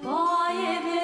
Foaie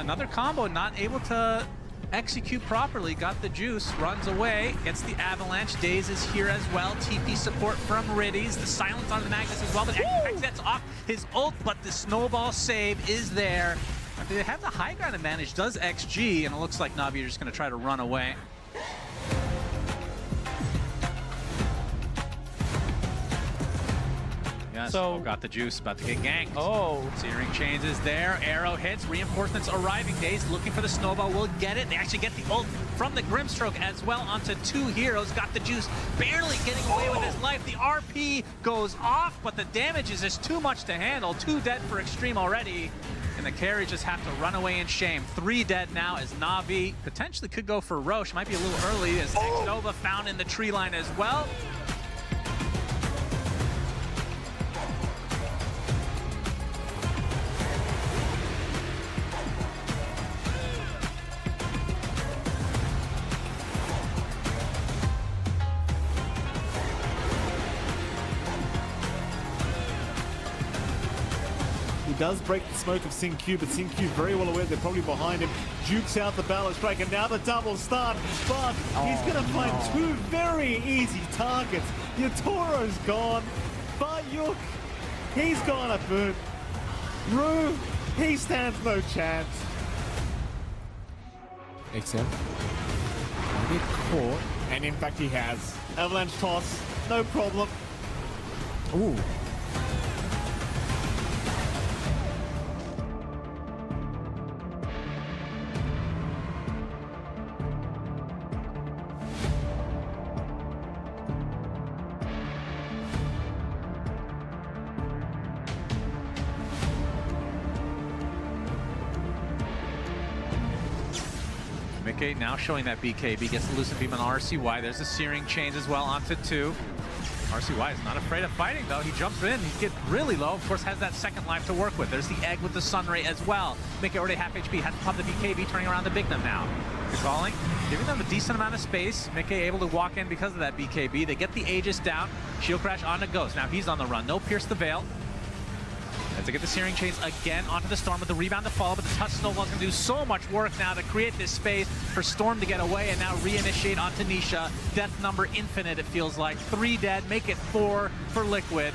Another combo, not able to execute properly. Got the juice, runs away, gets the avalanche. Daze is here as well. TP support from Riddies. The silence on the Magnus as well, but exits off his ult, but the snowball save is there. They have the high ground advantage, does XG, and it looks like Navi are just going to try to run away. Yes, So, got the juice, about to get ganked. Oh. Searing Chains is there, arrow hits, reinforcements arriving. Daze looking for the snowball, will get it. They actually get the ult from the Grimstroke as well onto two heroes. Got the juice, barely getting away with his life. The RP goes off, but the damage is just too much to handle. 2 dead for Xtreme already, and the carry just have to run away in shame. 3 dead now as Navi potentially could go for Roche. Might be a little early as Nova found in the tree line as well. He does break the smoke of Sin-Q, but Sin-Q very well aware they're probably behind him. Jukes out the balance strike, and now the double start, but he's going to find 2 very easy targets. Yatoro's gone, Bayuk, he's gone a boot. Rue, he stands no chance. XM. Get caught. And in fact he has. Avalanche toss, no problem. Ooh. Mickey now showing that BKB, gets the Lucent Beam on RCY. There's the Searing Chains as well onto 2. RCY is not afraid of fighting though. He jumps in, he gets really low. Of course, has that second life to work with. There's the egg with the Sunray as well. Mickey already half HP, has to pop the BKB, turning around the Bignum now. Calling, giving them a decent amount of space. Mickey able to walk in because of that BKB. They get the Aegis down. Shield crash onto Ghost. Now he's on the run. No Pierce the Veil. As they get the Searing Chains again onto the Storm with the rebound to follow, but the Touch Snowball's going to do so much work now to create this space for Storm to get away and now reinitiate onto Nisha. Death number infinite, it feels like. 3 dead, make it 4 for Liquid.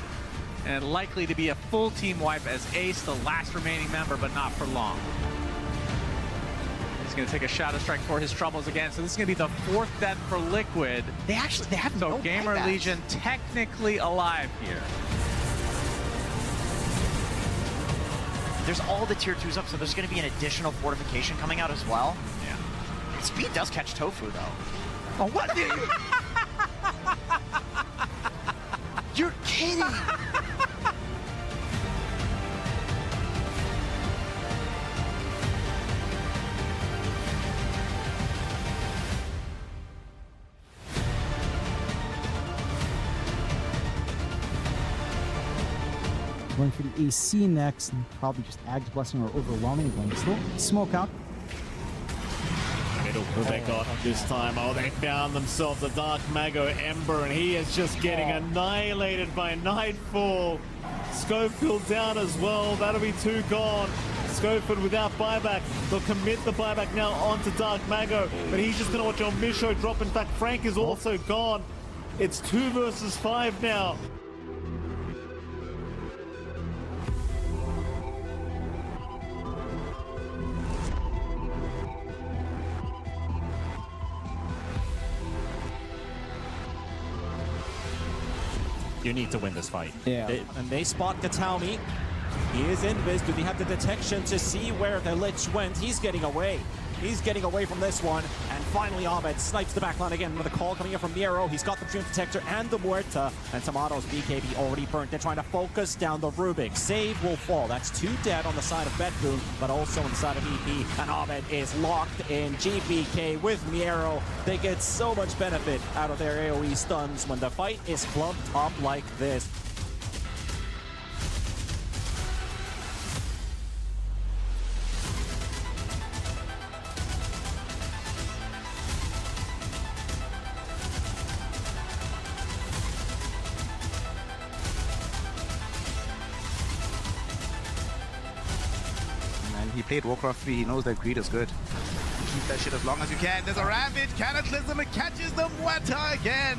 And likely to be a full team wipe as Ace, the last remaining member, but not for long. He's going to take a Shadow Strike for his troubles again. So this is going to be the 4th death for Liquid. They have so no GamerLegion technically alive here. There's all the tier 2s up, so there's going to be an additional fortification coming out as well. Yeah. Speed does catch Tofu, though. Oh, what? You're kidding! Going for the AC next, and probably just Ag's Blessing or Overwhelming going. Still smoke out. Middle they got this time. Oh, they found themselves a Dark Mago Ember, and he is just getting annihilated by Nightfall. Schofield down as well. That'll be 2 gone. Schofield without buyback. They'll commit the buyback now onto Dark Mago, but he's just going to watch El Misho drop. In fact, Frank is also gone. It's 2 versus 5 now. You need to win this fight. Yeah. And they spot Katami. He is invis. Do they have the detection to see where the Lich went? He's getting away. He's getting away from this one. And finally, Ahmed snipes the backline again with a call coming in from Nero. He's got the Dream Detector and the Muerta. And Tomato's BKB already burnt. They're trying to focus down the Rubik. Save will fall. That's 2 dead on the side of BetBoom, but also on the side of EP. And Ahmed is locked in GBK with Nero. They get so much benefit out of their AoE stuns when the fight is clumped up like this. man. He played Warcraft 3. He knows that greed is good. Keep that shit as long as you can. There's a Ravage. Cataclysm. It catches the Muerta again.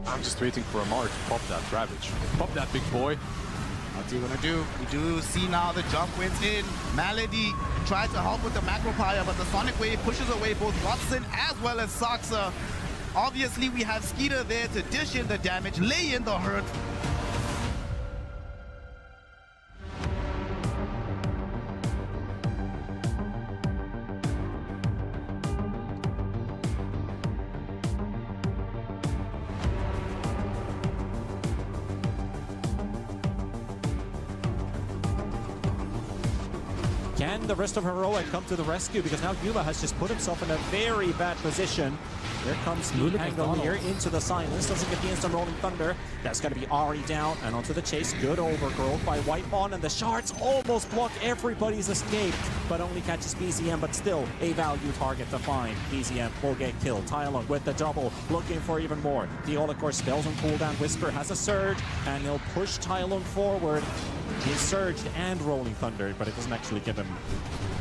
I'm just waiting for Amar to pop that Ravage. Pop that big boy. What's he gonna do? We do see now the jump wins in. Malady tried to help with the Macropire, but the Sonic Wave pushes away both Watson as well as Soxa. Obviously, we have Skeeter there to dish in the damage, lay in the hurt. Can the rest of Heroic come to the rescue? Because now Yuma has just put himself in a very bad position. Here comes the angle here into the silence. Doesn't get the instant rolling thunder. That's going to be Ari down and onto the chase. Good overgrowth by Whitemon, and the shards almost block everybody's escape, but only catches BZM, but still a value target to find. BZM will get killed. Tylon with the double, looking for even more. The all, of course, spells on cooldown. Whisper has a surge, and he'll push Tylon forward. He's surged and rolling thunder, but it doesn't actually give him.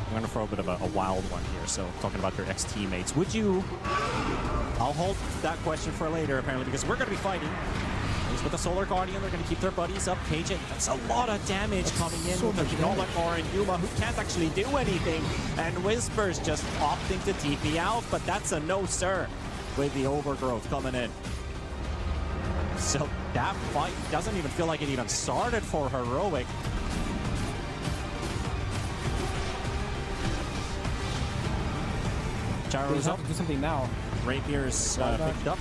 I'm going to throw a bit of a wild one here. So talking about your ex-teammates, would you? I'll hold that question for later, apparently, because we're going to be fighting. With the Solar Guardian, they're going to keep their buddies up. KJ, that's a lot of damage coming in with the Nolakor and Yuma, who can't actually do anything. And Whisper's just opting to TP out, but that's a no, sir, with the overgrowth coming in. So that fight doesn't even feel like it even started for Heroic. Charo's up. Do something now. Rapier's picked up.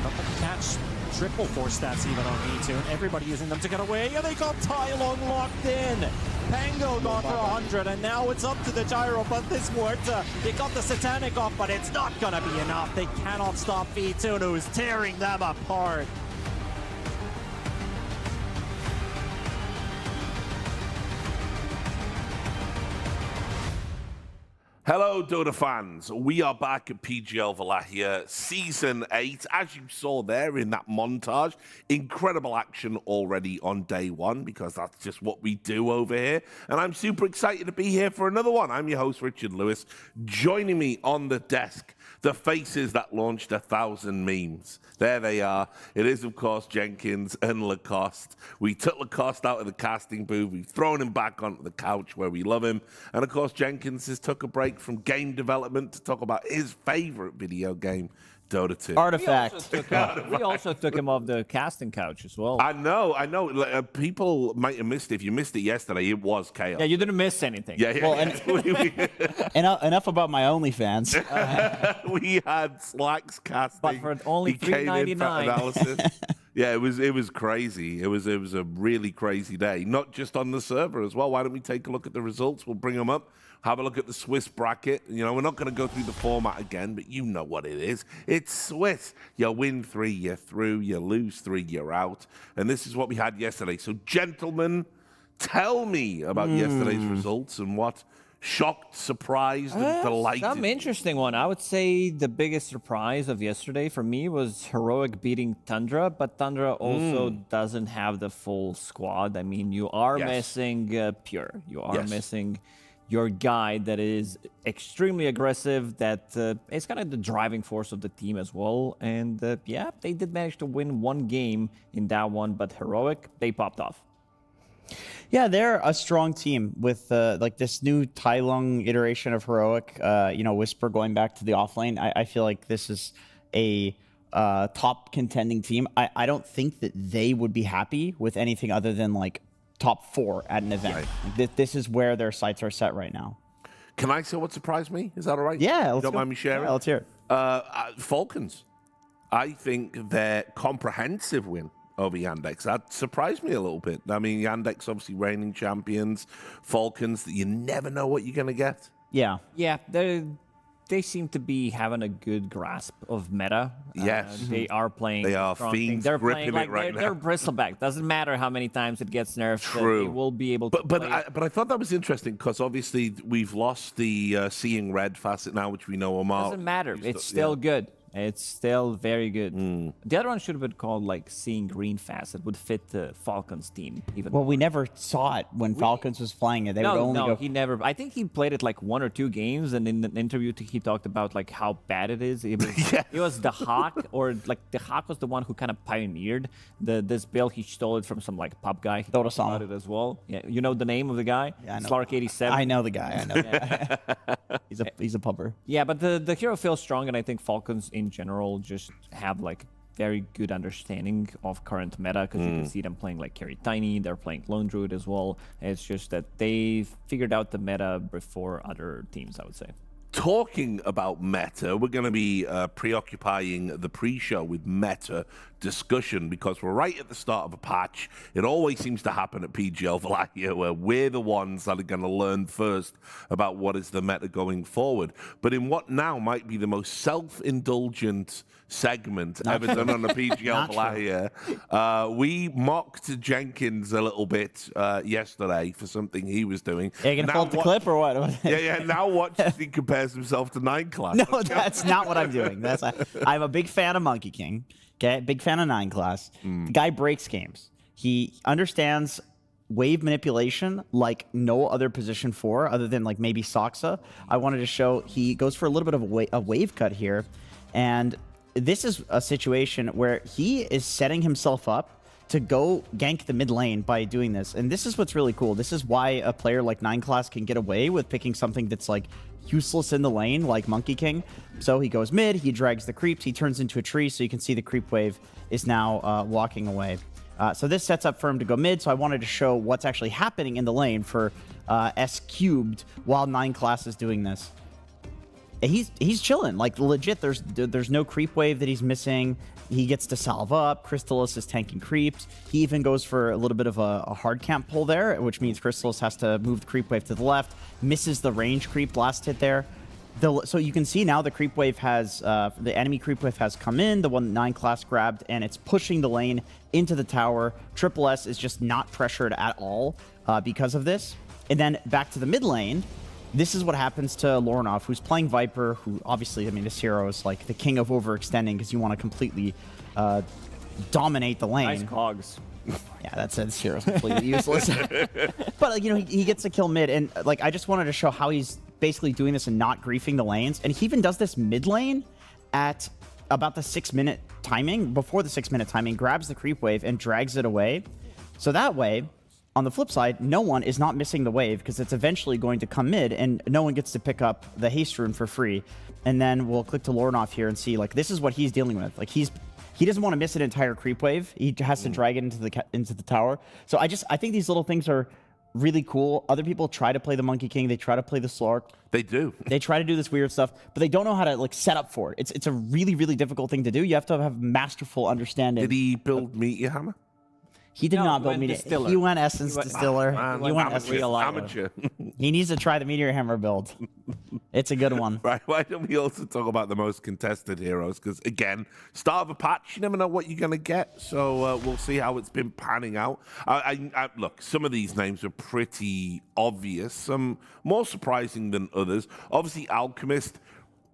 The catch. Triple force stats even on E2. Everybody using them to get away. And they got Tylon locked in. Pango gone for 100, and now it's up to the Gyro, but this Muerta, they got the Satanic off, but it's not gonna be enough. They cannot stop V2, who's tearing them apart. Hello, Dota fans. We are back at PGL Wallachia, Season 8. As you saw there in that montage, incredible action already on day one, because that's just what we do over here. And I'm super excited to be here for another one. I'm your host, Richard Lewis. Joining me on the desk, the faces that launched 1,000 memes. There they are. It is, of course, Jenkins and Lacoste. We took Lacoste out of the casting booth. We've thrown him back onto the couch where we love him. And, of course, Jenkins has took a break from game development to talk about his favorite video game, Dota 2. Artifact. We also took him off the casting couch as well. I know. People might have missed it. If you missed it yesterday, it was chaos. Yeah, you didn't miss anything. Yeah. Well, enough about my OnlyFans. We had Slacks casting. But for only $3.99. Analysis. Yeah, it was crazy. It was a really crazy day. Not just on the server as well. Why don't we take a look at the results? We'll bring them up. Have a look at the Swiss bracket. You know, we're not going to go through the format again, but you know what it is. It's Swiss. You win 3, you're through. You lose 3, you're out. And this is what we had yesterday. So, gentlemen, tell me about yesterday's results and what shocked, surprised, and delighted. Some interesting one. I would say the biggest surprise of yesterday for me was Heroic beating Tundra, but Tundra also doesn't have the full squad. I mean, you are missing Pure. You are missing your guy that is extremely aggressive, that is kind of the driving force of the team as well. And yeah, they did manage to win one game in that one, but Heroic, they popped off. Yeah, they're a strong team with like this new Tylung iteration of Heroic. Whisper going back to the offlane. I feel like this is a top contending team. I don't think that they would be happy with anything other than like top 4 at an event. Like, this is where their sights are set right now. Can I say what surprised me? Is that all right? Yeah, Don't mind me sharing? Yeah, let's hear it. Falcons. I think their comprehensive win over Yandex, that surprised me a little bit. I mean, Yandex obviously reigning champions. Falcons, that you never know what you're going to get. Yeah. Yeah, they seem to be having a good grasp of meta. Yes. They are playing. They are strong fiends things. They're gripping playing it right they're now. bristleback. Doesn't matter how many times it gets nerfed. True. They will be able to. But I thought that was interesting because obviously we've lost the seeing red facet now, which we know Omar. Doesn't matter. It's still good. It's still very good. The other one should have been called like Seeing Green Fast. It would fit the Falcons team even. Well, we never saw it when Falcons was playing it. They would only go. He never. I think he played it like 1 or 2 games, and in an interview he talked about like how bad it is. It was the Hawk, or like the Hawk was the one who kind of pioneered this build. He stole it from some like pub guy. He talked about it as well. Yeah, you know the name of the guy? Yeah, I know. Slark87. I know the guy. I know. He's a pubber. Yeah, but the hero feels strong, and I think Falcons in general just have like very good understanding of current meta, because you can see them playing like Carry Tiny, they're playing Lone Druid as well. It's just that they figured out the meta before other teams, I would say. Talking about meta, we're going to be preoccupying the pre-show with meta discussion because we're right at the start of a patch. It always seems to happen at PGL Wallachia where we're the ones that are going to learn first about what is the meta going forward. But in what now might be the most self-indulgent segment ever done on the PGL Wallachia, we mocked Jenkins a little bit yesterday for something he was doing. Are you going to pull up the clip or what? Yeah. Now watch as he compares himself to 9 Class. No, that's not what I'm doing. I'm a big fan of Monkey King. Okay, big fan of 9 Class. The guy breaks games. He understands wave manipulation like no other position 4, other than like maybe Soxa. I wanted to show he goes for a little bit of a wave cut here, and this is a situation where he is setting himself up to go gank the mid lane by doing this. And this is what's really cool. This is why a player like 9 Class can get away with picking something that's like useless in the lane, like Monkey King. So he goes mid, he drags the creeps, he turns into a tree, so you can see the creep wave is now walking away. So this sets up for him to go mid, so I wanted to show what's actually happening in the lane for S-Cubed while 9 Class is doing this. He's chilling, like legit. There's no creep wave that he's missing. He gets to salve up. Crystallis is tanking creeps. He even goes for a little bit of a hard camp pull there, which means Crystallis has to move the creep wave to the left. Misses the range creep last hit there. So you can see now the creep wave has the enemy creep wave has come in. The one that 9 Class grabbed, and it's pushing the lane into the tower. Triple S is just not pressured at all because of this. And then back to the mid lane. This is what happens to Lornov, who's playing Viper, who obviously, I mean, this hero is like the king of overextending because you want to completely dominate the lane. Nice cogs. Yeah, that's it. This hero's completely useless. But, you know, he gets a kill mid, and, like, I just wanted to show how he's basically doing this and not griefing the lanes. And he even does this mid lane at about the 6-minute timing, before the 6-minute timing, grabs the creep wave and drags it away. So that way, on the flip side, no one is not missing the wave because it's eventually going to come mid, and no one gets to pick up the haste rune for free. And then we'll click to Lornov here and see, like, this is what he's dealing with. Like, he doesn't want to miss an entire creep wave. He has to drag it into the tower. So I think these little things are really cool. Other people try to play the Monkey King. They try to play the Slark. They do. They try to do this weird stuff, but they don't know how to like set up for it. It's a really, really difficult thing to do. You have to have masterful understanding. Did he build Meteor Hammer? He did not build Meteor. Distiller. He went Essence Distiller. He went Essence. Amateur. He needs to try the Meteor Hammer build. It's a good one. Right, why don't we also talk about the most contested heroes? Because, again, start of a patch, you never know what you're going to get. So we'll see how it's been panning out. Look, some of these names are pretty obvious. Some more surprising than others. Obviously, Alchemist.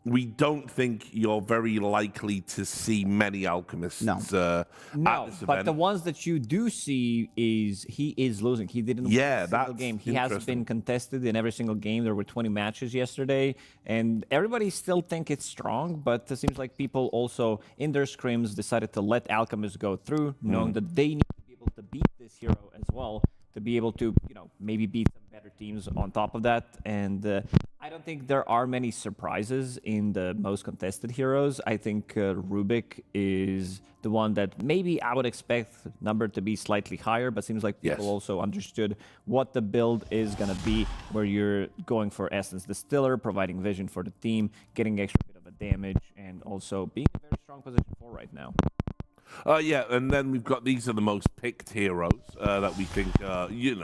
We don't think you're very likely to see many Alchemists at this event. But the ones that you do see he is losing. He didn't win a single game. He has been contested in every single game. There were 20 matches yesterday, and everybody still think it's strong, but it seems like people also, in their scrims, decided to let Alchemist go through, knowing that they need to be able to beat this hero as well, to be able to, maybe beat some better teams on top of that. And I don't think there are many surprises in the most contested heroes. I think Rubik is the one that maybe I would expect number to be slightly higher, but seems like people also understood what the build is going to be, where you're going for Essence Distiller, providing vision for the team, getting extra bit of a damage, and also being in a very strong position 4 right now. Yeah, and then we've got these are the most picked heroes that we think,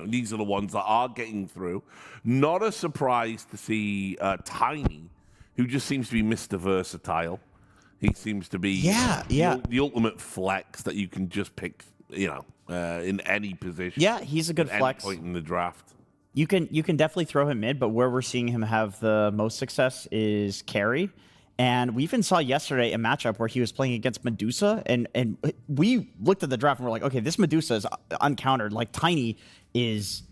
these are the ones that are getting through. Not a surprise to see Tiny, who just seems to be Mr. Versatile. He seems to be the ultimate flex that you can just pick, in any position. Yeah, he's a good at flex. any point in the draft. You can definitely throw him mid, but where we're seeing him have the most success is carry. And we even saw yesterday a matchup where he was playing against Medusa, and we looked at the draft and we're like, okay, this Medusa is uncountered. Like Tiny is,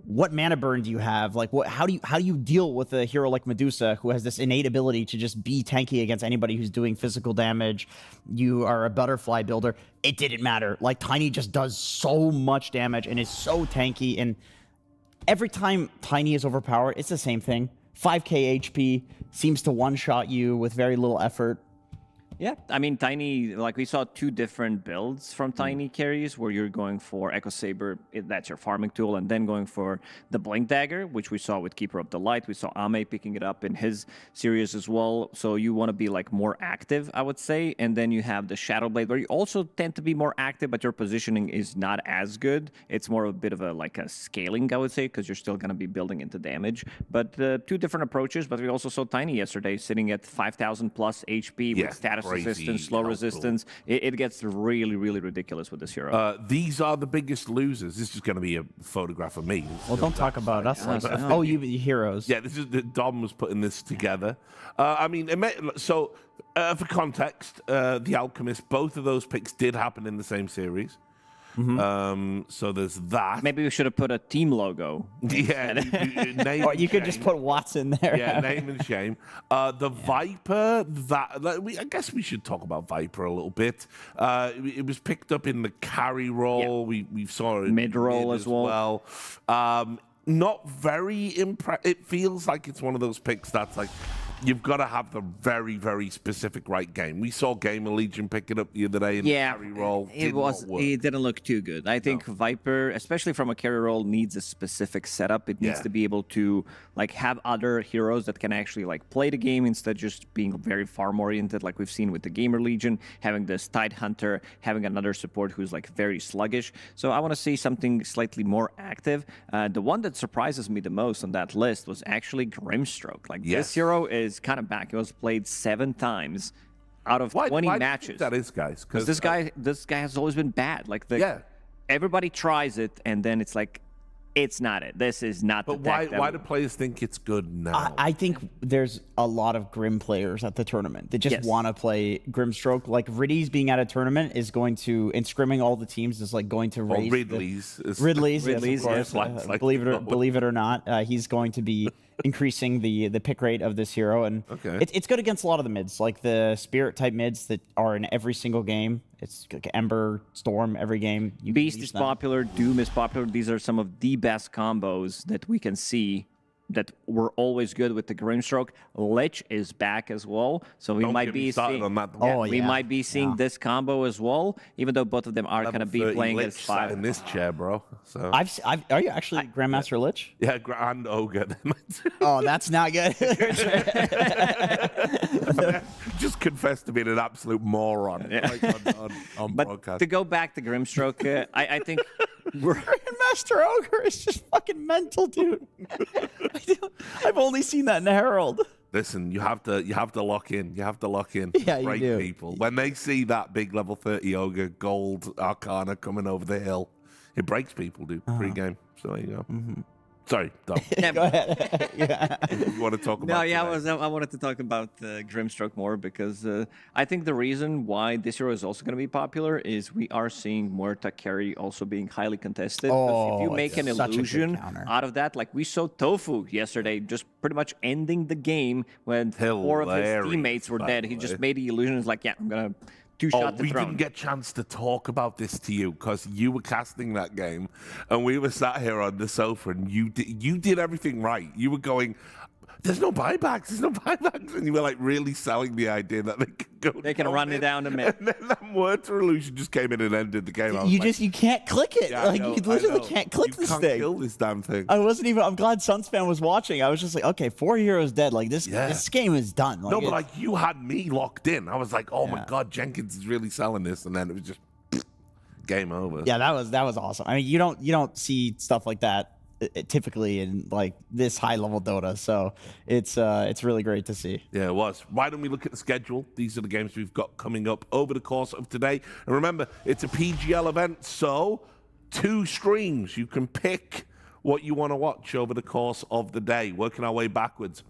what mana burn do you have? Like, how do you deal with a hero like Medusa who has this innate ability to just be tanky against anybody who's doing physical damage? You are a butterfly builder. It didn't matter. Like Tiny just does so much damage and is so tanky. And every time Tiny is overpowered, it's the same thing. 5k HP, seems to one-shot you with very little effort. Yeah, I mean, Tiny, like we saw two different builds from Tiny carries where you're going for Echo Saber, that's your farming tool, and then going for the Blink Dagger, which we saw with Keeper of the Light. We saw Ame picking it up in his series as well. So you want to be like more active, I would say. And then you have the Shadow Blade, where you also tend to be more active, but your positioning is not as good. It's more of a bit of a scaling, I would say, because you're still going to be building into damage. But two different approaches. But we also saw Tiny yesterday sitting at 5,000 plus HP with status resistance, slow resistance. It gets really, really ridiculous with this hero. These are the biggest losers. This is going to be a photograph of me. Well, don't talk about us like that. Oh, you heroes. Yeah, this is Dom was putting this together. For context, the Alchemist, both of those picks did happen in the same series. So there's that. Maybe we should have put a team logo. Yeah, name or you could just put Watson there. Yeah, name and shame. The Viper, I guess we should talk about Viper a little bit. It was picked up in the carry role. Yeah. We saw it mid role as well. Not very impressive. It feels like it's one of those picks that's like, you've got to have the very, very specific right game. We saw GamerLegion pick it up the other day in the carry role. It didn't look too good. I think Viper, especially from a carry role, needs a specific setup. It needs to be able to have other heroes that can actually play the game instead of just being very farm oriented, like we've seen with the GamerLegion, having this Tide Hunter, having another support who's very sluggish. So I want to see something slightly more active. The one that surprises me the most on that list was actually Grimstroke. This hero is kind of back. It was played 7 times out of 20 matches. That is, guys, because this guy has always been bad. Everybody tries it, and then it's it's not it. This is not. But why do players think it's good now? I think there's a lot of Grim players at the tournament that just want to play Grimstroke. Riddy's being at a tournament is going to, and scrimming all the teams is going to raise Ridley's. Ridley's, of course. Believe it or not, he's going to be increasing the pick rate of this hero, and it's good against a lot of the mids, like the Spirit type mids that are in every single game. It's Ember, Storm, every game. Beast is popular, Doom is popular. These are some of the best combos that we can see that were always good with the Grimstroke. Lich is back as well, so we might be seeing this combo as well, even though both of them are going to be playing as 5 in this chair, bro. So are you actually Grandmaster Lich? Yeah, Grand Ogre. Oh, that's not good. Just confess to being an absolute moron on but broadcast. To go back to Grimstroke, I think Grandmaster Ogre is just fucking mental, dude. I've only seen that in Herald. Listen, you have to lock in. You have to lock in. Yeah, break you do. People. When they see that big level 30 Ogre gold Arcana coming over the hill, it breaks people, dude. Pre-game. So there you go. Sorry, Dom. Go ahead. You want to talk about I wanted to talk about Grimstroke more because I think the reason why this hero is also going to be popular is we are seeing Muerta carry also being highly contested. If you make an illusion out of that, like we saw Tofu yesterday, just pretty much ending the game when 4 of his teammates were dead. He just made the illusion. It's like, yeah, I'm going to two-shot the we throne. didn't get a chance to talk about this to you because you were casting that game and we were sat here on the sofa and you did everything right. You were going, there's no buybacks. There's no buybacks. And you were like really selling the idea that they could go. They can run it down the mid. And then that Muerta illusion just came in and ended the game. You can't click it. Yeah, like you literally can't click this can't thing. Kill this damn thing. I'm glad Sunspan was watching. I was just like, okay, 4 heroes dead. Like this game is done. Like, no, but like you had me locked in. I was like, oh my god, Jenkins is really selling this, and then it was just game over. Yeah, that was awesome. I mean, you don't see stuff like that typically in like this high level Dota, so it's really great to see. Yeah, it was. Why don't we look at the schedule? These are the games we've got coming up over the course of today. And remember, it's a PGL event, so 2 streams. You can pick what you want to watch over the course of the day. Working our way backwards.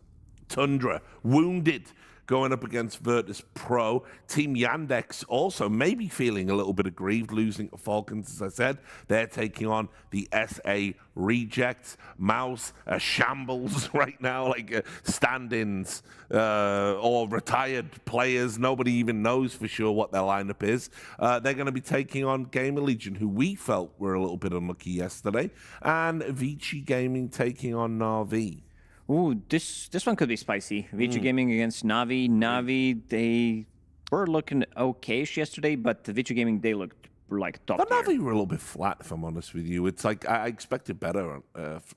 Tundra, Wounded, going up against Virtus.pro. Team Yandex also maybe feeling a little bit aggrieved, losing to Falcons, as I said. They're taking on the SA Rejects. MOUZ, shambles right now, like stand-ins or retired players. Nobody even knows for sure what their lineup is. They're going to be taking on GamerLegion, who we felt were a little bit unlucky yesterday. And Vici Gaming taking on Navi. Ooh, this one could be spicy. Vici Gaming against Navi. Navi, they were looking okayish yesterday, but the Vici Gaming, they looked like top But tier. Navi were a little bit flat, if I'm honest with you. It's like I expected better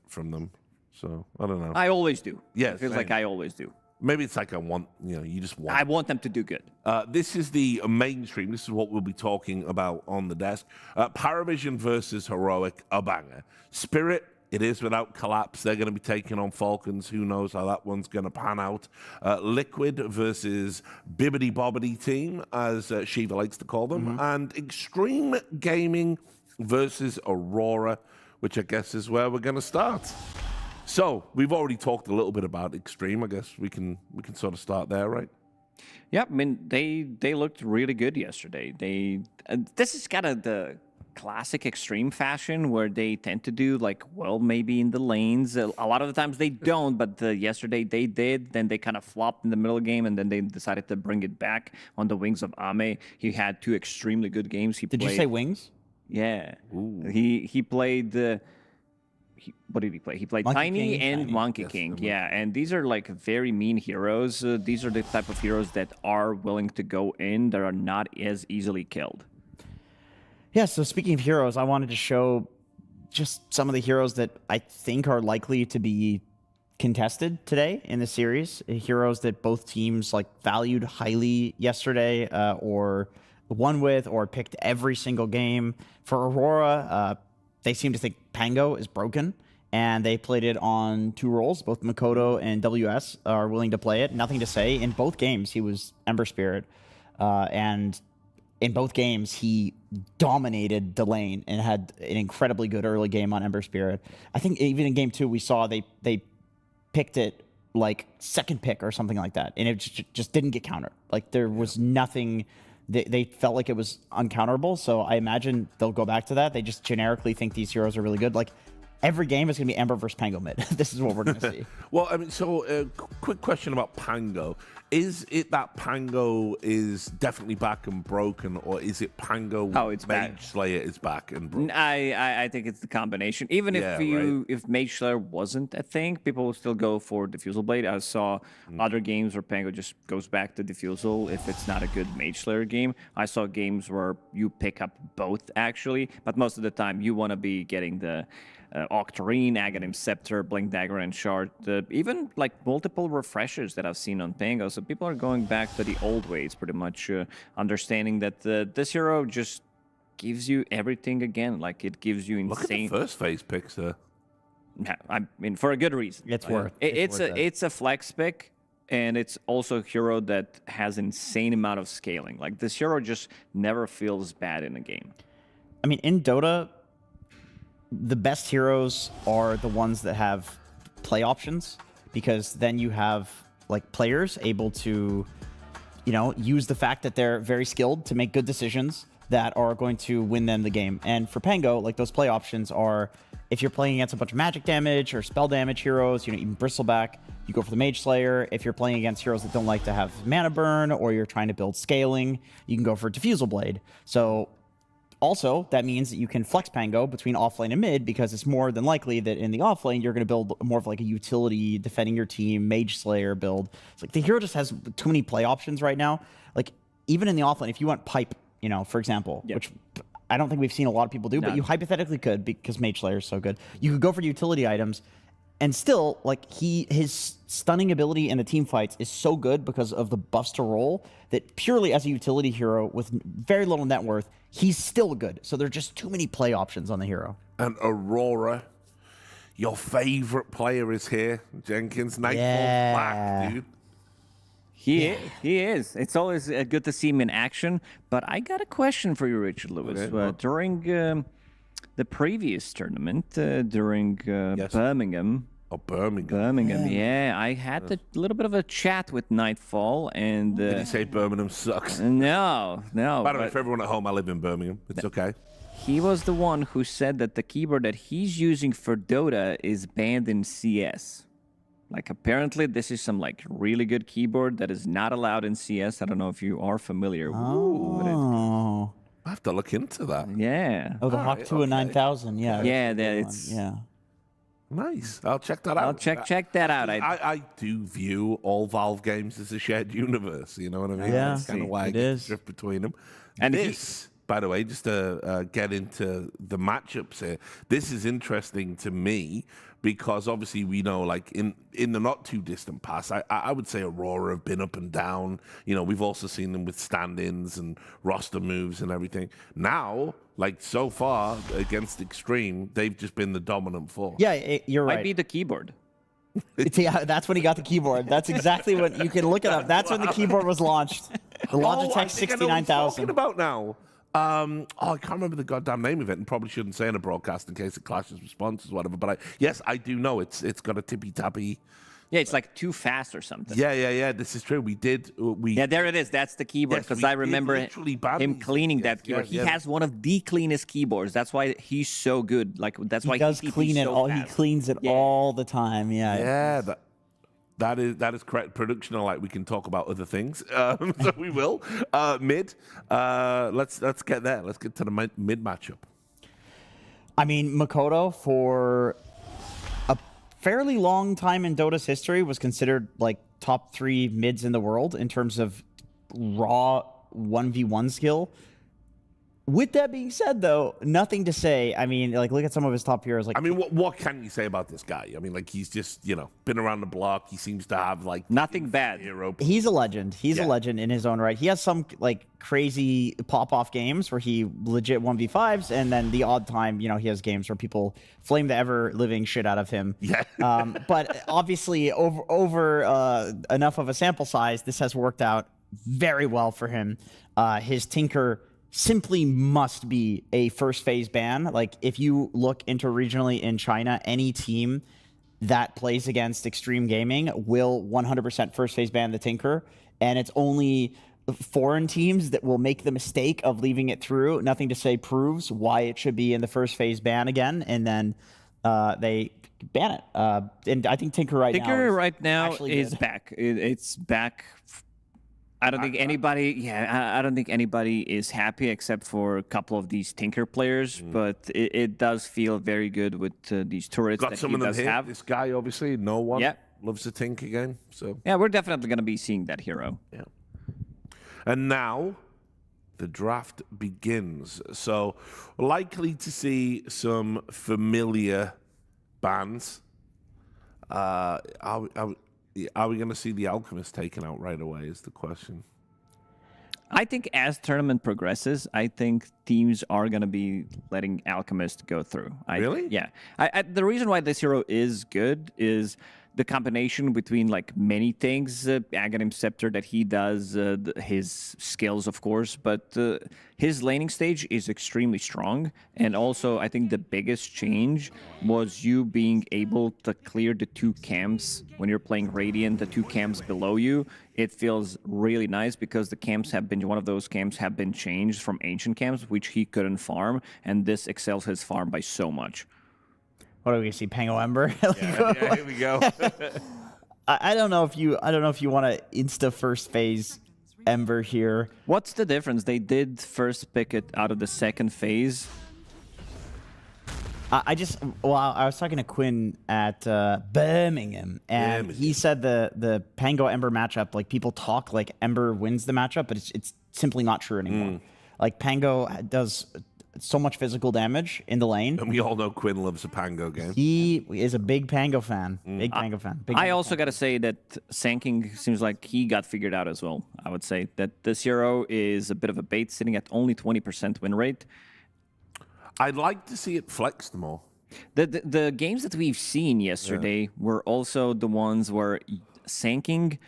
from them. So, I don't know. I always do. Yeah, it feels like I always do. Maybe it's like you just want. I want them to do good. This is the mainstream. This is what we'll be talking about on the desk. PARIVISION versus Heroic, a banger. Spirit, it is without Collapse. They're going to be taking on Falcons. Who knows how that one's going to pan out. Liquid versus Bibbidi Bobbidi Team, as Shiva likes to call them. And Xtreme Gaming versus Aurora, which I guess is where we're going to start. So we've already talked a little bit about Xtreme. I guess we can sort of start there, right? Yeah, I mean, they looked really good yesterday. This is kind of the classic Xtreme fashion where they tend to do like, well, maybe in the lanes. A lot of the times they don't, but yesterday they did. Then they kind of flopped in the middle of the game, and then they decided to bring it back on the wings of Ame. He had 2 extremely good games. Did you say wings? Yeah. Ooh. He played... what did he play? He played Monkey Tiny King, and Tiny. Monkey King. Yeah, and these are like very mean heroes. These are the type of heroes that are willing to go in, that are not as easily killed. Yeah, so speaking of heroes, I wanted to show just some of the heroes that I think are likely to be contested today in the series. Heroes that both teams like valued highly yesterday, or won with, or picked every single game. For Aurora, they seem to think Pango is broken, and they played it on 2 roles. Both Makoto and WS are willing to play it. Nothing to say. In both games, he was Ember Spirit, and in both games, he dominated the lane and had an incredibly good early game on Ember Spirit. I think even in game 2, we saw they picked it like second pick or something like that, and it just didn't get countered. Like there was nothing. They felt like it was uncounterable, so I imagine they'll go back to that. They just generically think these heroes are really good. Like every game is going to be Ember versus Pango mid. This is what we're going to see. Well, I mean, so quick question about Pango. Is it that Pango is definitely back and broken, or is it Pango it's Mage back. Slayer is back and broken? I think it's the combination. Even if Mage Slayer wasn't a thing, people will still go for Diffusal Blade. I saw other games where Pango just goes back to Diffusal if it's not a good Mage Slayer game. I saw games where you pick up both, actually, but most of the time you want to be getting the Octarine, Aghanim Scepter, Blink Dagger, and Shard. Even like multiple refreshers that I've seen on Pango. So people are going back to the old ways, pretty much understanding that this hero just gives you everything again. Like it gives you insane. Look at the first phase picks there. I mean, for a good reason. It's worth. It's a flex pick, and it's also a hero that has insane amount of scaling. Like this hero just never feels bad in a game. I mean, in Dota, the best heroes are the ones that have play options, because then you have like players able to, use the fact that they're very skilled to make good decisions that are going to win them the game. And for Pango, like those play options are, if you're playing against a bunch of magic damage or spell damage heroes, even Bristleback, you go for the Mage Slayer. If you're playing against heroes that don't like to have mana burn, or you're trying to build scaling, you can go for Diffusal Blade. So Also, that means that you can flex Pango between offlane and mid because it's more than likely that in the offlane you're going to build more of like a utility defending your team, Mage Slayer build. It's like the hero just has too many play options right now. Like even in the offlane, if you want pipe, you know, for example, which I don't think we've seen a lot of people do, but you hypothetically could because Mage Slayer is so good. You could go for utility items. And still, like, his stunning ability in the team fights is so good because of the buffs to roll that purely as a utility hero with very little net worth, he's still good. So there are just too many play options on the hero. And Aurora, your favorite player is here. Jenkins, Nightfall's back, dude. He is. It's always good to see him in action. But I got a question for you, Richard Lewis. Okay. During the previous tournament, during Birmingham. Oh, Birmingham. Birmingham, yeah. I had a little bit of a chat with Nightfall, and did he say Birmingham sucks? No. By the way, for everyone at home, I live in Birmingham. It's okay. He was the one who said that the keyboard that he's using for Dota is banned in CS. Like, apparently, this is some, like, really good keyboard that is not allowed in CS. I don't know if you are familiar with it. I have to look into that. Yeah. Oh, the Hawk 2 9000. Yeah. Yeah, it's... Yeah. Nice. I'll check that out. I'll check that out. I do view all Valve games as a shared universe. You know what I mean? Yeah, that's kind of why I get to drift between them. And this, by the way, just to get into the matchups here, this is interesting to me because obviously we know, like in the not too distant past, I would say Aurora have been up and down. You know, we've also seen them with stand-ins and roster moves and everything. Now, like so far against Xtreme, they've just been the dominant force. Yeah, you're right. Might be the keyboard. Yeah, that's when he got the keyboard. That's exactly what you can look it up. That's when the keyboard was launched. The Logitech 69000. Talking about now. I can't remember the goddamn name of it, and probably shouldn't say in a broadcast in case it clashes with sponsors or whatever. But yes, I do know it's got a tippy tappy. Yeah, it's like too fast or something. Yeah. This is true. Yeah, there it is. That's the keyboard because I remember him cleaning that keyboard. He has one of the cleanest keyboards. That's why he's so good. Like that's why he does clean it all. He cleans it all the time. Yeah. That is correct. Production, like we can talk about other things, so we will. Mid, let's get there. Let's get to the mid matchup. I mean, Makoto for a fairly long time in Dota's history was considered like top 3 mids in the world in terms of raw 1v1 skill. With that being said, though, nothing to say. I mean, like, look at some of his top heroes. Like, I mean, what can you say about this guy? I mean, like, he's just, been around the block. He seems to have, like... Nothing bad. Hero. He's a legend. He's a legend in his own right. He has some, like, crazy pop-off games where he legit 1v5s, and then the odd time, he has games where people flame the ever-living shit out of him. Yeah. But obviously, over enough of a sample size, this has worked out very well for him. His Tinker... simply must be a first phase ban. Like, if you look interregionally in China, any team that plays against Xtreme Gaming will 100% first phase ban the Tinker, and it's only foreign teams that will make the mistake of leaving it through. Nothing to say proves why it should be in the first phase ban again, and then they ban it. And I think Tinker right now is back. It's back. I don't think anybody. Yeah, I don't think anybody is happy except for a couple of these Tinker players. But it does feel very good with these turrets Got that some he of them does here. have. This guy, obviously, no one loves the Tinker game. So yeah, we're definitely going to be seeing that hero. Yeah. And now the draft begins. So likely to see some familiar bands. Are we going to see the Alchemist taken out right away is the question. I think as tournament progresses, I think teams are going to be letting Alchemist go through. Really? Yeah. The reason why this hero is good is the combination between like many things, Aghanim Scepter that he does, his skills, of course, but his laning stage is extremely strong. And also, I think the biggest change was you being able to clear the 2 camps when you're playing Radiant, the 2 camps below you. It feels really nice because the camps have been, one of those camps have been changed from ancient camps, which he couldn't farm, and this excels his farm by so much. What are we gonna see? Pango Ember? Yeah, here we go. I don't know if you want to insta first phase Ember here. What's the difference? They did first pick it out of the second phase. I was talking to Quinn at Birmingham, and he said the Pango Ember matchup, like people talk like Ember wins the matchup, but it's simply not true anymore. Like Pango does so much physical damage in the lane. And we all know Quinn loves a Pango game. He is a big Pango fan. Big Pango fan. I also got to say that Sanking seems like he got figured out as well. I would say that this hero is a bit of a bait, sitting at only 20% win rate. I'd like to see it flexed more. The games that we've seen yesterday were also the ones where Sanking,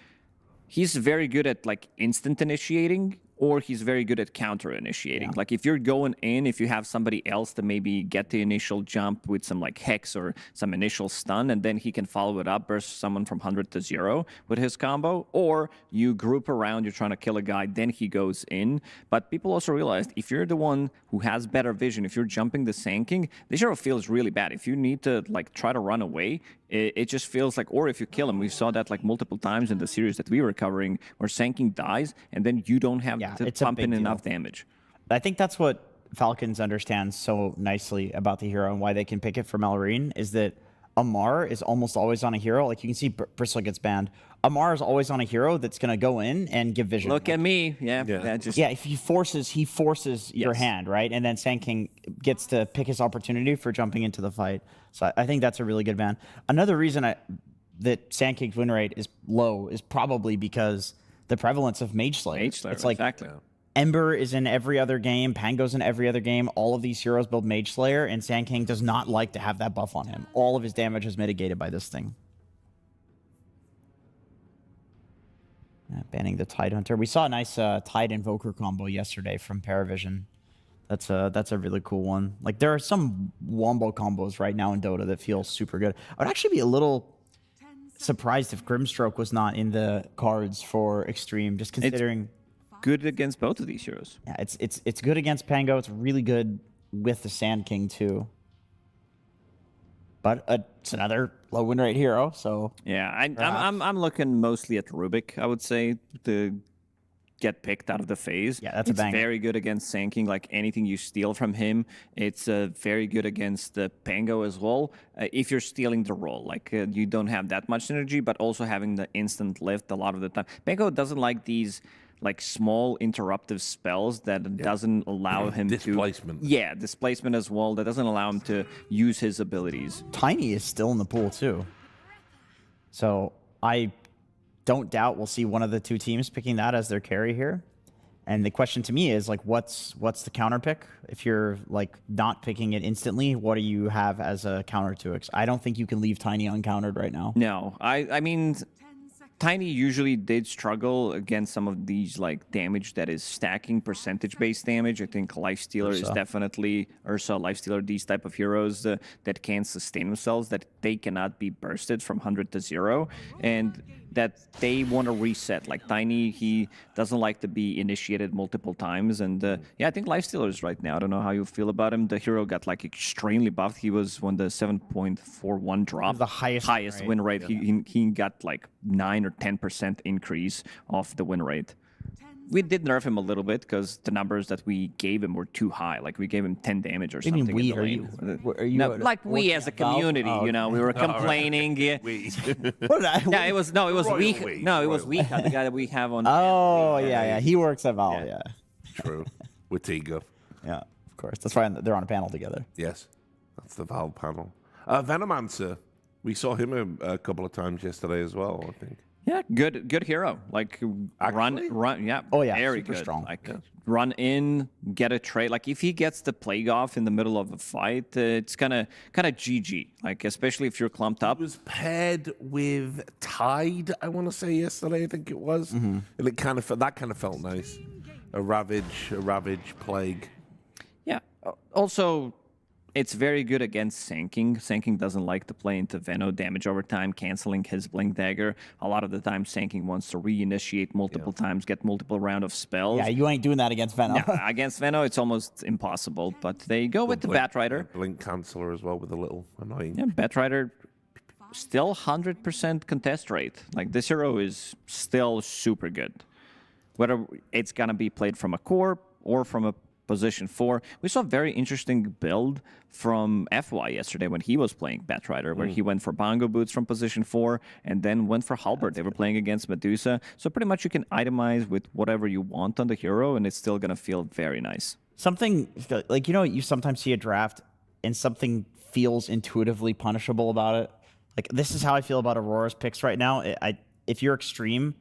he's very good at like instant initiating, or he's very good at counter initiating. Like if you're going in, if you have somebody else to maybe get the initial jump with some like hex or some initial stun, and then he can follow it up versus someone from 100 to 0 with his combo, or you group around, you're trying to kill a guy, then he goes in. But people also realized if you're the one who has better vision, if you're jumping the Sanking, this hero feels really bad. If you need to like try to run away, it just feels like, or if you kill him, we saw that like multiple times in the series that we were covering, where Sanking dies, and then you don't have to pump in enough damage. I think that's what Falcons understands so nicely about the hero and why they can pick it for Malrine, is that Amar is almost always on a hero. Like you can see Bristle gets banned. Amar is always on a hero that's going to go in and give vision. Look at me. If he forces your hand, right? And then Sanking gets to pick his opportunity for jumping into the fight. So I think that's a really good ban. Another reason that Sanking's win rate is low is probably because the prevalence of Mage Slayer. It's like Ember is in every other game, Pango's in every other game. All of these heroes build Mage Slayer, and Sanking does not like to have that buff on him. All of his damage is mitigated by this thing. Banning the Tide Hunter. We saw a nice Tide Invoker combo yesterday from PARIVISION. That's a really cool one. Like there are some wombo combos right now in Dota that feel super good. I would actually be a little surprised if Grimstroke was not in the cards for Xtreme, just considering it's good against both of these heroes. Yeah, it's good against Pango. It's really good with the Sand King too. But it's another low win rate hero, so yeah, I'm looking mostly at Rubik. I would say to get picked out of the phase. Yeah, that's a banger. It's very good against Sanking. Like anything you steal from him, it's very good against Pango as well. If you're stealing the role, like you don't have that much synergy, but also having the instant lift a lot of the time. Pango doesn't like these like small interruptive spells that doesn't allow him displacement. Displacement as well. That doesn't allow him to use his abilities. Tiny is still in the pool too, so I don't doubt we'll see one of the two teams picking that as their carry here. And the question to me is like, what's the counter pick? If you're like not picking it instantly, what do you have as a counter to it? I don't think you can leave Tiny uncountered right now. No, I mean, Tiny usually did struggle against some of these like damage that is stacking percentage-based damage. I think Lifestealer is definitely Ursa, Lifestealer, these type of heroes that can sustain themselves, that they cannot be bursted from 100 to 0, and that they want to reset. Like Tiny, he doesn't like to be initiated multiple times, and I think Lifestealer is right now. I don't know how you feel about him. The hero got like extremely buffed. He was when the 7.41 drop, the highest win rate. He got like 9 or 10% increase of the win rate. We did nerf him a little bit because the numbers that we gave him were too high. Like we gave him 10 damage or something. We? Are you like we as a community, you know, we were complaining. What did I? Yeah, it was weak. No, it was weak. The guy that we have on. Oh yeah, he works at Val. Yeah. True. With Tiga. Yeah, of course. That's why they're on a panel together. Yes, that's the Val panel. Venomancer. We saw him a couple of times yesterday as well, I think. Yeah, good hero. Like run. Yeah. Oh yeah, very super good. Strong. Like run in, get a trade. Like if he gets the plague off in the middle of a fight, it's kind of GG. Like especially if you're clumped up. It was paired with Tide. I want to say yesterday. I think it was, and it kind of felt nice. A ravage plague. Yeah. Also, it's very good against Sanking. Sanking doesn't like to play into Veno, damage over time, canceling his Blink Dagger. A lot of the time, Sanking wants to reinitiate multiple times, get multiple round of spells. Yeah, you ain't doing that against Veno. Yeah, against Veno, it's almost impossible. But they go with the Batrider. Blink Canceller as well with a little annoying. Yeah, Batrider still 100% contest rate. Like this hero is still super good. whether it's going to be played from a core or from a position 4. We saw a very interesting build from FY yesterday when he was playing Batrider, where he went for Bongo Boots from position 4 and then went for Halberd. They were playing against Medusa. So pretty much you can itemize with whatever you want on the hero, and it's still going to feel very nice. Something, like, you sometimes see a draft and something feels intuitively punishable about it. Like, this is how I feel about Aurora's picks right now. If you're extreme,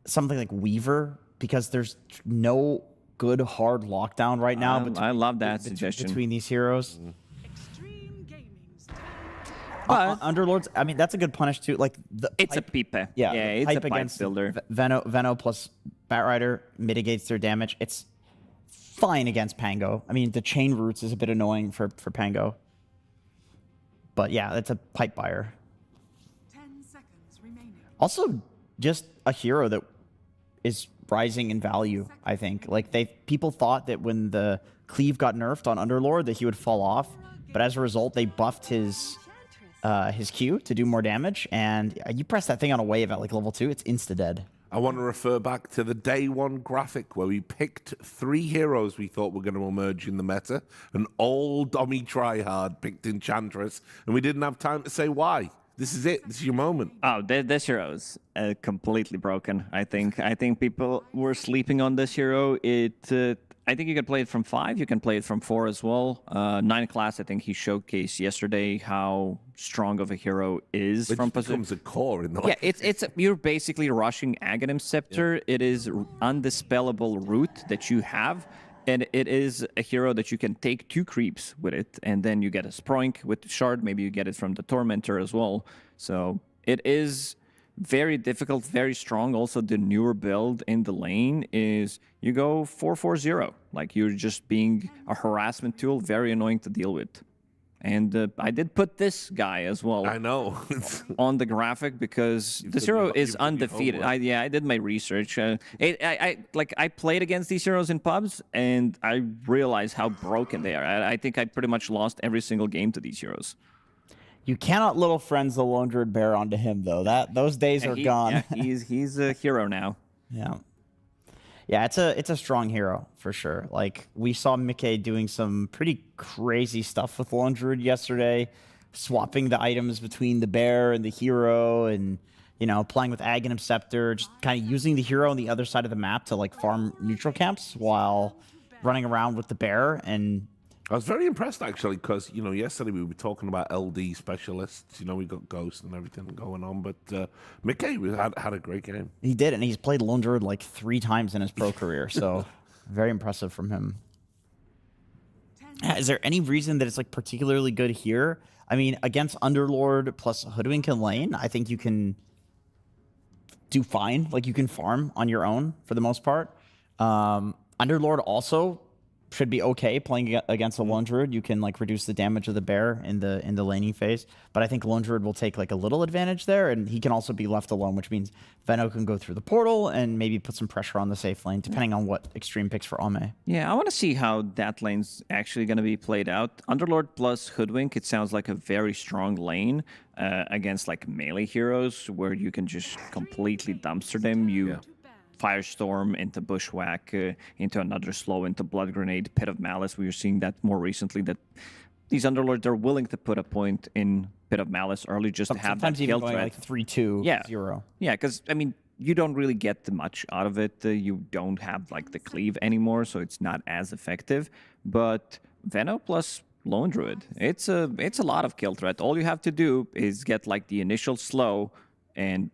something like Weaver, because there's no good hard lockdown right now. I love that suggestion. Between these heroes. Extreme Gaming's Underlords, I mean, that's a good punish too. Like it's a pipe. Yeah, it's a pipe against builder. Veno plus Batrider mitigates their damage. It's fine against Pango. I mean, the chain roots is a bit annoying for Pango. But yeah, that's a pipe buyer. 10 seconds remaining. Also, just a hero that is rising in value, I think. Like, people thought that when the cleave got nerfed on Underlord that he would fall off, but as a result, they buffed his Q to do more damage, and you press that thing on a wave at like level 2, it's insta-dead. I want to refer back to the day 1 graphic where we picked 3 heroes we thought were going to emerge in the meta. An old dummy tryhard picked Enchantress, and we didn't have time to say why. This is it. This is your moment. Oh, this hero's completely broken. I think people were sleeping on this hero. I think you can play it from 5. You can play it from 4 as well. 9 class, I think he showcased yesterday how strong of a hero is from position. Becomes a core in the you're basically rushing Aghanim Scepter. Yeah. It is undispellable root that you have. And it is a hero that you can take 2 creeps with it, and then you get a Sproink with the Shard. Maybe you get it from the Tormentor as well. So it is very difficult, very strong. Also, the newer build in the lane is you go 4-4-0. Like, you're just being a harassment tool, very annoying to deal with. And I did put this guy as well. I know. On the graphic because this hero is undefeated. I did my research. I played against these heroes in pubs, and I realized how broken they are. I think I pretty much lost every single game to these heroes. You cannot little friends the Lone Druid bear onto him though. Those days are gone. Yeah, he's a hero now. Yeah. Yeah, it's a strong hero for sure. Like, we saw Mickey doing some pretty crazy stuff with Lone Druid yesterday, swapping the items between the bear and the hero, and playing with Aghanim Scepter, just kind of using the hero on the other side of the map to like farm neutral camps while running around with the bear. And I was very impressed, actually, because, yesterday we were talking about LD specialists. We got Ghost and everything going on, but Mickey had a great game. He did, and he's played Lone Druid like 3 times in his pro career, so very impressive from him. Is there any reason that it's like particularly good here? I mean, against Underlord plus Hoodwink and lane, I think you can do fine. Like, you can farm on your own for the most part. Underlord also should be okay playing against a Lone Druid. You can like reduce the damage of the bear in the laning phase, but I think Lone Druid will take like a little advantage there, and he can also be left alone, which means Veno can go through the portal and maybe put some pressure on the safe lane, depending on what Extreme picks for Ame. Yeah, I want to see how that lane's actually going to be played out. Underlord plus Hoodwink, it sounds like a very strong lane against like melee heroes where you can just completely dumpster them. Firestorm into Bushwhack, into another slow, into Blood Grenade, Pit of Malice. We were seeing that more recently, that these Underlords are willing to put a point in Pit of Malice early just to have that kill threat. Like 3-2, 0. Yeah, because, I mean, you don't really get much out of it. You don't have, like, the cleave anymore, so it's not as effective. But Veno plus Lone Druid, it's a lot of kill threat. All you have to do is get, like, the initial slow, and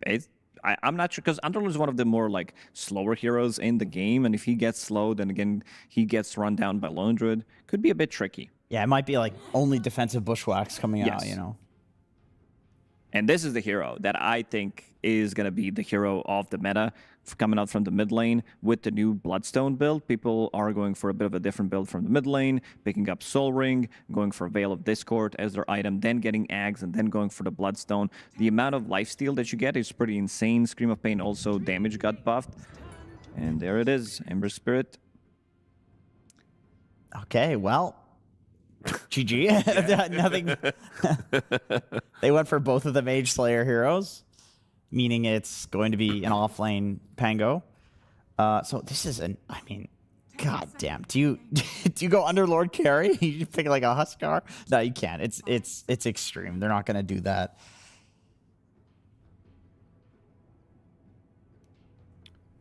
I'm not sure, because Underlord is one of the more like slower heroes in the game, and if he gets slowed, then again he gets run down by Lone Druid. Could be a bit tricky. Yeah, it might be like only defensive Bushwhacks coming out, And this is the hero that I think is going to be the hero of the meta coming out from the mid lane with the new Bloodstone build. People are going for a bit of a different build from the mid lane, picking up Soul Ring, going for Veil of Discord as their item, then getting Ags, and then going for the Bloodstone. The amount of lifesteal that you get is pretty insane. Scream of Pain also damage got buffed. And there it is, Ember Spirit. Okay, well, GG. Nothing. They went for both of the Mage Slayer heroes, meaning it's going to be an offlane Pango. So this is an, I mean, god damn. Do you go Underlord carry? You pick like a Huskar? No, you can't. It's extreme. They're not gonna do that.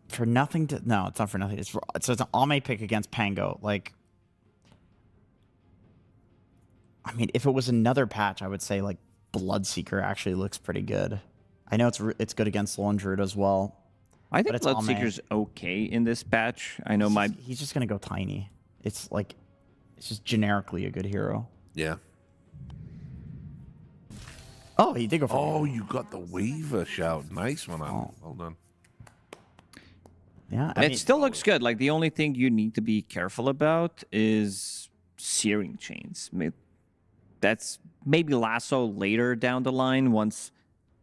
For nothing to no, it's not for nothing. It's an Ame pick against Pango. Like, I mean, if it was another patch, I would say like Bloodseeker actually looks pretty good. I know it's good against Lone Druid as well. I think Bloodseeker's okay in this patch. I know he's just gonna go tiny. It's just generically a good hero. Yeah. Oh, he did go for Oh, you got the Weaver shout. Nice one, Alan. Well done. Yeah, it still looks good. Like, the only thing you need to be careful about is Searing Chains. That's maybe Lasso later down the line once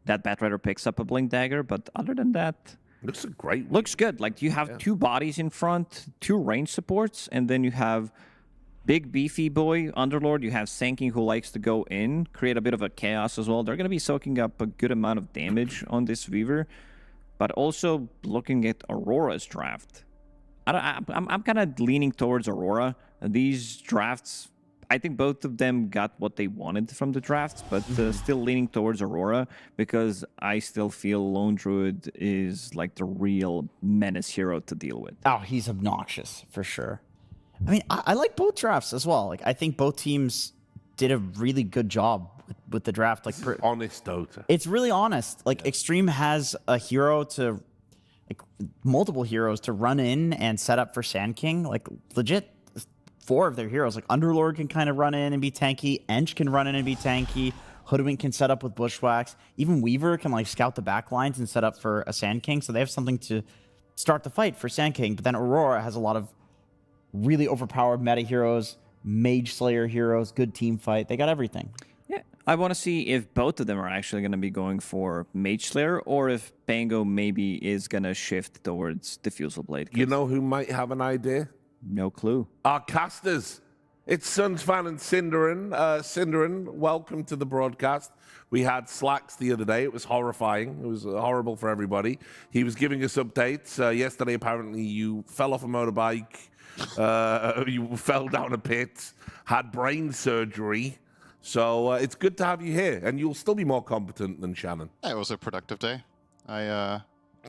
that Batrider picks up a Blink Dagger, but other than that... Looks a great one. Looks good. Like, you have two bodies in front, two range supports, and then you have big beefy boy, Underlord. You have Sanking who likes to go in, create a bit of a chaos as well. They're going to be soaking up a good amount of damage on this Weaver. But also looking at Aurora's draft. I'm kind of leaning towards Aurora. These drafts, I think both of them got what they wanted from the drafts, but still leaning towards Aurora because I still feel Lone Druid is like the real menace hero to deal with. Oh, he's obnoxious for sure. I mean, I like both drafts as well. Like, I think both teams did a really good job with the draft. Like, honest Dota. It's really honest. Like, Xtreme has a hero to, like, multiple heroes to run in and set up for Sand King. Like, legit, 4 of their heroes. Like, Underlord can kind of run in and be tanky. Ench can run in and be tanky. Hoodwink can set up with Bushwhacks. Even Weaver can, like, scout the back lines and set up for a Sand King. So they have something to start the fight for Sand King. But then Aurora has a lot of really overpowered meta heroes, Mage Slayer heroes, good team fight. They got everything. Yeah, I want to see if both of them are actually going to be going for Mage Slayer or if Pango maybe is going to shift towards Diffusal Blade. You know who might have an idea? No clue. Our casters. It's Sunsfan and Cinderin. Cinderin, welcome to the broadcast. We had Slacks the other day. It was horrifying. It was horrible for everybody. He was giving us updates. Yesterday, apparently, you fell off a motorbike. You fell down a pit, had brain surgery. So it's good to have you here, and you'll still be more competent than Shannon. It was a productive day. I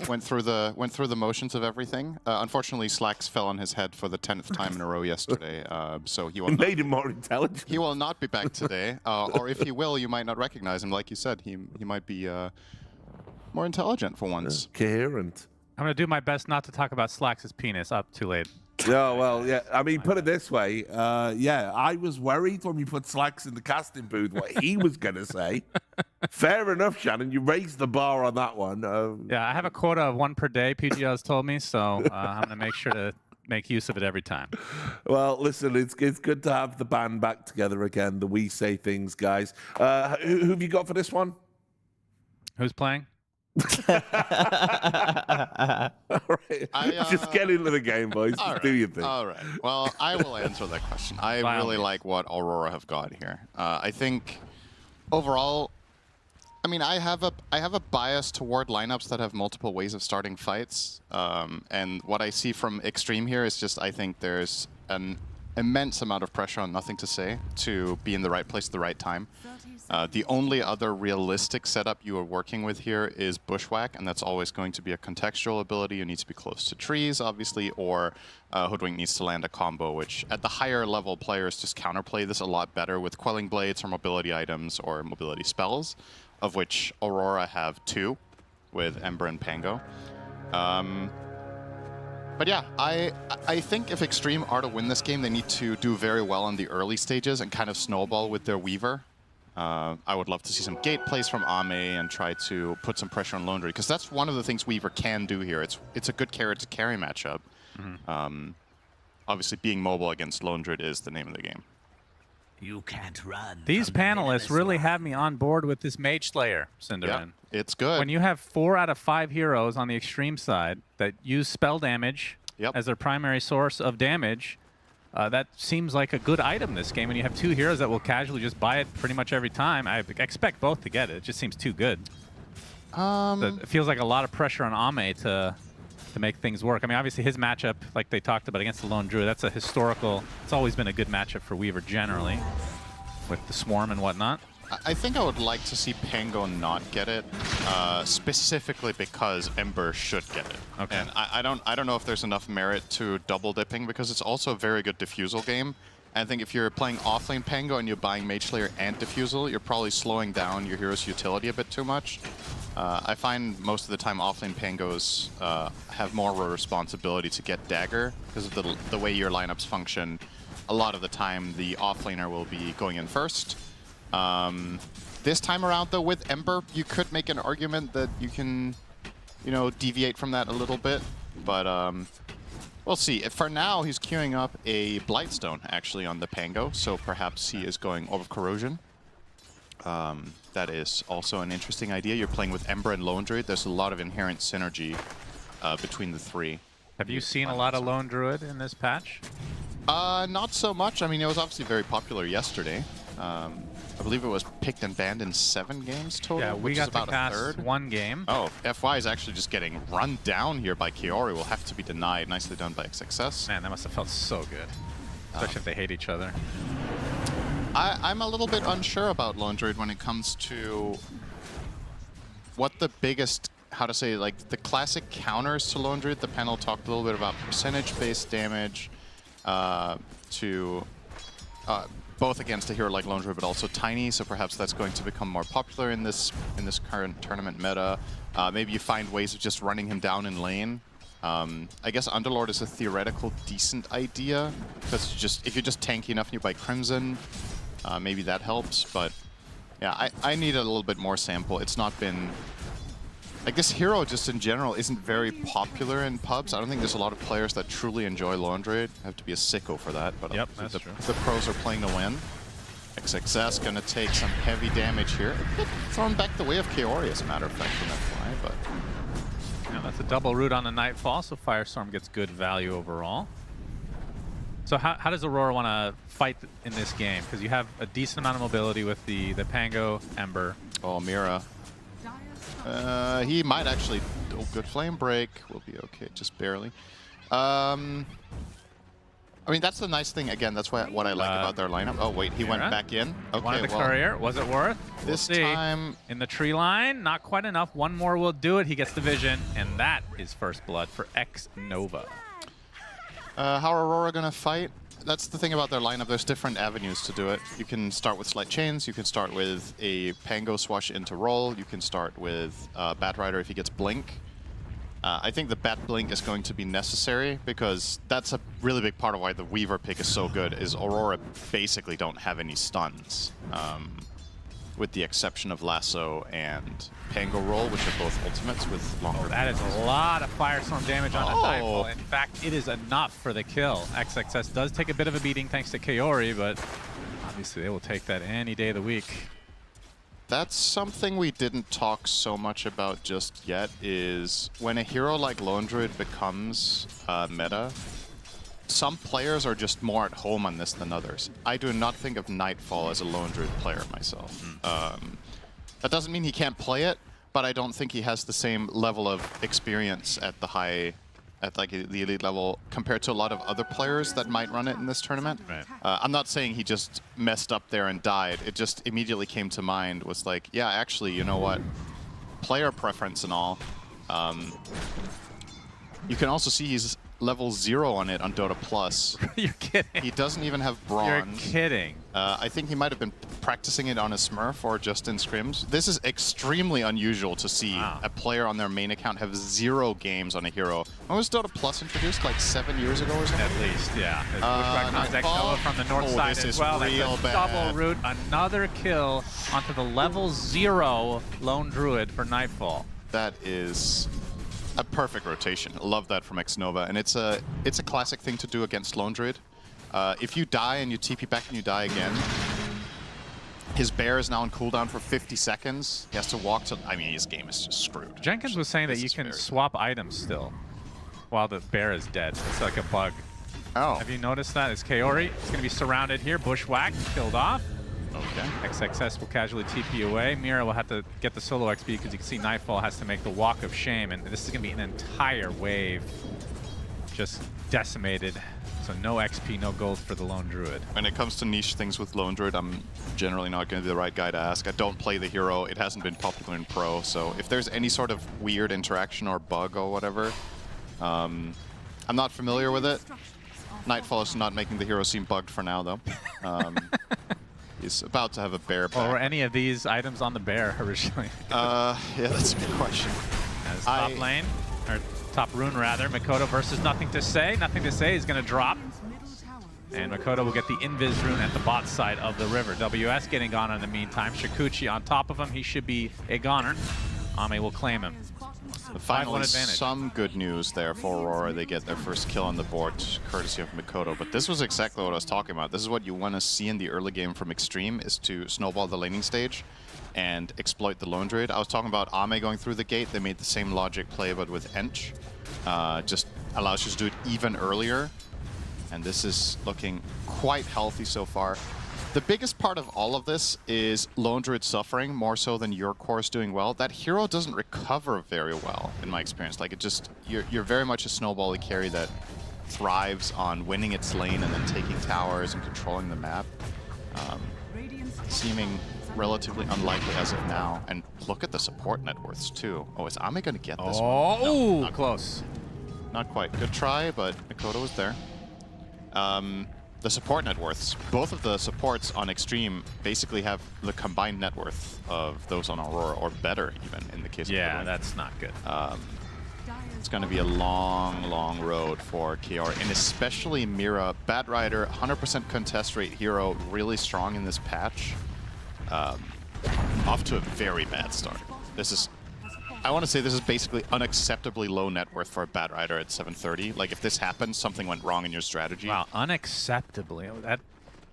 went through the motions of everything. Unfortunately, Slacks fell on his head for the 10th time in a row yesterday, so he will. It made him more intelligent. He will not be back today, or if he will, you might not recognize him. Like you said, he might be more intelligent for once. Coherent. I'm gonna do my best not to talk about Slacks' penis. Up too late. Yeah, well, yeah. I mean, put it this way. Yeah, I was worried when we put Slacks in the casting booth what he was going to say. Fair enough, Shannon. You raised the bar on that one. Yeah, I have a quota of 1 per day, PGL has told me, so I'm going to make sure to make use of it every time. Well, listen, it's good to have the band back together again, the We Say Things guys. Who have you got for this one? Who's playing? All right. Just get into the game, boys. Just do your thing. All right. Well, I will answer that question. I really like what Aurora have got here. I think overall, I mean, I have a bias toward lineups that have multiple ways of starting fights. And what I see from Xtreme here is just I think there's an immense amount of pressure on Nothing to Say to be in the right place at the right time. The only other realistic setup you are working with here is Bushwhack, and that's always going to be a contextual ability. You need to be close to trees, obviously, or Hoodwink needs to land a combo, which at the higher level players just counterplay this a lot better with Quelling Blades or mobility items or mobility spells, of which Aurora have 2 with Ember and Pango. But yeah, I think if Xtreme are to win this game, they need to do very well in the early stages and kind of snowball with their Weaver. I would love to see some gate plays from Ame and try to put some pressure on Lone Druid, because that's one of the things Weaver can do here. It's a good carrot to carry matchup. Obviously, being mobile against Lone Druid is the name of the game. You can't run. These panelists really have me on board with this Mage Slayer, Cinderin. Yeah, it's good. When you have 4 out of 5 heroes on the Xtreme side that use spell damage as their primary source of damage, that seems like a good item this game. And you have 2 heroes that will casually just buy it pretty much every time. I expect both to get it. It just seems too good. It feels like a lot of pressure on Ame to to make things work. I mean, obviously his matchup, like they talked about against the Lone Druid, that's a historical, it's always been a good matchup for Weaver generally, with the Swarm and whatnot. I think I would like to see Pango not get it, specifically because Ember should get it. Okay. And I don't know if there's enough merit to double dipping, because it's also a very good diffusal game. And I think if you're playing offlane Pango and you're buying Mage Slayer and diffusal, you're probably slowing down your hero's utility a bit too much. I find most of the time offlane Pangos have more of a responsibility to get Dagger because of the way your lineups function. A lot of the time, the offlaner will be going in first. This time around, though, with Ember, you could make an argument that you can, you know, deviate from that a little bit. But we'll see. For now, he's queuing up a Blightstone, actually, on the Pango. So perhaps he is going over Corrosion. That is also an interesting idea. You're playing with Ember and Lone Druid. There's a lot of inherent synergy between the three. Have you seen a lot of Lone Druid in this patch? Not so much. I mean, it was obviously very popular yesterday. I believe it was picked and banned in 7 games total, Yeah, we which got is about to a cast third. 1 game. Oh, FY is actually just getting run down here by Kiori. Will have to be denied. Nicely done by XXS. Man, that must have felt so good. Especially if they hate each other. I'm a little bit unsure about Lone Druid when it comes to what the biggest, how to say, like the classic counters to Lone Druid. The panel talked a little bit about percentage-based damage both against a hero like Lone Druid, but also Tiny, so perhaps that's going to become more popular in this current tournament meta. Maybe you find ways of just running him down in lane. I guess Underlord is a theoretical decent idea, because if you're just tanky enough and you buy Crimson, maybe that helps. But yeah, I need a little bit more sample. It's not been... Like, this hero just in general isn't very popular in pubs. I don't think there's a lot of players that truly enjoy Lone Druid. I have to be a sicko for that, but yep, that's true. The pros are playing to win. XXS gonna take some heavy damage here. Throwing back the way of Kiori, as a matter of fact, from FY, but... Yeah, that's a double root on the Nightfall, so Firestorm gets good value overall. So how does Aurora want to fight in this game? Because you have a decent amount of mobility with the Pango, Ember. Oh, Mira. He might actually... Oh, good flame break. We'll be okay, just barely. I mean, that's the nice thing. Again, that's what I like about their lineup. Oh, wait, he went back in. Okay, Wanted the courier. Was it worth? This time... In the tree line, not quite enough. One more will do it. He gets the vision, and that is first blood for X Nova. How are Aurora going to fight? That's the thing about their lineup. There's different avenues to do it. You can start with Slight Chains. You can start with a Pango Swash into roll. You can start with Bat Rider if he gets Blink. I think the Bat Blink is going to be necessary because that's a really big part of why the Weaver pick is so good, is Aurora basically don't have any stuns. With the exception of Lasso and Pango Roll, which are both ultimates with longer... Oh, that is a lot of Firestorm damage on a Nightfall. In fact, it is enough for the kill. XXS does take a bit of a beating thanks to Kiori, but obviously they will take that any day of the week. That's something we didn't talk so much about just yet, is when a hero like Lone Druid becomes meta, some players are just more at home on this than others. I do not think of Nightfall as a Lone Druid player myself. That doesn't mean he can't play it, but I don't think he has the same level of experience at the like the elite level compared to a lot of other players that might run it in this tournament. Right. I'm not saying he just messed up there and died. It just immediately came to mind, was like, yeah, actually, you know what? Player preference and all. You can also see he's level 0 on it on Dota Plus. You're kidding. He doesn't even have bronze. You're kidding. I think he might have been practicing it on a Smurf or just in scrims. This is extremely unusual to see a player on their main account have 0 games on a hero. When was Dota Plus introduced? Like 7 years ago or something? At least, yeah. X Nova from the north side as well. That's a double root. Another kill onto the level 0 Lone Druid for Nightfall. That is a perfect rotation. Love that from X Nova, and it's a classic thing to do against Lone Druid. If you die and you TP back and you die again, his bear is now on cooldown for 50 seconds. He has to walk to... I mean, his game is just screwed. Jenkins was saying that you can swap items still while the bear is dead. It's like a bug. Oh. Have you noticed that? It's Kiori. He's going to be surrounded here. Bushwhack, killed off. Okay. XXS will casually TP away. Mira will have to get the solo XP because you can see Nightfall has to make the Walk of Shame, and this is going to be an entire wave just decimated. So no XP, no gold for the Lone Druid. When it comes to niche things with Lone Druid, I'm generally not going to be the right guy to ask. I don't play the hero. It hasn't been popular in Pro, so if there's any sort of weird interaction or bug or whatever, I'm not familiar with it. Nightfall is not making the hero seem bugged for now, though. He's about to have a bear back. Or were any of these items on the bear originally? Yeah, that's a good question. As top lane, or top rune rather, Mikoto versus Nothing to Say. Nothing to Say is going to drop. And Mikoto will get the Invis rune at the bot side of the river. WS getting gone in the meantime. Shikuchi on top of him. He should be a goner. Ame will claim him. Finally, some good news there for Aurora. They get their first kill on the board, courtesy of Mikoto. But this was exactly what I was talking about. This is what you want to see in the early game from Xtreme, is to snowball the laning stage and exploit the Lone Druid. I was talking about Ame going through the gate. They made the same logic play, but with Ench. Just allows you to do it even earlier. And this is looking quite healthy so far. The biggest part of all of this is Lone Druid suffering more so than your course doing well. That hero doesn't recover very well, in my experience. Like, it just, you're very much a snowbally carry that thrives on winning its lane and then taking towers and controlling the map. Seeming relatively unlikely as of now. And look at the support net worths too. Oh, is Ame gonna get this one? No, not close. Not quite. Good try, but Mikoto was there. The support net worths. Both of the supports on Xtreme basically have the combined net worth of those on Aurora, or better even in the case of Yeah, that's not good. It's going to be a long, long road for KR, and especially Mira. Bad Rider, 100% contest rate hero, really strong in this patch. Off to a very bad start. This is, I want to say this is basically unacceptably low net worth for a Bad Rider at 730. Like, if this happens, something went wrong in your strategy. Wow, unacceptably.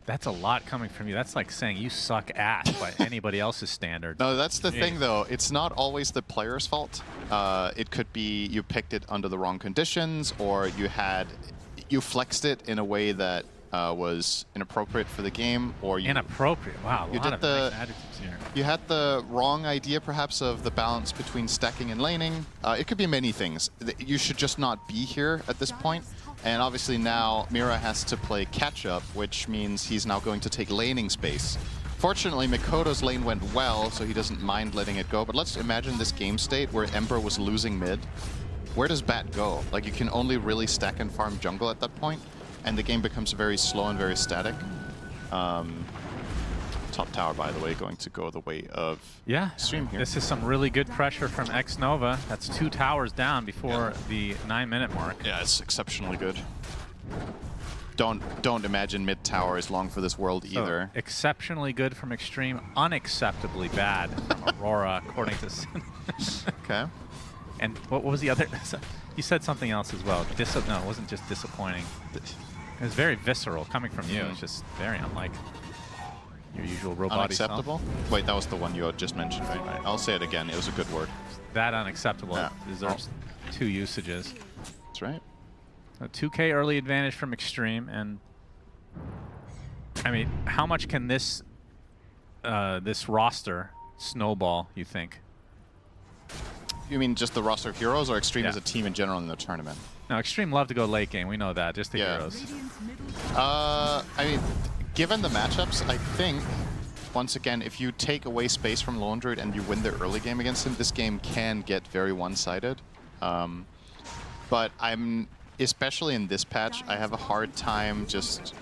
That's a lot coming from you. That's like saying you suck ass by anybody else's standards. No, that's the thing, though. It's not always the player's fault. It could be you picked it under the wrong conditions, or you flexed it in a way that was inappropriate for the game, or you... Inappropriate? Wow, a lot of nice adjectives here. You had the wrong idea, perhaps, of the balance between stacking and laning. It could be many things. You should just not be here at this point. And obviously now Mira has to play catch-up, which means he's now going to take laning space. Fortunately, Mikoto's lane went well, so he doesn't mind letting it go. But let's imagine this game state where Ember was losing mid. Where does Bat go? Like, you can only really stack and farm jungle at that point, and the game becomes very slow and very static. Top tower, by the way, going to go the way of Xtreme here. This is some really good pressure from X-Nova. That's 2 towers down before the 9-minute mark. Yeah, it's exceptionally good. Don't imagine mid tower is long for this world either. So, exceptionally good from Xtreme, unacceptably bad from Aurora, according to... Okay. And what was the other... You said something else as well. No, it wasn't just disappointing. It was very visceral coming from you. It's just very unlike your usual robot. Unacceptable? Wait, that was the one you just mentioned, right? I'll say it again. It was a good word. That unacceptable deserves 2 usages. That's right. A 2K early advantage from Xtreme, and I mean, how much can this this roster snowball, you think? You mean just the roster of heroes, or Xtreme as a team in general in the tournament? No, Xtreme love to go late game. We know that. Just the heroes. I mean, given the matchups, I think, once again, if you take away space from Lone Druid and you win the early game against him, this game can get very one-sided. But especially in this patch, I have a hard time just...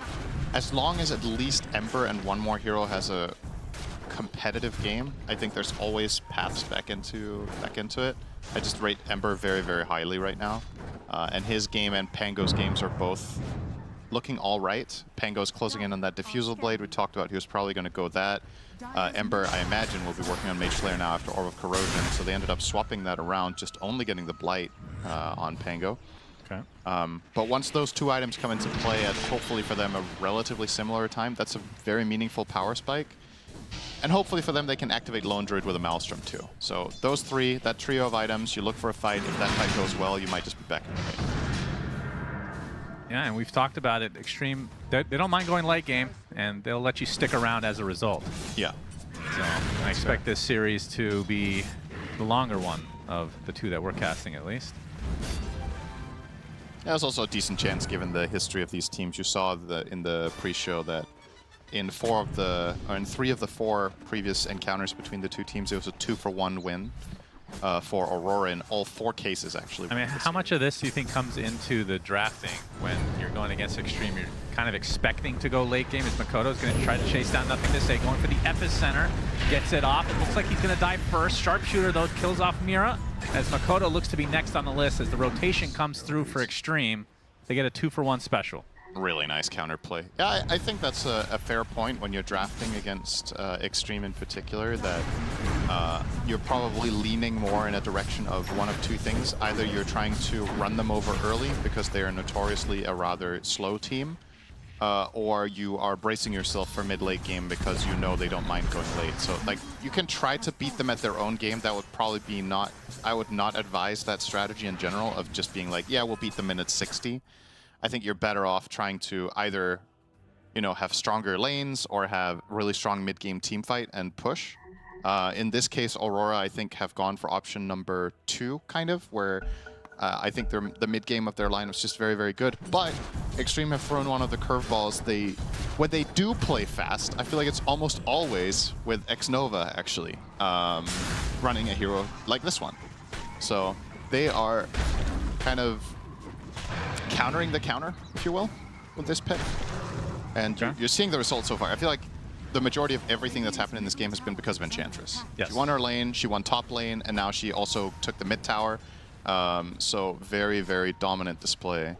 As long as at least Ember and one more hero has a competitive game, I think there's always paths back into it. I just rate Ember very, very highly right now. And his game and Pango's games are both looking all right. Pango's closing in on that Diffusal Blade. We talked about he was probably going to go that. Ember, I imagine, will be working on Mage Slayer now after Orb of Corrosion, so they ended up swapping that around, just only getting the Blight on Pango. Okay. But once those 2 items come into play at, hopefully for them, a relatively similar time, that's a very meaningful power spike. And hopefully for them, they can activate Lone Druid with a Maelstrom too. So those 3, that trio of items, you look for a fight. If that fight goes well, you might just be back in the game. Yeah, and we've talked about it. Xtreme, they don't mind going late game, and they'll let you stick around as a result. Yeah. So I expect this series to be the longer one of the two that we're casting, at least. Yeah, there's also a decent chance, given the history of these teams. You saw in the pre-show that in 3 of the 4 previous encounters between the two teams, it was a 2-for-1 win for Aurora in all 4 cases, actually. I mean, how much of this do you think comes into the drafting when you're going against Xtreme? You're kind of expecting to go late game. As Makoto's going to try to chase down Nothing to Say, going for the epicenter, gets it off. It looks like he's going to die first. Sharpshooter, though, kills off Mira, as Makoto looks to be next on the list as the rotation comes through for Xtreme. They get a 2-for-1 special. Really nice counterplay. Yeah, I think that's a fair point when you're drafting against Xtreme in particular, that you're probably leaning more in a direction of one of two things. Either you're trying to run them over early because they are notoriously a rather slow team, or you are bracing yourself for mid-late game because you know they don't mind going late. So, like, you can try to beat them at their own game. That would probably be not... I would not advise that strategy in general of just being like, yeah, we'll beat them in at 60. I think you're better off trying to either, you know, have stronger lanes or have really strong mid-game team fight and push. In this case, Aurora, I think, have gone for option number 2, kind of, where I think the mid-game of their line was just very, very good. But Xtreme have thrown one of the curveballs. When they do play fast, I feel like it's almost always with Xnova, actually, running a hero like this one. So they are kind of countering the counter, if you will, with this pick. And you're seeing the results so far. I feel like the majority of everything that's happened in this game has been because of Enchantress. Yes. She won her lane, she won top lane, and now she also took the mid tower. So very, very dominant display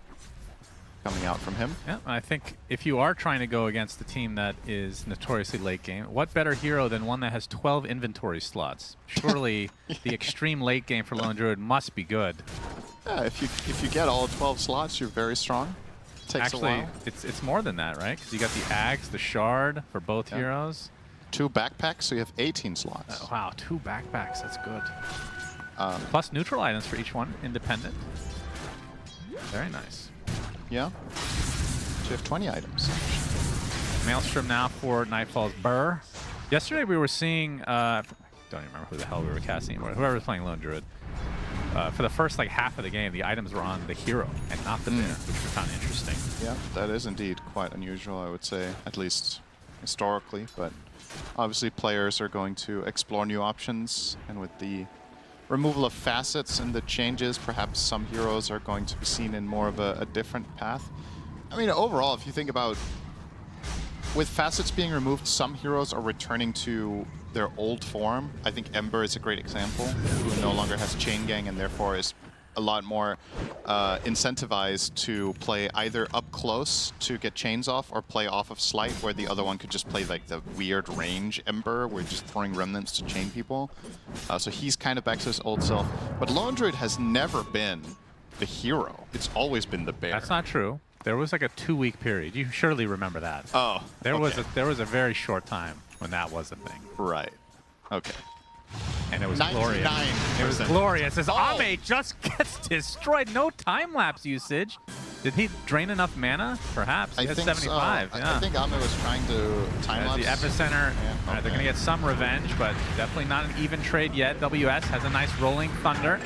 coming out from him. Yeah, I think if you are trying to go against the team that is notoriously late game, what better hero than one that has 12 inventory slots? Surely the extreme late game for Lone Druid must be good. Yeah, if you get all 12 slots, you're very strong. Takes a while. It's more than that, right? Because you got the Ags, the Shard for both heroes. 2 backpacks, so you have 18 slots. Wow, 2 backpacks, that's good. Plus neutral items for each one, independent. Very nice. Yeah. So you have 20 items. Maelstrom now for Nightfall's Burr. Yesterday we were seeing, don't even remember who the hell we were casting anymore, whoever was playing Lone Druid. For the first half of the game, the items were on the hero and not the bear, which we found interesting. Yeah, that is indeed quite unusual, I would say, at least historically. But obviously players are going to explore new options, and with the removal of facets and the changes, perhaps some heroes are going to be seen in more of a different path. I mean, overall, if you think about, with facets being removed, some heroes are returning to their old form. I think Ember is a great example, who no longer has Chain Gang and therefore is a lot more incentivized to play either up close to get chains off or play off of Slight, where the other one could just play like the weird range Ember, where just throwing remnants to chain people. So he's kind of back to his old self. But Lone Druid has never been the hero. It's always been the bear. That's not true. There was like a 2-week period. You surely remember that. Oh, there was a very short time when that was a thing. Right. Okay. And it was glorious. It was glorious as Ame just gets destroyed. No time-lapse usage. Did he drain enough mana? Perhaps. He has 75. So. Yeah. I think Ame was trying to time-lapse. The epicenter. Yeah, they're going to get some revenge, but definitely not an even trade yet. WS has a nice rolling thunder.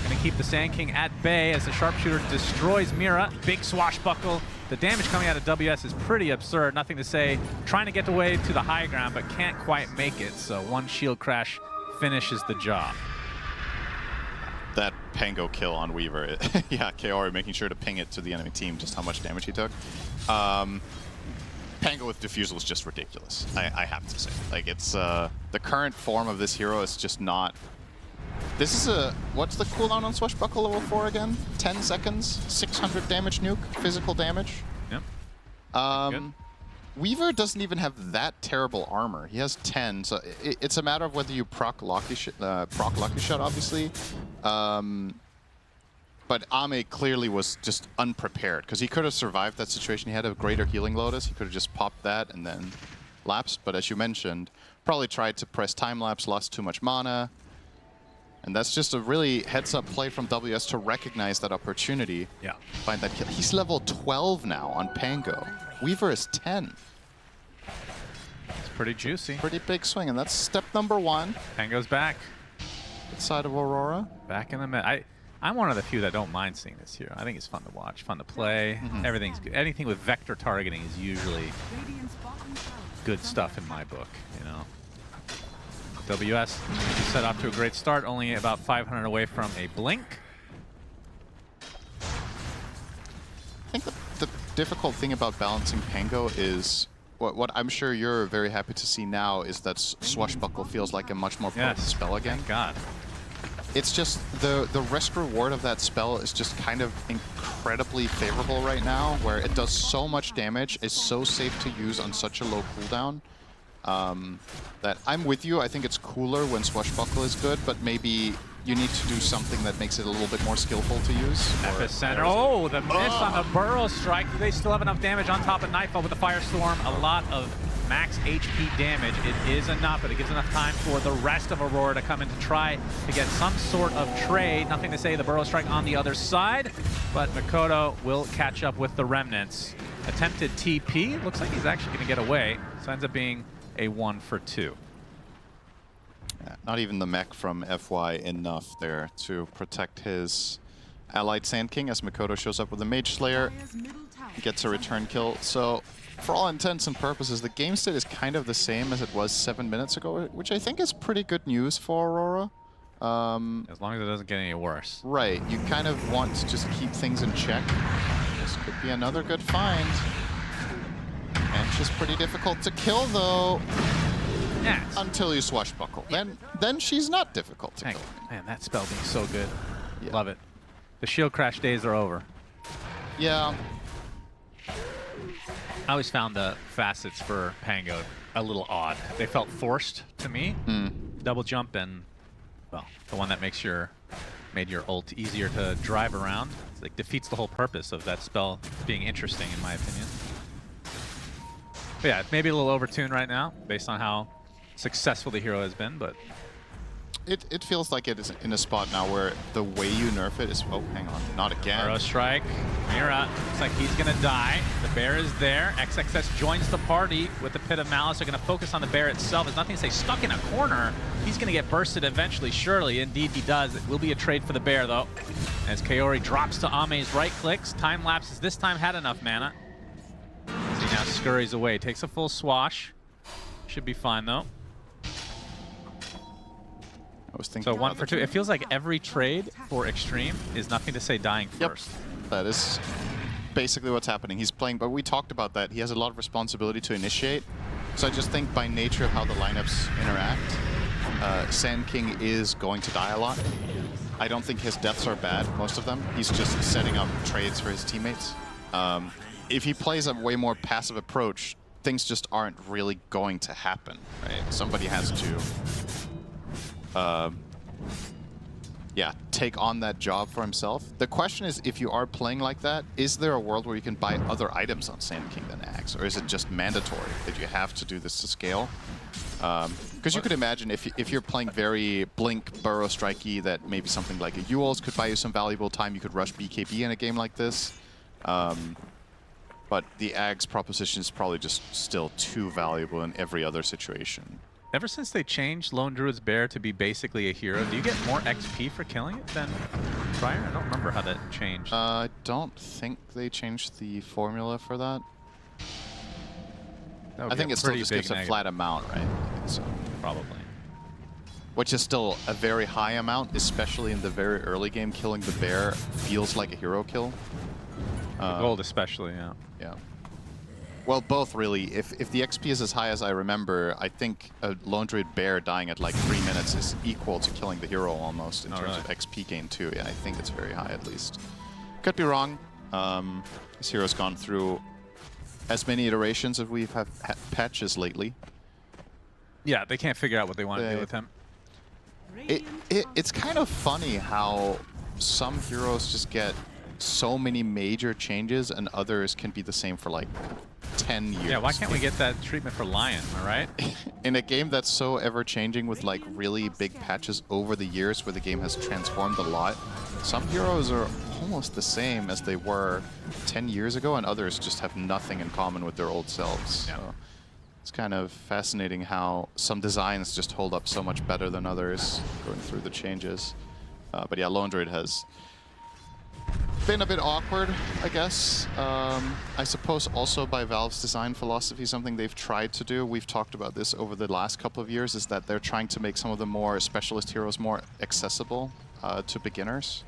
Going to keep the Sand King at bay as the Sharpshooter destroys Mira. Big swashbuckle. The damage coming out of WS is pretty absurd. Nothing to say. Trying to get away to the high ground, but can't quite make it. So one shield crash finishes the job. That Pango kill on Weaver. Yeah, Kaori making sure to ping it to the enemy team just how much damage he took. Pango with Diffusal is just ridiculous, I have to say. Like, it's the current form of this hero is just not... This is a... What's the cooldown on Swashbuckle level 4 again? 10 seconds? 600 damage nuke? Physical damage? Yep. Weaver doesn't even have that terrible armor. He has 10, so it's a matter of whether you proc Lucky Shot, obviously. But Ame clearly was just unprepared, because he could have survived that situation. He had a greater healing Lotus. He could have just popped that and then lapsed. But as you mentioned, probably tried to press time lapse, lost too much mana. And that's just a really heads-up play from WS to recognize that opportunity. Yeah. Find that kill. He's level 12 now on Pango. Weaver is 10. It's pretty juicy. Pretty big swing, and that's step number 1. Pango's back. Good side of Aurora. Back in the mid. I'm one of the few that don't mind seeing this hero. I think it's fun to watch, fun to play. Everything's good. Anything with vector targeting is usually good stuff in my book, you know. WS set off to a great start, only about 500 away from a blink. I think the difficult thing about balancing Pango is what I'm sure you're very happy to see now is that Swashbuckle feels like a much more potent spell again. Thank God. It's just the risk reward of that spell is just kind of incredibly favorable right now, where it does so much damage, is so safe to use on such a low cooldown. That I'm with you. I think it's cooler when Swashbuckle is good, but maybe you need to do something that makes it a little bit more skillful to use. Epicenter. Oh, the miss on the Burrow Strike. Do they still have enough damage on top of Nightfall with the Firestorm? A lot of max HP damage. It is enough, but it gives enough time for the rest of Aurora to come in to try to get some sort of trade. Nothing to say, the Burrow Strike on the other side, but Makoto will catch up with the remnants. Attempted TP. Looks like he's actually going to get away. So ends up being a 1 for 2. Yeah, not even the mech from FY enough there to protect his allied Sand King as Makoto shows up with a Mage Slayer. He gets a return kill. So for all intents and purposes, the game state is kind of the same as it was 7 minutes ago, which I think is pretty good news for Aurora. As long as it doesn't get any worse. Right. You kind of want to just keep things in check. This could be another good find. And she's pretty difficult to kill, though. Yeah. Until you Swashbuckle. Then she's not difficult to kill. Man, that spell being so good. Yeah. Love it. The shield crash days are over. Yeah. I always found the facets for Pango a little odd. They felt forced to me. Double jump and, well, the one that made your ult easier to drive around. It's like defeats the whole purpose of that spell being interesting, in my opinion. But yeah, maybe a little overtuned right now, based on how successful the hero has been, but it feels like it is in a spot now where the way you nerf it is... Oh, hang on. Not again. Burrow Strike. Mira. Looks like he's going to die. The bear is there. XXS joins the party with the Pit of Malice. They're going to focus on the bear itself. There's nothing to say. Stuck in a corner. He's going to get bursted eventually, surely. Indeed, he does. It will be a trade for the bear, though. As Kaori drops to Ame's right clicks. Time lapses. This time had enough mana. He now scurries away. Takes a full swash. Should be fine, though. I was thinking so 1 for 2. It feels like every trade for Xtreme is nothing to say dying first. That is basically what's happening. He's playing, but we talked about that. He has a lot of responsibility to initiate. So I just think by nature of how the lineups interact, Sand King is going to die a lot. I don't think his deaths are bad, most of them. He's just setting up trades for his teammates. If he plays a way more passive approach, things just aren't really going to happen, right? Somebody has to take on that job for himself. The question is, if you are playing like that, is there a world where you can buy other items on Sand King than Axe? Or is it just mandatory that you have to do this to scale? Because you could imagine if you're playing very Blink, Burrow Strikey, that maybe something like a Yules could buy you some valuable time. You could rush BKB in a game like this. But the Axe proposition is probably just still too valuable in every other situation. Ever since they changed Lone Druid's Bear to be basically a hero, do you get more XP for killing it than prior? I don't remember how that changed. I don't think they changed the formula for that. I think it still just gives a flat amount, right? So probably. Which is still a very high amount, especially in the very early game. Killing the bear feels like a hero kill. Gold especially, yeah. Yeah. Well, both really. If the XP is as high as I remember, I think a Lone Druid Bear dying at like 3 minutes is equal to killing the hero almost in terms of XP gain too. Yeah, I think it's very high at least. Could be wrong. This hero's gone through as many iterations as we've had patches lately. Yeah, they can't figure out what they want to do with him. It's kind of funny how some heroes just get so many major changes and others can be the same for like 10 years. Yeah, why can't we get that treatment for Lion, all right? In a game that's so ever-changing with like really big patches over the years where the game has transformed a lot, some heroes are almost the same as they were 10 years ago, and others just have nothing in common with their old selves. Yeah. So it's kind of fascinating how some designs just hold up so much better than others going through the changes. But yeah, Lone Druid has been a bit awkward, I guess. I suppose also by Valve's design philosophy, something they've tried to do, we've talked about this over the last couple of years, is that they're trying to make some of the more specialist heroes more accessible to beginners.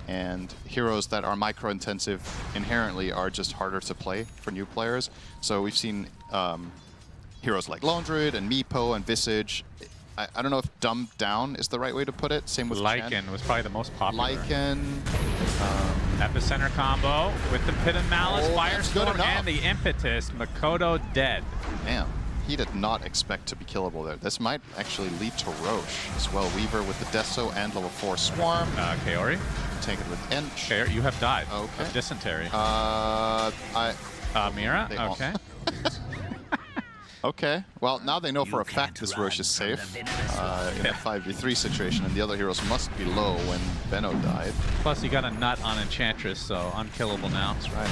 And heroes that are micro-intensive inherently are just harder to play for new players. So we've seen heroes like Lone Druid and Meepo and Visage. I don't know if dumbed down is the right way to put it. Same with Lycan was probably the most popular. Lycan. Epicenter combo with the Pit and Malice, Firestorm, and the Impetus. Makoto dead. Man, he did not expect to be killable there. This might actually lead to Roche as well. Weaver with the Deso and level 4 Swarm. Kaori. Take it with Ench. Kaori, you have died. Okay. Of dysentery. Mira? Okay. Okay, well, now they know for a fact this Roche is safe in a 5v3 situation, and the other heroes must be low when Benno died. Plus, you got a nut on Enchantress, so unkillable now. That's right.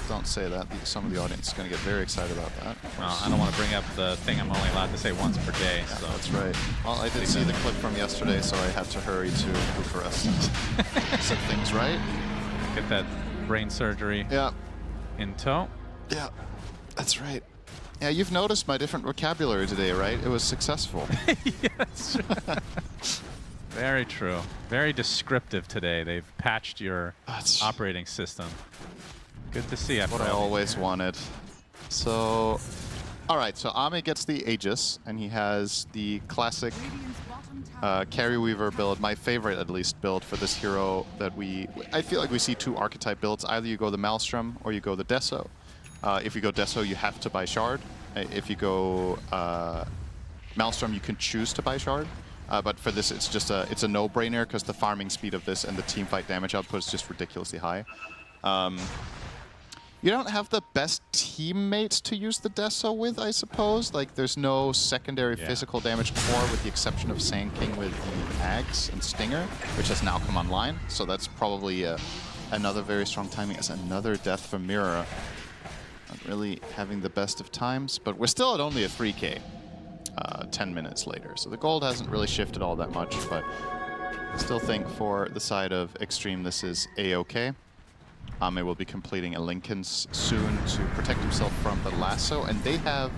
Don't say that. Some of the audience is going to get very excited about that. Well, I don't want to bring up the thing I'm only allowed to say once per day. Yeah, so. that's right. Well, I did see the clip from yesterday, so I had to hurry to Bucharest and set things right. Get that brain surgery in tow. Yeah, that's right. Yeah, you've noticed my different vocabulary today, right? It was successful. Yes. Very true. Very descriptive today. They've patched your operating system. Good to see. What I always wanted. So, all right. So Ame gets the Aegis, and he has the classic Carry Weaver build, my favorite at least build for this hero that I feel like we see two archetype builds. Either you go the Maelstrom or you go the Deso. If you go Deso, you have to buy Shard. If you go Maelstrom, you can choose to buy Shard. But for this, it's a no-brainer because the farming speed of this and the teamfight damage output is just ridiculously high. You don't have the best teammates to use the Deso with, I suppose. Like, there's no secondary physical damage core with the exception of Sand King with the Axe and Stinger, which has now come online. So that's probably another very strong timing as another death from Mirror. Not really having the best of times, but we're still at only a 3K 10 minutes later. So the gold hasn't really shifted all that much, but I still think for the side of Xtreme, this is A-okay. Ame will be completing a Linken's soon to protect himself from the lasso, and they have...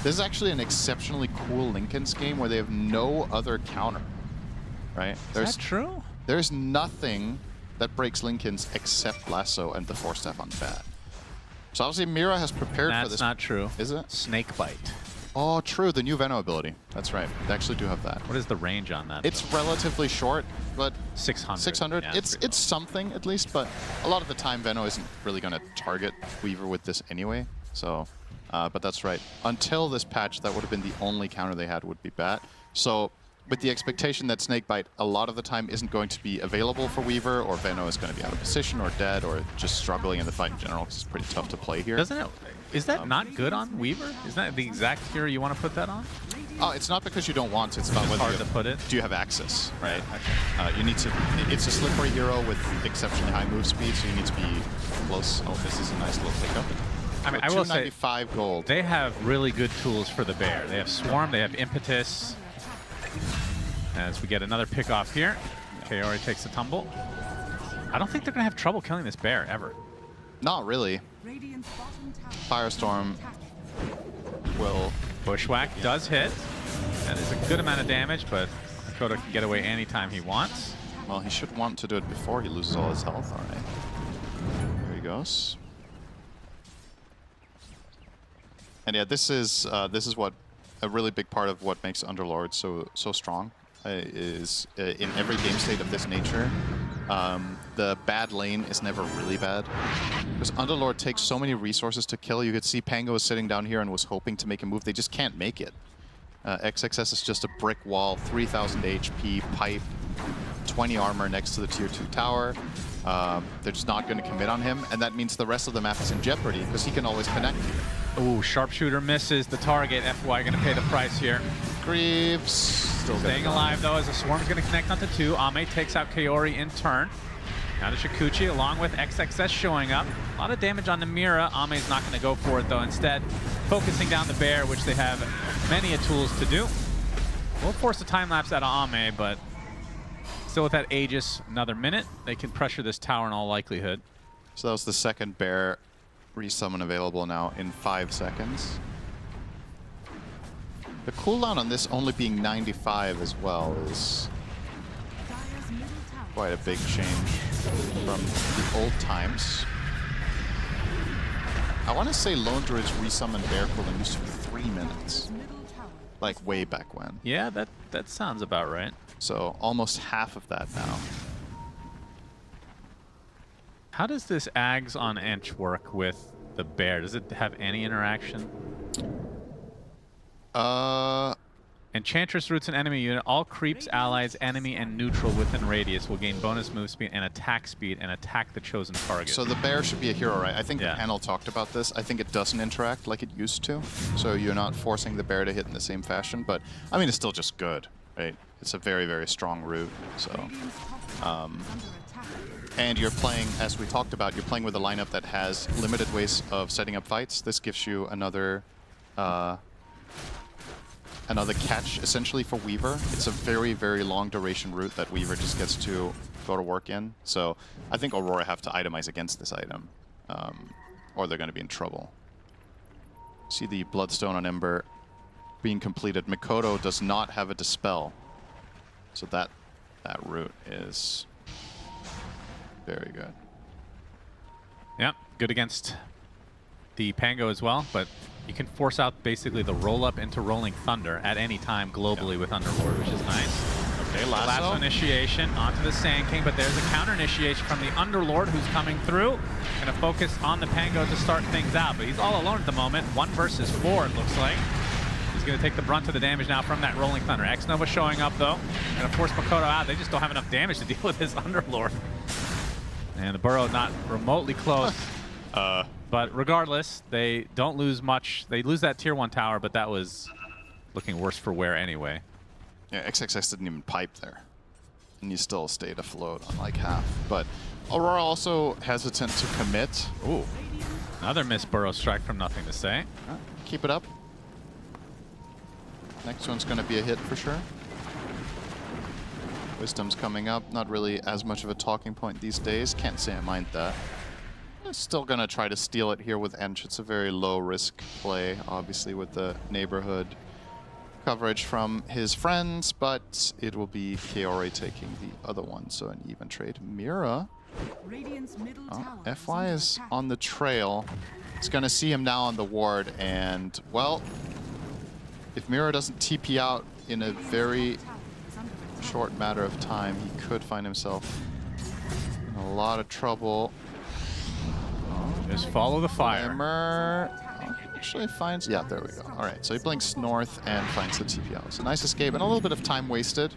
This is actually an exceptionally cool Linken's game where they have no other counter, right? Is that true? There's nothing that breaks Linken's except lasso and the Force Staff on bat. So obviously Mira has prepared for this. That's not true. Is it? Snake Bite. Oh, true. The new Venom ability. That's right. They actually do have that. What is the range on that? It's relatively short, but 600. 600. Yeah, it's something at least, but a lot of the time Venom isn't really going to target Weaver with this anyway. So, but that's right. Until this patch, that would have been the only counter they had would be Bat. So, with the expectation that Snakebite a lot of the time isn't going to be available for Weaver, or Venom is going to be out of position or dead or just struggling in the fight in general, because it's pretty tough to play here. Doesn't it? Is that not good on Weaver? Isn't that the exact hero you want to put that on? Oh, it's not because you don't want to. It's about whether hard to put it. Do you have access, right? You need to. It's a slippery hero with exceptionally high move speed, so you need to be close. Oh, this is a nice little pickup. I mean, I will say 295 gold. They have really good tools for the bear. They have Swarm. They have Impetus. As we get another pick off here, Kaori takes a tumble. I don't think they're gonna have trouble killing this bear ever. Not really. Firestorm will... Bushwhack does hit. That is a good amount of damage, but Makoto can get away anytime he wants. Well, he should want to do it before he loses all his health. All right. There he goes. And yeah, this is what a really big part of what makes Underlord so strong is in every game state of this nature. The bad lane is never really bad. Because Underlord takes so many resources to kill. You could see Pango was sitting down here and was hoping to make a move. They just can't make it. XXS is just a brick wall, 3,000 HP, pipe, 20 armor next to the tier 2 tower. They're just not going to commit on him, and that means the rest of the map is in jeopardy because he can always connect here. Ooh, sharpshooter misses the target. FY going to pay the price here. Greaves. Still staying alive, though, as the Swarm's going to connect onto 2. Ame takes out Kaori in turn. Now to Shikuchi, along with XXS showing up. A lot of damage on the Mira. Ame's not going to go for it, though. Instead, focusing down the Bear, which they have many tools to do. We'll force a time-lapse out of Ame, but still with that Aegis, another minute. They can pressure this tower in all likelihood. So that was the second Bear resummon available now in 5 seconds. The cooldown on this only being 95 as well is quite a big change from the old times. I want to say Lone Druid's resummon Bear cooldown used to be 3 minutes. Like way back when. Yeah, that sounds about right. So almost half of that now. How does this Ags on Ench work with the Bear? Does it have any interaction? Enchantress roots an enemy unit. All creeps, allies, enemy, and neutral within radius will gain bonus move speed and attack the chosen target. So the Bear should be a hero, right? I think the panel talked about this. I think it doesn't interact like it used to. So you're not forcing the Bear to hit in the same fashion. But, I mean, it's still just good, right? It's a very, very strong root. So, and you're playing, as we talked about, you're playing with a lineup that has limited ways of setting up fights. This gives you another catch, essentially, for Weaver. It's a very, very long duration route that Weaver just gets to go to work in. So I think Aurora have to itemize against this item, or they're going to be in trouble. See the Bloodstone on Ember being completed. Mikoto does not have a Dispel. So that route is very good. Yep, good against the Pango as well, but you can force out basically the roll-up into Rolling Thunder at any time globally with Underlord, which is nice. Okay, lasso initiation onto the Sand King, but there's a counter initiation from the Underlord who's coming through. Gonna focus on the Pango to start things out, but he's all alone at the moment. 1 versus 4, it looks like. He's gonna take the brunt of the damage now from that Rolling Thunder. X-Nova showing up, though. Gonna force Makoto out. They just don't have enough damage to deal with his Underlord. And the Burrow not remotely close. But regardless, they don't lose much. They lose that tier 1 tower, but that was looking worse for wear anyway. Yeah, XXX didn't even pipe there. And you still stayed afloat on like half. But Aurora also hesitant to commit. Ooh, another missed Burrow strike from Nothing to Say. Keep it up. Next one's going to be a hit for sure. Wisdom's coming up. Not really as much of a talking point these days. Can't say I mind that. Still gonna try to steal it here with Ench. It's a very low risk play, obviously, with the neighborhood coverage from his friends, but it will be Kaori taking the other one, so an even trade. Mira. FY is on the trail. He's gonna see him now on the ward, and well, if Mira doesn't TP out in a very short matter of time, he could find himself in a lot of trouble. Just follow the fire. Glimmer actually finds... Yeah, there we go. All right, so he blinks north and finds the TP out. So nice escape and a little bit of time wasted.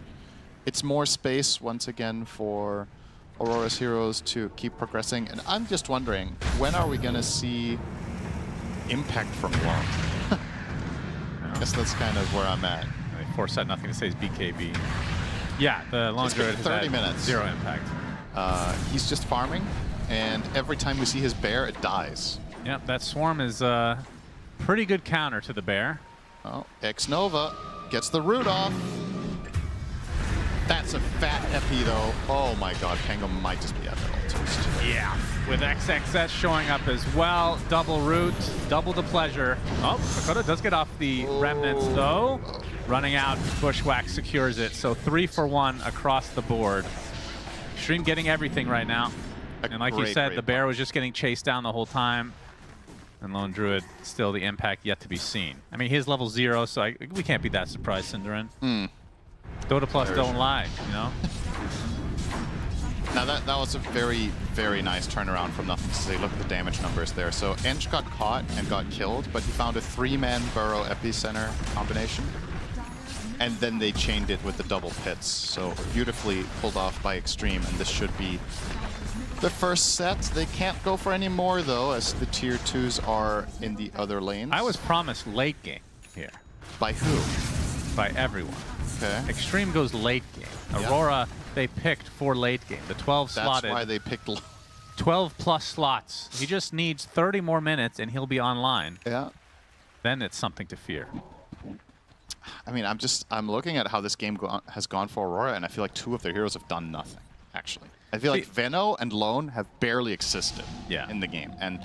It's more space, once again, for Aurora's heroes to keep progressing. And I'm just wondering, when are we going to see impact from Lone? I guess that's kind of where I'm at. They force that Nothing to Say is BKB. Yeah, the Lone Druid has 30 minutes. 0 impact. He's just farming. And every time we see his Bear, it dies. Yep, that Swarm is a pretty good counter to the Bear. Oh, X-Nova gets the root off. That's a fat epi, though. Oh my god, Pango might just be at that toast. Yeah, with XXS showing up as well. Double root, double the pleasure. Oh, Makoto does get off the remnants, though. Running out, Bushwhack secures it. So 3 for 1 across the board. Xtreme getting everything right now. And like you said, the Bear was just getting chased down the whole time. And Lone Druid, still the impact yet to be seen. I mean, he's level 0, so we can't be that surprised, Cinderin. Dota Plus don't lie, you know? Now that was a very, very nice turnaround from Nothing to Say. Look at the damage numbers there. So Ench got caught and got killed, but he found a 3-man Burrow Epicenter combination. And then they chained it with the double pits. So beautifully pulled off by Xtreme, and this should be the first set. They can't go for any more, though, as the tier 2s are in the other lanes. I was promised late game here. By who? By everyone. Okay. Xtreme goes late game. Yep. Aurora, they picked for late game. The 12 slotted. That's why they picked 12 plus slots. He just needs 30 more minutes and he'll be online. Yeah. Then it's something to fear. I mean, I'm looking at how this game has gone for Aurora, and I feel like 2 of their heroes have done nothing, actually. I feel like Veno and Lone have barely existed in the game. And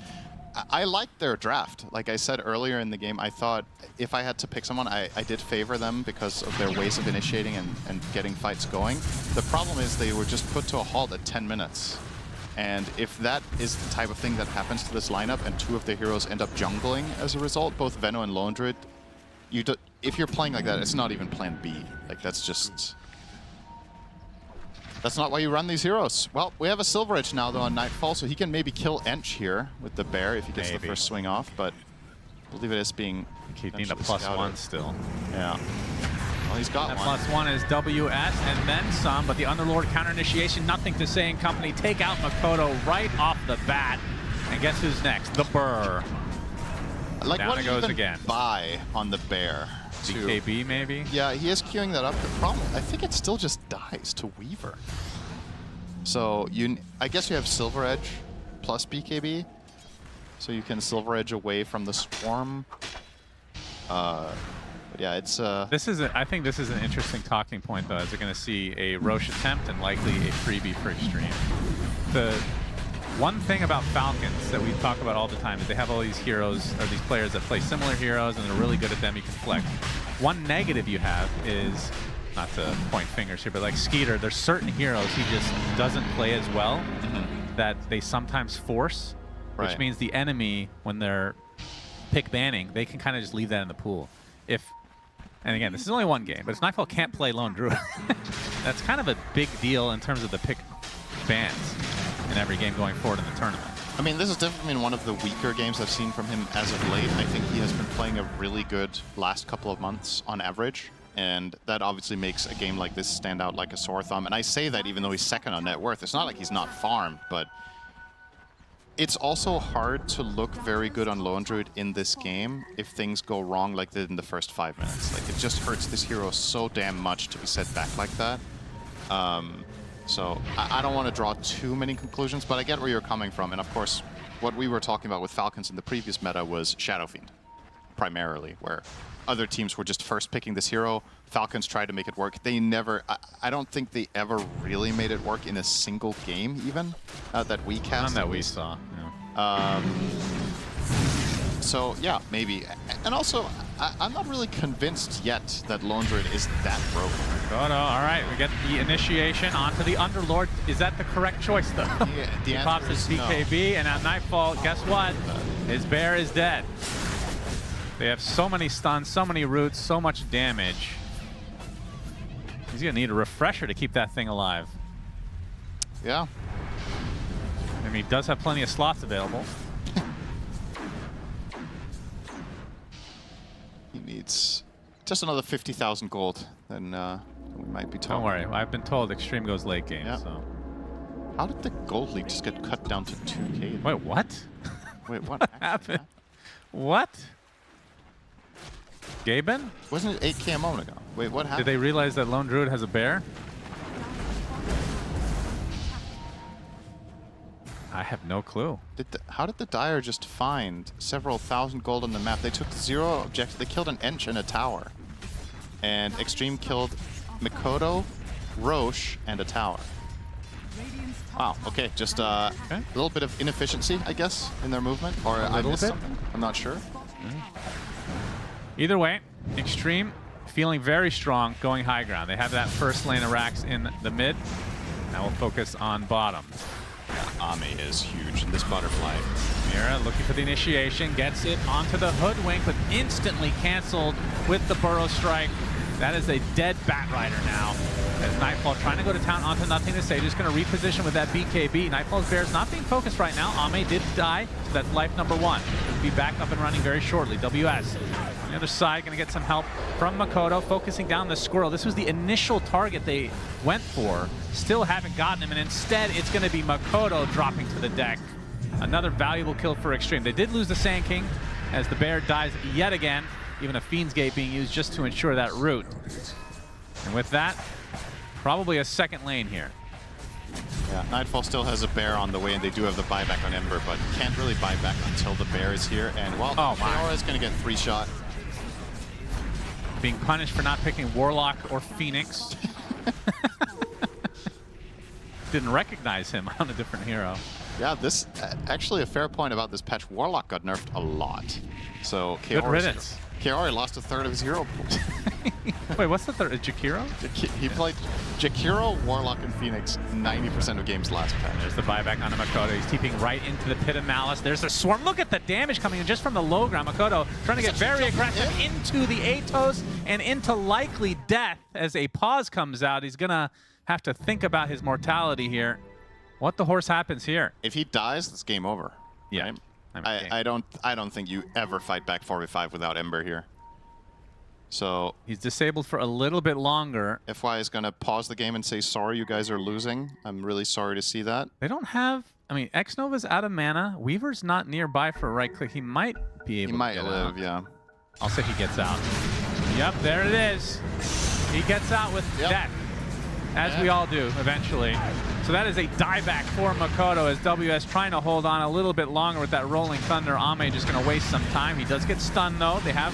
I liked their draft. Like I said earlier in the game, I thought if I had to pick someone, I did favor them because of their ways of initiating and getting fights going. The problem is they were just put to a halt at 10 minutes. And if that is the type of thing that happens to this lineup and 2 of the heroes end up jungling as a result, both Veno and Lone Druid, if you're playing like that, it's not even plan B. Like, that's just... That's not why you run these heroes. Well, we have a Silver Edge now, though, on Nightfall, so he can maybe kill Ench here with the bear if he gets the first swing off, but I believe it is being... He'd need a +1 still. Yeah. Well, he's got that one. +1 is WS and then some, but the Underlord counter initiation, nothing to say in company. Take out Makoto right off the bat. And guess who's next? The Burr. Like, down what it do you goes even again. buy on the bear? BKB maybe? Yeah, he is queuing that up. The problem, I think it still just dies to Weaver. So I guess you have Silver Edge plus BKB, so you can Silver Edge away from the Swarm. But yeah, it's I think this is an interesting talking point, though, as we're going to see a Roche attempt and likely a freebie for Xtreme. The one thing about Falcons that we talk about all the time is they have all these heroes, or these players that play similar heroes, and they're really good at them. You can flex. One negative you have is, not to point fingers here, but like Skeeter, there's certain heroes he just doesn't play as well that they sometimes force, which means the enemy, when they're pick banning, they can kind of just leave that in the pool. And again, this is only one game, but if Nightfall can't play Lone Druid, that's kind of a big deal in terms of the pick bans in every game going forward in the tournament. I mean, this has definitely been one of the weaker games I've seen from him as of late. I think he has been playing a really good last couple of months on average, and that obviously makes a game like this stand out like a sore thumb. And I say that even though he's second on net worth. It's not like he's not farmed, but it's also hard to look very good on Lone Druid in this game if things go wrong like they did in the first 5 minutes. Like, it just hurts this hero so damn much to be set back like that. So I don't want to draw too many conclusions, but I get where you're coming from. And of course, what we were talking about with Falcons in the previous meta was Shadow Fiend, primarily, where other teams were just first picking this hero. Falcons tried to make it work. They never, I don't think they ever really made it work in a single game, even, that we cast. None that we saw, yeah. So, yeah, maybe. And also, I'm not really convinced yet that Lone Druid is that broken. Oh, no, all right, we get the initiation onto the Underlord. Is that the correct choice, though? Yeah, the he pops his BKB, and at Nightfall, guess what? His bear is dead. They have so many stuns, so many roots, so much damage. He's going to need a refresher to keep that thing alive. Yeah. I mean, he does have plenty of slots available. He needs just another 50,000 gold, then we might be talking. Don't worry, I've been told Xtreme goes late game, so. How did the gold league just get cut down to 2K? Wait, what? Wait, what happened? What? Gaben? Wasn't it 8K a moment ago? Wait, what happened? Did they realize that Lone Druid has a bear? I have no clue. How did the Dire just find several thousand gold on the map? They took 0 objectives. They killed an Ench and a tower. And Xtreme killed Mikoto, Roche, and a tower. Wow, okay, just a little bit of inefficiency, I guess, in their movement. Or I missed something. I'm not sure. Either way, Xtreme feeling very strong going high ground. They have that first lane of racks in the mid. Now we'll focus on bottom. Yeah, Ame is huge in this butterfly. Mira looking for the initiation, gets it onto the hoodwink, but instantly canceled with the burrow strike. That is a dead Batrider now. As Nightfall trying to go to town onto nothing to say, just going to reposition with that BKB. Nightfall's bear's not being focused right now. Ame did die, so that's life number 1. He'll be back up and running very shortly. WS On the other side, going to get some help from Makoto, focusing down the Squirrel. This was the initial target they went for. Still haven't gotten him, and instead it's going to be Makoto dropping to the deck. Another valuable kill for Xtreme. They did lose the Sand King as the bear dies yet again. Even a Fiend's Gate being used just to ensure that route. And with that, probably a second lane here. Yeah, Nightfall still has a bear on the way, and they do have the buyback on Ember, but can't really buy back until the bear is here. And well, Aurora is going to get 3-shot. Being punished for not picking Warlock or Phoenix. Didn't recognize him on a different hero. Yeah, this actually a fair point about this patch. Warlock got nerfed a lot. So Good riddance. Kaori lost a third of his hero pool. Wait, what's the third? Jakiro? He played Jakiro, Warlock, and Phoenix 90% of games last patch. There's the buyback on Makoto. He's TPing right into the Pit of Malice. There's a Swarm. Look at the damage coming in just from the low ground. Makoto trying to get very aggressive into the Atos and into likely death as a pause comes out. He's going to have to think about his mortality here. What the horse happens here? If he dies, it's game over. Yeah. Right? I don't think you ever fight back 4v5 without Ember here. So he's disabled for a little bit longer. FY is going to pause the game and say, sorry, you guys are losing. I'm really sorry to see that. They don't have, I mean, X-Nova's out of mana. Weaver's not nearby for a right click. He might be able to get live, out. yeah. I'll say he gets out. Yep, there it is. He gets out with death, as we all do eventually. So that is a dieback for Makoto as WS trying to hold on a little bit longer with that Rolling Thunder. Ame just going to waste some time. He does get stunned though. They have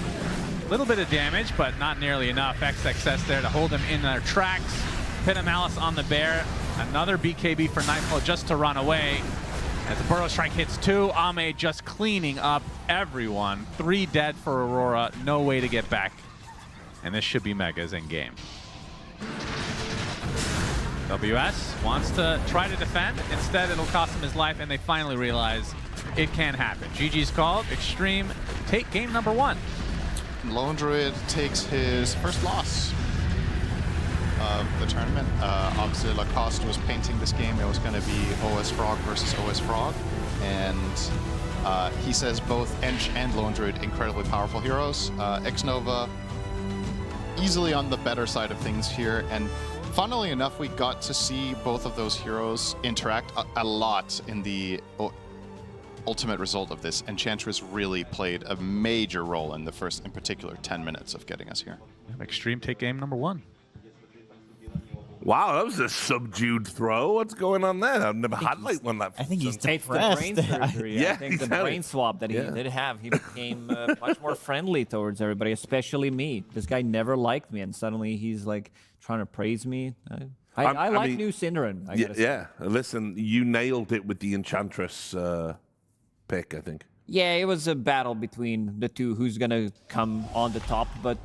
a little bit of damage, but not nearly enough. XXS there to hold him in their tracks. Pit of Malice on the bear. Another BKB for Nightfall just to run away. As the Burrow Strike hits 2, Ame just cleaning up everyone. 3 dead for Aurora. No way to get back. And this should be Megas in game. WS wants to try to defend. Instead, it'll cost him his life, and they finally realize it can happen. GG's called. Xtreme take game number 1. Lone Druid takes his first loss of the tournament. Obviously, Lacoste was painting this game. It was going to be OS Frog versus OS Frog. And he says both Ench and Lone Druid incredibly powerful heroes. X-Nova easily on the better side of things here. And funnily enough, we got to see both of those heroes interact a lot in the ultimate result of this. Enchantress really played a major role in the first, in particular, 10 minutes of getting us here. Xtreme take game number 1. Wow, that was a subdued throw. What's going on there? I've never had like one that. I think he's depressed. depressed. The brain surgery. Yeah, I think exactly. the brain swap that he did have, he became much more friendly towards everybody, especially me. This guy never liked me, and suddenly he's like trying to praise me. I like new Synderen. Yeah, listen, you nailed it with the Enchantress pick, I think. Yeah, it was a battle between the two, who's gonna come on the top, but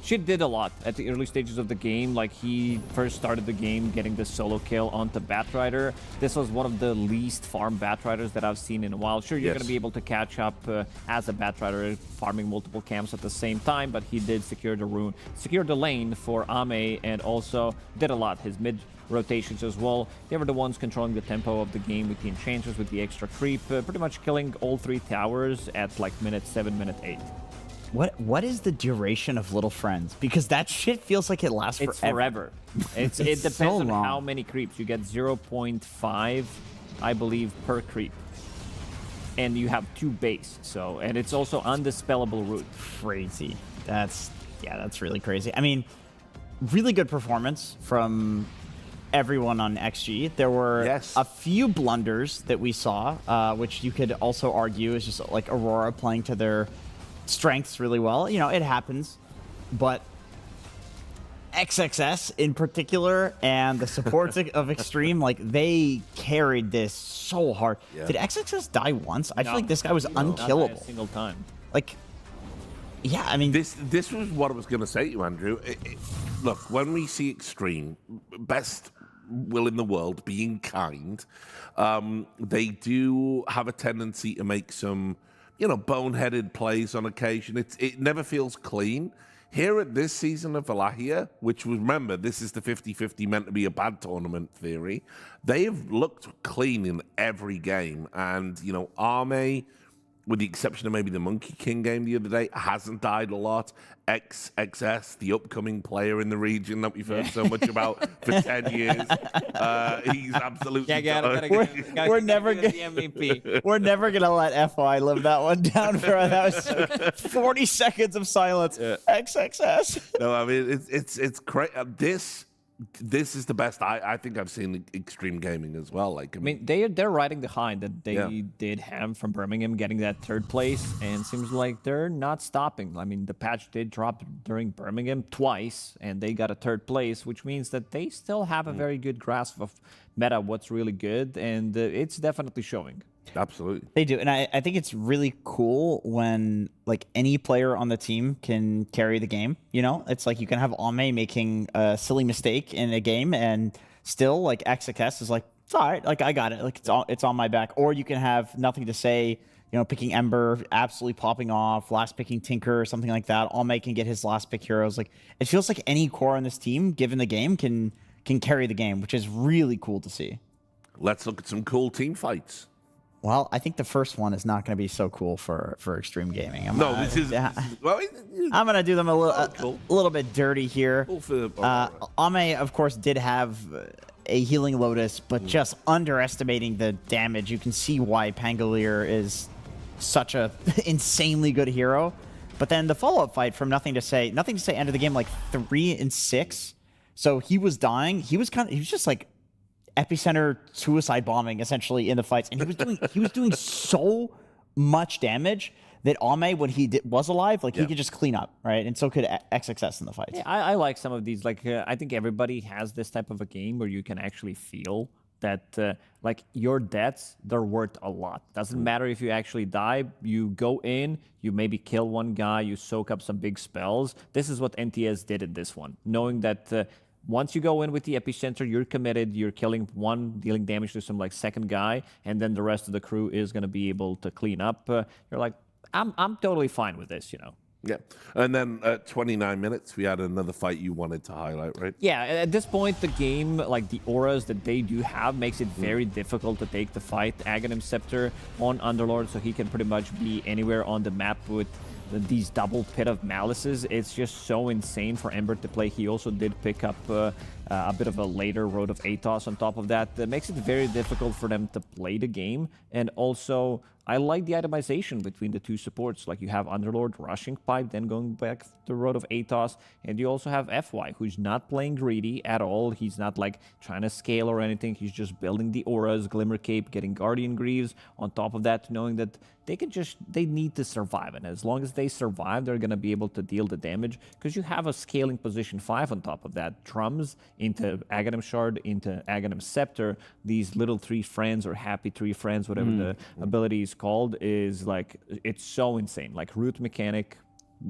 she did a lot at the early stages of the game. Like, he first started the game getting the solo kill onto Batrider. This was one of the least farmed Batriders that I've seen in a while. Sure, you're gonna be able to catch up as a Batrider, farming multiple camps at the same time, but he did secure the rune, secure the lane for Ame, and also did a lot. His mid rotations as well. They were the ones controlling the tempo of the game with the Enchantress, with the extra creep, pretty much killing all 3 towers at like minute 7, minute 8. What is the duration of Little Friends? Because that shit feels like it lasts forever. It depends so on long. how many creeps. You get 0.5, I believe, per creep. And you have 2 base, so, and it's also undispellable route. Crazy. That's really crazy. I mean, really good performance from everyone on XG. There were a few blunders that we saw, which you could also argue is just like Aurora playing to their strengths really well. You know, it happens. But XXS in particular and the supports of Xtreme, like, they carried this so hard. Yeah. Did XXS die once? I feel like this guy was unkillable. Not a single time. Like, yeah, I mean, this was what I was going to say to you, Andrew. Look, when we see Xtreme, best will in the world, being kind, they do have a tendency to make some, boneheaded plays on occasion. It never feels clean. Here at this season of Wallachia, which was, remember, this is the 50-50 meant to be a bad tournament theory, they have looked clean in every game. And, Ame with the exception of maybe the Monkey King game the other day, hasn't died a lot. XXS, the upcoming player in the region that we've heard so much about for 10 years, he's absolutely we're never gonna the MVP. We're never gonna let FY live that one down, bro. That was 40 seconds of silence. Yeah. XXS. No, I mean it's crazy. This is the best I think I've seen Xtreme Gaming as well. Like I mean they're riding the high that they did have from Birmingham getting that 3rd place, and seems like they're not stopping. I mean the patch did drop during Birmingham twice, and they got a 3rd place, which means that they still have a very good grasp of meta, what's really good, and it's definitely showing. Absolutely. They do. And I think it's really cool when like any player on the team can carry the game. You know, it's like you can have Ame making a silly mistake in a game and still like XXS is like, it's all right. Like I got it. Like it's on my back. Or you can have nothing to say, you know, picking Ember, absolutely popping off, last picking Tinker or something like that. Ame can get his last pick heroes. Like it feels like any core on this team, given the game, can carry the game, which is really cool to see. Let's look at some cool team fights. Well, I think the first one is not going to be so cool for Xtreme Gaming. I'm going to do them a little bit dirty here. Ame, of course, did have a healing Lotus, but just underestimating the damage. You can see why Pangolier is such a insanely good hero. But then the follow-up fight from Nothing to Say ended the game like 3-6. So he was dying. He was just like epicenter suicide bombing essentially in the fights, and he was doing so much damage that Ame, when he was alive, like he could just clean up, right? And so could XXS in the fights. Yeah, I like some of these. Like I think everybody has this type of a game where you can actually feel that like your deaths, they're worth a lot. Doesn't matter if you actually die. You go in, you maybe kill one guy, you soak up some big spells. This is what NTS did in this one, knowing that. Once you go in with the epicenter, you're committed, you're killing one, dealing damage to some like 2nd guy, and then the rest of the crew is going to be able to clean up. You're like, I'm totally fine with this, you know. Yeah. And then at 29 minutes, we had another fight you wanted to highlight, right? Yeah, at this point, the game, like the auras that they do have, makes it very difficult to take the fight. Aghanim Scepter on Underlord, so he can pretty much be anywhere on the map with these double Pit of Malices. It's just so insane for Ember to play. He also did pick up a bit of a later Road of Atos on top of that. That makes it very difficult for them to play the game. And also, I like the itemization between the two supports. Like you have Underlord rushing pipe, then going back to Road of Atos, and you also have FY, who's not playing greedy at all. He's not like trying to scale or anything. He's just building the auras, Glimmer Cape, getting Guardian Greaves. On top of that, knowing that they need to survive, and as long as they survive, they're gonna be able to deal the damage because you have a scaling position 5 on top of that. Drums into Aghanim Shard, into Aghanim Scepter. These little 3 friends or happy 3 friends, whatever the ability is called, is like, it's so insane. Like root mechanic,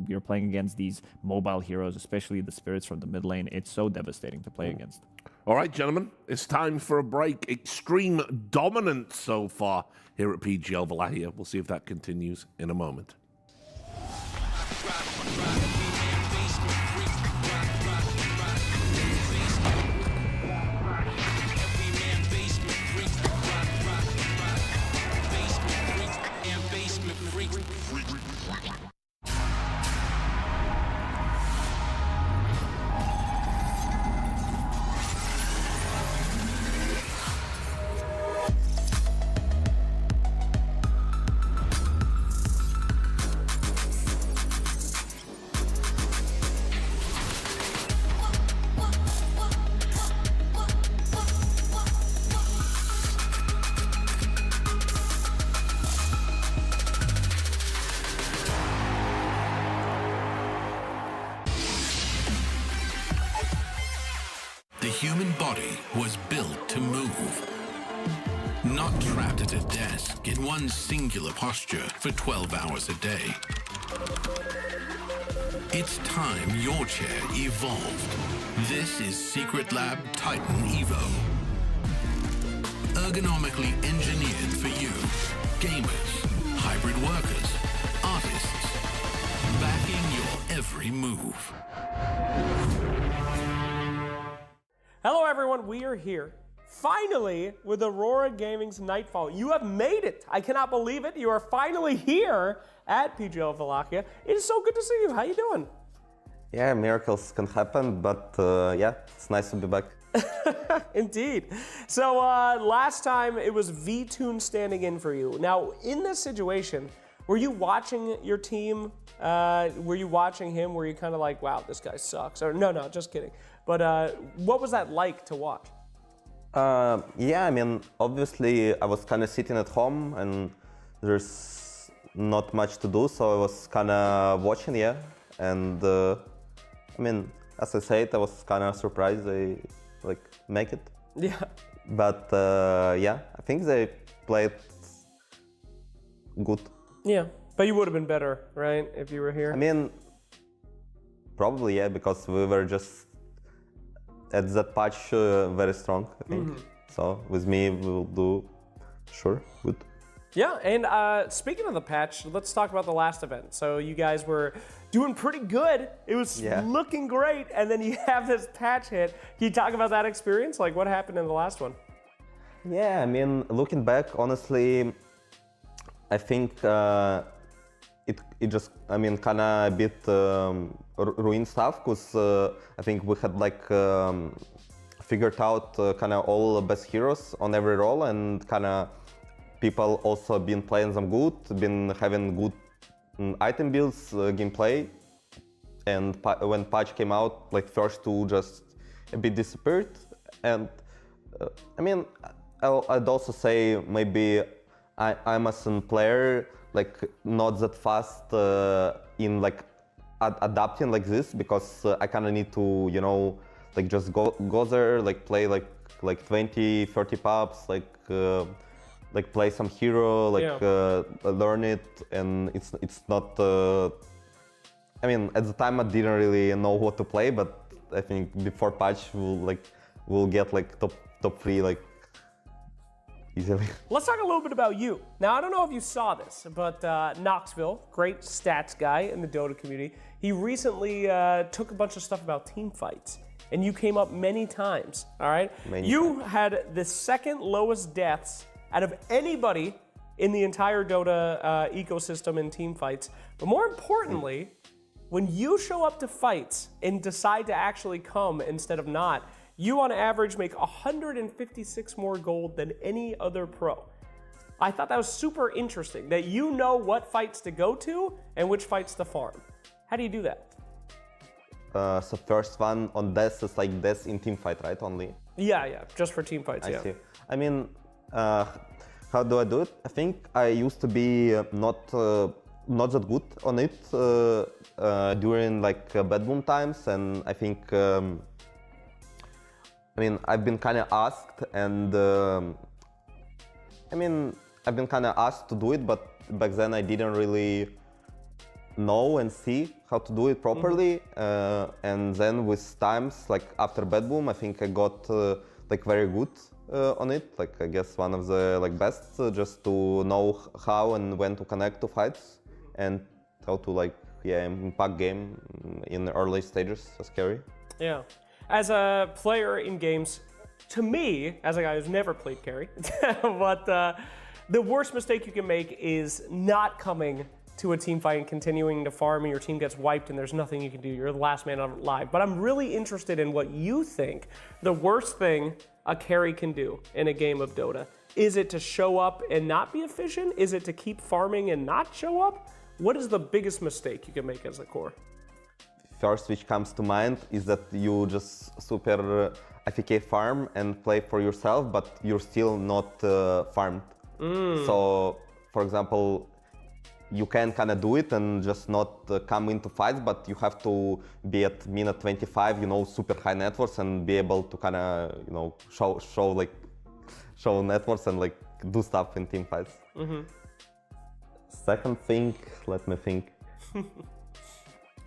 you're playing against these mobile heroes, especially the spirits from the mid lane. It's so devastating to play against. All right, gentlemen, it's time for a break. Extreme dominance so far here at PGL Wallachia. We'll see if that continues in a moment. The human body was built to move. Not trapped at a desk in one singular posture for 12 hours a day. It's time your chair evolved. This is Secret Lab Titan Evo. Ergonomically engineered for you. Gamers, hybrid workers, artists. Backing your every move. Hello everyone, we are here finally, with Aurora Gaming's Nightfall, you have made it. I cannot believe it. You are finally here at PGL Wallachia. It is so good to see you. How you doing? Yeah, miracles can happen, but yeah, it's nice to be back. Indeed. So last time it was V-Tune standing in for you. Now, in this situation, were you watching your team? Were you watching him? Were you kind of like, wow, this guy sucks? Or no, just kidding. But what was that like to watch? Yeah, I mean, obviously I was kind of sitting at home and there's not much to do, so I was kind of watching, yeah. And I mean, as I said, I was kind of surprised they make it. Yeah. But yeah, I think they played good. Yeah, but you would have been better, right, if you were here? I mean, probably, yeah, because we were just at that patch very strong, I think. So with me, we will do, sure, good. Yeah, and speaking of the patch, let's talk about the last event. So you guys were doing pretty good. It was looking great, and then you have this patch hit. Can you talk about that experience? Like, what happened in the last one? Yeah, I mean, looking back, honestly, I think it just, I mean, kind of a bit ruined stuff, because I think we had figured out kind of all the best heroes on every role, and kind of people also been playing them good, been having good item builds, gameplay, and when patch came out, first two just a bit disappeared. And I mean, I'd also say maybe I'm as a player not that fast in adapting like this, because I kind of need to, you know, just go there, play 20, 30 pubs, play some hero, learn it, and it's not. I mean, at the time I didn't really know what to play, but I think before patch we'll get top 3 easily. Let's talk a little bit about you. Now, I don't know if you saw this, but Knoxville, great stats guy in the Dota community, he recently took a bunch of stuff about team fights, and you came up many times. All right, you had the second lowest deaths out of anybody in the entire Dota ecosystem in team fights. But more importantly, when you show up to fights and decide to actually come instead of not, you on average make 156 more gold than any other pro. I thought that was super interesting, that you know what fights to go to and which fights to farm. How do you do that? So first one on death is death in team fight, right? Only? Yeah, just for team fights, I see. I mean, how do I do it? I think I used to be not that good on it during BetBoom times, and I think I mean, I've been kind of asked, and I mean, I've been kind of asked to do it, but back then I didn't really know and see how to do it properly. And then with times, after BetBoom, I think I got very good on it. I guess one of the best, just to know how and when to connect to fights, and how to impact game in the early stages as carry. Yeah. As a player in games, to me, as a guy who's never played carry, but the worst mistake you can make is not coming to a team fight and continuing to farm, and your team gets wiped and there's nothing you can do. You're the last man alive. But I'm really interested in what you think the worst thing a carry can do in a game of Dota. Is it to show up and not be efficient? Is it to keep farming and not show up? What is the biggest mistake you can make as a core? First which comes to mind is that you just super AFK farm and play for yourself, but you're still not farmed. So, for example, you can kind of do it and just not come into fights, but you have to be at minute 25, you know, super high net worths, and be able to kind of, you know, show net worths and do stuff in team fights. Second thing, let me think.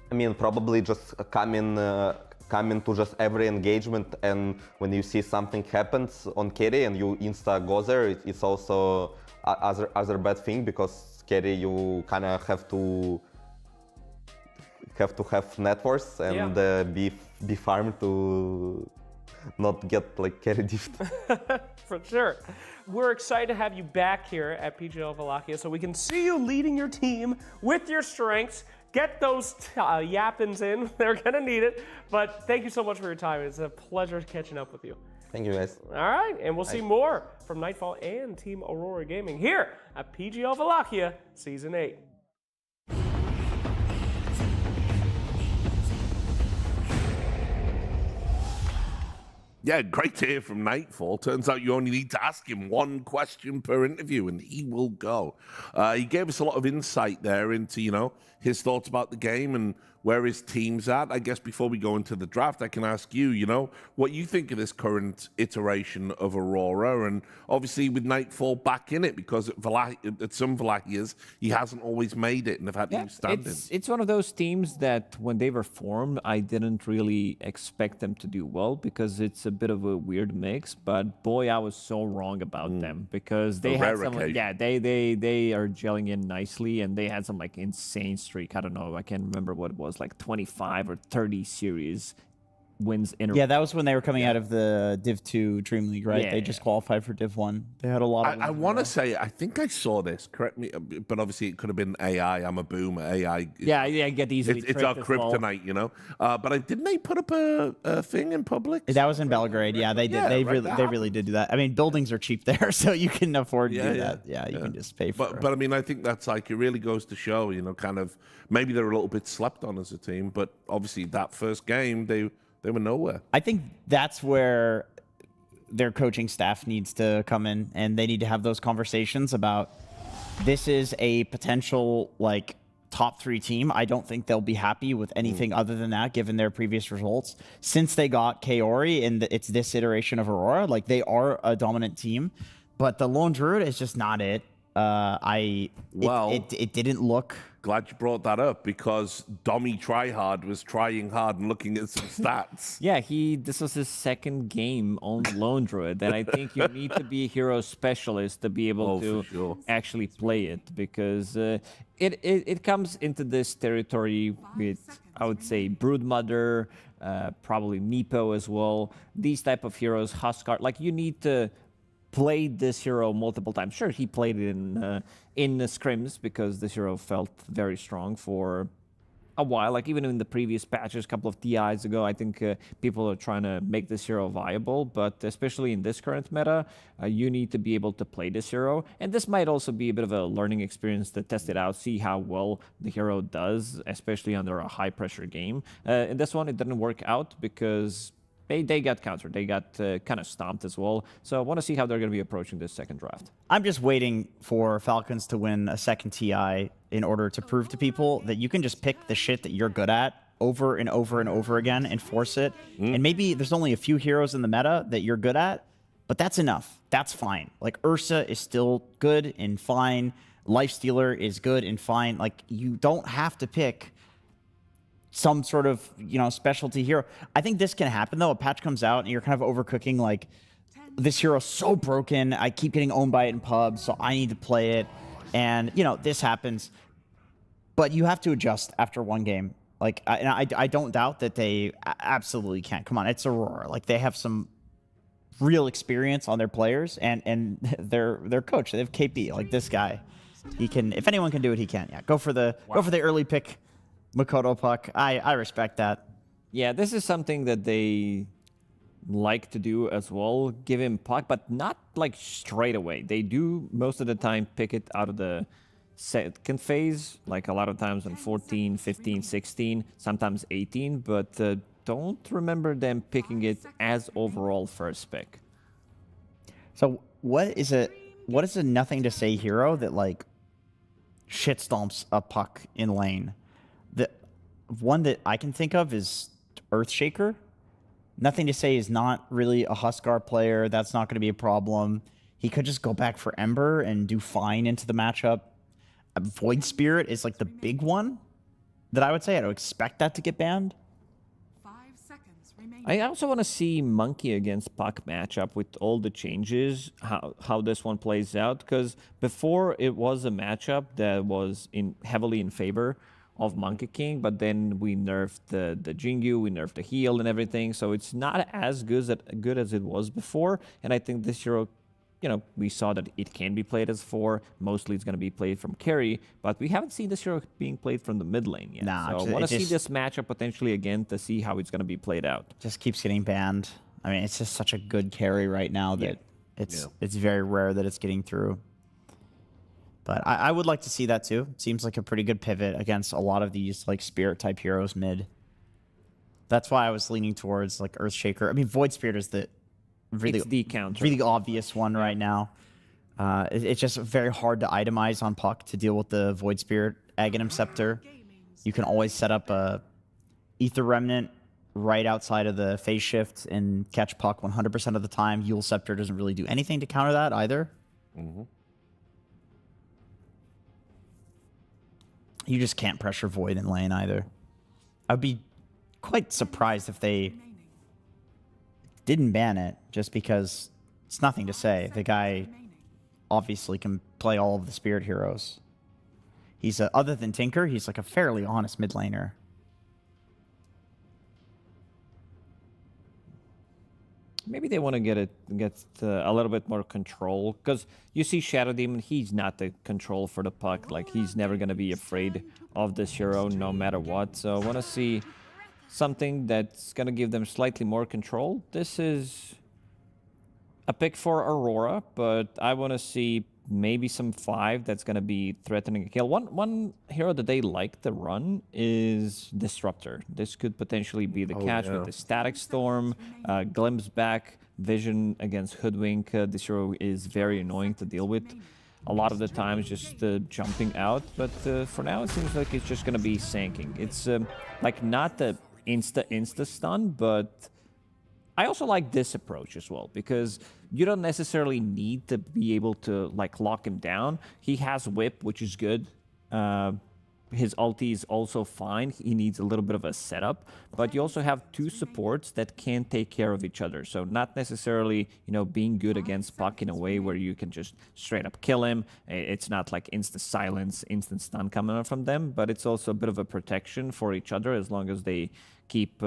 I mean, probably just come into just every engagement, and when you see something happens on carry and you insta go there, it's also other bad thing, because carry you kind of have to have net worth and be farmed to not get like carry diffed. For sure. We're excited to have you back here at PGL Wallachia so we can see you leading your team with your strengths. Get those yappins in. They're going to need it. But thank you so much for your time. It's a pleasure catching up with you. Thank you, guys. All right, and we'll see more from Nightfall and Team Aurora Gaming here at PGL Wallachia Season 8. Yeah, great to hear from Nightfall. Turns out you only need to ask him one question per interview, and he will go. He gave us a lot of insight there into, you know, his thoughts about the game and where his team's at. I guess before we go into the draft, I can ask you, you know, what you think of this current iteration of Aurora, and obviously with Nightfall back in it, because at some Wallachias, he hasn't always made it and have had new standings. It's one of those teams that when they were formed, I didn't really expect them to do well because it's a bit of a weird mix, but boy, I was so wrong about them because they had some, they are gelling in nicely, and they had some like insane streak. I don't know, I can't remember what it was, like 25 or 30 series wins in a row. Yeah, that was when they were coming out of the Div 2 Dream League, right? Yeah, they just qualified for Div 1. They had a lot of I want to say, I think I saw this, correct me, but obviously it could have been AI. I'm a boomer. AI. I get easily It's our kryptonite, you know? But didn't they put up a thing in public? That was in Belgrade. Yeah, they did. They really did do that. I mean, buildings are cheap there, so you can afford to do that. Yeah, you can just pay for it. But I mean, I think that's like, it really goes to show, you know, kind of, maybe they're a little bit slept on as a team, but obviously that first game, they were nowhere. I think that's where their coaching staff needs to come in, and they need to have those conversations about this is a potential like top 3 team. I don't think they'll be happy with anything other than that, given their previous results. Since they got Kaori and it's this iteration of Aurora, like they are a dominant team, but the Lone Druid is just not it. It didn't look. Glad you brought that up, because Dommy Tryhard was trying hard and looking at some stats. Yeah, this was his second game on Lone Druid, and I think you need to be a hero specialist to be able to actually play it, because it comes into this territory with, I would say, Broodmother, probably Meepo as well. These type of heroes, Huskar, like you need to play this hero multiple times. Sure, he played it in the scrims because this hero felt very strong for a while. Like even in the previous patches, a couple of TIs ago, I think people are trying to make this hero viable. But especially in this current meta, you need to be able to play this hero. And this might also be a bit of a learning experience to test it out, see how well the hero does, especially under a high-pressure game. In this one, it didn't work out because they got countered. They got kind of stomped as well. So I want to see how they're going to be approaching this second draft. I'm just waiting for Falcons to win a second TI in order to prove to people that you can just pick the shit that you're good at over and over and over again and force it. And maybe there's only a few heroes in the meta that you're good at, but that's enough. That's fine. Like Ursa is still good and fine. Lifestealer is good and fine. Like you don't have to pick some sort of, you know, specialty hero. I think this can happen though. A patch comes out and you're kind of overcooking, like, this hero's so broken, I keep getting owned by it in pubs, so I need to play it. And, you know, this happens. But you have to adjust after one game. Like, I don't doubt that they absolutely can. Come on, it's Aurora. Like, they have some real experience on their players and their coach. They have KP. Like, this guy, he can, if anyone can do it, he can. Yeah, go for the early pick Makoto puck. I respect that. Yeah, this is something that they like to do as well. Give him puck, but not like straight away. They do most of the time pick it out of the second phase, like a lot of times on 14, 15, 16, sometimes 18, but don't remember them picking it as overall first pick. So what is a nothing to say hero that like shit stomps a puck in lane? The one that I can think of is Earthshaker. Nothing to say is not really a Huskar player. That's not going to be a problem. He could just go back for Ember and do fine into the matchup. Void Spirit is like the big one that I would say. I don't expect that to get banned. 5 seconds remaining. I also want to see Monkey against Puck matchup with all the changes, how this one plays out. Because before it was a matchup that was heavily in favor of Monkey King, but then we nerfed the Jingu, we nerfed the heal and everything, so it's not as good as it was before. And I think this hero, you know, we saw that it can be played as 4. Mostly it's going to be played from carry, but we haven't seen this hero being played from the mid lane yet. Nah, so I want to see this matchup potentially again to see how it's going to be played out. Just keeps getting banned. I mean, it's just such a good carry right now that it's very rare that it's getting through. But I would like to see that too. It seems like a pretty good pivot against a lot of these like spirit type heroes mid. That's why I was leaning towards like Earthshaker. I mean, Void Spirit is the really obvious one right now. It's just very hard to itemize on Puck to deal with the Void Spirit Aghanim Scepter. You can always set up a Ether Remnant right outside of the phase shift and catch Puck 100% of the time. Yule Scepter doesn't really do anything to counter that either. You just can't pressure Void in lane either. I'd be quite surprised if they didn't ban it, just because it's nothing to say. The guy obviously can play all of the spirit heroes. He's other than Tinker, he's like a fairly honest mid laner. Maybe they want to get a little bit more control, because you see Shadow Demon, he's not the control for the Puck. Like, he's never going to be afraid of this hero no matter what. So I want to see something that's going to give them slightly more control. This is a pick for Aurora, but I want to see maybe some 5 that's going to be threatening a kill. One hero that they like to run is Disruptor. This could potentially be the catch with the Static Storm, Glimpse back, Vision against Hoodwink. This hero is very annoying to deal with. A lot of the times just jumping out, but for now it seems like it's just going to be sanking. It's like not the insta stun, but I also like this approach as well, because you don't necessarily need to be able to like lock him down. He has whip, which is good. His ulti is also fine. He needs a little bit of a setup, but you also have 2 supports that can take care of each other. So not necessarily, you know, being good against Puck in a way where you can just straight up kill him. It's not like instant silence, instant stun coming out from them, but it's also a bit of a protection for each other as long as they keep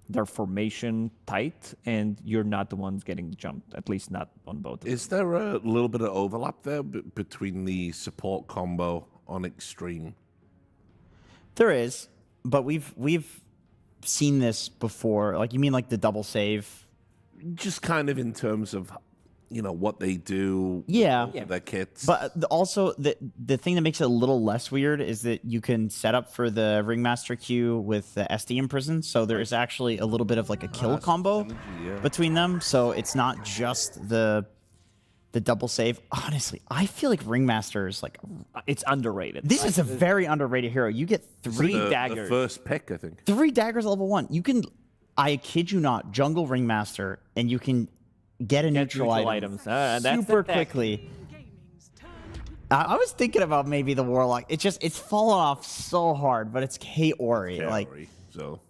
their formation tight and you're not the ones getting jumped, at least not on both. Is there a little bit of overlap there between the support combo on Xtreme? There is, but we've seen this before. Like, you mean like the double save? Just kind of in terms of, you know, what they do. Yeah. Their kits. But also, the thing that makes it a little less weird is that you can set up for the Ringmaster Q with the SD in prison. So there is actually a little bit of like a kill combo between them. So it's not just the double save. Honestly, I feel like Ringmaster is like... It's underrated. This is a very underrated hero. You get 3 daggers. The first pick, I think. 3 daggers level 1. You can, I kid you not, jungle Ringmaster, and you can get a neutral item super quickly. I was thinking about maybe the Warlock. It's fallen off so hard, but it's K-Ori. Like, so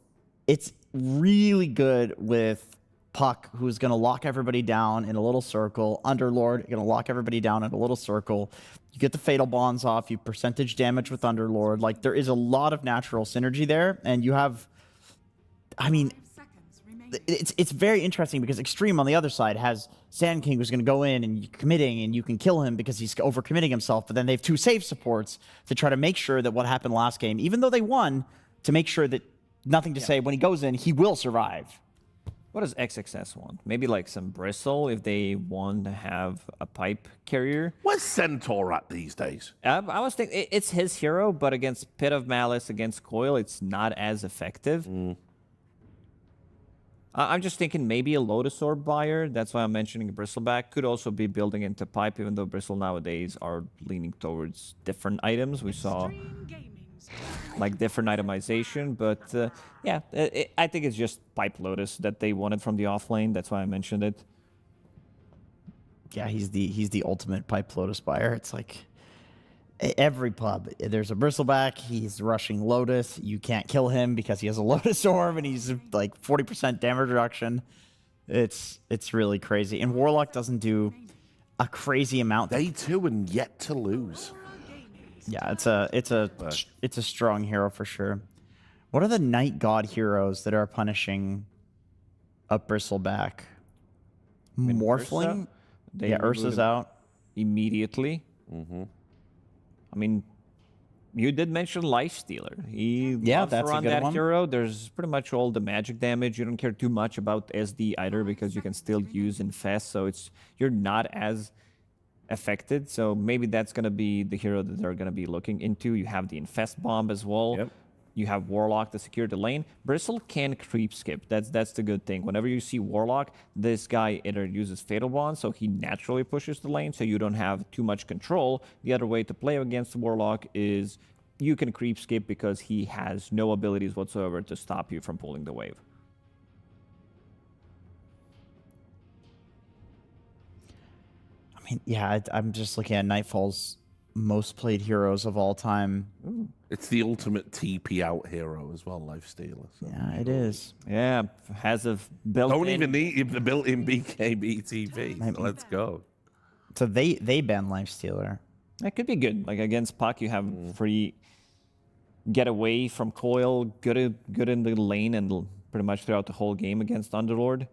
it's really good with Puck, who's going to lock everybody down in a little circle. Underlord, going to lock everybody down in a little circle. You get the Fatal Bonds off. You percentage damage with Underlord. Like, there is a lot of natural synergy there, and you have... I mean, it's very interesting because Xtreme on the other side has Sand King, who's going to go in and committing, and you can kill him because he's overcommitting himself. But then they have 2 save supports to try to make sure that what happened last game, even though they won, to make sure that nothing to say when he goes in, he will survive. What does XXS want? Maybe like some Bristle if they want to have a pipe carrier. Where's Centaur at these days? I was thinking it's his hero, but against Pit of Malice, against Coil, it's not as effective. I'm just thinking maybe a Lotus Orb buyer. That's why I'm mentioning Bristleback. Could also be building into pipe, even though Bristle nowadays are leaning towards different items. We saw like different itemization, but yeah, I think it's just Pipe Lotus that they wanted from the offlane. That's why I mentioned it. Yeah, he's the ultimate Pipe Lotus buyer. It's like every pub, there's a Bristleback, he's rushing Lotus. You can't kill him because he has a Lotus Orb and he's like 40% damage reduction. It's really crazy. And Warlock doesn't do a crazy amount. Day 2 and yet to lose. Yeah, it's a strong hero for sure. What are the Night God heroes that are punishing up Bristleback? Morphling? Yeah, Ursa's out. Immediately. I mean, you did mention Lifestealer. He loves to run that hero. There's pretty much all the magic damage. You don't care too much about SD either because you can still use Infest, so you're not as affected. So maybe that's going to be the hero that they're going to be looking into. You have the Infest Bomb as well. Yep. You have Warlock to secure the lane. Bristle can creep skip. That's the good thing. Whenever you see Warlock, this guy either uses Fatal Bond, so he naturally pushes the lane, so you don't have too much control. The other way to play against Warlock is you can creep skip because he has no abilities whatsoever to stop you from pulling the wave. I mean, yeah, I'm just looking at Nightfall's most played heroes of all time. It's the ultimate TP out hero as well, Lifestealer. So yeah, it is. Yeah, has a built-in... Don't even need the built-in BKB TP. So let's go. So they ban Lifestealer. That could be good. Like against Puck, you have free get away from Coil, good in the lane, and pretty much throughout the whole game against Underlord.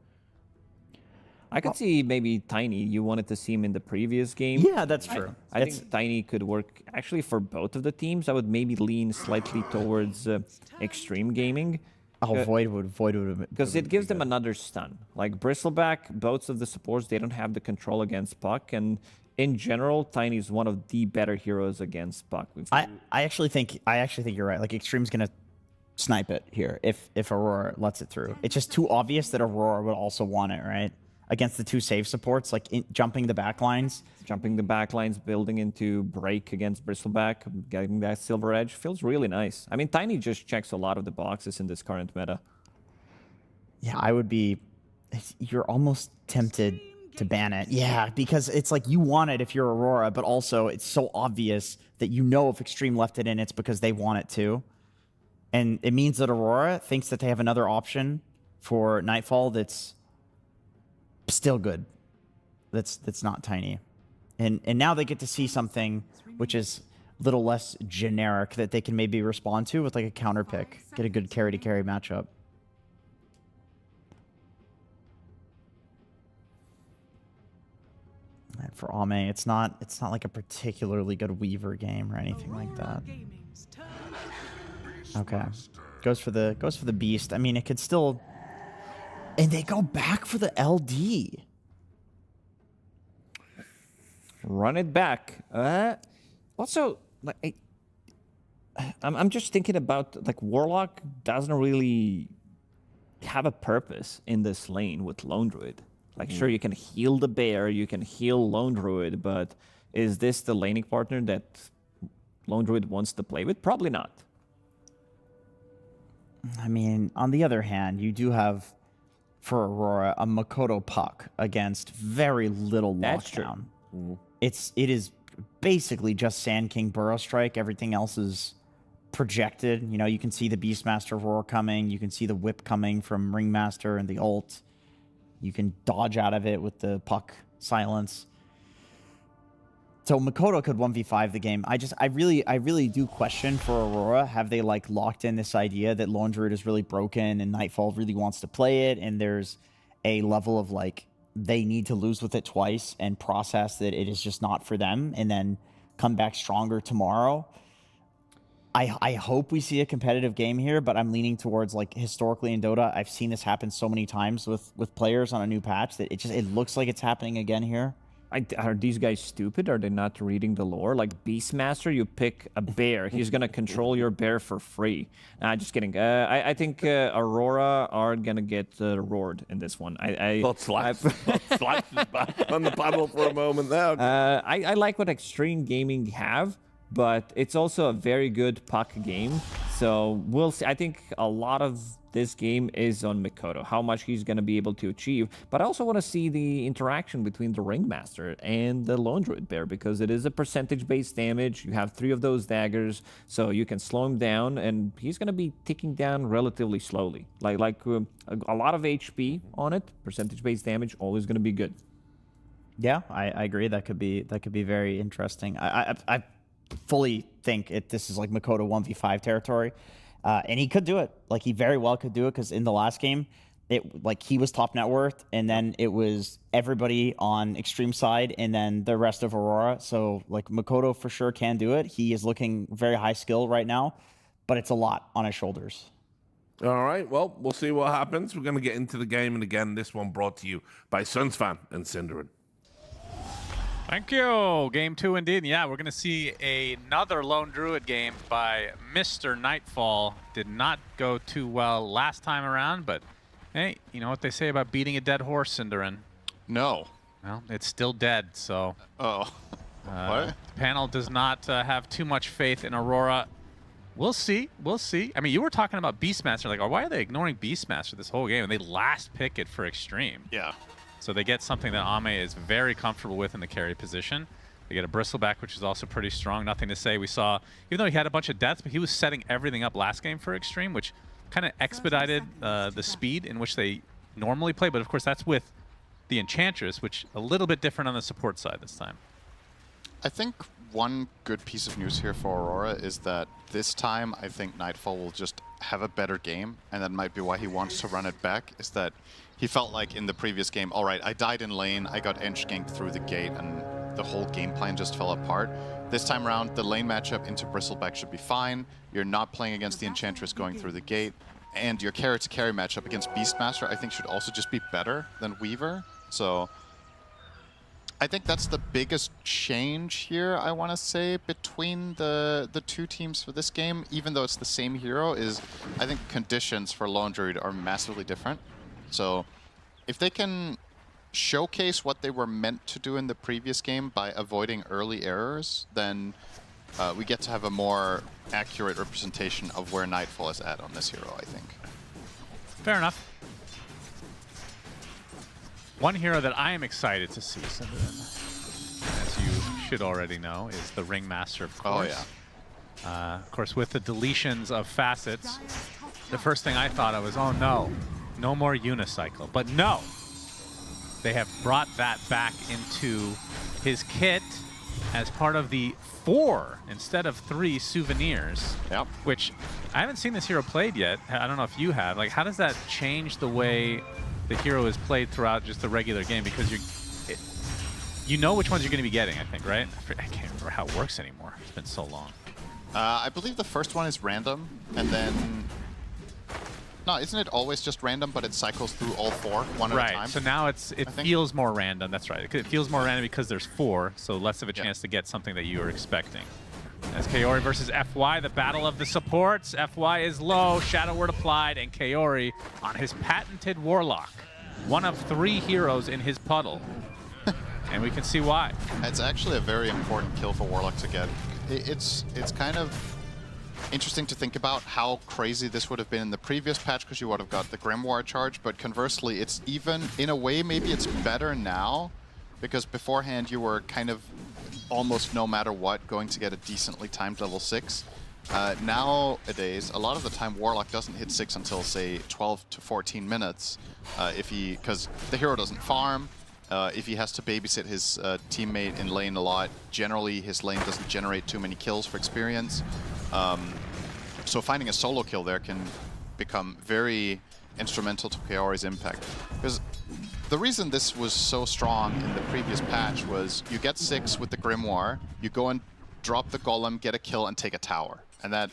I could see maybe Tiny. You wanted to see him in the previous game. Yeah, that's true. I think Tiny could work actually for both of the teams. I would maybe lean slightly towards Xtreme Gaming. Oh, Void would because it gives them another stun. Like Bristleback, both of the supports, they don't have the control against Puck, and in general, Tiny is one of the better heroes against Puck. I actually think you're right. Like Xtreme's gonna snipe it here if Aurora lets it through. It's just too obvious that Aurora would also want it, right? Against the two save supports, like jumping the backlines. Jumping the backlines, building into break against Bristleback, getting that silver edge feels really nice. I mean, Tiny just checks a lot of the boxes in this current meta. Yeah, I would be... You're almost tempted to ban it. Yeah, because it's like you want it if you're Aurora, but also it's so obvious that you know if Xtreme left it in, it's because they want it too. And it means that Aurora thinks that they have another option for Nightfall that's still good. That's not Tiny. And now they get to see something which is a little less generic that they can maybe respond to with like a counter pick. Get a good carry-to-carry matchup. And for Ame, it's not like a particularly good Weaver game or anything like that. Okay. Goes for the Beast. I mean, it could still... And they go back for the LD. Run it back. Also, like, I'm just thinking about, like, Warlock doesn't really have a purpose in this lane with Lone Druid. Like, sure, you can heal the bear, you can heal Lone Druid, but is this the laning partner that Lone Druid wants to play with? Probably not. I mean, on the other hand, you do have... for Aurora, a Makoto Puck against very little lockdown. It is basically just Sand King Burrow Strike. Everything else is projected. You know, you can see the Beastmaster Roar coming. You can see the whip coming from Ringmaster and the ult. You can dodge out of it with the Puck silence. So Makoto could 1v5 the game. I really do question for Aurora, have they like locked in this idea that Lone Druid is really broken and Nightfall really wants to play it, and there's a level of like they need to lose with it twice and process that it is just not for them and then come back stronger tomorrow. I hope we see a competitive game here, but I'm leaning towards, like, historically in Dota, I've seen this happen so many times with players on a new patch that it looks like it's happening again here. Are these guys stupid? Are they not reading the lore? Like Beastmaster, you pick a bear. He's going to control your bear for free. Nah, just kidding. I think Aurora are going to get roared in this one. Slash is back on the panel for a moment there. I like what Xtreme Gaming have, but it's also a very good Puck game. So we'll see. I think a lot of this game is on Makoto, how much he's going to be able to achieve. But I also want to see the interaction between the Ringmaster and the Lone Druid Bear, because it is a percentage-based damage. You have 3 of those daggers, so you can slow him down, and he's going to be ticking down relatively slowly. Like a lot of HP on it, percentage-based damage, always going to be good. Yeah, I agree. That could be very interesting. I fully think this is like Makoto 1v5 territory. And he could do it. Like, he very well could do it, because in the last game, he was top net worth, and then it was everybody on Xtreme side, and then the rest of Aurora. So, like, Makoto for sure can do it. He is looking very high skill right now, but it's a lot on his shoulders. All right, well, we'll see what happens. We're going to get into the game, and again, this one brought to you by Sunsfan and Cinderin. Thank you. Game 2 indeed. Yeah, we're going to see another Lone Druid game by Mr. Nightfall. Did not go too well last time around, but hey, you know what they say about beating a dead horse, Cinderin? No. Well, it's still dead, so... Oh. What? The panel does not have too much faith in Aurora. We'll see. We'll see. I mean, you were talking about Beastmaster. Like, oh, why are they ignoring Beastmaster this whole game? And they last pick it for Xtreme. Yeah. So they get something that Ame is very comfortable with in the carry position. They get a Bristleback, which is also pretty strong. Nothing to say. We saw, even though he had a bunch of deaths, but he was setting everything up last game for Xtreme, which kind of expedited the speed in which they normally play. But of course, that's with the Enchantress, which a little bit different on the support side this time. I think one good piece of news here for Aurora is that this time I think Nightfall will just have a better game, and that might be why he wants to run it back, is that he felt like in the previous game, all right, I died in lane, I got edge ganked through the gate, and the whole game plan just fell apart. This time around, the lane matchup into Bristleback should be fine. You're not playing against the Enchantress going through the gate, and your carry-to-carry matchup against Beastmaster I think should also just be better than Weaver. So I think that's the biggest change here, I want to say, between the two teams for this game, even though it's the same hero, is I think conditions for Lone Druid are massively different. So if they can showcase what they were meant to do in the previous game by avoiding early errors, then we get to have a more accurate representation of where Nightfall is at on this hero, I think. Fair enough. One hero that I am excited to see, as you should already know, is the Ringmaster, of course. Oh, yeah. Of course, with the deletions of facets, the first thing I thought of was, oh no, no more unicycle. But no, they have brought that back into his kit as part of the 4 instead of 3 souvenirs. Yep. Which I haven't seen this hero played yet. I don't know if you have. Like, how does that change the way the hero is played throughout just the regular game? Because you know which ones you're going to be getting, I think, right? I can't remember how it works anymore. It's been so long. I believe the first one is random, and then... No, isn't it always just random, but it cycles through all 4 one at a time? Right, so now it feels more random. That's right. It feels more random because there's 4, so less of a chance to get something that you were expecting. As Kaori versus FY, the battle of the supports. FY is low, Shadow Word applied, and Kaori on his patented Warlock. One of 3 heroes in his puddle. And we can see why. It's actually a very important kill for Warlock to get. It's kind of interesting to think about how crazy this would have been in the previous patch, because you would have got the Grimoire charge, but conversely, it's even, in a way, maybe it's better now, because beforehand you were kind of almost no matter what going to get a decently timed level 6. Nowadays, a lot of the time Warlock doesn't hit 6 until, say, 12 to 14 minutes, because the hero doesn't farm. If he has to babysit his teammate in lane a lot, generally his lane doesn't generate too many kills for experience. So finding a solo kill there can become very instrumental to Kaori's impact. Because the reason this was so strong in the previous patch was you get 6 with the Grimoire, you go and drop the Golem, get a kill, and take a tower. And that,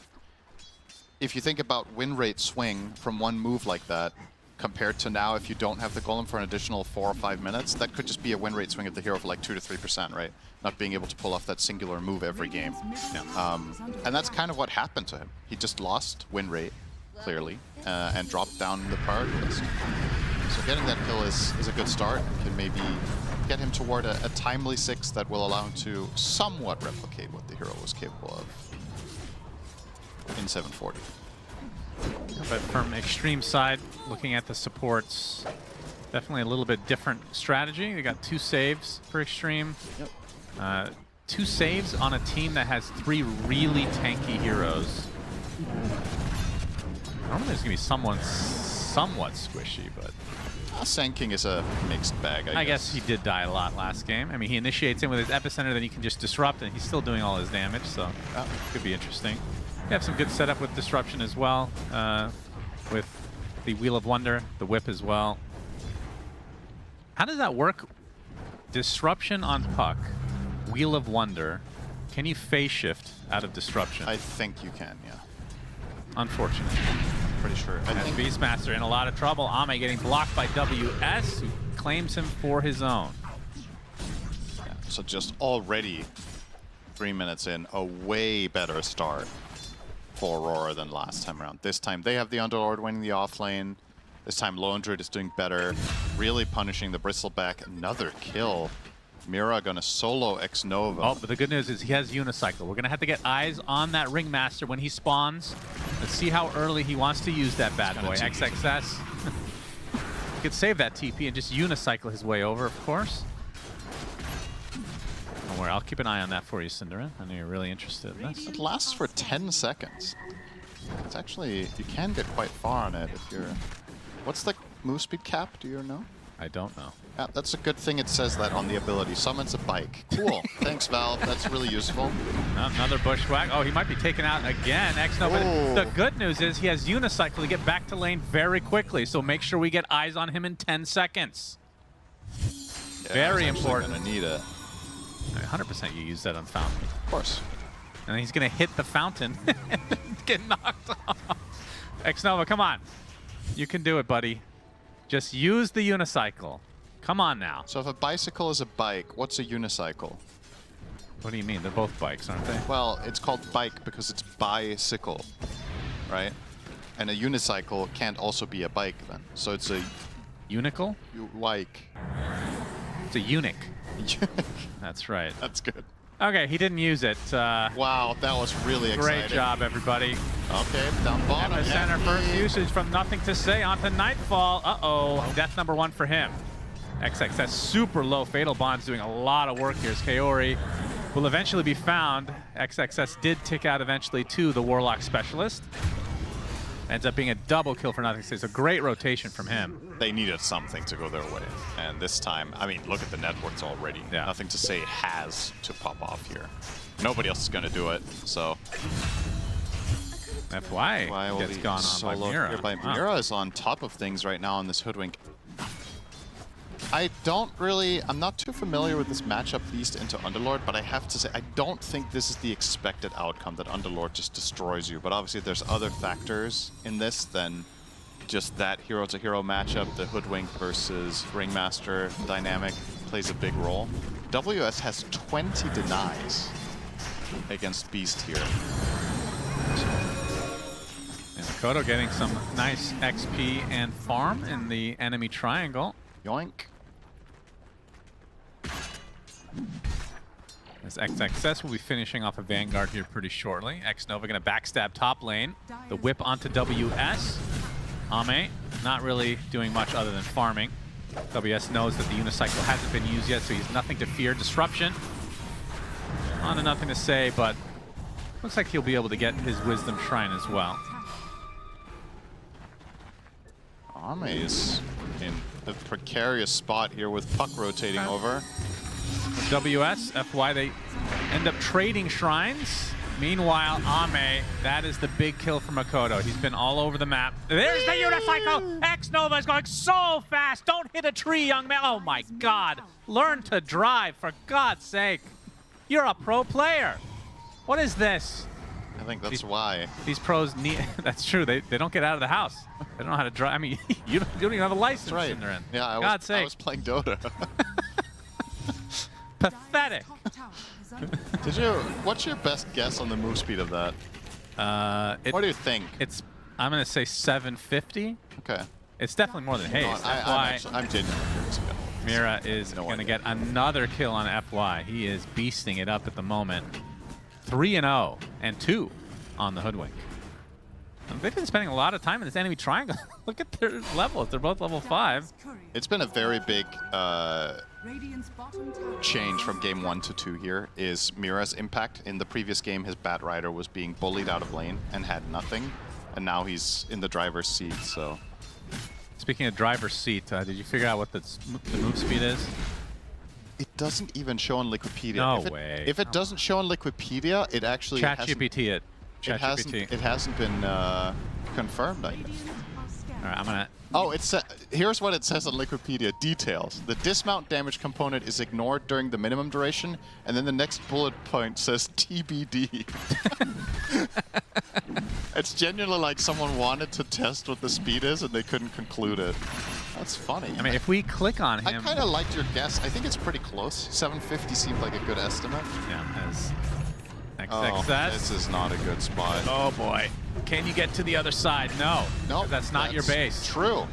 if you think about win rate swing from one move like that, compared to now if you don't have the Golem for an additional 4 or 5 minutes, that could just be a win rate swing of the hero for like 2 to 3%, right? Not being able to pull off that singular move every game. Yeah. And that's kind of what happened to him. He just lost win rate, clearly, and dropped down the priority list. So getting that kill is a good start. Can maybe get him toward a timely 6 that will allow him to somewhat replicate what the hero was capable of in 740. But from Xtreme side, looking at the supports, definitely a little bit different strategy. We got 2 saves for Xtreme. Yep. 2 saves on a team that has 3 really tanky heroes. Normally there's going to be someone somewhat squishy, but... Sanking is a mixed bag, I guess. He did die a lot last game. I mean, he initiates in with his epicenter, then he can just disrupt, and he's still doing all his damage, so could be interesting. You have some good setup with disruption as well, with the Wheel of Wonder, the whip as well. How does that work? Disruption on puck, Wheel of Wonder. Can you phase shift out of disruption? I think you can, yeah. Unfortunate. Pretty sure. And Beastmaster in a lot of trouble. Ame getting blocked by WS, who claims him for his own. Yeah, so just already 3 minutes in, a way better start for Aurora than last time around. This time they have the Underlord winning the offlane. This time Lone Druid is doing better, really punishing the Bristleback. Another kill. Mira gonna solo Xnova. Oh, but the good news is he has Unicycle. We're gonna have to get eyes on that Ringmaster when he spawns. Let's see how early he wants to use that bad boy. XXS. He could save that TP and just Unicycle his way over, of course. Don't worry, I'll keep an eye on that for you, Cinderin. I know you're really interested in this. It lasts for 10 seconds. It's actually, you can get quite far on it if you're... What's the move speed cap, do you know? I don't know. Yeah, that's a good thing it says that on the ability. Summons a bike. Cool. Thanks, Valve. That's really useful. Another bushwhack. Oh, he might be taken out again. Xnova. The good news is he has Unicycle to get back to lane very quickly, so make sure we get eyes on him in 10 seconds. Yeah, very important. Gonna need it. 100% you use that on Fountain. Of course. And then he's going to hit the Fountain and get knocked off. Xnova, come on. You can do it, buddy. Just use the Unicycle. Come on now. So if a bicycle is a bike, what's a unicycle? What do you mean? They're both bikes, aren't they? Well, it's called bike because it's bicycle, right? And a unicycle can't also be a bike then. So it's a... Unicle? Like. It's a eunuch. That's right. That's good. Okay, he didn't use it. Wow, that was really exciting. Great job, everybody. Okay, down bottom. Epicenter first usage from nothing to say onto Nightfall. Uh-oh, death number 1 for him. XXS super low. Fatal Bond's doing a lot of work here as Kaori will eventually be found. XXS did tick out eventually to the Warlock Specialist. Ends up being a double kill for nothing to say. It's a great rotation from him. They needed something to go their way. And this time, I mean, look at the networks already. Yeah. Nothing to say has to pop off here. Nobody else is going to do it, so... FY gets gone on by Mira. Mira is on top of things right now on this Hoodwink. I'm not too familiar with this matchup least into Underlord, but I have to say, I don't think this is the expected outcome, that Underlord just destroys you. But obviously there's other factors in this than just that hero-to-hero matchup. The Hoodwink versus Ringmaster dynamic plays a big role. WS has 20 denies against Beast here. And Kodo getting some nice XP and farm in the enemy triangle. Yoink. As XXS will be finishing off a Vanguard here pretty shortly. Xnova going to backstab top lane. The whip onto WS. Ame not really doing much other than farming. WS knows that the unicycle hasn't been used yet, so he's nothing to fear. Disruption. On to nothing to say, but looks like he'll be able to get his Wisdom Shrine as well. Ame is in a precarious spot here with puck rotating over. WS, FY, they end up trading shrines. Meanwhile, Ame, that is the big kill from Makoto. He's been all over the map. There's the unicycle! Xnova is going so fast! Don't hit a tree, young man! Oh my god! Learn to drive, for God's sake! You're a pro player! What is this? I think that's why. These pros need... That's true, they don't get out of the house. They don't know how to drive. I mean, you don't even have a license in there. Yeah, I was playing Dota. Pathetic. What's your best guess on the move speed of that? What do you think? I'm gonna say 750. Okay. It's definitely more than haste. I'm genuinely curious again. Mira is gonna get another kill on FY. He is beasting it up at the moment. 3-0 and 2 on the Hoodwink. They've been spending a lot of time in this enemy triangle. Look at their levels. They're both level 5. It's been a very big change from game 1 to 2 here is Mira's impact. In the previous game, his Bat Rider was being bullied out of lane and had nothing. And now he's in the driver's seat, so Speaking of driver's seat, did you figure out what the move speed is? It doesn't even show on Liquipedia. No way. If it doesn't show on Liquipedia, it actually ChatGPT it. It hasn't been confirmed, I guess. All right, I'm gonna. Oh, here's what it says on Liquipedia. Details. The dismount damage component is ignored during the minimum duration, and then the next bullet point says TBD. It's genuinely like someone wanted to test what the speed is, and they couldn't conclude it. That's funny. I mean, if we click on him... I kind of liked your guess. I think it's pretty close. 750 seemed like a good estimate. Yeah, as XXS. This is not a good spot. Oh, boy. Can you get to the other side? No. No. That's not your base. True.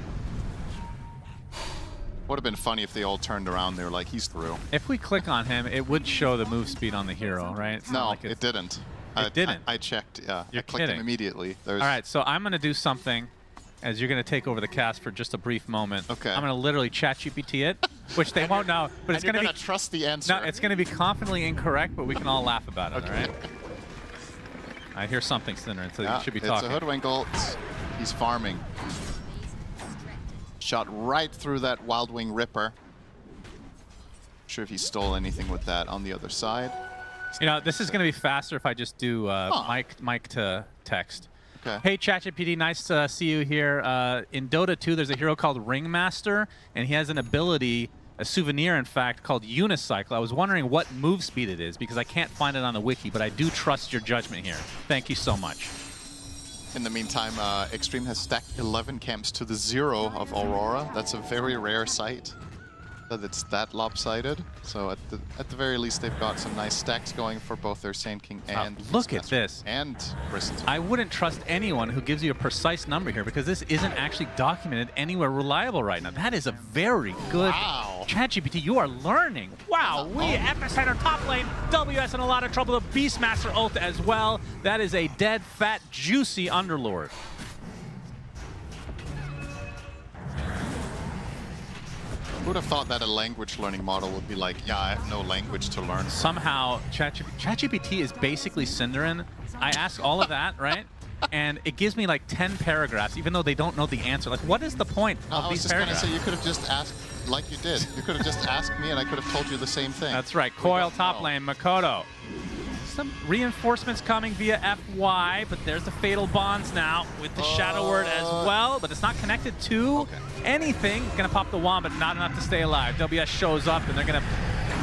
Would have been funny if they all turned around. They were like, he's through. If we click on him, it would show the move speed on the hero, right? It's no, like it didn't. It didn't? I checked, yeah. You're I clicked him kidding. immediately. All right, so I'm going to do something as you're going to take over the cast for just a brief moment. Okay. I'm going to literally ChatGPT it, which they won't know, but it's going to be... trust the answer. No, it's going to be confidently incorrect, but we can all laugh about it, all right? I hear something, Cinder, so you should be talking. It's a Hoodwinkle. He's farming. Shot right through that Wild Wing Ripper. Not sure if he stole anything with that on the other side. You know, this is going to be faster if I just do mic to text. Okay. Hey, ChatGPT, nice to see you here. In Dota 2, there's a hero called Ringmaster, and he has an ability, a souvenir, in fact, called Unicycle. I was wondering what move speed it is, because I can't find it on the wiki, but I do trust your judgment here. Thank you so much. In the meantime, Xtreme has stacked 11 camps to the 0 of Aurora. That's a very rare sight that it's that lopsided. So at the very least, they've got some nice stacks going for both their Sand King and look at this. And Bristol. I wouldn't trust anyone who gives you a precise number here, because this isn't actually documented anywhere reliable right now. That is a very good ChatGPT. You are learning. Wow, we Epicenter top lane. WS in a lot of trouble. The Beastmaster ult as well. That is a dead, fat, juicy Underlord. Who would have thought that a language learning model would be like, yeah, I have no language to learn. Somehow, ChatGPT is basically Cinderin. I ask all of that, right? And it gives me like 10 paragraphs, even though they don't know the answer. Like, what is the point of these paragraphs? I was just going to say, you could have just asked, like you did. You could have just asked me, and I could have told you the same thing. That's right. Coil top lane, Makoto. Some reinforcements coming via FY, but there's the Fatal Bonds now with the Shadow Word as well, but it's not connected to anything. Gonna pop the wand, but not enough to stay alive. WS shows up, and they're gonna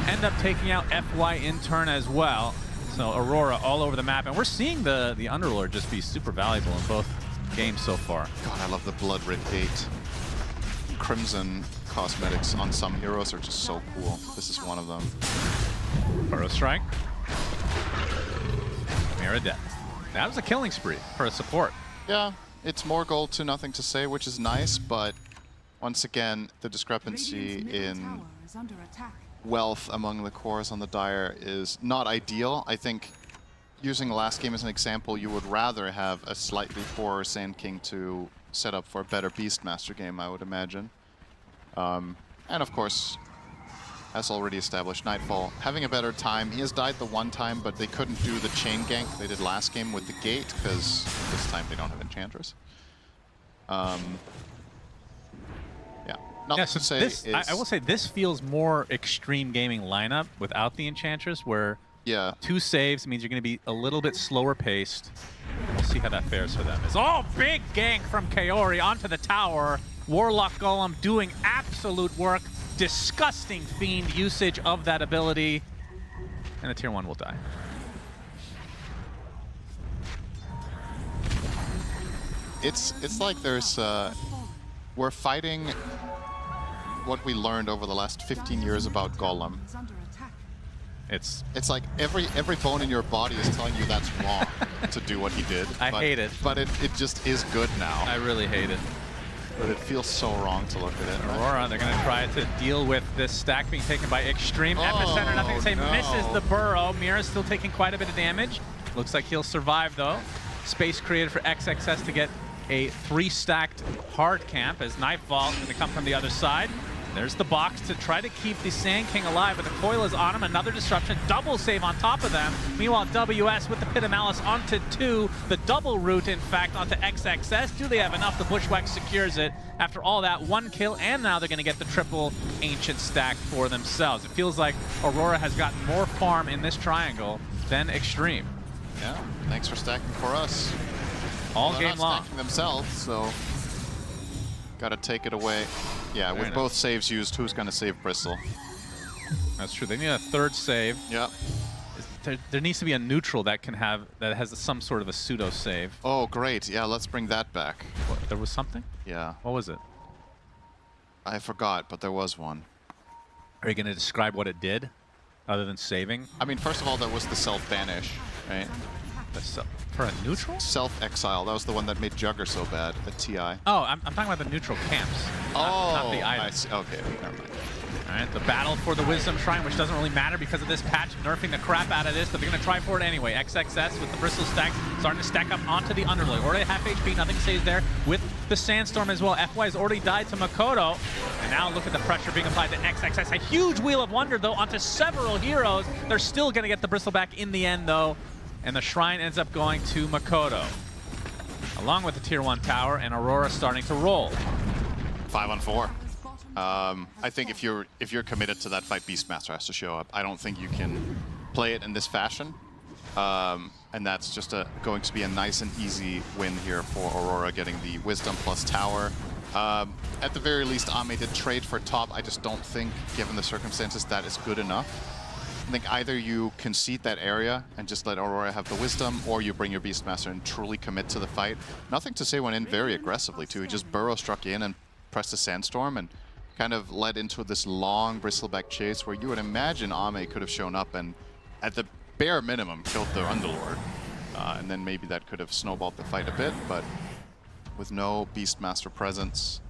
end up taking out FY in turn as well. So Aurora all over the map, and we're seeing the Underlord just be super valuable in both games so far. God, I love the Blood Red Gate. Crimson cosmetics on some heroes are just so cool. This is one of them. Burrow Strike. Mirror Death. That was a killing spree for a support. Yeah, it's more gold to nothing to say, which is nice, but once again, the discrepancy in wealth among the cores on the Dire is not ideal. I think, using last game as an example, you would rather have a slightly poorer Sand King to set up for a better Beastmaster game, I would imagine. And of course, as already established, Nightfall having a better time. He has died the one time, but they couldn't do the chain gank they did last game with the gate, because this time they don't have Enchantress. Yeah, nothing to say this, is... I will say this feels more Xtreme Gaming lineup without the Enchantress, where 2 saves means you're going to be a little bit slower paced. We'll see how that fares for them. It's big gank from Kaori onto the tower. Warlock Golem doing absolute work. Disgusting Fiend usage of that ability. And a tier 1 will die. It's like there's... we're fighting what we learned over the last 15 years about Golem. It's like every bone in your body is telling you that's wrong to do what he did. I hate it. But it just is good now. I really hate it. But it feels so wrong to look at it. Aurora, they're going to try to deal with this stack being taken by Xtreme. Epicenter, nothing to say, misses the burrow. Mira's still taking quite a bit of damage. Looks like he'll survive, though. Space created for XXS to get a 3-stacked hard camp as Nightfall is going to come from the other side. There's the box to try to keep the Sand King alive, but the coil is on him. Another disruption, double save on top of them. Meanwhile, WS with the Pit of Malice onto 2. The double route, in fact, onto XXS. Do they have enough? The Bushwhack secures it. After all that, 1 kill, and now they're going to get the triple Ancient stack for themselves. It feels like Aurora has gotten more farm in this triangle than Xtreme. Yeah, thanks for stacking for us. All They're game not long. stacking themselves, so gotta take it away. Yeah, Very with nice. both saves used, who's gonna save Bristle? That's true. They need a third save. Yep. There needs to be a neutral that has some sort of a pseudo save. Oh, great. Yeah, let's bring that back. What, there was something? Yeah. What was it? I forgot, but there was one. Are you going to describe what it did, other than saving? I mean, first of all, there was the self-banish, right? For a neutral? Self-exile. That was the one that made Jugger so bad at TI. Oh, I'm talking about the neutral camps. Not the items. I see. Okay, never mind. All right, the battle for the Wisdom Shrine, which doesn't really matter because of this patch, nerfing the crap out of this, but they're going to try for it anyway. XXS with the Bristle stack, starting to stack up onto the Underlord. Already half HP, nothing stays there with the Sandstorm as well. FY has already died to Makoto, and now look at the pressure being applied to XXS. A huge Wheel of Wonder, though, onto several heroes. They're still going to get the Bristle back in the end, though, and the Shrine ends up going to Makoto, along with the Tier 1 tower, and Aurora starting to roll. 5 on 4. I think if you're committed to that fight, Beastmaster has to show up. I don't think you can play it in this fashion, and that's just going to be a nice and easy win here for Aurora, getting the Wisdom plus Tower. At the very least, Ame did trade for top. I just don't think, given the circumstances, that is good enough. I think either you concede that area and just let Aurora have the Wisdom, or you bring your Beastmaster and truly commit to the fight. Nothing to say went in very aggressively, too. He just burrow struck in and pressed the Sandstorm and kind of led into this long bristleback chase where you would imagine Ame could have shown up and, at the bare minimum, killed the Underlord. And then maybe that could have snowballed the fight a bit, but with no Beastmaster presence,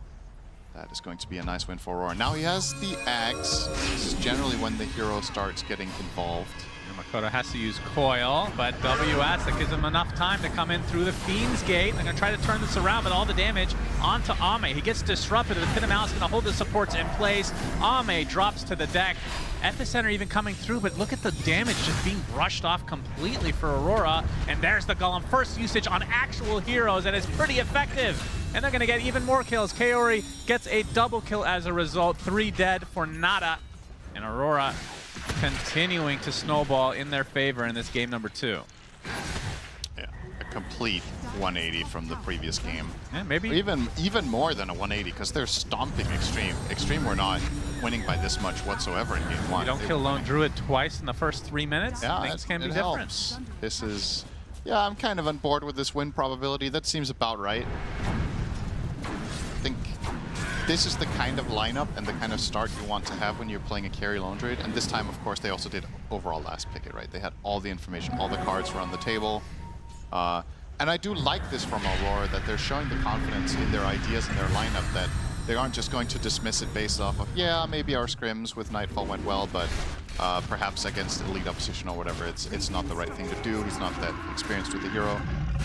that is going to be a nice win for Aurora. Now he has the Axe. This is generally when the hero starts getting involved. Makoto has to use Coil, but WS, that gives him enough time to come in through the Fiend's Gate. They're going to try to turn this around, but all the damage onto Ame. He gets disrupted. The Pit of Malice is going to hold the supports in place. Ame drops to the deck. Epicenter even coming through, but look at the damage just being brushed off completely for Aurora. And there's the Golem. First usage on actual heroes, and it's pretty effective. And they're going to get even more kills. Kaori gets a double kill as a result. 3 dead for Nada. And Aurora continuing to snowball in their favor in this game number 2. Yeah, a complete 180 from the previous game. Yeah, maybe even more than a 180 because they're stomping Xtreme. Xtreme were not winning by this much whatsoever in game 1. You don't kill Lone Druid twice in the first 3 minutes. Yeah, things can be different. Helps. This is, yeah, I'm kind of on board with this win probability. That seems about right. I think this is the kind of lineup and the kind of start you want to have when you're playing a carry Lone Druid. And this time, of course, they also did overall last pick it, right? They had all the information, all the cards were on the table. And I do like this from Aurora, that they're showing the confidence in their ideas and their lineup, that they aren't just going to dismiss it based off of, yeah, maybe our scrims with Nightfall went well, but perhaps against elite opposition or whatever, it's not the right thing to do. He's not that experienced with the hero.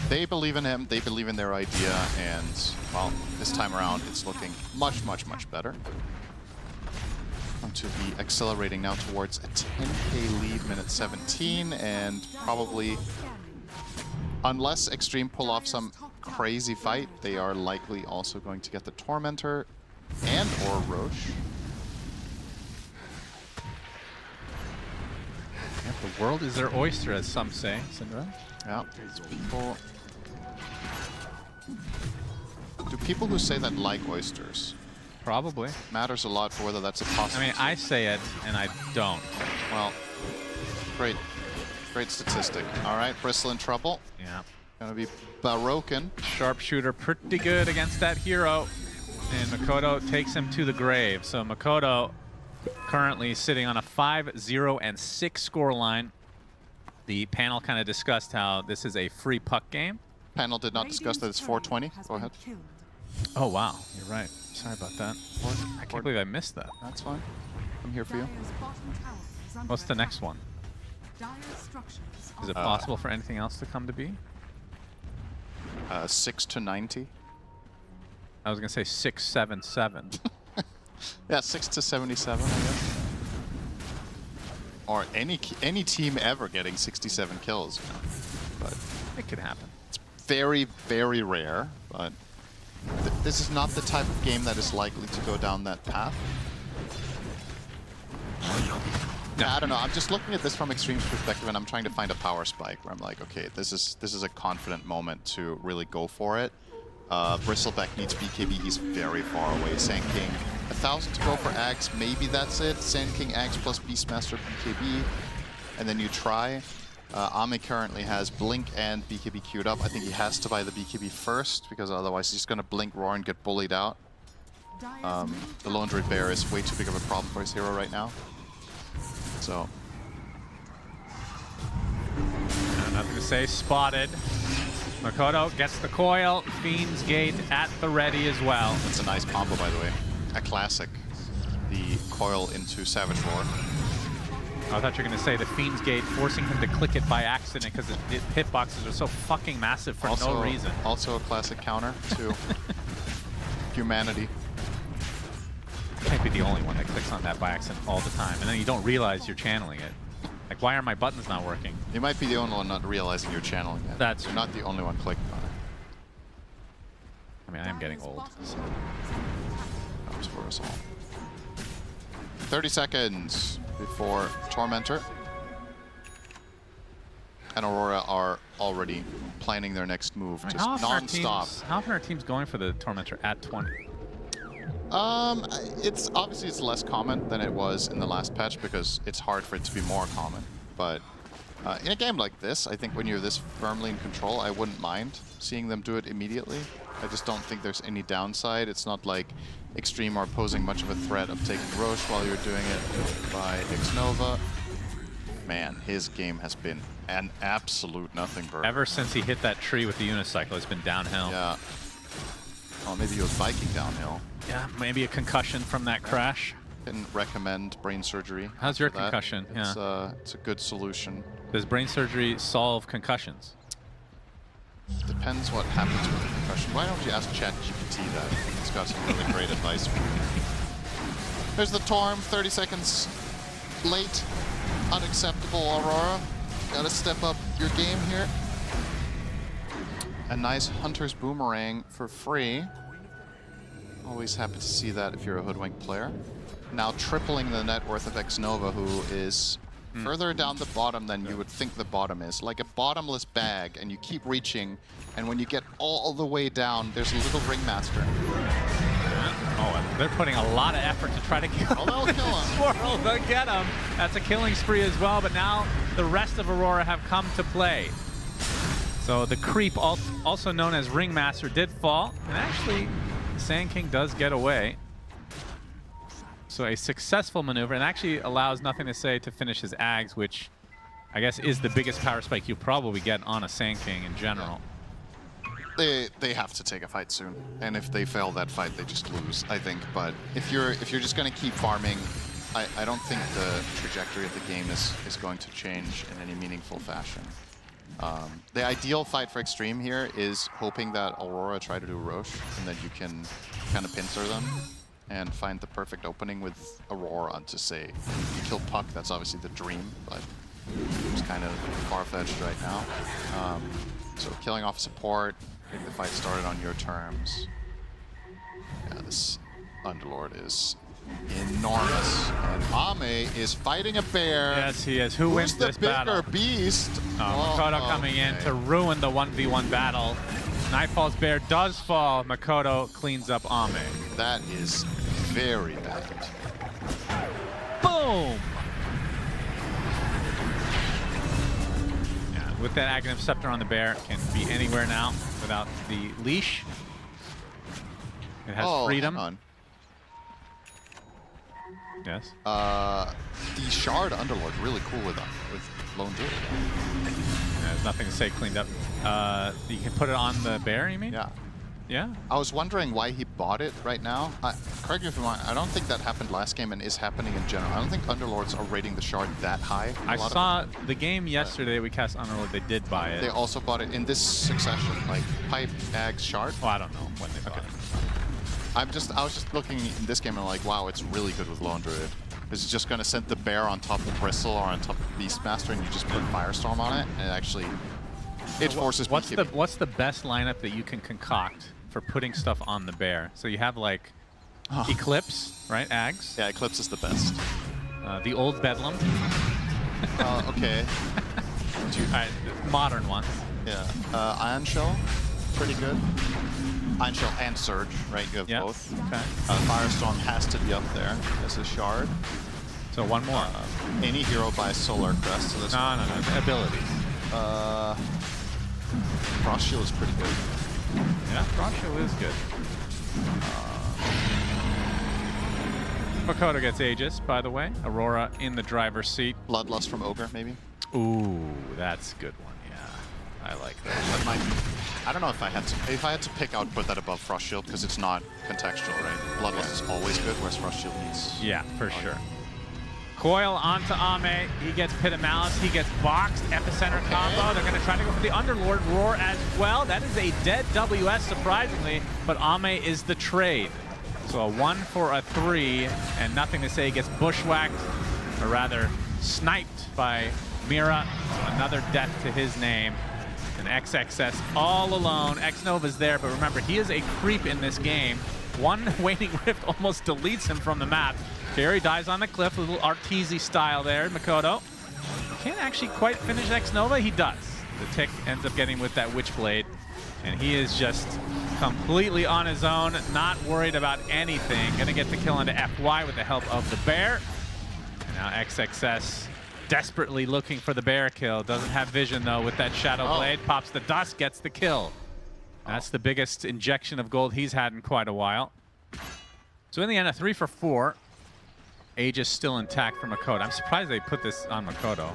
They believe in him, they believe in their idea, and, well, this time around, it's looking much, much, much better. Going to be accelerating now towards a 10k lead, minute 17, and probably, unless Xtreme pull off some crazy fight, they are likely also going to get the Tormentor and or Roche. Yeah, the world is their oyster, as some say, Syndra. Yeah, people... Do people who say that like oysters? Probably. Matters a lot for whether that's a possibility. I mean, I say it, and I don't. Well, great statistic. All right, Bristle in trouble. Yeah. Gonna be broken. Sharpshooter pretty good against that hero, and Makoto takes him to the grave. So Makoto currently sitting on a 5-0-6 scoreline. The panel kind of discussed how this is a free puck game. Panel did not discuss that it's 420. Go ahead. Oh, wow. You're right. Sorry about that. I can't believe I missed that. That's fine. I'm here for you. What's the next one? Is it possible for anything else to come to be? 6 to 90. I was going to say 677. Yeah, 6 to 77, I guess. Or any team ever getting 67 kills, you know. But it could happen. It's very, very rare, but this is not the type of game that is likely to go down that path. I don't know. I'm just looking at this from Xtreme's perspective, and I'm trying to find a power spike where I'm like, okay, this is a confident moment to really go for it. Bristleback needs BKB. He's very far away. Sand King, 1,000 to go for Axe. Maybe that's it. Sand King, Axe plus Beastmaster BKB, and then you try. Ame currently has Blink and BKB queued up. I think he has to buy the BKB first because otherwise he's going to Blink Roar and get bullied out. The Lone Druid Bear is way too big of a problem for his hero right now. So. Nothing to say. Spotted. Makoto gets the coil. Fiend's Gate at the ready as well. That's a nice combo, by the way. A classic. The coil into Savage Roar. I thought you were going to say the Fiend's Gate forcing him to click it by accident because the hitboxes are so fucking massive for no reason. Also a classic counter to humanity. You can't be the only one that clicks on that by accident all the time, and then you don't realize you're channeling it. Like, why are my buttons not working? You might be the only one not realizing you're channeling it. You're not the only one clicking on it. I mean, I am getting old. So. That was for us all. 30 seconds before Tormentor and Aurora are already planning their next move, just non-stop. How often are teams going for the Tormentor at 20? It's obviously it's less common than it was in the last patch because it's hard for it to be more common. But in a game like this, I think when you're this firmly in control, I wouldn't mind seeing them do it immediately. I just don't think there's any downside. It's not like Xtreme are posing much of a threat of taking Roche while you're doing it by Xnova. Man, his game has been an absolute nothing burger. Ever since he hit that tree with the unicycle, it's been downhill. Yeah. Oh, maybe he was biking downhill. Yeah, maybe a concussion from that crash. Didn't recommend brain surgery. How's your concussion? It's a good solution. Does brain surgery solve concussions? Depends what happens with the concussion. Why don't you ask ChatGPT that? It's got some really great advice for you. There's the Torm, 30 seconds late. Unacceptable, Aurora. Gotta step up your game here. A nice Hunter's Boomerang for free. Always happy to see that if you're a Hoodwink player. Now tripling the net worth of Xnova, who is further down the bottom than you would think the bottom is. Like a bottomless bag, and you keep reaching, and when you get all the way down, there's a little Ringmaster. Oh, they're putting a lot of effort to try to kill him. Oh, they'll kill him. Swirl, they'll get him. That's a killing spree as well, but now the rest of Aurora have come to play. So the creep, also known as Ringmaster, did fall, and actually Sand King does get away. So a successful maneuver, and actually allows Nothing to Say to finish his Ags, which I guess is the biggest power spike you probably get on a Sand King in general. They have to take a fight soon, and if they fail that fight, they just lose, I think. But if you're just going to keep farming, I don't think the trajectory of the game is going to change in any meaningful fashion. The ideal fight for Xtreme here is hoping that Aurora try to do Roche, and then you can kind of pincer them and find the perfect opening with Aurora onto Say. You kill Puck, that's obviously the dream, but it's kind of far-fetched right now. So killing off support, getting the fight started on your terms. Yeah, this Underlord is enormous. And Ame is fighting a bear. Yes, he is. Who wins this battle? Who's the bigger beast? Makoto coming in to ruin the 1v1 battle. Nightfall's bear does fall. Makoto cleans up Ame. That is very bad. Boom! Yeah, with that Aghanim Scepter on the bear, can be anywhere now without the leash. It has freedom. Hang on. Yes. The Shard Underlord really cool with Lone Druid. There's Nothing to Say cleaned up. You can put it on the bear, you mean? Yeah. Yeah? I was wondering why he bought it right now. Correct me if I'm wrong, I don't think that happened last game and is happening in general. I don't think Underlords are rating the Shard that high. I saw the game yesterday we cast Underlord, they did buy it. They also bought it in this succession, like Pipe, Ags, Shard? Oh, I don't know when they bought it. I was just looking in this game and like, wow, it's really good with Lone Druid. It's just going to send the bear on top of Bristle or on top of Beastmaster, and you just put Firestorm on it, and it actually forces what's the best lineup that you can concoct for putting stuff on the bear? So you have like Eclipse, right? Ags. Yeah, Eclipse is the best. The old Bedlam. Okay. Alright, modern ones. Yeah. Iron Shell, pretty good. Iron Shell and Surge, right? You have both. Okay. Firestorm has to be up there as a shard. So one more. Any hero buys Solar Crest. So that's no. Abilities. Frost Shield is pretty good. Yeah, Frost Shield is good. Makoto gets Aegis, by the way. Aurora in the driver's seat. Bloodlust from Ogre, maybe? Ooh, that's a good one. Yeah, I like that. That might be, I don't know if I had to pick, I would put that above Frost Shield because it's not contextual, right? Bloodlust is always good, whereas Frost Shield needs. Yeah, for sure. Coil onto Ame. He gets Pit of Malice. He gets boxed. Epicenter combo. They're going to try to go for the Underlord Roar as well. That is a dead WS, surprisingly, but Ame is the trade. So a 1 for a 3, and nothing to say. Gets bushwhacked, or rather sniped by Mira. So another death to his name. And XXS all alone. Xnova's there, but remember, he is a creep in this game. One Waning Rift almost deletes him from the map. Barry dies on the cliff, a little Arteezy style there. Makoto can't actually quite finish Xnova. He does. The tick ends up getting with that Witchblade, and he is just completely on his own, not worried about anything. Gonna get the kill onto FY with the help of the bear. And now XXS desperately looking for the bear kill. Doesn't have vision though with that Shadow Blade. Pops the dust, gets the kill. That's the biggest injection of gold he's had in quite a while. So in the end, a 3 for 4. Aegis still intact for Makoto. I'm surprised they put this on Makoto.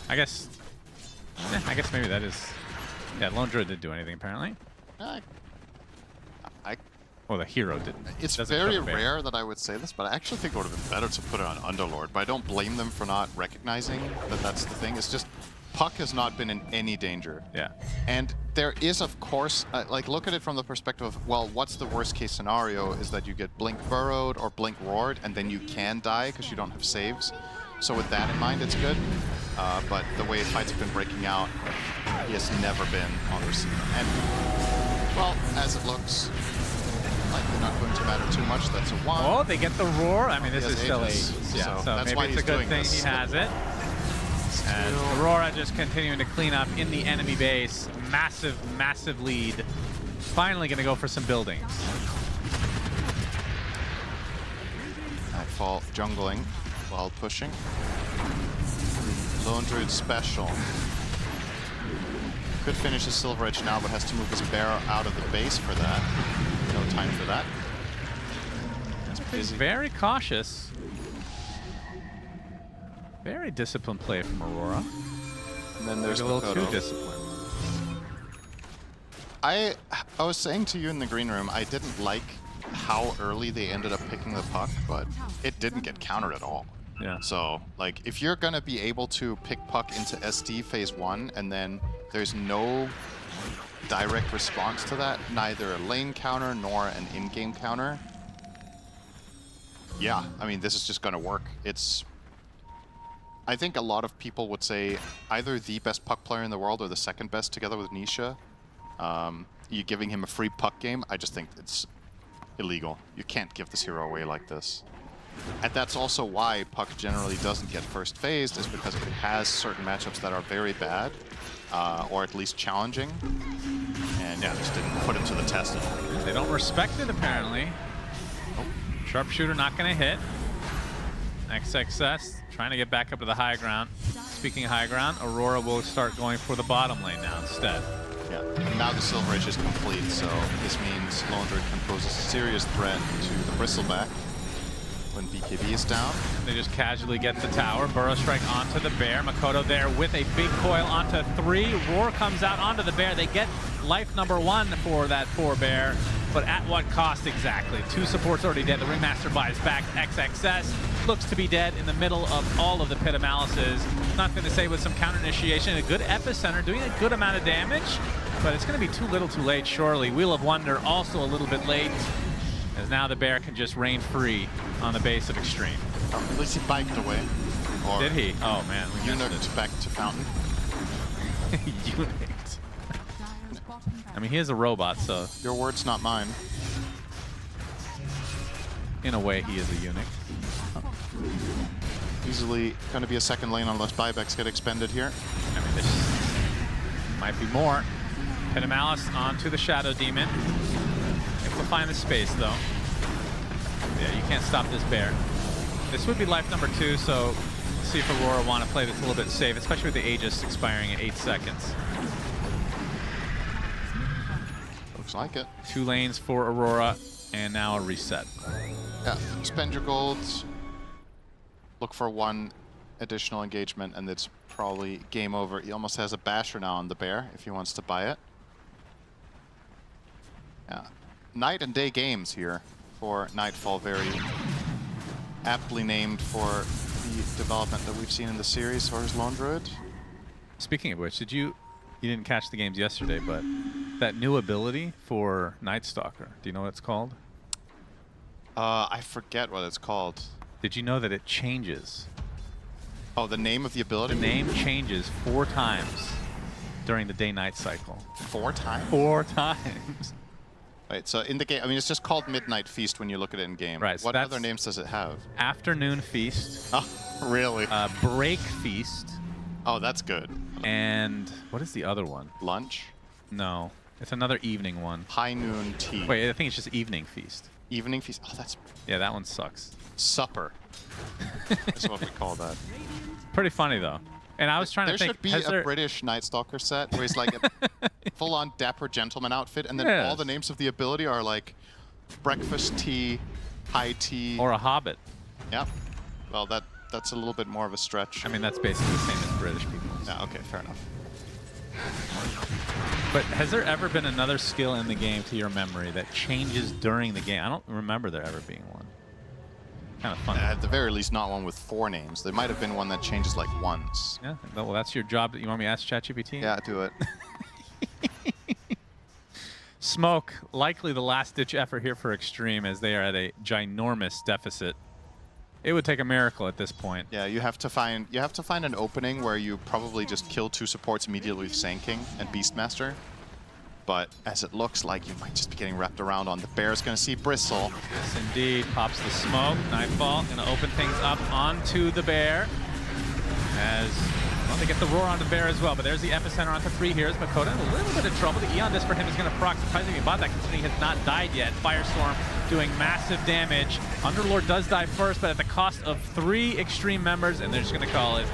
I guess maybe that is. Yeah, Lone Druid didn't do anything apparently. Well, the hero didn't. It's very rare that I would say this, but I actually think it would have been better to put it on Underlord. But I don't blame them for not recognizing that that's the thing. It's just Puck has not been in any danger. Yeah. And there is, of course, like, look at it from the perspective of, well, what's the worst case scenario is that you get Blink Burrowed or Blink Roared, and then you can die because you don't have saves. So with that in mind, it's good. But the way fights have been breaking out, he has never been on receiver. And, well, as it looks, likely not going to matter too much. That's a 1. Oh, they get the roar. I mean, this is still Aegis. Yeah, so that's maybe why it's a good thing he has it. And Aurora just continuing to clean up in the enemy base. Massive, massive lead. Finally going to go for some buildings. Nightfall jungling while pushing. Lone Druid special. Could finish his Silver Edge now, but has to move his bear out of the base for that. No time for that. He's very cautious. Very disciplined play from Aurora. And then there's a little Makoto. too disciplined. I was saying to you in the green room, I didn't like how early they ended up picking the Puck, but it didn't get countered at all. Yeah. So, like, if you're gonna be able to pick Puck into SD phase 1, and then there's no direct response to that, neither a lane counter nor an in-game counter, yeah, I mean, this is just gonna work. I think a lot of people would say either the best Puck player in the world or the second best together with Nisha. You giving him a free Puck game, I just think it's illegal. You can't give this hero away like this. And that's also why Puck generally doesn't get first phased, is because it has certain matchups that are very bad, or at least challenging. And yeah, just didn't put him to the test at all. They don't respect it, apparently. Oh, sharpshooter not going to hit. XXS trying to get back up to the high ground. Speaking of high ground, Aurora will start going for the bottom lane now instead. Yeah, and now the Silver Edge is complete, so this means Lone Druid can pose a serious threat to the Bristleback when BKB is down. They just casually get the tower. Burrow Strike onto the bear. Makoto there with a big coil onto 3. Roar comes out onto the bear. They get life number 1 for that poor bear, but at what cost exactly? 2 supports already dead. The Ringmaster buys back. XXS looks to be dead in the middle of all of the Pit of Malices. Nothing to say with some counter initiation. A good epicenter doing a good amount of damage, but it's going to be too little too late, surely. Wheel of Wonder also a little bit late. As now the bear can just reign free on the base of Xtreme. At least he biked away. Or did he? Oh man. Unit back to Fountain. Unit. I mean, he is a robot, so... Your words, not mine. In a way, he is a eunuch. Easily going to be a second lane unless buybacks get expended here. I mean, this might be more. Malice onto the Shadow Demon. Able to find the space, though. Yeah, you can't stop this bear. This would be life number 2, so let's see if Aurora want to play this a little bit safe, especially with the Aegis expiring at 8 seconds. Looks like it. 2 lanes for Aurora, and now a reset. Yeah, spend your golds. Look for 1 additional engagement, and it's probably game over. He almost has a basher now on the bear if he wants to buy it. Yeah, night and day games here for Nightfall, very aptly named for the development that we've seen in the series for his Lone Druid. Speaking of which, you didn't catch the games yesterday, but that new ability for Night Stalker, do you know what it's called? I forget what it's called. Did you know that it changes? Oh, the name of the ability? The name changes 4 times during the day-night cycle. 4 times? 4 times. Right, so in the game, I mean, it's just called Midnight Feast when you look at it in game. Right. So what other names does it have? Afternoon Feast. Oh, really? Break Feast. Oh, that's good. And what is the other one? Lunch? No, it's another evening one. High Noon Tea. Wait, I think it's just Evening Feast. Evening Feast? Oh, that's... Yeah, that one sucks. Supper. That's what we call that. Pretty funny, though. And I was trying to think... There should be a British Night Stalker set where he's like a full-on dapper gentleman outfit, and then all the names of the ability are like breakfast tea, high tea... Or a hobbit. Yep. Well, that's a little bit more of a stretch. I mean, that's basically the same as British people. Yeah, okay, fair enough. But has there ever been another skill in the game, to your memory, that changes during the game? I don't remember there ever being one. Kind of funny. At the very least, not one with 4 names. There might have been one that changes like once. Yeah, well, that's your job. You want me to ask ChatGPT? Yeah, do it. Smoke, likely the last-ditch effort here for Xtreme, as they are at a ginormous deficit. It would take a miracle at this point. Yeah, you have to find an opening where you probably just kill 2 supports immediately with Sand King and Beastmaster. But as it looks like, you might just be getting wrapped around on. The bear's going to see Bristle. Yes, indeed. Pops the smoke. Nightfall going to open things up onto the bear. As well, they get the roar on the bear as well. But there's the epicenter onto 3 here. Makoto in a little bit of trouble. The Eon Disc for him is going to proc. Surprisingly, he bought that considering he has not died yet. Firestorm doing massive damage. Underlord does die first, but at the cost of 3 Xtreme members, and they're just going to call it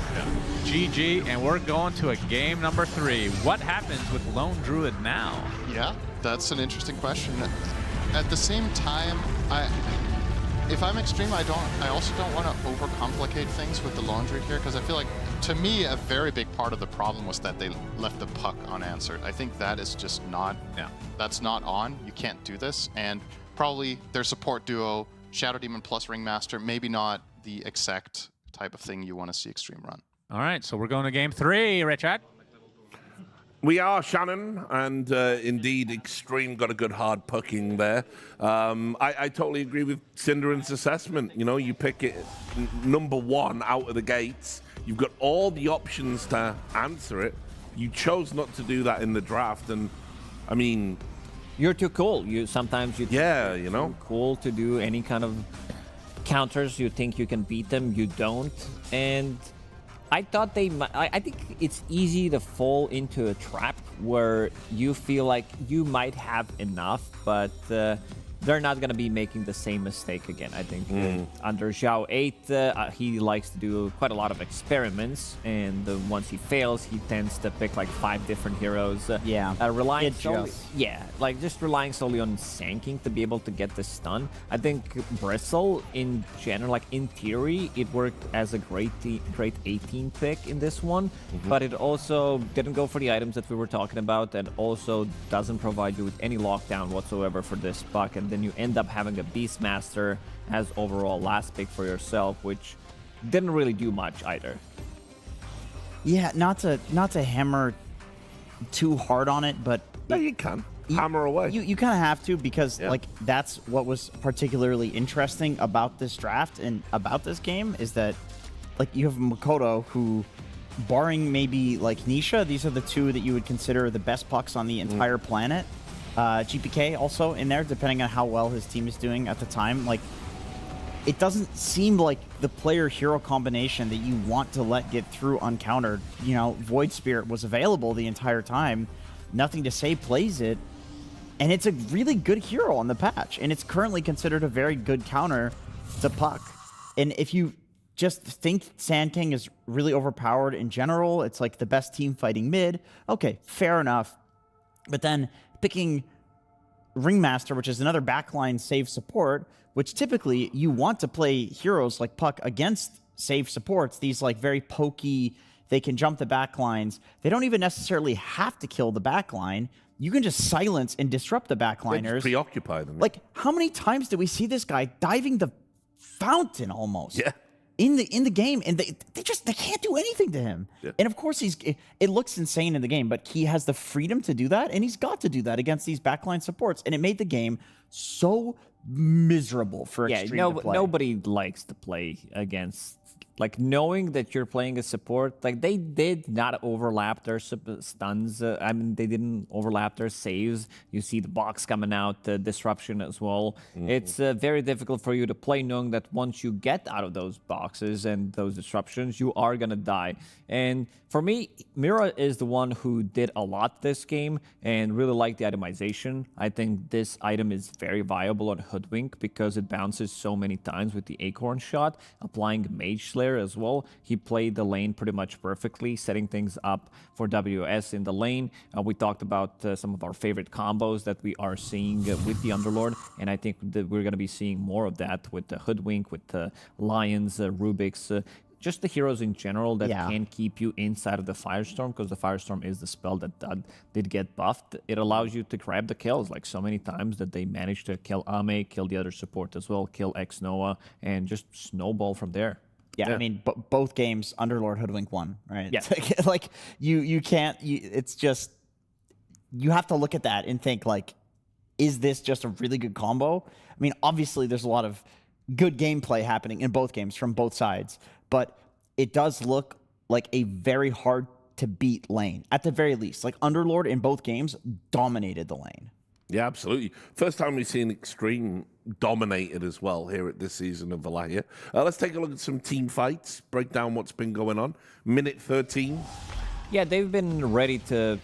GG, and we're going to a game number 3. What happens with Lone Druid now? Yeah, that's an interesting question. At the same time, if I'm Xtreme, I also don't want to overcomplicate things with the Lone Druid here, because I feel like, to me, a very big part of the problem was that they left the puck unanswered. I think that is just not, that's not on. You can't do this, and probably their support duo, Shadow Demon plus Ringmaster, maybe not the exact type of thing you want to see Xtreme run. All right, so we're going to game 3, Richard. We are, Shannon, and indeed, Xtreme got a good hard pucking there. I totally agree with Cinderan's assessment. You know, you pick it number 1 out of the gates. You've got all the options to answer it. You chose not to do that in the draft, and I mean... You're too cool. Sometimes you know, too cool to do any kind of counters. You think you can beat them, you don't. And I thought I think it's easy to fall into a trap where you feel like you might have enough, but they're not going to be making the same mistake again. I think under Zhao 8, he likes to do quite a lot of experiments, and once he fails, he tends to pick like 5 different heroes. Relying just relying solely on Sand King to be able to get the stun. I think Bristle, in general, like in theory, it worked as a great 18 pick in this one, but it also didn't go for the items that we were talking about, and also doesn't provide you with any lockdown whatsoever for this puck. And then you end up having a Beastmaster as overall last pick for yourself, which didn't really do much either. Yeah, not to hammer too hard on it, but no, you can. hammer away. You kind of have to, because like that's what was particularly interesting about this draft and about this game, is that like you have Makoto, who, barring maybe like Nisha, these are the two that you would consider the best pucks on the entire planet. GPK also in there, depending on how well his team is doing at the time. Like, it doesn't seem like the player-hero combination that you want to let get through uncountered. You know, Void Spirit was available the entire time. Nothing to Say plays it. And it's a really good hero on the patch. And it's currently considered a very good counter to Puck. And if you just think Sand King is really overpowered in general, it's like the best team fighting mid, okay, fair enough. But then picking Ringmaster, which is another backline save support, which typically you want to play heroes like Puck against save supports, these like very pokey, they can jump the backlines. They don't even necessarily have to kill the backline. You can just silence and disrupt the backliners. Preoccupy them. Like, how many times did we see this guy diving the fountain almost? Yeah. In the game, and they can't do anything to him. Yeah. And of course it looks insane in the game, but he has the freedom to do that, and he's got to do that against these backline supports, and it made the game so miserable for Xtreme to play. Nobody likes to play against, like, knowing that you're playing a support. Like, they did not overlap their stuns. I mean, they didn't overlap their saves. You see the box coming out, the disruption as well. It's very difficult for you to play, knowing that once you get out of those boxes and those disruptions, you are going to die. And for me, Mira is the one who did a lot this game and really liked the itemization. I think this item is very viable on Hoodwink because it bounces so many times with the Acorn shot, applying Mage Slayer as well. He played the lane pretty much perfectly, setting things up for WS in the lane. We talked about some of our favorite combos that we are seeing with the Underlord, and I think that we're going to be seeing more of that with the Hoodwink, with the Lions, Rubik's, just the heroes in general that can keep you inside of the Firestorm, because the Firestorm is the spell that did get buffed. It allows you to grab the kills, like so many times that they managed to kill Ame, kill the other support as well, kill X-Noah, and just snowball from there. Yeah, I mean, both games, Underlord Hoodwink won, right? Yeah. Like, you can't, it's just, you have to look at that and think, like, is this just a really good combo? I mean, obviously, there's a lot of good gameplay happening in both games from both sides, but it does look like a very hard to beat lane, at the very least. Like, Underlord in both games dominated the lane. Yeah, absolutely. First time we've seen Xtreme dominated as well here at this season of Wallachia. Let's take a look at some team fights, break down what's been going on. Minute 13. Yeah, they've been ready to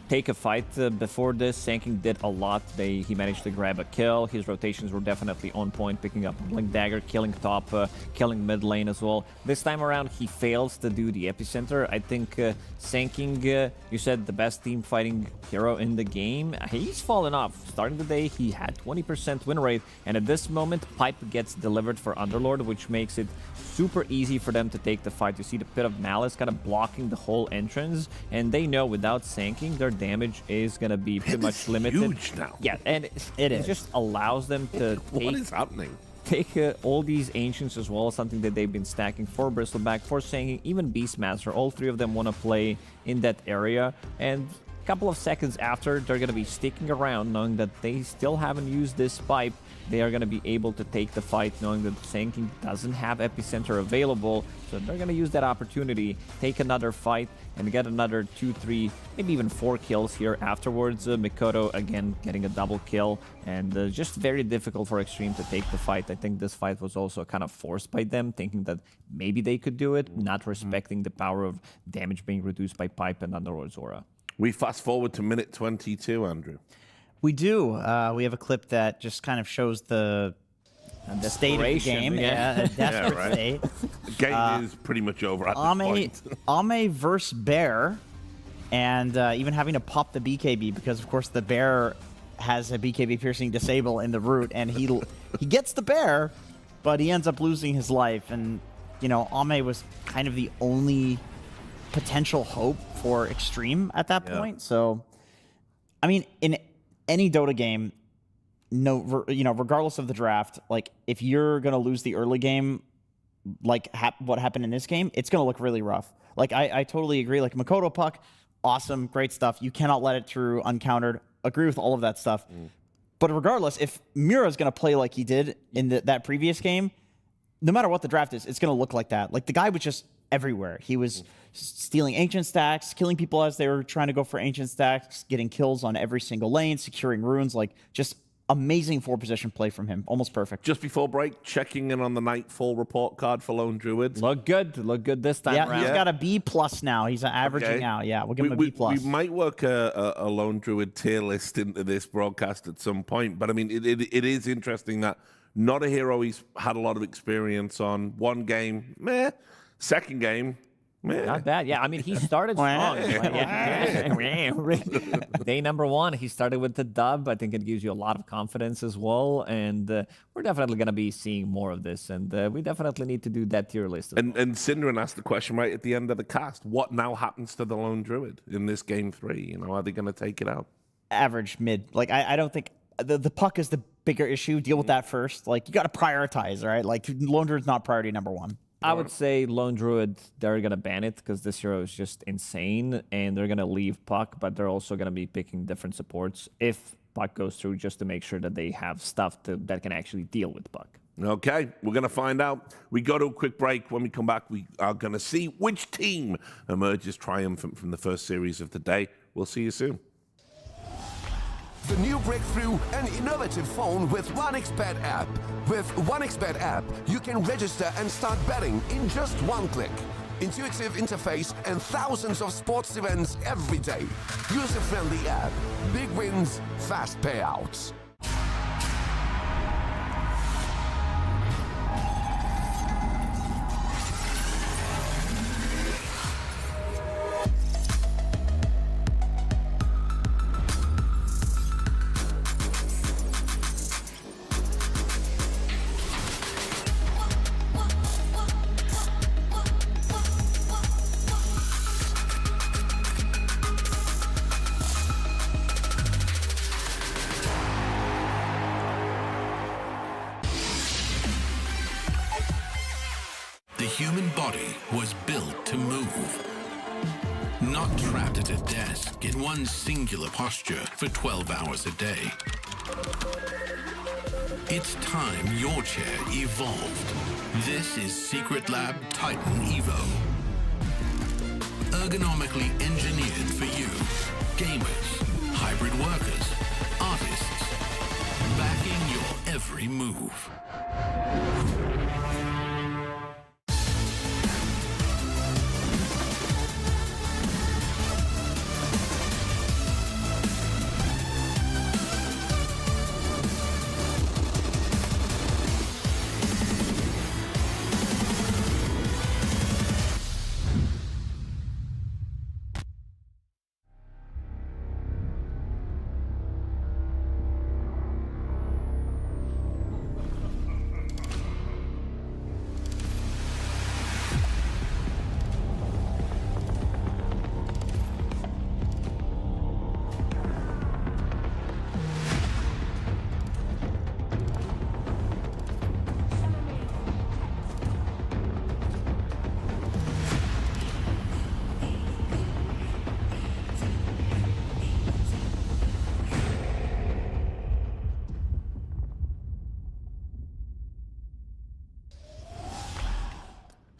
take a fight before this. Sanking did a lot. He managed to grab a kill. His rotations were definitely on point, picking up Blink Dagger, killing top, killing mid lane as well. This time around, he fails to do the epicenter. I think Sanking, you said the best team fighting hero in the game. He's fallen off. Starting the day, he had 20% win rate, and at this moment, Pipe gets delivered for Underlord, which makes it super easy for them to take the fight. You see the Pit of Malice kind of blocking the whole entrance, and they know without Sanking, their damage is going to be pretty much limited. Huge now. Yeah, and it just allows them to What is happening? take all these Ancients as well, something that they've been stacking for Bristleback, for Sanking, even Beastmaster. All three of them want to play in that area, and a couple of seconds after, they're going to be sticking around, knowing that they still haven't used this pipe. They are going to be able to take the fight, knowing that Sanking doesn't have Epicenter available, so they're going to use that opportunity, take another fight, and get another 2, 3, maybe even 4 kills here afterwards. Mikoto, again, getting a double kill, and just very difficult for Xtreme to take the fight. I think this fight was also kind of forced by them, thinking that maybe they could do it, not respecting the power of damage being reduced by Pipe and Underlord's Aura. We fast forward to minute 22, Andrew. We do. We have a clip that just kind of shows the state of the game. Yeah, a desperate state. The game is pretty much over at this point. Ame versus Bear, and even having to pop the BKB because, of course, the Bear has a BKB piercing disable in the root, and he gets the Bear, but he ends up losing his life. And, you know, Ame was kind of the only potential hope for Xtreme at that point. So, I mean, in any Dota game, regardless of the draft, like, if you're gonna lose the early game, like what happened in this game, it's gonna look really rough. Like, I totally agree. Like, Makoto Puck, awesome, great stuff. You cannot let it through uncountered. agree with all of that stuff. But regardless, if Mira's going to play like he did in that previous game, no matter what the draft is, it's going to look like that. Like, the guy was just everywhere. He was stealing ancient stacks, killing people as they were trying to go for ancient stacks, getting kills on every single lane, securing runes, like, just amazing 4-position play from him. Almost perfect. Just before break, checking in on the Nightfall report card for Lone Druid. Look good this time around. He's got a B+ now. He's averaging out. Yeah, we'll give him a B+. We might work a Lone Druid tier list into this broadcast at some point, but I mean, it is interesting that not a hero he's had a lot of experience on. One game, meh. Second game, meh. Not bad. Yeah, I mean, he started strong. Day number 1, he started with the dub. I think it gives you a lot of confidence as well. And we're definitely going to be seeing more of this. And we definitely need to do that tier list. And Synderen asked the question right at the end of the cast. What now happens to the Lone Druid in this game 3? You know, are they going to take it out? Average, mid. Like, I don't think... The puck is the bigger issue. Deal with that first. Like, you got to prioritize, right? Like, Lone Druid's not priority number 1. I would say Lone Druid, they're going to ban it because this hero is just insane, and they're going to leave Puck, but they're also going to be picking different supports if Puck goes through, just to make sure that they have stuff that can actually deal with Puck. Okay, we're going to find out. We go to a quick break. When we come back, we are going to see which team emerges triumphant from the first series of the day. We'll see you soon. The new breakthrough, an innovative phone with 1xBet app. With 1xBet app, you can register and start betting in just one click. Intuitive interface and thousands of sports events every day. User-friendly app. Big wins, fast payouts. The human body was built to move. Not trapped at a desk in one singular posture for 12 hours a day. It's time your chair evolved. This is Secret Lab Titan Evo. Ergonomically engineered for you. Gamers, hybrid workers, artists. Backing your every move.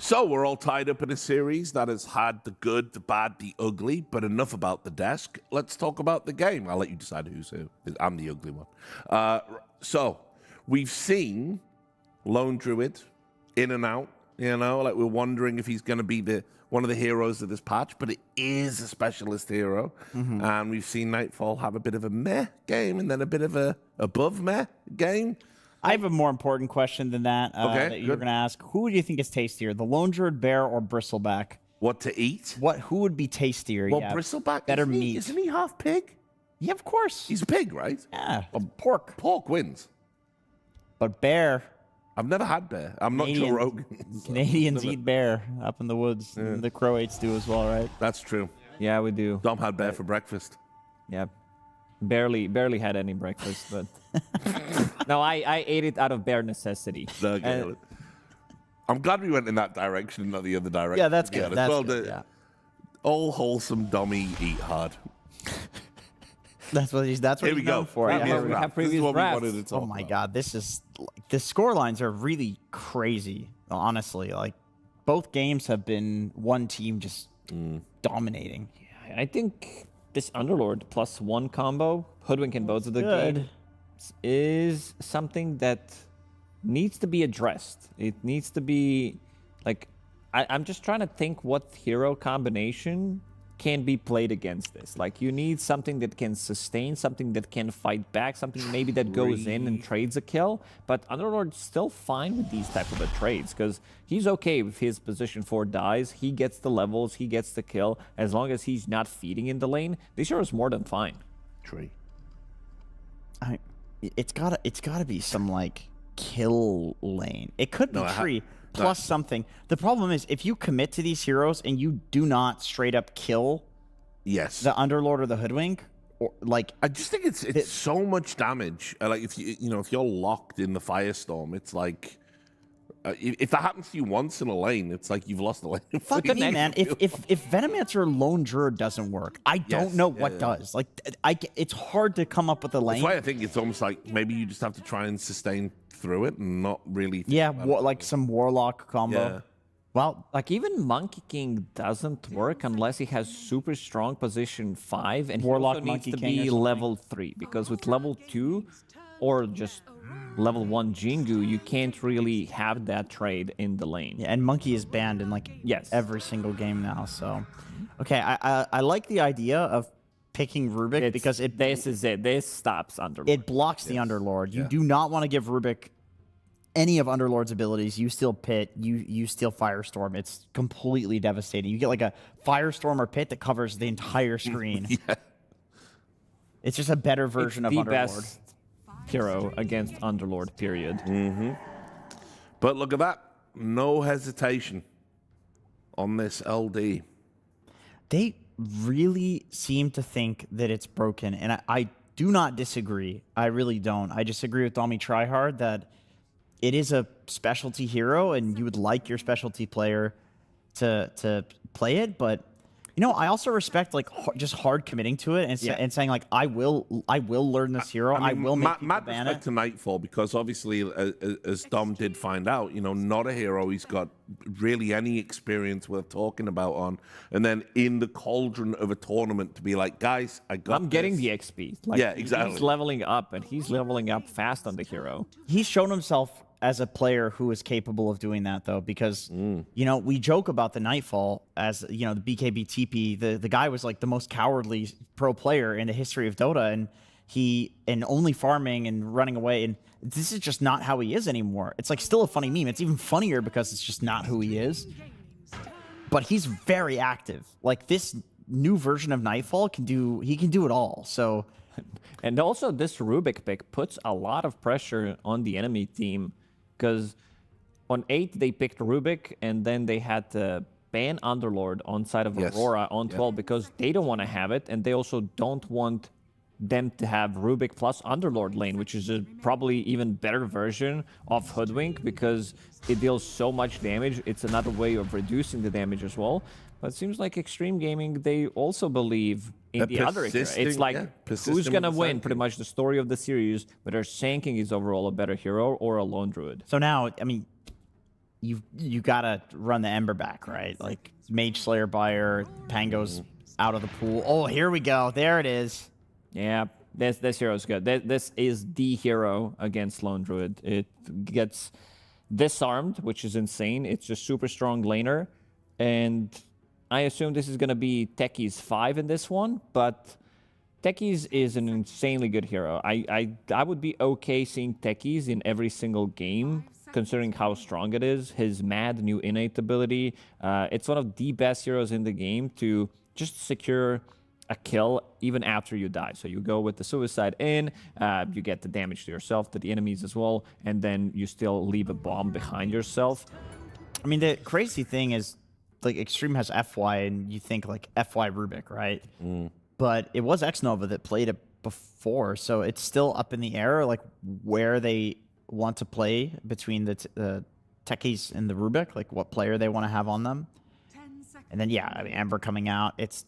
So we're all tied up in a series that has had the good, the bad, the ugly, but enough about the desk. Let's talk about the game. I'll let you decide who's who. I'm the ugly one. So we've seen Lone Druid in and out, you know, like we're wondering if he's going to be one of the heroes of this patch, but it is a specialist hero. Mm-hmm. And we've seen Nightfall have a bit of a meh game and then a bit of a above meh game. I have a more important question than that that you're going to ask. Who do you think is tastier, the Lone Druid, Bear, or Bristleback? What to eat? Who would be tastier? Well, yeah. Bristleback, better meat. Isn't he half pig? Yeah, of course. He's a pig, right? Yeah, pork. Pork wins. But bear. I've never had bear. I'm not Joe Rogan. So. Canadians eat bear up in the woods. Yeah. The Croats do as well, right? That's true. Yeah, we do. Dom had bear for breakfast. Yeah. Barely had any breakfast, but no, I ate it out of bare necessity. I'm glad we went in that direction and not the other direction. Yeah, that's good. That's good. All wholesome Dommy eat hard. That's what he's Here we known go. for. Previous Yeah. rap. This is what we wanted to talk Oh my about. god, this is the score lines are really crazy. Honestly, like both games have been one team just dominating. I think this Underlord +1 combo, Hoodwink in both of the Good. games, is something that needs to be addressed. It needs to be like I'm just trying to think what hero combination can be played against this. Like you need something that can sustain, something that can fight back, something maybe that goes in and trades a kill. But Underlord's still fine with these type of trades because he's okay with his position 4 dies. He gets the levels, he gets the kill. As long as he's not feeding in the lane, this hero is more than fine. Tree. It's gotta be some like kill lane. It could be tree plus something. The problem is if you commit to these heroes and you do not straight up kill the Underlord or the Hoodwink, or like I just think it's so much damage. Like if if you're locked in the Firestorm, it's like if that happens to you once in a lane, it's like you've lost the lane. Fuck me, man. If Venomancer Lone Druid doesn't work, I don't know what does. Like it's hard to come up with a lane. That's why I think it's almost like maybe you just have to try and sustain through it and not really. Yeah, like some Warlock combo. Yeah. Well, like even Monkey King doesn't work unless he has super strong position 5 and Warlock he also needs Monkey to King or be something. level 3 because with level 2 or just level 1 Jingu, you can't really have that trade in the lane. Yeah, and Monkey is banned in like every single game now. So, okay, I like the idea of picking Rubik because this stops Underlord. It blocks the Underlord. You do not want to give Rubik any of Underlord's abilities. You steal Pit, you steal Firestorm. It's completely devastating. You get like a Firestorm or Pit that covers the entire screen. It's just a better version of the Underlord. Best hero against Underlord, period. But look at that. No hesitation on this LD. They really seem to think that it's broken, and I do not disagree. I really don't. I just agree with Domi Tryhard that it is a specialty hero, and you would like your specialty player to play it, but I also respect like just hard committing to it and saying like I will learn this hero. I will make people ban it. To Nightfall because obviously, as Dom did find out, not a hero he's got really any experience worth talking about on, and then in the cauldron of a tournament to be like, guys, I'm getting the XP. Like, yeah, exactly. He's leveling up, and he's leveling up fast on the hero. He's shown himself as a player who is capable of doing that, though, because, we joke about the Nightfall as, the BKB TP. The guy was like the most cowardly pro player in the history of Dota, and only farming and running away. And this is just not how he is anymore. It's like still a funny meme. It's even funnier because it's just not who he is. But he's very active. Like this new version of Nightfall can do it all. So, and also this Rubik pick puts a lot of pressure on the enemy team. Because on 8, they picked Rubik, and then they had to ban Underlord on side of Aurora on 12 because they don't want to have it, and they also don't want them to have Rubik plus Underlord lane, which is a probably even better version of Hoodwink because it deals so much damage. It's another way of reducing the damage as well. But it seems like Xtreme Gaming, they also believe in the other hero. It's like, who's going to win pretty much the story of the series, whether Sanking is overall a better hero or a Lone Druid. So now, I mean, you got to run the Ember back, right? Like, Mage Slayer Buyer, Pango's out of the pool. Oh, here we go. There it is. Yeah, this hero is good. This is the hero against Lone Druid. It gets disarmed, which is insane. It's a super strong laner, and I assume this is going to be Techie's 5 in this one, but Techie's is an insanely good hero. I would be okay seeing Techie's in every single game, considering how strong it is. His mad new innate ability. It's one of the best heroes in the game to just secure a kill even after you die. So you go with the suicide in, you get the damage to yourself, to the enemies as well, and then you still leave a bomb behind yourself. I mean, the crazy thing is, like, Xtreme has FY, and you think, like, FY Rubik, right? But it was Xnova that played it before, so it's still up in the air, like, where they want to play between the Techies and the Rubik, like, what player they want to have on them. And then, yeah, I mean, Ember coming out, it's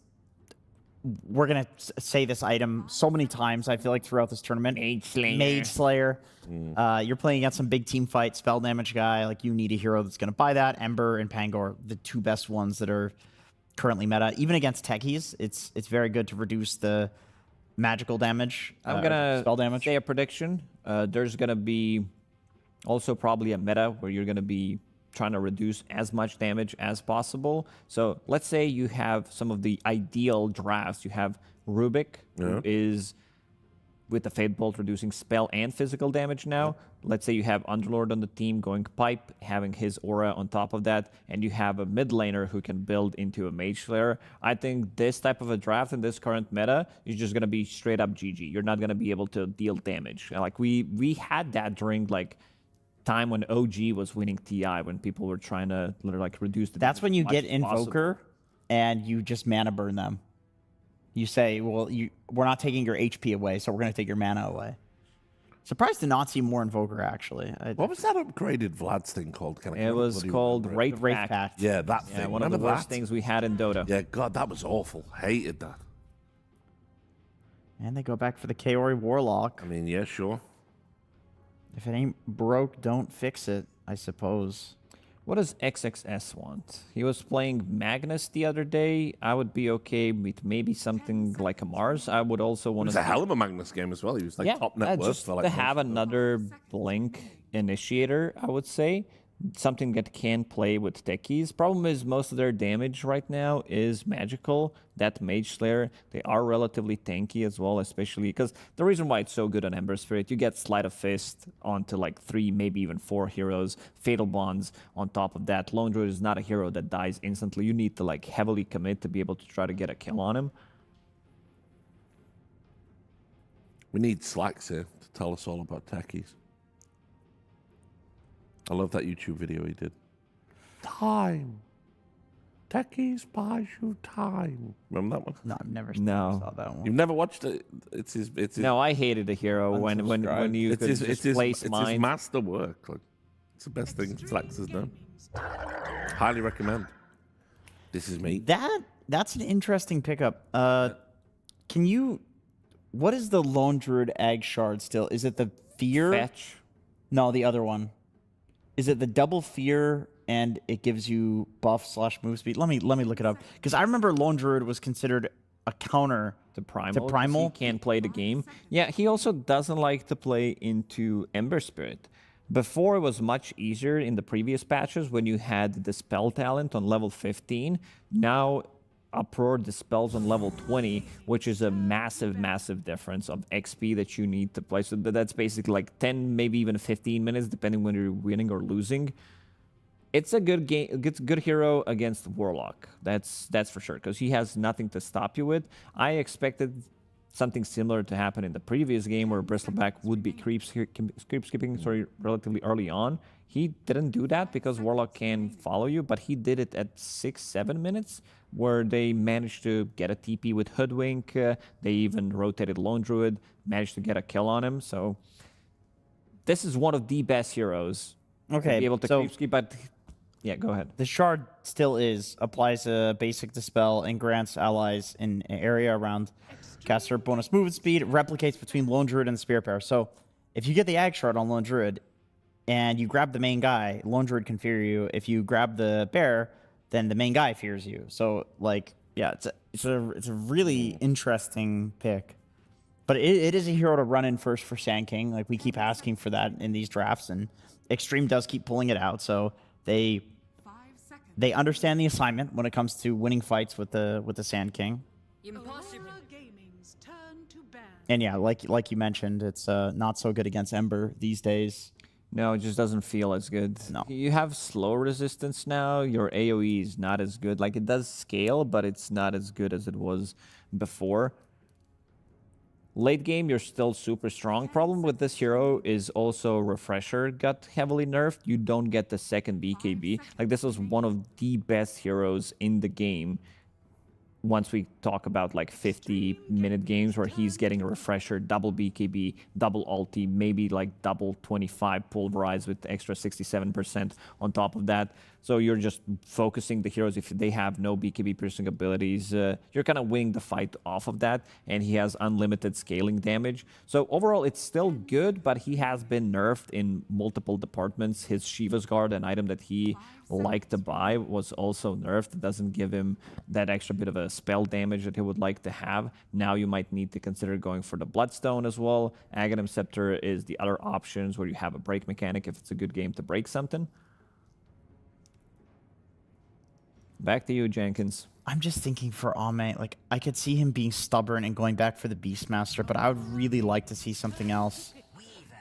we're gonna say this item so many times. I feel like throughout this tournament, Mage Slayer. You're playing against some big team fight, spell damage guy. Like you need a hero that's gonna buy that. Ember and Pangor, the two best ones that are currently meta. Even against techies, it's very good to reduce the magical damage. I'm gonna spell damage. say a prediction. There's gonna be also probably a meta where you're gonna be trying to reduce as much damage as possible. So let's say you have some of the ideal drafts. You have Rubik, who is with the Fate Bolt reducing spell and physical damage now. Let's say you have Underlord on the team going pipe, having his aura on top of that, and you have a mid laner who can build into a Mage Slayer. I think this type of a draft in this current meta is just going to be straight up GG. You're not going to be able to deal damage. Like we had that during like time when OG was winning TI, when people were trying to like reduce the That's when you damage get as much as Invoker and you just mana burn them. You say, well, we're not taking your HP away, so we're going to take your mana away. Surprised to not see more Invoker, actually. What was that upgraded Vlad's thing called? It was called Wraith Pact. Pact. Yeah, that thing. One of the worst things we had in Dota. Yeah, God, that was awful. Hated that. And they go back for the Kaori Warlock. I mean, yeah, sure. If it ain't broke, don't fix it, I suppose. What does XXS want? He was playing Magnus the other day. I would be okay with maybe something like a Mars. I would also want to... It was a hell of a Magnus game as well. He was like top net worth. Just for like to have another Blink initiator, I would say. Something that can play with techies. Problem is most of their damage right now is magical. That Mage Slayer, they are relatively tanky as well, especially because the reason why it's so good on Ember Spirit, you get Sleight of Fist onto like 3, maybe even 4 heroes, Fatal Bonds on top of that. Lone Druid is not a hero that dies instantly. You need to like heavily commit to be able to try to get a kill on him. We need Slacks here to tell us all about techies. I love that YouTube video he did. Time. Techies buys you time. Remember that one? No, I've never saw that one. You've never watched it? It's his. No, I hated a hero when you could just place mine. It's his master work. Like, it's the best thing Flex has done. Highly recommend. This is me. That's an interesting pickup. Can you? What is the Lone Druid Ag Shard still? Is it the Fear? Fetch? No, the other one. Is it the double Fear and it gives you buff / move speed? Let me look it up, because I remember Lone Druid was considered a counter to Primal. He can't play the game. Yeah, he also doesn't like to play into Ember Spirit. Before, it was much easier in the previous patches when you had the spell talent on level 15. Now Uproar dispels on level 20, which is a massive, massive difference of XP that you need to play. So that's basically like 10, maybe even 15 minutes, depending when you're winning or losing. It's a good game. It's a good hero against Warlock. That's for sure, because he has nothing to stop you with. I expected something similar to happen in the previous game where Bristleback would be creep skipping relatively early on. He didn't do that because Warlock can follow you, but he did it at 6-7 minutes, where they managed to get a TP with Hoodwink. They even rotated Lone Druid, managed to get a kill on him. So this is one of the best heroes. Okay, to be able to creep skip, but yeah, go ahead. The Shard still applies a basic dispel and grants allies in an area around caster bonus movement speed, replicates between Lone Druid and Spirit Bearer. So if you get the Ag Shard on Lone Druid and you grab the main guy, Lone Druid can fear you. If you grab the bear, then the main guy fears you. So like, yeah, it's a really interesting pick. But it is a hero to run in first for Sand King. Like, we keep asking for that in these drafts, and Xtreme does keep pulling it out. So they understand the assignment when it comes to winning fights with the Sand King. Aurora Gaming's turn to ban. And yeah, like you mentioned, it's not so good against Ember these days. No, it just doesn't feel as good. No. You have slow resistance now. Your AoE is not as good. Like, it does scale, but it's not as good as it was before. Late game, you're still super strong. Problem with this hero is also Refresher got heavily nerfed. You don't get the second BKB. Like, this was one of the best heroes in the game. once we talk about like 50-minute games where he's getting a refresher, double BKB, double ulti, maybe like double 25 pulverize with extra 67% on top of that. So you're just focusing the heroes. If they have no BKB piercing abilities, you're kind of winning the fight off of that, and he has unlimited scaling damage. So overall, it's still good, but he has been nerfed in multiple departments. His Shiva's Guard, an item that he liked to buy, was also nerfed. It doesn't give him that extra bit of a spell damage that he would like to have. Now you might need to consider going for the Bloodstone as well. Aghanim Scepter is the other options where you have a break mechanic if it's a good game to break something. Back to you, Jenkins. I'm just thinking for Ame, like, I could see him being stubborn and going back for the Beastmaster, but I would really like to see something else.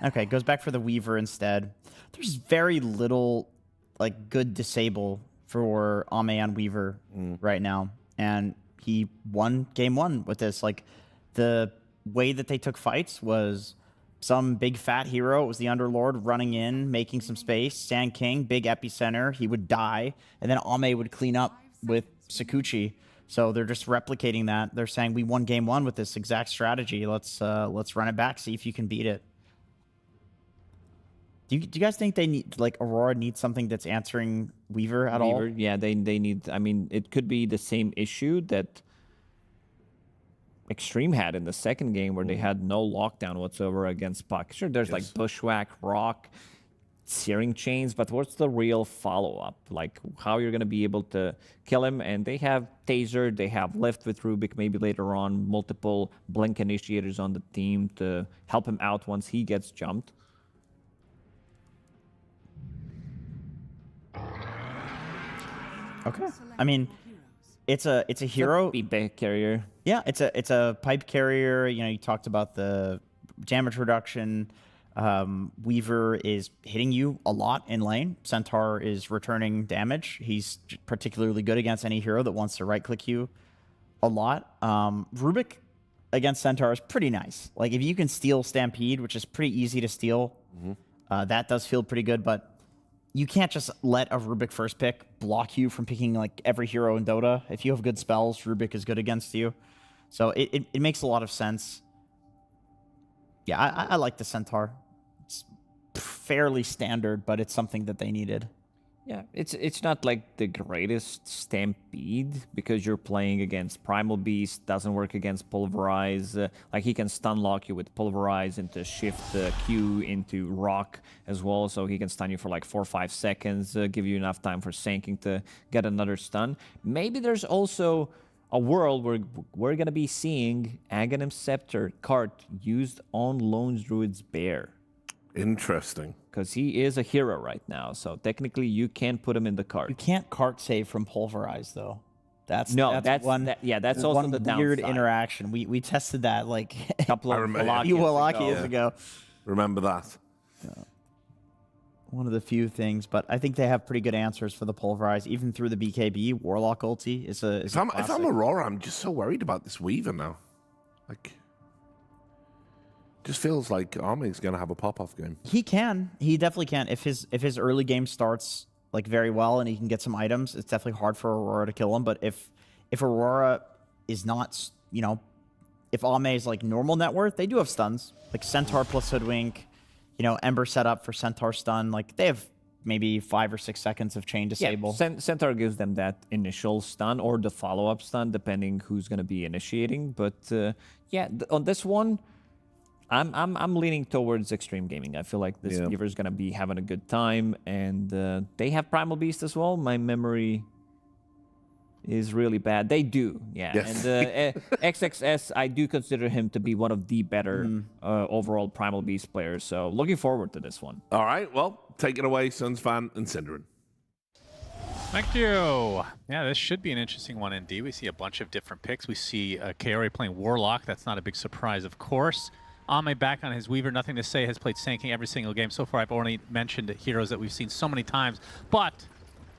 Okay, goes back for the Weaver instead. There's very little, like, good disable for Ame on Weaver right now. And he won game 1 with this. Like, the way that they took fights was some big fat hero, it was the Underlord, running in, making some space. Sand King, big epicenter, he would die, and then Ame would clean up with Sakuchi. So they're just replicating that. They're saying, we won game 1 with this exact strategy. Let's run it back, see if you can beat it. Do you guys think they need, like, Aurora needs something that's answering Weaver at all? Yeah, they need, I mean, it could be the same issue that Xtreme had in the second game where they had no lockdown whatsoever against Puck. Sure, there's like Bushwhack, Rock, Searing Chains, but what's the real follow-up? Like, how you're going to be able to kill him? And they have Taser, they have Lift with Rubik, maybe later on, multiple Blink Initiators on the team to help him out once he gets jumped. Okay. I mean, it's a hero. Pipe carrier. Yeah, it's a pipe carrier. You know, you talked about the damage reduction. Weaver is hitting you a lot in lane. Centaur is returning damage. He's particularly good against any hero that wants to right-click you a lot. Rubik against Centaur is pretty nice. Like, if you can steal Stampede, which is pretty easy to steal, that does feel pretty good, but you can't just let a Rubik first pick block you from picking, like, every hero in Dota. If you have good spells, Rubik is good against you. So it makes a lot of sense. Yeah, I like the Centaur. It's fairly standard, but it's something that they needed. Yeah, it's not like the greatest Stampede because you're playing against Primal Beast, doesn't work against Pulverize. Like, he can stun lock you with Pulverize into Shift Q into Rock as well, so he can stun you for like 4 or 5 seconds, give you enough time for Sanking to get another stun. Maybe there's also a world where we're going to be seeing Aghanim Scepter cart used on Lone Druid's Bear. Interesting. Because he is a hero right now, so technically you can put him in the cart. You can't cart save from Pulverize, though. That's also one the weird downside. interaction. We tested that like a couple of Wallachias ago. Remember that. One of the few things, but I think they have pretty good answers for the Pulverize, even through the BKB. Warlock ulti is a if I'm Aurora, I'm just so worried about this Weaver now. Like, just feels like Army's going to have a pop-off game. He can. He definitely can. If his early game starts like very well and he can get some items, it's definitely hard for Aurora to kill him. But if Aurora is not, you know, if Ame is like normal net worth, they do have stuns. Like Centaur plus Hoodwink, you know, Ember set up for Centaur stun. Like, they have maybe 5 or 6 seconds of chain disable. Yeah, Centaur gives them that initial stun or the follow-up stun, depending who's going to be initiating. But yeah, on this one, I'm leaning towards Xtreme Gaming. I feel like this Weaver is going to be having a good time, and they have Primal Beast as well. My memory is really bad. They do, yeah. Yes. And XXS, I do consider him to be one of the better overall Primal Beast players. So looking forward to this one. All right, well, take it away, Suns fan and Synderen. Thank you. Yeah, this should be an interesting one indeed. We see a bunch of different picks. We see Kaori playing Warlock. That's not a big surprise, of course. Ame back on his Weaver, nothing to say, has played Sanking every single game. So far, I've already mentioned heroes that we've seen so many times. But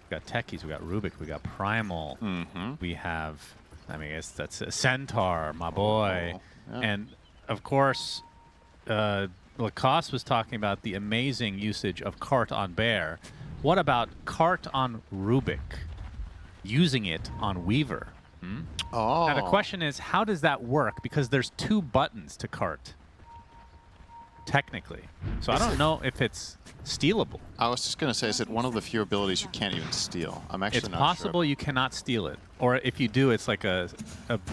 we got Techies, we got Rubik, we got Primal. We have, I mean, I guess that's a Centaur, my boy. And, of course, Lacoste was talking about the amazing usage of Cart on Bear. What about Cart on Rubik? Using it on Weaver. Oh. Now the question is, how does that work? Because there's 2 buttons to cart, technically. So I don't know if it's stealable. I was just going to say, is it one of the few abilities you can't even steal? I'm actually It's not possible sure. you cannot steal it. Or if you do, it's like a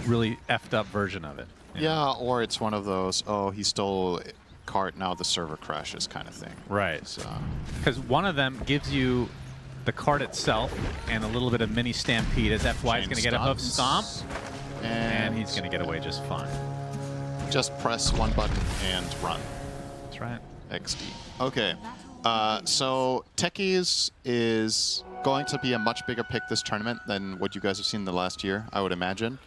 really effed up version of it. Yeah, or it's one of those, oh, he stole cart, now the server crashes kind of thing. Right. Because one of them gives you the cart itself and a little bit of mini stampede as FY is going to get a hoof stomp. And he's going to get away just fine. Just press one button and run. That's right. XD. Okay. So Techies is going to be a much bigger pick this tournament than what you guys have seen the last year, I would imagine.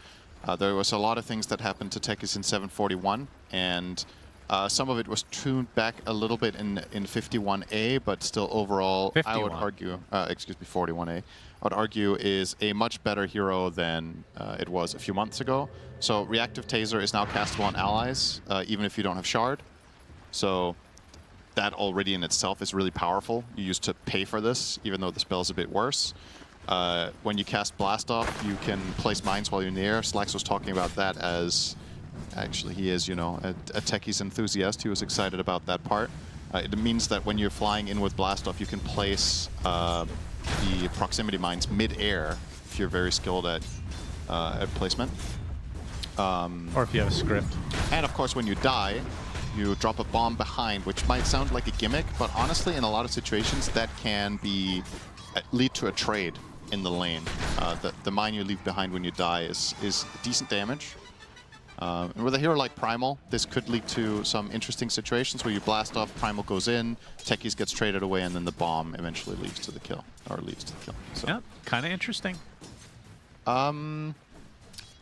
There was a lot of things that happened to Techies in 741, and some of it was tuned back a little bit in 51A, but still overall, 51. I would argue, 41A, I would argue is a much better hero than it was a few months ago. So Reactive Taser is now castable on allies, even if you don't have Shard. So that already in itself is really powerful. You used to pay for this, even though the spell's a bit worse. When you cast Blast Off, you can place mines while you're in the air. Slax was talking about that as, actually he is, you know, a Techies enthusiast. He was excited about that part. It means that when you're flying in with Blast Off, you can place the proximity mines mid-air if you're very skilled at placement. Or if you have a script. And of course, when you die, you drop a bomb behind, which might sound like a gimmick, but honestly, in a lot of situations, that can lead to a trade in the lane. The mine you leave behind when you die is decent damage. And with a hero like Primal, this could lead to some interesting situations where you blast off, Primal goes in, Techies gets traded away, and then the bomb eventually leads to the kill. So. Yeah, kind of interesting.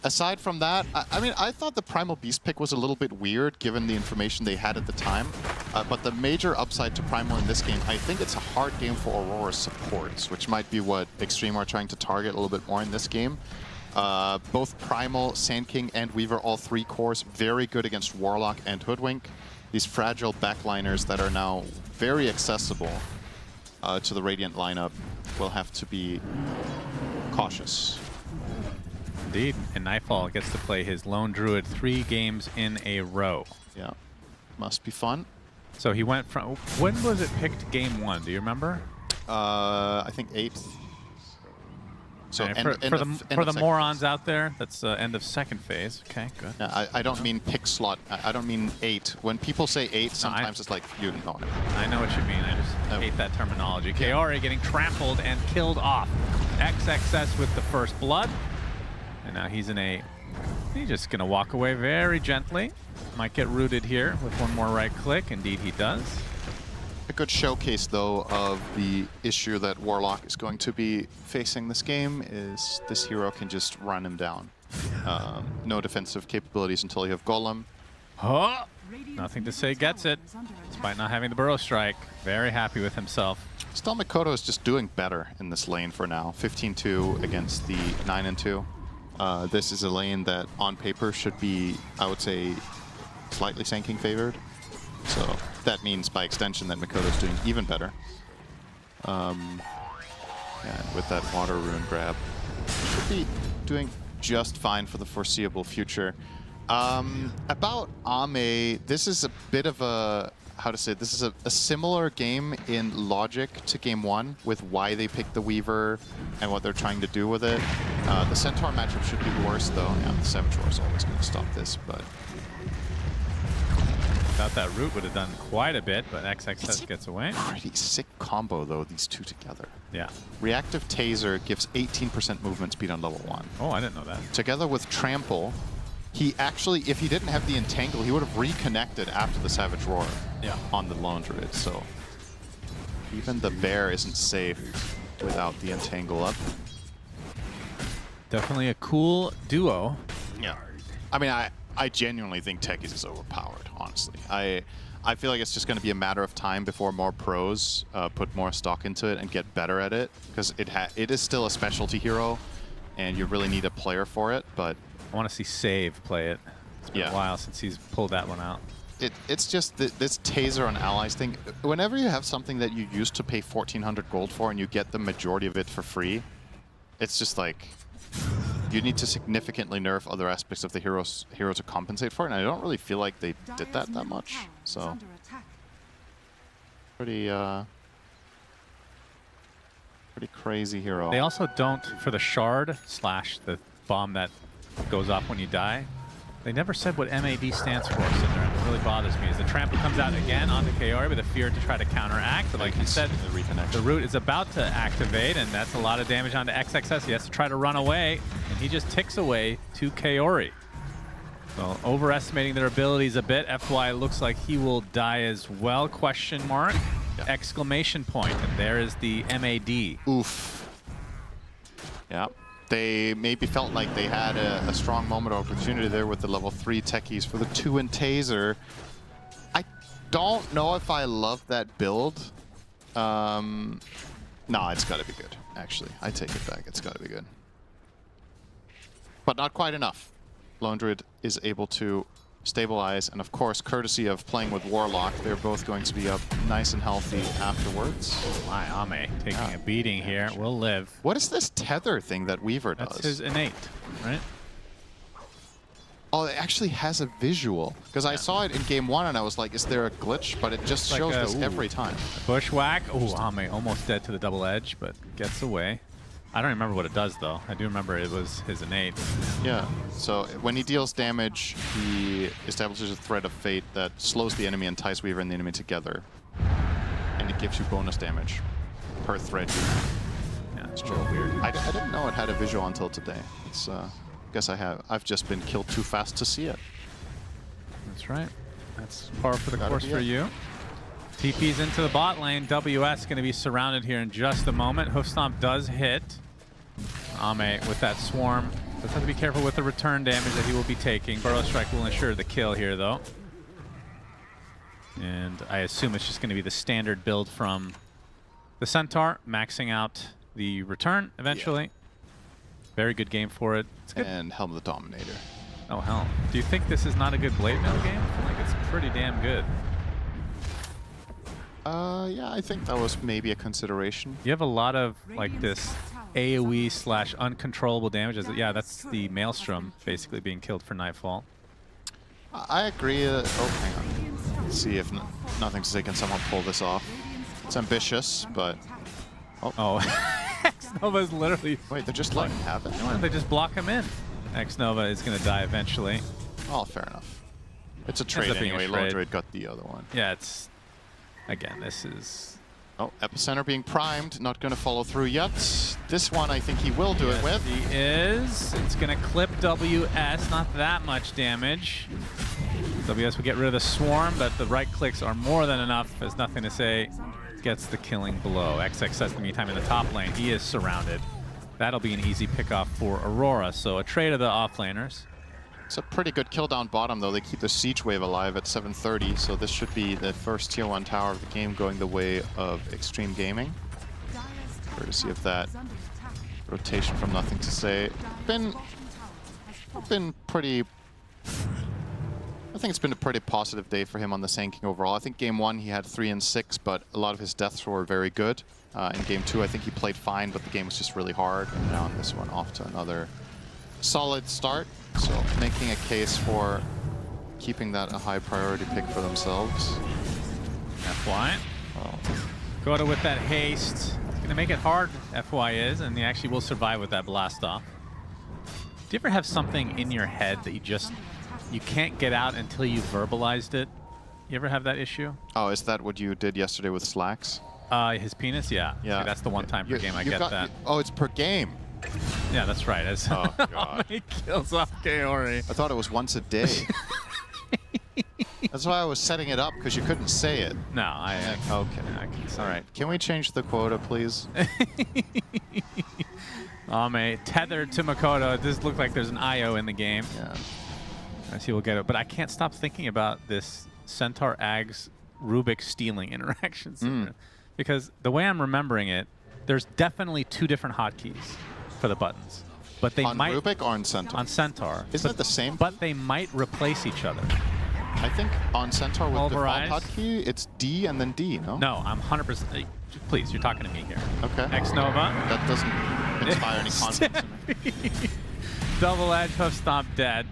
Aside from that, I mean, I thought the Primal Beast pick was a little bit weird given the information they had at the time. But the major upside to Primal in this game, I think it's a hard game for Aurora's supports, which might be what Xtreme are trying to target a little bit more in this game. Both Primal, Sand King, and Weaver, all 3 cores, very good against Warlock and Hoodwink. These fragile backliners that are now very accessible to the Radiant lineup will have to be cautious. Indeed, and Nightfall gets to play his Lone Druid 3 games in a row. Yeah, must be fun. So he went from, when was it picked game 1? Do you remember? I think 8th. So for the morons out there, that's end of second phase. Okay, good. Yeah, I don't mean pick slot. I don't mean 8. When people say 8, sometimes it's like you know it. I know what you mean. I just hate that terminology. Kaori getting trampled and killed off. XXS with the first blood. And now he's just going to walk away very gently. Might get rooted here with one more right click. Indeed, he does. A good showcase, though, of the issue that Warlock is going to be facing this game is this hero can just run him down. No defensive capabilities until you have Golem. Huh? Nothing to say gets it, despite not having the Burrow Strike. Very happy with himself. Still, Mikoto is just doing better in this lane for now. 15-2 against the 9-2. This is a lane that, on paper, should be, I would say, slightly Sand King favored. So that means, by extension, that Mikoto's doing even better. And with that Water Rune grab, should be doing just fine for the foreseeable future. About Ame, this is a bit of a, how to say, this is a similar game in logic to game 1 with why they picked the Weaver and what they're trying to do with it. The Centaur matchup should be worse, though. Yeah, the Savage Roar is always going to stop this, but... Thought that root would have done quite a bit, but XXS gets away. Pretty sick combo, though, these two together. Yeah. Reactive Taser gives 18% movement speed on level 1. Oh, I didn't know that. Together with Trample, he actually, if he didn't have the Entangle, he would have reconnected after the Savage Roar on the Lone Druid. So even the Bear isn't safe without the Entangle up. Definitely a cool duo. Yeah. I mean, I genuinely think Techies is overpowered, honestly. I feel like it's just going to be a matter of time before more pros put more stock into it and get better at it, because it is still a specialty hero, and you really need a player for it, but... I want to see Save play it. It's been a while since he's pulled that one out. It's just this Taser on allies thing. Whenever you have something that you used to pay 1,400 gold for and you get the majority of it for free, it's just like... you need to significantly nerf other aspects of the hero to compensate for it, and I don't really feel like they did that much. So pretty crazy hero. They also don't, for the shard / the bomb that goes off when you die, they never said what MAD stands for, Cinder, and it really bothers me. As the trample comes out again onto Kaori with a fear to try to counteract, but like you said, the root is about to activate, and that's a lot of damage onto XXS. He has to try to run away, and he just ticks away to Kaori. So overestimating their abilities a bit. FY looks like he will die as well, question mark, exclamation point, and there is the MAD. Oof. Yeah. They maybe felt like they had a strong moment of opportunity there with the level 3 techies for the 2 and Taser. I don't know if I love that build. No, it's got to be good, actually. I take it back. It's got to be good. But not quite enough. Lone Druid is able to stabilize, and of course, courtesy of playing with Warlock, they're both going to be up nice and healthy afterwards. My Ame taking a beating here. Will live. What is this tether thing that Weaver does? That's his innate, right? Oh, it actually has a visual. Because I saw it in game 1 and I was like, is there a glitch? But it just shows this every time. Bushwhack. Oh, Ame almost dead to the double edge, but gets away. I don't remember what it does, though. I do remember it was his innate. Yeah, so when he deals damage, he establishes a thread of fate that slows the enemy and ties Weaver and the enemy together. And it gives you bonus damage per thread. Yeah, it's a little weird. I didn't know it had a visual until today. It's, guess I have. I've just been killed too fast to see it. That's right. That's par for the course for you. TP's into the bot lane. WS going to be surrounded here in just a moment. Hoofstomp does hit. Ame with that swarm. Does have to be careful with the return damage that he will be taking. Burrow Strike will ensure the kill here, though. And I assume it's just going to be the standard build from the Centaur, maxing out the return eventually. Yeah. Very good game for it. It's good. And Helm of the Dominator. Oh, hell. Do you think this is not a good Blade Mail game? I feel like it's pretty damn good. Yeah, I think that was maybe a consideration. You have a lot of like this AoE / uncontrollable damages. Yeah, that's the Maelstrom basically being killed for Nightfall. I agree. Oh, hang on. Let's see if Nothing to Say can somehow pull this off. It's ambitious, but... Oh. Xnova is literally... Wait, they're just letting him have it? No, they just block him in. Xnova is going to die eventually. Oh, fair enough. It's a trade anyway. Lone Druid got the other one. Yeah, it's... Again, this is... Oh, Epicenter being primed, not going to follow through yet. This one I think he will do it with. He is. It's going to clip WS, not that much damage. WS will get rid of the swarm, but the right clicks are more than enough. There's Nothing to Say. Gets the killing blow. XXS in the meantime in the top lane. He is surrounded. That'll be an easy pickoff for Aurora. So a trade of the offlaners. It's a pretty good kill down bottom, though. They keep the Siege Wave alive at 730, so this should be the first Tier 1 tower of the game going the way of Xtreme Gaming. Courtesy of that rotation from Nothing to Say. Been pretty... I think it's been a pretty positive day for him on the Sand King overall. I think game 1 he had 3 and 6, but a lot of his deaths were very good. In game 2 I think he played fine, but the game was just really hard. And now on this one, off to another solid start. So making a case for keeping that a high priority pick for themselves. FY. Gota with that haste. It's going to make it hard, FY is, and he actually will survive with that blast off. Do you ever have something in your head that you can't get out until you verbalized it? You ever have that issue? Oh, is that what you did yesterday with Slacks? His penis, yeah. Yeah. See, that's the one time per game I get that. Oh, it's per game. Yeah, that's right. Oh, God. He kills off Kaori. I thought it was once a day. That's why I was setting it up, because you couldn't say it. No, okay. All right. Can we change the quota, please? Ame tethered to Makoto. It does look like there's an IO in the game. Yeah. I see we'll get it. But I can't stop thinking about this Centaur Ags Rubik stealing interactions. Because the way I'm remembering it, there's definitely 2 different hotkeys for the buttons. But they might... On Rubik or on Centaur? On Centaur. Isn't it the same? But they might replace each other. I think on Centaur with default hotkey, it's D and then D, no? No, I'm 100%... Please, you're talking to me here. Okay. Xnova. That doesn't inspire any confidence in me. Double edge hoof stomp dead.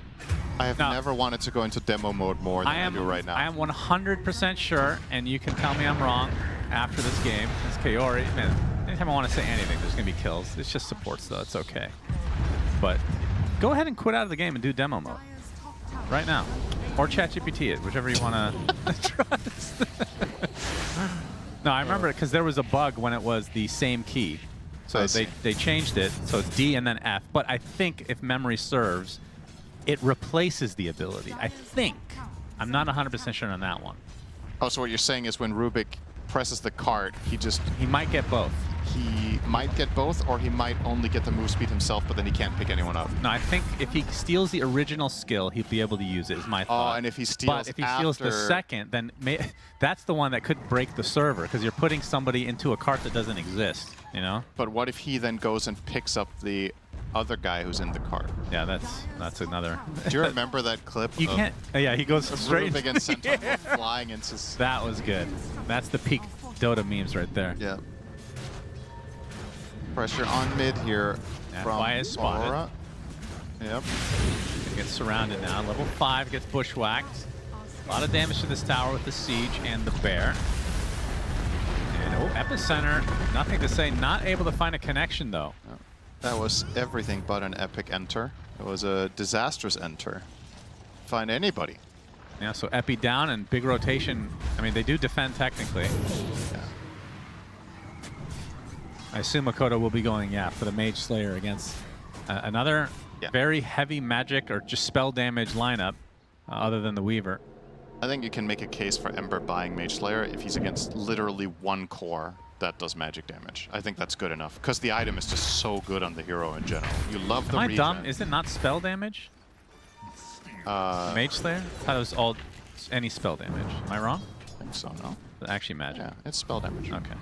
I have never wanted to go into demo mode more than I do right now. I am 100% sure, and you can tell me I'm wrong after this game. It's Kaori. Man, anytime I want to say anything, there's going to be kills. It's just supports, though. It's okay. But go ahead and quit out of the game and do demo mode right now. Or ChatGPT it, whichever you want to trust. No, I remember it because there was a bug when it was the same key. So they changed it, so it's D and then F. But I think, if memory serves, it replaces the ability. I think. I'm not 100% sure on that one. Oh, so what you're saying is when Rubik presses the cart, he might get both. He might get both, or he might only get the move speed himself, but then he can't pick anyone up. No, I think if he steals the original skill, he'll be able to use it, is my thought. Oh, and if he steals But if he steals the second, then that's the one that could break the server, because you're putting somebody into a cart that doesn't exist, you know? But what if he then goes and picks up the other guy who's in the cart? Yeah, that's another. Do you remember that clip? You can't. Yeah, he goes straight against Centaur flying into. That was good. That's the peak Dota memes right there. Yeah. Pressure on mid here from is spotted. Aurora. Yep. He gets surrounded now. Level 5 gets bushwhacked. A lot of damage to this tower with the siege and the bear. And epicenter, nothing to say. Not able to find a connection though. That was everything but an epic enter. It was a disastrous enter. Find anybody. Yeah, so Epi down and big rotation. I mean, they do defend technically. Yeah. I assume Makoto will be going, for the Mage Slayer against another very heavy magic or just spell damage lineup other than the Weaver. I think you can make a case for Ember buying Mage Slayer if he's against literally one core that does magic damage. I think that's good enough, because the item is just so good on the hero in general. You love the Am I regen. dumb? Is it not spell damage? Mage Slayer? I thought it was all any spell damage. Am I wrong? I think so, no. Actually magic. Yeah, it's spell damage. Okay.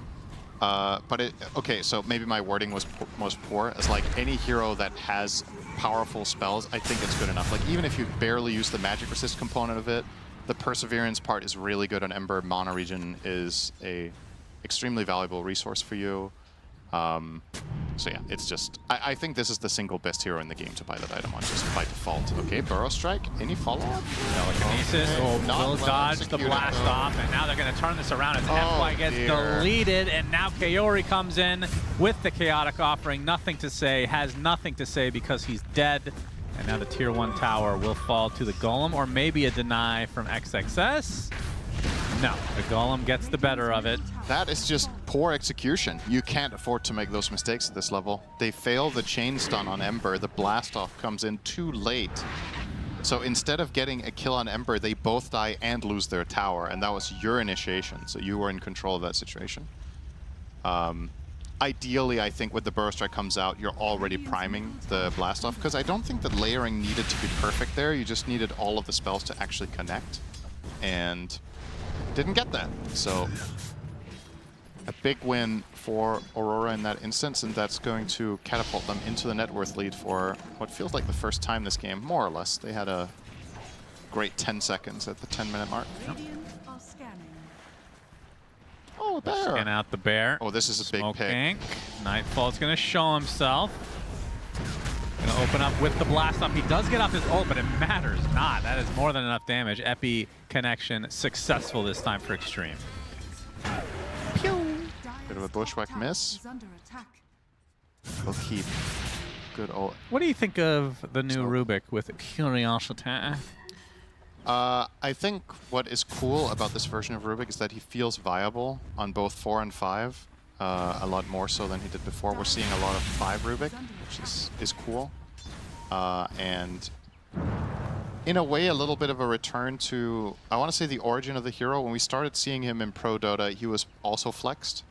Okay, so maybe my wording was most poor. It's like any hero that has powerful spells, I think it's good enough. Like even if you barely use the magic resist component of it, the perseverance part is really good on Ember. Mana regen is a extremely valuable resource for you. So yeah, it's just, I think this is the single best hero in the game to buy that item on, just by default. Okay, Burrow Strike, any follow-up? Telekinesis, will dodge the blast off, and now they're going to turn this around as FY gets deleted, and now Kaori comes in with the Chaotic Offering. Nothing to say, has nothing to say because he's dead. And now the tier 1 tower will fall to the Golem, or maybe a deny from XXS. No, the Golem gets the better of it. That is just poor execution. You can't afford to make those mistakes at this level. They fail the chain stun on Ember. The blast off comes in too late. So instead of getting a kill on Ember, they both die and lose their tower, and that was your initiation. So you were in control of that situation. Ideally, I think when the Burrow Strike comes out, you're already priming the blast off, because I don't think that layering needed to be perfect there. You just needed all of the spells to actually connect, and didn't get that. So a big win for Aurora in that instance, and that's going to catapult them into the net worth lead for what feels like the first time this game, more or less. They had a great 10 seconds at the 10-minute mark. Yep. Oh, bear. Scan out the bear. Oh, this is a big pick. Nightfall's going to show himself. Going to open up with the blast off. He does get off his ult, but it matters not. That is more than enough damage. Epi connection successful this time for Xtreme. Pew! Bit of a bushwhack miss. We'll keep good ult. What do you think of the new Rubik with Curiosity? I think what is cool about this version of Rubik is that he feels viable on both 4 and 5, a lot more so than he did before. We're seeing a lot of 5 Rubik, which is cool. And in a way, a little bit of a return to, I want to say, the origin of the hero. When we started seeing him in Pro Dota, he was also flexed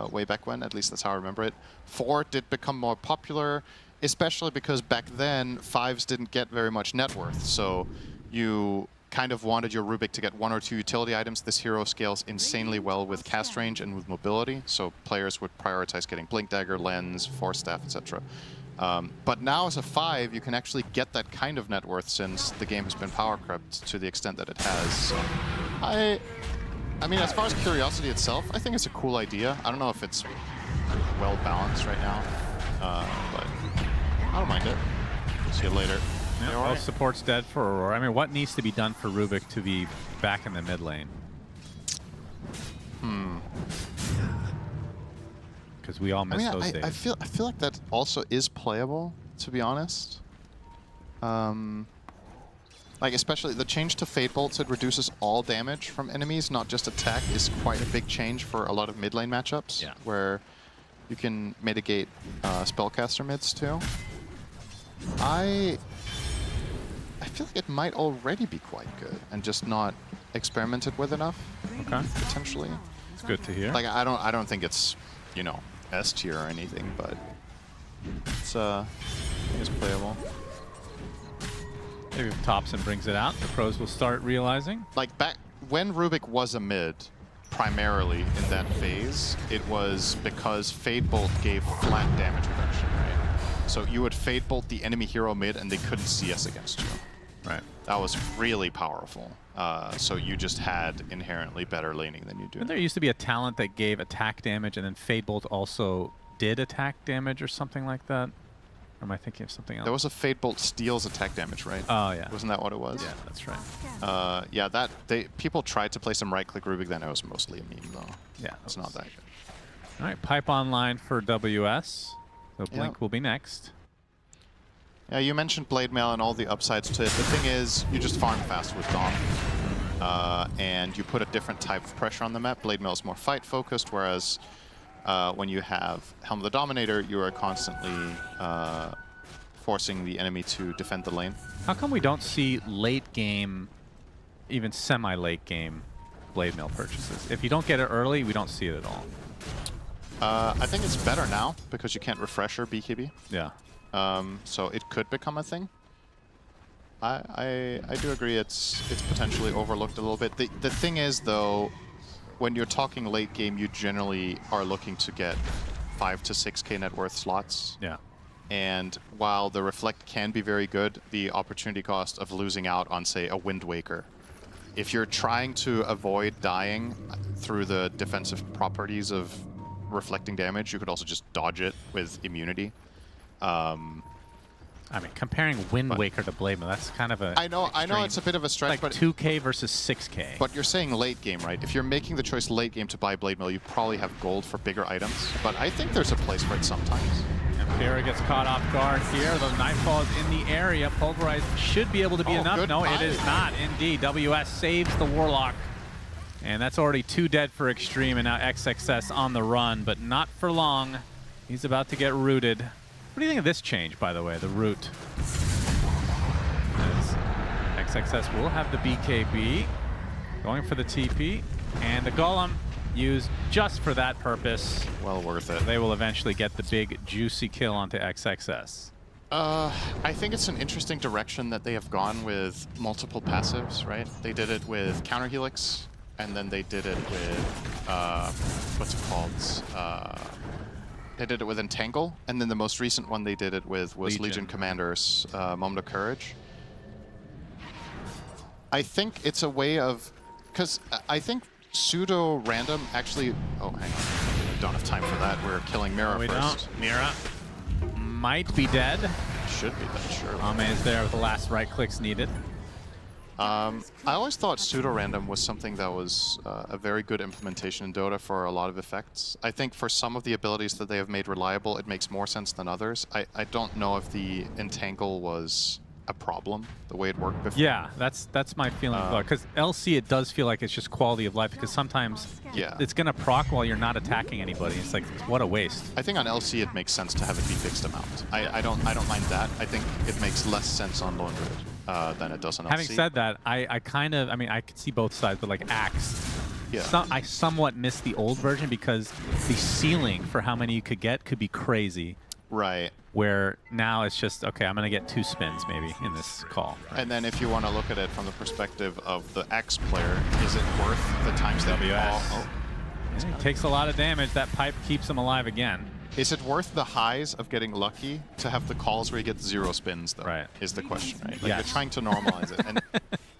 way back when, at least that's how I remember it. 4 did become more popular, especially because back then, 5s didn't get very much net worth. So you kind of wanted your Rubik to get 1 or 2 utility items. This hero scales insanely well with cast range and with mobility, so players would prioritize getting Blink Dagger, Lens, Force Staff, etc. But now as a 5, you can actually get that kind of net worth since the game has been power crept to the extent that it has. So I mean, as far as Curiosity itself, I think it's a cool idea. I don't know if it's well balanced right now, but I don't mind it. See you later. Yeah, both supports dead for Aurora. I mean, what needs to be done for Rubik to be back in the mid lane? Because we all miss those days. I feel like that also is playable, to be honest. Like especially the change to Fate Bolts, it reduces all damage from enemies, not just attack, is quite a big change for a lot of mid lane matchups, where you can mitigate spellcaster mids too. I feel like it might already be quite good and just not experimented with enough. Okay. Potentially. It's good to hear. Like I don't think it's, you know, S tier or anything, but it's I think it's playable. Maybe if Thompson brings it out, the pros will start realizing. Like back when Rubik was a mid, primarily in that phase, it was because Fate Bolt gave flat damage reduction, right? So you would Fate Bolt the enemy hero mid and they couldn't CS against you. Right. That was really powerful. So you just had inherently better laning than you do. And there used to be a talent that gave attack damage and then Fate Bolt also did attack damage or something like that. Or am I thinking of something else? There was a Fate Bolt steals attack damage, right? Oh, yeah. Wasn't that what it was? Yeah, that's right. Yeah, people tried to play some right-click Rubik, then it was mostly a meme, though. Yeah. It's not that good. All right, pipe online for WS. So Blink will be next. Yeah, you mentioned Blade Mail and all the upsides to it. The thing is, you just farm fast with Dom. And you put a different type of pressure on the map. Blade Mail is more fight-focused, whereas when you have Helm of the Dominator, you are constantly forcing the enemy to defend the lane. How come we don't see late game, even semi-late game, Blade Mail purchases? If you don't get it early, we don't see it at all. I think it's better now because you can't refresh your BKB. Yeah. So it could become a thing. I do agree it's potentially overlooked a little bit. The thing is, though, when you're talking late game, you generally are looking to get 5 to 6k net worth slots. Yeah. And while the Reflect can be very good, the opportunity cost of losing out on, say, a Wind Waker. If you're trying to avoid dying through the defensive properties of reflecting damage, you could also just dodge it with immunity. I mean, comparing Wind Waker to Blade Mail, that's kind of a I know it's a bit of a stretch, like but 2k versus 6k. But you're saying late game, right? If you're making the choice late game to buy Blade Mail, you probably have gold for bigger items. But I think there's a place for it sometimes. And Fira gets caught off guard here. The Nightfall is in the area. Pulverize should be able to be enough. No, it is not. Indeed, WS saves the Warlock. And that's already 2 dead for Xtreme, and now XXS on the run, but not for long. He's about to get rooted. What do you think of this change, by the way, the root? As XXS will have the BKB, going for the TP, and the Golem used just for that purpose. Well worth it. They will eventually get the big, juicy kill onto XXS. I think it's an interesting direction that they have gone with multiple passives, right? They did it with Counter Helix, and then they did it with, what's it called? They did it with Entangle, and then the most recent one they did it with was Legion Commander's Moment of Courage. I think it's a way of, because I think pseudo-random actually, oh, hang on, we don't have time for that. We're killing Mira first. Mira might be dead. Should be dead, sure. Ame is there with the last right clicks needed. I always thought pseudo-random was something that was a very good implementation in Dota for a lot of effects. I think for some of the abilities that they have made reliable, it makes more sense than others. I don't know if the Entangle was a problem, the way it worked before. Yeah, that's my feeling. Because LC, it does feel like it's just quality of life, because sometimes it's going to proc while you're not attacking anybody. It's like, what a waste. I think on LC it makes sense to have it be fixed amount. I don't mind that. I think it makes less sense on Lone Druid than it does on LC. Having said that, I could see both sides, but like Axe, I somewhat miss the old version because the ceiling for how many you could get could be crazy. Right. Where now it's just, okay, I'm going to get 2 spins maybe in this call. Right? And then if you want to look at it from the perspective of the X player, is it worth the times that we all... It takes a lot of damage. That pipe keeps him alive again. Is it worth the highs of getting lucky to have the calls where you get 0 spins, though? Right. Is the question, right? Like, you're trying to normalize it. And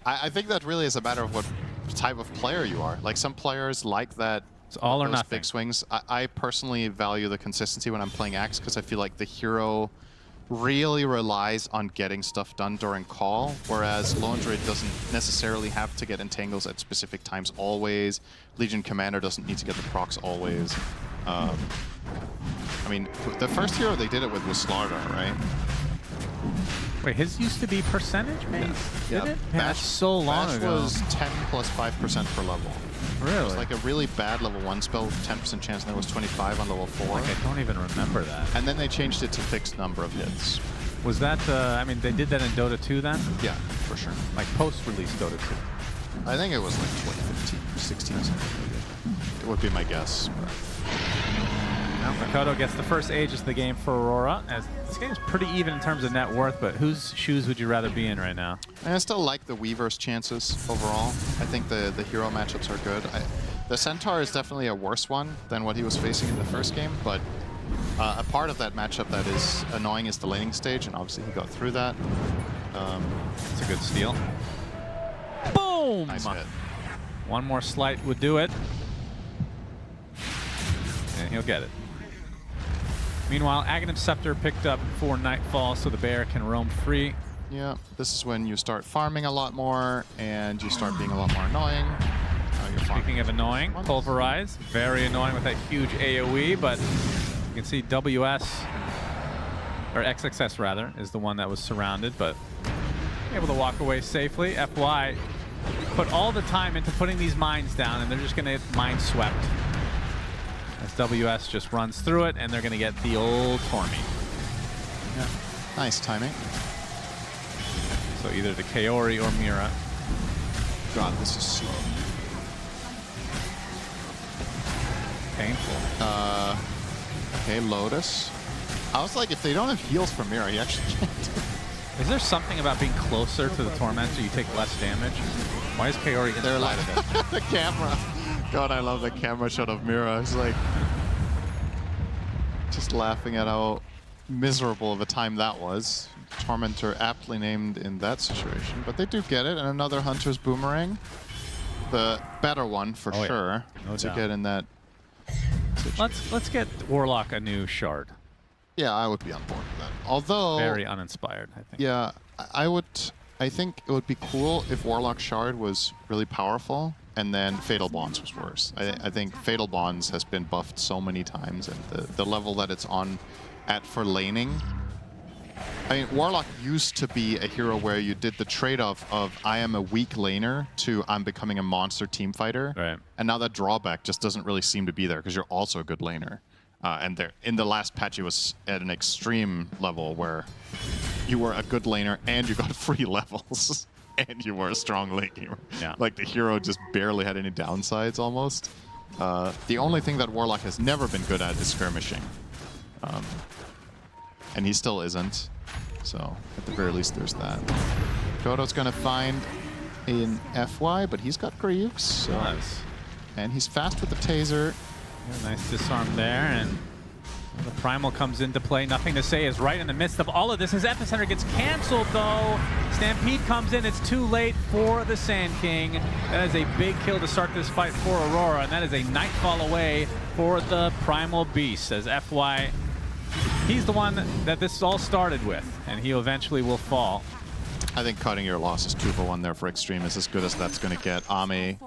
I think that really is a matter of what type of player you are. Like, some players like that. It's all or those nothing. Big swings. I personally value the consistency when I'm playing Axe because I feel like the hero really relies on getting stuff done during call, whereas Lone Druid doesn't necessarily have to get entangles at specific times always. Legion Commander doesn't need to get the procs always. I mean, the first hero they did it with was Slardar, right? Wait, his used to be percentage based? Yeah. Did it? Man, that's so long Bash ago. was 10 plus 5% per level. Really? It was like a really bad level 1 spell with 10% chance, and there was 25 on level 4. Like, I don't even remember that. And then they changed it to fixed number of hits. Was that, I mean, they did that in Dota 2 then? Yeah, for sure. Like post-release Dota 2? I think it was like 2015 or 16 or something. It would be my guess. Now, Makoto gets the first Aegis of the game for Aurora. As this game's pretty even in terms of net worth, but whose shoes would you rather be in right now? And I still like the Weaver's chances overall. I think the hero matchups are good. The Centaur is definitely a worse one than what he was facing in the first game, but a part of that matchup that is annoying is the laning stage, and obviously he got through that. It's a good steal. Boom! Nice hit. One more slight would do it. And he'll get it. Meanwhile, Aghanim Scepter picked up for Nightfall so the bear can roam free. Yeah, this is when you start farming a lot more and you start being a lot more annoying. Speaking of annoying, Pulverize, very annoying with that huge AoE, but you can see WS, or XXS rather, is the one that was surrounded, but able to walk away safely. FY put all the time into putting these mines down, and they're just going to get mine swept. As WS just runs through it, and they're going to get the old Tormy. Yeah. Nice timing. So either the Kaori or Mira. God, this is slow. Painful. Okay, Lotus. I was like, if they don't have heals for Mira, you actually can't do it. Is there something about being closer to the Tormentor you take less damage? Why is Kaori in the camera? God, I love the camera shot of Mira. It's like just laughing at how miserable of a time that was. Tormentor aptly named in that situation, but they do get it. And another Hunter's Boomerang, the better one for sure, no to doubt. get in that situation. Let's get Warlock a new shard. Yeah, I would be on board with that. Although Very uninspired, I think. Yeah, I think it would be cool if Warlock Shard was really powerful and then Fatal Bonds was worse. I think Fatal Bonds has been buffed so many times, and the level that it's on at for laning. I mean, Warlock used to be a hero where you did the trade-off of I am a weak laner to I'm becoming a monster team fighter. Right. And now that drawback just doesn't really seem to be there because you're also a good laner. And there, in the last patch, it was at an extreme level where you were a good laner and you got free levels and you were a strong laner. Yeah. Like the hero just barely had any downsides almost. The only thing that Warlock has never been good at is skirmishing. And he still isn't. So at the very least, there's that. Kodo's gonna find in FY, but he's got Greaves. So. Nice. And he's fast with the taser. Yeah, nice disarm there, and the Primal comes into play. Nothing to say is right in the midst of all of this. His Epicenter gets canceled, though. Stampede comes in. It's too late for the Sand King. That is a big kill to start this fight for Aurora, and that is a Nightfall away for the Primal Beast, as FY, he's the one that this all started with, and he eventually will fall. I think cutting your losses 2-for-1 there for Xtreme is as good as that's going to get. Ame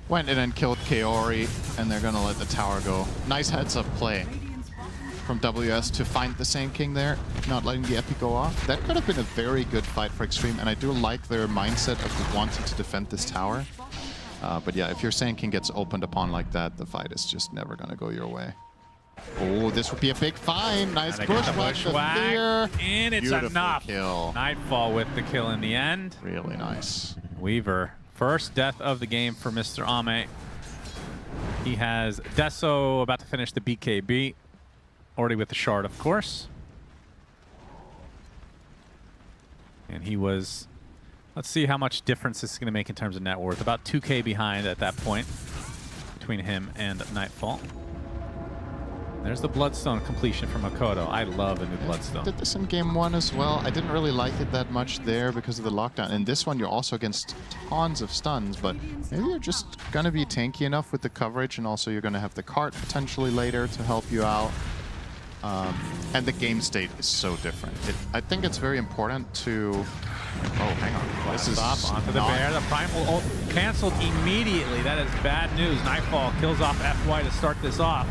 went in and killed Kaori, and they're going to let the tower go. Nice heads-up play from WS to find the Sand King there, not letting the Epi go off. That could have been a very good fight for Xtreme, and I do like their mindset of wanting to defend this tower. But yeah, if your Sand King gets opened upon like that, the fight is just never going to go your way. Oh, this would be a big find. Nice bushwhack. And it's Beautiful enough. Kill. Nightfall with the kill in the end. Really nice. Weaver. First death of the game for Mr. Ame. He has Deso about to finish the BKB. Already with the shard, of course. And he was... Let's see how much difference this is going to make in terms of net worth. About 2K behind at that point between him and Nightfall. There's the Bloodstone completion from Makoto. I love a new Bloodstone. Did this in game 1 as well. I didn't really like it that much there because of the lockdown. In this one, you're also against tons of stuns, but maybe you're just going to be tanky enough with the coverage, and also you're going to have the cart potentially later to help you out. And the game state is so different. I think it's very important to... Oh, hang on. This is off onto the bear. The Primal canceled immediately. That is bad news. Nightfall kills off FY to start this off.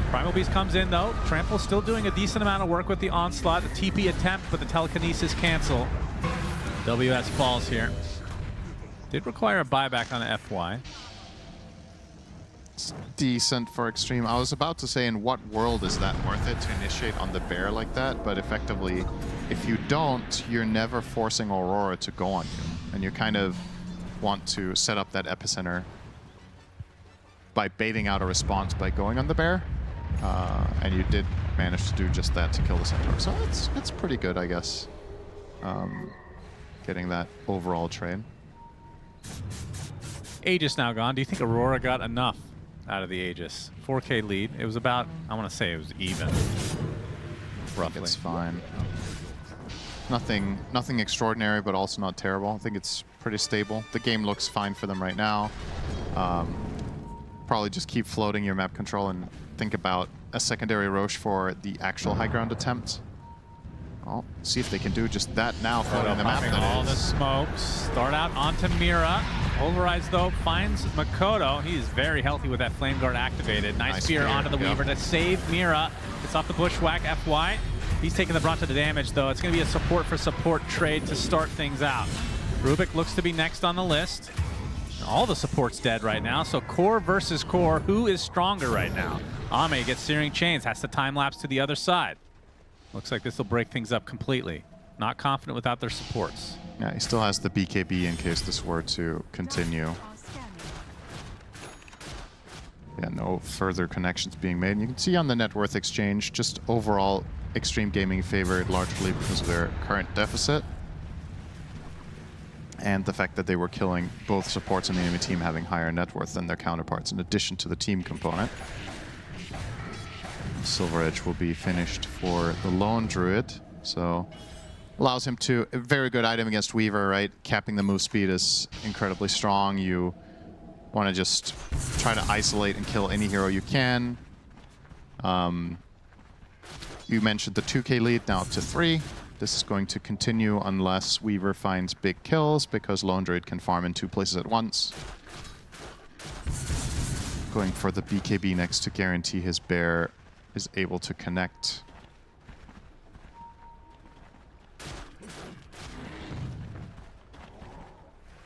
Primal Beast comes in though. Trample still doing a decent amount of work with the onslaught. The TP attempt, but the telekinesis cancel. WS falls here. Did require a buyback on the FY. It's decent for Xtreme. I was about to say, in what world is that worth it to initiate on the bear like that? But effectively, if you don't, you're never forcing Aurora to go on you. And you kind of want to set up that epicenter by baiting out a response by going on the bear. And you did manage to do just that to kill the Centaur. So it's pretty good, I guess, getting that overall trade. Aegis now gone. Do you think Aurora got enough out of the Aegis? 4K lead. It was about, I want to say it was even. Roughly. It's fine. Nothing extraordinary, but also not terrible. I think it's pretty stable. The game looks fine for them right now. Probably just keep floating your map control and think about a secondary Roche for the actual high ground attempt. Well, see if they can do just that now, floating the map. All the smokes. Start out onto Mira. Overrides though, finds Makoto. He is very healthy with that Flame Guard activated. Nice spear onto the Weaver to save Mira. It's off the Bushwhack, FY. He's taking the brunt of the damage though. It's going to be a support for support trade to start things out. Rubik looks to be next on the list. All the support's dead right now, so core versus core. Who is stronger right now? Ame gets Searing Chains, has to time-lapse to the other side. Looks like this will break things up completely. Not confident without their supports. Yeah, he still has the BKB in case this were to continue. Yeah, no further connections being made. And you can see on the net worth exchange, just overall Xtreme Gaming favored largely because of their current deficit. And the fact that they were killing both supports and the enemy team having higher net worth than their counterparts, in addition to the team component. Silver Edge will be finished for the Lone Druid, so allows him to, a very good item against Weaver, right? Capping the move speed is incredibly strong. You want to just try to isolate and kill any hero you can. You mentioned the 2K lead, now up to 3. This is going to continue unless Weaver finds big kills, because Lone Druid can farm in 2 places at once. Going for the BKB next to guarantee his bear is able to connect.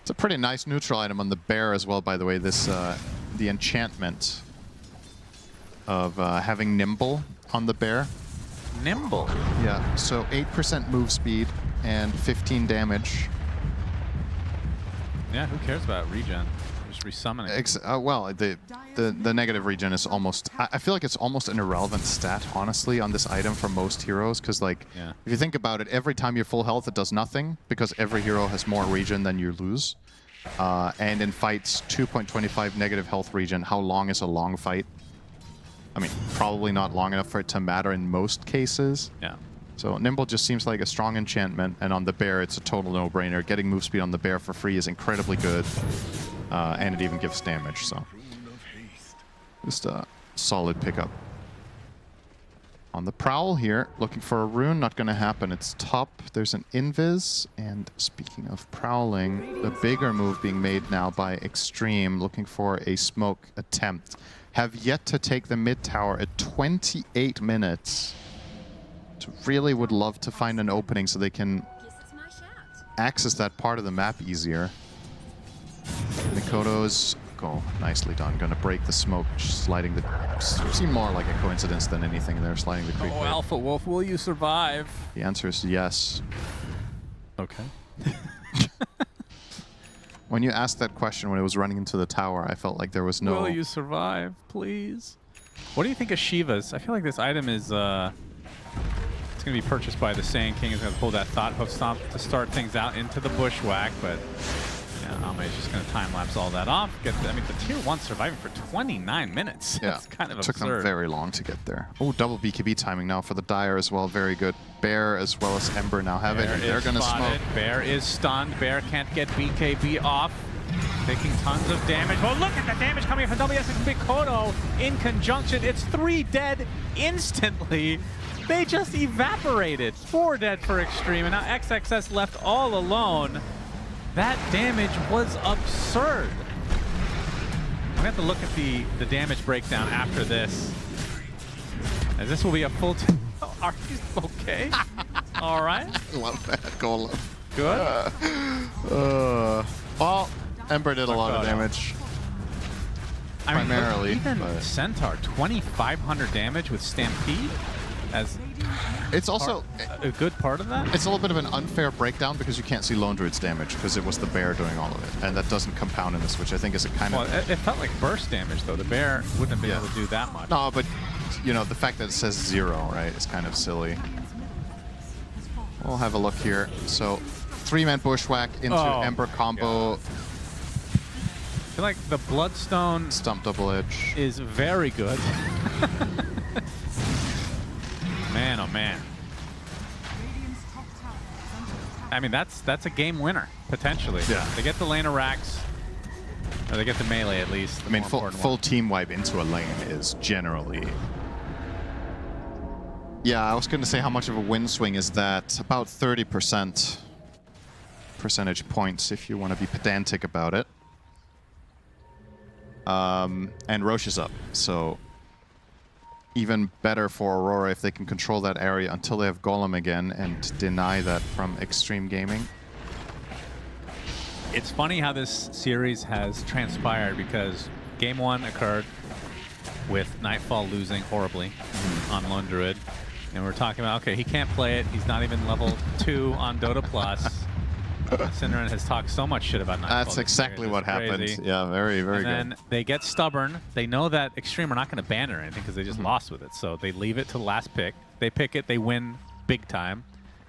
It's a pretty nice neutral item on the bear as well, by the way. This the enchantment of having Nimble on the bear. Nimble? Yeah, so 8% move speed and 15 damage. Yeah, who cares about regen? Just resummoning. Well, the negative regen is almost... I feel like it's almost an irrelevant stat, honestly, on this item for most heroes, because, like, if you think about it, every time you're full health, it does nothing, because every hero has more regen than you lose. And in fights, 2.25 negative health regen. How long is a long fight? I mean, probably not long enough for it to matter in most cases. Yeah. So Nimble just seems like a strong enchantment, and on the bear, it's a total no-brainer. Getting move speed on the bear for free is incredibly good, and it even gives damage, so just a solid pickup. On the Prowl here, looking for a rune, not going to happen. It's top, there's an Invis, and speaking of prowling, the bigger move being made now by Xtreme, looking for a smoke attempt. Have yet to take the mid tower at 28 minutes. Really would love to find an opening so they can access that part of the map easier. Mikoto's go nicely done. Gonna break the smoke, sliding the... Seemed more like a coincidence than anything there, sliding the creep. Oh, Alpha Wolf, will you survive? The answer is yes. Okay. When you asked that question when it was running into the tower, I felt like there was no... Will you survive, please? What do you think of Shiva's? I feel like this item is, it's going to be purchased by the Sand King. He's going to pull that Thought Hoof Stomp to start things out into the Bushwhack, but yeah, Ame's just going to time-lapse all that off. I mean, the Tier 1 surviving for 29 minutes. Yeah, That's kind of took absurd. them very long to get there. Oh, double BKB timing now for the Dire as well. Very good. Bear as well as Ember now have it. They're going to smoke. Bear is stunned. Bear can't get BKB off. Taking tons of damage. Well, look at the damage coming from WS and Mikoto in conjunction. It's 3 dead instantly. They just evaporated. 4 dead for Xtreme, and now XXS left all alone. That damage was absurd. We have to look at the damage breakdown after this, as this will be a full. Are you okay? All right. Love that goal. Good. Well, Ember did a lot of damage. I mean, primarily. Even but Centaur, 2,500 damage with Stampede. As it's also a good part of that. It's a little bit of an unfair breakdown because you can't see Lone Druid's damage because it was the bear doing all of it, and that doesn't compound in this, which I think is a kind of. It felt like burst damage though. The bear wouldn't have been able to do that much. No, but you know the fact that it says 0, right, is kind of silly. We'll have a look here. So, 3-man bushwhack into Ember combo. God. I feel like the Bloodstone stump double edge is very good. Man, oh man. I mean, that's a game winner, potentially. Yeah. They get the lane of racks, or they get the melee at least. I mean, full team wipe into a lane is generally... Yeah, I was going to say how much of a win swing is that? About 30% percentage points if you want to be pedantic about it. And Roche is up, so even better for Aurora if they can control that area until they have Golem again and deny that from Xtreme Gaming. It's funny how this series has transpired because Game 1 occurred with Nightfall losing horribly on Lone Druid. And we're talking about, okay, he can't play it. He's not even level 2 on Dota Plus. Synderen has talked so much shit about Nightfall. That's exactly what happened. Yeah, very, very good. And then they get stubborn. They know that Xtreme are not going to ban it or anything because they just lost with it. So they leave it to the last pick. They pick it. They win big time.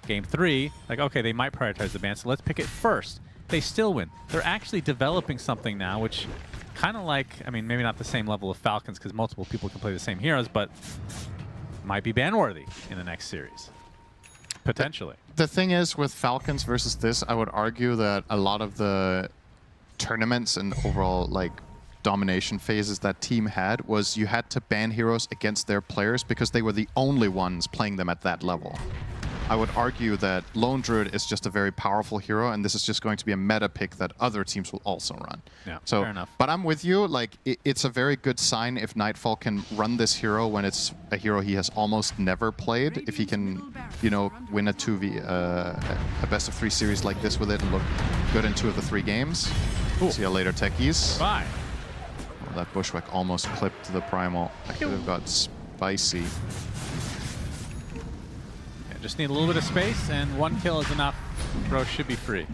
Game 3, like, okay, they might prioritize the ban, so let's pick it first. They still win. They're actually developing something now, which kind of like, I mean, maybe not the same level of Falcons because multiple people can play the same heroes, but might be ban-worthy in the next series. Potentially. The thing is, with Falcons versus this, I would argue that a lot of the tournaments and overall like domination phases that team had was you had to ban heroes against their players because they were the only ones playing them at that level. I would argue that Lone Druid is just a very powerful hero, and this is just going to be a meta pick that other teams will also run. Yeah, so, fair enough. But I'm with you. Like, it's a very good sign if Nightfall can run this hero when it's a hero he has almost never played. If he can, you know, win a 2v, a best-of-3 series like this with it and look good in 2 of the 3 games. Ooh. See you later, techies. Bye. Well, that bushwhack almost clipped the primal. I could have got spicy. Just need a little bit of space, and 1 kill is enough. Bro should be free.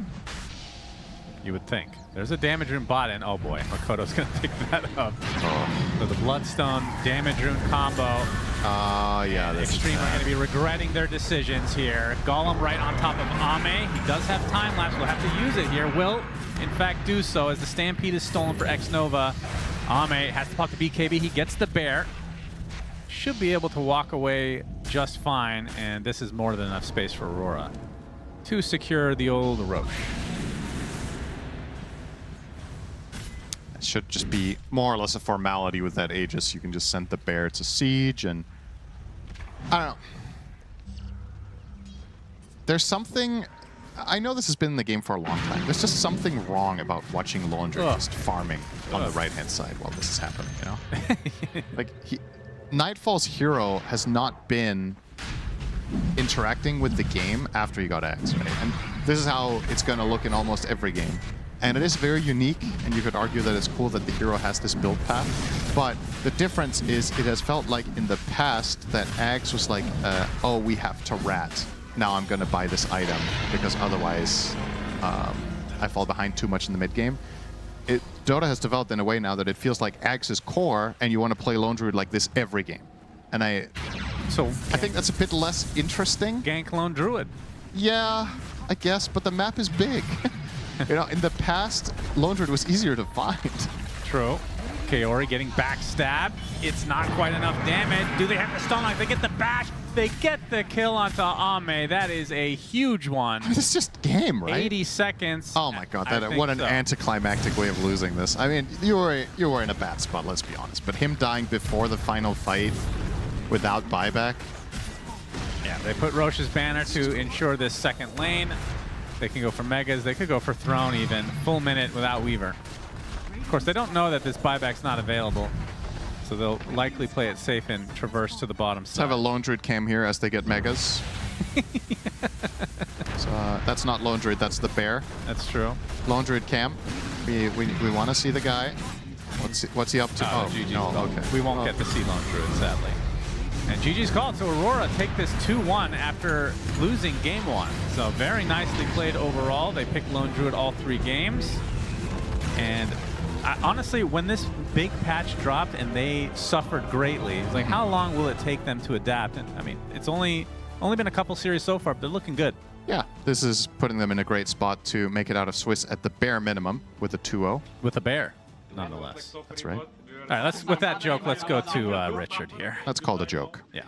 You would think. There's a damage rune bot in. Oh boy, Makoto's gonna pick that up. So the Bloodstone damage rune combo. Yeah, that's Xtreme are gonna be regretting their decisions here. Golem right on top of Ame. He does have time lapse. We'll have to use it here. Will, in fact, do so as the Stampede is stolen for X-Nova. Ame has to pop the BKB. He gets the bear. Should be able to walk away just fine, and this is more than enough space for Aurora to secure the old Roche. It should just be more or less a formality with that Aegis. You can just send the bear to siege, and I don't know. There's something. I know this has been in the game for a long time. There's just something wrong about watching Laundry just farming on the right-hand side while this is happening, you know? Like, Nightfall's hero has not been interacting with the game after he got X, right? And this is how it's going to look in almost every game. And it is very unique, and you could argue that it's cool that the hero has this build path. But the difference is it has felt like in the past that Ags was like, oh, we have to rat. Now I'm going to buy this item because otherwise I fall behind too much in the mid game. Dota has developed in a way now that it feels like Ags is core, and you want to play Lone Druid like this every game. And I think that's a bit less interesting. Gank Lone Druid. Yeah, I guess, but the map is big. You know, in the past, Lone Druid was easier to find. True. Kaori getting backstabbed. It's not quite enough damage. Do they have the stun lock? They get the bash. They get the kill onto Ame. That is a huge one. It's just game, right? 80 seconds. Oh my god, what an anticlimactic way of losing this. I mean, you were in a bad spot, let's be honest. But him dying before the final fight without buyback. Yeah, they put Roche's banner to ensure this second lane. They can go for Megas. They could go for Throne even. Full minute without Weaver. Of course, they don't know that this buyback's not available. So they'll likely play it safe and traverse to the bottom side. Let's have a Lone Druid cam here as they get Megas. So that's not Lone Druid, that's the bear. That's true. Lone Druid cam. We want to see the guy. What's he up to? Oh, GG's no, okay. We won't get to see Lone Druid, sadly. And GG's call to Aurora take this 2-1 after losing game 1. So very nicely played overall. They picked Lone Druid all 3 games. And honestly, when this big patch dropped and they suffered greatly, it's like, how long will it take them to adapt? And I mean, it's only been a couple series so far, but they're looking good. Yeah, this is putting them in a great spot to make it out of Swiss at the bare minimum with a 2-0. With a bear, nonetheless. That's right. All right, with that joke, let's go to Richard here. That's called a joke. Yeah.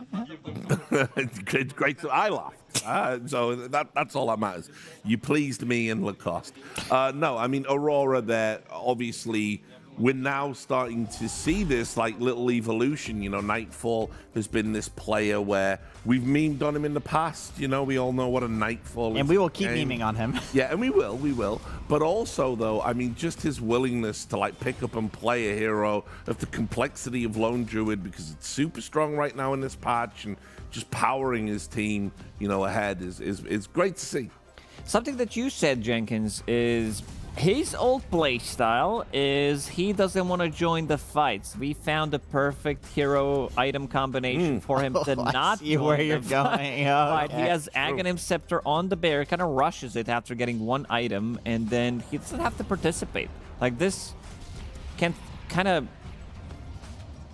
It's great. I laughed. So that's all that matters. You pleased me and Lacoste. No, I mean, Aurora there, obviously, we're now starting to see this like little evolution. You know, Nightfall has been this player where we've memed on him in the past. You know, we all know what a Nightfall is. And we will keep memeing on him. Yeah, and we will. But also, though, I mean, just his willingness to like pick up and play a hero of the complexity of Lone Druid, because it's super strong right now in this patch, and just powering his team, you know, ahead is great to see. Something that you said, Jenkins, is his old play style is he doesn't want to join the fights. We found the perfect hero item combination for him to not see join where you're the going. fight. Okay. He has Aghanim Scepter on the bear, kind of rushes it after getting 1 item, and then he doesn't have to participate. Like this can kind of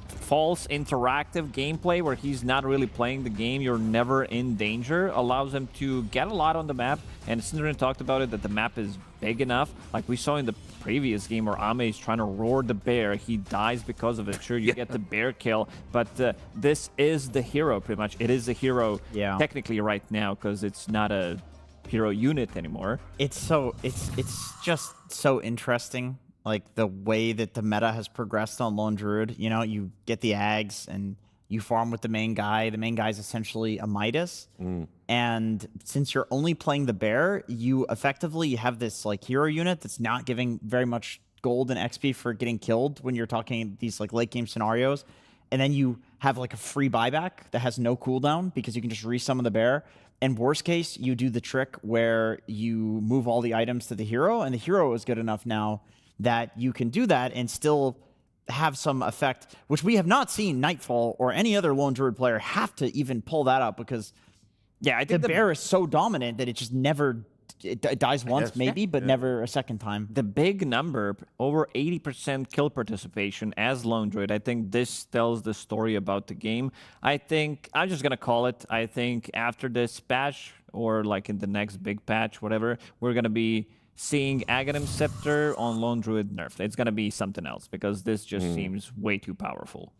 false interactive gameplay where he's not really playing the game, you're never in danger, allows him to get a lot on the map. And Synderen talked about it, that the map is big enough. Like we saw in the previous game where Ame is trying to roar the bear, he dies because of it. Sure, you get the bear kill, but this is the hero pretty much. It is a hero technically right now because it's not a hero unit anymore. It's just so interesting. Like the way that the meta has progressed on Lone Druid. You know, you get the Ags and you farm with the main guy. The main guy is essentially a Midas. And since you're only playing the bear, you effectively have this like hero unit that's not giving very much gold and XP for getting killed when you're talking these like late game scenarios. And then you have like a free buyback that has no cooldown because you can just resummon the bear. And worst case, you do the trick where you move all the items to the hero, and the hero is good enough now that you can do that and still have some effect, which we have not seen Nightfall or any other Lone Druid player have to even pull that up, because I think the bear is so dominant that it just never, it dies once maybe, but never a second time. The big number, over 80% kill participation as Lone Druid, I think this tells the story about the game. I think, I'm just going to call it, I think after this patch, or like in the next big patch, whatever, we're going to be seeing Aghanim Scepter on Lone Druid nerfed. It's going to be something else, because this just seems way too powerful.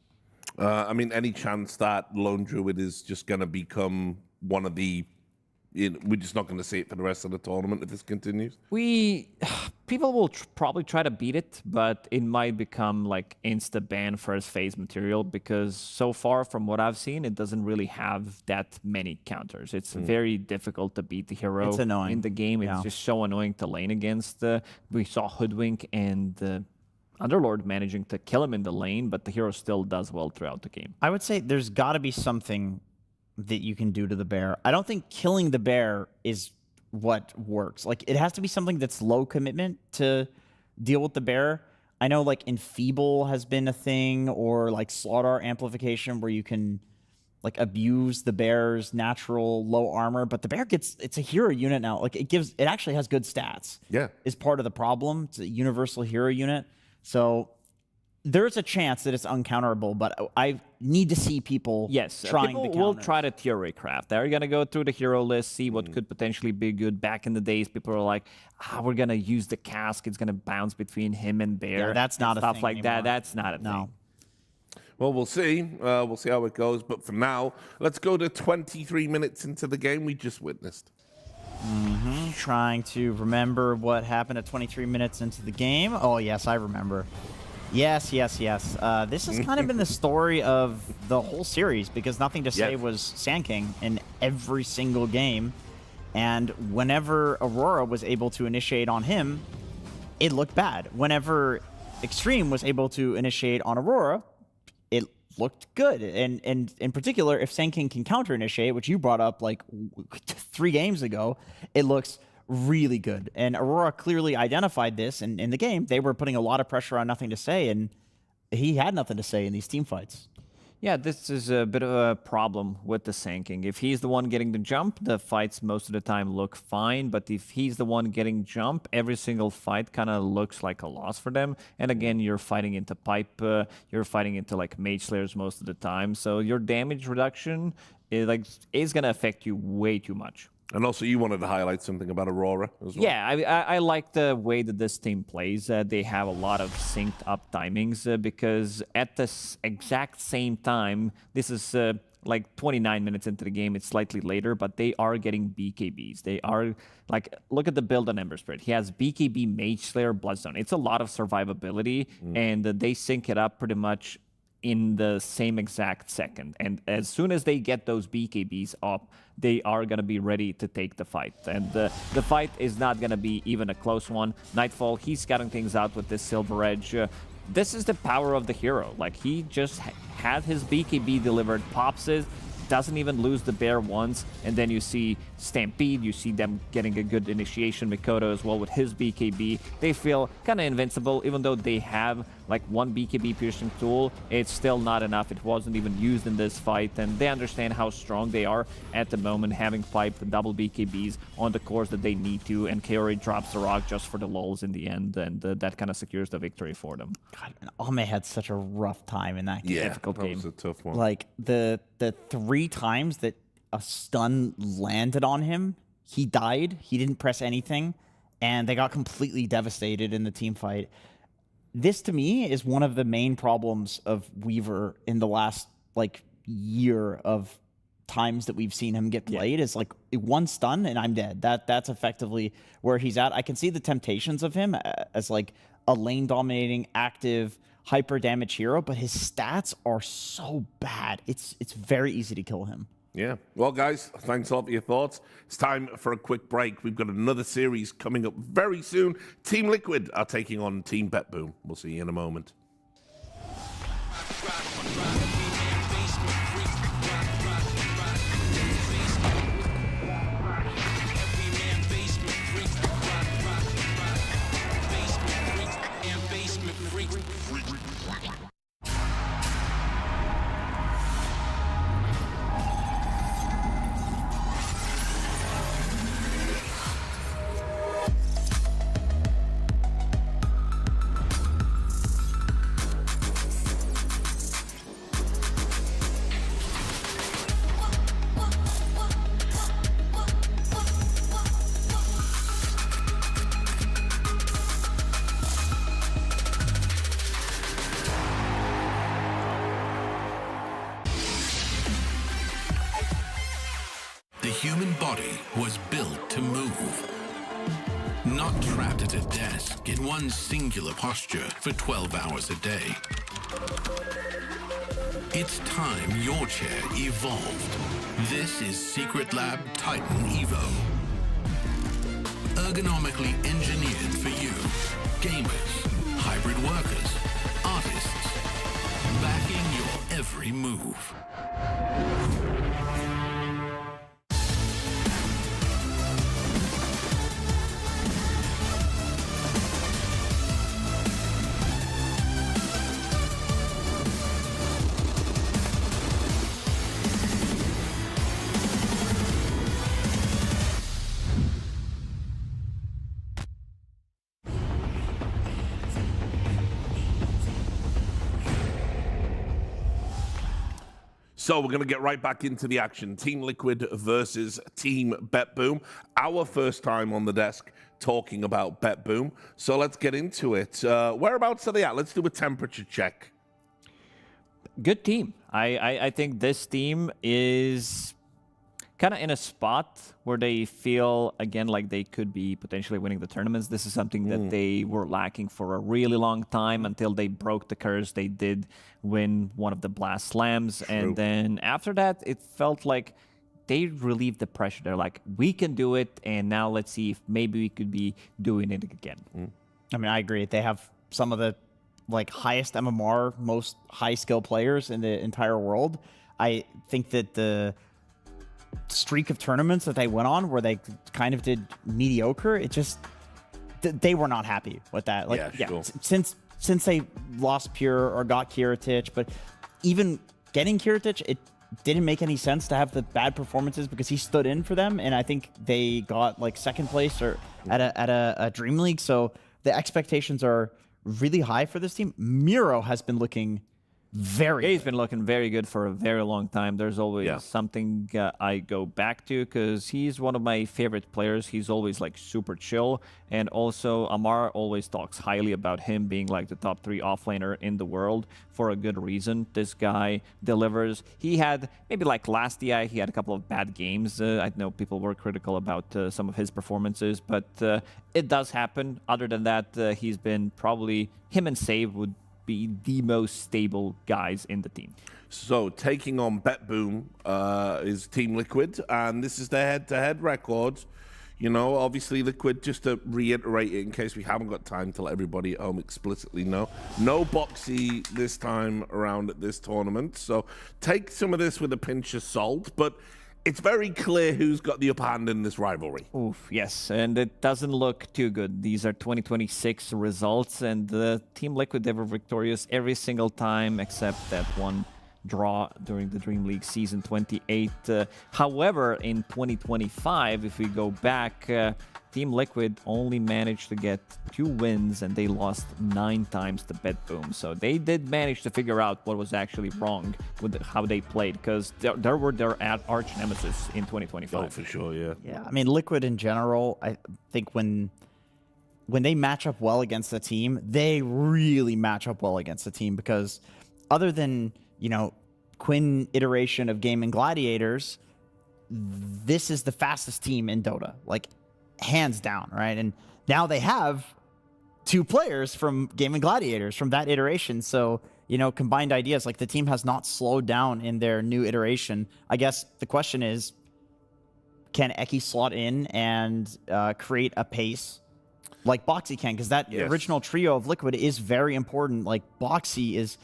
I mean, any chance that Lone Druid is just going to become one of the... we're just not going to see it for the rest of the tournament if this continues? People will probably try to beat it, but it might become like insta-ban first phase material, because so far from what I've seen, it doesn't really have that many counters. It's very difficult to beat the hero in the game. It's just so annoying to lane against. We saw Hoodwink and Underlord managing to kill him in the lane, but the hero still does well throughout the game. I would say there's got to be something that you can do to the bear. I don't think killing the bear is what works. Like, it has to be something that's low commitment to deal with the bear. I know like Enfeeble has been a thing, or like Slaughter amplification, where you can like abuse the bear's natural low armor, but the bear it's a hero unit now. Like it actually has good stats. Yeah. Is part of the problem. It's a universal hero unit. So there's a chance that it's uncounterable, but I need to see people trying people to counter. will try to theory craft. They're going to go through the hero list, see what could potentially be good. Back in the days, people were like, we're going to use the cask. It's going to bounce between him and Bear. Yeah, that's not a stuff thing like that. anymore. That's not a thing. Well, we'll see. We'll see how it goes. But for now, let's go to 23 minutes into the game we just witnessed. Trying to remember what happened at 23 minutes into the game. Oh, yes, I remember. Yes. This has kind of been the story of the whole series because Nothing to Say was Sand King in every single game. And whenever Aurora was able to initiate on him, it looked bad. Whenever Xtreme was able to initiate on Aurora, it looked good. And in particular, if Sand King can counter-initiate, which you brought up like 3 games ago, it looks really good. And Aurora clearly identified this in the game. They were putting a lot of pressure on Nothing to Say, and he had nothing to say in these team fights. Yeah, this is a bit of a problem with the Sand King. If he's the one getting the jump, the fights most of the time look fine. But if he's the one getting jump, every single fight kind of looks like a loss for them. And again, you're fighting into pipe, you're fighting into like mage slayers most of the time. So your damage reduction is going to affect you way too much. And also, you wanted to highlight something about Aurora as well. Yeah, I like the way that this team plays. They have a lot of synced up timings because at this exact same time, this is like 29 minutes into the game. It's slightly later, but they are getting BKBs. They are like, look at the build on Ember Spirit. He has BKB, Mage Slayer, Bloodstone. It's a lot of survivability, and they sync it up pretty much in the same exact second. And as soon as they get those BKBs up, they are going to be ready to take the fight. And the fight is not going to be even a close one. Nightfall, he's scouting things out with this Silver Edge. This is the power of the hero. Like, he just had his BKB delivered, pops it, doesn't even lose the bear once, and then you see Stampede, you see them getting a good initiation, Mikoto as well with his BKB. They feel kind of invincible, even though they have like 1 BKB piercing tool. It's still not enough. It wasn't even used in this fight, and they understand how strong they are at the moment, having piped double BKBs on the cores that they need to, and Kaori drops the rock just for the lulls in the end, and that kind of secures the victory for them. God, and Ame had such a rough time in that game. Difficult game. That was a tough one. Like, the 3 times that a stun landed on him, he died. He didn't press anything, and they got completely devastated in the team fight. This, to me, is one of the main problems of Weaver in the last, like, year of times that we've seen him get played. Is like 1 stun and I'm dead. That's effectively where he's at. I can see the temptations of him as like a lane-dominating, active, hyper damage hero, but his stats are so bad. It's very easy to kill him. Yeah. Well, guys, thanks a lot for your thoughts. It's time for a quick break. We've got another series coming up very soon. Team Liquid are taking on Team BetBoom. We'll see you in a moment. The human body was built to move. Not trapped at a desk in one singular posture for 12 hours a day. It's time your chair evolved. This is Secret Lab Titan Evo. Ergonomically engineered for you. Gamers, hybrid workers, artists. Backing your every move. So we're going to get right back into the action. Team Liquid versus Team BetBoom. Our first time on the desk talking about BetBoom. So let's get into it. Whereabouts are they at? Let's do a temperature check. Good team. I think this team is kind of in a spot where they feel, again, like they could be potentially winning the tournaments. This is something that they were lacking for a really long time until they broke the curse. They did win one of the Blast Slams. And then after that, it felt like they relieved the pressure. They're like, we can do it. And now let's see if maybe we could be doing it again. I mean, I agree. They have some of the highest MMR, most high skill players in the entire world. I think that the streak of tournaments that they went on where they kind of did mediocre, it just they were not happy with that. Since they lost Pure or got Kiritich, but even getting Kiritich, it didn't make any sense to have the bad performances because he stood in for them, and I think they got second place or at a Dream League, so the expectations are really high for this team. Miro has been looking He's been looking very good for a very long time. There's always something I go back to because he's one of my favorite players. He's always super chill, and also Amar always talks highly about him being the top 3 offlaner in the world for a good reason. This guy delivers. He had maybe last year he had a couple of bad games. I know people were critical about some of his performances, but it does happen. Other than that, he's been probably him and Save would be the most stable guys in the team. So taking on BetBoom is Team Liquid, and this is their head-to-head record. You know, obviously Liquid, just to reiterate it in case we haven't got time to let everybody at home explicitly know, no Boxy this time around at this tournament. So take some of this with a pinch of salt, but it's very clear who's got the upper hand in this rivalry. Oof, yes, and it doesn't look too good. These are 2026 results, and the Team Liquid, they were victorious every single time except that one draw during the Dream League season 28. However, in 2025, if we go back, Team Liquid only managed to get 2 wins, and they lost 9 times to BetBoom. So they did manage to figure out what was actually wrong with how they played, because there were their arch nemesis in 2025. Oh, for sure, yeah. Yeah, I mean, Liquid in general, I think when they match up well against a team, they really match up well against a team, because other than, Quinn iteration of Gaming Gladiators, this is the fastest team in Dota. Hands down, right? And now they have 2 players from Gaming Gladiators from that iteration. So, combined ideas, the team has not slowed down in their new iteration. I guess the question is, can Eki slot in and create a pace like Boxy can? Because that original trio of Liquid is very important. Boxy is,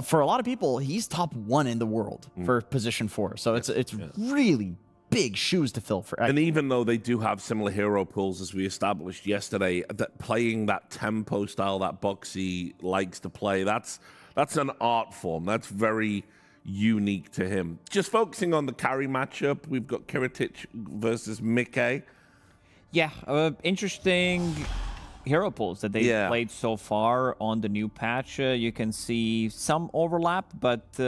for a lot of people, he's top 1 in the world for position 4. So it's really big shoes to fill for. And even though they do have similar hero pools, as we established yesterday, that playing that tempo style that Boxy likes to play, that's an art form. That's very unique to him. Just focusing on the carry matchup, we've got Kiritich versus Mickey. Yeah, interesting hero pools that they played so far on the new patch. You can see some overlap, but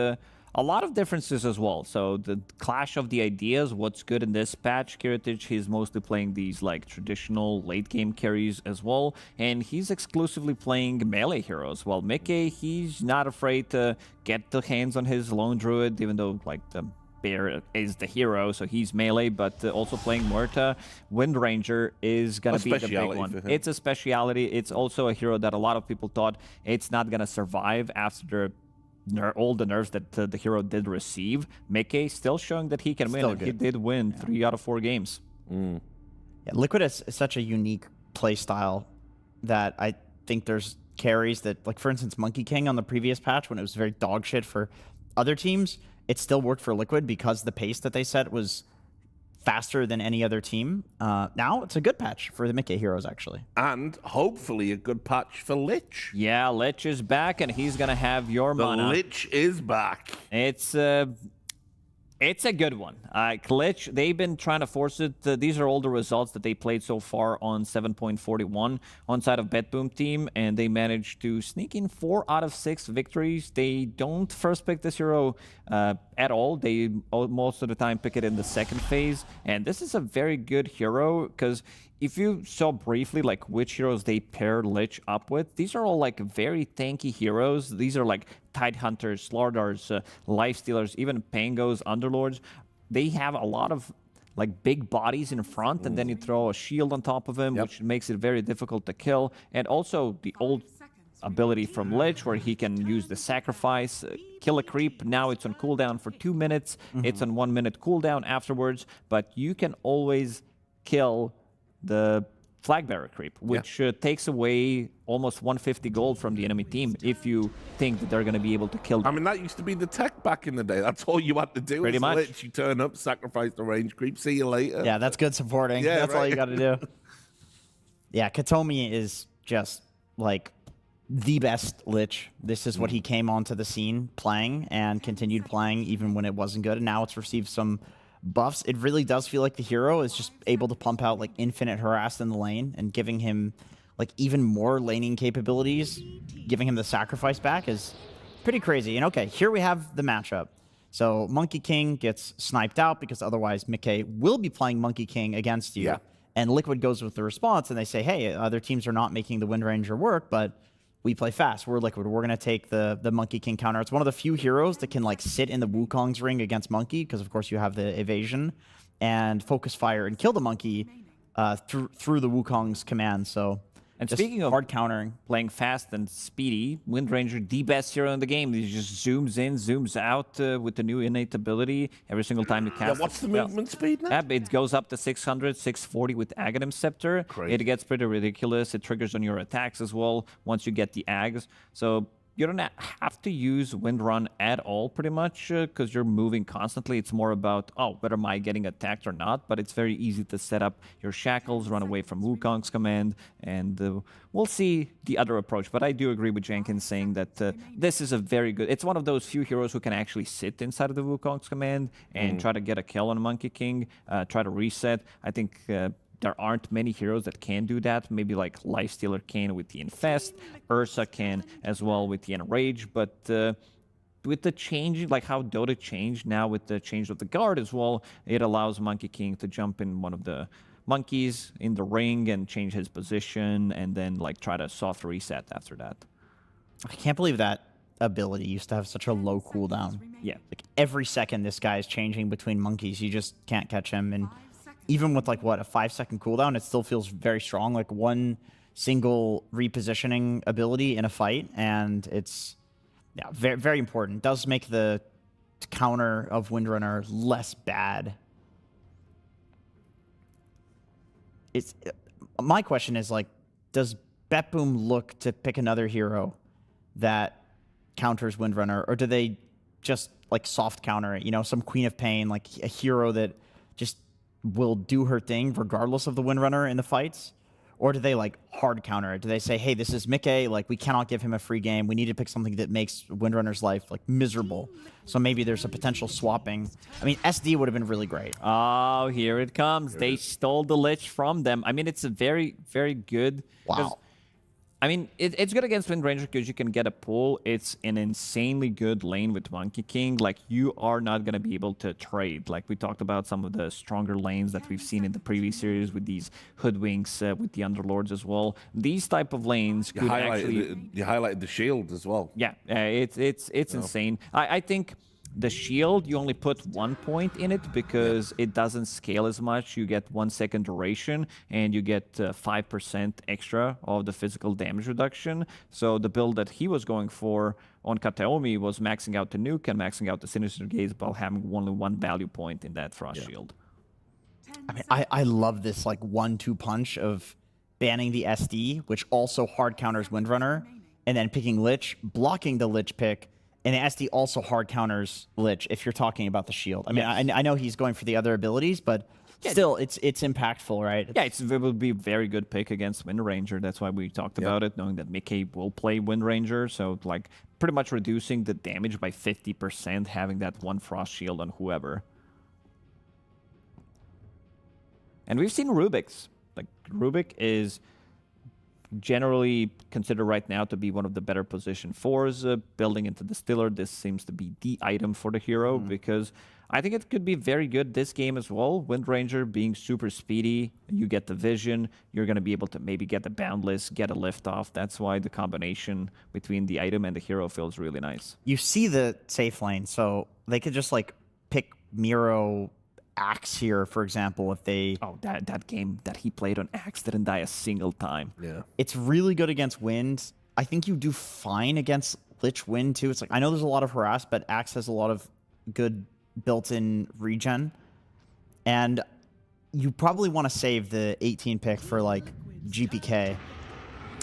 a lot of differences as well. So the clash of the ideas, what's good in this patch, Kiritich, he's mostly playing these traditional late game carries as well, and he's exclusively playing melee heroes. While Mickey, he's not afraid to get the hands on his lone druid, even though the bear is the hero, so he's melee, but also playing Murta. Wind Ranger is going to be the big one. It's a speciality. It's also a hero that a lot of people thought it's not going to survive after all the nerfs that the hero did receive. Mickey still showing that he can win, and he did win 3 out of 4 games. Yeah, Liquid is such a unique play style that I think there's carries that, for instance, Monkey King on the previous patch, when it was very dog shit for other teams, it still worked for Liquid because the pace that they set was faster than any other team. Now it's a good patch for the Mickey heroes, actually. And hopefully a good patch for Lich. Yeah, Lich is back, and he's going to have your mana. The Lich is back. It's It's a good one. Glitch, they've been trying to force it. These are all the results that they played so far on 7.41 on side of BetBoom Team, and they managed to sneak in 4 out of 6 victories. They don't first pick this hero at all. They most of the time pick it in the second phase, and this is a very good hero because if you saw briefly like which heroes they pair Lich up with, these are all like very tanky heroes. These are like Tidehunters, Slardars, Lifestealers, even Pangos, Underlords. They have a lot of like big bodies in front, and then you throw a shield on top of them, which makes it very difficult to kill. And also the old ability from Lich where he can use the sacrifice, kill a creep. Now it's on cooldown for 2 minutes. It's on 1 minute cooldown afterwards, but you can always kill the flag bearer creep, which takes away almost 150 gold from the enemy team if you think that they're going to be able to kill them. I mean, that used to be the tech back in the day. That's all you had to do. Pretty much. Lich, you turn up, sacrifice the range creep, see you later. Yeah, that's good supporting. Yeah, that's all you got to do. Yeah, Katomi is just like the best Lich. This is what he came onto the scene playing and continued playing even when it wasn't good. And now it's received some buffs. It really does feel like the hero is just able to pump out like infinite harass in the lane and giving him like even more laning capabilities. Giving him the sacrifice back is pretty crazy. And okay, here we have the matchup. So Monkey King gets sniped out because otherwise Mickey will be playing Monkey King against you. Yeah. And Liquid goes with the response and they say, hey, other teams are not making the Wind Ranger work, but we play fast. We're Liquid. We're going to take the Monkey King counter. It's one of the few heroes that can like sit in the Wukong's ring against Monkey because, of course, you have the evasion and focus fire and kill the Monkey through the Wukong's command. So, and speaking of hard countering, playing fast and speedy, Wind Ranger, the best hero in the game. He just zooms in, zooms out with the new innate ability every single time you cast. Yeah, what's the movement speed now? It goes up to 600, 640 with Aghanim Scepter. Crazy. It gets pretty ridiculous. It triggers on your attacks as well once you get the Ags. So you don't have to use Wind Run at all, pretty much, because you're moving constantly. It's more about, whether am I getting attacked or not, but it's very easy to set up your shackles, run away from Wukong's command, and we'll see the other approach. But I do agree with Jenkins saying that this is a very good... It's one of those few heroes who can actually sit inside of the Wukong's command and try to get a kill on Monkey King, try to reset. I think... there aren't many heroes that can do that. Maybe like Lifestealer can with the Infest. Ursa can as well with the Enrage. But with the change, like how Dota changed now with the change of the guard as well, it allows Monkey King to jump in one of the monkeys in the ring and change his position and then like try to soft reset after that. I can't believe that ability used to have such a low cooldown. Yeah. Like every second this guy is changing between monkeys. You just can't catch him. And even with like what, a 5-second cooldown, it still feels very strong. Like one single repositioning ability in a fight, and it's very, very important. It does make the counter of Windrunner less bad. It's my question is like, does BetBoom look to pick another hero that counters Windrunner, or do they just like soft counter it? You know, some Queen of Pain, like a hero that just will do her thing regardless of the Windrunner in the fights? Or do they like hard counter it? Do they say, hey, this is Mickey, like we cannot give him a free game. We need to pick something that makes Windrunner's life like miserable. So maybe there's a potential swapping. I mean, SD would have been really great. Oh, here it comes. They stole the Lich from them. I mean, it's a very, very good... Wow. I mean, it's good against Wind Ranger because you can get a pull. It's an insanely good lane with Monkey King. Like, you are not going to be able to trade. Like, we talked about some of the stronger lanes that we've seen in the previous series with these Hoodwinks, with the Underlords as well. These type of lanes could actually... You highlighted the shield as well. Yeah, it's insane. I think... The shield, you only put 1 point in it because it doesn't scale as much. You get 1 second duration and you get 5% extra of the physical damage reduction. So the build that he was going for on Kataomi was maxing out the nuke and maxing out the Sinister Gaze while having only 1 value point in that Frost Shield. I mean, I love this like 1-2 punch of banning the SD, which also hard counters Windrunner, and then picking Lich, blocking the Lich pick, and the SD also hard counters Lich if you're talking about the shield. I mean, I know he's going for the other abilities, but still, it's impactful, right? Yeah, it will be a very good pick against Wind Ranger. That's why we talked about it, knowing that Mickey will play Wind Ranger. So, like, pretty much reducing the damage by 50%, having that one frost shield on whoever. And we've seen Rubik's. Like, Rubik is generally considered right now to be one of the better position 4s. Building into Distiller, this seems to be the item for the hero, because I think it could be very good this game as well. Wind Ranger being super speedy, you get the vision, you're going to be able to maybe get the Boundless, get a lift off. That's why the combination between the item and the hero feels really nice. You see the safe lane, so they could just like pick Miro Axe here, for example, if they... Oh, that game that he played on Axe didn't die a single time. Yeah. It's really good against Wind. I think you do fine against Lich Wind, too. It's like, I know there's a lot of harass, but Axe has a lot of good built-in regen. And you probably want to save the 18 pick for, like, GPK.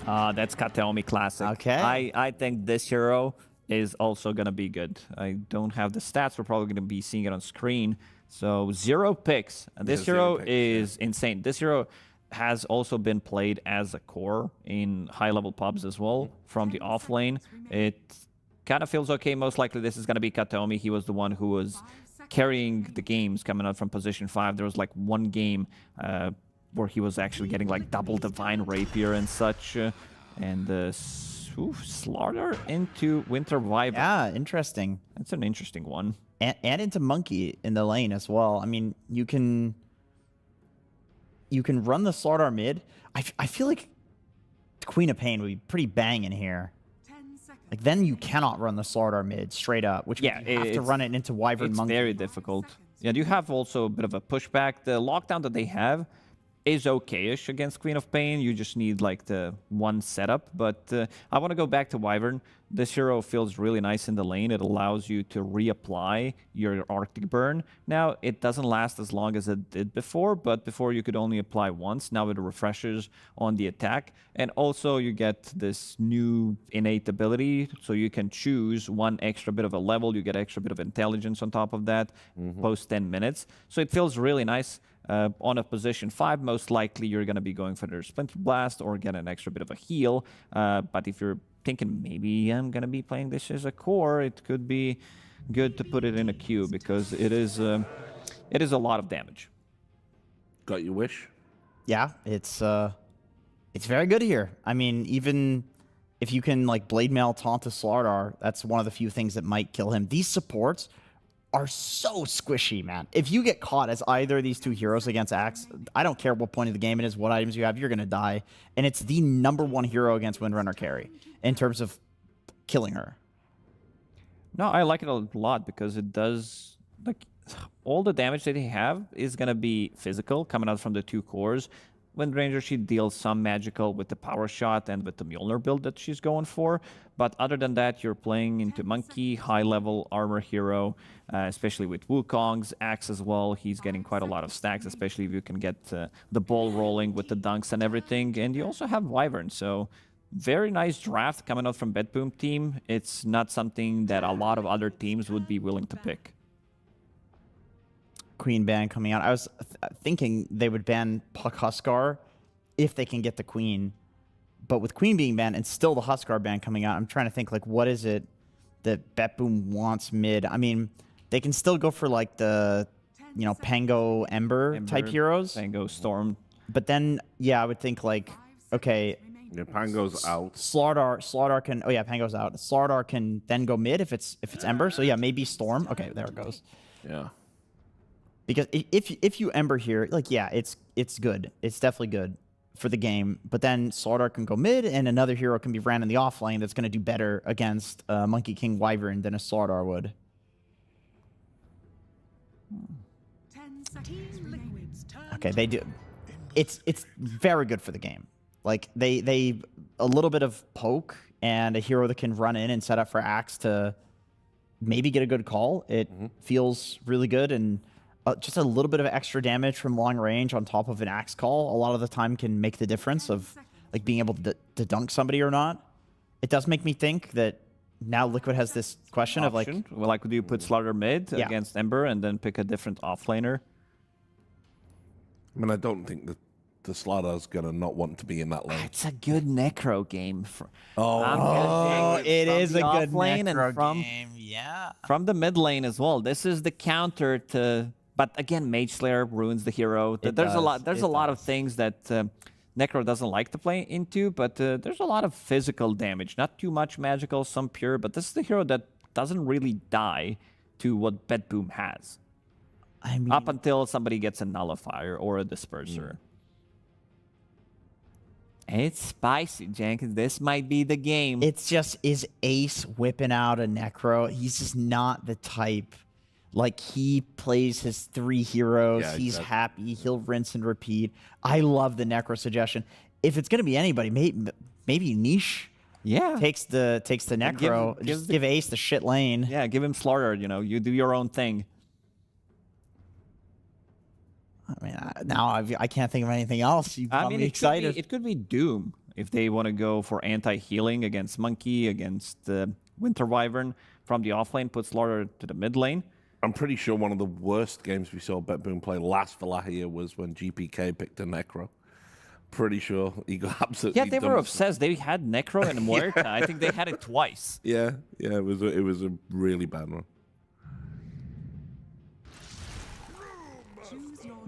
That's Kataomi Classic. Okay. I think this hero is also going to be good. I don't have the stats. We're probably going to be seeing it on screen. So 0 picks. This hero is insane. This hero has also been played as a core in high-level pubs as well from the off lane. It kind of feels okay. Most likely this is going to be Kataomi. He was the one who was carrying the games coming out from position 5. There was like one game where he was actually getting like double Divine Rapier and such. Slaughter into Winter Wyvern. Yeah, interesting. That's an interesting one. And into Monkey in the lane as well. I mean, you can run the Slardar mid. I feel like Queen of Pain would be pretty banging here. Like, then you cannot run the Slardar mid straight up, which means you have to run it into Wyvern Monkey. It's very difficult. Yeah, you have also a bit of a pushback. The lockdown that they have is okay-ish against Queen of Pain. You just need like the one setup. But I want to go back to Wyvern. This hero feels really nice in the lane. It allows you to reapply your Arctic Burn. Now, it doesn't last as long as it did before, but before you could only apply once. Now it refreshes on the attack. And also you get this new innate ability, so you can choose one extra bit of a level. You get extra bit of intelligence on top of that post 10 minutes. So it feels really nice. On a position 5, most likely you're going to be going for the Splinter Blast or get an extra bit of a heal. But if you're thinking maybe I'm going to be playing this as a core, it could be good to put it in a queue because it is a lot of damage. Got your wish? Yeah, it's very good here. I mean, even if you can like Blade Mail taunt to Slardar, that's one of the few things that might kill him. These supports are so squishy, man. If you get caught as either of these two heroes against Axe, I don't care what point of the game it is, what items you have, you're going to die. And it's the #1 hero against Windrunner carry in terms of killing her. No, I like it a lot because it does, like, all the damage that they have is going to be physical coming out from the two cores. Wind Ranger, she deals some magical with the power shot and with the Mjolnir build that she's going for. But other than that, you're playing into Monkey, high-level armor hero, especially with Wukong's Axe as well. He's getting quite a lot of stacks, especially if you can get the ball rolling with the dunks and everything. And you also have Wyvern, so very nice draft coming out from BetBoom Team. It's not something that a lot of other teams would be willing to pick. Queen ban coming out. I was thinking they would ban Puck Huskar if they can get the Queen. But with Queen being banned and still the Huskar ban coming out, I'm trying to think, like, what is it that BetBoom wants mid? I mean, they can still go for, like, the, you know, Pango Ember type heroes. Pango Storm. But then, yeah, I would think, like, okay. Yeah, Pango's out. Slardar can... Oh, yeah, Pango's out. Slardar can then go mid if it's Ember. So, yeah, maybe Storm. Okay, there it goes. Yeah. Because if you Ember here, like, yeah, it's good. It's definitely good for the game. But then Slardar can go mid, and another hero can be ran in the off lane that's going to do better against Monkey King Wyvern than a Slardar would. Okay, they do. It's very good for the game. Like, they a little bit of poke and a hero that can run in and set up for Axe to maybe get a good call. It feels really good, and just a little bit of extra damage from long range on top of an Axe call a lot of the time can make the difference of, like, being able to dunk somebody or not. It does make me think that now Liquid has this question of, like... Well, like, do you put Slardar mid against Ember and then pick a different offlaner? I mean, I don't think that the Slardar's going to not want to be in that lane. It's a good Necro game. It is a good lane Necro and from, game. Yeah. From the mid lane as well. This is the counter to... But again, Mage Slayer ruins the hero. There's a lot of things that Necro doesn't like to play into, but there's a lot of physical damage. Not too much magical, some pure, but this is the hero that doesn't really die to what BetBoom has. I mean, up until somebody gets a nullifier or a disperser. It's spicy, Jenkins. This might be the game. It's just, is Ace whipping out a Necro? He's just not the type. Like, he plays his 3 heroes. Yeah, he's exactly. happy. He'll rinse and repeat. I love the Necro suggestion. If it's going to be anybody, maybe Niche. Yeah. Takes the Necro. Give Ace the shit lane. Yeah, give him Slaughter. You know, you do your own thing. I mean, now I can't think of anything else. I'm excited. It could be Doom if they want to go for anti-healing against Monkey, against Winter Wyvern from the offlane, put Slaughter to the mid lane. I'm pretty sure one of the worst games we saw BetBoom play last Wallachia was when GPK picked a Necro. Pretty sure he got absolutely. Yeah, they were obsessed. They had Necro and Muerta. Yeah. I think they had it twice. Yeah, it was a really bad one.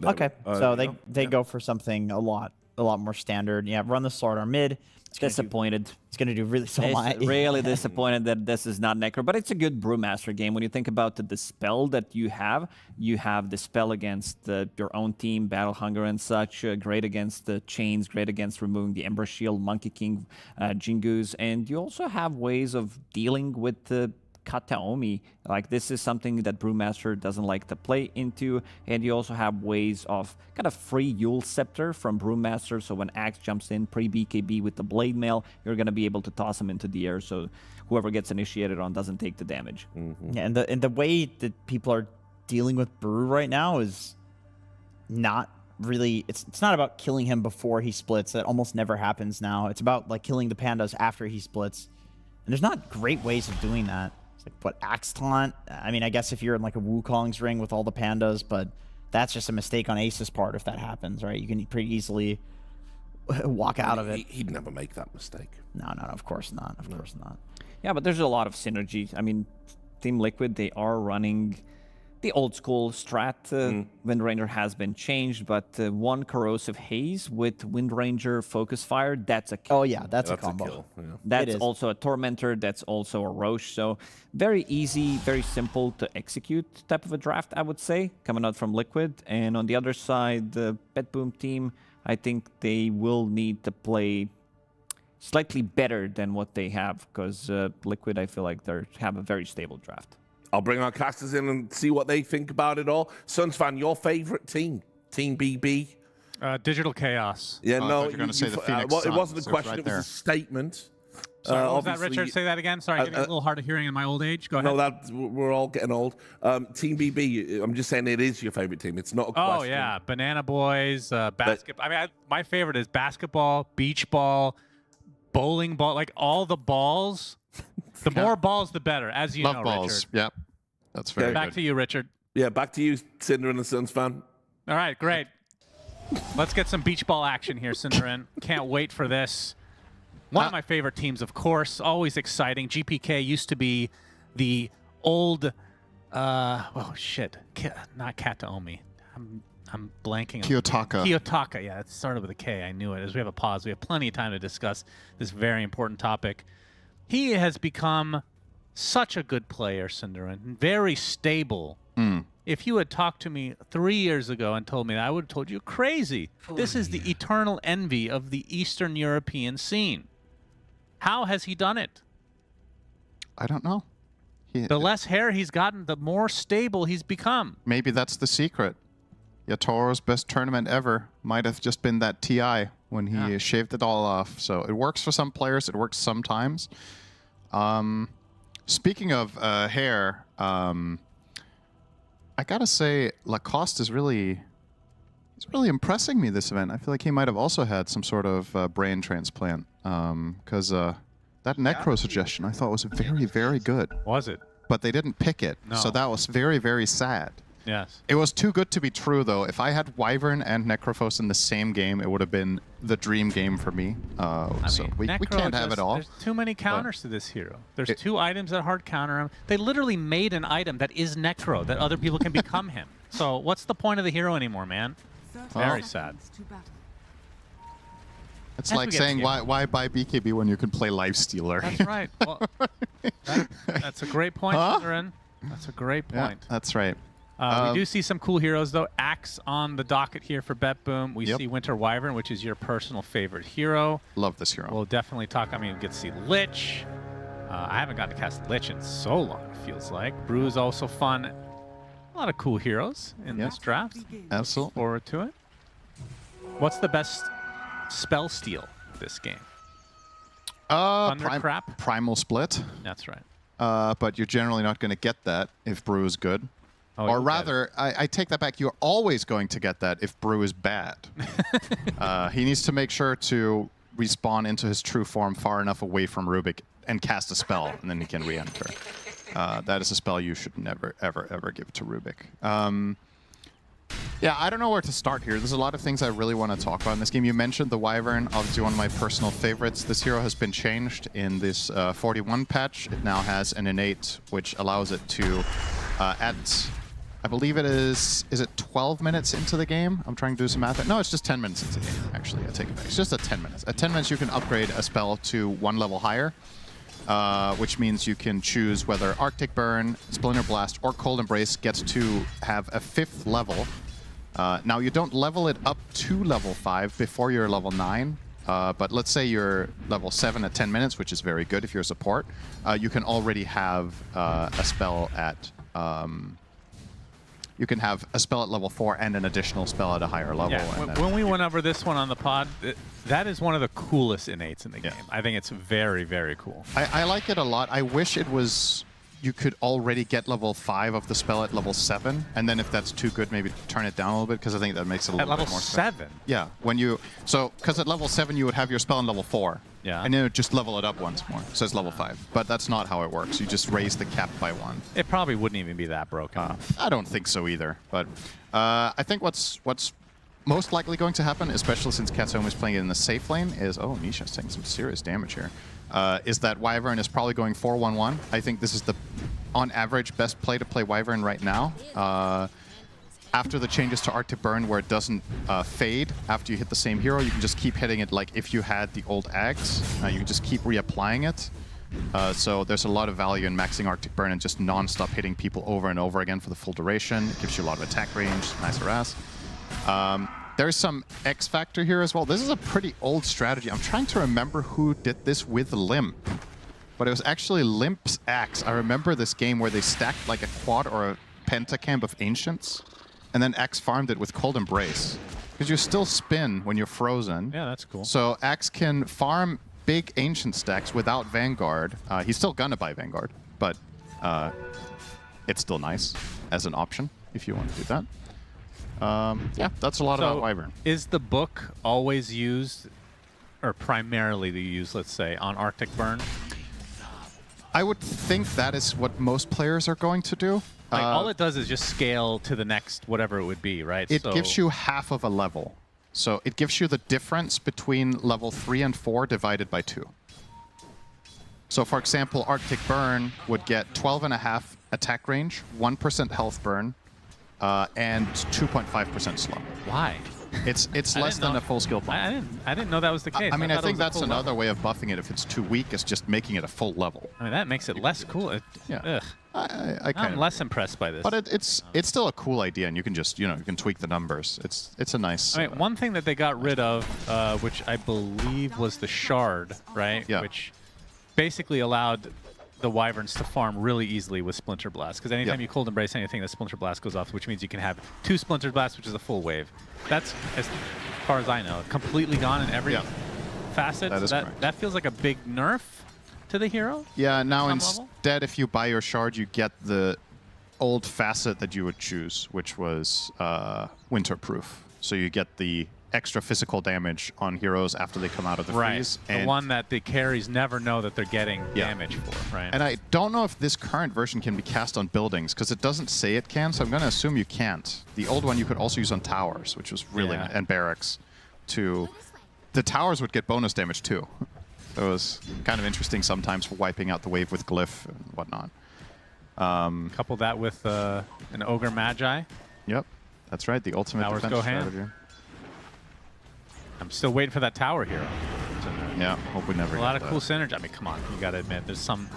Okay, so they go for something a lot more standard. Yeah, run the sword on mid. Disappointed. It's going to do really so much. Really disappointed that this is not Necro, but it's a good Brewmaster game. When you think about the Dispel that you have Dispel against your own team, Battle Hunger and such, great against the Chains, great against removing the Ember Shield, Monkey King, Jingoos, and you also have ways of dealing with the Kataomi. Like, this is something that Brewmaster doesn't like to play into, and you also have ways of kind of free Yule Scepter from Brewmaster, so when Axe jumps in pre-BKB with the Blade Mail, you're going to be able to toss him into the air, so whoever gets initiated on doesn't take the damage. Yeah, and the way that people are dealing with Brew right now is not really, it's not about killing him before he splits. That almost never happens now. It's about like killing the pandas after he splits, and there's not great ways of doing that. Like, what, Axe Taunt? I mean, I guess if you're in like a Wukong's ring with all the pandas, but that's just a mistake on Ace's part if that happens, right? You can pretty easily walk out of it. He'd never make that mistake. No, of course not. Of course not. Yeah, but there's a lot of synergy. I mean, Team Liquid, they are running the old school strat. Wind Ranger has been changed, but one Corrosive Haze with Wind Ranger Focus Fire, that's a kill. Oh yeah, that's a combo. Kill. Yeah. That's also a Tormentor, that's also a Roche. So very easy, very simple to execute type of a draft, I would say, coming out from Liquid. And on the other side, the BetBoom team, I think they will need to play slightly better than what they have, because Liquid, I feel like they have a very stable draft. I'll bring our casters in and see what they think about it all. Suns fan, your favorite team? Team BB? Digital Chaos. Yeah, no. You're going to say the Phoenix well, it Suns, wasn't a so it's question, right it was there. a statement. Sorry, what was that, Richard? Say that again. Sorry, getting a little hard of hearing in my old age. Go ahead. No, we're all getting old. Team BB, I'm just saying it is your favorite team. It's not a question. Oh, yeah. Banana Boys, basketball. I mean, my favorite is basketball, beach ball, bowling ball, like all the balls. The more balls, the better, as you Love know, balls. Richard. Yep. That's very Back good. to you, Richard. Yeah, back to you, Cinder and the Suns fan. All right, great. Let's get some beach ball action here, Cinderin. Can't wait for this. One of my favorite teams, of course. Always exciting. GPK used to be the old, oh shit, not Kataomi. I'm blanking. Kiyotaka. Kiyotaka, yeah, it started with a K. I knew it. As we have a pause, we have plenty of time to discuss this very important topic. He has become such a good player, Cinderin. Very stable. If you had talked to me 3 years ago and told me that, I would have told you crazy. This is the eternal envy of the Eastern European scene. How has he done it? I don't know. The less hair he's gotten, the more stable he's become. Maybe that's the secret. Yatoro's best tournament ever might have just been that TI when he shaved it all off. So it works for some players. It works sometimes. Speaking of hair, I gotta say Lacoste is really impressing me this event. I feel like he might have also had some sort of brain transplant, because that Necro suggestion I thought was very, very good. Was it? But they didn't pick it, No. so that was very, very sad. Yes. It was too good to be true, though. If I had Wyvern and Necrophos in the same game, it would have been the dream game for me. So we can't have it all. There's too many counters to this hero. There's 2 items that hard counter him. They literally made an item that is Necro, that other people can become him. So what's the point of the hero anymore, man? Very sad. It's like saying, why buy BKB when you can play Lifestealer? That's right. Well, that's a great point, Aaron. That's a great point. Yeah, that's right. We do see some cool heroes, though. Axe on the docket here for BetBoom. We see Winter Wyvern, which is your personal favorite hero. Love this hero. We'll definitely talk. I mean, we get to see Lich. I haven't gotten to cast Lich in so long, it feels like. Brew is also fun. A lot of cool heroes in this draft. Absolutely. Forward to it. What's the best spell steal this game? Thundercrap? Primal Split. That's right. But you're generally not going to get that if Brew is good. Oh, or rather, I take that back. You're always going to get that if Brew is bad. He needs to make sure to respawn into his true form far enough away from Rubik and cast a spell, and then he can re-enter. That is a spell you should never, ever, ever give to Rubik. Yeah, I don't know where to start here. There's a lot of things I really want to talk about in this game. You mentioned the Wyvern, obviously one of my personal favorites. This hero has been changed in this 41 patch. It now has an innate, which allows it to, I believe it is it 12 minutes into the game? I'm trying to do some math. No, it's just 10 minutes into the game, actually. I take it back. It's just at 10 minutes. At 10 minutes, you can upgrade a spell to 1 level higher, which means you can choose whether Arctic Burn, Splinter Blast, or Cold Embrace gets to have a 5th level. Now, you don't level it up to level 5 before you're level 9. But let's say you're level 7 at 10 minutes, which is very good if you're a support. You can already have a spell at... you can have a spell at level 4 and an additional spell at a higher level. Yeah, when we went over this one on the pod, that is one of the coolest innates in the game. I think it's very, very cool. I like it a lot. I wish it was... you could already get level 5 of the spell at level 7, and then if that's too good, maybe turn it down a little bit, because I think that makes it a little bit more... At level 7? Yeah, when you... So, because at level 7, you would have your spell in level 4. Yeah. And then it would just level it up once more. So it's level 5. But that's not how it works. You just raise the cap by 1. It probably wouldn't even be that broken. I don't think so either. But I think what's most likely going to happen, especially since Katsumi is playing it in the safe lane, is... Oh, Nisha's taking some serious damage here. Is that Wyvern is probably going 4-1-1. I think this is the, on average, best play to play Wyvern right now. After the changes to Arctic Burn, where it doesn't fade after you hit the same hero, you can just keep hitting it like if you had the old Ags. You can just keep reapplying it. So there's a lot of value in maxing Arctic Burn and just non-stop hitting people over and over again for the full duration. It gives you a lot of attack range, nice harass. There's some X factor here as well. This is a pretty old strategy. I'm trying to remember who did this with Limp. But it was actually Limp's Axe. I remember this game where they stacked like a quad or a pentacamp of Ancients, and then Axe farmed it with Cold Embrace. Because you still spin when you're frozen. Yeah, that's cool. So Axe can farm big Ancient stacks without Vanguard. He's still gonna buy Vanguard, but it's still nice as an option if you want to do that. Yeah, that's a lot about Wyvern. Is the book always used, or primarily used, let's say, on Arctic Burn? I would think that is what most players are going to do. Like, all it does is just scale to the next whatever it would be, right? It gives you half of a level. So it gives you the difference between level 3 and 4 divided by 2. So for example, Arctic Burn would get 12.5 attack range, 1% health burn, and 2.5% slow. Why? It's less than a full skill point. I didn't know that was the case. I mean, I think that's another way of buffing it if it's too weak, is just making it a full level. I mean, that makes it less cool. Yeah. I'm less impressed by this. But it's still a cool idea, and you can just, you can tweak the numbers. It's a nice... I mean, one thing that they got rid of, which I believe was the Shard, right? Yeah. Which basically allowed the Wyverns to farm really easily with Splinter Blast, because anytime you Cold Embrace anything, the Splinter Blast goes off, which means you can have 2 Splinter Blasts, which is a full wave. That's, as far as I know, completely gone in every facet. That is correct. That feels like a big nerf to the hero. Yeah, now instead, if you buy your Shard, you get the old facet that you would choose, which was Winterproof. So you get the extra physical damage on heroes after they come out of the freeze. The one that the carries never know that they're getting damage for, right? And I don't know if this current version can be cast on buildings, because it doesn't say it can, so I'm going to assume you can't. The old one you could also use on towers, which was really and barracks. The towers would get bonus damage too. So it was kind of interesting sometimes for wiping out the wave with glyph and whatnot. Couple that with an Ogre Magi. Yep, that's right. The ultimate Towers defense go ham. strategy. I'm still waiting for that tower hero. Yeah, hope we never. A lot of cool synergy. I mean, come on, you gotta admit, there's some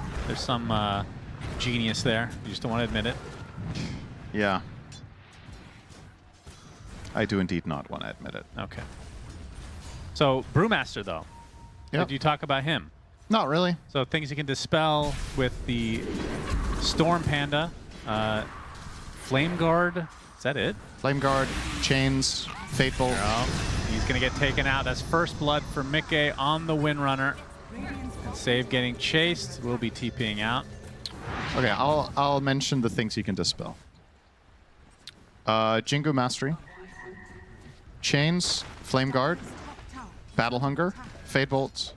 genius there. You just don't want to admit it. Yeah, I do indeed not want to admit it. Okay. So Brewmaster, though, did you talk about him? Not really. So things you can dispel with the Storm Panda, Flame Guard. Is that it? Flame Guard, Chains, Fateful. He's going to get taken out. That's first blood for Mickey on the Windrunner. And Save getting chased. Will be TPing out. Okay, I'll mention the things you can dispel. Jingu Mastery, Chains, Flame Guard, Battle Hunger, Fade Bolt.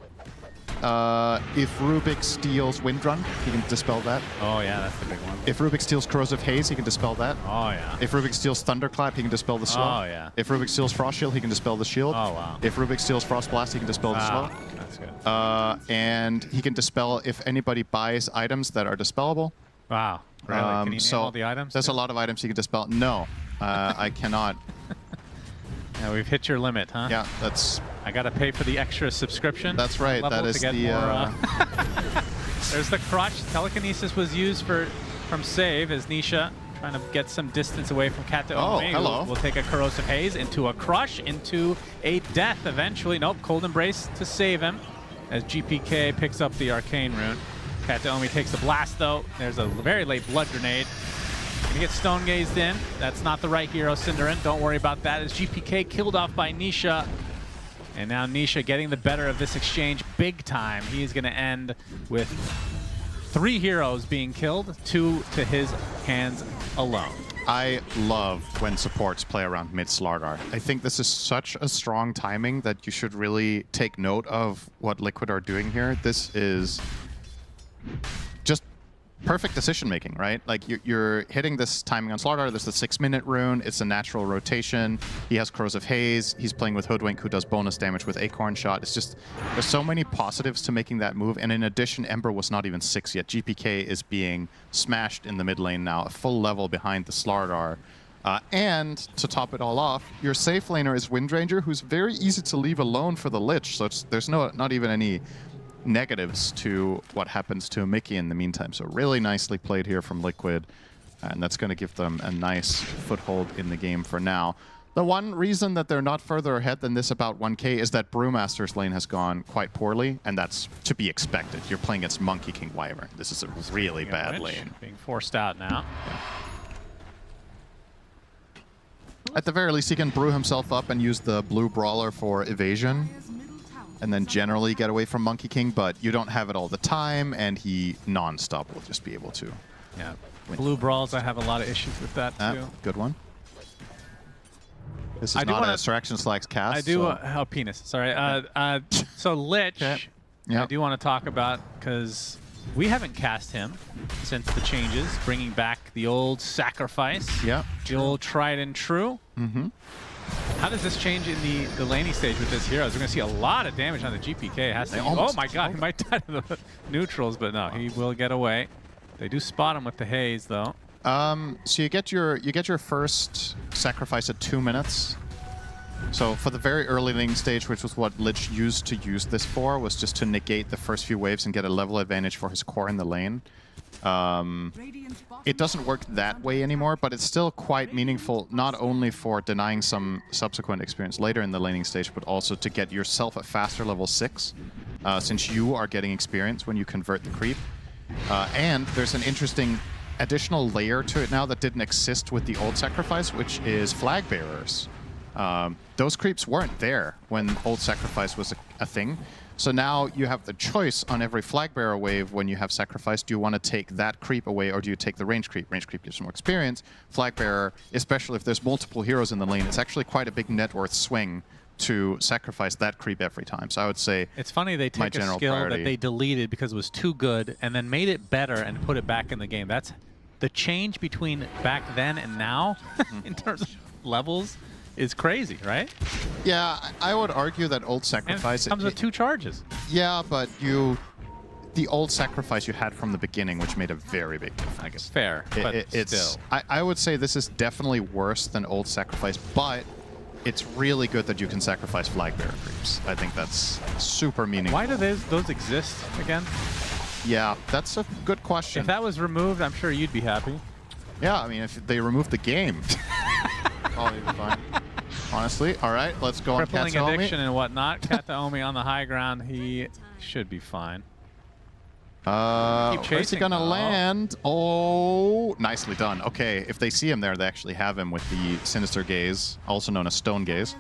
If Rubik steals Windrun, he can dispel that. Oh yeah, that's the big one. If Rubik steals Corrosive Haze, he can dispel that. Oh yeah. If Rubik steals Thunderclap, he can dispel the slow. Oh yeah. If Rubik steals Frost Shield, he can dispel the shield. Oh wow. If Rubik steals Frost Blast, he can dispel the slow. That's good. And he can dispel if anybody buys items that are dispellable. Wow. Really? Can you name all the items? There's a lot of items you can dispel. No, I cannot. Yeah, we've hit your limit, huh? Yeah, that's... I got to pay for the extra subscription. That's right. That is the... There's the crutch. Telekinesis was used from Save as Nisha trying to get some distance away from Kataomi. Oh, hello. We'll take a Corrosive Haze into a crush, into a death eventually. Nope, Cold Embrace to save him as GPK picks up the Arcane Rune. Kataomi takes the blast though. There's a very late Blood Grenade. Gonna get Stone Gazed in. That's not the right hero, Cinderin. Don't worry about that. As GPK killed off by Nisha. And now Nisha getting the better of this exchange big time. He's gonna end with 3 heroes being killed, 2 to his hands alone. I love when supports play around mid Slardar. I think this is such a strong timing that you should really take note of what Liquid are doing here. This is just perfect decision making, right? Like you're hitting this timing on Slardar. There's the 6-minute rune. It's a natural rotation. He has Corrosive Haze. He's playing with Hoodwink, who does bonus damage with Acorn Shot. It's just, there's so many positives to making that move. And in addition, Ember was not even 6 yet. GPK is being smashed in the mid lane now, a full level behind the Slardar. And to top it all off, your safe laner is Windranger, who's very easy to leave alone for the Lich. So there's not even any negatives to what happens to Mickey in the meantime. So really nicely played here from Liquid, and that's going to give them a nice foothold in the game for now. The one reason that they're not further ahead than this about 1K is that Brewmaster's lane has gone quite poorly, and that's to be expected. You're playing against Monkey King Wyvern. This is a really bad lane. Being forced out now. At the very least, he can brew himself up and use the blue brawler for evasion, and then generally get away from Monkey King, but you don't have it all the time, and he non-stop will just be able to. Yeah. Blue Brawls, I have a lot of issues with that, too. Good one. This is not a Surrection Slacks cast. I do, oh, penis, sorry. So Lich, I do want to talk about, because we haven't cast him since the changes, bringing back the old sacrifice. Yeah. The old tried and true. Mm-hmm. How does this change in the laning stage with this hero? We're going to see a lot of damage on the GPK. It has to oh my god, he might die to the neutrals, but no, he will get away. They do spot him with the haze, though. So you get your first sacrifice at 2 minutes. So for the very early laning stage, which was what Lich used to use this for, was just to negate the first few waves and get a level advantage for his core in the lane. It doesn't work that way anymore, but it's still quite meaningful, not only for denying some subsequent experience later in the laning stage, but also to get yourself a faster level 6, since you are getting experience when you convert the creep. And there's an interesting additional layer to it now that didn't exist with the old sacrifice, which is flag bearers. Those creeps weren't there when old sacrifice was a thing. So now you have the choice on every flag bearer wave when you have sacrifice. Do you want to take that creep away, or do you take the range creep? Range creep gives more experience. Flag bearer, especially if there's multiple heroes in the lane, it's actually quite a big net worth swing to sacrifice that creep every time. So I would say it's funny they take a skill that they deleted because it was too good and then made it better and put it back in the game. That's the change between back then and now in terms of levels is crazy, right? Yeah, I would argue that old sacrifice... And it comes with 2 charges. Yeah, but the old sacrifice you had from the beginning, which made a very big difference. I guess fair, but still. I would say this is definitely worse than old sacrifice, but it's really good that you can sacrifice flag bearer creeps. I think that's super meaningful. Why do those exist again? Yeah, that's a good question. If that was removed, I'm sure you'd be happy. Yeah, I mean, if they removed the game, probably be fine. Honestly. All right, let's go on Crippling Kataomi. addiction and whatnot. Kataomi on the high ground. He should be fine. Where's he gonna land? Oh, nicely done. Okay, if they see him there, they actually have him with the Sinister Gaze, also known as Stone Gaze.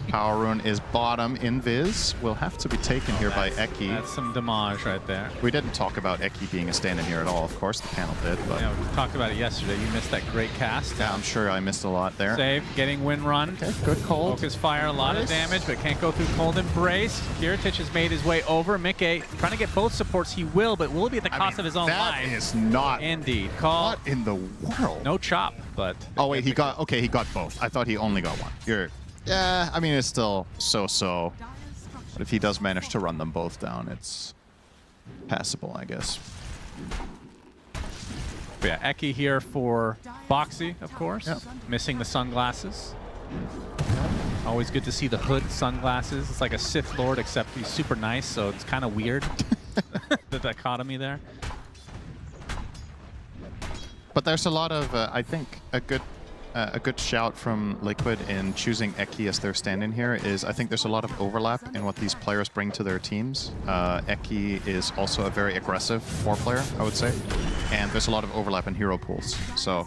Power Rune is bottom. Invis will have to be taken here by Eki. That's some damage right there. We didn't talk about Eki being a stand-in here at all, of course. The panel did, but... Yeah, we talked about it yesterday. You missed that great cast. Yeah, I'm sure I missed a lot there. Save, getting win run. Okay, good cold. Focus fire, a lot of damage, but can't go through cold embrace. Kiritich has made his way over. Mickey trying to get both supports. He will, but will it be at the cost of his own life? That is not... Indeed. Call. What in the world? No chop, but... Oh, wait, he got both. I thought he only got one. Yeah, I mean, it's still so-so. But if he does manage to run them both down, it's passable, I guess. But yeah, Eki here for Boxy, of course. Yep. Missing the sunglasses. Always good to see the hood sunglasses. It's like a Sith Lord, except he's super nice, so it's kind of weird, the dichotomy there. But there's a lot of, I think, a good shout from Liquid in choosing Eki as their stand-in here is I think there's a lot of overlap in what these players bring to their teams. Eki is also a very aggressive 4-player, I would say, and there's a lot of overlap in hero pools. So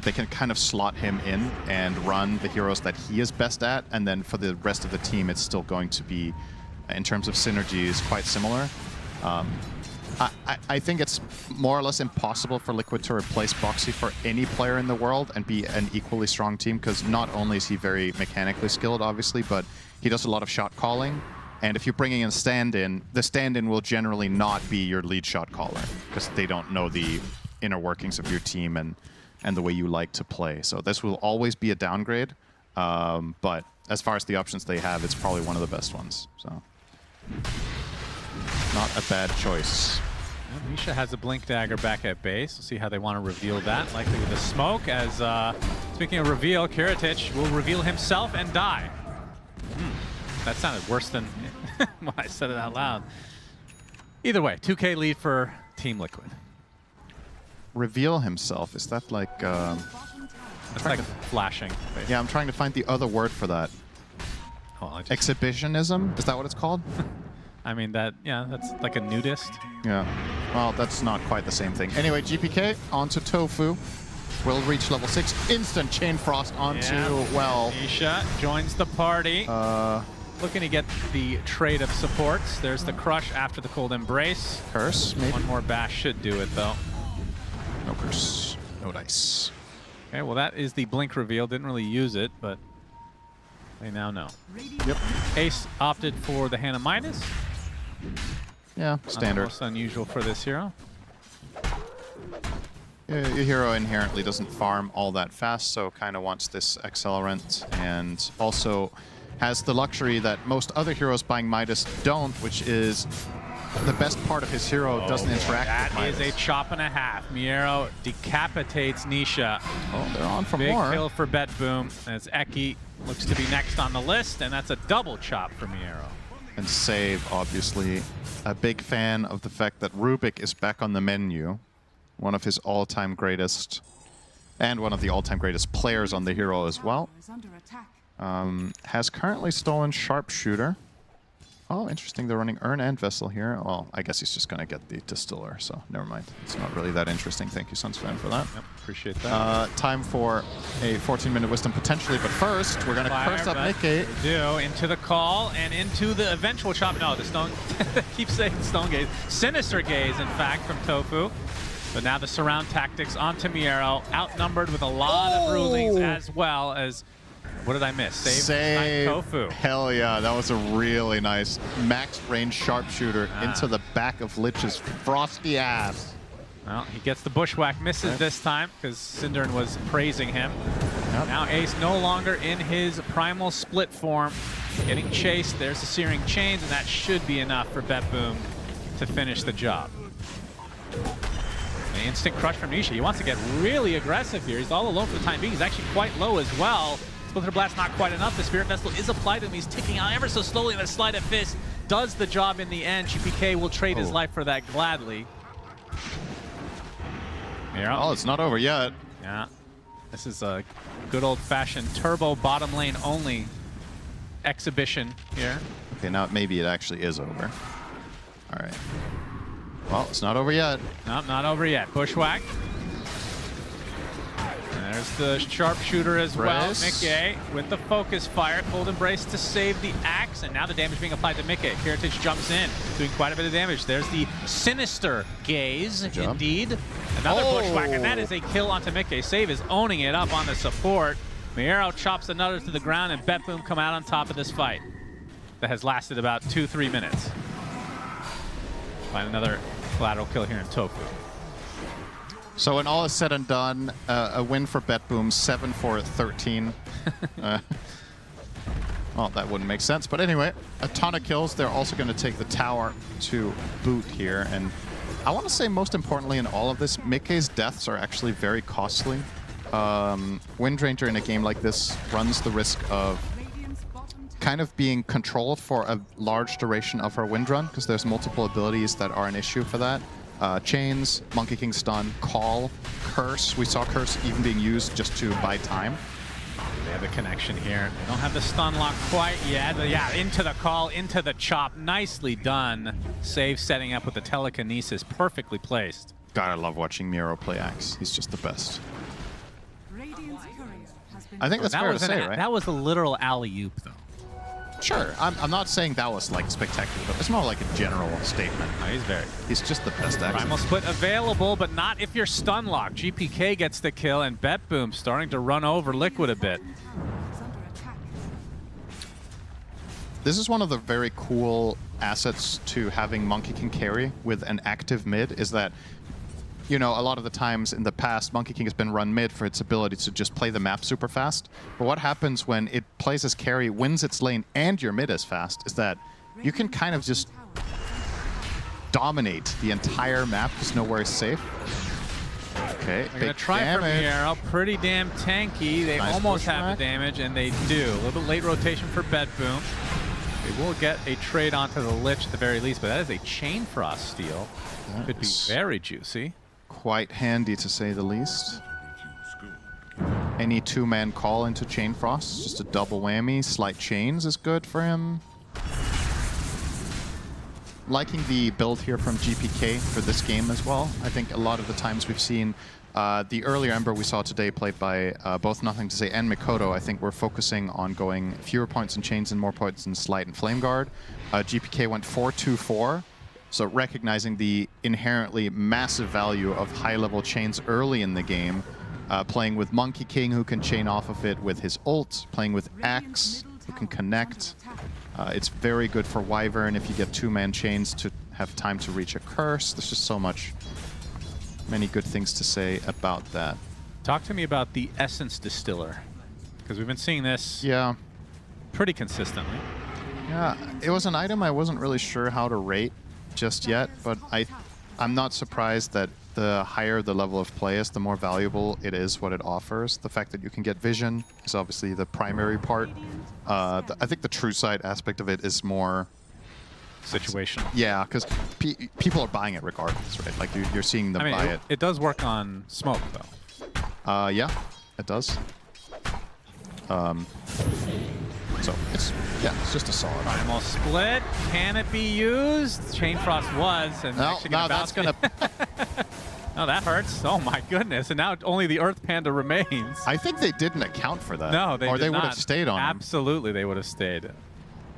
they can kind of slot him in and run the heroes that he is best at, and then for the rest of the team, it's still going to be, in terms of synergies, quite similar. I think it's more or less impossible for Liquid to replace Boxy for any player in the world and be an equally strong team, because not only is he very mechanically skilled, obviously, but he does a lot of shot calling. And if you're bringing in a stand-in, the stand-in will generally not be your lead shot caller, because they don't know the inner workings of your team and the way you like to play. So this will always be a downgrade, but as far as the options they have, it's probably one of the best ones. So not a bad choice. Misha has a Blink Dagger back at base. We'll see how they want to reveal that. Likely with a smoke, as speaking of reveal, Kiritich will reveal himself and die. That sounded worse than when I said it out loud. Either way, 2K lead for Team Liquid. Reveal himself, is that like... It's like flashing. Basically. Yeah, I'm trying to find the other word for that. Oh, Exhibitionism? Is that what it's called? I mean, that's like a nudist. Yeah. Well, that's not quite the same thing. Anyway, GPK onto Tofu. Will reach level 6. Instant Chain Frost onto, well... Nisha joins the party. Looking to get the trade of supports. There's the Crush after the Cold Embrace. Curse, maybe? One more bash should do it, though. No Curse. No Dice. Okay, well, that is the Blink reveal. Didn't really use it, but they now know. Yep. Ace opted for the Hannah Midas. Yeah, standard. Most unusual for this hero. Your hero inherently doesn't farm all that fast, so kind of wants this accelerant, and also has the luxury that most other heroes buying Midas don't, which is the best part of his hero doesn't interact with Midas. That is a chop and a half. Miero decapitates Nisha. Oh, they're on for Big more. Big kill for BetBoom, as Eki looks to be next on the list, and that's a double chop for Miero. And Save, obviously, a big fan of the fact that Rubik is back on the menu. One of his all-time greatest, and one of the all-time greatest players on the hero as well. Has currently stolen Sharpshooter. Oh, interesting. They're running Urn and Vessel here. Well, I guess he's just going to get the Distiller, so never mind. It's not really that interesting. Thank you, Sunsfan, for that. Yep, appreciate that. Time for a 14-minute Wisdom, potentially, but first, we're going to curse up Nicky. We do. Into the call and into the eventual chop. No, the Stone... keep saying Stone Gaze. Sinister Gaze, in fact, from Tofu. But now the surround tactics onto Miero, outnumbered with a lot of rulings, as well as What did I miss? Save Tofu. Hell yeah, that was a really nice max range sharpshooter into the back of Lich's frosty ass. Well, he gets the bushwhack, misses this time because Cinderin was praising him. Now Ace no longer in his primal split form, getting chased. There's the searing chains, and that should be enough for BetBoom to finish the job. An instant crush from Nisha. He wants to get really aggressive here. He's all alone for the time being. He's actually quite low as well. Splitter Blast not quite enough. The Spirit Vessel is applied to him. He's ticking out ever so slowly. The Sleight of Fist does the job in the end. GPK will trade his life for that gladly. Oh, it's not over yet. Yeah. This is a good old-fashioned turbo bottom lane only exhibition here. Okay, now maybe it actually is over. All right. Well, it's not over yet. Nope, not over yet. Bushwhack. And there's the sharpshooter as well. Mickey with the focus fire. Cold Embrace to save the axe. And now the damage being applied to Mickey. Heritage jumps in, doing quite a bit of damage. There's the sinister gaze, indeed. Another bushwhack, and that is a kill onto Mickey. Save is owning it up on the support. Miero chops another to the ground, and BetBoom come out on top of this fight. That has lasted about 2-3 minutes. Find another collateral kill here in Tofu. So when all is said and done, a win for BetBoom, 7-4-13. Well, that wouldn't make sense. But anyway, a ton of kills. They're also going to take the tower to boot here. And I want to say most importantly in all of this, Mickey's deaths are actually very costly. Windranger in a game like this runs the risk of kind of being controlled for a large duration of her wind run, because there's multiple abilities that are an issue for that. Chains, Monkey King Stun, Call, Curse. We saw Curse even being used just to buy time. They have a connection here. They don't have the stun lock quite yet. But yeah, into the call, into the chop. Nicely done. Save setting up with the telekinesis. Perfectly placed. God, I love watching Miro play Axe. He's just the best. I think that's fair to say, right? That was a literal alley-oop, though. Sure, I'm not saying that was like spectacular, but it's more like a general statement. No, he's just the best Axe. Primal Split available, but not if you're stun locked. GPK gets the kill, and BetBoom starting to run over Liquid a bit. This is one of the very cool assets to having Monkey King carry with an active mid, is that, you know, a lot of the times in the past, Monkey King has been run mid for its ability to just play the map super fast. But what happens when it plays as carry, wins its lane, and your mid as fast, is that you can kind of just dominate the entire map, just know where it's safe. Okay, they're gonna try from here. Pretty damn tanky. They almost have the damage, and they do. A little bit late rotation for BetBoom. They will get a trade onto the Lich at the very least, but that is a Chain Frost steal. Could be very juicy. Quite handy, to say the least. Any two-man call into Chain Frost, just a double whammy. Slight Chains is good for him. Liking the build here from GPK for this game as well. I think a lot of the times we've seen the earlier Ember we saw today played by both Nothing to Say and Mikoto. I think we're focusing on going fewer points in Chains and more points in Slight and Flame Guard. GPK went 4-2-4. So recognizing the inherently massive value of high-level chains early in the game, playing with Monkey King, who can chain off of it with his ult, playing with Axe, who can connect. It's very good for Wyvern if you get two-man chains to have time to reach a curse. There's just so many good things to say about that. Talk to me about the Essence Distiller, because we've been seeing this pretty consistently. Yeah, it was an item I wasn't really sure how to rate just yet, but I'm not surprised that the higher the level of play is, the more valuable it is what it offers. The fact that you can get vision is obviously the primary part. I think the true sight aspect of it is more situational. Yeah, because people are buying it regardless, right? Like you're seeing them buy it. It does work on smoke, though. Yeah, it does. So it's just a solid. Primal Split. Can it be used? Chain Frost was, and no, that's gonna. No, that hurts. Oh my goodness! And now only the Earth Panda remains. I think they didn't account for that. No, they or did they not. would have stayed on him. Absolutely, they would have stayed.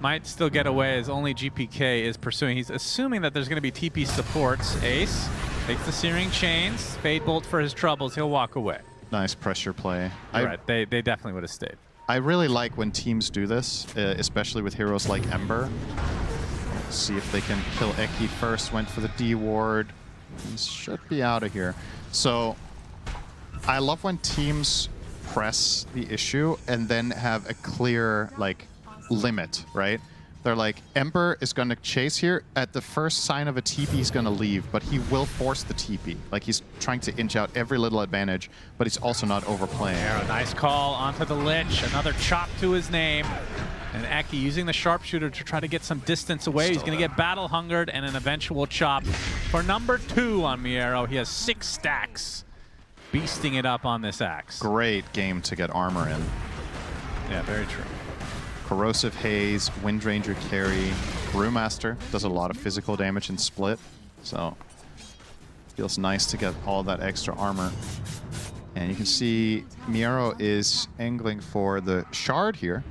Might still get away as only GPK is pursuing. He's assuming that there's going to be TP supports. Ace takes the Searing Chains. Fade Bolt for his troubles. He'll walk away. Nice pressure play. You're right. They definitely would have stayed. I really like when teams do this, especially with heroes like Ember. Let's see if they can kill Eki first. Went for the D ward. He should be out of here. So I love when teams press the issue and then have a clear like limit, right? They're like, Ember is going to chase here. At the first sign of a TP, he's going to leave, but he will force the TP. Like, he's trying to inch out every little advantage, but he's also not overplaying. A nice call onto the Lich. Another chop to his name. And Eki using the sharpshooter to try to get some distance away. He's going to get battle hungered and an eventual chop for number 2 on Miero. He has 6 stacks. Beasting it up on this axe. Great game to get armor in. Yeah, very true. Corrosive Haze, Windranger carry, Brewmaster does a lot of physical damage in split, so feels nice to get all that extra armor. And you can see Miero is angling for the shard here.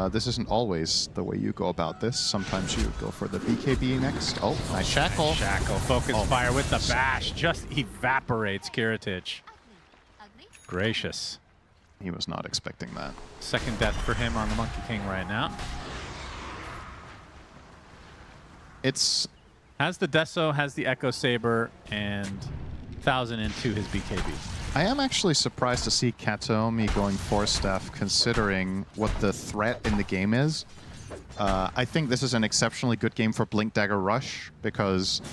This isn't always the way you go about this. Sometimes you go for the BKB next. Oh, nice shackle. Nice shackle, focus fire with the bash, just evaporates Kiritich. Gracious. He was not expecting that. Second death for him on the Monkey King right now. It's... Has the Deso, has the Echo Saber, and 1,000 into his BKB. I am actually surprised to see Kataomi going 4-staff considering what the threat in the game is. I think this is an exceptionally good game for Blink Dagger Rush because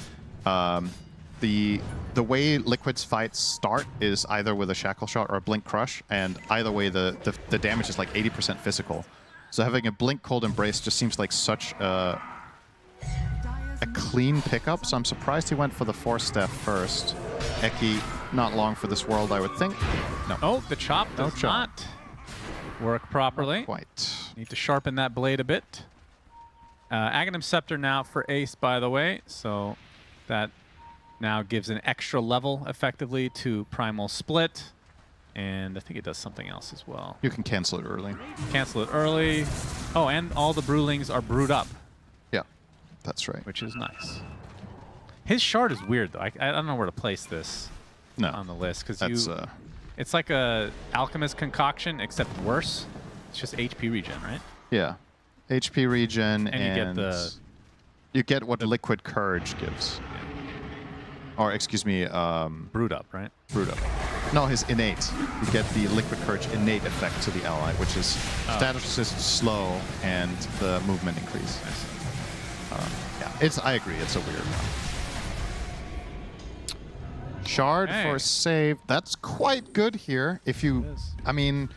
the way Liquid's fights start is either with a Shackle Shot or a Blink Crush, and either way the damage is like 80% physical. So having a Blink Cold Embrace just seems like such a clean pickup, so I'm surprised he went for the 4-step first. Eki, not long for this world, I would think. No. Oh, the chop does not work properly. Not quite. Need to sharpen that blade a bit. Aghanim Scepter now for Ace, by the way, so that now gives an extra level, effectively, to Primal Split. And I think it does something else as well. You can cancel it early. Cancel it early. Oh, and all the Brewlings are brewed up. Yeah, that's right. Which is nice. His shard is weird, though. I don't know where to place this on the list. Because it's like a Alchemist concoction, except worse. It's just HP regen, right? Yeah. HP regen and you get the... You get what Liquid Courage gives. Or, excuse me, Brewed Up, right? Brewed Up. No, his innate. You get the Liquid Courage innate effect to the ally, which is status resist slow and the movement increase. Yeah, I agree, it's a weird one. Shard for save. That's quite good here. If you, I mean,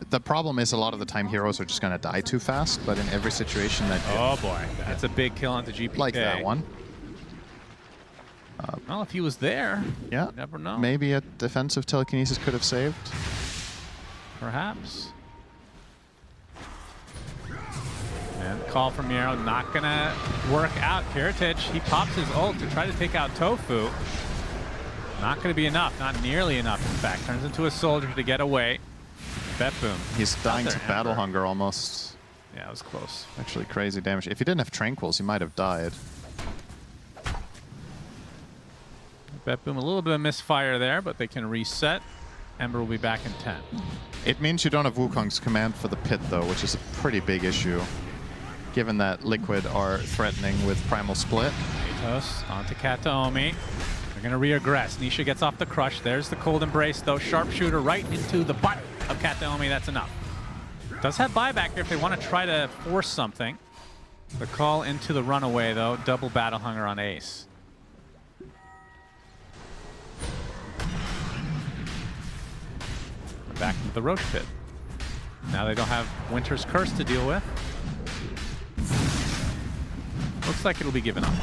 the problem is a lot of the time heroes are just going to die too fast, but in every situation that... Oh boy, that's a big kill onto GPK. Like that one. Well, if he was there, yeah, you never know. Maybe a defensive telekinesis could have saved. Perhaps. And call from Miero, not gonna work out. Kiritich, he pops his ult to try to take out Tofu. Not gonna be enough, not nearly enough in fact. Turns into a soldier to get away. BetBoom. He's dying to battle hunger almost. Yeah, it was close. Actually crazy damage. If he didn't have Tranquils, he might have died. BetBoom, a little bit of misfire there, but they can reset. Ember will be back in 10. It means you don't have Wukong's command for the pit, though, which is a pretty big issue, given that Liquid are threatening with Primal Split. Natus onto Kataomi. They're going to re-aggress. Nisha gets off the crush. There's the Cold Embrace, though. Sharpshooter right into the butt of Kataomi. That's enough. Does have buyback here if they want to try to force something. The call into the runaway, though. Double Battle Hunger on Ace. Back into the Roche pit. Now they don't have Winter's Curse to deal with. Looks like it'll be given up.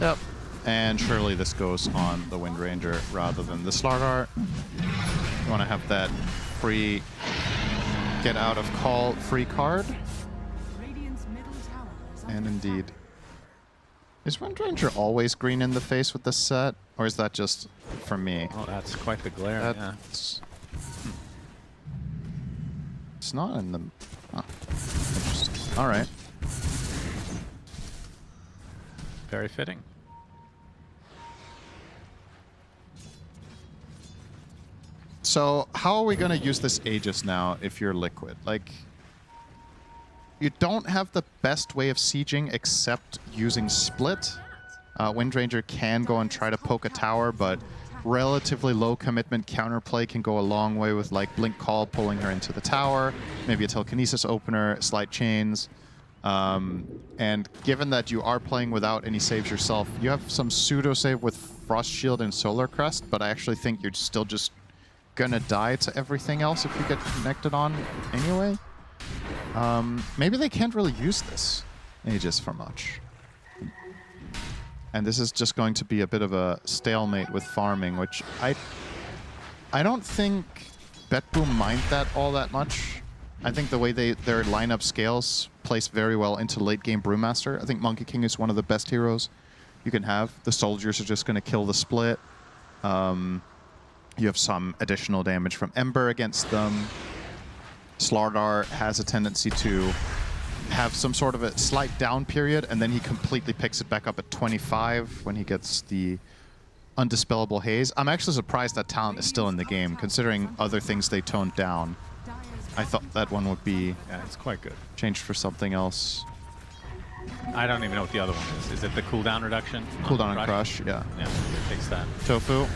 Yep. And surely this goes on the Windranger rather than the Slargar. You want to have that free get out of call free card. And indeed. Is Windranger always green in the face with this set? Or is that just for me? Oh, that's quite the glare, That's, It's not in the... Oh, interesting. All right. Very fitting. So how are we going to use this Aegis now if you're Liquid? Like, you don't have the best way of sieging except using Split. Windranger can go and try to poke a tower, but relatively low commitment counterplay can go a long way with like Blink Call pulling her into the tower, maybe a Telekinesis opener, Slide Chains. And given that you are playing without any saves yourself, you have some pseudo save with Frost Shield and Solar Crest, but I actually think you're still just gonna die to everything else if you get connected on anyway. Maybe they can't really use this Aegis for much. And this is just going to be a bit of a stalemate with farming, which I don't think BetBoom mind that all that much. I think the way their lineup scales plays very well into late game Brewmaster. I think Monkey King is one of the best heroes you can have. The soldiers are just going to kill the split. You have some additional damage from Ember against them. Slardar has a tendency to have some sort of a slight down period, and then he completely picks it back up at 25 when he gets the Undispellable Haze. I'm actually surprised that talent is still in the game, considering other things they toned down. I thought that one would be it's quite good. Changed for something else. I don't even know what the other one is. Is it the cooldown reduction? Cooldown and Crush, yeah. Yeah, it takes that. Tofu.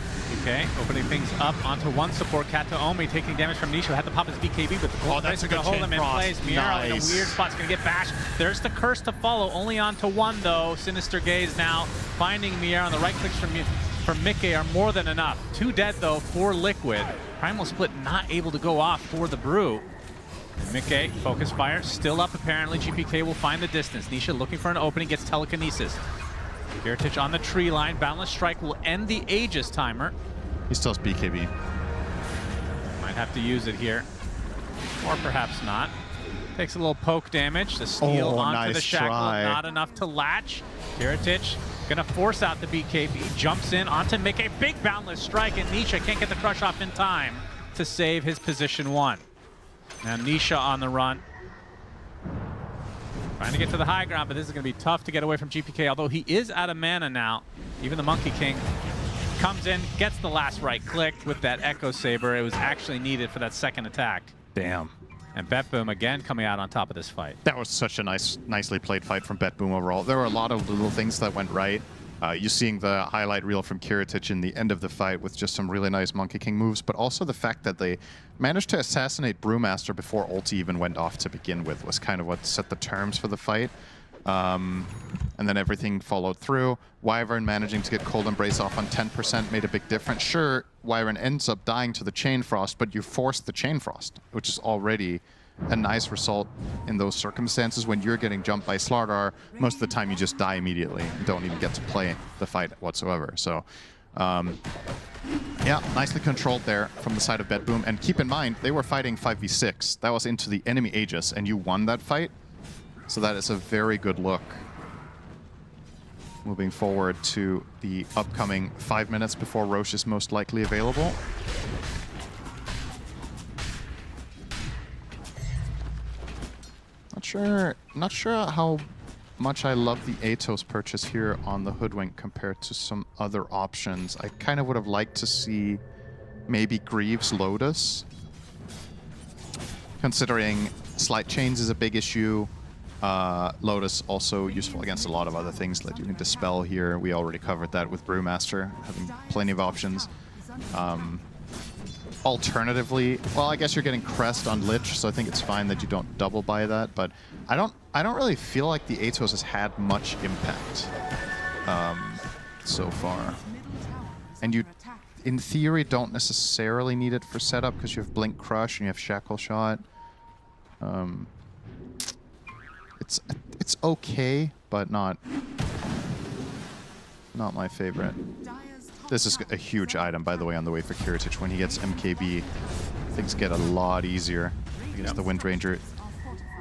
Okay, opening things up onto one support. Kataomi taking damage from Nisha. Had to pop his BKB, but the Golden Brace is going to hold him in place. Miero in a weird spot is going to get bashed. There's the curse to follow, only onto one though. Sinister Gaze now finding Miero, and the right clicks from Mickey are more than enough. 2 dead though for Liquid. Primal Split not able to go off for the Brew. Mickey, Focus Fire, still up apparently. GPK will find the distance. Nisha looking for an opening, gets Telekinesis. Heritage on the tree line. Boundless Strike will end the Aegis timer. He still has BKB. Might have to use it here. Or perhaps not. Takes a little poke damage. The steal onto the Shackle, not enough to latch. Heritage gonna force out the BKB. Jumps in onto Mickey. Big Boundless Strike, and Nisha can't get the crush off in time to save his position 1. Now Nisha on the run. Trying to get to the high ground, but this is going to be tough to get away from GPK, although he is out of mana now. Even the Monkey King comes in, gets the last right click with that Echo Saber. It was actually needed for that second attack. Damn. And BetBoom again coming out on top of this fight. That was such a nicely played fight from BetBoom overall. There were a lot of little things that went right. You're seeing the highlight reel from Kiritich in the end of the fight with just some really nice Monkey King moves, but also the fact that they managed to assassinate Brewmaster before ulti even went off to begin with was kind of what set the terms for the fight. And then everything followed through. Wyvern managing to get Cold Embrace off on 10% made a big difference. Sure, Wyvern ends up dying to the Chain Frost, but you forced the Chain Frost, which is already a nice result in those circumstances. When you're getting jumped by Slardar, most of the time you just die immediately and don't even get to play the fight whatsoever. So, yeah, nicely controlled there from the side of BetBoom. And keep in mind, they were fighting 5v6. That was into the enemy Aegis, and you won that fight. So that is a very good look. Moving forward to the upcoming 5 minutes before Roche is most likely available. Not sure how much I love the Atos purchase here on the Hoodwink compared to some other options. I kind of would have liked to see maybe Greaves Lotus. Considering Slight Chains is a big issue. Lotus also useful against a lot of other things that you can dispel here. We already covered that with Brewmaster, having plenty of options. Alternatively, well, I guess you're getting Crest on Lich, so I think it's fine that you don't double buy that, but I don't really feel like the Atos has had much impact so far. And you, in theory, don't necessarily need it for setup because you have Blink Crush and you have Shackle Shot. It's okay, but not my favorite. This is a huge item, by the way, on the way for Kiritich. When he gets MKB, things get a lot easier. Because the Windranger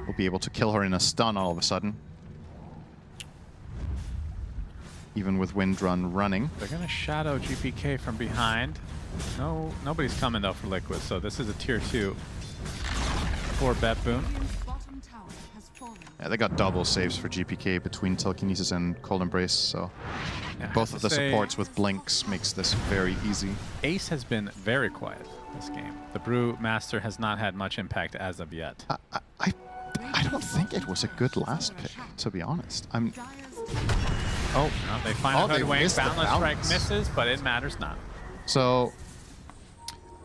will be able to kill her in a stun all of a sudden. Even with Windrun running. They're going to shadow GPK from behind. No, nobody's coming, though, for Liquid, so this is a tier 2 for BetBoom. Yeah, they got double saves for GPK between Telekinesis and Cold Embrace, so Both of the supports with blinks makes this very easy. Ace has been very quiet this game. The Brewmaster has not had much impact as of yet. I don't think it was a good last pick, to be honest. Oh, no, they find a hoodwink. Boundless Strike misses, but it matters not. So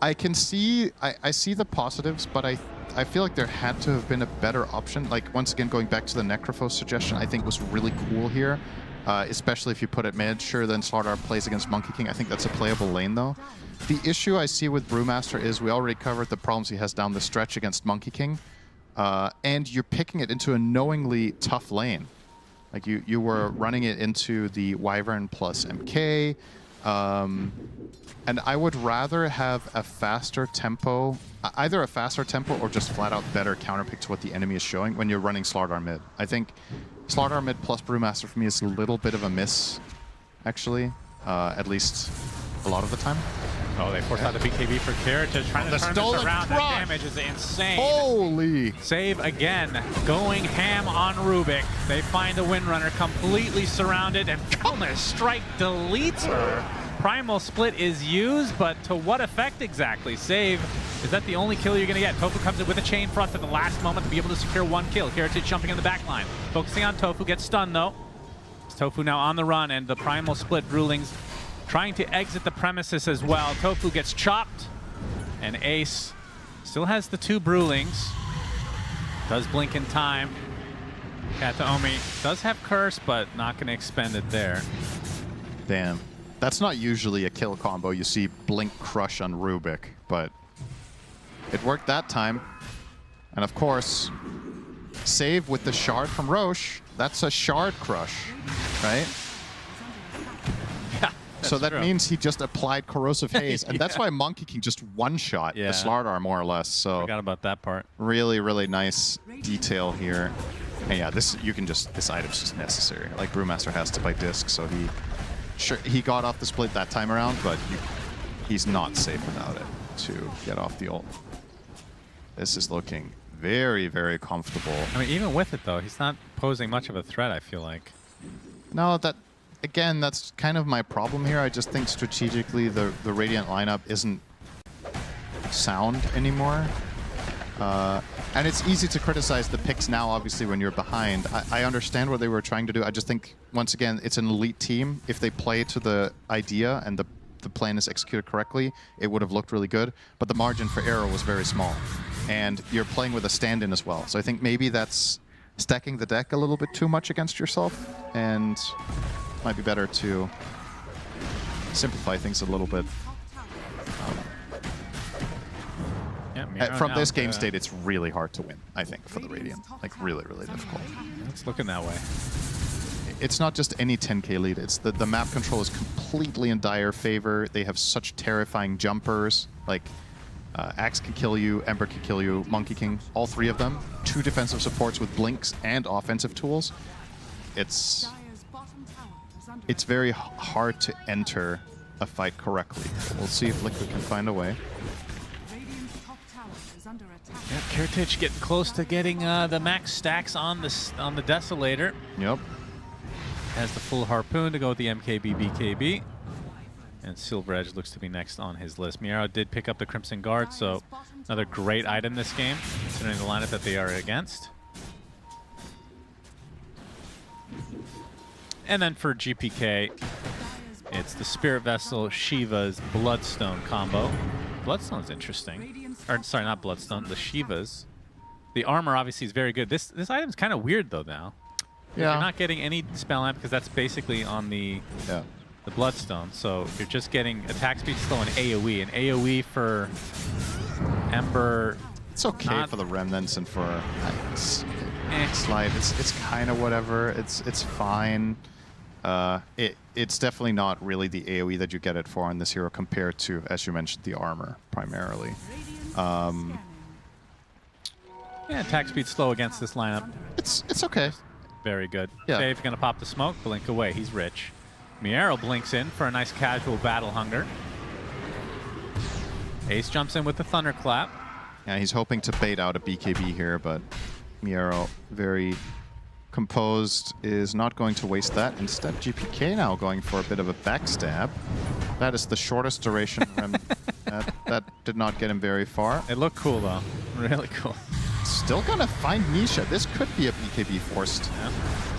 I can see, I see the positives, but I feel like there had to have been a better option. Like, once again, going back to the Necrophos suggestion, I think was really cool here. Especially if you put it mid. Sure, then Slardar plays against Monkey King. I think that's a playable lane, though. The issue I see with Brewmaster is we already covered the problems he has down the stretch against Monkey King. And you're picking it into a knowingly tough lane. Like, you were running it into the Wyvern plus MK. And I would rather have a faster tempo, either a faster tempo or just flat out better counterpick to what the enemy is showing when you're running Slardar mid. I think Slardar mid plus Brewmaster for me is a little bit of a miss, actually, at least a lot of the time. Oh, they forced out the BKB for Karatage, trying to turn this around. That damage is insane. Holy! Save again, going ham on Rubik. They find a Windrunner completely surrounded, and Boundless Strike deletes her. Primal Split is used, but to what effect exactly? Save, is that the only kill you're going to get? Tofu comes in with a chain front at the last moment to be able to secure one kill. Karatage jumping in the back line. Focusing on Tofu, gets stunned though. It's Tofu now on the run, and the Primal Split Brewlings trying to exit the premises as well. Tofu gets chopped, and Ace still has the 2 Brewlings. Does blink in time. Kataomi does have Curse, but not going to expend it there. Damn. That's not usually a kill combo. You see Blink Crush on Rubik, but it worked that time. And of course, save with the Shard from Roche. That's a Shard Crush, right? Yeah. So that means he just applied Corrosive Haze, and that's why Monkey King just one-shot the Slardar more or less. So forgot about that part. Really, really nice detail here. And yeah, this item's just necessary. Like, Brewmaster has to buy disc, so he got off the split that time around, but he's not safe without it to get off the ult. This is looking very, very comfortable. I mean, even with it though, he's not posing much of a threat, I feel like. No, again, that's kind of my problem here. I just think strategically the Radiant lineup isn't sound anymore. And it's easy to criticize the picks now, obviously, when you're behind. I understand what they were trying to do. I just think, once again, it's an elite team. If they play to the idea and the plan is executed correctly, it would have looked really good. But the margin for error was very small. And you're playing with a stand-in as well. So I think maybe that's stacking the deck a little bit too much against yourself. And might be better to simplify things a little bit. From this game state, it's really hard to win, I think, for the Radiant. Like, really, really difficult. It's looking that way. It's not just any 10k lead. It's the map control is completely in dire favor. They have such terrifying jumpers. Like, Axe can kill you, Ember can kill you, Monkey King, all 3 of them. 2 defensive supports with blinks and offensive tools. It's very hard to enter a fight correctly. We'll see if Liquid can find a way. Yeah, Karatage getting close to getting the max stacks on the Desolator. Yep. Has the full harpoon to go with the MKB BKB. And Silver Edge looks to be next on his list. Miaro did pick up the Crimson Guard, so another great item this game, considering the lineup that they are against. And then for GPK, it's the Spirit Vessel Shiva's Bloodstone combo. Bloodstone's interesting. Or, sorry, not Bloodstone, the Shivas. The armor obviously is very good. This item's kind of weird though now. Yeah. You're not getting any spell amp because that's basically on the Bloodstone. So you're just getting attack speed slow and AoE. And AoE for Ember. It's okay for the Remnants and for Slide. It's kind of whatever. It's fine. It's definitely not really the AoE that you get it for on this hero compared to, as you mentioned, the armor primarily. Yeah, attack speed slow against this lineup. It's okay. Very good. Yeah. Dave gonna pop the smoke, blink away. He's rich. Miero blinks in for a nice casual battle hunger. Ace jumps in with the Thunderclap. Yeah, he's hoping to bait out a BKB here, but Miero very Composed is not going to waste that. Instead, GPK now going for a bit of a backstab. That is the shortest duration. that did not get him very far. It looked cool, though. Really cool. Still gonna find Nisha. This could be a BKB forced. Yeah.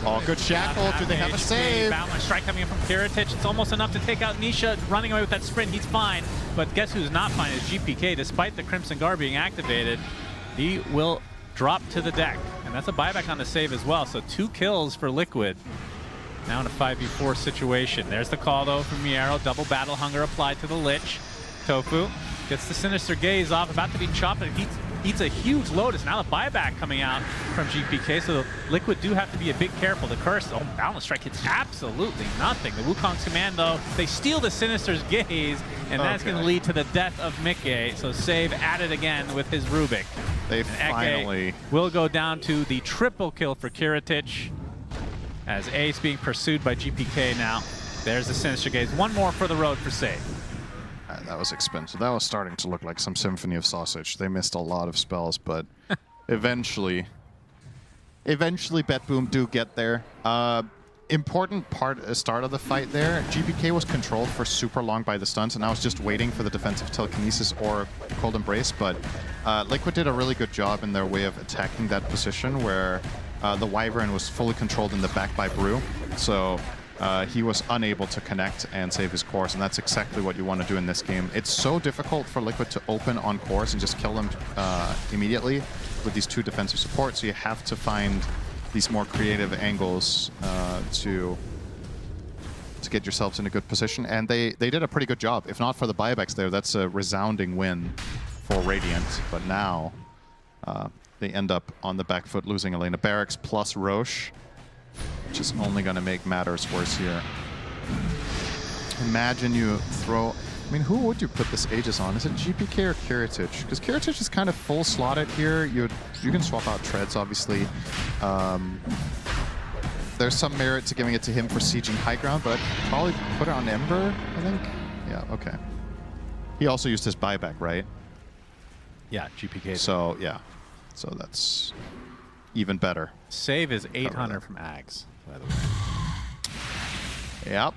Oh, good shackle. Do they have a save? Balance strike coming in from Kiritich. It's almost enough to take out Nisha. Running away with that sprint, he's fine. But guess who's not fine is GPK. Despite the Crimson Guard being activated, he will drop to the deck. And that's a buyback on the save as well. So 2 kills for Liquid. Now in a 5v4 situation. There's the call, though, from Miero. Double Battle Hunger applied to the Lich. Tofu gets the Sinister Gaze off. About to be chopped. And eats a huge Lotus. Now the buyback coming out from GPK, so the Liquid do have to be a bit careful. The Curse, Balance Strike hits absolutely nothing. The Wukong's Commando, they steal the Sinister's Gaze, and that's going to lead to the death of Mickey. So Save at it again with his Rubik. They finally will go down to the triple kill for Kiritich, as Ace being pursued by GPK now. There's the Sinister Gaze. One more for the road for Save. That was expensive. That was starting to look like some Symphony of Sausage. They missed a lot of spells, but eventually BetBoom do get there. Important start of the fight there. GPK was controlled for super long by the stuns, and I was just waiting for the defensive telekinesis or Cold Embrace, but Liquid did a really good job in their way of attacking that position where the Wyvern was fully controlled in the back by Brew. So he was unable to connect and save his course, and that's exactly what you want to do in this game. It's so difficult for Liquid to open on course and just kill them immediately with these 2 defensive supports, so you have to find these more creative angles to get yourselves in a good position, and they did a pretty good job. If not for the buybacks there, that's a resounding win for Radiant, but now they end up on the back foot, losing Elena Barracks plus Roche, which is only going to make matters worse here. Imagine you throw... I mean, who would you put this Aegis on? Is it GPK or Kiritich? Because Kiritich is kind of full slotted here. You can swap out Treads, obviously. There's some merit to giving it to him for sieging high ground, but I'd probably put it on Ember, I think. Yeah, okay. He also used his buyback, right? Yeah, GPK. So, yeah. So that's even better. Save is 800 from Ags, by the way. Yep.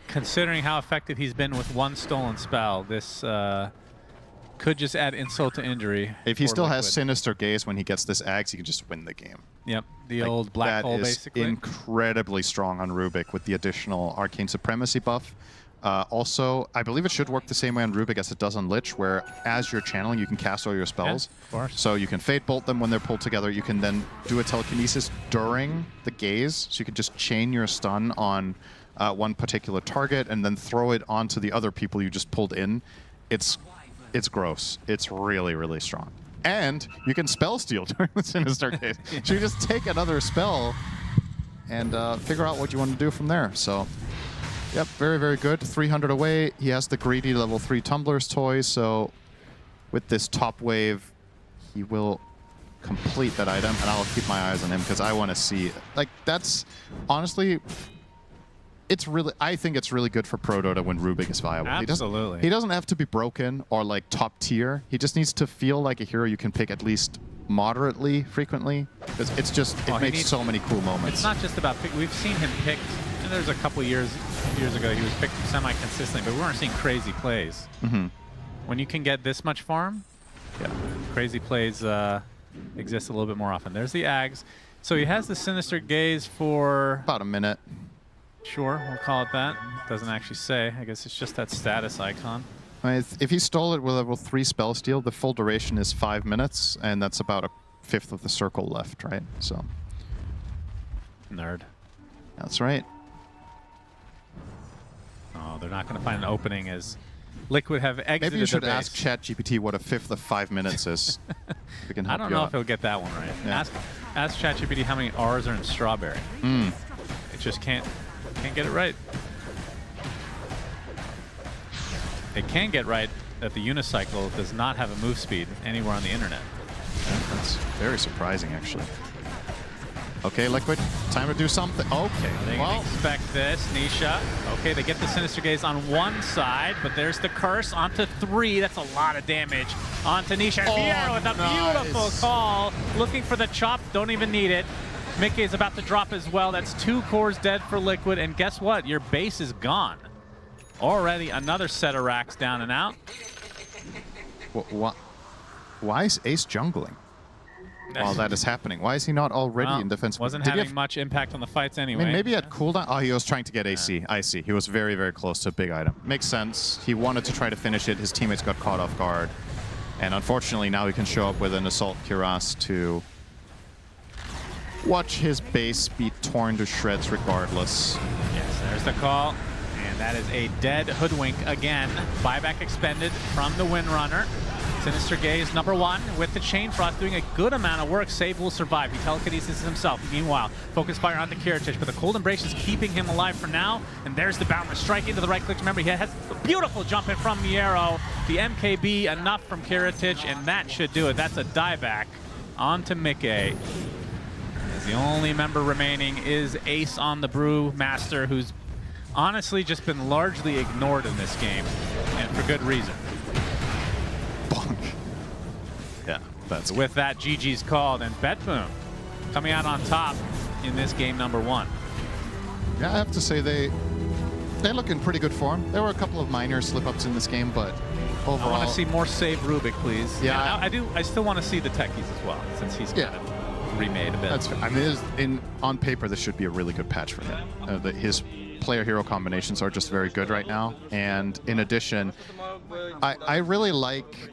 Considering how effective he's been with 1 stolen spell, this could just add insult to injury. If he still has Sinister Gaze when he gets this Ags, he can just win the game. Yep, the old black hole, basically. That is incredibly strong on Rubik with the additional Arcane Supremacy buff. Also, I believe it should work the same way on Rubik as it does on Lich, where as you're channeling, you can cast all your spells. Yeah, of course. So you can Fate Bolt them when they're pulled together. You can then do a Telekinesis during the Gaze, so you can just chain your stun on one particular target and then throw it onto the other people you just pulled in. It's gross. It's really, really strong. And you can spell steal during the Sinister Gaze. So you just take another spell and figure out what you want to do from there. So, yep, very, very good. 300 away. He has the greedy level 3 Tumblr's toy, so with this top wave, he will complete that item, and I'll keep my eyes on him because I want to see... Like, that's... Honestly... I think it's really good for Pro Dota when Rubik is viable. Absolutely. He doesn't have to be broken or like top tier. He just needs to feel like a hero you can pick at least moderately frequently. It's just, it makes so many cool moments. It's not just about pick. We've seen him picked, and there's a couple years ago he was picked semi-consistently, but we weren't seeing crazy plays. Mm-hmm. When you can get this much farm, yeah, crazy plays exist a little bit more often. There's the Ags. So he has the Sinister Gaze for... about a minute. Sure, we'll call it that. Doesn't actually say. I guess it's just that status icon. I mean, if he stole it with level 3 spell steal, the full duration is 5 minutes, and that's about a 1/5 of the circle left, right? So. Nerd. That's right. Oh, they're not going to find an opening as Liquid have exited. Maybe you should their ask ChatGPT what a 1/5 of 5 minutes is. We can help I don't you know out. if he'll get that one right. Yeah. Ask ChatGPT how many R's are in strawberry. It just can't get it right. It can get right that the unicycle does not have a move speed anywhere on the internet. That's very surprising, actually. Okay, Liquid, time to do something. Okay, They expect this. Nisha. Okay, they get the Sinister Gaze on one side, but there's the Curse onto 3. That's a lot of damage. Onto Nisha. Viera with a beautiful call. Looking for the chop. Don't even need it. Mickey is about to drop as well. That's 2 cores dead for Liquid, and guess what? Your base is gone. Already another set of racks down and out. Why is Ace jungling while that is happening? Why is he not already in defense? Wasn't having much impact on the fights anyway. I mean, maybe at cooldown. Oh, he was trying to get AC. I see. He was very, very close to a big item. Makes sense. He wanted to try to finish it. His teammates got caught off guard. And unfortunately, now he can show up with an Assault Cuirass to watch his base be torn to shreds regardless. Yes, there's the call. And that is a dead Hoodwink again. Buyback expended from the Windrunner. Sinister Gaze, #1 with the Chain Frost doing a good amount of work. Save will survive. He telekinesis himself. Meanwhile, focus fire onto Kiritich, but the Cold Embrace is keeping him alive for now. And there's the Boundless Strike into the right click. Remember, he has a beautiful jump in from Miero. The MKB enough from Kiritich, and that should do it. That's a dieback onto Mickey. As the only member remaining is Ace on the Brewmaster, who's honestly just been largely ignored in this game, and for good reason. Yeah, that's with that, GG's called, and BetBoom coming out on top in this game #1. Yeah, I have to say they look in pretty good form. There were a couple of minor slip-ups in this game, but overall, I want to see more save Rubik, please. Yeah, and I still want to see the techies as well, since he's kind of remade a bit. That's fair. I mean, on paper, this should be a really good patch for him. His player-hero combinations are just very good right now, and in addition, I really like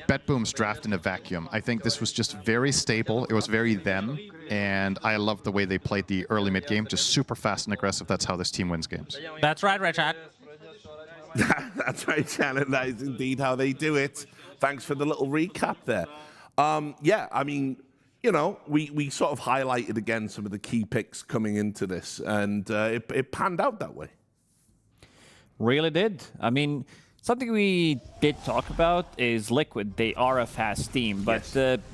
BetBoom's draft in a vacuum. I think this was just very stable. It was very them, and I love the way they played the early mid game, just super fast and aggressive. That's how this team wins games. That's right, Richard. That's right, Shannon. That is indeed how they do it. Thanks for the little recap there. Yeah, I mean, you know, we sort of highlighted again some of the key picks coming into this, and it panned out that way. Really did. I mean, something we did talk about is Liquid. They are a fast team, but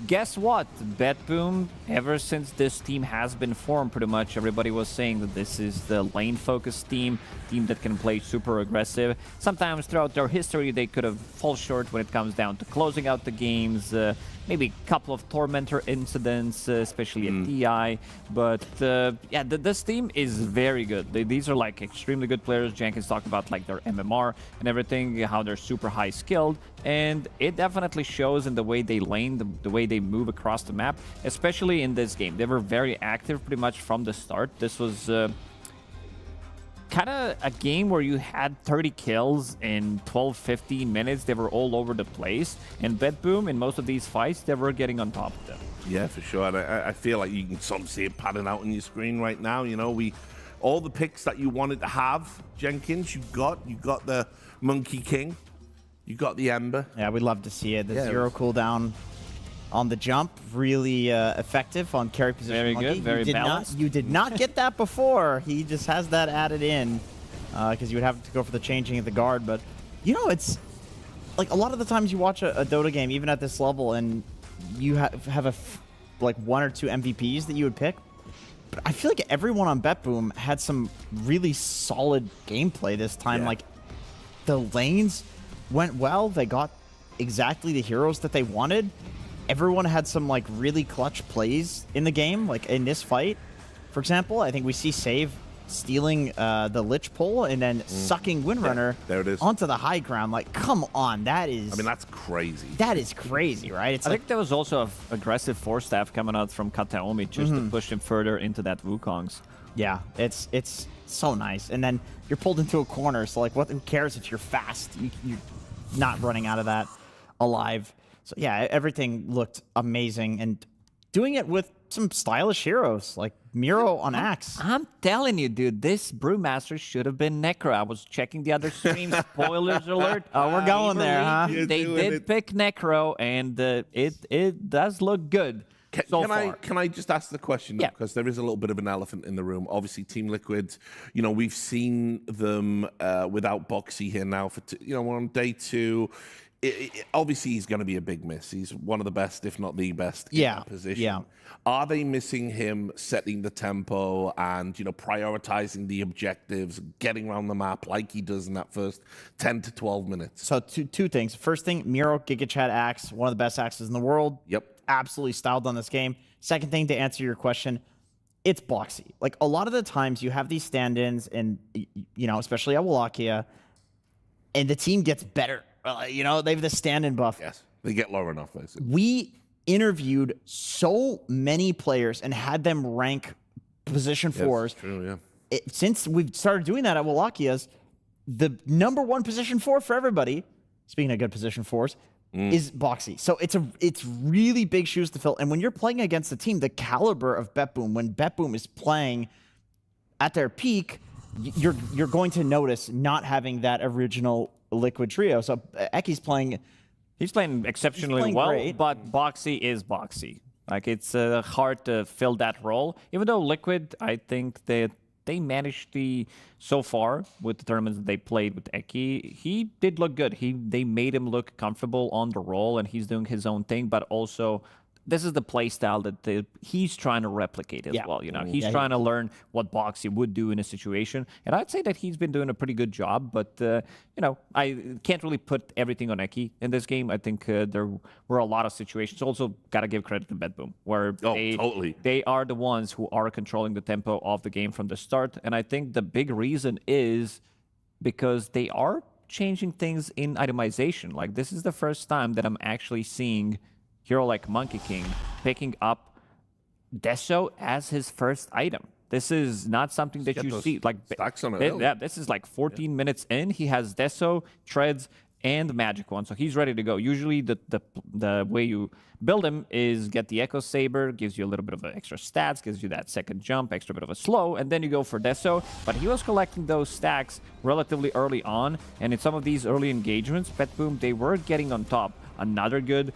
guess what? BetBoom, ever since this team has been formed, pretty much everybody was saying that this is the lane-focused team that can play super aggressive. Sometimes throughout their history, they could have fall short when it comes down to closing out the games. Maybe a couple of Tormentor incidents, especially at TI. But yeah, this team is very good. These are like extremely good players. Jenkins talked about like their MMR and everything, how they're super high skilled. And it definitely shows in the way they lane, the way they move across the map, especially in this game. They were very active pretty much from the start. This was kind of a game where you had 30 kills in 12-15 minutes. They were all over the place, and BetBoom in most of these fights, they were getting on top of them. Yeah, for sure. And I feel like you can sort of see it padding out on your screen right now. You know, all the picks that you wanted to have, Jenkins, you got the Monkey King, you got the Ember. Yeah, we'd love to see it. The zero cooldown on the jump, really effective on carry position. Very Monkey. good, very balanced. You did not get that before. He just has that added in because you would have to go for the changing of the guard. But, you know, it's like a lot of the times you watch a Dota game, even at this level, and you have like 1 or 2 MVPs that you would pick. But I feel like everyone on BetBoom had some really solid gameplay this time. Like, the lanes went well. They got exactly the heroes that they wanted. Everyone had some like really clutch plays in the game, like in this fight. For example, I think we see Save stealing the Lich pull and then sucking Windrunner there it is. onto the high ground. Like, come on, that is... I mean, that's crazy. That is crazy, right? It's I think there was also an aggressive force staff coming out from Kataomi just to push him further into that Wukong's. Yeah, it's so nice. And then you're pulled into a corner, so like, who cares if you're fast? You're not running out of that alive. So yeah, everything looked amazing, and doing it with some stylish heroes like Miro on Axe. I'm telling you, dude, this Brewmaster should have been Necro. I was checking the other streams. Spoilers alert. Oh, we're going there, huh? They did pick Necro, and it does look good. Can I just ask the question? Yeah. Because there is a little bit of an elephant in the room. Obviously, Team Liquid, you know, we've seen them without Boxy here now for, we're on day 2. Obviously, he's going to be a big miss. He's one of the best, if not the best, in that position. Yeah. Are they missing him setting the tempo and, prioritizing the objectives, getting around the map like he does in that first 10 to 12 minutes? So two things. First thing, Miro Giga Chat Axe, one of the best axes in the world. Yep. Absolutely styled on this game. Second thing, to answer your question, it's boxy. Like, a lot of the times you have these stand-ins, and, you know, especially at Wallachia, and the team gets better. You know, they have the stand-in buff. Yes, they get low enough, basically. We interviewed so many players and had them rank position fours. True, yeah. Since we've started doing that at Wallachia's, the #1 position 4 for everybody, speaking of good position 4s, is boxy. So it's really big shoes to fill. And when you're playing against a team the caliber of BetBoom, when BetBoom is playing at their peak, you're going to notice not having that original Liquid trio. So Eki's playing. He's playing exceptionally well, great. but boxy is boxy. Like, it's hard to fill that role. Even though Liquid, I think that they managed so far with the tournaments that they played with Eki, he did look good. They made him look comfortable on the role, and he's doing his own thing, but also this is the play style that he's trying to replicate as well. You know, he's trying to learn what boxy would do in a situation, and I'd say that he's been doing a pretty good job. But you know, I can't really put everything on Eki in this game. I think there were a lot of situations. Also, gotta give credit to BetBoom, where they are the ones who are controlling the tempo of the game from the start. And I think the big reason is because they are changing things in itemization. Like, this is the first time that I'm actually seeing hero like Monkey King picking up Deso as his first item. This is not something that you see. Like, this is like 14 minutes in. He has Deso, Treads, and Magic Wand, so he's ready to go. Usually the way you build him is get the Echo Saber, gives you a little bit of extra stats, gives you that second jump, extra bit of a slow, and then you go for Deso. But he was collecting those stacks relatively early on, and in some of these early engagements, BetBoom, they were getting on top. Another good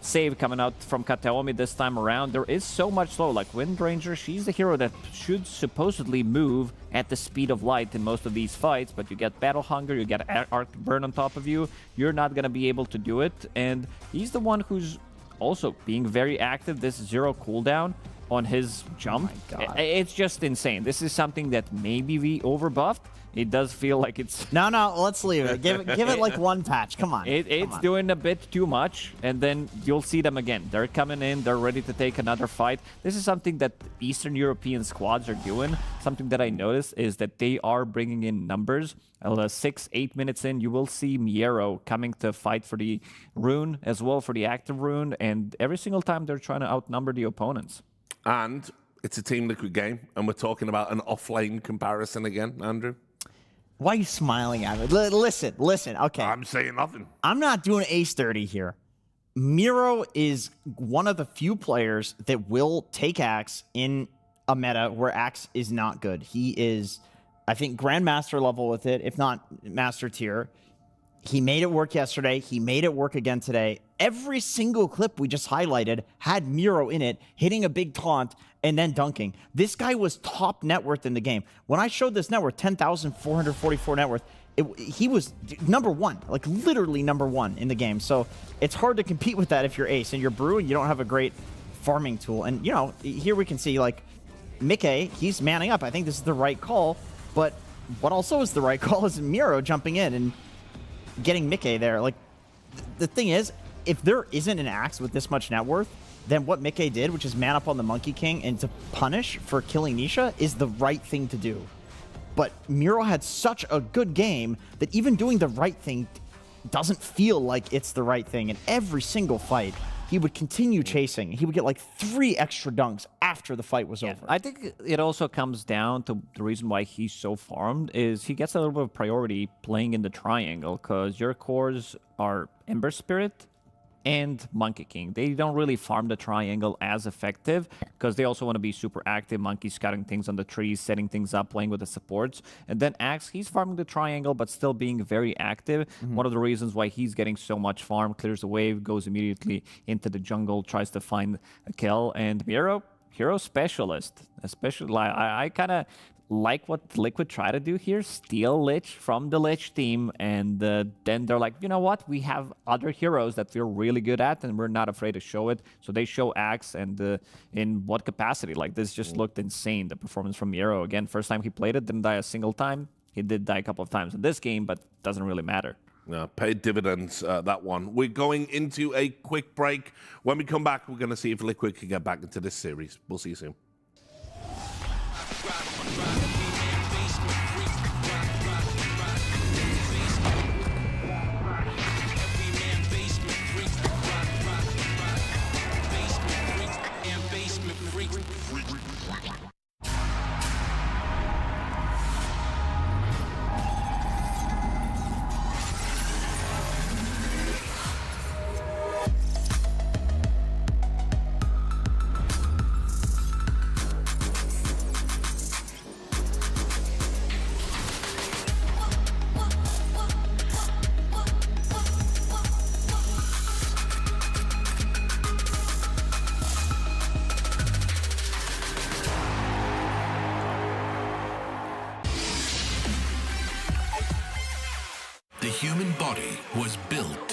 save coming out from Kataomi this time around. There is so much slow. Like, Wind Ranger, she's the hero that should supposedly move at the speed of light in most of these fights, but you get Battle Hunger, you get Arctic Burn on top of you, you're not going to be able to do it. And he's the one who's also being very active. This 0 cooldown on his jump, it's just insane. This is something that maybe we overbuffed. It does feel like it's... No, let's leave it. Give it like one patch. Come on. It's doing a bit too much, and then you'll see them again. They're coming in. They're ready to take another fight. This is something that Eastern European squads are doing. Something that I noticed is that they are bringing in numbers. 6-8 minutes in, you will see Miero coming to fight for the rune as well, for the active rune, and every single time they're trying to outnumber the opponents. And it's a Team Liquid game, and we're talking about an offlane comparison again, Andrew. Why are you smiling at me? Listen, okay. I'm saying nothing. I'm not doing ace 30 here. Miro is one of the few players that will take Axe in a meta where Axe is not good. He is, I think, Grandmaster level with it, if not Master tier. He made it work yesterday. He made it work again today. Every single clip we just highlighted had Miro in it, hitting a big taunt and then dunking. This guy was top net worth in the game. When I showed this net worth, 10,444 net worth, he was #1, like literally #1 in the game. So it's hard to compete with that if you're ace and you're brew and you don't have a great farming tool. And, you know, here we can see, like, Mickey, he's manning up. I think this is the right call. But what also is the right call is Miro jumping in and getting Mickey there. Like, the thing is, if there isn't an Axe with this much net worth, then what Mickey did, which is man up on the Monkey King and to punish for killing Nisha, is the right thing to do. But Miro had such a good game that even doing the right thing doesn't feel like it's the right thing. In every single fight, he would continue chasing. He would get like 3 extra dunks after the fight was over. I think it also comes down to the reason why he's so farmed is he gets a little bit of priority playing in the triangle, because your cores are Ember Spirit and Monkey King. They don't really farm the triangle as effective because they also want to be super active. Monkey's cutting things on the trees, setting things up, playing with the supports. And then Axe, he's farming the triangle, but still being very active. One of the reasons why he's getting so much farm, clears the wave, goes immediately into the jungle, tries to find a kill. And Miro, hero specialist, especially, I kind of like what Liquid try to do here, steal Lich from the Lich team, and then they're like, you know what, we have other heroes that we're really good at, and we're not afraid to show it. So they show Axe, and in what capacity? Like, this just looked insane, the performance from Miro. Again, first time he played it, didn't die a single time. He did die a couple of times in this game, but doesn't really matter. No, paid dividends, that one. We're going into a quick break. When we come back, we're going to see if Liquid can get back into this series. We'll see you soon.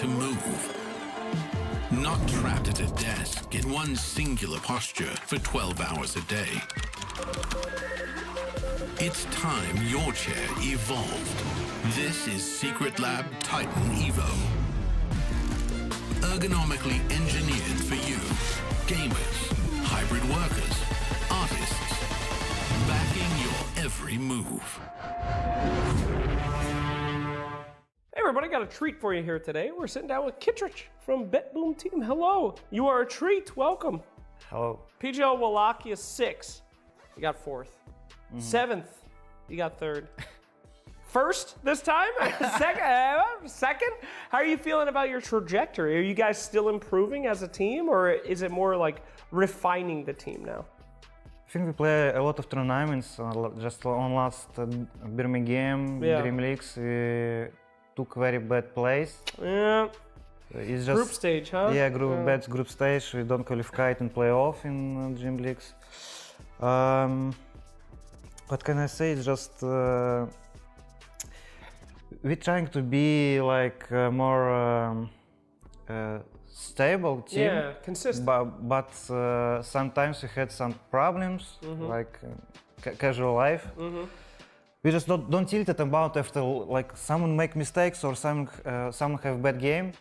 to move. Not trapped at a desk in one singular posture for 12 hours a day. It's time your chair evolved. This is Secret Lab Titan Evo. Ergonomically engineered for you, gamers, hybrid workers, artists, backing your every move. Hey everybody, got a treat for you here today. We're sitting down with Kittredge from BetBoom Team. Hello, you are a treat, welcome. Hello. PGL Wallachia 6, you got 4th. 7th, you got 3rd. First this time? Second? How are you feeling about your trajectory? Are you guys still improving as a team, or is it more like refining the team now? I think we play a lot of tournaments. Just on last Birmingham Dream Leagues, we took very bad place. Yeah. It's just group stage, huh? Yeah, bad group stage. We don't qualify in playoff in Dream Leagues. What can I say? It's just we're trying to be like more stable team. Yeah, consistent. But sometimes we had some problems, like casual life. We just don't tilt it about after like someone make mistakes or someone have bad game.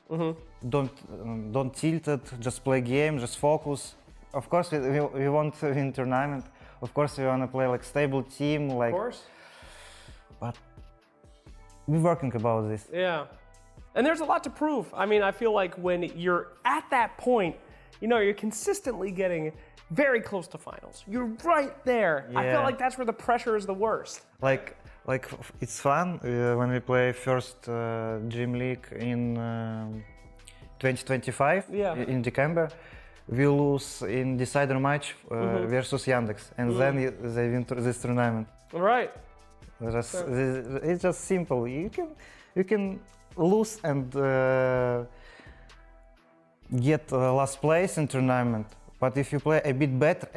Don't tilt it. Just play game. Just focus. Of course, we want to win tournament. Of course, we want to play like stable team. Like, of course. But we're working about this. Yeah. And there's a lot to prove. I mean, I feel like when you're at that point, you know, you're consistently getting very close to finals. You're right there. Yeah. I feel like that's where the pressure is the worst. Like it's fun when we play first Dream League in 2025 in December. We lose in decider match versus Yandex, and then they win this tournament. Right. It's just simple. You can lose and get last place in tournament. But if you play a bit better,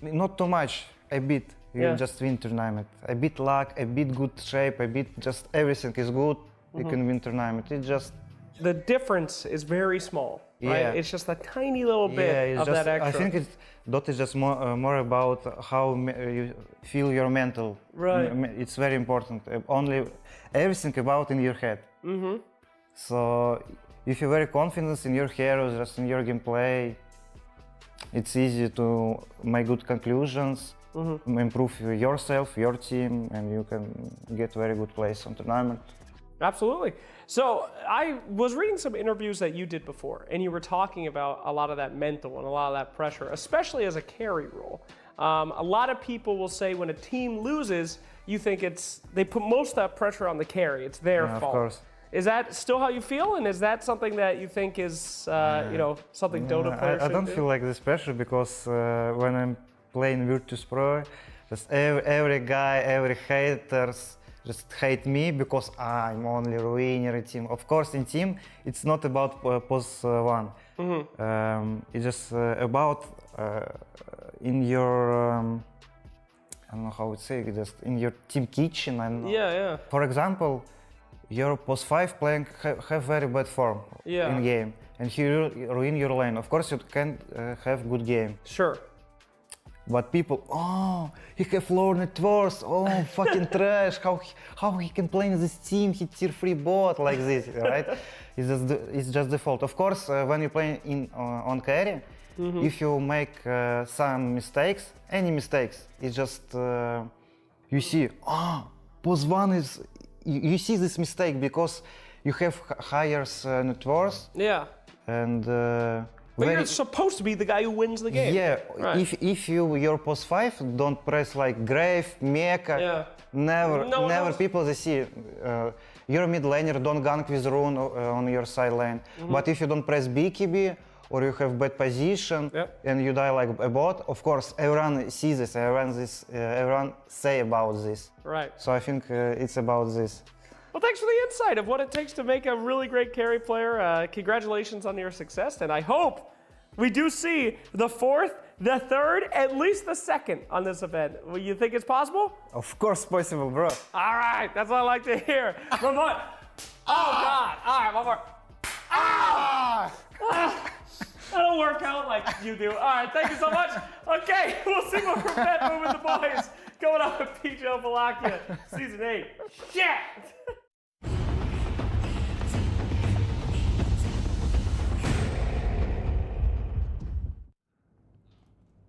not too much, a bit, you just win tournament. A bit luck, a bit good shape, a bit just everything is good, you can win tournament. It's just the difference is very small. Right? It's just a tiny little bit of that extra. I think Dota is just more about how you feel your mental. Right. It's very important. Only everything about in your head. So if you're very confident in your heroes, just in your gameplay, it's easy to make good conclusions, improve yourself, your team, and you can get very good place on tournament. Absolutely. So I was reading some interviews that you did before, and you were talking about a lot of that mental and a lot of that pressure, especially as a carry role. A lot of people will say when a team loses, you think they put most of that pressure on the carry. It's their fault. Of course. Is that still how you feel, and is that something that you think is something Dota players I don't should do? feel like this pressure because when I'm playing Virtus.pro, just every guy, every haters just hate me because I'm only ruining a team. Of course, in team, it's not about pos one. It's just about in your I don't know how to say it, just in your team kitchen. I don't know. Yeah. For example, your pos 5 playing have very bad form in game, and he ruin your lane. Of course, you can have good game. Sure. But people, he have low net worth, fucking trash, how he can play in this team, he tier 3 bot like this, right? It's just default. Of course, when you play on carry, if you make some mistakes, any mistakes, it's just, you see, pos 1 is, you see this mistake because you have higher net worth. Yeah. And but you're supposed to be the guy who wins the game. Yeah, right. if your pos 5 don't press like Grave, Mecha, never people they see your mid laner don't gank with rune on your side lane. But if you don't press BKB or you have bad position and you die like a bot, of course everyone sees this, everyone say about this. Right. So I think it's about this. Well, thanks for the insight of what it takes to make a really great carry player. Congratulations on your success, and I hope we do see the 4th, the 3rd, at least the 2nd on this event. Well, you think it's possible? Of course possible, bro. All right, that's what I like to hear. Oh, God. All right, one more. That'll work out like you do. All right, thank you so much. Okay, we'll see more from BetBoom and the boys going up at PGL Wallachia Season 8. Shit!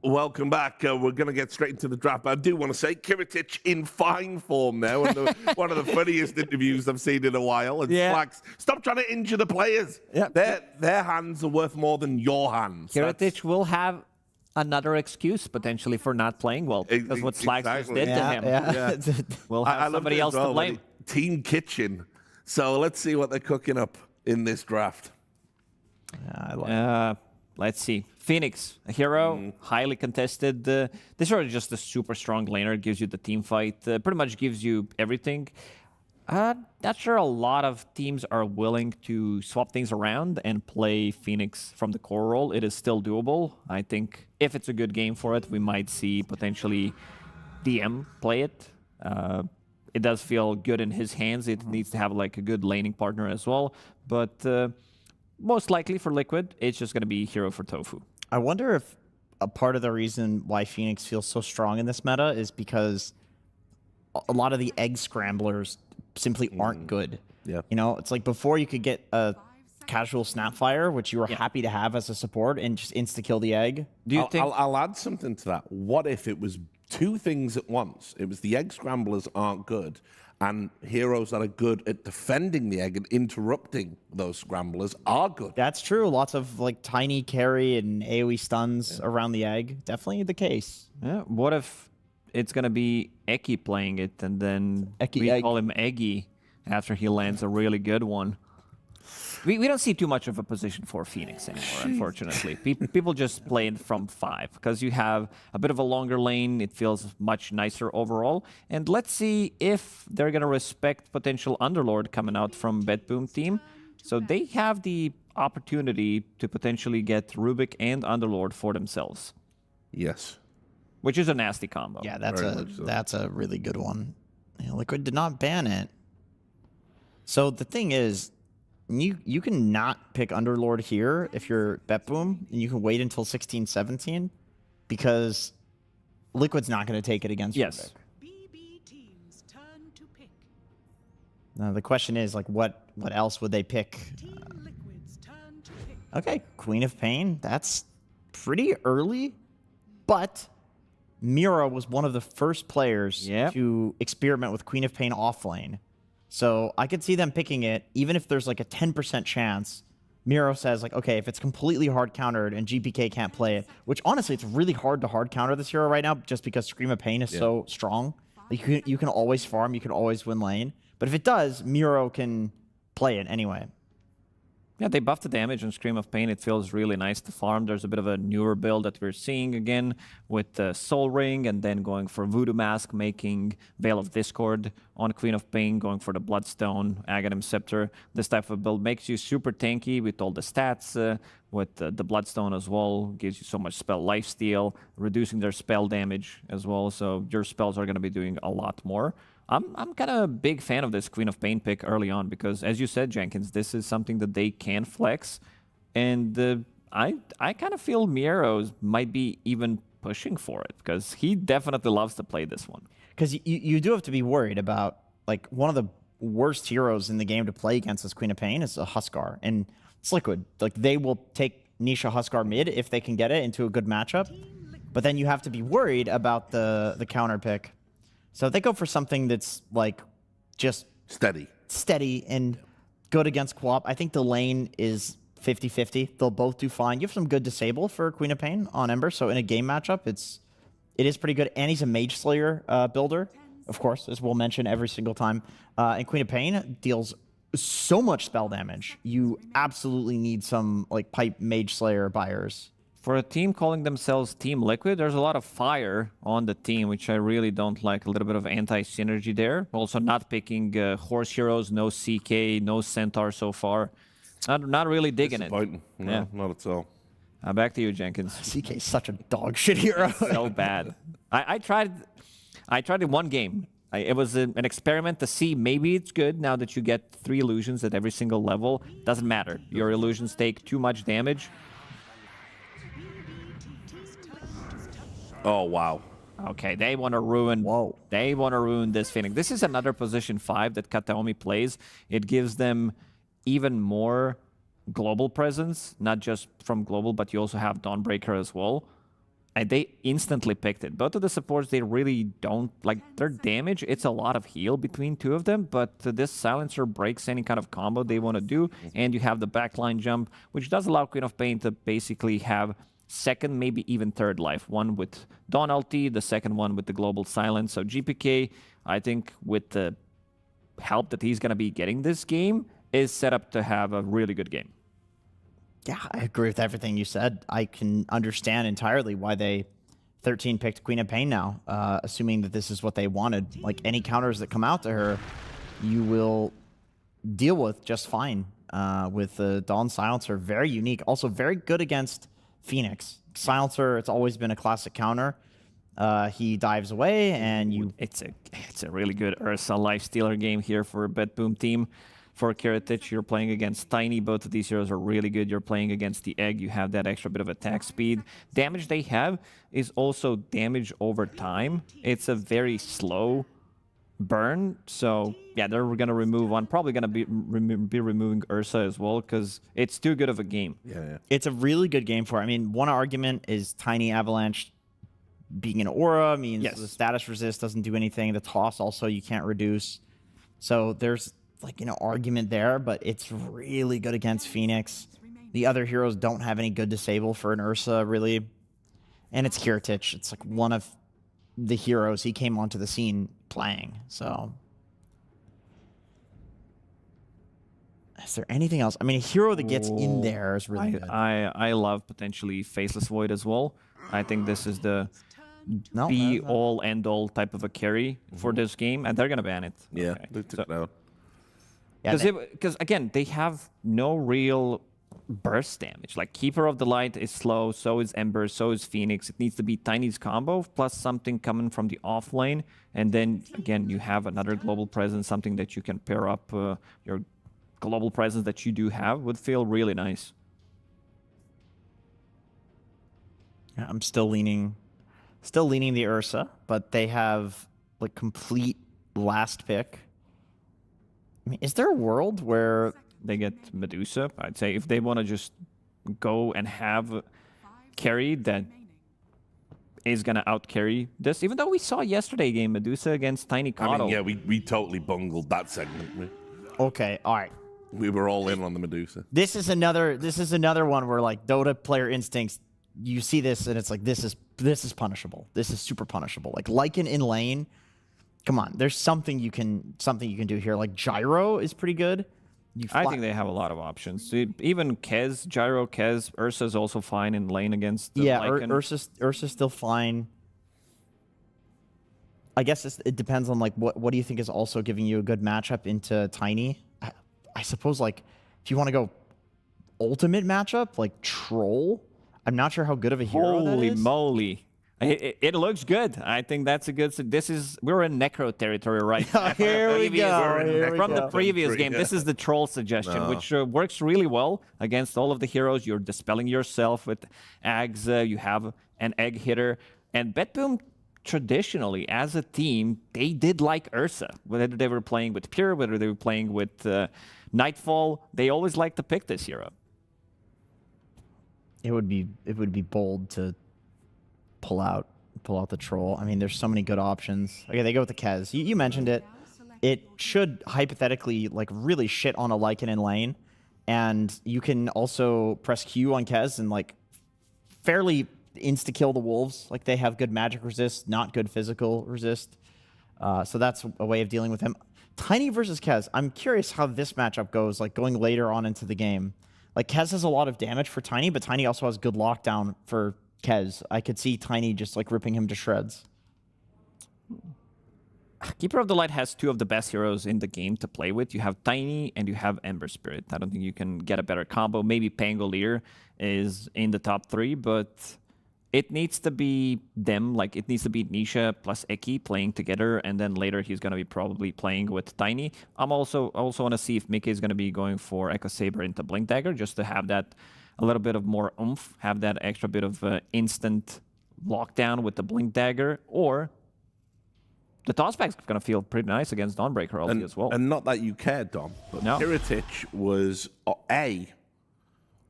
Welcome back. We're going to get straight into the draft. I do want to say, Kiritich in fine form now. And one of the funniest interviews I've seen in a while. And Slacks, stop trying to injure the players. Yeah. Their hands are worth more than your hands. Kiritich will have another excuse potentially for not playing well, because what Slacks just did to him. Yeah. We'll have somebody else to blame. Team Kitchen. So let's see what they're cooking up in this draft. Let's see. Phoenix, a hero, highly contested. This is just a super strong laner, gives you the team fight, pretty much gives you everything. Not sure a lot of teams are willing to swap things around and play Phoenix from the core role. It is still doable. I think if it's a good game for it, we might see potentially DM play it. It does feel good in his hands. It needs to have like a good laning partner as well. But most likely for Liquid, it's just going to be hero for Tofu. I wonder if a part of the reason why Phoenix feels so strong in this meta is because a lot of the egg scramblers simply aren't good. Yeah. You know, it's like before you could get a casual Snapfire, which you were happy to have as a support, and just insta-kill the egg. Do you think... I'll add something to that. What if it was two things at once? It was the egg scramblers aren't good, and heroes that are good at defending the egg and interrupting those scramblers are good. That's true. Lots of like tiny carry and AoE stuns around the egg. Definitely the case. Yeah. What if it's going to be Eki playing it, and then call him Eggy after he lands a really good one? We don't see too much of a position for Phoenix anymore, unfortunately. People just play it from 5 because you have a bit of a longer lane. It feels much nicer overall. And let's see if they're going to respect potential Underlord coming out from BetBoom Team. So they have the opportunity to potentially get Rubik and Underlord for themselves. Yes. Which is a nasty combo. Yeah, that's a really good one. Yeah, Liquid did not ban it. So the thing is, you can not pick Underlord here if you're BetBoom, and you can wait until 16-17 because Liquid's not going to take it against Rubik. Now the question is, like, what else would they pick? Okay, Queen of Pain. That's pretty early, but Mira was one of the first players to experiment with Queen of Pain offlane. So I could see them picking it, even if there's like a 10% chance. Miro says, like, okay, if it's completely hard countered and GPK can't play it, which honestly, it's really hard to hard counter this hero right now just because Scream of Pain is so strong. Like, you can always farm, you can always win lane. But if it does, Miro can play it anyway. Yeah, they buffed the damage on Scream of Pain. It feels really nice to farm. There's a bit of a newer build that we're seeing again with the Soul Ring, and then going for Voodoo Mask, making Veil of Discord on Queen of Pain, going for the Bloodstone, Aghanim Scepter. This type of build makes you super tanky with all the stats, with the Bloodstone as well. Gives you so much spell lifesteal, reducing their spell damage as well. So your spells are going to be doing a lot more. I'm kind of a big fan of this Queen of Pain pick early on because, as you said, Jenkins, this is something that they can flex. And I kind of feel Mieros might be even pushing for it because he definitely loves to play this one. Because you do have to be worried about, like, one of the worst heroes in the game to play against this Queen of Pain is a Huskar. And it's Liquid. Like, they will take Nisha Huskar mid if they can get it into a good matchup. But then you have to be worried about the counter pick. So if they go for something that's, like, just steady and good against co-op, I think the lane is 50-50. They'll both do fine. You have some good disable for Queen of Pain on Ember, so in a game matchup, it is pretty good. And he's a Mage Slayer builder, of course, as we'll mention every single time. And Queen of Pain deals so much spell damage. You absolutely need some, like, pipe Mage Slayer buyers. For a team calling themselves Team Liquid, there's a lot of fire on the team, which I really don't like. A little bit of anti-synergy there. Also not picking Horse Heroes, no CK, no Centaur so far. Not really digging it. No, not at all. Back to you, Jenkins. CK is such a dog shit hero. So bad. I tried it one game. It was an experiment to see maybe it's good now that you get 3 illusions at every single level. Doesn't matter. Your illusions take too much damage. Oh, wow. Okay, they want to ruin. Whoa. They want to ruin this Phoenix. This is another position 5 that Kataomi plays. It gives them even more global presence, not just from global, but you also have Dawnbreaker as well. And they instantly picked it. Both of the supports, they really don't like their damage. It's a lot of heal between 2 of them, but this silencer breaks any kind of combo they want to do. And you have the backline jump, which does allow Queen of Pain to basically have second, maybe even third life. One with Dawn ulti, the second one with the global silence. So GPK, I think with the help that he's going to be getting this game, is set up to have a really good game. Yeah, I agree with everything you said. I can understand entirely why they 13 picked Queen of Pain now, assuming that this is what they wanted. Like, any counters that come out to her, you will deal with just fine. With the Dawn Silencer, very unique. Also very good against Phoenix. Silencer, it's always been a classic counter. He dives away, and you... It's a really good Ursa Lifestealer game here for BetBoom Team. For Kiritich, you're playing against Tiny. Both of these heroes are really good. You're playing against the Egg. You have that extra bit of attack speed. Damage they have is also damage over time. It's a very slow burn. So, yeah, they're going to remove one. Probably going to be removing Ursa as well because it's too good of a game. Yeah. It's a really good game for it. I mean, one argument is Tiny Avalanche being an aura means the status resist doesn't do anything. The toss also you can't reduce. So there's like, argument there, but it's really good against Phoenix. The other heroes don't have any good disable for an Ursa, really. And it's Kiritich. It's like one of the heroes he came onto the scene playing, so... Is there anything else? I mean, a hero that gets in there is really good. I love potentially Faceless Void as well. I think this is the be-all, end-all type of a carry for this game, and they're going to ban it. Yeah, okay. they took it out. Because again, they have no real burst damage. Like, Keeper of the Light is slow, so is Ember, so is Phoenix. It needs to be Tiny's combo, plus something coming from the off lane. And then, again, you have another global presence, something that you can pair up. Your global presence that you do have would feel really nice. Yeah, I'm still leaning the Ursa, but they have, like, complete last pick. I mean, is there a world where they get Medusa? I'd say if they want to just go and have carry that is going to out-carry this, even though we saw yesterday game Medusa against Tiny Cotto. I mean, yeah, we totally bungled that segment. Okay, all right. We were all in on the Medusa. This is another one where, like, Dota player instincts, you see this and it's like, this is punishable. This is super punishable. Like, Lycan in lane, come on, there's something you can do here. Like, Gyro is pretty good. I think they have a lot of options. Even Kez, Gyro, Kez, Ursa's also fine in lane against Lycan. Ursa's still fine. I guess it depends on, like, what do you think is also giving you a good matchup into Tiny? I suppose, like, if you want to go ultimate matchup, like Troll, I'm not sure how good of a hero that is. Holy moly. It looks good. I think that's a good... We're in Necro territory right now. Here we go. From the previous game, this is the Troll suggestion, which works really well against all of the heroes. You're dispelling yourself with Ags. You have an Egg hitter. And BetBoom, traditionally, as a team, they did like Ursa. Whether they were playing with Pure, whether they were playing with Nightfall, they always like to pick this hero. It would be bold to pull out the Troll. I mean, there's so many good options. Okay, they go with the Kez. You mentioned it. It should hypothetically, like, really shit on a Lycan in lane, and you can also press Q on Kez and, like, fairly insta-kill the wolves. Like, they have good magic resist, not good physical resist. So that's a way of dealing with him. Tiny versus Kez. I'm curious how this matchup goes, like, going later on into the game. Like, Kez has a lot of damage for Tiny, but Tiny also has good lockdown for Kez. I could see Tiny just, like, ripping him to shreds. Keeper of the Light has 2 of the best heroes in the game to play with. You have Tiny and you have Ember Spirit. I don't think you can get a better combo. Maybe Pangolier is in the top 3, but it needs to be them, like it needs to be Nisha plus Eki playing together, and then later he's going to be probably playing with Tiny. I'm also want to see if Mickey is going to be going for Echo Saber into Blink Dagger, just to have that a little bit of more oomph, have that extra bit of instant lockdown with the Blink Dagger, or the tossback's going to feel pretty nice against Dawnbreaker ulti as well. And not that you cared, Dom, but Kiritich was A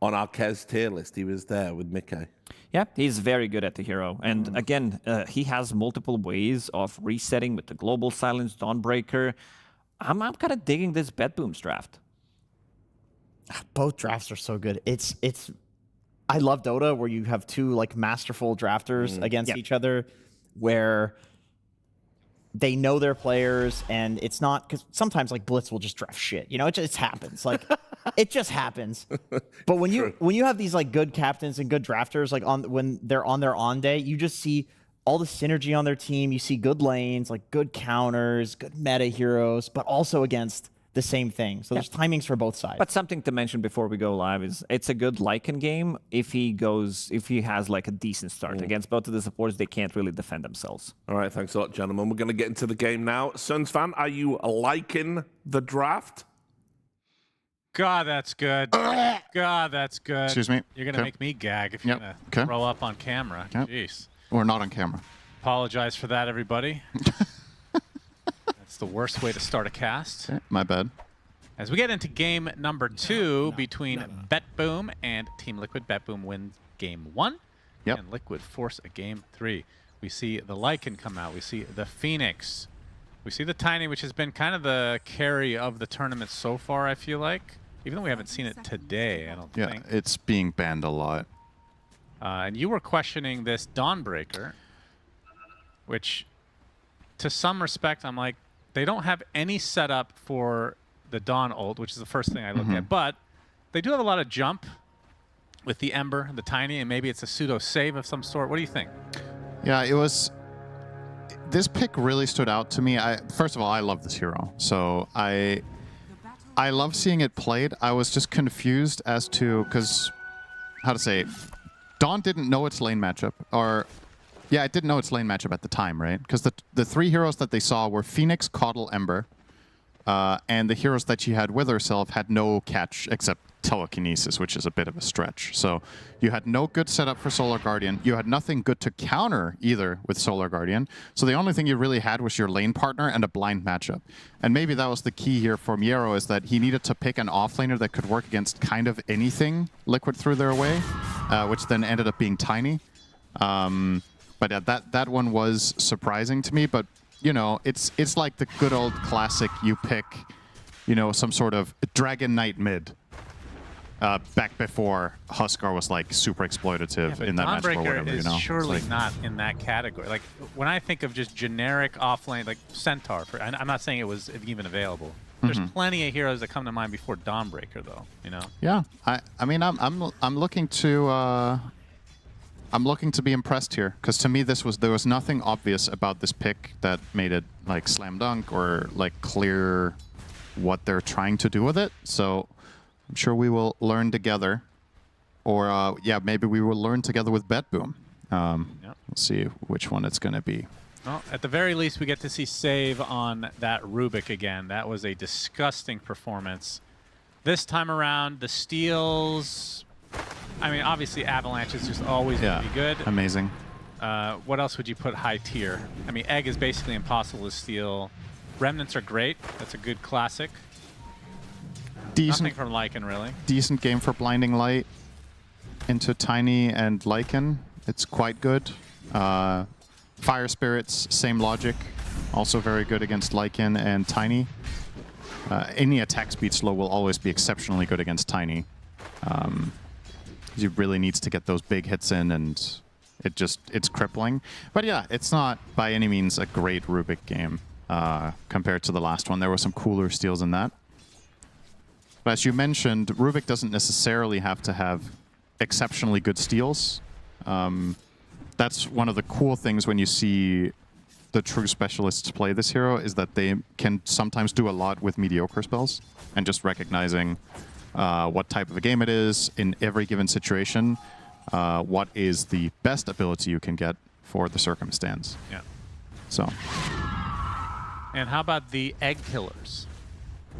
on our Kez tier list. He was there with Mickey. Yeah, he's very good at the hero. And again, he has multiple ways of resetting with the Global Silence, Dawnbreaker. I'm kind of digging this BetBoom's draft. Both drafts are so good. I love Dota, where you have two like masterful drafters against each other, where they know their players, and it's not, because sometimes like Blitz will just draft shit. You know, it just happens. Like it just happens. But when you have these like good captains and good drafters, like when they're on their on day, you just see all the synergy on their team. You see good lanes, like good counters, good meta heroes, but also against the same thing. So there's timings for both sides. But something to mention before we go live is it's a good Lycan game if he has like a decent start. Against both of the supports, they can't really defend themselves. All right, thanks a lot, gentlemen. We're going to get into the game now. Suns fan, are you liking the draft? God, that's good. God, that's good. Excuse me. You're going to make me gag if you're going to throw up on camera. Jeez. Or not on camera. Apologize for that, everybody. That's the worst way to start a cast. My bad. As we get into game number 2 between BetBoom and Team Liquid, BetBoom wins game 1, and Liquid force a game 3. We see the Lycan come out. We see the Phoenix. We see the Tiny, which has been kind of the carry of the tournament so far, I feel like. Even though we haven't seen it today, I don't think. Yeah, it's being banned a lot. And you were questioning this Dawnbreaker, which to some respect, I'm like, they don't have any setup for the Dawn ult, which is the first thing I look at. But they do have a lot of jump with the Ember, the Tiny, and maybe it's a pseudo save of some sort. What do you think? Yeah, it was. This pick really stood out to me. First of all, I love this hero, so I love seeing it played. I was just confused as to, because how to say, Dawn didn't know its lane matchup, or yeah, it didn't know its lane matchup at the time, right? Because the three heroes that they saw were Phoenix, Coddle, Ember, and the heroes that she had with herself had no catch except telekinesis, which is a bit of a stretch. So you had no good setup for Solar Guardian. You had nothing good to counter either with Solar Guardian. So the only thing you really had was your lane partner and a blind matchup. And maybe that was the key here for Miero, is that he needed to pick an offlaner that could work against kind of anything Liquid threw their way, which then ended up being Tiny. But yeah, that one was surprising to me. But you know, it's like the good old classic. You pick, you know, some sort of Dragon Knight mid. Back before Huskar was like super exploitative in that match or whatever, you know. Surely not in that category. Like when I think of just generic offlane, like Centaur, I'm not saying it was even available. There's plenty of heroes that come to mind before Dawnbreaker, though. You know. Yeah, I mean, I'm looking to be impressed here, because to me there was nothing obvious about this pick that made it like slam dunk or like clear what they're trying to do with it. So I'm sure we will learn together, or yeah, maybe we will learn together with BetBoom. Let's see which one it's going to be. Well, at the very least, we get to see save on that Rubik again. That was a disgusting performance. This time around, the steals. I mean, obviously, Avalanche is just always going to be good. Amazing. What else would you put high tier? I mean, Egg is basically impossible to steal. Remnants are great. That's a good classic. Decent, nothing from Lycan, really. Decent game for Blinding Light into Tiny and Lycan. It's quite good. Fire Spirits, same logic. Also very good against Lycan and Tiny. Any attack speed slow will always be exceptionally good against Tiny. He really needs to get those big hits in, and it's crippling. But yeah, it's not by any means a great Rubik game compared to the last one. There were some cooler steals in that. But as you mentioned, Rubik doesn't necessarily have to have exceptionally good steals. That's one of the cool things when you see the true specialists play this hero, is that they can sometimes do a lot with mediocre spells, and just recognizing what type of a game it is in every given situation what is the best ability you can get for the circumstance. Yeah. So. And how about the egg killers?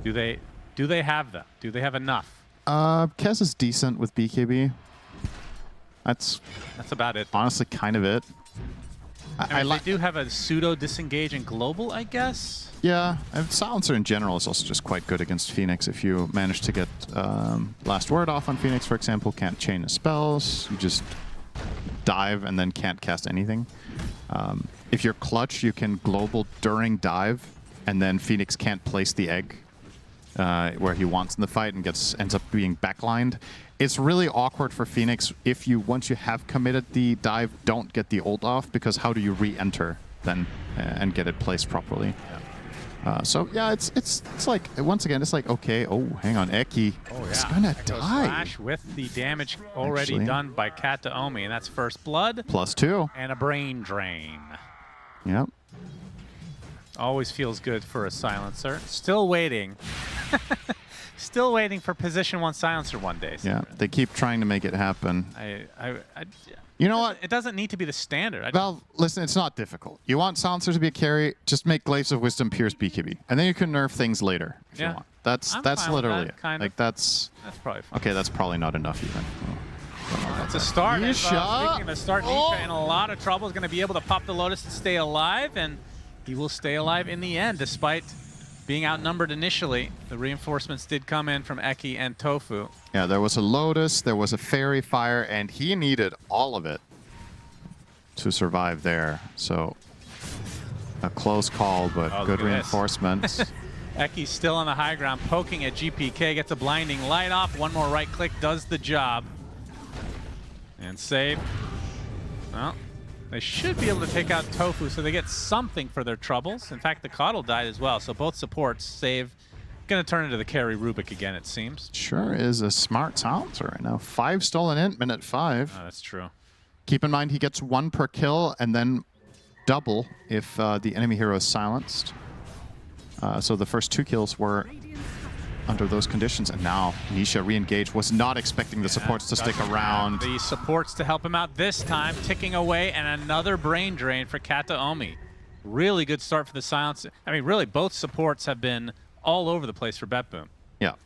Do they have them? Do they have enough? Kez is decent with BKB. That's about it. Honestly, kind of it. I mean, they do have a pseudo disengage in global, I guess. Yeah, and Silencer in general is also just quite good against Phoenix. If you manage to get Last Word off on Phoenix, for example, can't chain the spells, you just dive and then can't cast anything. If you're clutch, you can global during dive, and then Phoenix can't place the egg where he wants in the fight and ends up being backlined. It's really awkward for Phoenix if you, once you have committed the dive, don't get the ult off, because how do you re-enter then and get it placed properly? So yeah, it's like, once again, it's like, okay, oh, hang on, Eki is gonna die. Flash with the damage already done by Kataomi, and that's first blood. +2. And a brain drain. Yep. Always feels good for a silencer. Still waiting. Still waiting for position 1 silencer one day. Yeah, they keep trying to make it happen. You know what? It doesn't need to be the standard. Well, listen, it's not difficult. You want Silencer to be a carry, just make Glaives of Wisdom Pierce BKB. And then you can nerf things later if you want. That's literally it. Like, that's probably fine. Okay, that's probably not enough even. It's a start. Speaking of a start, Oh. Nisha in a lot of trouble is going to be able to pop the Lotus and stay alive, and he will stay alive in the end, despite being outnumbered initially. The reinforcements did come in from Eki and Tofu. Yeah, there was a Lotus, there was a Fairy Fire, and he needed all of it to survive there. So, a close call, but good reinforcements. Eki's still on the high ground, poking at GPK, gets a blinding light off. One more right click does the job. And save. Well, they should be able to take out Tofu, so they get something for their troubles. In fact, the Coddle died as well, so both supports save. Going to turn into the carry Rubik again, it seems. Sure is a smart silencer right now. 5 stolen int, minute 5. Oh, that's true. Keep in mind he gets 1 per kill and then double if the enemy hero is silenced. So the first 2 kills were under those conditions, and now Nisha re-engaged. Was not expecting the supports to stick around. The supports to help him out this time, ticking away, and another brain drain for Kataomi. Really good start for the silence. I mean, really, both supports have been all over the place for BetBoom. Yeah.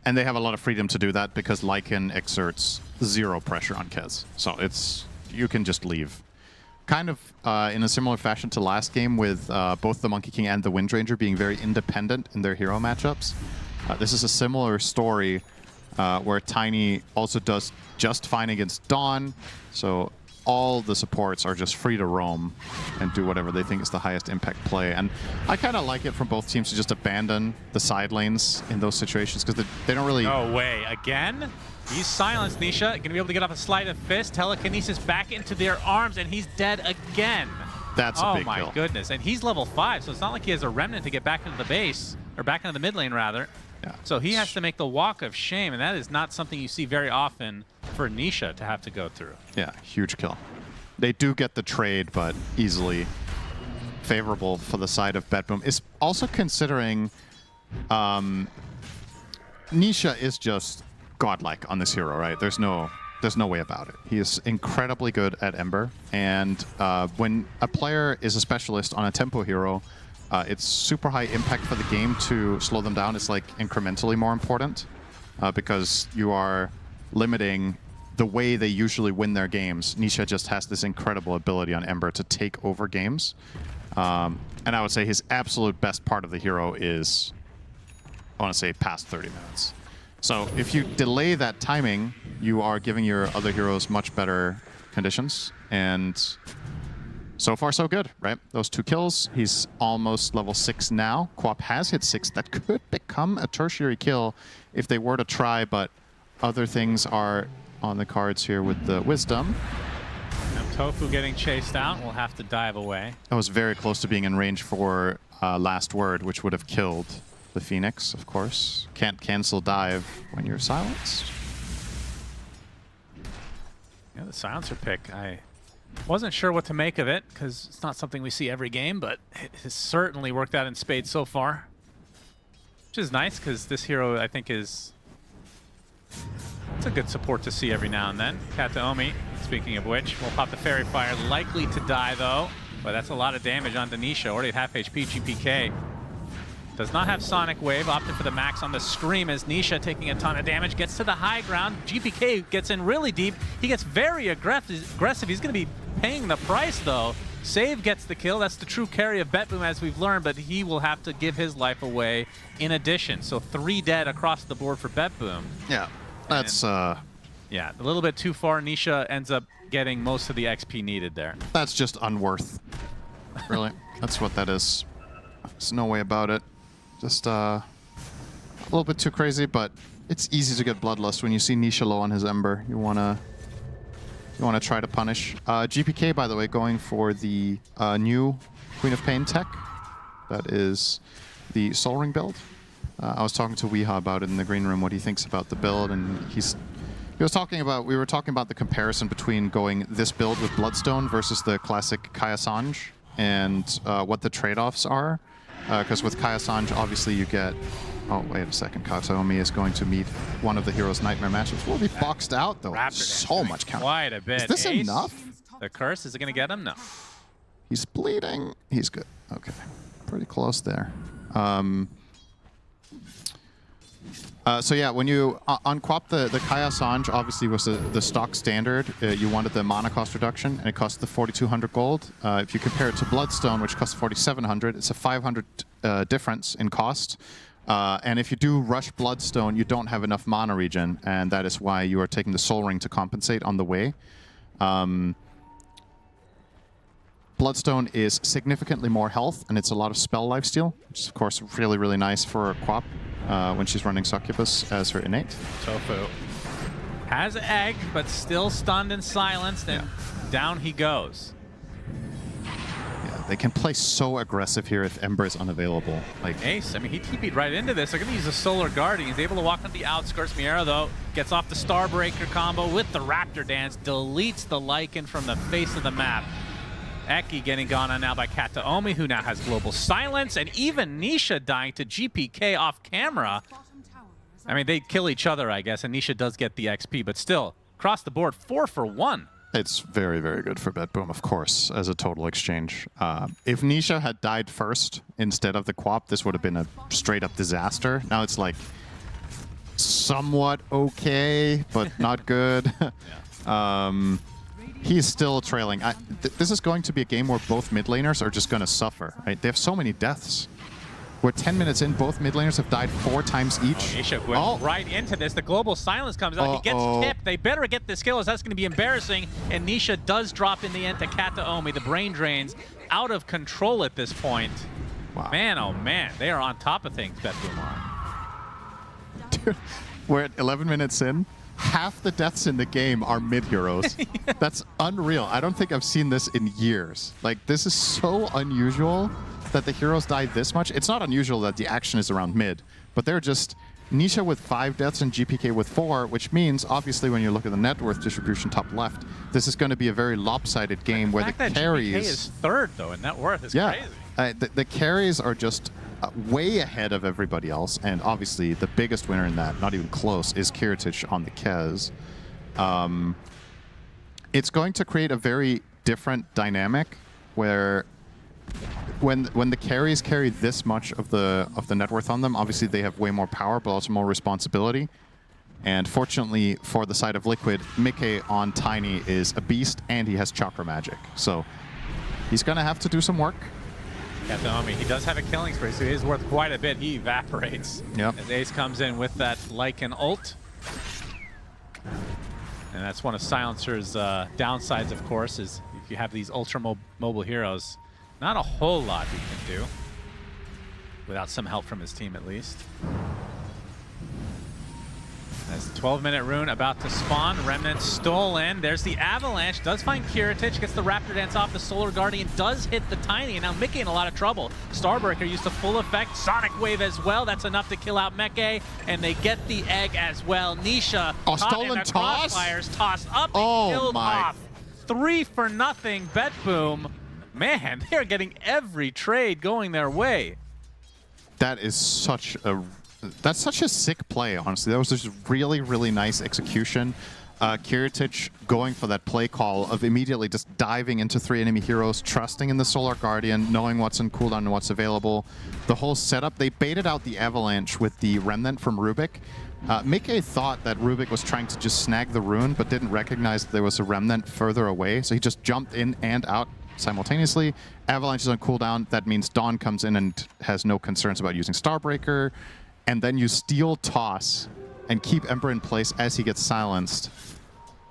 And they have a lot of freedom to do that because Lycan exerts 0 pressure on Kez. So you can just leave. Kind of in a similar fashion to last game with both the Monkey King and the Wind Ranger being very independent in their hero matchups. This is a similar story where Tiny also does just fine against Dawn. So all the supports are just free to roam and do whatever they think is the highest impact play. And I kind of like it from both teams to just abandon the side lanes in those situations because they don't really... No way. Again? He's silenced, Nisha. Going to be able to get off a sleight of fist. Telekinesis back into their arms, and he's dead again. That's a big kill. Oh my goodness. And he's level 5, so it's not like he has a remnant to get back into the base, or back into the mid lane, rather. Yeah. So he has to make the walk of shame, and that is not something you see very often for Nisha to have to go through. Yeah, huge kill. They do get the trade, but easily favorable for the side of BetBoom. Is also considering Nisha is just godlike on this hero, right? There's no way about it. He is incredibly good at Ember, and when a player is a specialist on a tempo hero, it's super high impact for the game to slow them down. It's like incrementally more important because you are limiting the way they usually win their games. Nisha just has this incredible ability on Ember to take over games. And I would say his absolute best part of the hero is, I want to say, past 30 minutes. So if you delay that timing, you are giving your other heroes much better conditions. And so far, so good, right? Those 2 kills. He's almost level 6 now. Quap has hit 6. That could become a tertiary kill if they were to try, but other things are on the cards here with the Wisdom. And Tofu getting chased out. We'll have to dive away. That was very close to being in range for Last Word, which would have killed the Phoenix, of course. Can't cancel dive when you're silenced. Yeah, the silencer pick. I wasn't sure what to make of it because it's not something we see every game, but it has certainly worked out in spades so far. Which is nice because this hero, I think, is That's a good support to see every now and then. Kataomi, speaking of which, will pop the Fairy Fire. Likely to die, though. But that's a lot of damage on Denisha. Already at half HP. GPK does not have Sonic Wave. Opted for the max on the Scream as Nisha taking a ton of damage. Gets to the high ground. GPK gets in really deep. He gets very aggressive. He's going to be paying the price, though. Save gets the kill. That's the true carry of BetBoom, as we've learned, but he will have to give his life away in addition. So 3 dead across the board for BetBoom. Yeah, that's... Yeah, a little bit too far. Nisha ends up getting most of the XP needed there. That's just unworth. Really. That's what that is. There's no way about it. Just a little bit too crazy, but it's easy to get Bloodlust when you see Nisha low on his Ember. You wanna try to punish. GPK, by the way, going for the new Queen of Pain tech. That is the Soul Ring build. I was talking to Weeha about it in the green room, what he thinks about the build, and we were talking about the comparison between going this build with Bloodstone versus the classic Kaya Sanj, and what the trade-offs are. Because with Kaya Sanj, obviously you get... Oh, wait a second. Kataomi is going to meet one of the hero's nightmare matchups. Will be boxed out, though. So much counter. Quite a bit. Is this Ace, enough? The curse, is it going to get him? No. He's bleeding. He's good. Okay. Pretty close there. So yeah, when you unquap the Kaya Sanj, obviously was the stock standard. You wanted the mana cost reduction, and it cost the 4,200 gold. If you compare it to Bloodstone, which costs 4,700, it's a 500 difference in cost. And if you do rush Bloodstone, you don't have enough mana regen, and that is why you are taking the Soul Ring to compensate on the way. Bloodstone is significantly more health, and it's a lot of spell lifesteal, which is of course really, really nice for Quap when she's running Succubus as her innate. Tofu has Egg, but still stunned and silenced, and down he goes. Yeah, they can play so aggressive here if Ember is unavailable. Like Ace, I mean, he TP'd right into this. They're going to use a Solar Guardian. He's able to walk on the outskirts. Miera, though, gets off the Starbreaker combo with the Raptor Dance, deletes the Lycan from the face of the map. Eki getting gone on now by Kataomi, who now has Global Silence, and even Nisha dying to GPK off camera. I mean, they kill each other, I guess, and Nisha does get the XP, but still, across the board, 4 for 1. It's very, very good for BetBoom, of course, as a total exchange. If Nisha had died first instead of the Quap, this would have been a straight-up disaster. Now it's like somewhat okay, but not good. He's still trailing. This is going to be a game where both mid laners are just going to suffer. Right? They have so many deaths. We're 10 minutes in, both mid laners have died 4 times each. Nisha went right into this. The Global Silence comes out. He gets tipped. They better get this kill, as that's going to be embarrassing. And Nisha does drop in the end to Kataomi. The brain drains out of control at this point. Wow. Man, oh man, they are on top of things, BetBoom are. Dude, we're at 11 minutes in. Half the deaths in the game are mid-heroes. That's unreal. I don't think I've seen this in years. Like, this is so unusual that the heroes die this much. It's not unusual that the action is around mid, but they're just Nisha with 5 deaths and GPK with 4, which means, obviously, when you look at the net worth distribution top left, this is going to be a very lopsided game where the carries... GPK is 3rd, though, in net worth is crazy. The carries are just way ahead of everybody else, and obviously the biggest winner in that, not even close, is Kiritich on the Kez. It's going to create a very different dynamic where when the carries carry this much of the net worth on them, obviously they have way more power but also more responsibility. And fortunately for the side of Liquid, Mickey on Tiny is a beast and he has Chakra Magic. So he's going to have to do some work. Kataomi, he does have a killing spree, so he is worth quite a bit. He evaporates. Yep. As Ace comes in with that Lycan ult. And that's one of Silencer's downsides, of course, is if you have these ultra-mobile heroes, not a whole lot he can do. Without some help from his team, at least. As the 12-minute rune about to spawn, Remnant stolen. There's the Avalanche, does find Kiritich, gets the Raptor Dance off, the Solar Guardian does hit the Tiny, and now Mickey in a lot of trouble. Starbreaker used to full effect, Sonic Wave as well, that's enough to kill out Meke, and they get the egg as well. Nisha, stolen toss? Crossfires, tossed up and killed off. 3 for nothing, BetBoom. Man, they're getting every trade going their way. That is such a that's such a sick play, honestly. That was just really, really nice execution. Kiritich going for that play call of immediately just diving into 3 enemy heroes, trusting in the Solar Guardian, knowing what's in cooldown and what's available. The whole setup, they baited out the Avalanche with the Remnant from Rubik. Mickey thought that Rubik was trying to just snag the rune, but didn't recognize that there was a Remnant further away, so he just jumped in and out simultaneously. Avalanche is on cooldown. That means Dawn comes in and has no concerns about using Starbreaker. And then you steal Toss and keep Ember in place as he gets silenced.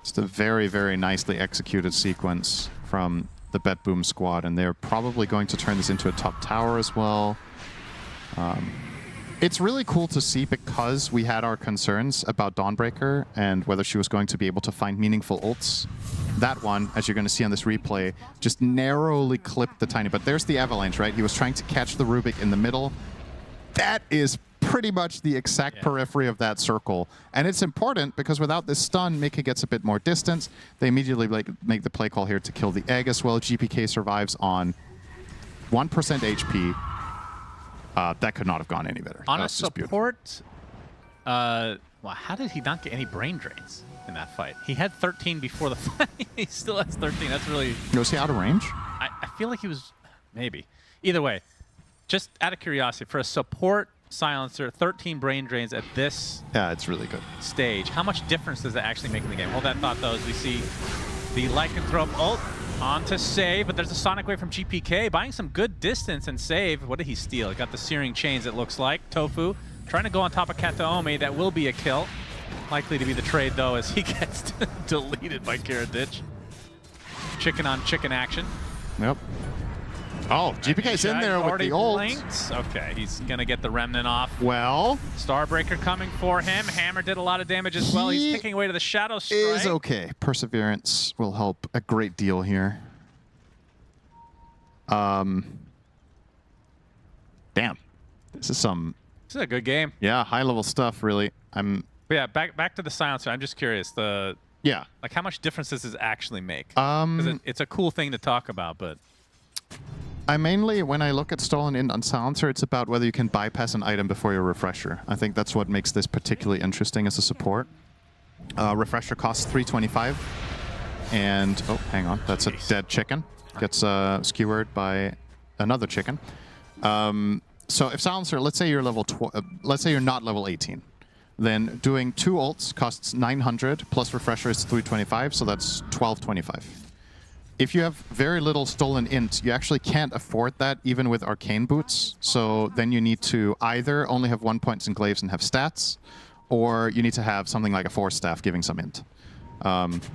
Just a very, very nicely executed sequence from the BetBoom squad. And they're probably going to turn this into a top tower as well. It's really cool to see because we had our concerns about Dawnbreaker and whether she was going to be able to find meaningful ults. That one, as you're going to see on this replay, just narrowly clipped the Tiny. But there's the Avalanche, right? He was trying to catch the Rubik in the middle. That is pretty much the exact periphery of that circle. And it's important because without this stun, Mickey gets a bit more distance. They immediately make the play call here to kill the egg as well. GPK survives on 1% HP. That could not have gone any better. On a support, well, how did he not get any brain drains in that fight? He had 13 before the fight. He still has 13. That's really... Was he out of range? I feel like he was... Maybe. Either way, just out of curiosity, for a support silencer, 13 brain drains at this... Yeah, it's really good. ...stage. How much difference does that actually make in the game? Hold that thought, though, as we see the Lycanthrope ult on to save, but there's a Sonic Wave from GPK, buying some good distance and save. What did he steal? He got the Searing Chains, it looks like. Tofu trying to go on top of Kataomi. That will be a kill. Likely to be the trade, though, as he gets deleted by Kiritich. Chicken on chicken action. Yep. Oh, GPK's in there with the ult. Okay, he's going to get the Remnant off. Well, Starbreaker coming for him. Hammer did a lot of damage as well. He's picking away to the Shadow Strike. Is okay. Perseverance will help a great deal here. Damn. This is some... This is a good game. Yeah, high-level stuff, really. But yeah, back to the silencer. I'm just curious. Yeah. Like, how much difference does this actually make? 'Cause it's a cool thing to talk about, but... I mainly, when I look at Stolen in on Silencer, it's about whether you can bypass an item before your Refresher. I think that's what makes this particularly interesting as a support. Refresher costs 325. And, oh, hang on, that's a dead chicken. Gets skewered by another chicken. So if Silencer, let's say you're let's say you're not level 18. Then doing 2 ults costs 900, plus Refresher is 325, so that's 1225. If you have very little stolen int, you actually can't afford that even with Arcane Boots. So then you need to either only have 1 point in Glaives and have stats, or you need to have something like a Force Staff giving some int.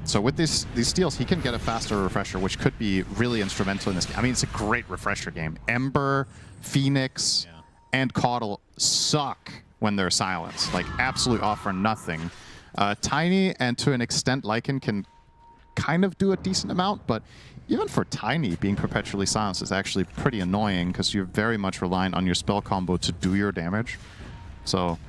So with these steals, he can get a faster Refresher, which could be really instrumental in this game. I mean, it's a great Refresher game. Ember, Phoenix, and Caudle suck when they're silenced. Like, absolutely offer nothing. Tiny, and to an extent, Lycan can kind of do a decent amount, but even for Tiny, being perpetually silenced is actually pretty annoying because you're very much reliant on your spell combo to do your damage. So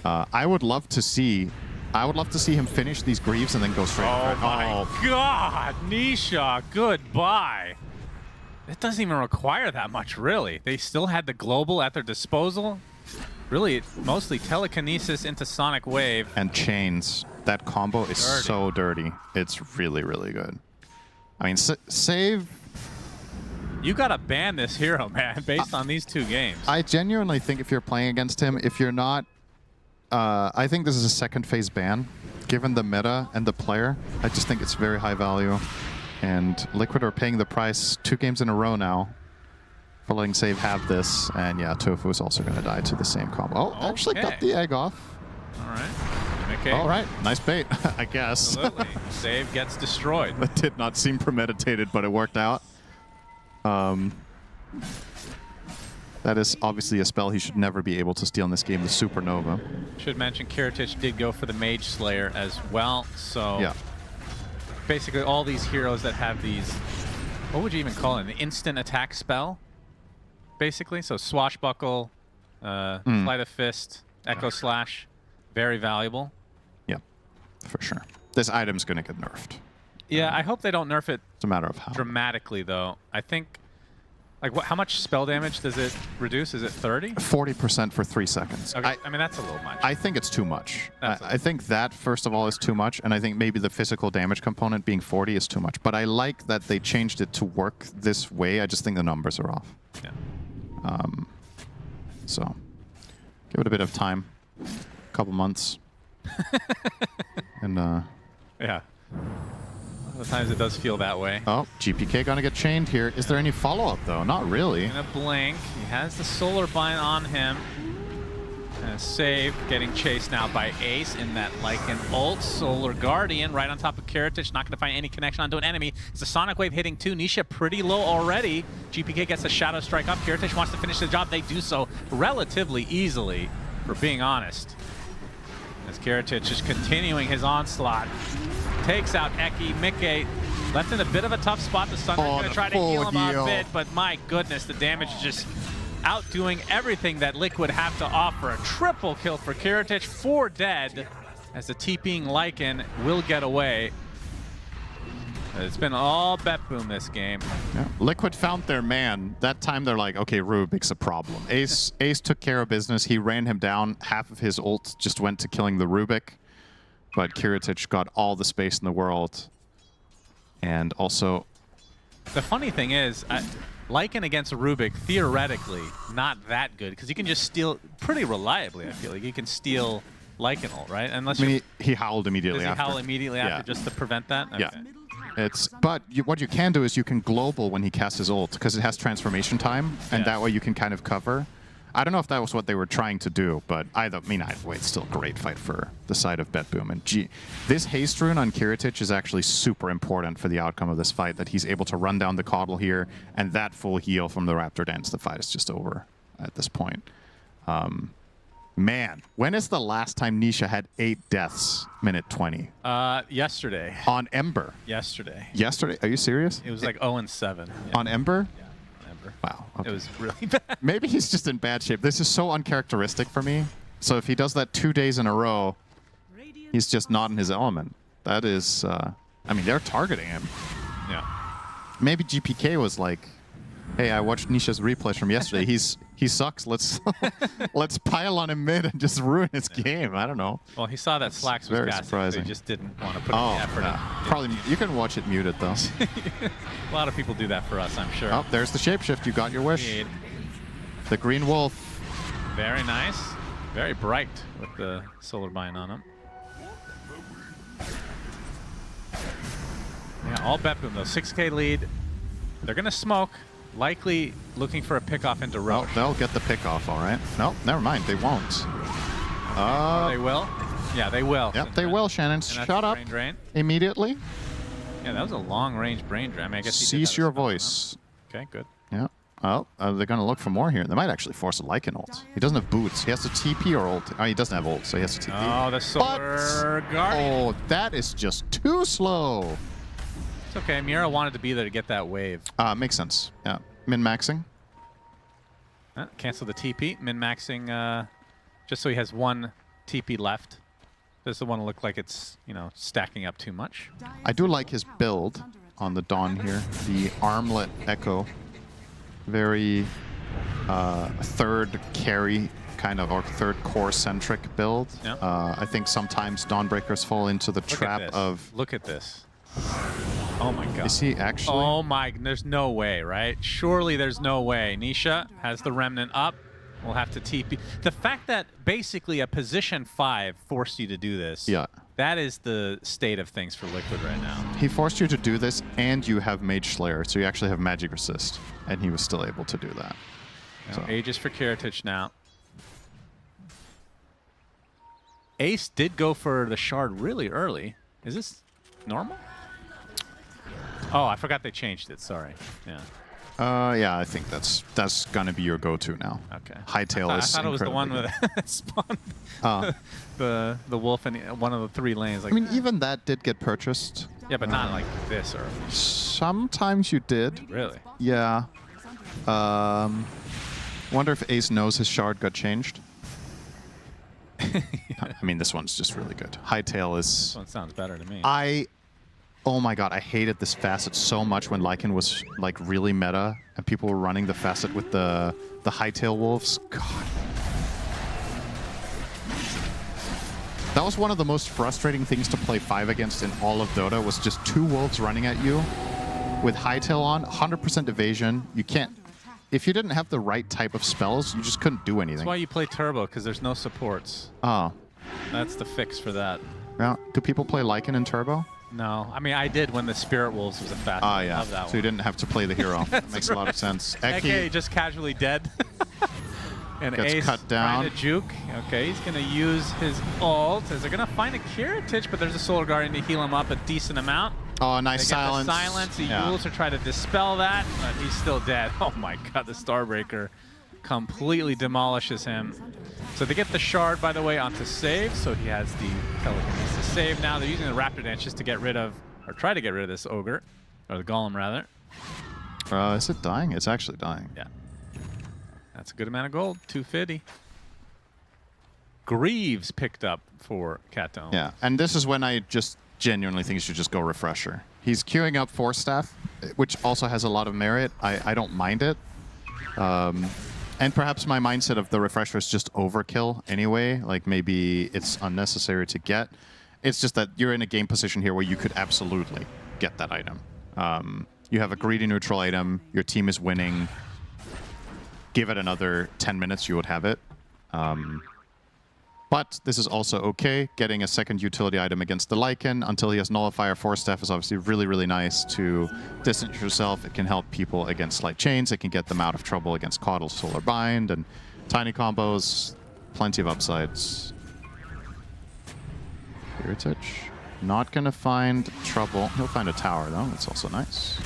I would love to see him finish these Greaves and then go straight. Oh my god, Nisha, goodbye. It doesn't even require that much, really. They still had the global at their disposal. Really, mostly telekinesis into Sonic Wave. And chains. That combo is so dirty. It's really, really good. I mean, save... You gotta ban this hero, man, based on these 2 games. I genuinely think if you're playing against him, if you're not... I think this is a second phase ban. Given the meta and the player, I just think it's very high value. And Liquid are paying the price 2 games in a row now for letting Save have this. And yeah, Tofu is also going to die to the same combo. Oh, actually got the egg off. All right. Okay. All right, nice bait, I guess. Absolutely. Save gets destroyed. That did not seem premeditated, but it worked out. That is obviously a spell he should never be able to steal in this game, the Supernova. Should mention Kiritich did go for the Mage Slayer as well, so yeah. Basically all these heroes that have these, what would you even call it, an instant attack spell, basically. So Swashbuckle, Flight of Fist, Echo Slash, very valuable. Yep, for sure. This item's going to get nerfed. Yeah, I hope they don't nerf it. It's a matter of how. Dramatically, though. I think Like, how much spell damage does it reduce? Is it 30? 40% for 3 seconds. Okay. I mean, that's a little much. I think it's too much. I think that, first of all, is too much, and I think maybe the physical damage component being 40 is too much. But I like that they changed it to work this way. I just think the numbers are off. Yeah. So, give it a bit of time. A couple months. And, yeah. Sometimes it does feel that way. Oh, GPK gonna get chained here. Is there any follow-up, though? Not really. Gonna blink. He has the Solar Bind on him. And save. Getting chased now by Ace in that Lycan ult. Solar Guardian right on top of Kiritich. Not gonna find any connection onto an enemy. It's a Sonic Wave hitting too. Nisha pretty low already. GPK gets a Shadow Strike up. Kiritich wants to finish the job. They do so relatively easily, for being honest. As Kiritich is continuing his onslaught. Takes out Eki. Mickey left in a bit of a tough spot. The Sunder's going to try to heal him out a bit, but my goodness, the damage is just outdoing everything that Liquid have to offer. A triple kill for Kiritich, 4 dead, as the TPing Lycan will get away. It's been all BetBoom this game. Yeah. Liquid found their man. That time they're like, okay, Rubik's a problem. Ace took care of business. He ran him down. Half of his ult just went to killing the Rubik. But Kiritich got all the space in the world. And also... The funny thing is, Lycan against Rubik, theoretically, not that good. Because you can just steal pretty reliably, I feel like. You can steal Lycan ult, right? Unless he howled immediately after. Does he howl immediately after just to prevent that? Okay. Yeah. But what you can do is you can global when he casts his ult, because it has transformation time, and that way you can kind of cover. I don't know if that was what they were trying to do, but either way, it's still a great fight for the side of BetBoom. And this haste rune on Kiritich is actually super important for the outcome of this fight, that he's able to run down the Coddle here, and that full heal from the Raptor Dance. The fight is just over at this point. Man, when is the last time Nisha had 8 deaths minute 20? Yesterday. On Ember? Yesterday. Yesterday? Are you serious? It was like 0-7. Yeah. On Ember? Yeah, on Ember. Wow. Okay. It was really bad. Maybe he's just in bad shape. This is so uncharacteristic for me. So if he does that 2 days in a row, he's just not in his element. That is, I mean, they're targeting him. Yeah. Maybe GPK was like, hey, I watched Nisha's replays from yesterday. He sucks. Let's pile on him mid and just ruin his game. I don't know. Well, he saw that Slacks was very gassing, surprising. so he just didn't want to put in the effort. Probably you can watch it muted though. A lot of people do that for us, I'm sure. Oh, there's the shapeshift. You got your wish. Indeed. The green wolf. Very nice. Very bright with the Solar Bind on him. Yeah, all BetBoom though. 6K lead. They're gonna smoke. Likely looking for a pickoff into Roche. Oh, they'll get the pickoff, all right. No, never mind. They won't. They will? Yeah, they will. Yep, they will, Shannon. Shut up drain. Immediately. Yeah, that was a long-range brain drain. I mean, I guess cease your voice. Okay, good. Yeah. Oh, they're going to look for more here. They might actually force a Lycan ult. He doesn't have boots. He has to TP or ult. Oh, he doesn't have ult, so he has to TP. Oh, the Solar Guardian. Oh, that is just too slow. It's okay. Mira wanted to be there to get that wave. Makes sense. Yeah. Min-maxing. Cancel the TP. Min-maxing just so he has 1 TP left. Doesn't want to look like it's, you know, stacking up too much. I do like his build on the Dawn here. The armlet echo. Very third carry kind of, or third core centric build. Yeah. I think sometimes Dawnbreakers fall into the trap of... Look at this. Oh my god. Is he actually? Oh my, there's no way, right? Surely there's no way. Nisha has the Remnant up. We'll have to TP. The fact that basically a position 5 forced you to do this. Yeah. That is the state of things for Liquid right now. He forced you to do this, and you have Mage Slayer, so you actually have magic resist, and he was still able to do that. So. Aegis for Kiritich now. Ace did go for the shard really early. Is this normal? Oh, I forgot they changed it. Sorry. Yeah. Yeah, I think that's gonna be your go-to now. Okay. Hightail is. I thought it was the one with spawned the wolf in one of the 3 lanes. Like, I mean, even that did get purchased. Yeah, but not like this early. Sometimes you did. Really? Yeah. Wonder if Ace knows his shard got changed. I mean, this one's just really good. Hightail is. This one sounds better to me. Oh my god, I hated this facet so much when Lycan was like really meta and people were running the facet with the hightail wolves. God. That was one of the most frustrating things to play 5 against in all of Dota, was just 2 wolves running at you with hightail on, 100% evasion. You can't... If you didn't have the right type of spells, you just couldn't do anything. That's why you play Turbo, because there's no supports. Oh. That's the fix for that. Now, do people play Lycan in Turbo? No. I mean, I did when the Spirit Wolves was a fat. Ah, yeah. Love that so you didn't have to play the hero. That makes a lot of sense. Eki just casually dead. And gets Ace cut down. trying to juke. Okay, he's going to use his ult. Is they're going to find a Kiritich, but there's a Solar Guardian to heal him up a decent amount. Oh, nice silence. The silence. The yeah. Yules are trying to dispel that, but he's still dead. Oh my god, the Starbreaker completely demolishes him. So they get the shard, by the way, onto save, so he has the telekinesis to save now. They're using the Raptor Dance just to get rid of, or try to get rid of this Ogre, or the Golem rather. Is it dying? It's actually dying. Yeah. That's a good amount of gold, 250. Greaves picked up for Catone. Yeah, and this is when I just genuinely think you should just go Refresher. He's queuing up Force Staff, which also has a lot of merit. I don't mind it. And perhaps my mindset of the Refresher is just overkill anyway. Like maybe it's unnecessary to get. It's just that you're in a game position here where you could absolutely get that item. You have a greedy neutral item. Your team is winning. Give it another 10 minutes, you would have it. But this is also okay. Getting a second utility item against the Lycan until he has Nullifier Force Staff is obviously really, really nice to distance yourself. It can help people against Slight Chains. It can get them out of trouble against Caudal, Solar Bind, and tiny combos. Plenty of upsides. Kiritich. Not going to find trouble. He'll find a tower, though. That's also nice.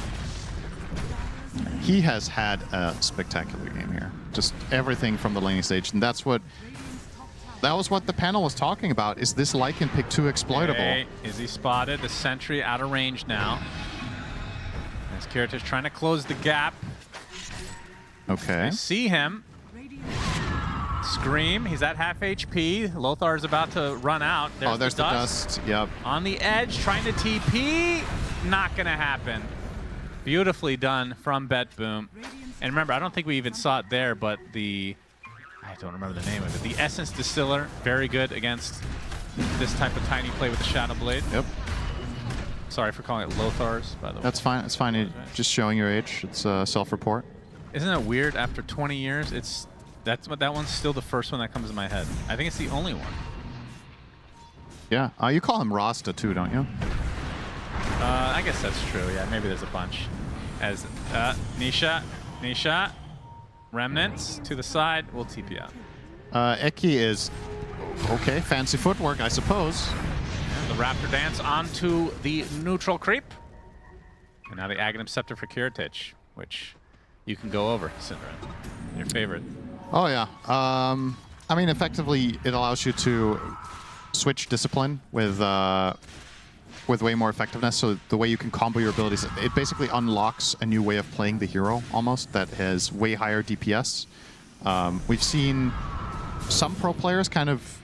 He has had a spectacular game here. Just everything from the laning stage. And that was what the panel was talking about. Is this Lycan pick too exploitable? Okay. Is he spotted? The sentry out of range now. As Kiritich trying to close the gap. Okay. They see him. Scream. He's at half HP. Lothar's about to run out. There's the dust. Yep. On the edge, trying to TP. Not going to happen. Beautifully done from BetBoom. And remember, I don't think we even saw it there, but I don't remember the name of it. The Essence Distiller, very good against this type of tiny play with the Shadow Blade. Yep. Sorry for calling it Lothar's, by the way. That's fine. It's fine. Just showing your age. It's self-report. Isn't it weird? After 20 years, that one's still the first one that comes in my head. I think it's the only one. Yeah. You call him Rasta too, don't you? I guess that's true. Yeah, maybe there's a bunch. As Nisha, Remnants to the side. We'll TP out. Eki is okay. Fancy footwork, I suppose. And the Raptor Dance onto the neutral creep. And now the Aghanim Scepter for Kiritich, which you can go over, Syndra. Your favorite. Oh, yeah. I mean, effectively, it allows you to switch discipline with way more effectiveness. So the way you can combo your abilities, it basically unlocks a new way of playing the hero, almost, that has way higher DPS. We've seen some pro players kind of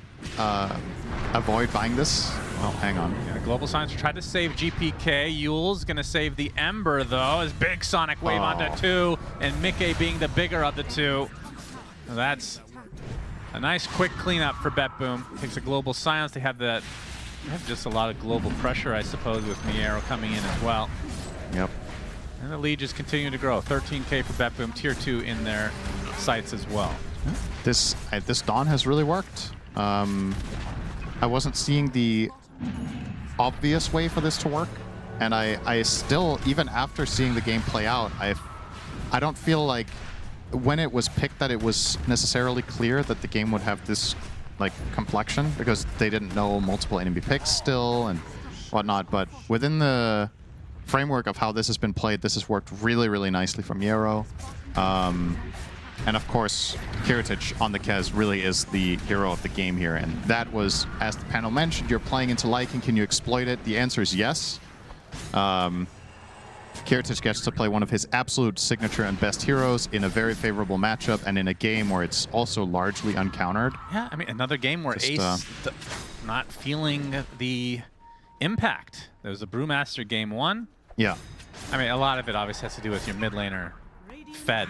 avoid buying this. Oh, hang on. Yeah, Global Science tried to save GPK. Yule's going to save the Ember, though, as big Sonic Wave onto 2, and Mickey being the bigger of the 2. That's a nice quick cleanup for BetBoom. Takes a Global Silence. They have just a lot of global pressure, I suppose, with Miero coming in as well. Yep. And the lead just continuing to grow. 13K for BetBoom, tier 2 in their sights as well. This Dawn has really worked. I wasn't seeing the obvious way for this to work, and I still, even after seeing the game play out, I don't feel like when it was picked that it was necessarily clear that the game would have this like complexion, because they didn't know multiple enemy picks still and whatnot. But within the framework of how this has been played, this has worked really, really nicely from Miero. And of course, Kiritich on the Kez really is the hero of the game here. And that was, as the panel mentioned, you're playing into Lycan, can you exploit it? The answer is yes. Kiritich gets to play one of his absolute signature and best heroes in a very favorable matchup and in a game where it's also largely uncountered. Yeah, I mean, another game where Ace not feeling the impact. There was a Brewmaster game 1. Yeah. I mean, a lot of it obviously has to do with your mid laner fed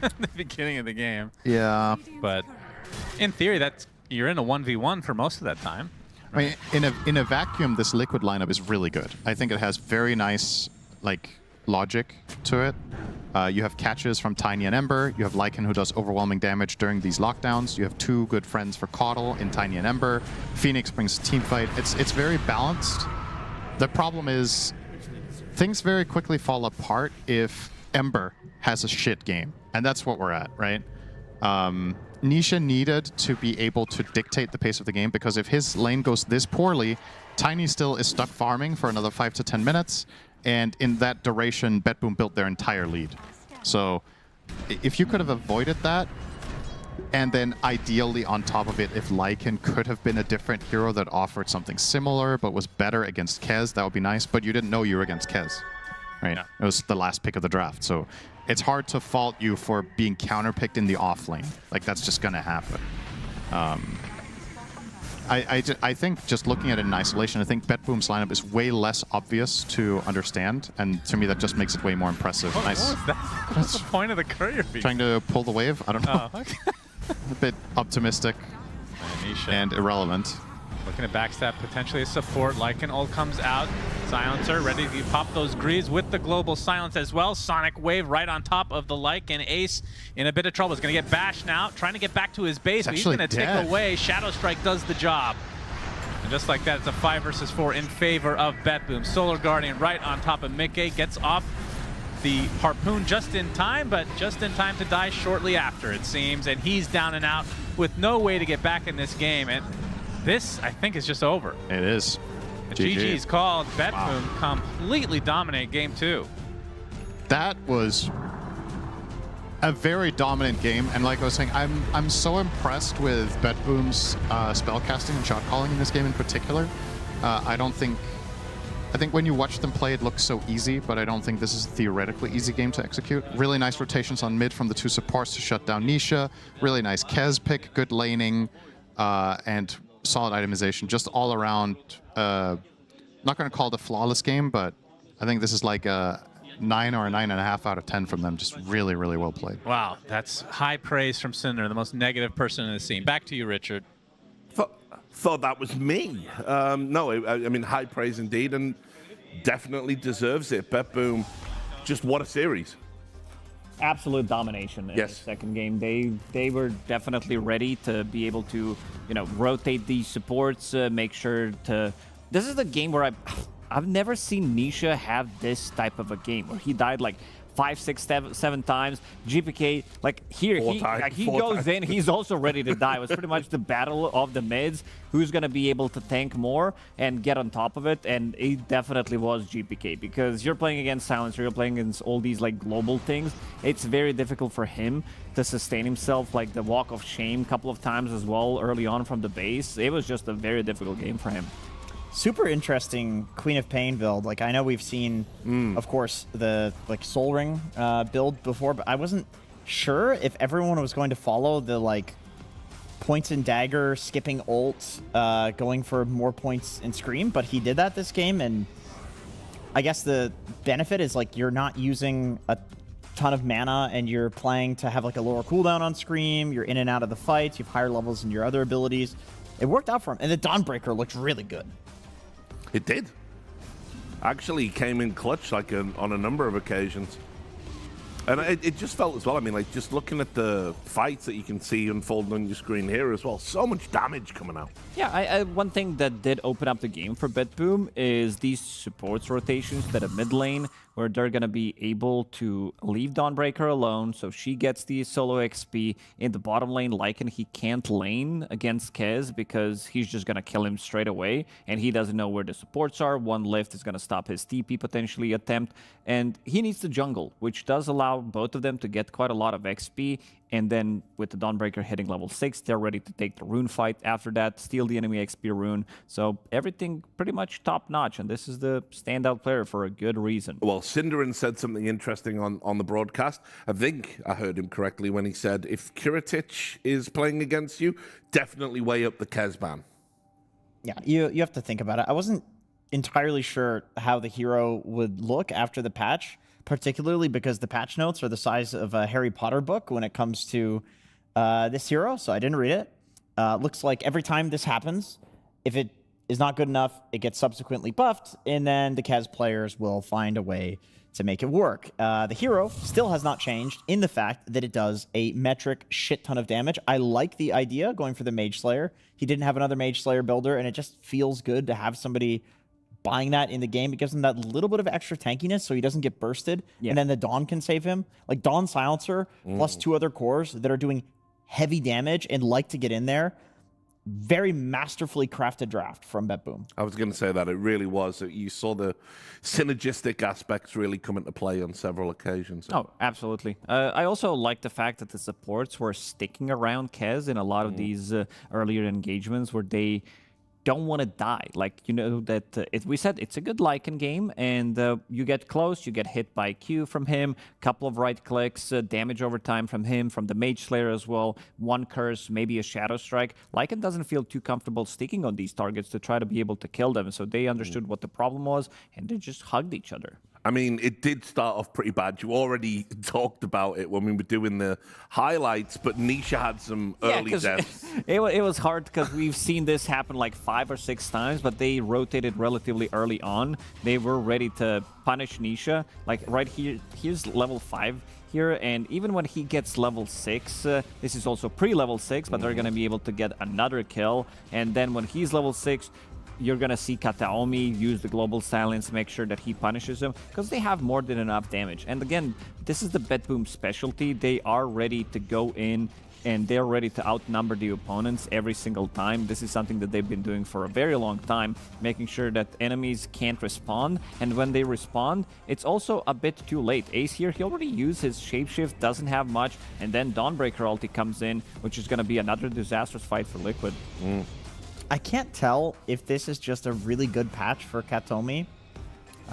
at the beginning of the game. Yeah. But in theory, you're in a 1v1 for most of that time. Right? I mean, in a vacuum, this Liquid lineup is really good. I think it has very nice logic to it. You have catches from Tiny and Ember. You have Lycan, who does overwhelming damage during these lockdowns. You have 2 good friends for Caudle in Tiny and Ember. Phoenix brings team fight. It's very balanced. The problem is things very quickly fall apart if Ember has a shit game. And that's what we're at, right? Nisha needed to be able to dictate the pace of the game, because if his lane goes this poorly, Tiny still is stuck farming for another 5 to 10 minutes. And in that duration, BetBoom built their entire lead. So if you could have avoided that, and then ideally on top of it, if Lycan could have been a different hero that offered something similar but was better against Kez, that would be nice. But you didn't know you were against Kez, right? Yeah. It was the last pick of the draft. So it's hard to fault you for being counterpicked in the off lane. That's just going to happen. I think just looking at it in isolation, I think BetBoom's lineup is way less obvious to understand, and to me that just makes it way more impressive. Nice. What's the point of the courier beat? Trying to pull the wave? I don't know. Oh, okay. A bit optimistic and irrelevant. Looking at backstab, potentially a support. Lycan ult comes out. Silencer ready to pop those greaves with the global silence as well. Sonic Wave right on top of the Lycan. Ace in a bit of trouble. He's going to get bashed now, trying to get back to his base, but he's going to take away. Shadow Strike does the job. And just like that, it's a 5 versus 4 in favor of BetBoom. Solar Guardian right on top of Mickey, gets off the Harpoon just in time, but just in time to die shortly after, it seems. And he's down and out with no way to get back in this game. And this, I think, is just over. It is. GG's called. BetBoom completely dominate game 2. That was a very dominant game, and like I was saying, I'm so impressed with BetBoom's spellcasting and shot calling in this game in particular. I think when you watch them play, it looks so easy, but I don't think this is a theoretically easy game to execute. Really nice rotations on mid from the 2 supports to shut down Nisha. Really nice Kez pick, good laning, and solid itemization. Just all around, not going to call it a flawless game, but I think this is like a 9 or a 9.5 out of 10 from them. Just really, really well played. Wow, that's high praise from Cinder, the most negative person in the scene. Back to you, Richard. Thought that was me. No, I mean, high praise indeed, and definitely deserves it. BetBoom, just what a series. Absolute domination in the second game. They were definitely ready to be able to, rotate these supports, make sure to... This is the game where I've never seen Nisha have this type of a game where he died 5, 6, 7 times. GPK, he goes in, he's also ready to die. It was pretty much the battle of the mids, who's going to be able to tank more and get on top of it, and it definitely was GPK, because you're playing against Silencer, you're playing against all these global things. It's very difficult for him to sustain himself, the walk of shame a couple of times as well early on from the base. It was just a very difficult game for him. Super interesting Queen of Pain build. I know we've seen, of course, the Soul Ring build before, but I wasn't sure if everyone was going to follow the points and dagger, skipping ult, going for more points in Scream, but he did that this game, and I guess the benefit is you're not using a ton of mana and you're playing to have a lower cooldown on Scream, you're in and out of the fights, you have higher levels in your other abilities. It worked out for him, and the Dawnbreaker looked really good. It did. Actually came in clutch on a number of occasions. And it just felt as well, I mean, just looking at the fights that you can see unfolding on your screen here as well, so much damage coming out. Yeah, one thing that did open up the game for BetBoom is these supports rotations that are mid lane, where they're going to be able to leave Dawnbreaker alone, so she gets the solo XP. In the bottom lane, Lycan, he can't lane against Kez because he's just going to kill him straight away, and he doesn't know where the supports are. One lift is going to stop his TP potentially attempt, and he needs the jungle, which does allow both of them to get quite a lot of XP. And then with the Dawnbreaker hitting level 6, they're ready to take the rune fight after that, steal the enemy XP rune. So everything pretty much top-notch, and this is the standout player for a good reason. Well, Cinderin said something interesting on the broadcast. I think I heard him correctly when he said, if Kiritich is playing against you, definitely weigh up the Kez ban. Yeah, you have to think about it. I wasn't entirely sure how the hero would look after the patch, particularly because the patch notes are the size of a Harry Potter book when it comes to this hero, so I didn't read it. Looks like every time this happens, if it is not good enough, it gets subsequently buffed, and then the Kaz players will find a way to make it work. The hero still has not changed in the fact that it does a metric shit ton of damage. I like the idea going for the Mage Slayer. He didn't have another Mage Slayer builder, and it just feels good to have somebody buying that in the game. It gives him that little bit of extra tankiness so he doesn't get bursted, and then the Dawn can save him. Like Dawn Silencer plus 2 other cores that are doing heavy damage and like to get in there. Very masterfully crafted draft from BetBoom. I was going to say that it really was. You saw the synergistic aspects really come into play on several occasions. Oh, absolutely. I also like the fact that the supports were sticking around Kaz in a lot of these earlier engagements where they don't want to die. Like, you know, that we said it's a good Lycan game, and you get close, you get hit by Q from him, couple of right clicks, damage over time from him, from the Mage Slayer as well, 1 curse, maybe a Shadow Strike. Lycan doesn't feel too comfortable sticking on these targets to try to be able to kill them, so they understood what the problem was, and they just hugged each other. I mean, it did start off pretty bad. You already talked about it when we were doing the highlights, but Nisha had some early deaths. It was hard because we've seen this happen like 5 or 6 times, but they rotated relatively early on. They were ready to punish Nisha. Like right here, here's level 5 here, and even when he gets level 6, this is also pre-level 6, but they're going to be able to get another kill. And then when he's level 6, you're going to see Kataomi use the global silence, make sure that he punishes him, because they have more than enough damage. And again, this is the BetBoom specialty. They are ready to go in, and they're ready to outnumber the opponents every single time. This is something that they've been doing for a very long time, making sure that enemies can't respond. And when they respond, it's also a bit too late. Ace here, he already used his shapeshift, doesn't have much, and then Dawnbreaker ulti comes in, which is going to be another disastrous fight for Liquid. I can't tell if this is just a really good patch for Kataomi,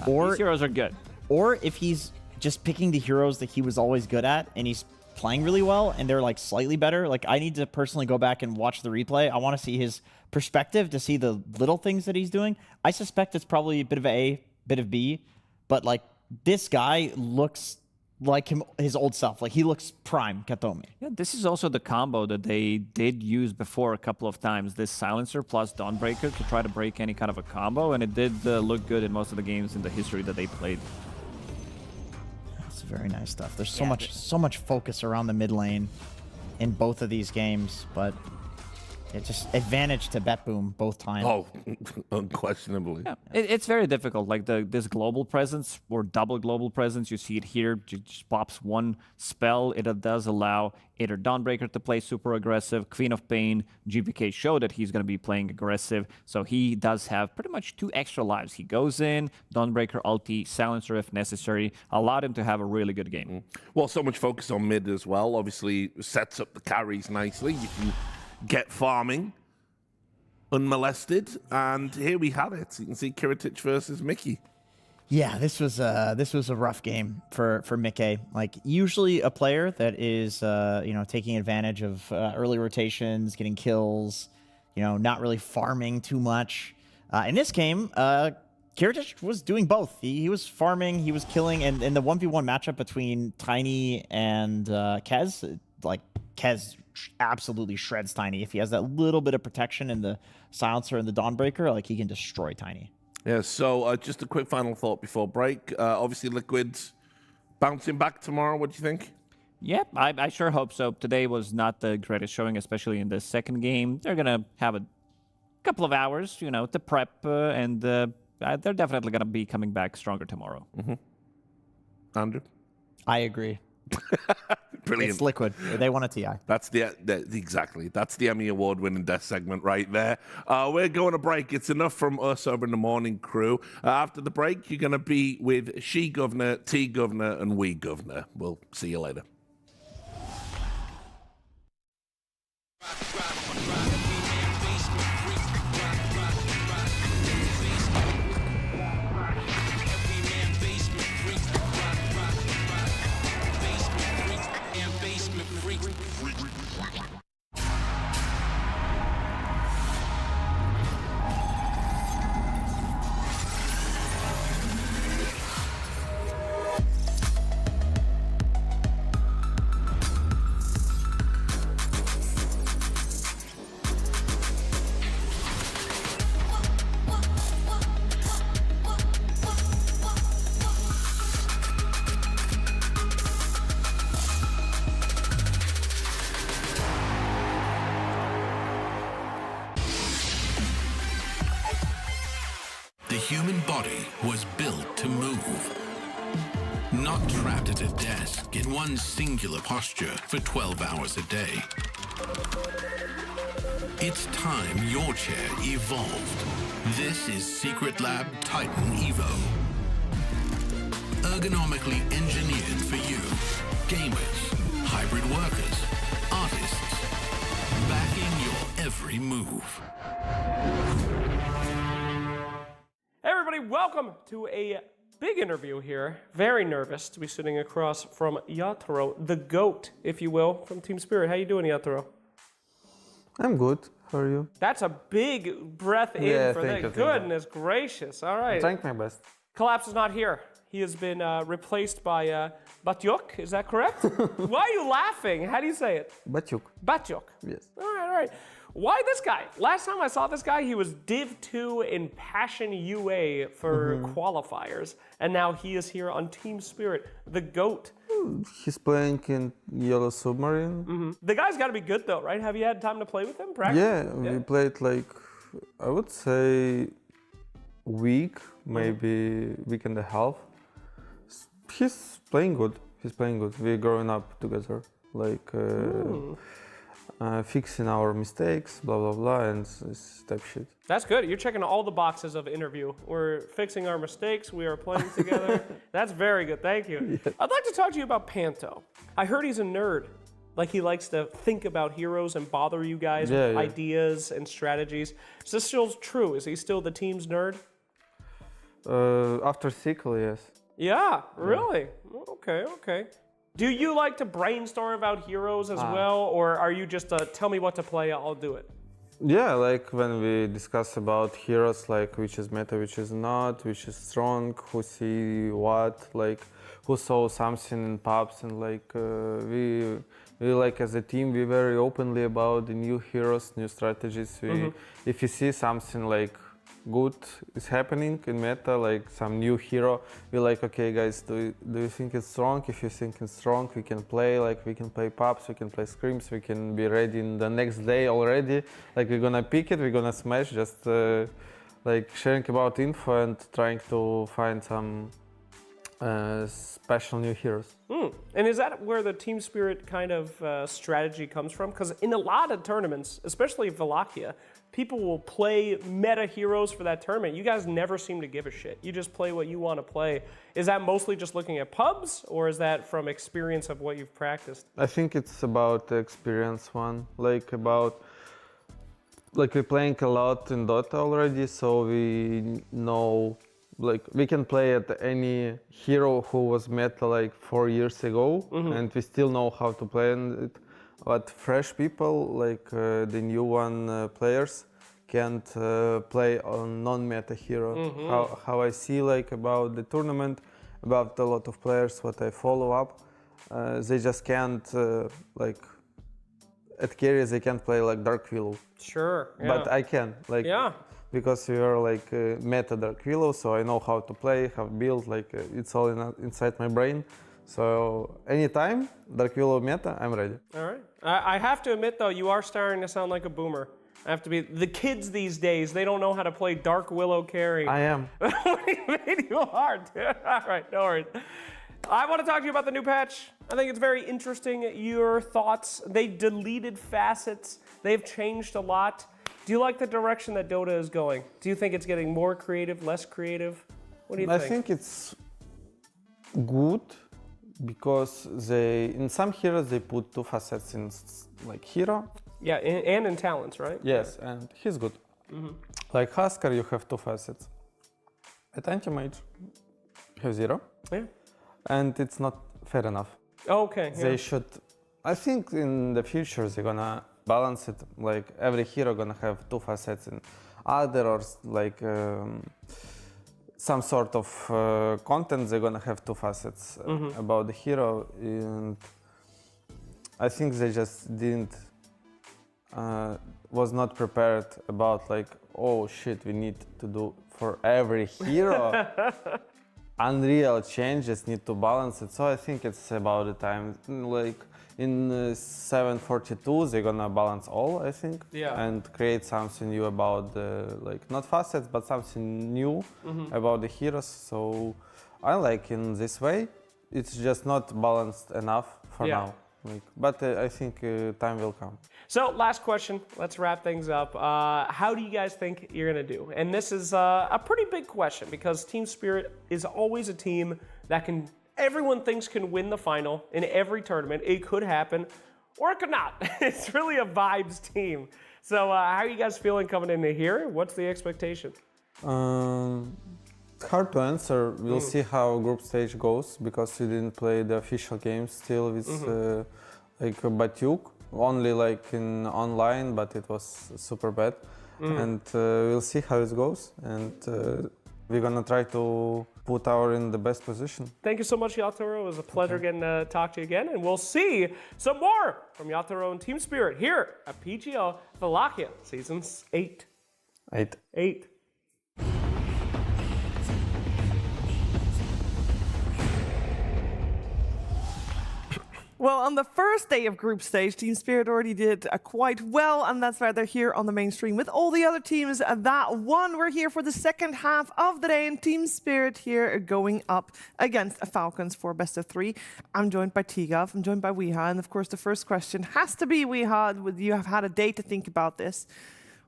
or these heroes are good, or if he's just picking the heroes that he was always good at and he's playing really well and they're like slightly better. Like I need to personally go back and watch the replay. I want to see his perspective to see the little things that he's doing. I suspect it's probably a bit of A, bit of B, but like this guy looks like his old self. Like he looks prime Kataomi. Yeah, this is also the combo that they did use before a couple of times. This Silencer plus Dawnbreaker to try to break any kind of a combo, and it did look good in most of the games in the history that they played. It's very nice stuff. There's so much focus around the mid lane in both of these games, but it's just advantage to BetBoom both times. Oh, unquestionably. Yeah, it's very difficult. Like this global presence or double global presence, you see it here. Just pops 1 spell. It does allow either Dawnbreaker to play super aggressive. Queen of Pain, GPK showed that he's going to be playing aggressive. So he does have pretty much 2 extra lives. He goes in, Dawnbreaker ulti, Silencer if necessary. Allowed him to have a really good game. Well, so much focus on mid as well. Obviously, sets up the carries nicely. You can get farming unmolested, and here we have it. You can see Kiritich versus Mickey. Yeah, this was a rough game for Mickey. Like usually a player that is taking advantage of early rotations, getting kills, not really farming too much. In this game, Kiritich was doing both. He was farming, he was killing, and in the 1v1 matchup between Tiny and Kez, like Kez absolutely shreds Tiny. If he has that little bit of protection in the Silencer and the Dawnbreaker, like he can destroy Tiny. Yeah, so just a quick final thought before break. Obviously, Liquid's bouncing back tomorrow. What do you think? Yeah, I sure hope so. Today was not the greatest showing, especially in the second game. They're going to have a couple of hours, to prep, and they're definitely going to be coming back stronger tomorrow. Andrew? I agree. Brilliant. It's Liquid. They won a TI. That's exactly. That's the Emmy Award-winning death segment right there. We're going to break. It's enough from us over in the morning crew. After the break, you're going to be with She Governor, T Governor, and We Governor. We'll see you later. human body was built to move. Not trapped at a desk in one singular posture for 12 hours a day. It's time your chair evolved. This is Secret Lab Titan Evo. Ergonomically engineered for you, gamers, hybrid workers, artists, backing your every move. Hey everybody, welcome to a big interview here. Very nervous to be sitting across from Yatoro, the GOAT, if you will, from Team Spirit. How you doing, Yatoro? I'm good. How are you? That's a big breath in for that. Goodness gracious. All right. I'm trying my best. Collapse is not here. He has been replaced by Batyok. Is that correct? Why are you laughing? How do you say it? Batyok. Batyok. Yes. All right, all right. Why this guy? Last time I saw this guy, he was Div 2 in Passion UA for qualifiers, and now he is here on Team Spirit, the GOAT. He's playing in Yellow Submarine. The guy's got to be good though, right? Have you had time to play with him? Practice? Yeah, we played like, I would say, week, maybe week and a half. He's playing good. He's playing good. We're growing up together, like fixing our mistakes, blah blah blah, and this type shit. That's good. You're checking all the boxes of interview. We're fixing our mistakes. We are playing together. That's very good. Thank you. Yes. I'd like to talk to you about Panto. I heard he's a nerd. Like he likes to think about heroes and bother you guys with ideas and strategies. Is this still true? Is he still the team's nerd? After Sickle, yes. Yeah, really? Okay, okay. Do you like to brainstorm about heroes as well, or are you just tell me what to play, I'll do it? Yeah, like when we discuss about heroes, like which is meta, which is not, which is strong, who see what, like who saw something in pubs, and like we like as a team, we very openly about the new heroes, new strategies. If you see something like good is happening in meta, like some new hero, we're like, okay guys, do you think it's strong? If you think it's strong, we can play, like we can play pubs, we can play scrims, we can be ready in the next day already. Like we're gonna pick it, we're gonna smash, just like sharing about info and trying to find some special new heroes. And is that where the Team Spirit kind of strategy comes from? Because in a lot of tournaments, especially Wallachia, people will play meta heroes for that tournament. You guys never seem to give a shit. You just play what you want to play. Is that mostly just looking at pubs, or is that from experience of what you've practiced? I think it's about the experience one, like we're playing a lot in Dota already, so we know, like we can play at any hero who was meta like 4 years ago, and we still know how to play it. But fresh people, like the new one players, can't play on non-meta hero. How I see like about the tournament, about a lot of players, what I follow up, they just can't like at carries they can't play like Dark Willow. Sure. Yeah. But I can, like, because we are like meta Dark Willow, so I know how to play, how to build, like it's all inside my brain. So anytime Dark Willow meta, I'm ready. All right. I have to admit though, you are starting to sound like a boomer. I have to be. The kids these days, they don't know how to play Dark Willow carry. I am. Made you hard. All right, no worries. I want to talk to you about the new patch. I think it's very interesting. Your thoughts. They deleted facets. They've changed a lot. Do you like the direction that Dota is going? Do you think it's getting more creative, less creative? What do you think? I think it's good because in some heroes they put 2 facets in like hero. Yeah, and in talents, right? Yes, and he's good. Like Husker, you have 2 facets. At Anti-Mage, you have 0. Yeah. And it's not fair enough. Okay. They should. I think in the future they're gonna balance it. Like every hero gonna have 2 facets in other, or like some sort of content. They're gonna have 2 facets about the hero, and I think they just didn't. Was not prepared about like, oh shit, we need to do for every hero. Unreal changes, need to balance it. So I think it's about the time. Like in 742 they're gonna balance all, I think, and create something new about the, like, not facets, but something new about the heroes. So I like in this way. It's just not balanced enough for now. Like, but I think time will come. So last question, let's wrap things up. How do you guys think you're gonna do? And this is a pretty big question because Team Spirit is always a team that everyone thinks can win the final in every tournament. It could happen or it could not. It's really a vibes team. So how are you guys feeling coming into here? What's the expectation? Hard to answer. We'll see how group stage goes because we didn't play the official games still with like Batyuk. Only like in online, but it was super bad. And we'll see how it goes. And we're gonna try to put our in the best position. Thank you so much, Yatoro. It was a pleasure getting to talk to you again. And we'll see some more from Yatoro and Team Spirit here at PGL Wallachia Season 8. 8. Well, on the first day of group stage, Team Spirit already did quite well, and that's why they're here on the main stream with all the other teams that won. We're here for the second half of the day, and Team Spirit here going up against Falcons for best of 3. I'm joined by Tigov, I'm joined by Weha, and of course the first question has to be, Weha, you have had a day to think about this.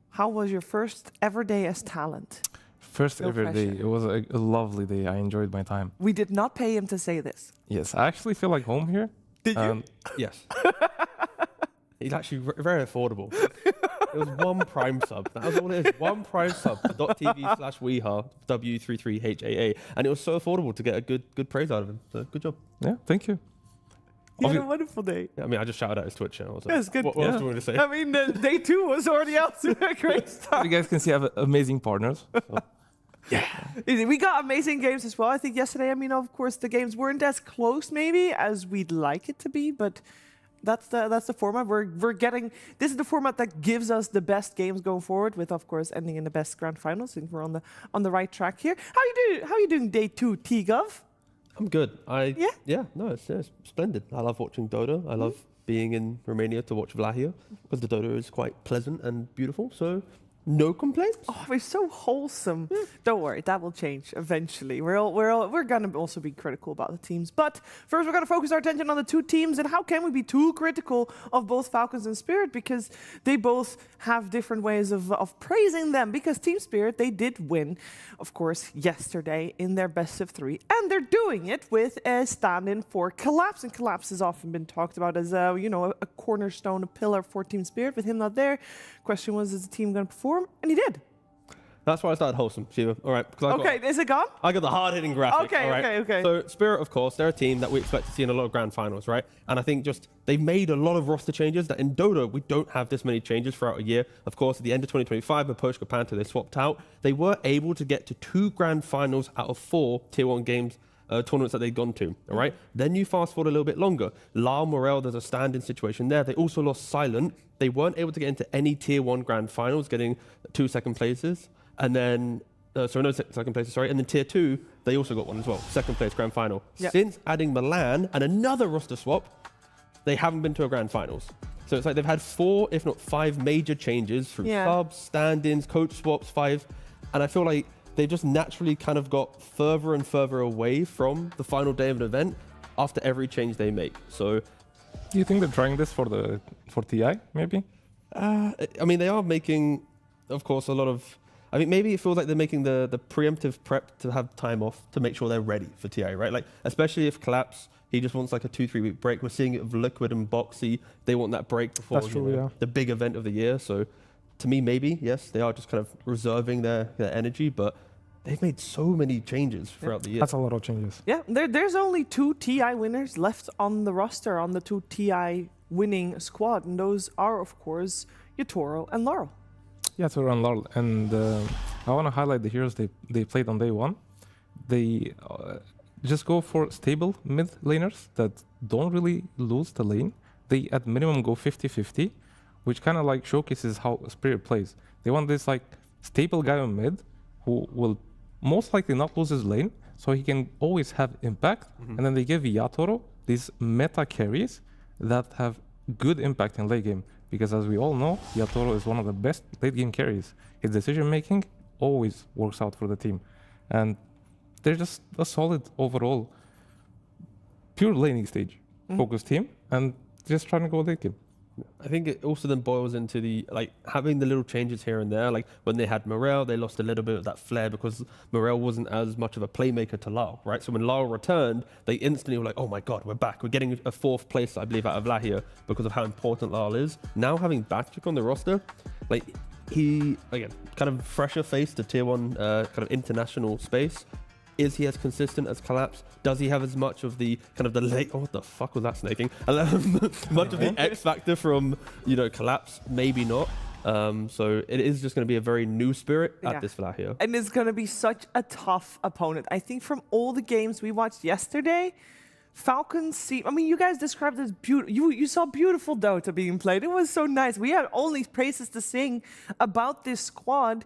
How was your first ever day as talent? First ever day. It was a lovely day. I enjoyed my time. We did not pay him to say this. Yes, I actually feel like home here. Did you? Yes. It's actually very affordable. It was one Prime sub. That was all it is. One Prime sub. .tv/Weha W33HAA, and it was so affordable to get a good praise out of him. So good job. Yeah, thank you. You had a wonderful day. I mean, I just shouted out his Twitch channel. So it was good. What else do you want to say? I mean, day 2 was already out to a great start. You guys can see I have amazing partners. So. Yeah. We got amazing games as well. I think yesterday, I mean, of course, the games weren't as close maybe as we'd like it to be, but that's the format. We're getting, this is the format that gives us the best games going forward with, of course, ending in the best grand finals. I think we're on the right track here. How are you doing day 2, T-Gov? I'm good. No, it's splendid. I love watching Dota. I love being in Romania to watch Wallachia because the Dota is quite pleasant and beautiful. So no complaints. Oh, we're so wholesome. Yeah. Don't worry, that will change eventually. We're gonna also be critical about the teams, but first we're gonna focus our attention on the 2 teams. And how can we be too critical of both Falcons and Spirit, because they both have different ways of praising them. Because Team Spirit, they did win, of course, yesterday in their best of 3, and they're doing it with a stand-in for Collapse. And Collapse has often been talked about as a cornerstone, a pillar for Team Spirit. With him not there, question was, is the team gonna perform? And he did. That's why I started wholesome, Shiva. All right. Okay, is it gone? I got the hard-hitting graphic. Okay, all right? okay. So Spirit, of course, they're a team that we expect to see in a lot of grand finals, right? And I think just they've made a lot of roster changes that in Dota, we don't have this many changes throughout a year. Of course, at the end of 2025, when Poshka Panther, they swapped out. They were able to get to 2 grand finals out of 4 Tier 1 games. Tournaments that they'd gone to, all right? Then you fast forward a little bit longer. Lyle Morel, there's a stand-in situation there. They also lost Silent. They weren't able to get into any Tier 1 grand finals, getting 2 second places. And then, second places, sorry. And then Tier 2, they also got one as well, second place grand final. Yep. Since adding Milan and another roster swap, they haven't been to a grand finals. So it's like they've had 4, if not 5 major changes through subs, stand-ins, coach swaps, 5. And I feel like they just naturally kind of got further and further away from the final day of an event after every change they make. So, do you think they're trying this for TI, maybe? I mean, they are making, of course, a lot of. I mean, maybe it feels like they're making the preemptive prep to have time off to make sure they're ready for TI, right? Like, especially if Collapse, he just wants like a 2-3 week break. We're seeing it with Liquid and Boxy. They want that break before the big event of the year. So, to me, maybe yes, they are just kind of reserving their energy, but they've made so many changes throughout the year. That's a lot of changes. Yeah, there's only 2 TI winners left on the roster, on the 2 TI winning squad, and those are, of course, Yatoro and Laurel. Yeah, Yatoro and Laurel. And I want to highlight the heroes they played on day 1. They just go for stable mid laners that don't really lose the lane. They, at minimum, go 50-50, which kind of like showcases how Spirit plays. They want this like stable guy on mid who will most likely not lose his lane, so he can always have impact. And then they give Yatoro these meta carries that have good impact in late game. Because as we all know, Yatoro is one of the best late game carries. His decision making always works out for the team. And they're just a solid overall, pure laning stage focused team, and just trying to go late game. I think it also then boils into the having the little changes here and there. Like when they had Morel, they lost a little bit of that flair because Morel wasn't as much of a playmaker to Lau, right? So when Lau returned, they instantly were like, oh my God, we're back. We're getting a 4th place, I believe, out of Wallachia because of how important Lau is. Now having Batchik on the roster, like he, again, kind of fresher face to tier 1 kind of international space. Is he as consistent as Collapse? Does he have as much of the kind of the late? Oh, what the fuck was that snaking? Much of the X factor from Collapse? Maybe not. So it is just going to be a very new spirit at this Wallachia. And it's going to be such a tough opponent. I think from all the games we watched yesterday, Falcons seem. I mean, you guys described it as beautiful. You saw beautiful Dota being played. It was so nice. We had only praises to sing about this squad,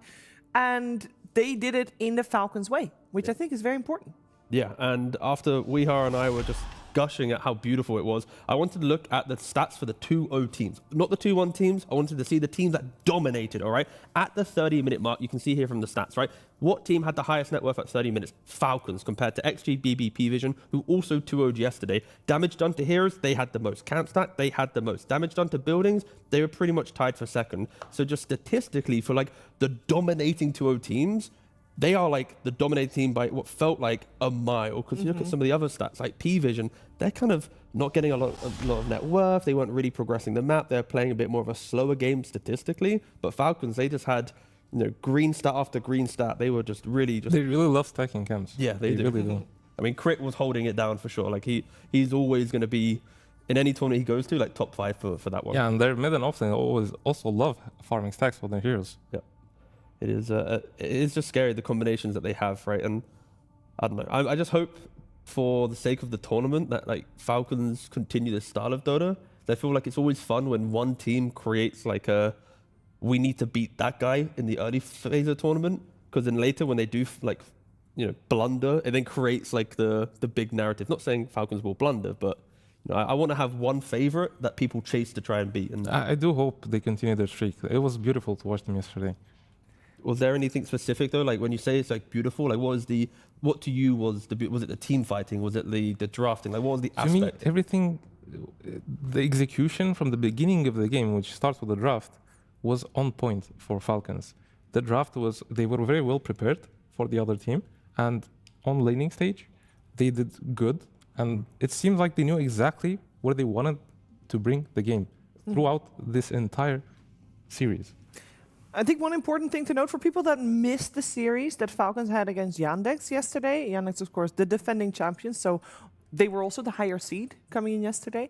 and they did it in the Falcons way, which I think is very important. Yeah, and after Wihar and I were just gushing at how beautiful it was, I wanted to look at the stats for the 2-0 teams. Not the 2-1 teams, I wanted to see the teams that dominated, all right? At the 30-minute mark, you can see here from the stats, right? What team had the highest net worth at 30 minutes? Falcons, compared to XG, BB, PVision, who also 2-0'd yesterday. Damage done to heroes, they had the most. Camp stat, they had the most. Damage done to buildings, they were pretty much tied for second. So just statistically, for like the dominating 2-0 teams, they are like the dominating team by what felt like a mile. Because you look at some of the other stats, like PVision, they're kind of not getting a lot of net worth. They weren't really progressing the map. They're playing a bit more of a slower game statistically. But Falcons, they just had green stat after green stat. They were just really They really love stacking camps. Yeah, they really do. I mean, Crit was holding it down for sure. Like he's always going to be, in any tournament he goes to, like top 5 for that one. Yeah, and their mid and offlane always also love farming stacks for their heroes. Yeah. It is just scary, the combinations that they have, right? And I don't know. I just hope for the sake of the tournament that like Falcons continue this style of Dota. I feel like it's always fun when one team creates like we need to beat that guy in the early phase of the tournament, because then later when they do blunder, it then creates like the big narrative. Not saying Falcons will blunder, but I want to have one favorite that people chase to try and beat. And I do hope they continue their streak. It was beautiful to watch them yesterday. Was there anything specific though? Like when you say it's like beautiful, like was it the team fighting? Was it the drafting? Like what was the aspect? To me, everything, the execution from the beginning of the game, which starts with the draft, was on point for Falcons. The draft they were very well prepared for the other team, and on laning stage, they did good, and it seemed like they knew exactly where they wanted to bring the game throughout this entire series. I think one important thing to note for people that missed the series that Falcons had against Yandex yesterday. Yandex, of course, the defending champions, so they were also the higher seed coming in yesterday.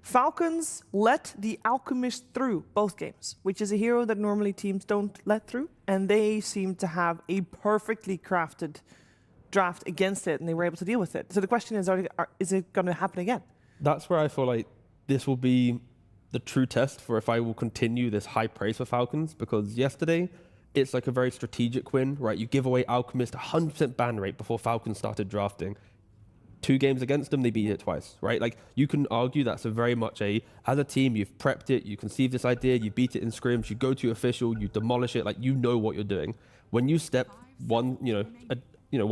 Falcons let the Alchemist through both games, which is a hero that normally teams don't let through, and they seem to have a perfectly crafted draft against it, and they were able to deal with it. So the question is it going to happen again? That's where I feel like this will be the true test for if I will continue this high praise for Falcons, because yesterday it's like a very strategic win, right? You give away Alchemist 100% ban rate before Falcons started drafting. 2 games against them, they beat it twice, right? Like you can argue that's a very much as a team, you've prepped it, you conceived this idea, you beat it in scrims, you go to your official, you demolish it, like you know what you're doing. When you step one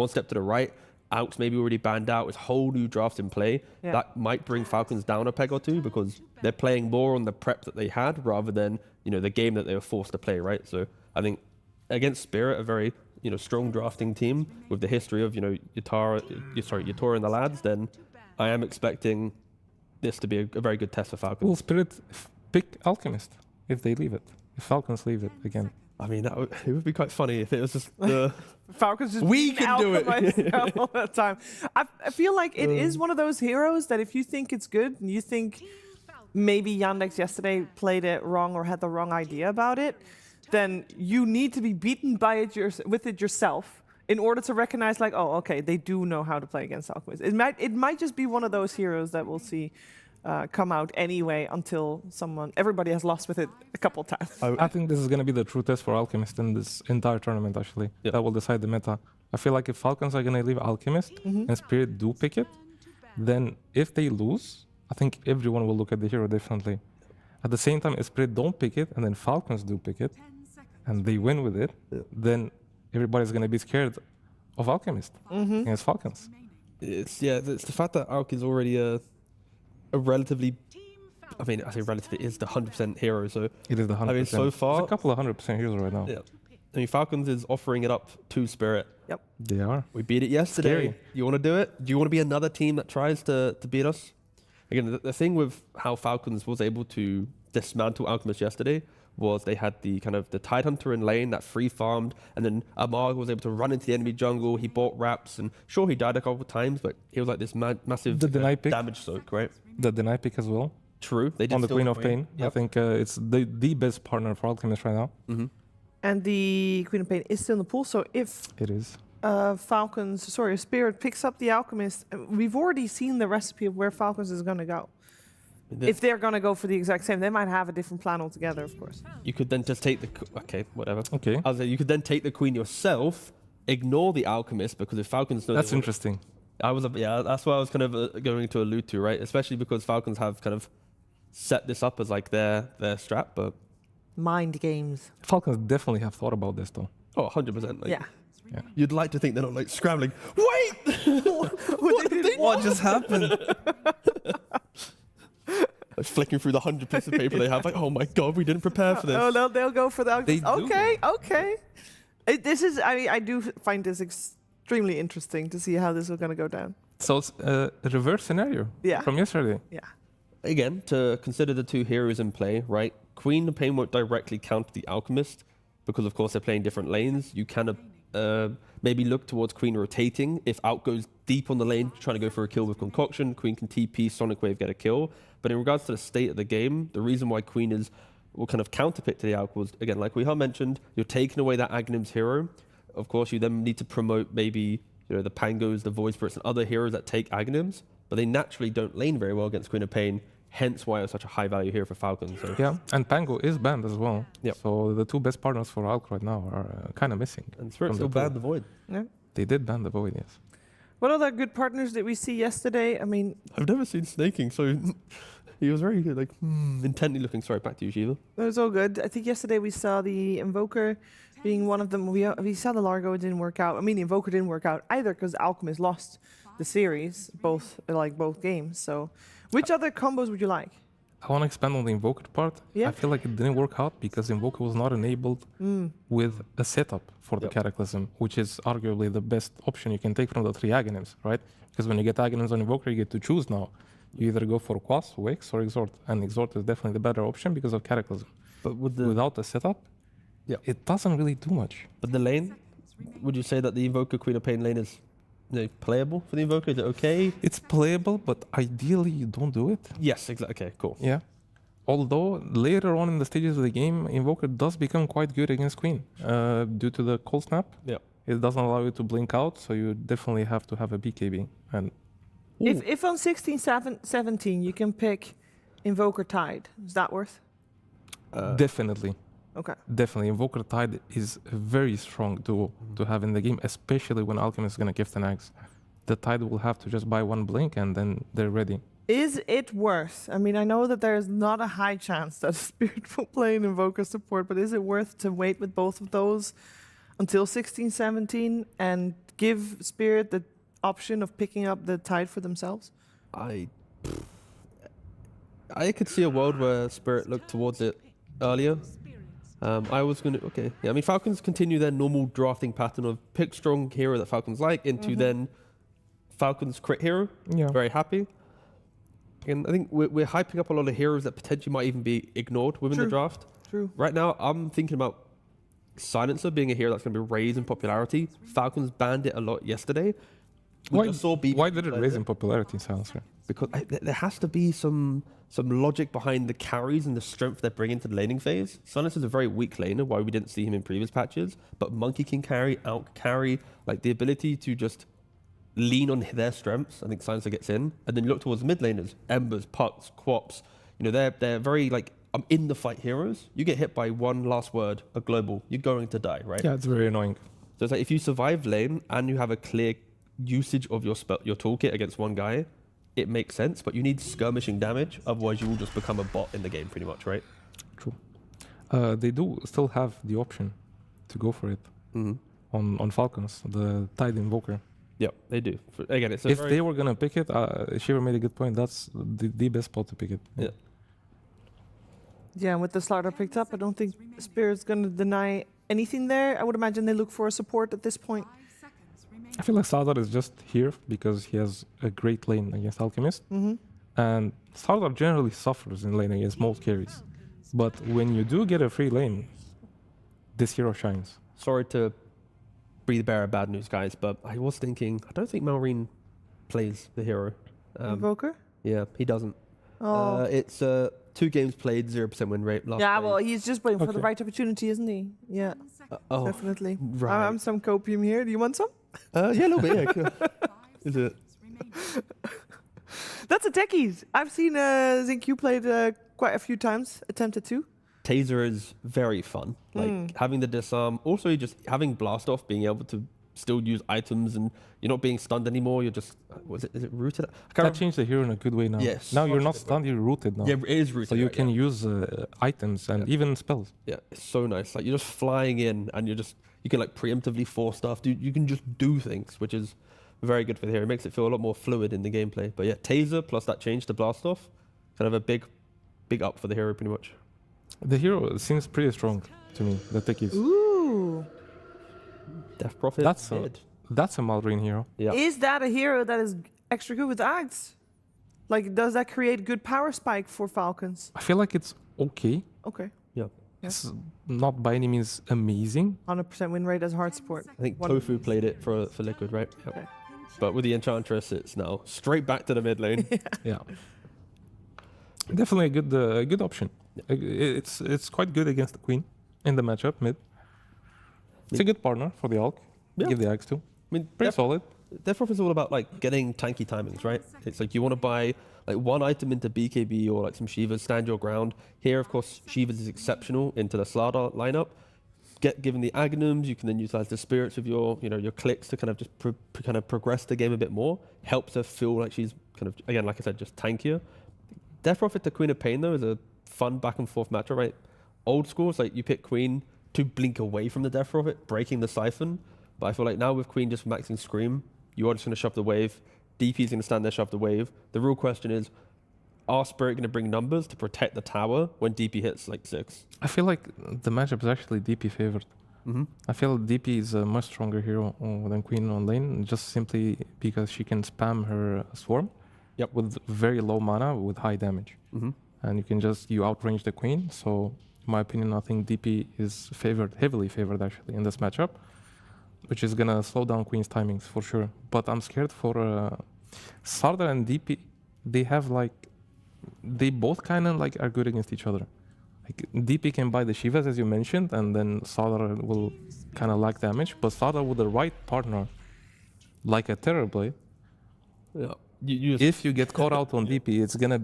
step to the right, Aux maybe already banned out, it's whole new draft in play. Yeah. That might bring Falcons down a peg or two because they're playing more on the prep that they had rather than the game that they were forced to play, right? So I think against Spirit, a very strong drafting team with the history of Yatoro and the lads, then I am expecting this to be a very good test for Falcons. Will Spirit pick Alchemist if they leave it? If Falcons leave it again? I mean, it would be quite funny if it was just the Falcons just we can do it all the time. I feel like it is one of those heroes that if you think it's good and you think maybe Yandex yesterday played it wrong or had the wrong idea about it, then you need to be beaten by it with it yourself in order to recognize like, oh, okay, they do know how to play against Alchemist. It might just be one of those heroes that we'll see come out anyway until everybody has lost with it a couple times. I think this is going to be the true test for Alchemist in this entire tournament, actually. Yeah. That will decide the meta. I feel like if Falcons are going to leave Alchemist and Spirit do pick it, then if they lose, I think everyone will look at the hero differently. At the same time, if Spirit don't pick it, and then Falcons do pick it, and they win with it, then everybody's going to be scared of Alchemist against Falcons. It's the fact that Alk is already a relatively, I mean, I say relatively, is the 100% hero. So it is the 100%. I mean, so far, there's a couple of 100% heroes right now. Yeah. I mean, Falcons is offering it up to Spirit. Yep. They are. We beat it yesterday. Scary. You want to do it? Do you want to be another team that tries to beat us? Again, the thing with how Falcons was able to dismantle Alchemist yesterday was they had the kind of the Tidehunter in lane that free farmed, and then Amar was able to run into the enemy jungle. He bought wraps, and sure, he died a couple of times, but he was like this massive damage soak, right? The deny pick as well. True. They did on the steal Queen the of Queen. Pain. Yep. I think it's the best partner for Alchemist right now. And the Queen of Pain is still in the pool, so if It is. if Spirit picks up the Alchemist, we've already seen the recipe of where Falcons is going to go. If they're going to go for the exact same, they might have a different plan altogether, of course. You could then just take the... Okay, whatever. Okay. I was like, you could then take the Queen yourself, ignore the Alchemist, because if Falcons... That's interesting. That's what I was kind of going to allude to, right? Especially because Falcons have kind of set this up as like their strat, but... Mind games. Falcons definitely have thought about this, though. Oh, 100%. Like, Yeah. You'd like to think they're not like scrambling. Wait! What just happened? Like flicking through the 100 pieces of paper they have, like, oh my god, we didn't prepare for this. Oh, they'll go for the Alchemist. They do. Okay. I do find this extremely interesting to see how this is going to go down. So it's a reverse scenario from yesterday. Yeah. Again, to consider the two heroes in play, right? Queen of Pain won't directly counter the Alchemist because, of course, they're playing different lanes. You can maybe look towards Queen rotating. If Out goes deep on the lane, trying to go for a kill with Concoction, Queen can TP, Sonic Wave, get a kill. But in regards to the state of the game, the reason why Queen will kind of counterpick to the Alk was, again, like we have mentioned, you're taking away that Agnim's hero. Of course, you then need to promote maybe the Pangos, the Void Spirits, and other heroes that take Agnims, but they naturally don't lane very well against Queen of Pain. Hence why it's such a high value hero for Falcons. So. Yeah, and Pango is banned as well. Yep. So the two best partners for Alk right now are kind of missing. And Spirit still banned the Void. Yeah. They did ban the Void, yes. What other good partners did we see yesterday? I mean, I've never seen Snaking, so he was very good, like intently looking. Sorry, back to you, Shiva. it was all good. I think yesterday we saw the Invoker being one of them. We saw the Largo, it didn't work out. I mean, the Invoker didn't work out either because Alchemist lost the series, both games. So which other combos would you like? I want to expand on the Invoker part. Yeah. I feel like it didn't work out because Invoker was not enabled with a setup for the Cataclysm, which is arguably the best option you can take from the three Aghanims, right? Because when you get Aghanims on Invoker, you get to choose now. You either go for Quas, Wix, or Exhort. And Exhort is definitely the better option because of Cataclysm. But without the setup, it doesn't really do much. But the lane, would you say that the Invoker Queen of Pain lane is playable for the Invoker? Is it okay? It's playable, but ideally you don't do it. Yes, exactly. Okay, cool. Yeah. Although later on in the stages of the game, Invoker does become quite good against Queen due to the cold snap. Yeah. It doesn't allow you to blink out, so you definitely have to have a BKB. And If on 16-17 you can pick Invoker Tide, is that worth? definitely. Okay. Definitely. Invoker Tide is a very strong duo to have in the game, especially when Alchemist is going to gift an axe. The Tide will have to just buy one blink and then they're ready. Is it worth? I mean, I know that there's not a high chance that Spirit will play an Invoker support, but is it worth to wait with both of those until 16-17 and give Spirit the option of picking up the Tide for themselves? I could see a world where Spirit looked towards it earlier. I was going to... Okay. Yeah, I mean, Falcons continue their normal drafting pattern of pick strong hero that Falcons like into then Falcons crit hero. Yeah. Very happy. And I think we're hyping up a lot of heroes that potentially might even be ignored within the draft. True. Right now, I'm thinking about Silencer being a hero that's going to be raised in popularity. Falcons banned it a lot yesterday. Why did it raise in popularity, Silencer? Because there has to be some logic behind the carries and the strength they're bringing to the laning phase. Silencer's a very weak laner, why we didn't see him in previous patches. But Monkey can carry, Out carry, like the ability to just lean on their strengths. I think Silencer gets in. And then you look towards mid laners, Embers, Pucks, Quops. You know, they're very like, I'm in the fight heroes. You get hit by one last word, a global, you're going to die, right? Yeah, it's very annoying. So it's like if you survive lane and you have a clear usage of your toolkit against one guy, it makes sense, but you need skirmishing damage, otherwise you will just become a bot in the game pretty much, right? True. They do still have the option to go for it on Falcons, the Tide Invoker. Yep, they do. Again, it's if they were going to pick it, Shiver made a good point, that's the best spot to pick it. Yeah. Yeah, and with the slaughter picked up, I don't think Spirit's going to deny anything there. I would imagine they look for a support at this point. I feel like Sardar is just here because he has a great lane against Alchemist. And Sardar generally suffers in lane against most carries. But when you do get a free lane, this hero shines. Sorry to be the bearer of bad news, guys, but I was thinking, I don't think Malrine plays the hero. Invoker? Yeah, he doesn't. Oh. It's 2 games played, 0% win rate. Yeah, well, he's just waiting for the right opportunity, isn't he? Yeah, oh, definitely. right. I'm some copium here. Do you want some? Yeah, a little bit, yeah. Cool. Is it? That's a techies. I've seen ZinQ played quite a few times, attempted to. Taser is very fun. Like having the disarm, also just having blast off, being able to still use items, and you're not being stunned anymore. You're just is it rooted? That changed the hero in a good way now. Yes. Now you're not stunned, you're rooted now. Yeah, it is rooted. So you can use items and even spells. Yeah, it's so nice. Like you're just flying in, and you can like preemptively force stuff. You can just do things, which is very good for the hero. It makes it feel a lot more fluid in the gameplay. But yeah, Taser plus that change to blast off, kind of a big up for the hero pretty much. The hero seems pretty strong to me, the techies. Ooh. Death Prophet. That's a Malrine hero. Yeah. Is that a hero that is extra good with Ags? Like, does that create good power spike for Falcons? I feel like it's okay. Okay. Yeah. It's not by any means amazing. 100% win rate as hard support. I think Tofu played it for Liquid, right? Yep. Okay. But with the Enchantress, it's now straight back to the mid lane. Yeah. Definitely a good option. It's quite good against the Queen in the matchup mid. It's a good partner for the Alk. Yeah. Give the Axe to. I mean, pretty solid. Death Prophet is all about like getting tanky timings, right? It's like you want to buy like one item into BKB or like some Shivas, stand your ground. Here, of course, Shivas is exceptional into the Slardar lineup. Given the Agnums, you can then utilize the spirits of your clicks to kind of just progress the game a bit more. Helps her feel like she's kind of, again, like I said, just tankier. Death Prophet to Queen of Pain, though, is a fun back and forth matchup, right? Old school, it's like you pick Queen to blink away from the Death Prophet, breaking the Siphon. But I feel like now with Queen just maxing Scream, you are just going to shove the wave. DP is going to stand there, shove the wave. The real question is, are Spirit going to bring numbers to protect the tower when DP hits like 6? I feel like the matchup is actually DP favored. I feel DP is a much stronger hero than Queen on lane, just simply because she can spam her Swarm with very low mana with high damage. And you outrange the Queen. So in my opinion, I think DP is heavily favored actually in this matchup, which is gonna slow down Queen's timings for sure. But I'm scared for Sardar and DP. They both kind of like are good against each other. Like DP can buy the Shivas as you mentioned, and then Sardar will kind of lack damage. But Sardar with the right partner, like a Terrorblade, if you get caught out on DP, it's gonna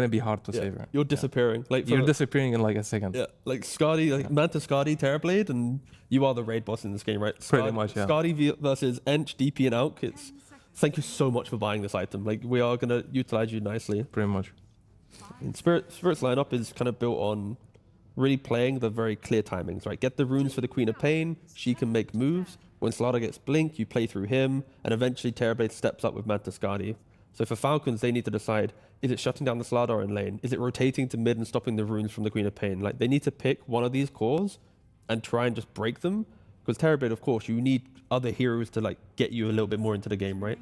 be hard to save her. You're disappearing. Like you're disappearing in like a second. Yeah, like Skadi, like Manta Skadi, Terrorblade, and you are the raid boss in this game, right? Pretty much, yeah. Skadi versus Ench, DP, and Alk. Thank you so much for buying this item. Like we are gonna utilize you nicely. Pretty much. And Spirit's lineup is kind of built on really playing the very clear timings, right? Get the runes for the Queen of Pain. She can make moves. When Slardar gets blinked, you play through him, and eventually Terrorblade steps up with Manta Skadi. So for Falcons, they need to decide, is it shutting down the Slardar in lane? Is it rotating to mid and stopping the runes from the Queen of Pain? Like, they need to pick one of these cores and try and just break them. Because Terrorblade, of course, you need other heroes to like get you a little bit more into the game, right?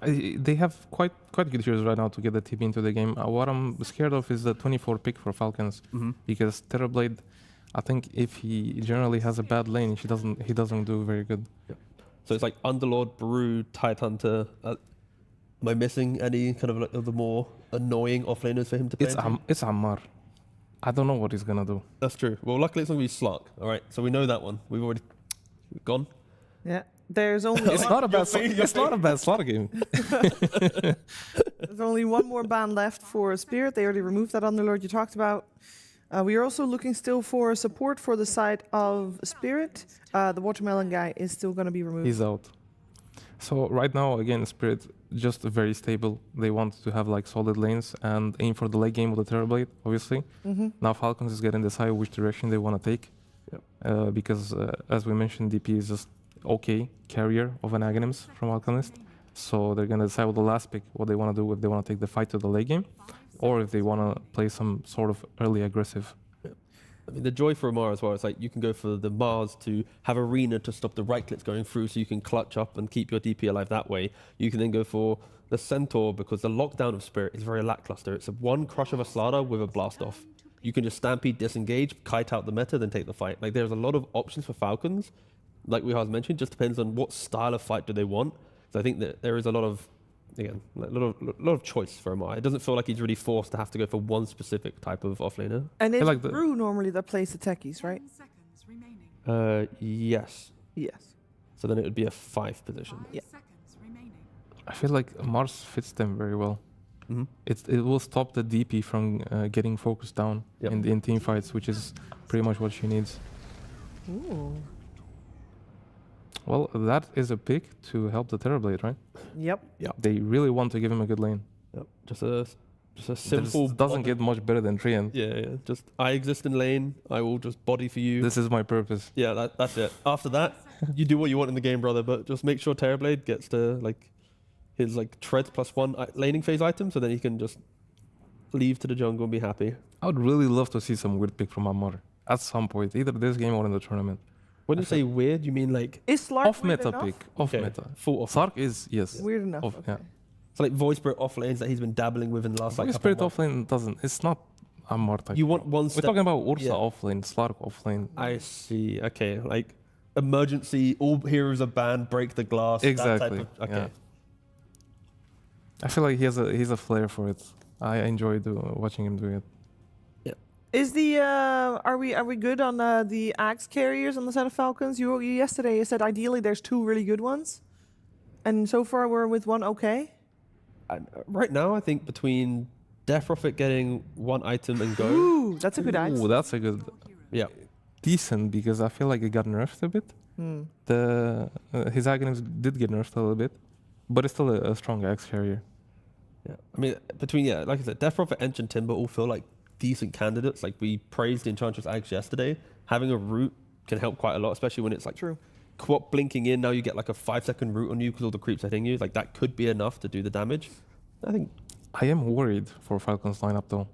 They have quite good heroes right now to get the TP into the game. What I'm scared of is the 24 pick for Falcons, because Terrorblade, I think if he generally has a bad lane, he doesn't do very good. Yep. So it's like Underlord, Baru, Tidehunter. Am I missing any kind of like the more annoying offlaners for him to play? It's Ammar. I don't know what he's gonna do. That's true. Well, luckily it's gonna be Slark. All right, so we know that one. We've already gone. Yeah. There's only it's not a bad Slark game. There's only one more ban left for Spirit. They already removed that Underlord you talked about. We are also looking still for support for the side of Spirit. The Watermelon guy is still going to be removed. He's out. So right now, again, Spirit just very stable. They want to have like solid lanes and aim for the late game with the Terrorblade, obviously. Now Falcons is getting to decide which direction they want to take. Because as we mentioned, DP is just okay carrier of an Aghanims from Alchemist. So they're going to decide with the last pick what they want to do, if they want to take the fight to the late game or if they want to play some sort of early aggressive. I mean, the joy for Amara as well is like you can go for the MOUZ to have Arena to stop the right clicks going through so you can clutch up and keep your DP alive that way. You can then go for the Centaur because the lockdown of Spirit is very lackluster. It's a one crush of a Slardar with a blast off. You can just Stampede, disengage, kite out the meta, then take the fight. Like there's a lot of options for Falcons. Like we have mentioned, just depends on what style of fight do they want. So I think that there is a lot of, again, like a lot of choice for Amar. It doesn't feel like he's really forced to have to go for one specific type of offlaner. And it's Brew normally that plays the techies, right? Yes. Yes. So then it would be a 5 position. Yeah. I feel like Mars fits them very well. It will stop the DP from getting focused down in team fights, which is pretty much what she needs. Ooh. Well, that is a pick to help the Terrorblade, right? Yep. They really want to give him a good lane. Yep. Just a simple. Doesn't get much better than Trian. Yeah. Just I exist in lane. I will just body for you. This is my purpose. Yeah, that's it. After that, you do what you want in the game, brother. But just make sure Terrorblade gets to like his like treads +1 laning phase item, so then he can just leave to the jungle and be happy. I would really love to see some weird pick from Amar at some point, either this game or in the tournament. When you say weird, you mean like is Slark off meta pick? Off Okay. meta. Full off. Slark is yes. Weird enough. Off, okay. Yeah. So like Voice Spirit off lanes that he's been dabbling with in the last like Voice couple Spirit of months. offlane doesn't. It's not Amar type. You want one We're step. talking about Ursa Yeah. offlane, Slark offlane. I see. Okay, like emergency, all heroes are banned, break the glass. that type Exactly. of- okay. Yeah. I feel like he's a flair for it. I enjoy watching him do it. Is the are we good on the axe carriers on the side of Falcons? You yesterday you said ideally there's 2 really good ones, and so far we're with 1 okay. Right now, I think between Death Prophet getting 1 item and go. Ooh, that's a good axe. Ooh, that's a good. Yeah. Decent because I feel like it got nerfed a bit. His Aghanims did get nerfed a little bit, but it's still a strong axe carrier. Yeah, I mean between like I said, Death Prophet, Ench, and Timber all feel like decent candidates. Like we praised Enchantress Axe yesterday. Having a root can help quite a lot, especially when it's like Quap blinking in. Now you get like a 5-second root on you because all the creeps are hitting you. Like that could be enough to do the damage. I think. I am worried for Falcons lineup though.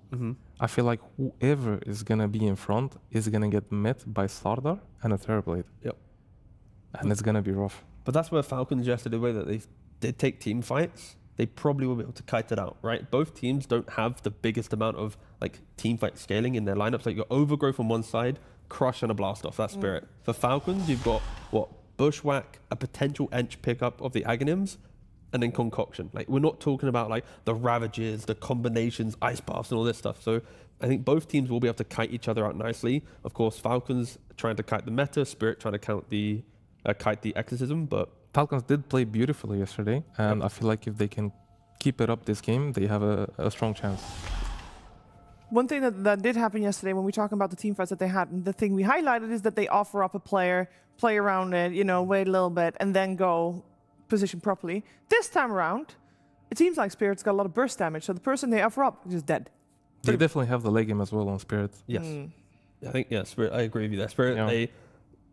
I feel like whoever is gonna be in front is gonna get met by Slardar and a Terrorblade. Yep. And it's gonna be rough. But that's where Falcons yesterday, the way that they did take team fights, they probably will be able to kite it out, right? Both teams don't have the biggest amount of like team fight scaling in their lineups. Like you got Overgrowth on one side, Crush and a Blast Off. That's Spirit. For Falcons, you've got Bushwhack, a potential Ench pickup of the Aghanims, and then Concoction. Like we're not talking about like the Ravages, the combinations, Ice Baths, and all this stuff. So I think both teams will be able to kite each other out nicely. Of course, Falcons trying to kite the meta, Spirit trying to kite the Exorcism, but Falcons did play beautifully yesterday, and I feel like if they can keep it up this game, they have a strong chance. One thing that did happen yesterday when we talk about the team fights that they had, and the thing we highlighted is that they offer up a player, play around it, wait a little bit, and then go position properly. This time around, it seems like Spirit's got a lot of burst damage, so the person they offer up is just dead. They definitely have the leg game as well on Spirit. yes. I think, Spirit, I agree with you there. Spirit,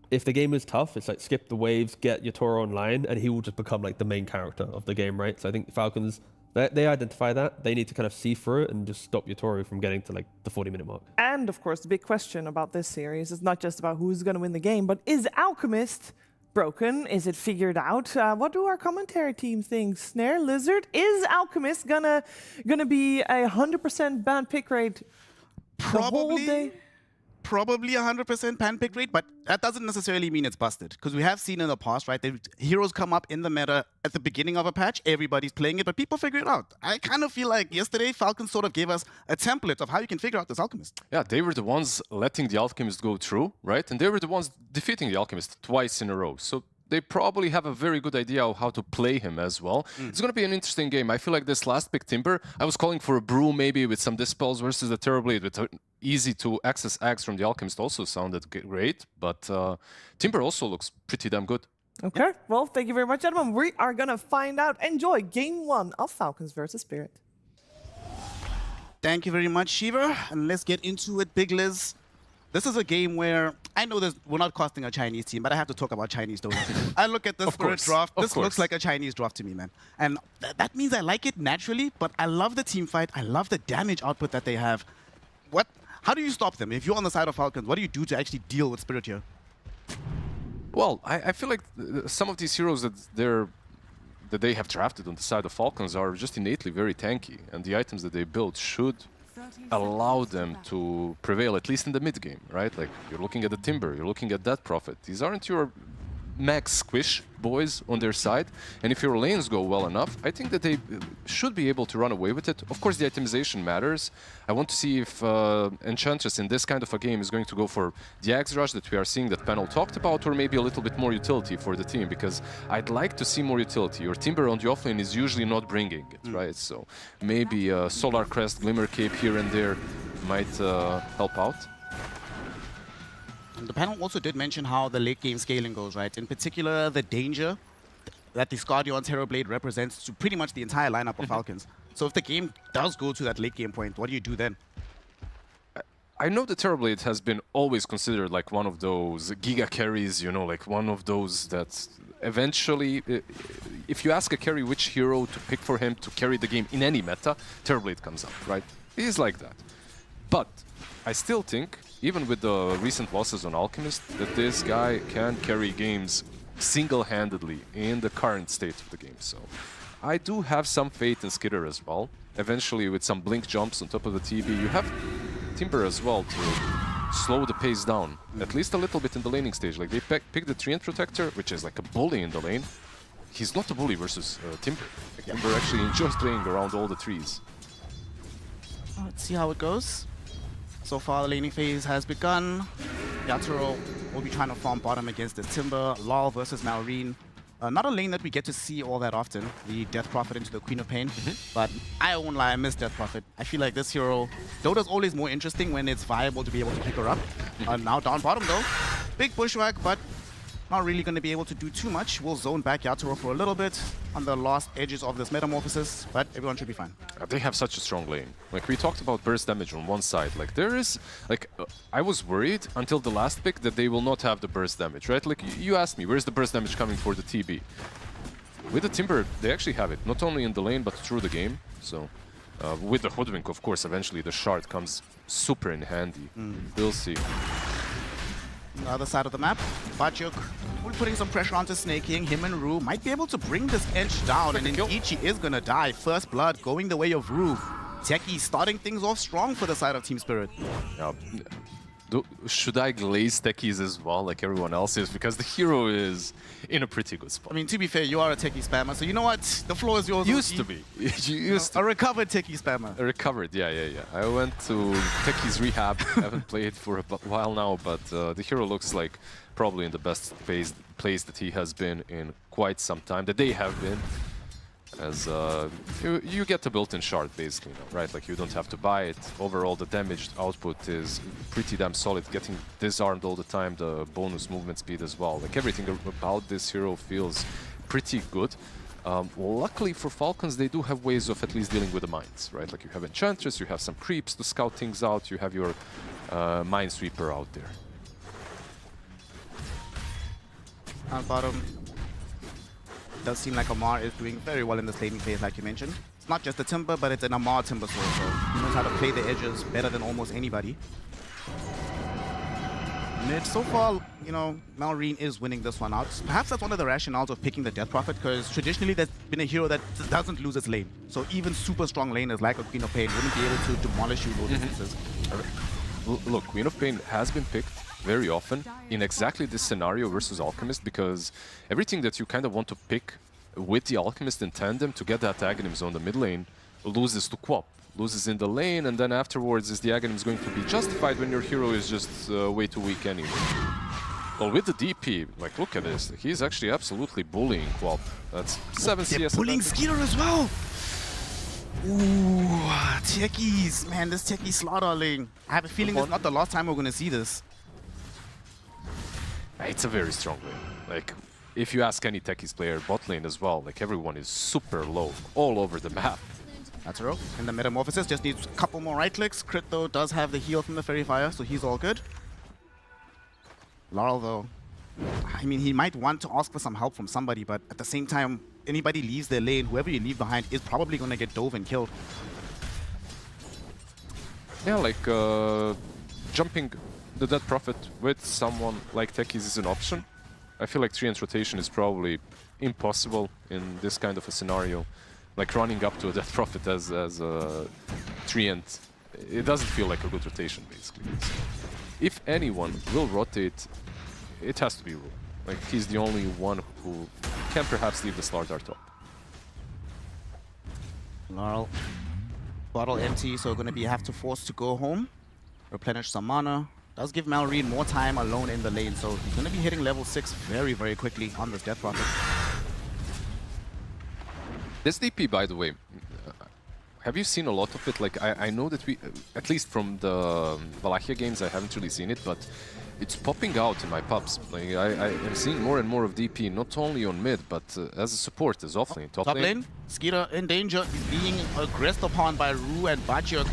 if the game is tough, it's like skip the waves, get your Toro online, and he will just become like the main character of the game, right? So I think Falcons, they identify that. They need to kind of see through it and just stop Yotoro from getting to like the 40-minute mark. And of course, the big question about this series is not just about who's going to win the game, but is Alchemist broken? Is it figured out? What do our commentary team think? Snare, Lizard, is Alchemist gonna be 100% ban pick rate the whole day? Probably 100% pan pick rate, but that doesn't necessarily mean it's busted. Because we have seen in the past, right? Heroes come up in the meta at the beginning of a patch, everybody's playing it, but people figure it out. I kind of feel like yesterday, Falcons sort of gave us a template of how you can figure out this Alchemist. Yeah, they were the ones letting the Alchemist go through, right? And they were the ones defeating the Alchemist twice in a row. So they probably have a very good idea of how to play him as well. It's going to be an interesting game. I feel like this last pick, Timber, I was calling for a Brew maybe with some Dispels versus the Terrorblade with an easy to access axe from the Alchemist also sounded great, but Timber also looks pretty damn good. Okay, well, thank you very much, gentlemen. We are going to find out. Enjoy Game 1 of Falcons versus Spirit. Thank you very much, Shiva. And let's get into it, Big Liz. This is a game where I know we're not costing a Chinese team, but I have to talk about Chinese Dota. I look at the Spirit draft. This looks like a Chinese draft to me, man. And that means I like it naturally, but I love the team fight. I love the damage output that they have. How do you stop them? If you're on the side of Falcons, what do you do to actually deal with Spirit here? Well, I feel like some of these heroes that they have drafted on the side of Falcons are just innately very tanky, and the items that they build should allow them to prevail, at least in the mid game, right? Like, you're looking at the Timber, you're looking at that Prophet. These aren't your max squish boys on their side, and if your lanes go well enough, I think that they should be able to run away with it. Of course, the itemization matters. I want to see if Enchantress in this kind of a game is going to go for the Axe Rush that we are seeing that Panel talked about, or maybe a little bit more utility for the team, because I'd like to see more utility. Your Timber on the offlane is usually not bringing it, right? So maybe Solar Crest, Glimmer Cape here and there might help out. The panel also did mention how the late game scaling goes, right? In particular, the danger that the Scardion Terrorblade represents to pretty much the entire lineup of Falcons. So if the game does go to that late game point, what do you do then? I know the Terrorblade has been always considered like one of those giga carries, you know, like one of those that eventually, if you ask a carry which hero to pick for him to carry the game in any meta, Terrorblade comes up, right? He's like that. But I still think, even with the recent losses on Alchemist, that this guy can carry games single-handedly in the current state of the game. So I do have some faith in Skitter as well. Eventually, with some blink jumps on top of the TB, you have Timber as well to slow the pace down, at least a little bit in the laning stage. Like, they pick the Treant Protector, which is like a bully in the lane. He's not a bully versus Timber. Like, Timber actually enjoys playing around all the trees. Let's see how it goes. So far, the laning phase has begun. Yatoro will be trying to farm bottom against the Timber. Lal versus Malrine. Not a lane that we get to see all that often. The Death Prophet into the Queen of Pain. But I won't lie, I miss Death Prophet. I feel like this hero, Dota's always more interesting when it's viable to be able to pick her up. Now down bottom though. Big bushwhack, but not really going to be able to do too much. We'll zone back Yatoro for a little bit on the last edges of this metamorphosis, but everyone should be fine. They have such a strong lane. Like, we talked about burst damage on one side. Like, there is, like, I was worried until the last pick that they will not have the burst damage, right? Like, you asked me, where's the burst damage coming for the TB? With the Timber, they actually have it, not only in the lane, but through the game. So, with the Hoodwink, of course, eventually the shard comes super in handy. We'll see. On the other side of the map, Bachuk will putting some pressure onto Snake King. Him and Rue might be able to bring this edge down, and then Ichi is gonna die. First blood going the way of Rue. Techie starting things off strong for the side of Team Spirit. Should I glaze techies as well, like everyone else is? Because the hero is in a pretty good spot. I mean, to be fair, you are a techie spammer, so you know what? The floor is yours. Used to be. A recovered techie spammer. A recovered, yeah. I went to techies rehab. Haven't played for a while now, but the hero looks like probably in the best place that he has been in quite some time, that they have been. As you get a built-in shard, basically, now, right? Like, you don't have to buy it. Overall, the damage output is pretty damn solid. Getting disarmed all the time, the bonus movement speed as well. Like, everything about this hero feels pretty good. Luckily for Falcons, they do have ways of at least dealing with the mines, right? Like, you have Enchantress, you have some creeps to scout things out, you have your Minesweeper out there. On bottom. Does seem like Amar is doing very well in this laning phase, like you mentioned. It's not just the Timber, but it's an Amar Timber sword, so he knows how to play the edges better than almost anybody. Mid, so far, you know, Malrine is winning this one out. Perhaps that's one of the rationales of picking the Death Prophet, because traditionally there's been a hero that doesn't lose its lane. So even super strong laners like a Queen of Pain wouldn't be able to demolish you low distances. Look, Queen of Pain has been picked very often in exactly this scenario versus Alchemist, because everything that you kind of want to pick with the Alchemist in tandem to get that Aghanims on the mid lane loses to Quap, loses in the lane, and then afterwards is the Aghanims going to be justified when your hero is just way too weak anyway. Well, with the DP, like, look at this, he's actually absolutely bullying Quap. That's 7 CS. Bullying Skitter as well! Ooh, techies, man, this techie slaughter lane. I have a feeling this is not the last time we're going to see this. It's a very strong lane. Like, if you ask any Techies player bot lane as well, like everyone is super low all over the map. That's Ro in the Metamorphosis, just needs a couple more right clicks. Crit though does have the heal from the Fairy Fire, so he's all good. Laurel though, I mean, he might want to ask for some help from somebody, but at the same time, anybody leaves their lane, whoever you leave behind is probably going to get dove and killed. Yeah, like jumping the Dead Prophet with someone like Techies is an option. I feel like Treant rotation is probably impossible in this kind of a scenario. Like running up to a Dead Prophet as a Treant, it doesn't feel like a good rotation basically. So if anyone will rotate, it has to be Ru. Like he's the only one who can perhaps leave the Slardar top. Laurel, bottle empty, so going to be have to force to go home, replenish some mana. Does give Malrine more time alone in the lane, so he's going to be hitting level 6 very, very quickly on this Death Prophet. This DP, by the way, have you seen a lot of it? Like, I know that we, at least from the Wallachia games, I haven't really seen it, but it's popping out in my pubs. Like, I am seeing more and more of DP, not only on mid, but as a support, as offlane. Top lane. Skeeter in danger. He's being aggressed upon by Ru and Bachuk.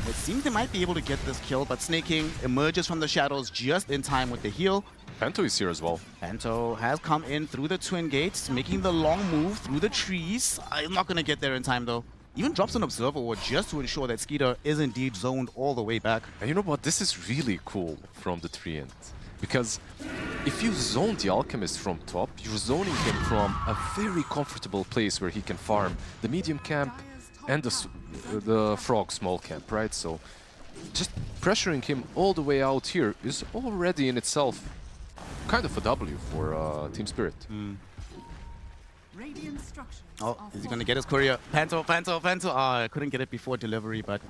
It seems they might be able to get this kill, but Snaking emerges from the shadows just in time with the heal. Panto is here as well. Panto has come in through the twin gates, making the long move through the trees. I'm not going to get there in time, though. Even drops an Observer Ward just to ensure that Skeeter is indeed zoned all the way back. And you know what? This is really cool from the Treant. Because if you zone the Alchemist from top, you're zoning him from a very comfortable place where he can farm the medium camp and the frog small camp, right? So just pressuring him all the way out here is already in itself kind of a W for Team Spirit. Oh, is he going to get his courier? Panto. Oh, I couldn't get it before delivery, but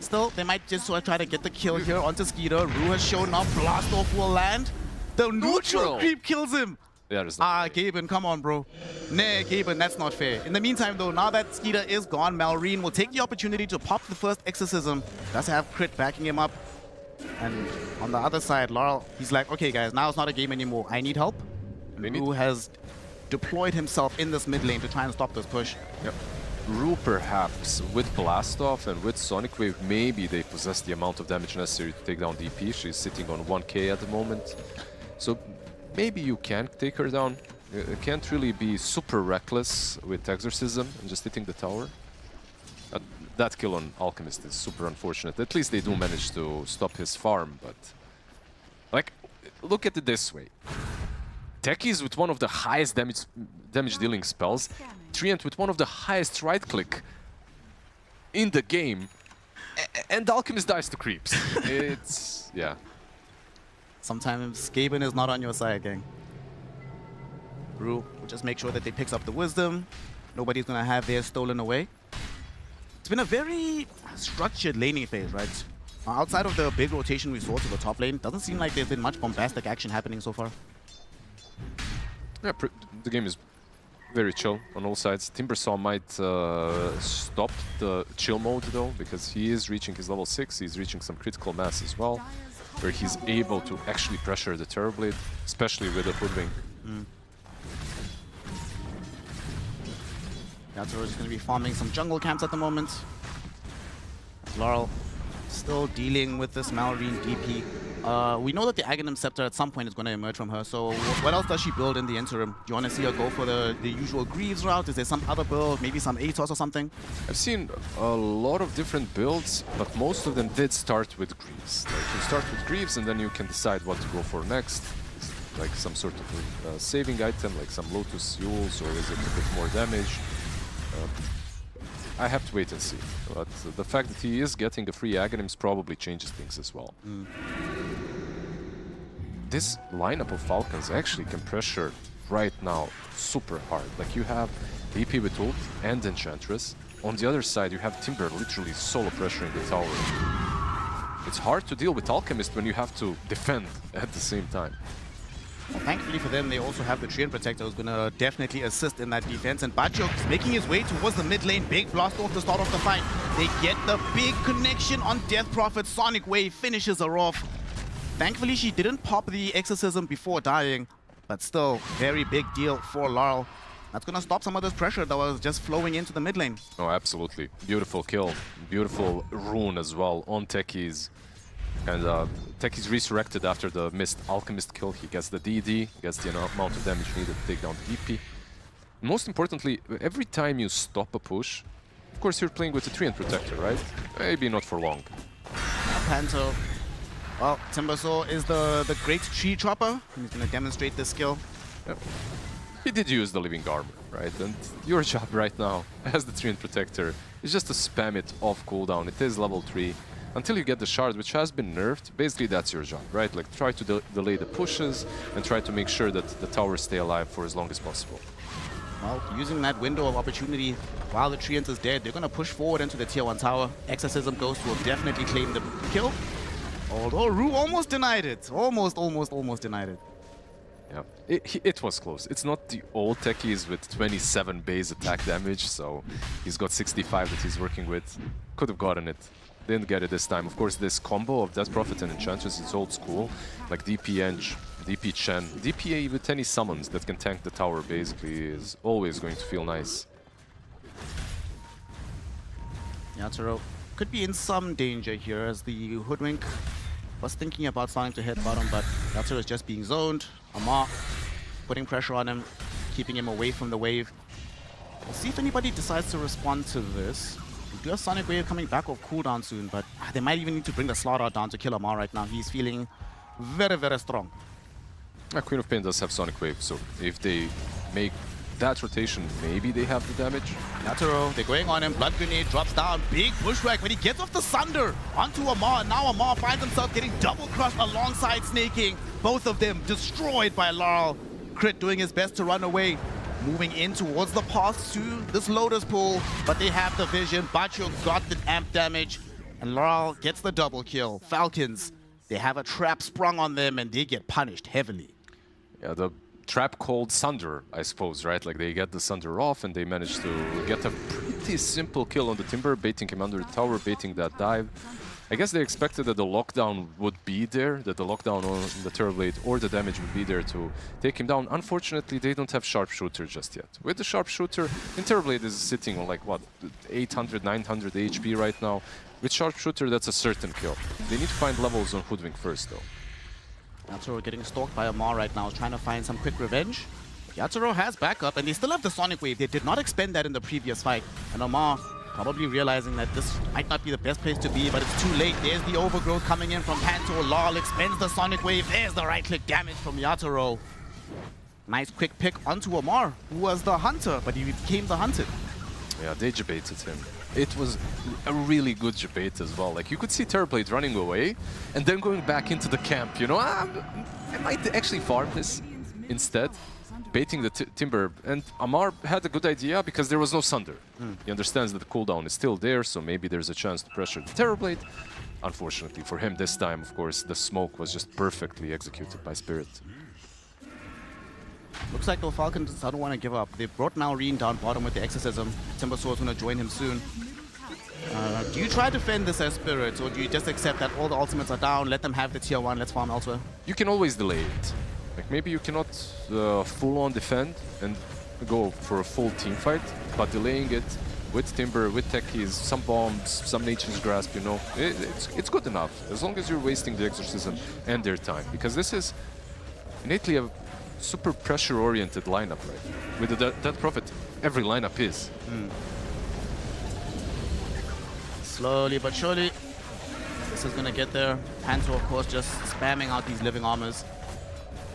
still, they might just try to get the kill here onto Skeeter. Ru has shown up. Blast off will land. The neutral creep kills him. Yeah, Gaben, come on, bro. Nah, Gaben, that's not fair. In the meantime, though, now that Skeeter is gone, Malrine will take the opportunity to pop the first Exorcism. Does have Crit backing him up. And on the other side, Laurel, he's like, okay, guys, now it's not a game anymore. I need help. Ru has deployed himself in this mid lane to try and stop this push. Yep. Ru, perhaps, with Blast Off and with Sonic Wave, maybe they possess the amount of damage necessary to take down DP. She's sitting on 1k at the moment. So maybe you can take her down. You can't really be super reckless with Exorcism and just hitting the tower. That kill on Alchemist is super unfortunate. At least they do manage to stop his farm, but... Like, look at it this way. Techies with one of the highest damage dealing spells, Treant with one of the highest right click in the game, and Alchemist dies to creeps. It's... yeah. Sometimes Gaben is not on your side, gang. Ru will just make sure that they picks up the wisdom. Nobody's gonna have theirs stolen away. It's been a very structured laning phase, right? Outside of the big rotation we saw to the top lane, doesn't seem like there's been much bombastic action happening so far. Yeah, the game is very chill on all sides. Timbersaw might stop the chill mode though, because he is reaching his level 6, he's reaching some critical mass as well, where he's able to actually pressure the Terrorblade, especially with the Hoodwink. Yatsuro's just going to be farming some jungle camps at the moment. Laurel still dealing with this Malrine DP. We know that the Aghanim Scepter at some point is going to emerge from her, so what else does she build in the interim? Do you want to see her go for the usual Greaves route? Is there some other build, maybe some Atos or something? I've seen a lot of different builds, but most of them did start with Greaves. Like, you start with Greaves and then you can decide what to go for next. It's like some sort of saving item, like some Lotus Yules, or is it a bit more damage? I have to wait and see, but the fact that he is getting a free Aghanims probably changes things as well. This lineup of Falcons actually can pressure right now super hard. Like, you have DP with ult and Enchantress. On the other side, you have Timber literally solo pressuring the tower. It's hard to deal with Alchemist when you have to defend at the same time. Well, thankfully for them, they also have the Treant Protector who's going to definitely assist in that defense. And Bachuk is making his way towards the mid lane. Big blast off to start off the fight. They get the big connection on Death Prophet. Sonic Wave finishes her off. Thankfully, she didn't pop the Exorcism before dying. but still, very big deal for Laurel. That's going to stop some of this pressure that was just flowing into the mid lane. Oh, absolutely. Beautiful kill. Beautiful rune as well on Techies. And Techies resurrected after the missed Alchemist kill. He gets the DD, gets the amount of damage needed to take down the DP. Most importantly, every time you stop a push, of course you're playing with a Treant Protector, right? Maybe not for long. Panto. Well, Timbersaw is the great tree chopper. He's going to demonstrate this skill. Yep. He did use the Living Armor, right? And your job right now, as the Treant Protector, is just to spam it off cooldown. It is level 3. Until you get the shard, which has been nerfed, basically that's your job, right? Like, try to delay the pushes and try to make sure that the towers stay alive for as long as possible. Well, using that window of opportunity while the Treant is dead, they're going to push forward into the tier 1 tower. Exorcism Ghost will definitely claim the kill. Although Rue almost denied it. Almost denied it. Yeah, it was close. It's not the old Techies with 27 base attack damage, so he's got 65 that he's working with. Could have gotten it. Didn't get it this time. Of course, this combo of Death Prophet and Enchantress is old school. Like DP Eng, DP Chen, DPA with any summons that can tank the tower basically is always going to feel nice. Yatoro could be in some danger here as the Hoodwink was thinking about starting to hit bottom, but Yatoro is just being zoned. Amar putting pressure on him, keeping him away from the wave. We'll see if anybody decides to respond to this. We do have Sonic Wave coming back off cooldown soon, but they might even need to bring the Slaughter down to kill Amar right now. He's feeling very, very strong. Queen of Pain does have Sonic Wave, so if they make that rotation, maybe they have the damage. Yatoro, they're going on him. Blood Grenade drops down. Big pushback, but he gets off the Sunder onto Amar. And now Amar finds himself getting double crushed alongside Snaking. Both of them destroyed by Laurel. Crit doing his best to run away. Moving in towards the path to this Lotus Pool, but they have the vision. Bacho got the amp damage, and Laurel gets the double kill. Falcons, they have a trap sprung on them, and they get punished heavily. Yeah, the trap called Sunder, I suppose, right? Like, they get the Sunder off, and they manage to get a pretty simple kill on the Timber, baiting him under the tower, baiting that dive. I guess they expected that the lockdown would be there, that the lockdown on the Terrorblade or the damage would be there to take him down. Unfortunately, they don't have Sharpshooter just yet. With the Sharpshooter, and Terrorblade is sitting on like, what, 800, 900 HP right now. With Sharpshooter, that's a certain kill. They need to find levels on Hoodwink first, though. Yatoro getting stalked by Amar right now, trying to find some quick revenge. Yatoro has backup, and they still have the Sonic Wave. They did not expend that in the previous fight. And Amar probably realizing that this might not be the best place to be, but it's too late. There's the overgrowth coming in from Panto. Laurel expends the Sonic Wave. There's the right-click damage from Yatoro. Nice quick pick onto Amar, who was the hunter, but he became the hunted. Yeah, they debated him. It was a really good debate as well. Like, you could see Terrorblade running away and then going back into the camp, you know? I might actually farm this instead. Baiting the Timber, and Amar had a good idea because there was no Sunder. He understands that the cooldown is still there, so maybe there's a chance to pressure the Terrorblade. Unfortunately for him this time, of course, the smoke was just perfectly executed by Spirit. Looks like the Falcons don't want to give up. They brought Malrine down bottom with the Exorcism. Timbersaw's going to join him soon. Do you try to defend this as Spirit, or do you just accept that all the ultimates are down, let them have the tier 1, let's farm elsewhere? You can always delay it. Like, maybe you cannot full-on defend and go for a full team fight, but delaying it with Timber, with Techies, some bombs, some Nature's Grasp, you know, it's good enough, as long as you're wasting the Exorcism and their time, because this is innately a super pressure-oriented lineup, right? With the Death Prophet, every lineup is. Slowly but surely, this is going to get there. Panto, of course, just spamming out these living armors.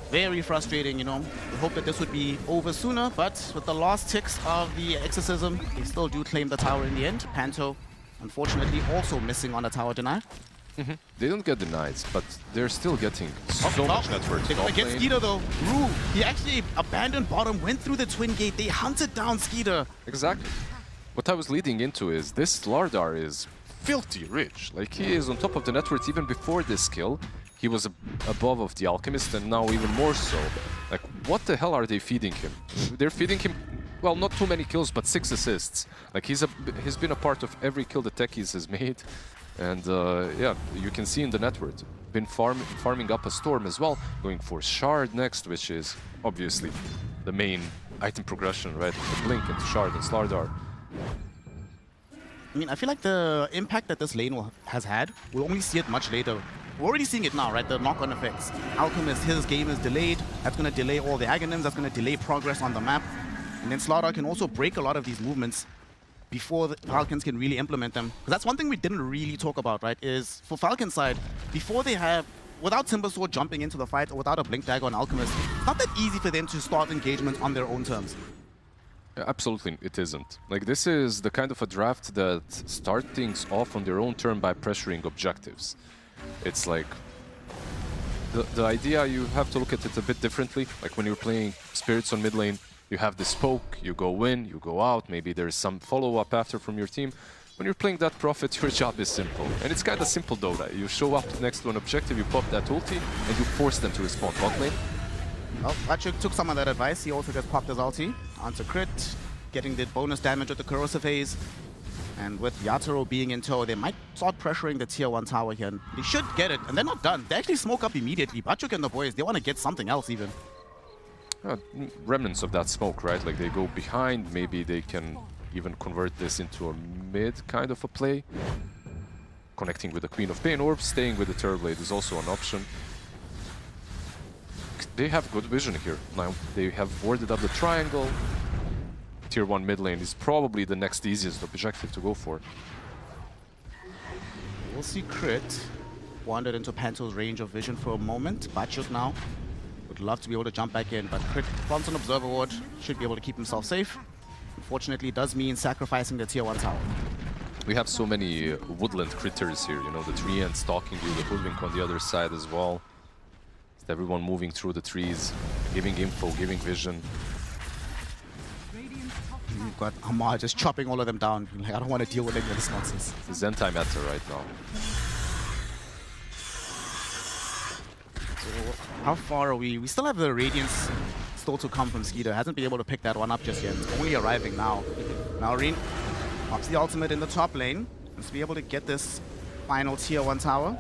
Very frustrating, you know. We hope that this would be over sooner, but with the last ticks of the Exorcism, they still do claim the tower in the end. Panto, unfortunately, also missing on a tower deny. They don't get denied, but they're still getting so much network. They're going to get Skeeter, though. Rue, he actually abandoned bottom, went through the Twin Gate. They hunted down Skeeter. Exactly. What I was leading into is this Lardar is filthy rich. Like, he is on top of the network even before this kill. He was above of the Alchemist, and now even more so. Like, what the hell are they feeding him? They're feeding him well, not too many kills, but 6 assists. Like he's been a part of every kill the Techies has made. And yeah, you can see in the net worth. Been farming up a Storm as well, going for Shard next, which is obviously the main item progression, right? The Blink into Shard and Slardar. I mean, I feel like the impact that this lane has had, we'll only see it much later. We're already seeing it now, right? The knock-on effects. Alchemist, his game is delayed. That's going to delay all the Aghanims. That's going to delay progress on the map. And then Slardar can also break a lot of these movements before the Falcons can really implement them. Because that's one thing we didn't really talk about, right? Is for Falcons side, before they have, without Timbersword jumping into the fight or without a Blink Dagger on Alchemist, it's not that easy for them to start engagement on their own terms. Absolutely, it isn't. Like, this is the kind of a draft that starts things off on their own turn by pressuring objectives. It's like, the idea, you have to look at it a bit differently. Like when you're playing Spirits on mid lane, you have the smoke, you go in, you go out, maybe there's some follow-up after from your team. When you're playing that Prophet, your job is simple. And it's kind of simple Dota. You show up next to an objective, you pop that ulti, and you force them to respond. Bot lane. Well, Vachuk took some of that advice. He also just popped his ulti onto crit, getting the bonus damage with the corrosive haze. And with Yatoro being in tow, they might start pressuring the tier 1 tower here. And they should get it, and they're not done. They actually smoke up immediately. Vachuk and the boys, they want to get something else even. Remnants of that smoke, right? Like they go behind, maybe they can even convert this into a mid kind of a play. Connecting with the Queen of Pain, or staying with the Terrorblade is also an option. They have good vision here. Now they have boarded up the triangle. Tier 1 mid lane is probably the next easiest objective to go for. We'll see Crit wandered into Panto's range of vision for a moment. Vachuk now would love to be able to jump back in, but Crit plants an Observer Ward, should be able to keep himself safe. Unfortunately, it does mean sacrificing the tier 1 tower. We have so many woodland critters here, you know, the tree ant stalking you, the hoodwink on the other side as well. Just everyone moving through the trees, giving info, giving vision. You've got Amar just chopping all of them down. Like, I don't want to deal with any of this nonsense. Zentai meta right now. So how far are we? We still have the Radiance still to come from Skeeter. Hasn't been able to pick that one up just yet. It's only arriving now. Malrine pops the ultimate in the top lane. Let's be able to get this final tier 1 tower.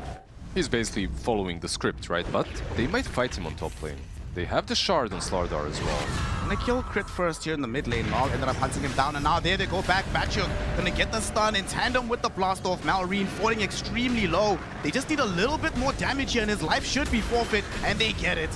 He's basically following the script, right? But they might fight him on top lane. They have the Shard on Slardar as well. Gonna kill Crit first here in the mid lane. Lol ended up hunting him down, and now there they go back. Vachuk gonna get the stun in tandem with the blast off. Malrine falling extremely low. They just need a little bit more damage here, and his life should be forfeit, and they get it.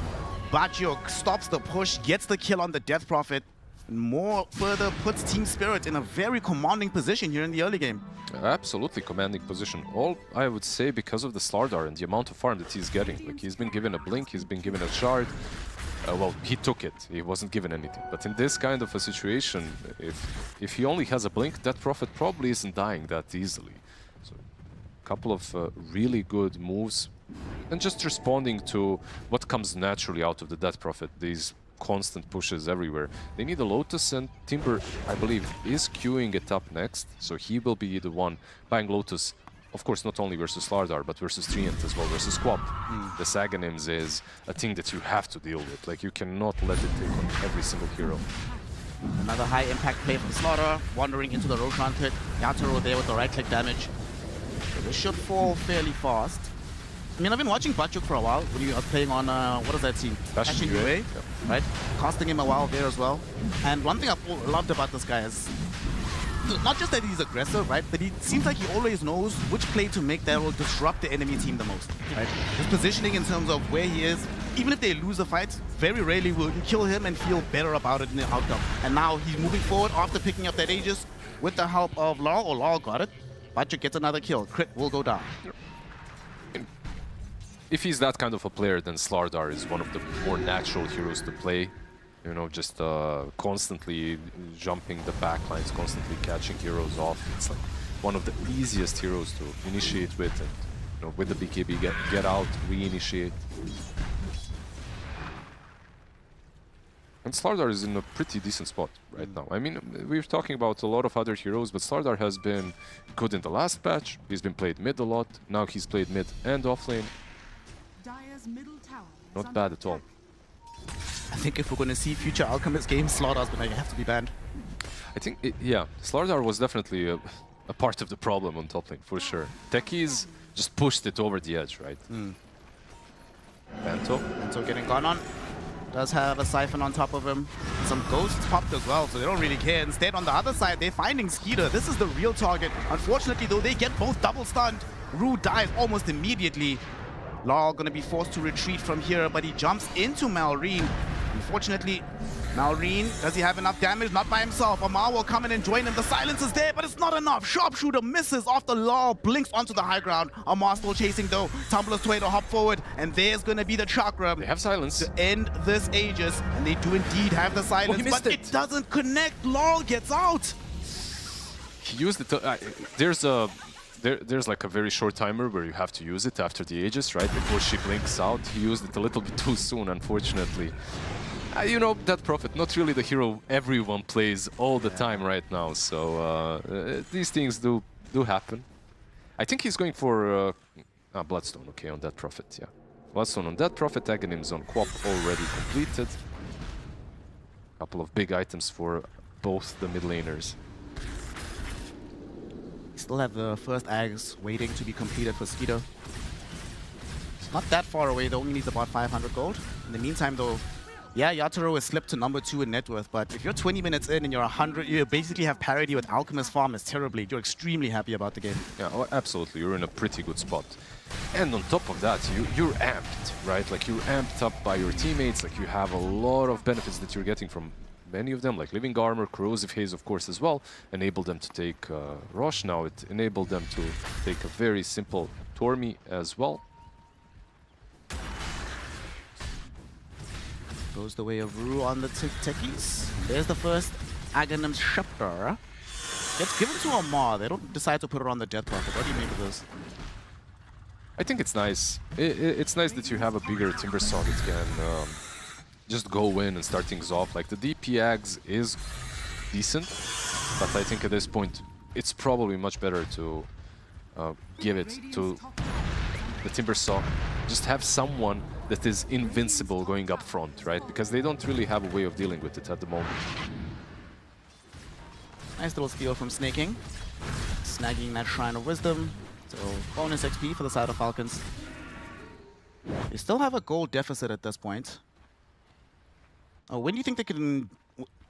Vachuk stops the push, gets the kill on the Death Prophet. More further puts Team Spirit in a very commanding position here in the early game. Absolutely commanding position. All I would say because of the Slardar and the amount of farm that he's getting. Like, he's been given a blink, he's been given a shard. Well, he took it. He wasn't given anything. But in this kind of a situation, if he only has a blink, that Prophet probably isn't dying that easily. So, a couple of really good moves. And just responding to what comes naturally out of the Death Prophet. These constant pushes everywhere. They need a Lotus, and Timber, I believe, is queuing it up next. So he will be the one buying Lotus. Of course, not only versus Slardar, but versus Treant as well, versus Squab. The Aghanims is a thing that you have to deal with. Like, you cannot let it take on every single hero. Another high impact play from Slaughter, wandering into the Roshan pit. Yatoro there with the right click damage. So this should fall fairly fast. I mean, I've been watching Vachuk for a while when he was playing on, what is that team? Passion UA. Yep. Right? Casting him a while there as well. And one thing I've loved about this guy is not just that he's aggressive, right? But he seems like he always knows which play to make that will disrupt the enemy team the most, right? His positioning in terms of where he is, even if they lose a fight, very rarely will you kill him and feel better about it in the outcome. And now he's moving forward after picking up that Aegis with the help of Law, or Law got it. Vachuk gets another kill. Crit will go down. If he's that kind of a player, then Slardar is one of the more natural heroes to play. You know, just constantly jumping the backlines, constantly catching heroes off. It's like one of the easiest heroes to initiate with, and you know, with the BKB, get out, reinitiate. And Slardar is in a pretty decent spot right now. I mean, we're talking about a lot of other heroes, but Slardar has been good in the last patch. He's been played mid a lot. Now he's played mid and off lane. Not bad at all. I think if we're going to see future Alchemist games, Slardar is going to have to be banned. I think, yeah, Slardar was definitely a part of the problem on top lane, for sure. Techies just pushed it over the edge, right? Bento getting gone on. Does have a Siphon on top of him. Some ghosts popped as well, so they don't really care. Instead, on the other side, they're finding Skeeter. This is the real target. Unfortunately, though, they get both double stunned. Rue dies almost immediately. Law gonna be forced to retreat from here, but he jumps into Malrine. Unfortunately, Malrine, does he have enough damage? Not by himself. Amar will come in and join him. The silence is there, but it's not enough. Sharpshooter misses after Law blinks onto the high ground. Amar still chasing though. Tumblr's way to hop forward, and there's gonna be the chakra. They have silence to end this Aegis, and they do indeed have the silence, but it doesn't connect. Law gets out. He used it. There's like a very short timer where you have to use it after the Aegis, right? Before she blinks out. He used it a little bit too soon, unfortunately. You know, that Prophet, not really the hero everyone plays all the time right now, so these things do happen. I think he's going for Bloodstone, okay, on that Prophet, yeah. Bloodstone on that Prophet, Aghanims on Quap already completed. Couple of big items for both the mid laners. Still have the first Ags waiting to be completed for Skeeter. It's not that far away, though, only needs about 500 gold. In the meantime, though, yeah, Yatoro is slipped to number 2 in net worth, but if you're 20 minutes in and you're 100, you basically have parity with Alchemist Farm is terribly. You're extremely happy about the game. Yeah, oh, absolutely. You're in a pretty good spot. And on top of that, you're amped, right? Like, you're amped up by your teammates. Like, you have a lot of benefits that you're getting from many of them, like Living Armor, Corrosive Haze, of course, as well. Enabled them to take Rosh. Now it enabled them to take a very simple Tormi as well. Goes the way of Rue on the techies. There's the first Aghanim Scepter. Gets given to Amar. They don't decide to put it on the Death Prophet. What do you make of this? I think it's nice. It's nice that you have a bigger Timber Saw that can just go in and start things off. Like, the DP Ags is decent, but I think at this point it's probably much better to give it to the Timber Saw. Just have someone that is invincible going up front, right? Because they don't really have a way of dealing with it at the moment. Nice little steal from Snaking. Snagging that Shrine of Wisdom. So bonus XP for the side of Falcons. They still have a gold deficit at this point. When do you think they can...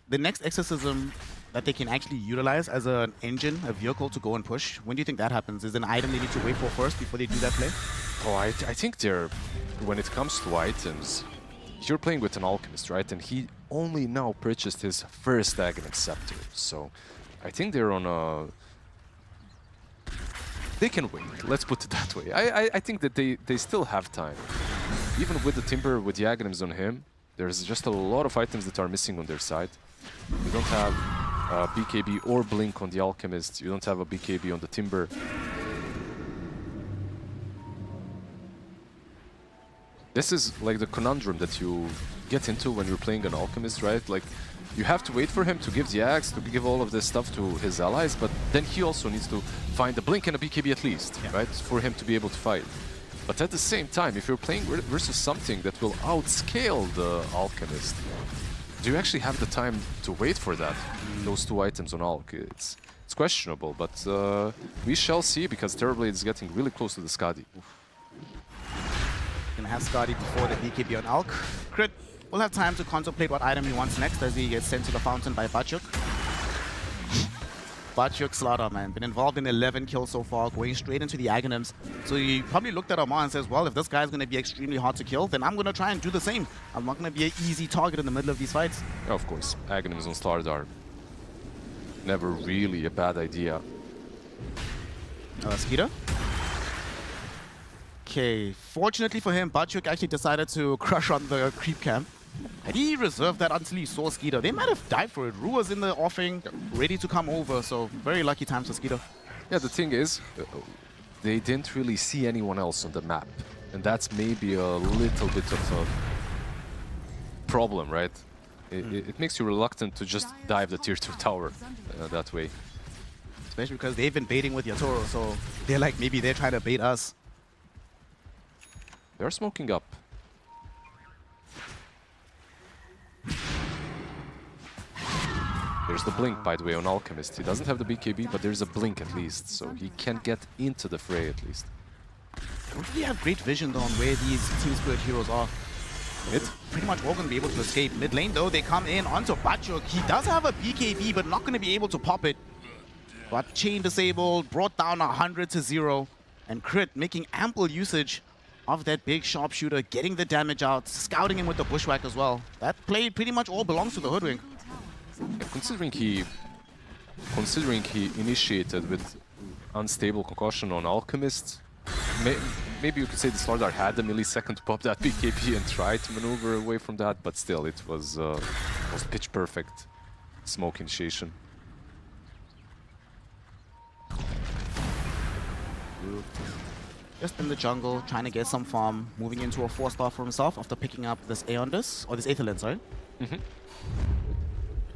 The next exorcism that they can actually utilize as an engine, a vehicle to go and push, when do you think that happens? Is it an item they need to wait for first before they do that play? Oh, I think they're... When it comes to items, you're playing with an Alchemist, right? And he only now purchased his first Aghanim Scepter. So I think they're on a... They can wait, let's put it that way. I think that they still have time. Even with the Timber, with the Aghanims on him, there's just a lot of items that are missing on their side. You don't have BKB or Blink on the Alchemist. You don't have a BKB on the Timber. This is like the conundrum that you get into when you're playing an Alchemist, right? Like, you have to wait for him to give the Axe, to give all of this stuff to his allies, but then he also needs to find a Blink and a BKB at least, right? For him to be able to fight. But at the same time, if you're playing versus something that will outscale the Alchemist, do you actually have the time to wait for that? Those two items on Alch, it's questionable, but we shall see, because Terrorblade is getting really close to the Skadi. Gonna have Skadi before the BKB on Alch. Crit will have time to contemplate what item he wants next as he gets sent to the fountain by Batyuk. Batyuk Slaughter, man, been involved in 11 kills so far, going straight into the Aghanims. So he probably looked at Amar and says, well, if this guy's going to be extremely hard to kill, then I'm going to try and do the same. I'm not going to be an easy target in the middle of these fights. Yeah, of course, Aghanims on Slaughter are never really a bad idea. Skeeter? Okay, fortunately for him, Batyuk actually decided to crush on the creep camp. And he reserved that until he saw Skeeter. They might have died for it. Rue was in the offing, ready to come over, so very lucky times for Skeeter. Yeah, the thing is, they didn't really see anyone else on the map. And that's maybe a little bit of a problem, right? It makes you reluctant to just dive the tier 2 tower that way. Especially because they've been baiting with Yatoro, so they're like, maybe they're trying to bait us. They're smoking up. There's the blink, by the way, on Alchemist. He doesn't have the BKB, but there's a blink at least, so he can get into the fray at least. Don't really have great vision though on where these Team Spirit heroes are. Mid? Pretty much all going to be able to escape. Mid lane though, they come in onto Bachuk. He does have a BKB, but not going to be able to pop it. But chain disabled, brought down 100 to 0. And Crit making ample usage of that big sharpshooter, getting the damage out, scouting him with the bushwhack as well. That play pretty much all belongs to the Hoodwink. Yeah, considering he initiated with unstable concussion on Alchemist, maybe you could say the Slardar had a millisecond to pop that BKB and try to maneuver away from that, but still it was pitch perfect smoke initiation. Just in the jungle, trying to get some farm, moving into a 4-star for himself after picking up this Aeondus, or this Aether Lens, sorry.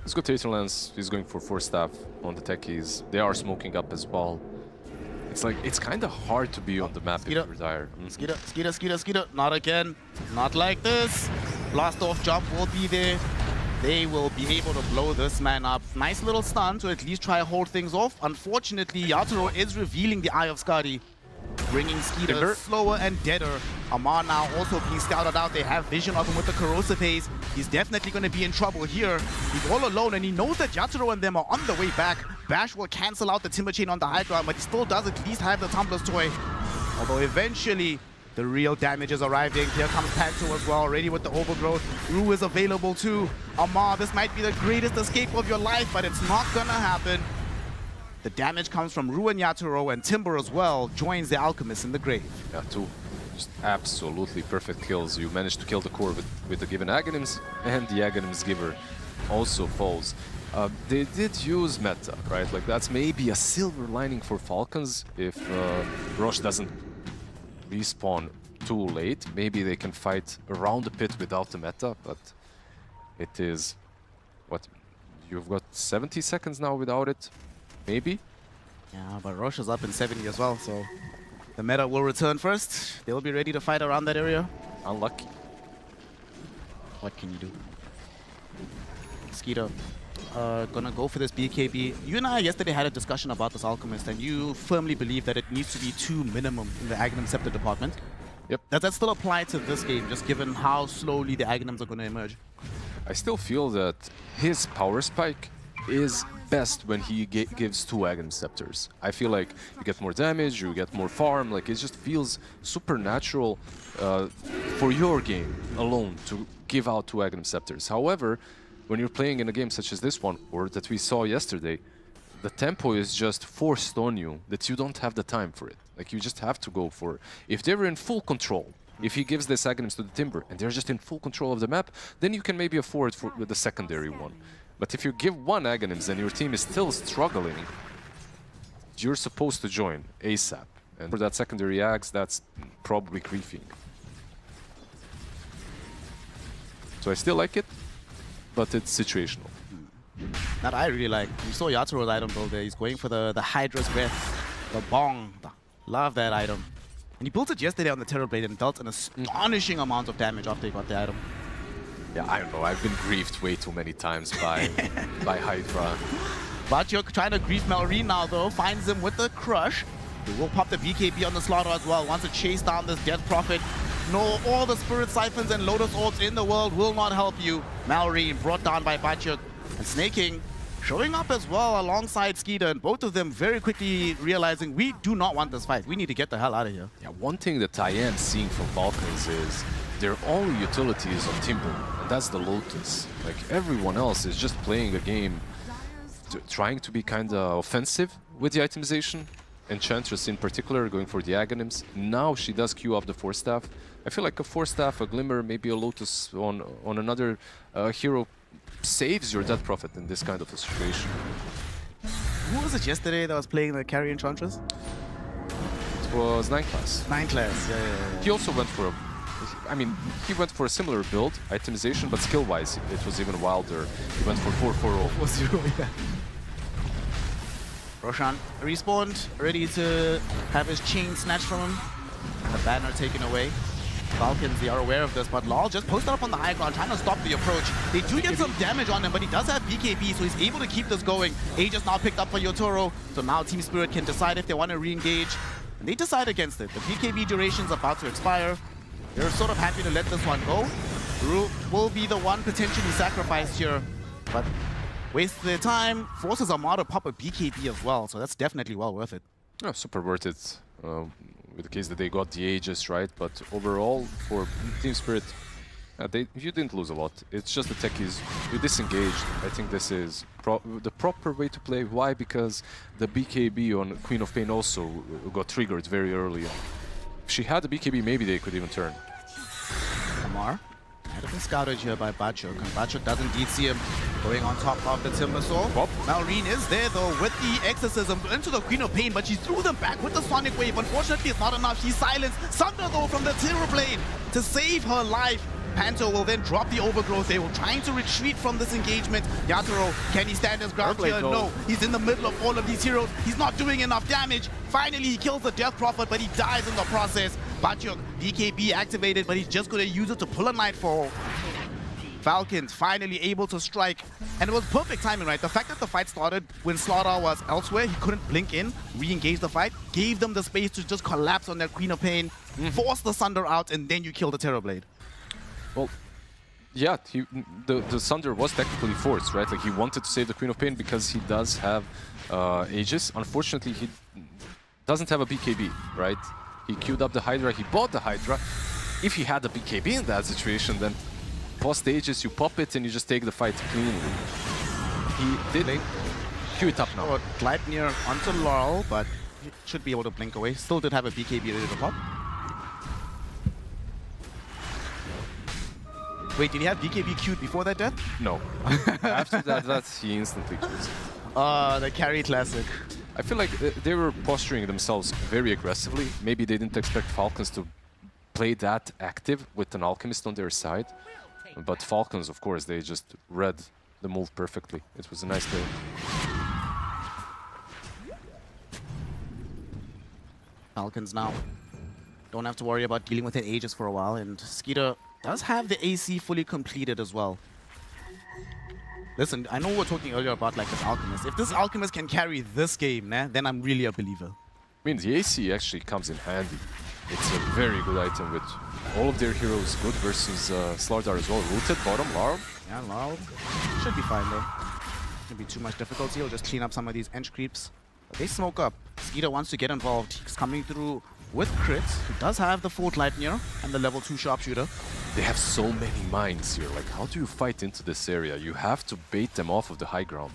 He's got Aether Lens, he's going for 4-staff on the techies. They are smoking up as well. It's like, it's kind of hard to be on the map if you're dire. Skeeter, not again. Not like this. Blast off jump will be there. They will be able to blow this man up. Nice little stun to at least try to hold things off. Unfortunately, Yatoro is revealing the Eye of Skadi, bringing Skeeter slower and deader. Amar now also being scouted out. They have vision of him with the corrosive haze. He's definitely going to be in trouble here. He's all alone, and he knows that Yatoro and them are on the way back. Bash will cancel out the Timber Chain on the high ground, but he still does at least have the Tumbler's Toy. Although eventually, the real damage is arriving. Here comes Panto as well, already with the Overgrowth. Rue is available too. Amar, this might be the greatest escape of your life, but it's not gonna happen. The damage comes from Rue and Yatoro, and Timber as well joins the Alchemist in the grave. Yeah, two just absolutely perfect kills. You managed to kill the core with the given Aghanims, and the Aghanims giver also falls. They did use meta, right? Like, that's maybe a silver lining for Falcons. If Roche doesn't respawn too late, maybe they can fight around the pit without the meta, but it is... What? You've got 70 seconds now without it? Maybe? Yeah, but Roche is up in 70 as well, so the meta will return first. They'll be ready to fight around that area. Unlucky. What can you do? Skeeter, gonna go for this BKB. You and I yesterday had a discussion about this Alchemist, and you firmly believe that it needs to be 2 minimum in the Aghanim Scepter department. Yep. Does that still apply to this game, just given how slowly the Aghanims are going to emerge? I still feel that his power spike is best when he gives 2 Aghanim Scepters. I feel like you get more damage, you get more farm, like it just feels supernatural for your game alone to give out 2 Aghanim Scepters. However, when you're playing in a game such as this one, or that we saw yesterday, the tempo is just forced on you that you don't have the time for it. Like, you just have to go for... If they were in full control, if he gives this Aghanims to the Timber, and they're just in full control of the map, then you can maybe afford with the secondary one. But if you give 1 Aghanims and your team is still struggling, you're supposed to join ASAP. And for that secondary Aghs, that's probably griefing. So I still like it, but it's situational. That I really like. You saw Yaturo's item build there. He's going for the Hydra's Breath, the Bong. Love that item. And he built it yesterday on the Terrorblade and dealt an astonishing amount of damage after he got the item. Yeah, I don't know. I've been griefed way too many times by Hydra. But you're trying to grief Malrine now, though. Finds him with the Crush. He will pop the BKB on the Slaughter as well. Wants to chase down this Death Prophet. No, all the Spirit Siphons and Lotus Orbs in the world will not help you. Malrine brought down by Bachuk. And Snake King showing up as well alongside Skeeter, and both of them very quickly realizing we do not want this fight. We need to get the hell out of here. Yeah, one thing that I am seeing from Falcons is their only utility is on Timber, and that's the Lotus. Like, everyone else is just playing a game trying to be kind of offensive with the itemization. Enchantress in particular going for the Aghanims. Now she does queue up the 4-staff. I feel like a 4-staff, a Glimmer, maybe a Lotus on another hero saves your Death Prophet in this kind of a situation. Who was it yesterday that was playing the carry Enchantress? It was 9 class. 9 class, yeah. He also went for he went for a similar build, itemization, but skill-wise it was even wilder. He went for 4-4-0. 4-0, yeah. Roshan respawned, ready to have his chain snatched from him. And the banner taken away. Falcons, they are aware of this, but Lol just posted up on the high ground, trying to stop the approach. They do get some damage on him, but he does have BKB, so he's able to keep this going. Aegis now picked up for Yotaro, so now Team Spirit can decide if they want to re-engage. And they decide against it. The BKB duration's about to expire. They're sort of happy to let this one go. Ru will be the one potentially sacrificed here, but waste their time, forces Armada to pop a BKB as well, so that's definitely well worth it. Oh, super worth it. With the case that they got the Aegis, right? But overall, for Team Spirit, you didn't lose a lot. It's just the techies, you disengaged. I think this is the proper way to play. Why? Because the BKB on Queen of Pain also got triggered very early on. If she had the BKB, maybe they could even turn. Amar, might have been scouted here by Bachuk, and Bachuk does indeed see him going on top of the Timbersaw. Malrine is there though with the Exorcism into the Queen of Pain, but she threw them back with the Sonic Wave. Unfortunately, it's not enough. She's silenced. Sunder though from the Terrorblade to save her life. Panto will then drop the Overgrowth. They were trying to retreat from this engagement. Yatoro, can he stand his ground here? No, he's in the middle of all of these heroes. He's not doing enough damage. Finally, he kills the Death Prophet, but he dies in the process. Bachuk, BKB activated, but he's just going to use it to pull a Nightfall. Falcons finally able to strike, and it was perfect timing, right? The fact that the fight started when Slaughter was elsewhere, he couldn't blink in, re-engage the fight, gave them the space to just collapse on their Queen of Pain, force the Sunder out, and then you kill the Terrorblade. Well, yeah, the Sunder was technically forced, right? Like, he wanted to save the Queen of Pain because he does have Aegis. Unfortunately, he doesn't have a BKB, right? He queued up the Hydra, he bought the Hydra. If he had a BKB in that situation, then post Aegis, you pop it and you just take the fight cleanly. He did queue it up now. Oh, Gleipnir onto Laurel, but he should be able to blink away. Still did have a BKB ready to pop. Wait, did he have BKB queued before that death? No. After that, he instantly queues. The carry classic. I feel like they were posturing themselves very aggressively. Maybe they didn't expect Falcons to play that active with an Alchemist on their side. But Falcons, of course, they just read the move perfectly. It was a nice play. Falcons now don't have to worry about dealing with their Aegis for a while, and Skeeter does have the AC fully completed as well. Listen, I know we were talking earlier about like this Alchemist. If this Alchemist can carry this game, then I'm really a believer. I mean, the AC actually comes in handy. It's a very good item with all of their heroes good versus Slardar as well. Rooted, bottom, Laurel. Yeah, Laurel should be fine though. Shouldn't be too much difficulty. He'll just clean up some of these Ench creeps. But they smoke up. Skeeter wants to get involved. He's coming through with crits. He does have the 4th Gleipnir and the level 2 Sharpshooter. They have so many mines here. Like, how do you fight into this area? You have to bait them off of the high ground.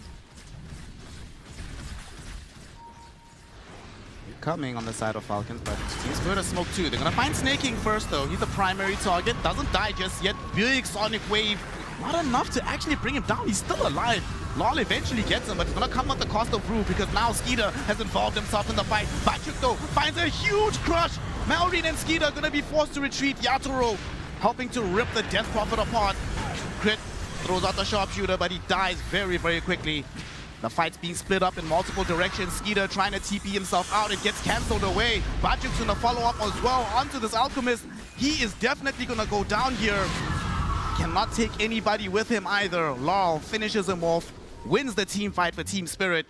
Coming on the side of Falcons, but Team Spirit has smoke too. They're gonna find Snaking first though. He's the primary target. Doesn't die just yet. Big Sonic Wave. Not enough to actually bring him down. He's still alive. Lol eventually gets him, but it's gonna come at the cost of Rue because now Skeeter has involved himself in the fight. Bachuk though finds a huge crush. Malrine and Skeeter are gonna be forced to retreat. Yatoro helping to rip the Death Prophet apart. Crit throws out the Sharpshooter, but he dies very, very quickly. The fight's being split up in multiple directions. Skeeter trying to TP himself out. It gets cancelled away. Bachuk's gonna follow up as well onto this Alchemist. He is definitely gonna go down here. Cannot take anybody with him either. Laurel finishes him off, wins the team fight for Team Spirit,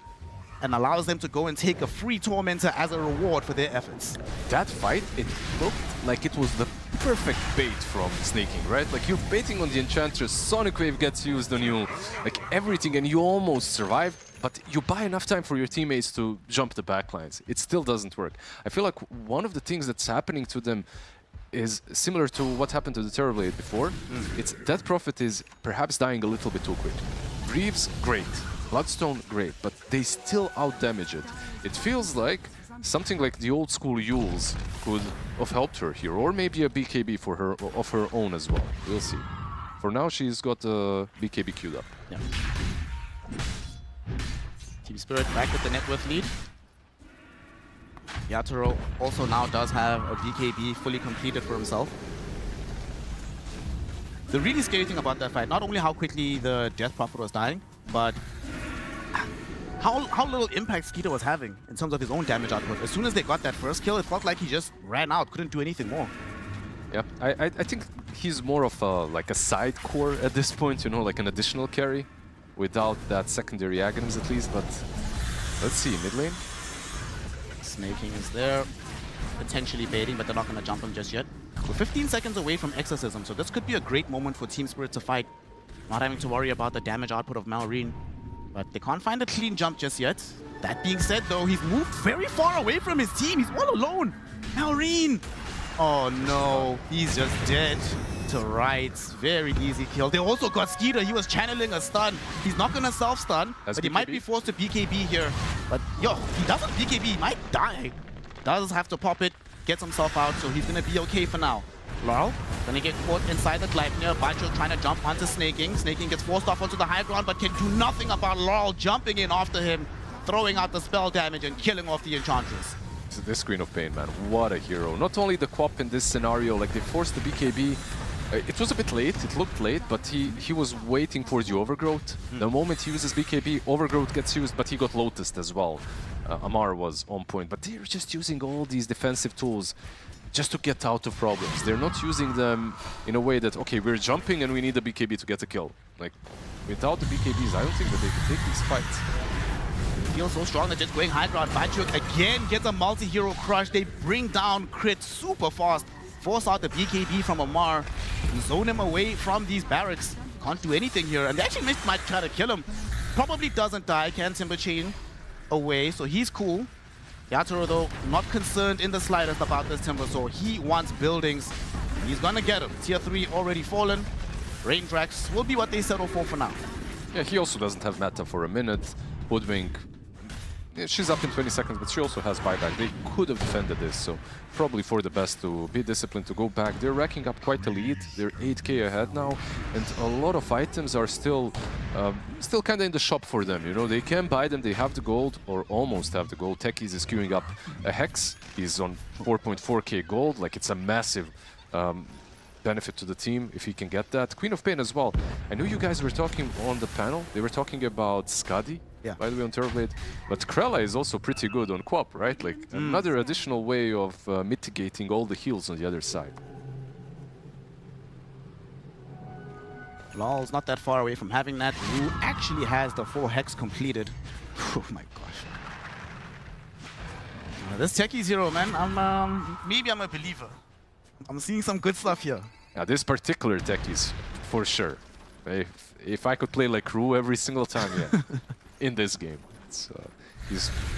and allows them to go and take a free Tormentor as a reward for their efforts. That fight, it looked like it was the perfect bait from Snaking, right? Like, you're baiting on the Enchantress, Sonic Wave gets used on you, like everything, and you almost survive, but you buy enough time for your teammates to jump the backlines. It still doesn't work. I feel like one of the things that's happening to them is similar to what happened to the Terrorblade before. It's Death Prophet is perhaps dying a little bit too quick. Greaves, great. Bloodstone, great, but they still out-damage it. It feels like something like the old school Yules could have helped her here, or maybe a BKB for her of her own as well. We'll see. For now, she's got a BKB queued up. Yeah. Team Spirit back with the net worth lead. Yatoro also now does have a BKB fully completed for himself. The really scary thing about that fight, not only how quickly the Death Prophet was dying, but how little impact Skeeter was having in terms of his own damage output. As soon as they got that first kill, it felt like he just ran out, couldn't do anything more. Yeah, I think he's more of a, like a side core at this point, you know, like an additional carry without that secondary agonist at least, but let's see, mid lane. Snaking is there, potentially baiting, but they're not going to jump him just yet. We're 15 seconds away from Exorcism, so this could be a great moment for Team Spirit to fight. Not having to worry about the damage output of Malrine, but they can't find a clean jump just yet. That being said, though, he's moved very far away from his team. He's all alone. Malrine! Oh no, he's just dead to rights. Very easy kill. They also got Skeeter. He was channeling a stun. He's not going to self-stun, but he might be forced to BKB here. But yo, he doesn't BKB, he might die. Does have to pop it, gets himself out, so he's going to be okay for now. Laurel going to get caught inside the Gleipnir. Bacho trying to jump onto Snaking. Snaking gets forced off onto the high ground, but can do nothing about Laurel jumping in after him, throwing out the spell damage and killing off the Enchantress. This Queen of Pain, man, what a hero. Not only the Quap in this scenario, like they forced the BKB. It was a bit late, it looked late, but he was waiting for the Overgrowth. The moment he uses BKB, Overgrowth gets used, but he got Lotused as well. Amar was on point, but they're just using all these defensive tools just to get out of problems. They're not using them in a way that, okay, we're jumping and we need a BKB to get a kill. Like, without the BKBs, I don't think that they can take these fights. Feels so strong, they're just going high ground. Bachuk again gets a multi-hero crush. They bring down Crit super fast. Force out the BKB from Amar. Zone him away from these barracks. Can't do anything here. And they actually might try to kill him. Probably doesn't die. Can Timber Chain away, so he's cool. Yatoro, though, not concerned in the slightest about this Timber Sword. He wants buildings. He's gonna get him. Tier 3 already fallen. Raindrax will be what they settle for now. Yeah, he also doesn't have meta for a minute. Woodwing, yeah, she's up in 20 seconds, but she also has buyback. They could have defended this, so probably for the best to be disciplined, to go back. They're racking up quite a lead. They're 8k ahead now, and a lot of items are still kind of in the shop for them. You know, they can buy them. They have the gold, or almost have the gold. Techies is queuing up a Hex. He's on 4.4k gold. Like, it's a massive benefit to the team if he can get that. Queen of Pain as well. I know you guys were talking on the panel. They were talking about Skadi. Yeah. By the way, on Turfblade. But Krella is also pretty good on Quap, right? Like, another additional way of mitigating all the heals on the other side. Lol's not that far away from having that. Wu actually has the 4 Hex completed. Oh my gosh. This Techie Zero, man, maybe I'm a believer. I'm seeing some good stuff here. Yeah, this particular Techies, for sure. If I could play like Ru every single time, yeah. In this game. It's,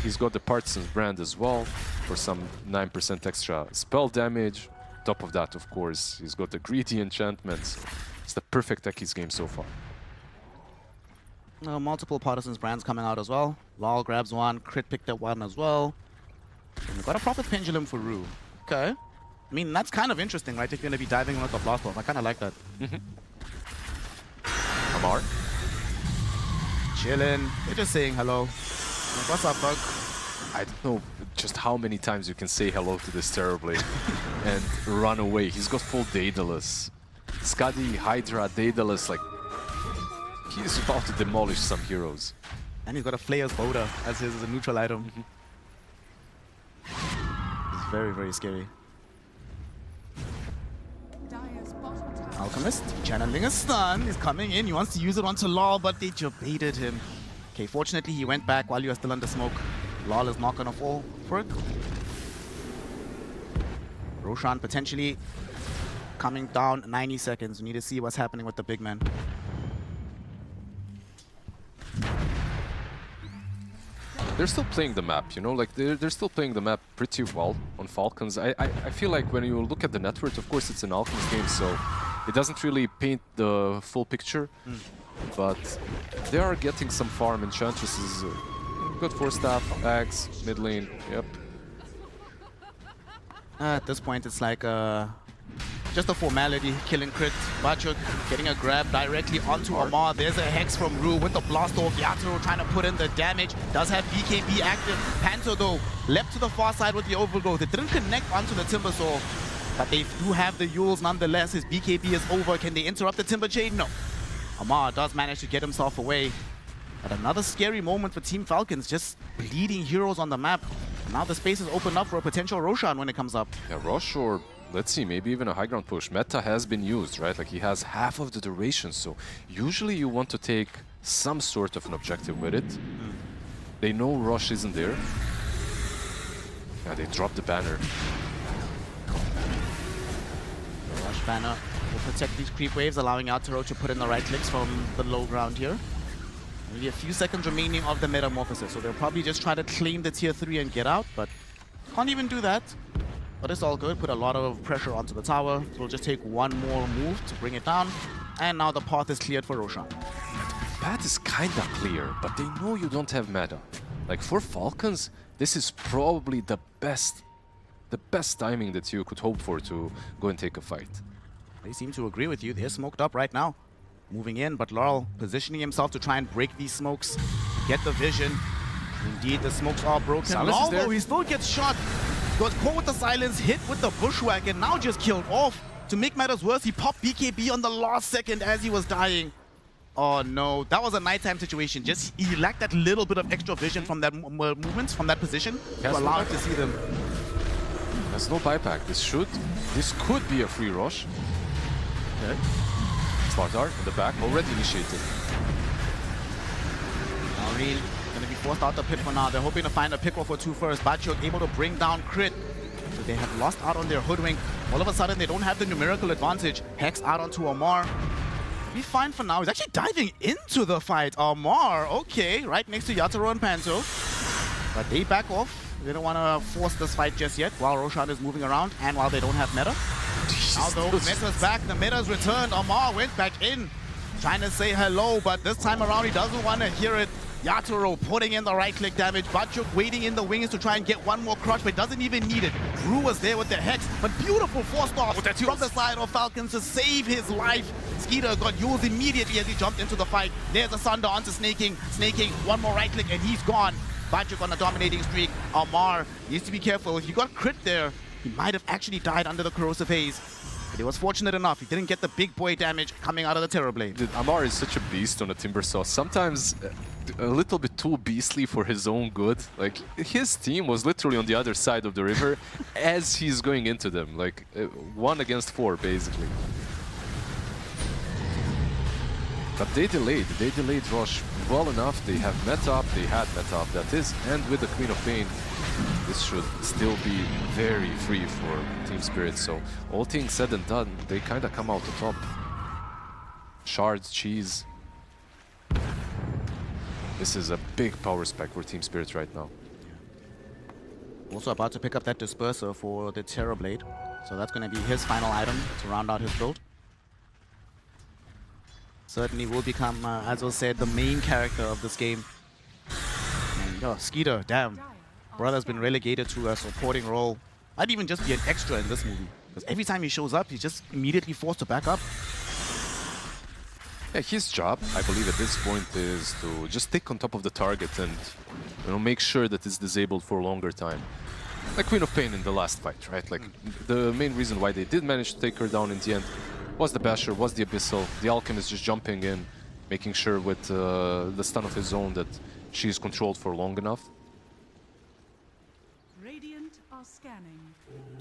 he's got the Partisans brand as well for some 9% extra spell damage. Top of that, of course, he's got the greedy enchantments. It's the perfect Techies game so far. Multiple Partisans brands coming out as well. Lol grabs one, Crit picked up one as well. And we've got a Prophet Pendulum for Ru. Okay. I mean, that's kind of interesting, right? If you're going to be diving on with the Blast Off. I kind of like that. Amar? Chillin'. They're just saying hello. What's up, Bug? I don't know just how many times you can say hello to this Terrorblade and run away. He's got full Daedalus. Skadi, Hydra, Daedalus, like, he's about to demolish some heroes. And he's got a Flayer's Boda as his neutral item. It's very, very scary. Alchemist, channeling a stun, is coming in. He wants to use it onto Lol, but they just baited him. Okay, fortunately, he went back while you were still under smoke. Lol is not going to fall for it. Roshan potentially coming down 90 seconds. We need to see what's happening with the big man. They're still playing the map, you know, like they're still playing the map pretty well on Falcons. I feel like when you look at the net worth, of course it's an Alchemist game, so it doesn't really paint the full picture, but they are getting some farm. Enchantresses, good for staff, Axe, mid lane, yep. At this point it's like just a formality, killing Crit. Bachuk getting a grab directly onto Amar. There's a Hex from Ru with the blast off. Yatoro trying to put in the damage. Does have BKB active. Panto though, leapt to the far side with the overgrowth. It didn't connect onto the Timber Saw, but they do have the Yules nonetheless. His BKB is over. Can they interrupt the Timber Chain? No. Amar does manage to get himself away. But another scary moment for Team Falcons, just bleeding heroes on the map. Now the space is opened up for a potential Roshan when it comes up. Yeah, Rosh or let's see, maybe even a high ground push. Meta has been used, right? Like he has half of the duration, so usually you want to take some sort of an objective with it. They know Rush isn't there. Yeah, they dropped the banner. The Rush banner will protect these creep waves, allowing Arturo to put in the right clicks from the low ground here. Only a few seconds remaining of the Metamorphosis, so they'll probably just try to claim the tier 3 and get out, but can't even do that. But it's all good, put a lot of pressure onto the tower. So we'll just take one more move to bring it down, and now the path is cleared for Roshan. Path is kinda clear, but they know you don't have meta. Like for Falcons, this is probably the best timing that you could hope for to go and take a fight. They seem to agree with you. They're smoked up right now. Moving in, but Laurel positioning himself to try and break these smokes, get the vision. Indeed, the smokes are broken. Laurel, though, he still gets shot. Got caught with the silence, hit with the bushwhack, and now just killed off. To make matters worse, he popped BKB on the last second as he was dying. Oh no, that was a nighttime situation. Just he lacked that little bit of extra vision from that movement, from that position, to allow him to see them. There's no buyback. This could be a free rush. Okay. Spartar in the back, already initiated. Maureen gonna be forced out the pit for now. They're hoping to find a pick off or two first. Bachuk able to bring down Crit. So they have lost out on their Hoodwink. All of a sudden, they don't have the numerical advantage. Hex out onto Amar. Be fine for now. He's actually diving into the fight. Amar, okay, right next to Yatoro and Panto. But they back off. They don't want to force this fight just yet while Roshan is moving around and while they don't have meta. Now though, meta's back. The meta's returned. Amar went back in, trying to say hello, but this time around he doesn't want to hear it. Yatoro putting in the right-click damage. Bachuk waiting in the wings to try and get one more crush, but doesn't even need it. Drew was there with the Hex, but beautiful force-off from the side of Falcons to save his life. Skeeter got used immediately as he jumped into the fight. There's a Sunder onto Snaking. Snaking, one more right-click, and he's gone. Bachuk on a dominating streak. Amar needs to be careful. If he got crit there, he might have actually died under the corrosive haze. But he was fortunate enough. He didn't get the big boy damage coming out of the Terrorblade. Dude, Amar is such a beast on the Timbersaw. Sometimes a little bit too beastly for his own good. Like, his team was literally on the other side of the river as he's going into them. Like, 1 against 4, basically. But they delayed Rush well enough. They have meta up, they had meta up, that is. And with the Queen of Pain, this should still be very free for Team Spirit. So all things said and done, they kind of come out the top. Shards, cheese. This is a big power spec for Team Spirit right now. Also about to pick up that Disperser for the Terrorblade. So that's going to be his final item to round out his build. Certainly will become, as was said, the main character of this game. And, Skeeter, damn. Brother's been relegated to a supporting role. Might even just be an extra in this movie. Because every time he shows up, he's just immediately forced to back up. Yeah, his job, I believe at this point, is to just stick on top of the target and make sure that it's disabled for a longer time. Like Queen of Pain in the last fight, right? Like the main reason why they did manage to take her down in the end was the Basher, was the Abyssal, the Alchemist just jumping in, making sure with the stun of his own that she's controlled for long enough. Radiant are scanning.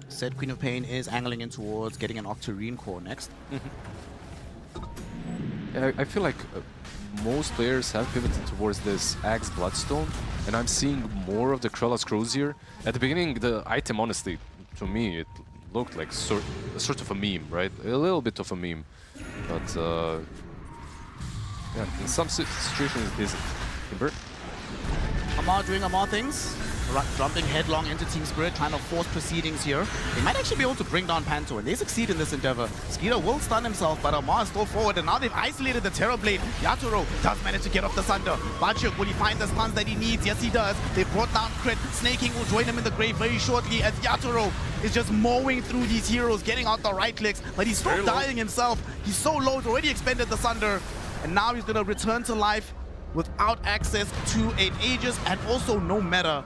Said Queen of Pain is angling in towards getting an Octarine core next. Yeah, I feel like most players have pivoted towards this Axe Bloodstone, and I'm seeing more of the Krella's Crozier. At the beginning, the item, honestly, to me, it looked like sort of a meme, right? A little bit of a meme, but yeah, in some situations it isn't. Timber? Amar doing Amar things. Jumping headlong into Team Spirit, trying to force proceedings here. They might actually be able to bring down Panto, and they succeed in this endeavor. Skeeter will stun himself, but Amar is still forward, and now they've isolated the Terrorblade. Yatoro does manage to get off the Sunder. Bachuk, will he find the stuns that he needs? Yes, he does. They brought down Crit. Snaking will join him in the grave very shortly, as Yatoro is just mowing through these heroes, getting out the right clicks, but he's still dying himself. He's so low, he's already expended the Sunder, and now he's going to return to life without access to an Aegis and also no meta.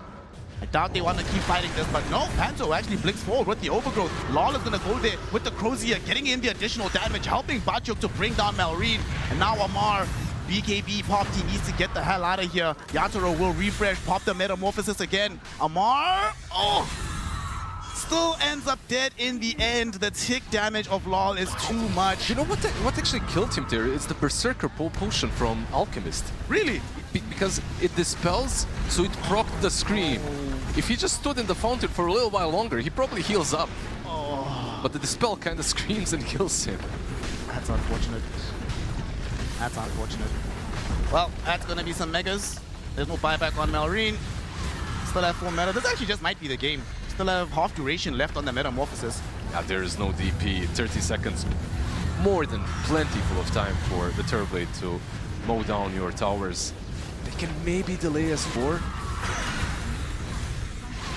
I doubt they want to keep fighting this, but no, Panto actually blinks forward with the Overgrowth. Lawler's going to go there with the Crozier, getting in the additional damage, helping Bachuk to bring down Malrine. And now Amar, BKB popped, he needs to get the hell out of here. Yatoro will refresh, pop the Metamorphosis again. Amar, still ends up dead in the end. The tick damage of LOL is too much. You know what actually killed him there? It's the Berserker pole potion from Alchemist. Really? Because it dispels, so it procced the scream. If he just stood in the fountain for a little while longer, he probably heals up. But the dispel kind of screams and kills him. That's unfortunate. That's unfortunate. Well, that's gonna be some megas. There's no buyback on Malrine. Still have 4 meta. This actually just might be the game. Still have half duration left on the Metamorphosis. Yeah, there is no DP. 30 seconds, more than plenty full of time for the Terrorblade to mow down your towers. They can maybe delay S4.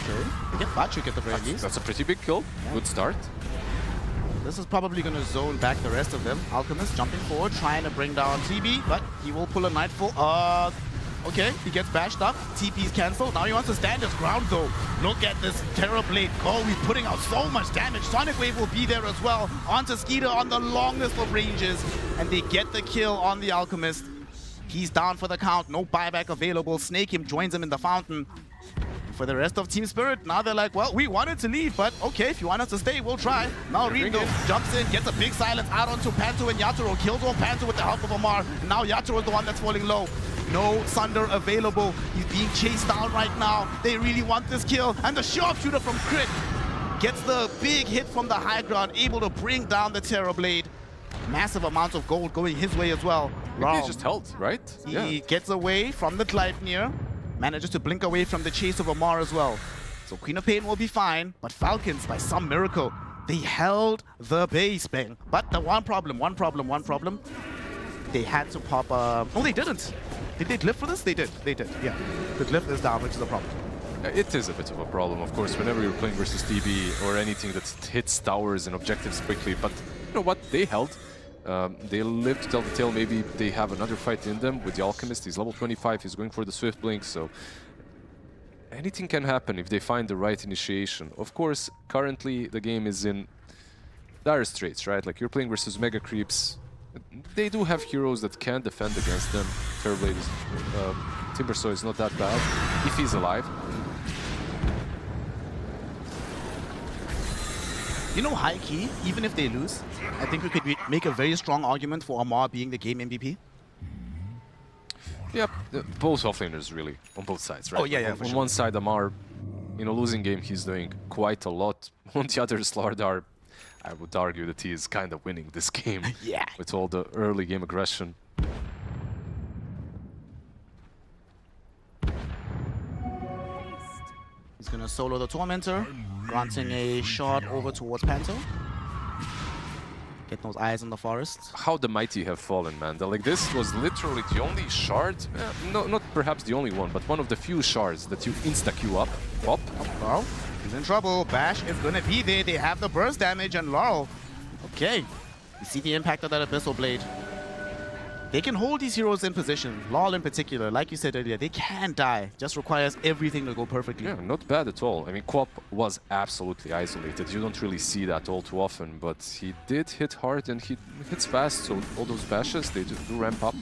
Okay. They get Bachuk at the very least. That's a pretty big kill. Good start. This is probably going to zone back the rest of them. Alchemist jumping forward, trying to bring down TB, but he will pull a Nightfall. Okay, he gets bashed up. TP's cancelled. Now he wants to stand his ground though. Look at this Terrorblade go. He's putting out so much damage. Sonic Wave will be there as well. Onto Skeeter on the longest of ranges. And they get the kill on the Alchemist. He's down for the count. No buyback available. Snake him, joins him in the fountain. For the rest of Team Spirit, now they're like, well, we wanted to leave, but okay, if you want us to stay, we'll try. Now Rindo jumps in, gets a big silence out onto Panto and Yatoro, kills off Panto with the help of Amar. Now Yatoro is the one that's falling low. No Sunder available. He's being chased down right now. They really want this kill. And the sharpshooter from Crit gets the big hit from the high ground, able to bring down the Terrorblade. Massive amounts of gold going his way as well. He just held, right? He gets away from the Gleipnir. Manages to blink away from the chase of Amar as well. So Queen of Pain will be fine, but Falcons, by some miracle, they held the base, bang. But the one problem. They had to pop oh, they didn't. Did they glyph for this? They did, yeah. The glyph is down, which is a problem. It is a bit of a problem, of course, whenever you're playing versus TB or anything that hits towers and objectives quickly. But you know what? They held. They live to tell the tale. Maybe they have another fight in them with the Alchemist. He's level 25. He's going for the Swift Blink, so anything can happen if they find the right initiation. Of course, currently the game is in dire straits, right? Like you're playing versus Mega Creeps. They do have heroes that can defend against them. Terrorblade is, Timbersaw is not that bad if he's alive. You know, high key, even if they lose, I think we could make a very strong argument for Amar being the game MVP. Yep, both offlaners really, on both sides, right? Oh, yeah, On one side, Amar, in a losing game, he's doing quite a lot. On the other, Slardar, I would argue that he is kind of winning this game. Yeah. With all the early game aggression. He's gonna solo the Tormentor, granting a shot over towards Panto. Get those eyes in the forest. How the mighty have fallen, man. Like, this was literally the only shard, no, not perhaps the only one, but one of the few shards that you insta-queue up. Pop. Well, he's in trouble. Bash is gonna be there. They have the burst damage, and Laurel. Okay. You see the impact of that Abyssal Blade. They can hold these heroes in position. Laurel in particular, like you said earlier, they can die. Just requires everything to go perfectly. Yeah, not bad at all. I mean, Quap was absolutely isolated. You don't really see that all too often, but he did hit hard and he hits fast, so all those bashes, they do ramp up.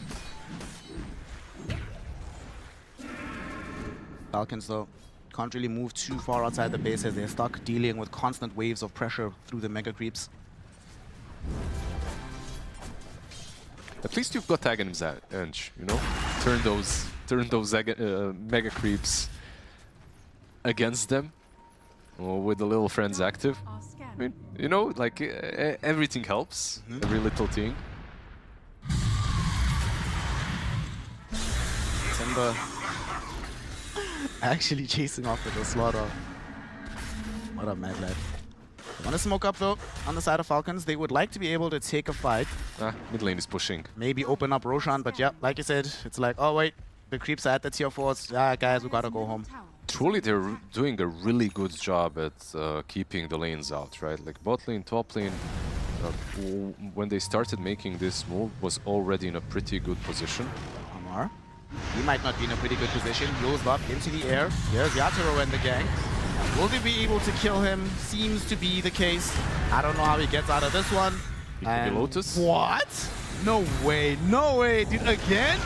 Falcons, though, can't really move too far outside the base as they're stuck dealing with constant waves of pressure through the Mega Creeps. At least you've got Aghanim's edge, you know? Turn those Mega Creeps against them with the little friends active. I mean, you know, like everything helps, every little thing. Timber actually chasing after the Slaughter. What a mad lad. Want to smoke up though on the side of Falcons. They would like to be able to take a fight. Mid lane is pushing. Maybe open up Roshan, but yeah, like you said, it's like, oh wait, the creeps are at the tier 4s. Yeah, guys, we gotta go home. Truly, they're doing a really good job at keeping the lanes out, right? Like bot lane, top lane, when they started making this move, was already in a pretty good position. Amar, he might not be in a pretty good position. Blows up into the air. There's Yatoro and the gang. Will they be able to kill him? Seems to be the case. I don't know how he gets out of this one. Lotus? What? No way, dude, again?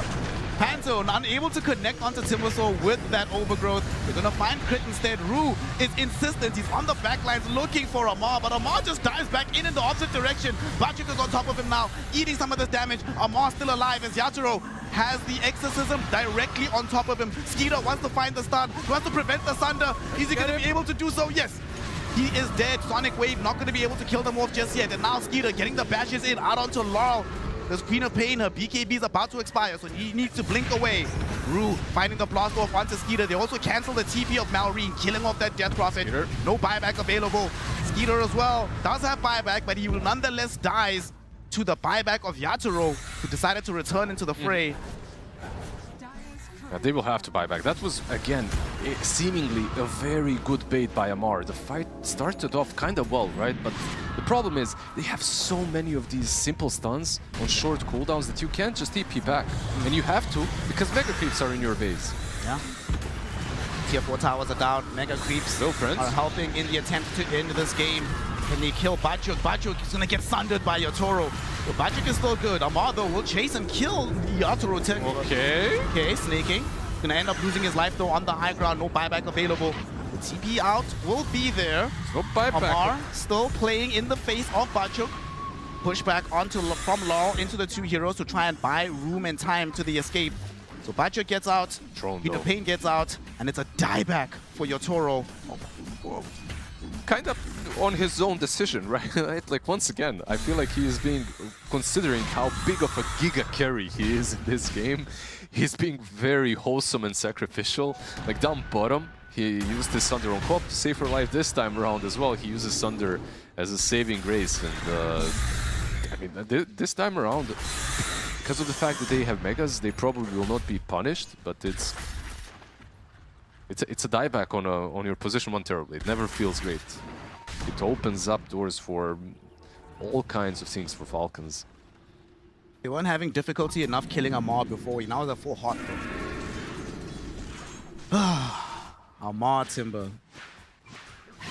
Panto unable to connect onto Timbersaw with that overgrowth. They're gonna find Crit instead. Rue is insistent. He's on the back lines looking for Amar, but Amar just dives back in the opposite direction. Bachik is on top of him now, eating some of this damage. Amar still alive as Yatoro has the exorcism directly on top of him. Skeeter wants to find the stun, wants to prevent the Sunder. Is he gonna be able to do so? Yes. He is dead. Sonic Wave not gonna be able to kill them off just yet. And now Skeeter getting the bashes in out onto Laurel. There's Queen of Pain, her BKB is about to expire, so he needs to blink away. Rue finding the blast off onto Skeeter. They also cancel the TP of Malrine, killing off that Death Prophet. Skeeter. No buyback available. Skeeter as well does have buyback, but he will nonetheless dies to the buyback of Yatoro, who decided to return into the fray. Yeah, they will have to buy back. That was, again, seemingly a very good bait by Amar. The fight started off kind of well, right? But the problem is they have so many of these simple stuns on short cooldowns that you can't just TP back. And you have to, because Mega Creeps are in your base. Yeah. Tier 4 towers are down. Mega Creeps are helping in the attempt to end this game. Can they kill Bachuk? Bachuk is going to get sundered by Yatoro. So Bachuk is still good. Amar, though, will chase and kill Yatoro. Okay, snaking. Going to end up losing his life, though, on the high ground. No buyback available. The TP out will be there. No buyback. Amar still playing in the face of Bachuk. Push back from Laurel into the two heroes to try and buy room and time to the escape. So Bachuk gets out, Peter Payne gets out, and it's a dieback for Yatoro. Kind of on his own decision, right? Like, once again, I feel like he is being, considering how big of a giga carry he is in this game, he's being very wholesome and sacrificial. Like, down bottom, he used his Sunder on Cop, safer life this time around as well. He uses Sunder as a saving grace, and I mean, this time around, because of the fact that they have Megas, they probably will not be punished, but it's a dieback on your position 1 terribly. It never feels great. It opens up doors for all kinds of things for Falcons. They weren't having difficulty enough killing Amar before. Now they're full hot though. Amar Timber.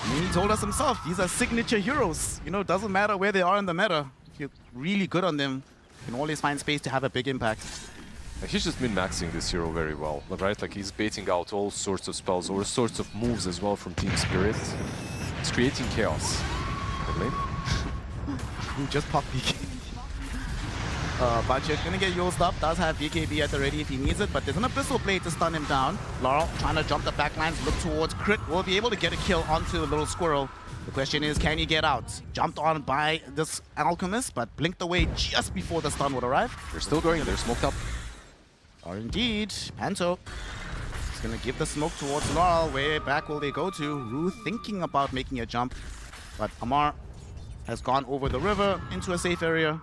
I mean, he told us himself, these are signature heroes. You know, it doesn't matter where they are in the meta. If you're really good on them, you can always find space to have a big impact. He's just been maxing this hero very well, right? Like, he's baiting out all sorts of spells, all sorts of moves as well from Team Spirit. It's creating chaos. Who just popped BKB? Bachuk gonna get used up, does have BKB at the ready if he needs it, but there's an Abyssal Blade to stun him down. Laurel trying to jump the backlines, look towards Crit, will be able to get a kill onto the little squirrel. The question is, can he get out? Jumped on by this Alchemist, but blinked away just before the stun would arrive. They're still going, they're smoked up. Are indeed. Panto is going to give the smoke towards Laurel. Where back will they go to? Rue thinking about making a jump, but Amar has gone over the river into a safe area.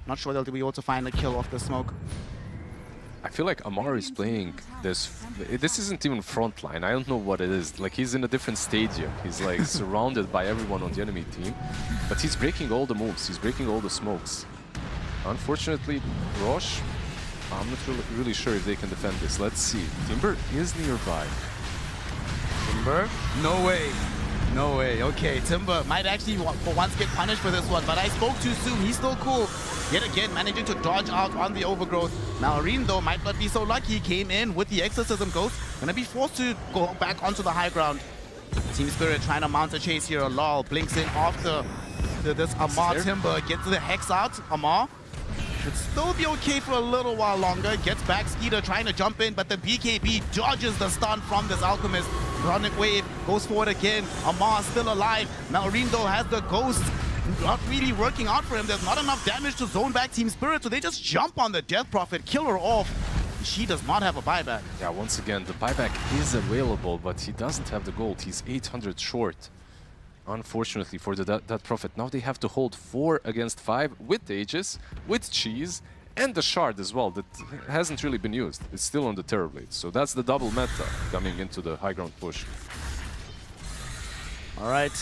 Not sure they'll be able to find a kill off the smoke. I feel like Amar is playing this. This isn't even frontline. I don't know what it is. Like, he's in a different stadium. He's like surrounded by everyone on the enemy team, but he's breaking all the moves. He's breaking all the smokes. Unfortunately, Roche, I'm not really sure if they can defend this. Let's see. Timber is nearby. Timber? No way. No way. Okay, Timber might actually for once get punished for this one, but I spoke too soon. He's still cool. Yet again, managing to dodge out on the overgrowth. Malrine, though, might not be so lucky. Came in with the Exorcism Ghost. Gonna be forced to go back onto the high ground. Team Spirit trying to mount a chase here. Lol blinks in after this Amar Timber. Gets the Hex out. Amar should still be okay for a little while longer. Gets back. Skeeter trying to jump in, but the BKB dodges the stun from this Alchemist. Sonic Wave goes forward again. Amar still alive. Malrine, though, has the Ghost. Not really working out for him. There's not enough damage to zone back Team Spirit, so they just jump on the Death Prophet, kill her off. She does not have a buyback. Yeah, once again, the buyback is available, but he doesn't have the gold. He's 800 short. Unfortunately for the Death Prophet, now they have to hold 4 against 5 with Aegis, with Cheese, and the Shard as well, that hasn't really been used. It's still on the Terrorblade, so that's the double meta coming into the high ground push. All right.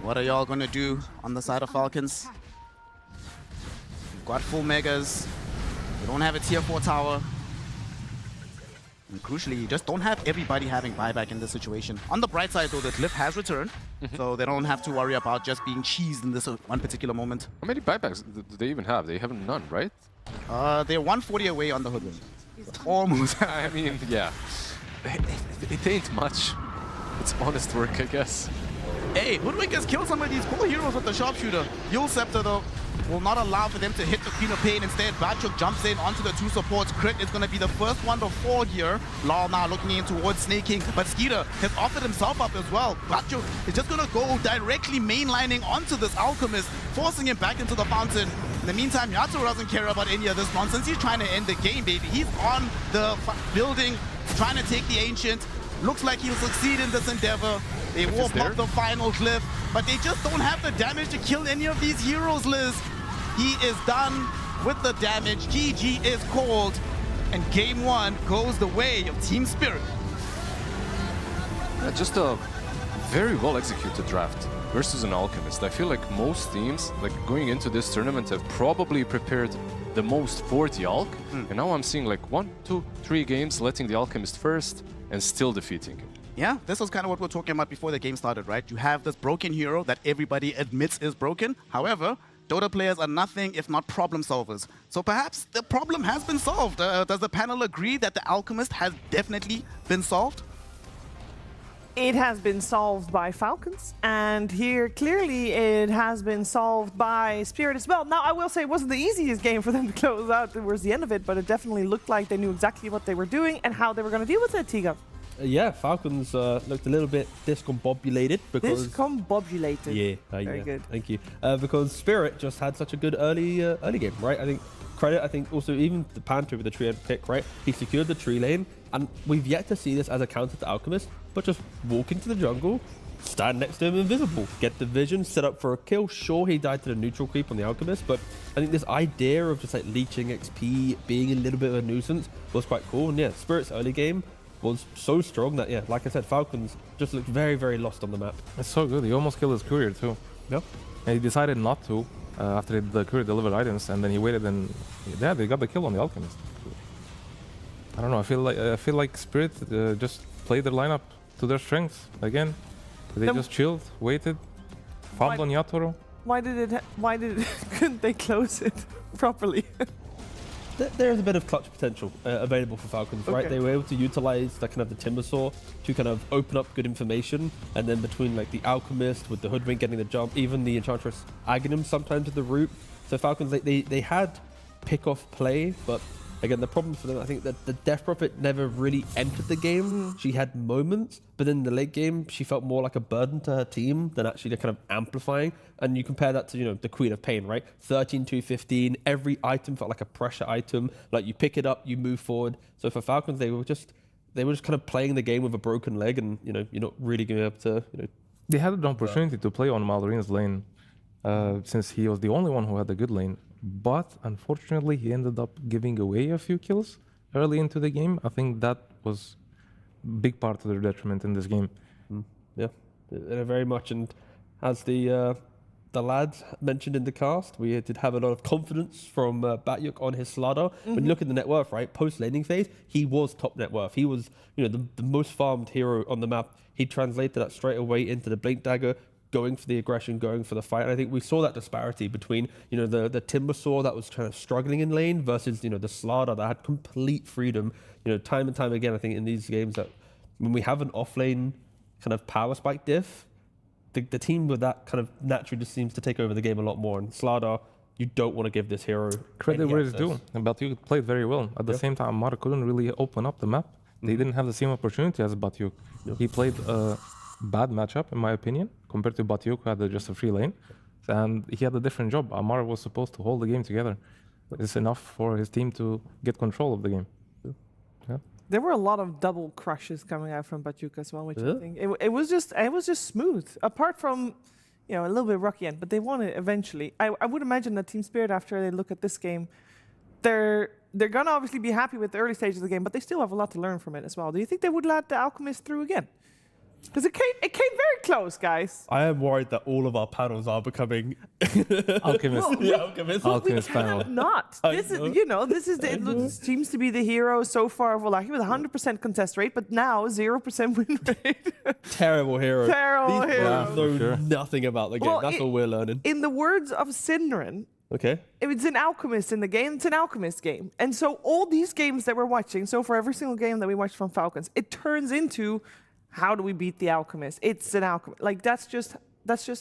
What are y'all gonna do on the side of Falcons? We've got full Megas. We don't have a tier 4 tower. And crucially, you just don't have everybody having buyback in this situation. On the bright side, though, the Glyph has returned, so they don't have to worry about just being cheesed in this one particular moment. How many buybacks do they even have? They have none, right? They're 140 away on the Hoodwink. Almost. I mean, yeah. It ain't much. It's honest work, I guess. Hey, Hoodwink has killed some of these cool heroes with the Sharpshooter. Yule Scepter, though, will not allow for them to hit the Queen of Pain. Instead, Batchuk jumps in onto the 2 supports. Crit is going to be the first one to fall here. Lal now looking in towards Snaking, but Skeeter has offered himself up as well. Batchuk is just going to go directly mainlining onto this Alchemist, forcing him back into the fountain. In the meantime, Yato doesn't care about any of this nonsense. He's trying to end the game, baby. He's on the building, trying to take the Ancient. Looks like he'll succeed in this endeavor. They will pop the final cliff, but they just don't have the damage to kill any of these heroes, Liz. He is done with the damage. GG is called, and game 1 goes the way of Team Spirit. Just a very well executed draft versus an Alchemist. I feel like most teams, like going into this tournament, have probably prepared the most for the Alch, and now I'm seeing like 1, 2, 3 games letting the Alchemist first and still defeating him. Yeah, this was kind of what we were talking about before the game started, right? You have this broken hero that everybody admits is broken. However, Dota players are nothing if not problem solvers. So perhaps the problem has been solved. Does the panel agree that the Alchemist has definitely been solved? It has been solved by Falcons, and here clearly it has been solved by Spirit as well. Now, I will say it wasn't the easiest game for them to close out towards the end of it, but it definitely looked like they knew exactly what they were doing and how they were going to deal with it, Tiga. Yeah, Falcons looked a little bit discombobulated because... Discombobulated. Yeah, very good. Thank you. Because Spirit just had such a good early game, right? I think credit, I think also even the Panther with the tree pick, right? He secured the tree lane, and we've yet to see this as a counter to Alchemist, but just walk into the jungle, stand next to him invisible, get the vision, set up for a kill. Sure, he died to the neutral creep on the Alchemist, but I think this idea of just like leeching XP, being a little bit of a nuisance was quite cool. And yeah, Spirit's early game was so strong that, yeah, like I said, Falcons just looked very, very lost on the map. It's so good. He almost killed his courier too. Yeah. And he decided not to after the courier delivered items, and then he waited, and yeah, they got the kill on the Alchemist. I don't know. I feel like Spirit just played their lineup to their strengths again. They just chilled, waited, farmed on Yatoro. Why couldn't they close it properly? There's a bit of clutch potential available for Falcons, right? They were able to utilize that kind of the Timber Saw to kind of open up good information, and then between like the Alchemist with the Hoodwink getting the jump, even the Enchantress Aghanim sometimes at the root. So Falcons, they had pick-off play, but again, the problem for them, I think that the Death Prophet never really entered the game. She had moments, but in the late game, she felt more like a burden to her team than actually kind of amplifying. And you compare that to, you know, the Queen of Pain, right? 13-2-15, every item felt like a pressure item. Like you pick it up, you move forward. So for Falcons, they were just kind of playing the game with a broken leg, and you know, you're not really going to be able to, you know. They had an opportunity to play on Mallorin's lane, since he was the only one who had a good lane. But unfortunately, he ended up giving away a few kills early into the game. I think that was a big part of their detriment in this game. Yeah, very much. And as the lads mentioned in the cast, we did have a lot of confidence from Batyuk on his Slardar. When you look at the net worth, right, post-laning phase, he was top net worth. He was, you know, the most farmed hero on the map. He translated that straight away into the Blink Dagger, going for the aggression, going for the fight. And I think we saw that disparity between, you know, the Timber Saw that was kind of struggling in lane versus, you know, the Slardar that had complete freedom. You know, time and time again, I think in these games that when we have an off-lane kind of power spike diff, the team with that kind of naturally just seems to take over the game a lot more. And Slardar, you don't want to give this hero credit where it's due. Batyuk played very well. At the same time, Amar couldn't really open up the map. They didn't have the same opportunity as Batyuk. He played a bad matchup, in my opinion, compared to Batyuk, who had just a free lane. And he had a different job. Amar was supposed to hold the game together. It's enough for his team to get control of the game. Yeah. There were a lot of double crushes coming out from Batyuk as well, which I think it was just smooth. Apart from, you know, a little bit rocky end, but they won it eventually. I would imagine that Team Spirit, after they look at this game, they're gonna obviously be happy with the early stages of the game, but they still have a lot to learn from it as well. Do you think they would let the Alchemist through again? Because it came very close, guys. I am worried that all of our panels are becoming Alchemist. Alchemist panel. Not. This is, you know, it seems to be the hero so far of Wallachia with 100% contest rate, but now 0% win rate. Terrible hero. Terrible hero. These know nothing about the game. That's all we're learning. In the words of Synderen, Okay. If it's an Alchemist in the game, it's an Alchemist game. And so all these games that we're watching, so for every single game that we watch from Falcons, it turns into how do we beat the Alchemist? It's an Alchemist. Like, that's just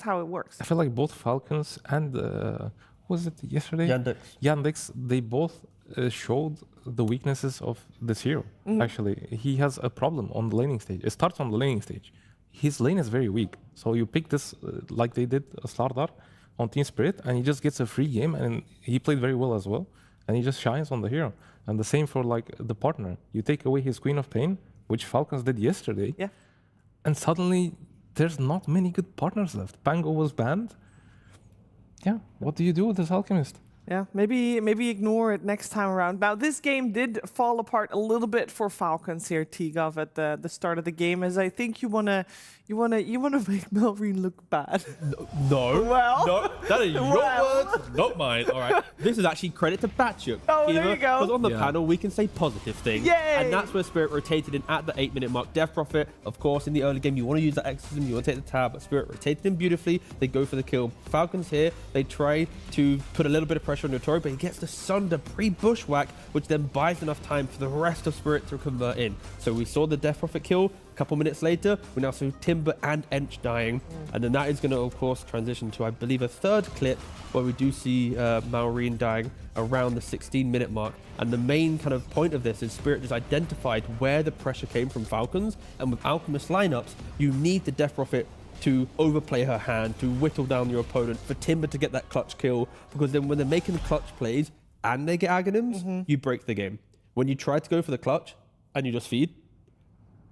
how it works. I feel like both Falcons and was it yesterday? Yandex. They both showed the weaknesses of this hero. Actually, he has a problem on the laning stage. It starts on the laning stage. His lane is very weak. So you pick this like they did Slardar on Team Spirit, and he just gets a free game, and he played very well as well, and he just shines on the hero. And the same for like the partner. You take away his Queen of Pain, which Falcons did yesterday, and suddenly there's not many good partners left. Pango was banned. Yeah, what do you do with this Alchemist? Yeah, maybe ignore it next time around. Now, this game did fall apart a little bit for Falcons here, T-Gov, at the start of the game, as I think you wanna make Melreen look bad. No. Well. No. That is your words, not mine. All right. This is actually credit to Batchuk. Oh, there you go. Because on the panel, we can say positive things. Yay! And that's where Spirit rotated in at the 8-minute mark. Death Prophet, of course, in the early game, you want to use that exorcism, you want to take the tab, but Spirit rotated in beautifully. They go for the kill. Falcons here, they try to put a little bit of pressure on Notori, but he gets the Sunder pre-bushwhack, which then buys enough time for the rest of Spirit to convert in. So we saw the Death Prophet kill. A couple minutes later, we now see Timber and Ench dying. And then that is going to, of course, transition to, I believe, a third clip where we do see Maureen dying around the 16-minute mark. And the main kind of point of this is Spirit just identified where the pressure came from Falcons. And with Alchemist lineups, you need the Death Prophet to overplay her hand, to whittle down your opponent, for Timber to get that clutch kill, because then when they're making the clutch plays and they get Aghanims, you break the game. When you try to go for the clutch and you just feed,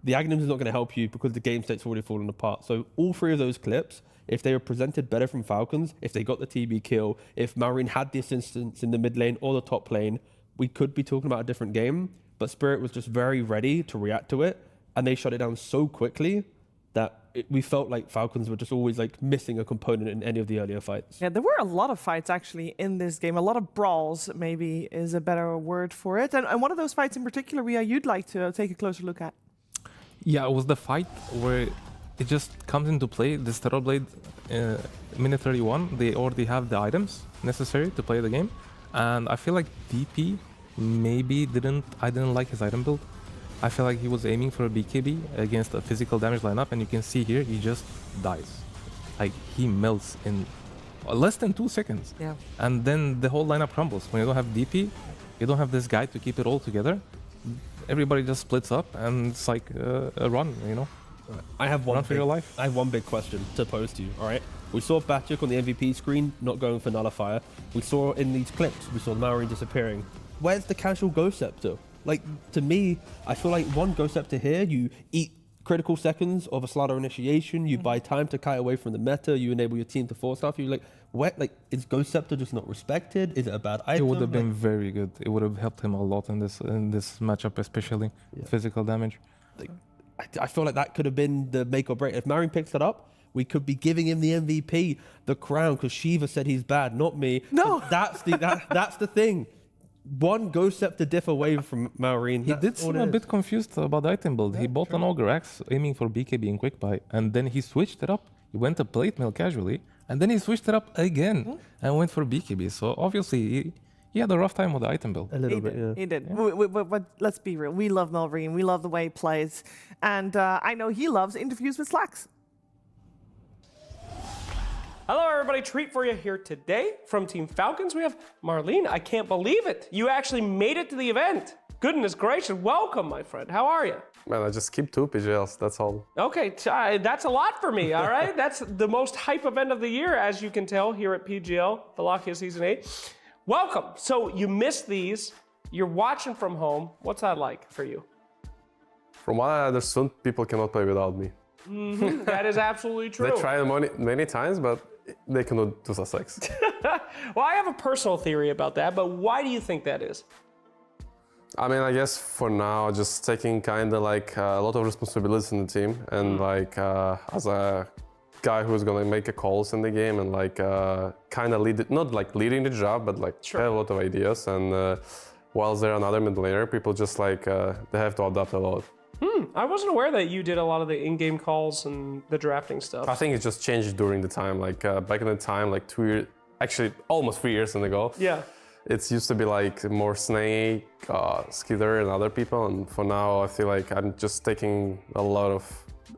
the Aghanims is not going to help you because the game state's already fallen apart. So all three of those clips, if they were presented better from Falcons, if they got the TB kill, if Maureen had the assistance in the mid lane or the top lane, we could be talking about a different game. But Spirit was just very ready to react to it, and they shut it down so quickly that we felt like Falcons were just always like missing a component in any of the earlier fights. Yeah, there were a lot of fights actually in this game. A lot of brawls, maybe is a better word for it. And one of those fights in particular, Ria, you'd like to take a closer look at. Yeah, it was the fight where it just comes into play. This Terrorblade, minute 31, they already have the items necessary to play the game. And I feel like DP maybe I didn't like his item build. I feel like he was aiming for a BKB against a physical damage lineup, and you can see here, he just dies. Like, he melts in less than 2 seconds. Yeah. And then the whole lineup crumbles. When you don't have DP, you don't have this guy to keep it all together. Everybody just splits up, and it's like a run, you know? I have one run for your life. I have one big question to pose to you, all right? We saw Batchuk on the MVP screen not going for Nullifier. We saw in these clips, we saw Maureen disappearing. Where's the casual Ghost Scepter? Like, to me, I feel like one Ghost Scepter here, you eat critical seconds of a Slardar initiation, you buy time to kite away from the meta, you enable your team to force stuff. You is Ghost Scepter just not respected? Is it a bad item? It would have been very good. It would have helped him a lot in this matchup, especially physical damage. I feel like that could have been the make or break. If Maureen picks it up, we could be giving him the MVP, the crown, because Shiva said he's bad, not me. No, that's the thing. One Ghost Scepter diff away from Maureen. He did seem a bit confused about the item build. He bought an Ogre Axe aiming for BKB and Quick Buy, and then he switched it up. He went to plate mail casually, and then he switched it up again and went for BKB. So obviously he had a rough time with the item build. A little bit, yeah. He did. But let's be real. We love Melreen. We love the way he plays. And I know he loves interviews with Slacks. Hello, everybody. Treat for you here today from Team Falcons. We have Marlene. I can't believe it. You actually made it to the event. Goodness gracious. Welcome, my friend. How are you? Man, I just keep 2 PGLs. That's all. Okay, that's a lot for me, all right? That's the most hype event of the year, as you can tell, here at PGL Wallachia Season 8. Welcome. So you missed these. You're watching from home. What's that like for you? From what I understood, people cannot play without me. That is absolutely true. They tried many times, but they cannot do sussex. Well, I have a personal theory about that, but why do you think that is? I mean, I guess for now, just taking kind of like a lot of responsibilities in the team, and like as a guy who's gonna make calls in the game and like kind of lead it, not like leading the job, but like have a lot of ideas. And whilst they're another mid laner, people just like they have to adapt a lot. I wasn't aware that you did a lot of the in-game calls and the drafting stuff. I think it just changed during the time. Like back in the time, like actually almost 3 years ago. Yeah. It used to be like more Snake, Skidder, and other people, and for now I feel like I'm just taking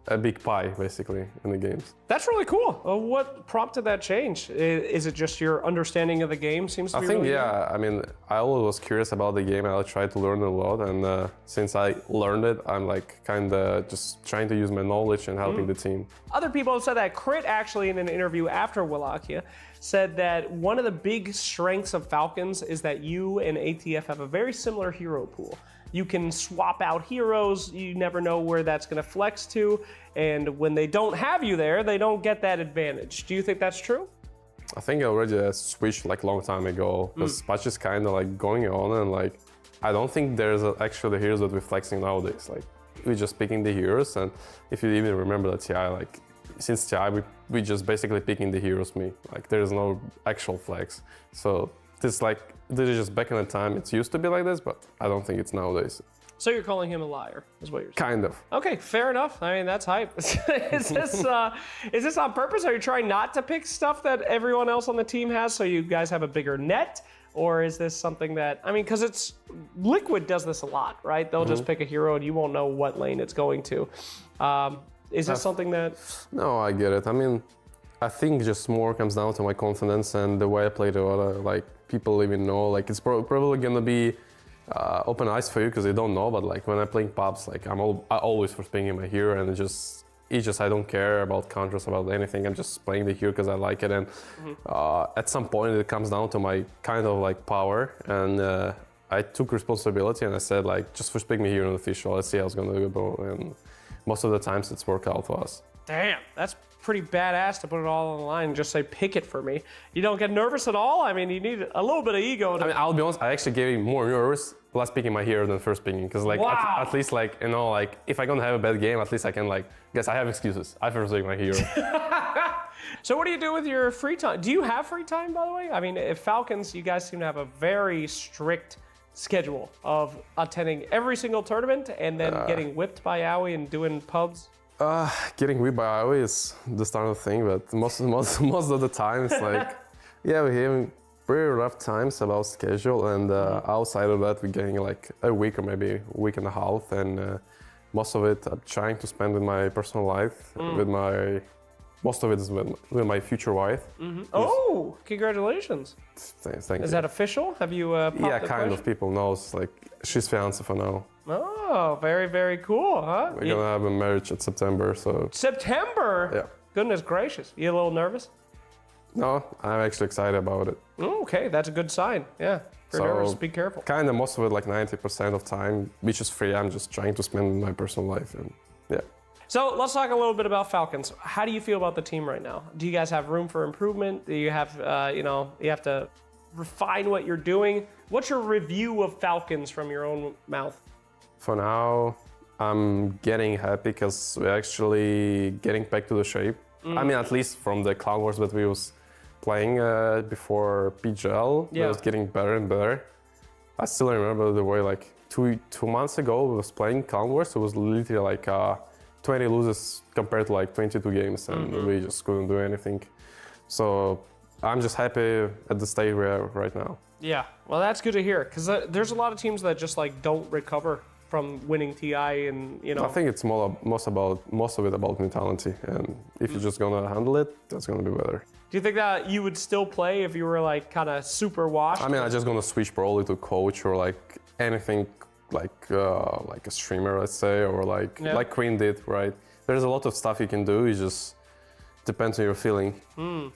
a big pie basically in the games. That's really cool. What prompted that change? Is it just your understanding of the game seems to be really yeah. I mean, I always was curious about the game and I tried to learn a lot, and since I learned it, I'm like kind of just trying to use my knowledge and helping the team. Other people have said that. Crit actually in an interview after Wallachia said that one of the big strengths of Falcons is that you and ATF have a very similar hero pool. You can swap out heroes, you never know where that's going to flex to, and when they don't have you there, they don't get that advantage. Do you think that's true? I think I already switched like a long time ago, because patch is kind of like going on, and like I don't think there's actually the heroes that we're flexing nowadays. Like we're just picking the heroes, and if you even remember the TI, like since TI we just basically picking the heroes like there's no actual flex. So this is just back in the time. It used to be like this, but I don't think it's nowadays. So you're calling him a liar, is what you're saying? Kind of. Okay, fair enough. I mean, that's hype. Is this on purpose? Are you trying not to pick stuff that everyone else on the team has so you guys have a bigger net? Or is this something that, I mean, because it's, Liquid does this a lot, right? They'll just pick a hero and you won't know what lane it's going to. Is this something that... No, I get it. I mean, I think just more comes down to my confidence and the way I play Dota. Like, people even know, like, it's probably gonna be open eyes for you because they don't know, but like when I'm playing pubs, like I always was picking my hero, and I don't care about counters, about anything. I'm just playing the hero because I like it, and at some point it comes down to my kind of like power, and I took responsibility and I said like, just first pick me hero in official, let's see how it's gonna go, and most of the times it's worked out for us. Damn, that's pretty badass to put it all on the line and just say, pick it for me. You don't get nervous at all? I mean, you need a little bit of ego. I mean, I'll be honest, I actually gave more nervous last picking my hero than first picking, because like at least like, you know, like if I'm gonna have a bad game, at least I can like, guess I have excuses. I first pick my hero. So what do you do with your free time? Do you have free time, by the way? I mean, if Falcons, you guys seem to have a very strict schedule of attending every single tournament and then getting whipped by Owie and doing pubs. Getting whipped by Owie is the start of the thing, but most of the times, like, yeah, we're having pretty rough times about schedule, and outside of that, we're getting like a week or maybe a week and a half, and most of it I'm trying to spend with my personal life, most of it is with my future wife. Oh, congratulations. Thank you. Is that official? Have you popped yeah, the kind question? of. People knows, like, she's fiancé for now. Oh, very, very cool, huh? We're gonna have a marriage in September, so... September? Yeah. Goodness gracious. You a little nervous? No, I'm actually excited about it. Okay, that's a good sign. Yeah. If you're nervous, be careful. Kind of most of it, like 90% of time, which is free, I'm just trying to spend my personal life, and yeah. So let's talk a little bit about Falcons. How do you feel about the team right now? Do you guys have room for improvement? Do you have, you have to refine what you're doing? What's your review of Falcons from your own mouth? For now, I'm getting happy because we're actually getting back to the shape. I mean, at least from the Clown Wars that we was playing before PGL, it was getting better and better. I still remember the way like two months ago we was playing Clown Wars. It was literally like 20 losses compared to like 22 games, and we just couldn't do anything. So I'm just happy at the stage we are right now. Yeah, well, that's good to hear, because there's a lot of teams that just like don't recover from winning TI, and you know. I think it's most of it about mentality, and if you're just gonna handle it, that's gonna be better. Do you think that you would still play if you were like kind of super washed? I mean, I'm just gonna switch probably to coach or like anything like a streamer, let's say, or like Queen did, right? There's a lot of stuff you can do. It just depends on your feeling. And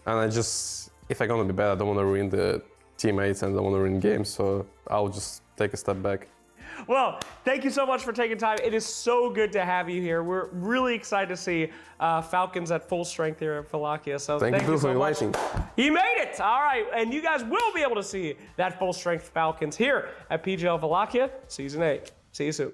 if I'm gonna be bad, I don't want to ruin the teammates and I don't want to ruin games, so I'll just take a step back. Well, thank you so much for taking time. It is so good to have you here. We're really excited to see Falcons at full strength here at Wallachia. So thank you for inviting. He made it. All right, and you guys will be able to see that full strength Falcons here at PGL Wallachia Season 8. See you soon.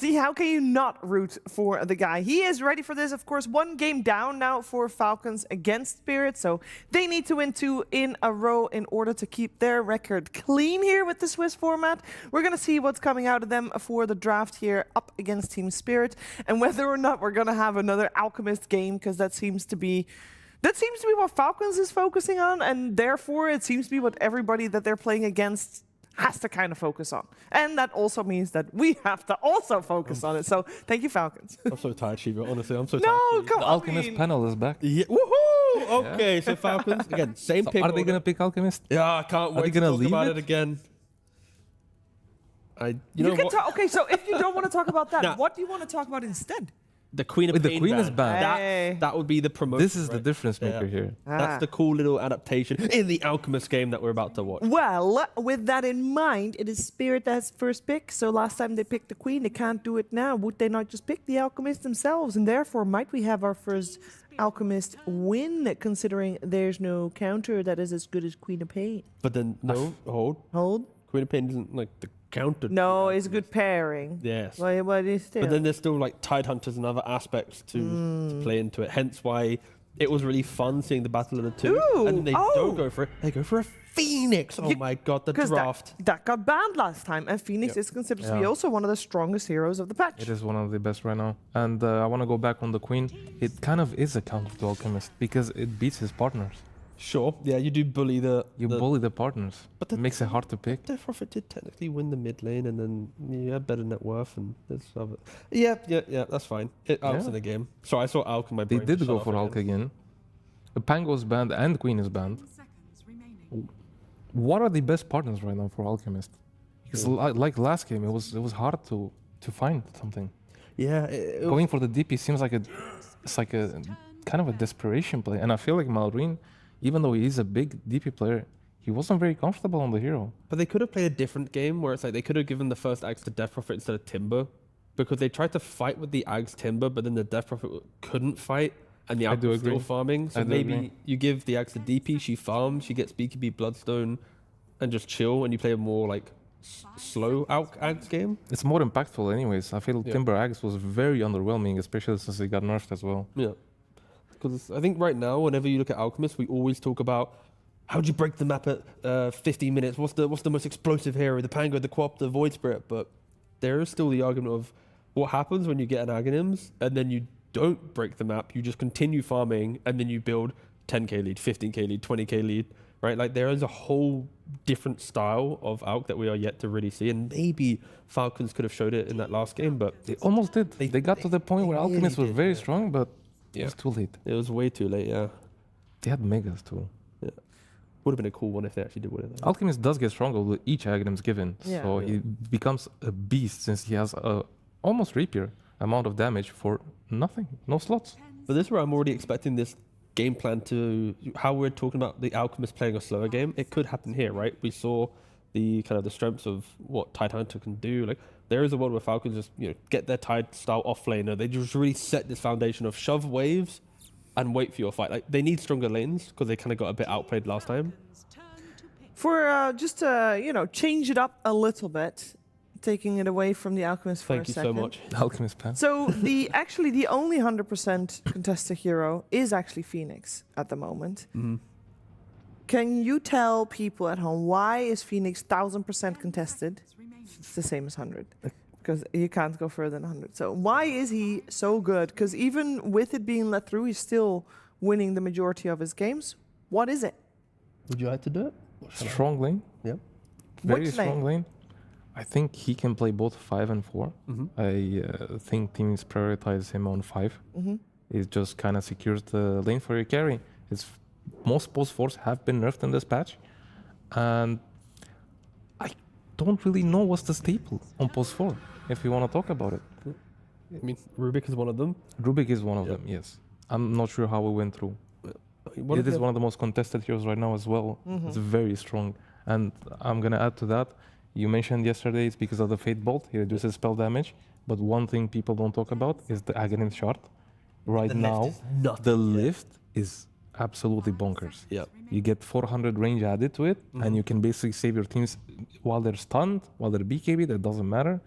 see, how can you not root for the guy? He is ready for this, of course. 1 game down now for Falcons against Spirit, so they need to win 2 in a row in order to keep their record clean here with the Swiss format. We're going to see what's coming out of them for the draft here up against Team Spirit, and whether or not we're going to have another Alchemist game, because that seems to be what Falcons is focusing on, and therefore it seems to be what everybody that they're playing against has to kind of focus on. And that also means that we have to also focus on it. So thank you, Falcons. I'm so tired, Shiva. Honestly, I'm so tired. No, come The on. Alchemist panel is back. Yeah. Woohoo! Okay, so Falcons, again, same pick. Are they going to pick Alchemist? Yeah, I can't wait they to gonna talk leave about it? it again. You know can what? talk. Okay, so if you don't want to talk about that, Nah. what do you want to talk about instead? The Queen of Wait, the Pain Queen is band. banned. Hey. That would be the promotion. This is the difference maker here. That's the cool little adaptation in the Alchemist game that we're about to watch. Well, with that in mind, it is Spirit that has first pick. So last time they picked the Queen, they can't do it now. Would they not just pick the Alchemist themselves? And therefore, might we have our first Alchemist win, considering there's no counter that is as good as Queen of Pain? But then, no, hold. Queen of Pain isn't like the counter. No, it's a good pairing. Yes. What is still? But then there's still like Tidehunters and other aspects to play into it. Hence why it was really fun seeing the Battle of the Two. Ooh, And they don't go for it. They go for a Phoenix. Oh my god, the 'Cause draft. that got banned last time, and Phoenix is considered to be also one of the strongest heroes of the patch. It is one of the best right now. And I want to go back on the Queen. It kind of is a counter to Alchemist because it beats his partners. Sure. Yeah, you do bully the... bully the partners. But It makes it hard to pick. Death Prophet did technically win the mid lane, and then you have better net worth, and there's other... Yeah, that's fine. Alk's in the game. So I saw Alk in my brain. They did go for Alk again. The Pango's banned and Queen is banned. What are the best partners right now for Alchemist? Because like last game, it was hard to find something. Yeah. Going for the DP seems like it's like a kind of a desperation play, and I feel like Malrine, even though he is a big DP player, he wasn't very comfortable on the hero. But they could have played a different game where it's like they could have given the first Axe to Death Prophet instead of Timber, because they tried to fight with the Axe Timber, but then the Death Prophet couldn't fight, and the Axe was still farming. So maybe you give the Axe to DP, she farms, she gets BKB Bloodstone, and just chill, and you play a more like slow Axe game. It's more impactful anyways. I feel Timber Axe was very underwhelming, especially since it got nerfed as well. Yeah. Because I think right now, whenever you look at Alchemist, we always talk about how'd you break the map at 15 minutes? What's the most explosive hero? The Pango, the Quap, the Void Spirit. But there is still the argument of what happens when you get an Aghanims and then you don't break the map. You just continue farming and then you build 10k lead, 15k lead, 20k lead, right? Like there is a whole different style of Alk that we are yet to really see. And maybe Falcons could have showed it in that last game, but they almost did. They got to the point where Alchemists were very strong, but it was too late. It was way too late, yeah. They had Megas too. Yeah. Would have been a cool one if they actually did whatever. Alchemist does get stronger with each Aghanims given. Yeah. So he becomes a beast since he has a almost rapier amount of damage for nothing, no slots. But this is where I'm already expecting this game plan to, how we're talking about the Alchemist playing a slower game, it could happen here, right? We saw the kind of the strengths of what Tidehunter can do. Like there is a world where Falcons just get their Tide style off laner. They just really set this foundation of shove waves and wait for your fight. Like they need stronger lanes because they kind of got a bit outplayed last time. For just to change it up a little bit, taking it away from the Alchemist for a second. Thank you so much. Alchemist pan. So actually the only 100% contested hero is actually Phoenix at the moment. Mm-hmm. Can you tell people at home why is Phoenix 1000% contested? It's the same as 100 because you can't go further than 100. So why is he so good? Because even with it being let through, he's still winning the majority of his games. What is it? Would you like to do it? Strong lane. Yeah. Very Which strong lane. I think he can play both 5 and 4. Mm-hmm. I think teams prioritize him on 5. Mm-hmm. It just kind of secures the lane for your carry. Most post 4s have been nerfed in this patch. And I don't really know what's the staple on post 4, if you want to talk about it. I mean, Rubik is one of them. Rubik is one of them, yes. I'm not sure how we went through. It is one of the most contested heroes right now as well. Mm-hmm. It's very strong. And I'm going to add to that. You mentioned yesterday it's because of the Fate Bolt. He reduces spell damage. But one thing people don't talk about is the Aghanim shard. Right now, the lift is absolutely bonkers. Yeah. You get 400 range added to it, and you can basically save your teams while they're stunned, while they're BKB, that doesn't matter.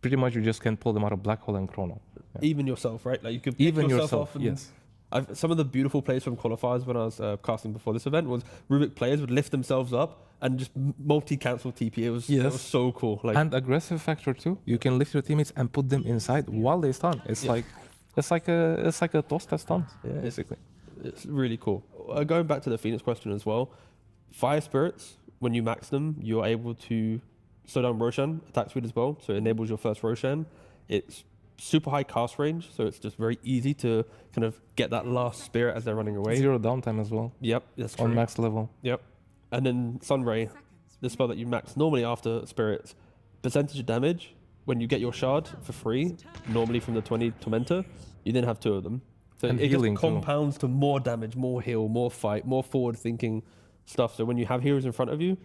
pretty much you just can't pull them out of Black Hole and Chrono. Yeah. Even yourself, right? Like you could pick Even yourself yourself, off and yes. some of the beautiful plays from qualifiers when I was casting before this event was Rubik players would lift themselves up and just multi-cancel TP. It was so cool. Like, and aggressive factor too. You can lift your teammates and put them inside while they stun. It's like a toss that stuns, basically. It's really cool. Going back to the Phoenix question as well, Fire Spirits, when you max them, you're able to slow down Roshan attack speed as well, so it enables your first Roshan. It's super high cast range, so it's just very easy to kind of get that last spirit as they're running away. 0 downtime as well. Yep, that's true. On max level. Yep. And then Sunray, the spell that you max normally after spirits, percentage of damage, when you get your shard for free, normally from the 20 Tormentor, you then have 2 of them. So and it healing just compounds to more damage, more heal, more fight, more forward-thinking stuff. So when you have heroes in front of you,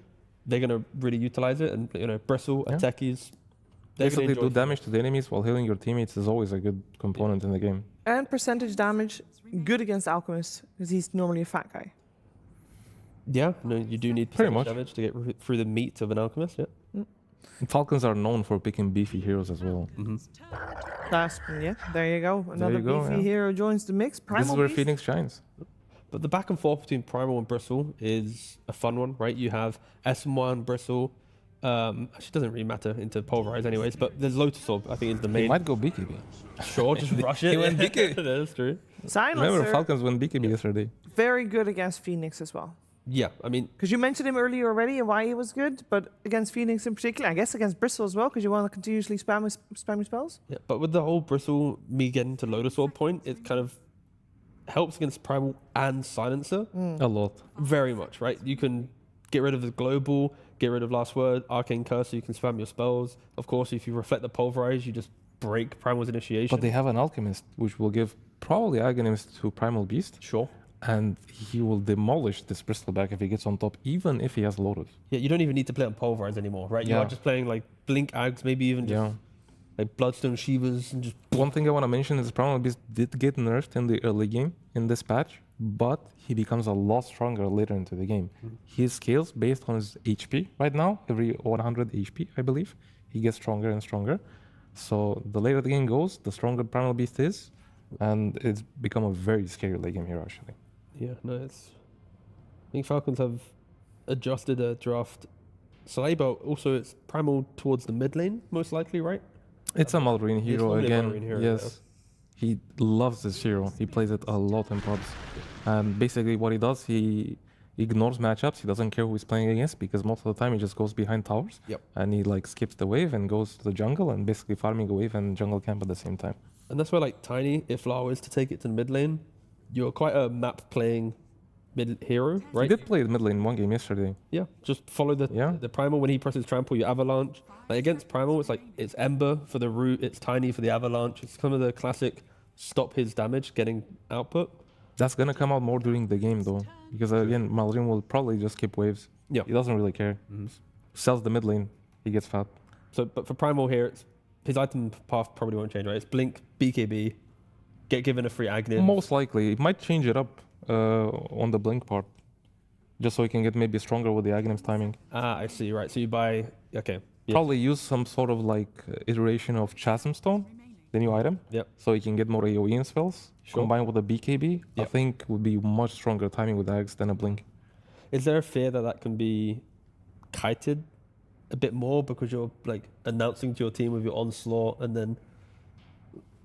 they're going to really utilize it. And, you know, Bristle, Techies, basically do damage to the enemies while healing your teammates is always a good component in the game. And percentage damage, good against Alchemist, because he's normally a fat guy. Yeah, no, you do need percentage damage to get through the meat of an Alchemist, Falcons are known for picking beefy heroes as well. There you go. Another beefy hero joins the mix. Primal this is where Beast. Phoenix shines. But the back and forth between Primal and Bristle is a fun one, right? You have S1, Bristle. Actually, doesn't really matter into Pulverize anyways, but there's Lotus Orb, I think is the main. He might go BKB. Sure, just rush it. He went BKB. That's true. Silencer, Remember, Falcons went BKB yesterday. very good against Phoenix as well. Yeah, I mean... Because you mentioned him earlier already and why he was good, but against Phoenix in particular, I guess against Bristle as well, because you want to continuously spam your spells. Yeah, but with the whole Bristle, me getting to Lotus Orb point, it kind of helps against Primal and Silencer. A lot. Very much, right? You can get rid of the Global, get rid of Last Word, Arcane Curse, so you can spam your spells. Of course, if you reflect the Pulverize, you just break Primal's Initiation. But they have an Alchemist, which will give probably Agonist to Primal Beast. Sure. And he will demolish this Bristleback if he gets on top, even if he has Lotus. Yeah, you don't even need to play on Pulverize anymore, right? You Yeah. are just playing like Blink Ags, maybe even just like Bloodstone Shivas and just... One thing I want to mention is Primal Beast did get nerfed in the early game in this patch, but he becomes a lot stronger later into the game. He scales based on his HP right now, every 100 HP, I believe. He gets stronger and stronger. So the later the game goes, the stronger Primal Beast is, and it's become a very scary late game hero, actually. Yeah, no, it's... I think Falcons have adjusted a draft slightly, but also it's Primal towards the mid lane, most likely, right? It's a Malrine hero normally a again. Malrine hero, Yes. He loves this hero. He plays it a lot in prods. And basically what he does, he ignores matchups. He doesn't care who he's playing against because most of the time he just goes behind towers. Yep. And he like skips the wave and goes to the jungle and basically farming a wave and jungle camp at the same time. And that's where like Tiny, if Lao is to take it to the mid lane, you're quite a map playing mid hero, right? He did play the mid lane in one game yesterday. Yeah, just follow the Primal when he presses Trample, you Avalanche. Like against Primal, it's like it's Ember for the root, it's Tiny for the Avalanche. It's some of the classic stop his damage, getting output. That's gonna come out more during the game though, because again, Malrine will probably just skip waves. Yeah, he doesn't really care. Sells the mid lane, he gets fat. So, but for Primal here, it's his item path probably won't change, right? It's Blink, BKB, get given a free Agni. Most likely, it might change it up on the Blink part, just so he can get maybe stronger with the Aghanim's timing. Ah, I see. Right. So you buy. Okay. Yes. Probably use some sort of like iteration of Chasm Stone, the new item. Yep. So he can get more AoE in spells. Sure. Combined with a BKB, I think would be much stronger timing with Ags than a Blink. Is there a fear that that can be kited a bit more because you're like announcing to your team with your onslaught and then,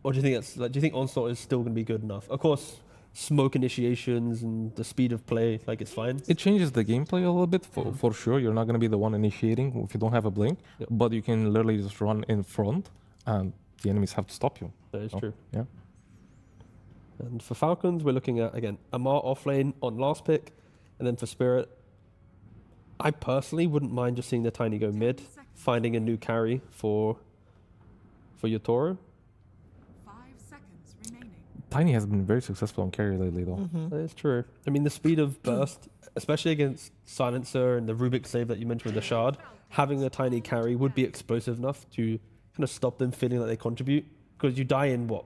or do you think it's like, do you think onslaught is still going to be good enough? Of course, smoke initiations and the speed of play, like it's fine. It changes the gameplay a little bit for sure. You're not going to be the one initiating if you don't have a Blink, but you can literally just run in front and the enemies have to stop you. That is true. Yeah. And for Falcons, we're looking at, again, Amar offlane on last pick. And then for Spirit, I personally wouldn't mind just seeing the Tiny go mid, finding a new carry for your Toro. Tiny has been very successful on carry lately, though. That is true. I mean, the speed of burst, especially against Silencer and the Rubik save that you mentioned with the Shard, having a Tiny carry would be explosive enough to kind of stop them feeling like they contribute. Because you die in, what,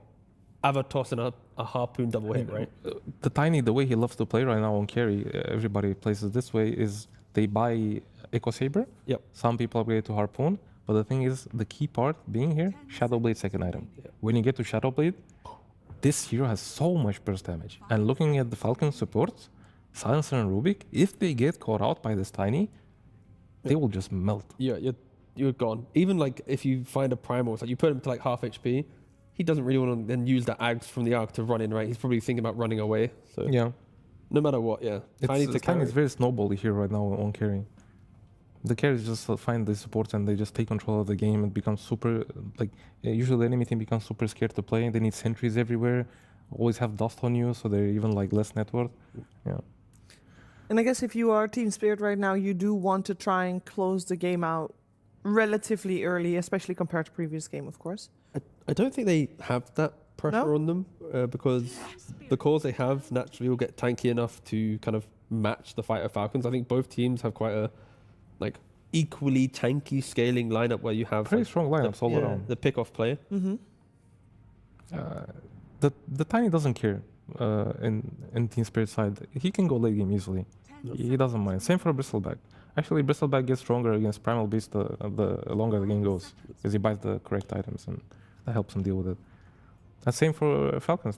Avatos and a Harpoon double hit, right? The Tiny, the way he loves to play right now on carry, everybody plays it this way, is they buy Echo Saber. Yep. Some people upgrade to Harpoon, But the thing is, the key part being here, Shadowblade second item. When you get to Shadowblade, this hero has so much burst damage. And looking at the Falcon supports, Silencer and Rubik, if they get caught out by this Tiny, they will just melt. Yeah, you're gone. Even like if you find a Primal, it's like you put him to like half HP, he doesn't really want to then use the Ags from the Arc to run in, right? He's probably thinking about running away. So yeah. No matter what, Tiny to carry. Is very snowbally here right now on carry. The carries just find the supports and they just take control of the game and become super, like, usually the enemy team becomes super scared to play. They need sentries everywhere, always have dust on you, so they're even like less net worth. Yeah. And I guess if you are Team Spirit right now, you do want to try and close the game out relatively early, especially compared to previous game, of course. I don't think they have that pressure on them because the cores they have naturally will get tanky enough to kind of match the fight of Falcons. I think both teams have quite a like equally tanky scaling lineup where you have pretty strong lineups all around. The pick-off player. The Tiny doesn't care in Team Spirit side. He can go late game easily. He doesn't mind. Same for Bristleback. Actually, Bristleback gets stronger against Primal Beast the longer the game goes, because he buys the correct items and that helps him deal with it. And same for Falcons.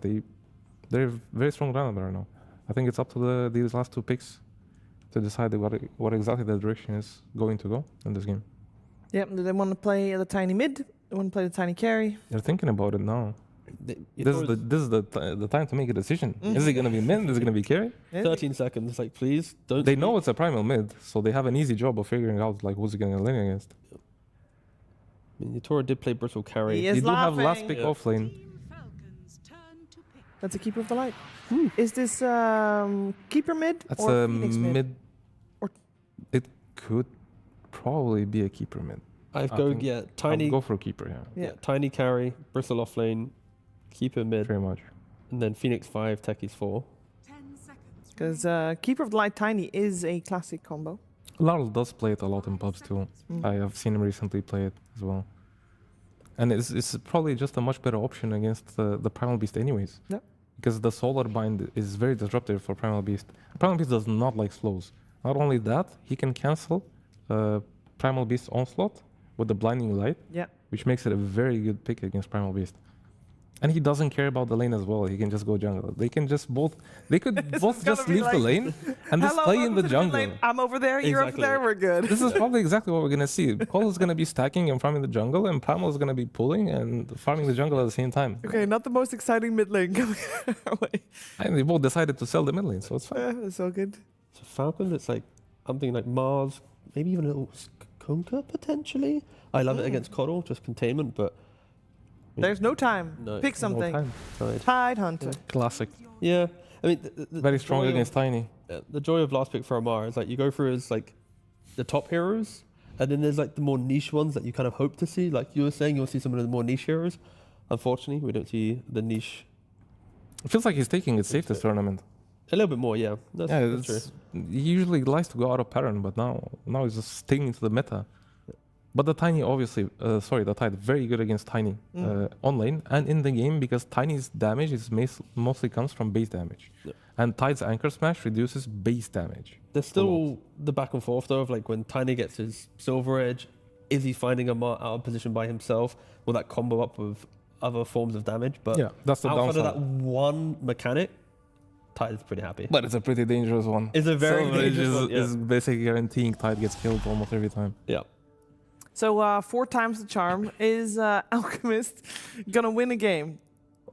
They're very strong lineup right now. I think it's up to these last two picks to decide what exactly the direction is going to go in this game. Yep, do they want to play the Tiny mid? They want to play the Tiny carry? They're thinking about it now. This is the time to make a decision. Is it going to be mid? Is it going to be carry? 13 seconds. Like, please don't. They know it's a primal mid, so they have an easy job of figuring out like who's going to lane against. I mean, Yatora did play Bristle carry. He is do have last pick off lane. That's a Keeper of the Light. Is this Keeper mid That's or a Phoenix mid? Or it could probably be a Keeper mid. Tiny. I'll go for a Keeper, yeah. Tiny carry, Bristle off lane, Keeper mid. Very much. And then Phoenix 5, Techies 4. Because Keeper of the Light Tiny is a classic combo. Larl does play it a lot in pubs too. I have seen him recently play it as well. And it's probably just a much better option against the Primal Beast anyways. Yeah. Because the Solar Bind is very disruptive for Primal Beast. Primal Beast does not like slows. Not only that, he can cancel Primal Beast Onslaught with the Blinding Light, which makes it a very good pick against Primal Beast. And he doesn't care about the lane as well. He can just go jungle. They can just they could both just leave the lane and just play in the jungle. I'm over there, you're up there, we're good. This is probably exactly what we're going to see. Cole is going to be stacking and farming the jungle, and Primal is going to be pulling and farming the jungle at the same time. Okay, not the most exciting mid lane coming our way. And they both decided to sell the mid lane, so it's fine. Yeah, it's all good. So Falcons, it's like, I'm thinking like MOUZ, maybe even a little Kunkka potentially. I love it against Coddle, just containment, but there's no time. No. Pick something. No Tide Hunter. Classic. Yeah. I mean, very strong against Tiny. The joy of last pick for Amar is like you go through as like the top heroes, and then there's like the more niche ones that you kind of hope to see. Like you were saying, you'll see some of the more niche heroes. Unfortunately, we don't see the niche. It feels like he's taking it safe this tournament. A little bit more, yeah. That's true. He usually likes to go out of pattern, but now he's just sticking to the meta. But the Tiny, obviously, the Tide, very good against Tiny on lane and in the game because Tiny's damage mostly comes from base damage. Yeah. And Tide's Anchor Smash reduces base damage. There's still the back and forth, though, of like when Tiny gets his Silver Edge, is he finding a out of position by himself? Will that combo up with other forms of damage? But yeah, that's the outside downside. of that one mechanic, Tide is pretty happy. But it's a pretty dangerous one. It's a very dangerous one, is basically guaranteeing Tide gets killed almost every time. Yeah. So 4 times the charm. Is Alchemist gonna win a game?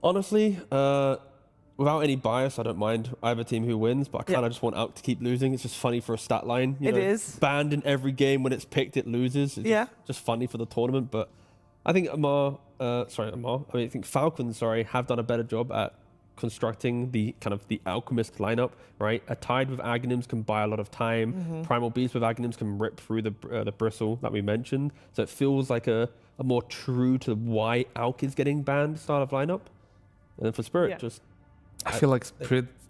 Honestly, without any bias, I don't mind either team who wins, but I kind of just want Alk to keep losing. It's just funny for a stat line. It is. Banned in every game. When it's picked, it loses. It's just funny for the tournament. But I think I think Falcons, have done a better job at constructing the kind of the Alchemist lineup, right? A Tide with Aghanims can buy a lot of time. Primal Beast with Aghanims can rip through the bristle that we mentioned. So it feels like a more true to why Alk is getting banned style of lineup. And then for Spirit, I feel like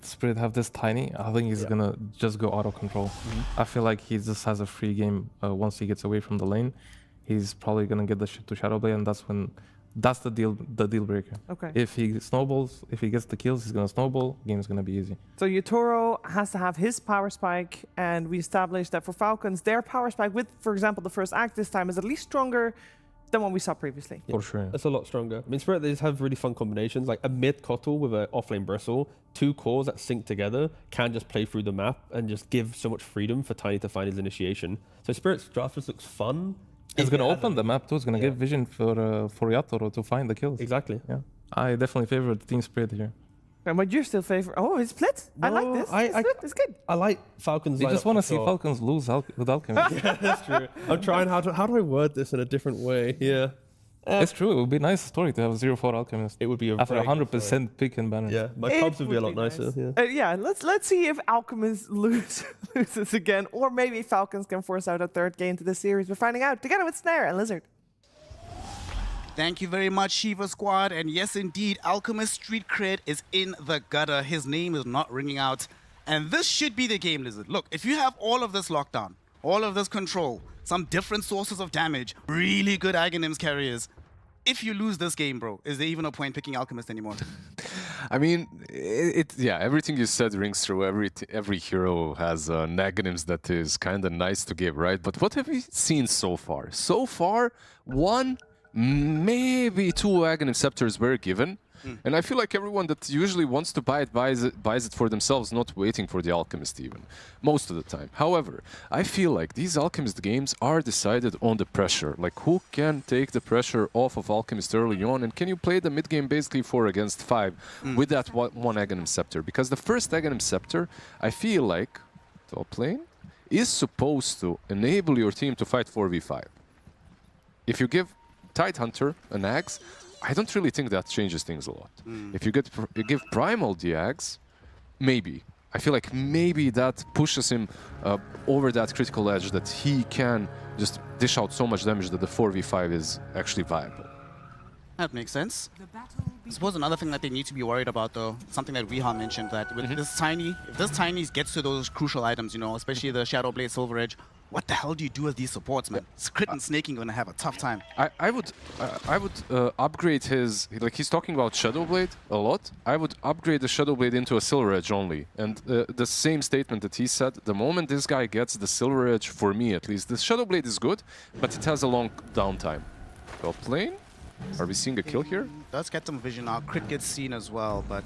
Spirit have this Tiny. I think he's gonna just go out of control. I feel like he just has a free game once he gets away from the lane. He's probably gonna get the shit to Shadowblade, and that's when That's the deal breaker. Okay. If he snowballs, if he gets the kills, he's gonna snowball. Game is gonna be easy. So Yatoro has to have his power spike, and we established that for Falcons, their power spike with, for example, the first act this time is at least stronger than what we saw previously. For sure. It's a lot stronger. I mean, Spirit, they just have really fun combinations, like a mid Kotl with an offlane Bristle, 2 cores that sync together, can just play through the map and just give so much freedom for Tiny to find his initiation. So Spirit's draft just looks fun. It's gonna open the map too. It's gonna give vision for Yatoro to find the kills. Exactly. Yeah. I definitely favor the Team Spirit here. But you're still favor. Oh, it's split. I like this. It's good. I like Falcons. You just want to see Falcons lose with Alchemist. Yeah, that's true. I'm trying how do I word this in a different way? Yeah. It's true. It would be a nice story to have 0-4 Alchemist. It would be after 100% pick and banner. Yeah, my Cubs would be a lot nicer. Yeah, let's see if Alchemist loses again, or maybe Falcons can force out a third game to this series. We're finding out together with Snare and Lizard. Thank you very much, Shiva Squad. And yes, indeed, Alchemist Street Cred is in the gutter. His name is not ringing out. And this should be the game, Lizard. Look, if you have all of this lockdown, all of this control, some different sources of damage, really good Aghanims carriers, if you lose this game, bro, is there even a point picking Alchemist anymore? I mean, yeah, everything you said rings true. Every hero has Aghanims that is kind of nice to give, right? But what have we seen so far? So far, 1, maybe 2 Aghanim Scepters were given. And I feel like everyone that usually wants to buy it buys it for themselves, not waiting for the Alchemist even, most of the time. However, I feel like these Alchemist games are decided on the pressure. Like, who can take the pressure off of Alchemist early on, and can you play the mid game basically 4 against 5 with that one Aghanim Scepter? Because the first Aghanim Scepter, I feel like, top lane, is supposed to enable your team to fight 4v5. If you give Tidehunter an Axe, I don't really think that changes things a lot. If you give Primal the Axe, maybe. I feel like maybe that pushes him over that critical edge that he can just dish out so much damage that the 4v5 is actually viable. That makes sense. I suppose another thing that they need to be worried about, though, something that Riha mentioned, that with this Tiny, if this Tiny gets to those crucial items, you know, especially the Shadowblade, Silver Edge, what the hell do you do with these supports, man? Crit and Snaking gonna have a tough time. I would upgrade his, like he's talking about Shadowblade a lot. I would upgrade the Shadowblade into a Silver Edge only. And the same statement that he said, the moment this guy gets the Silver Edge, for me at least, the Shadowblade is good, but it has a long downtime. Top lane? Are we seeing a kill here? Does get some vision now. Crit gets seen as well, but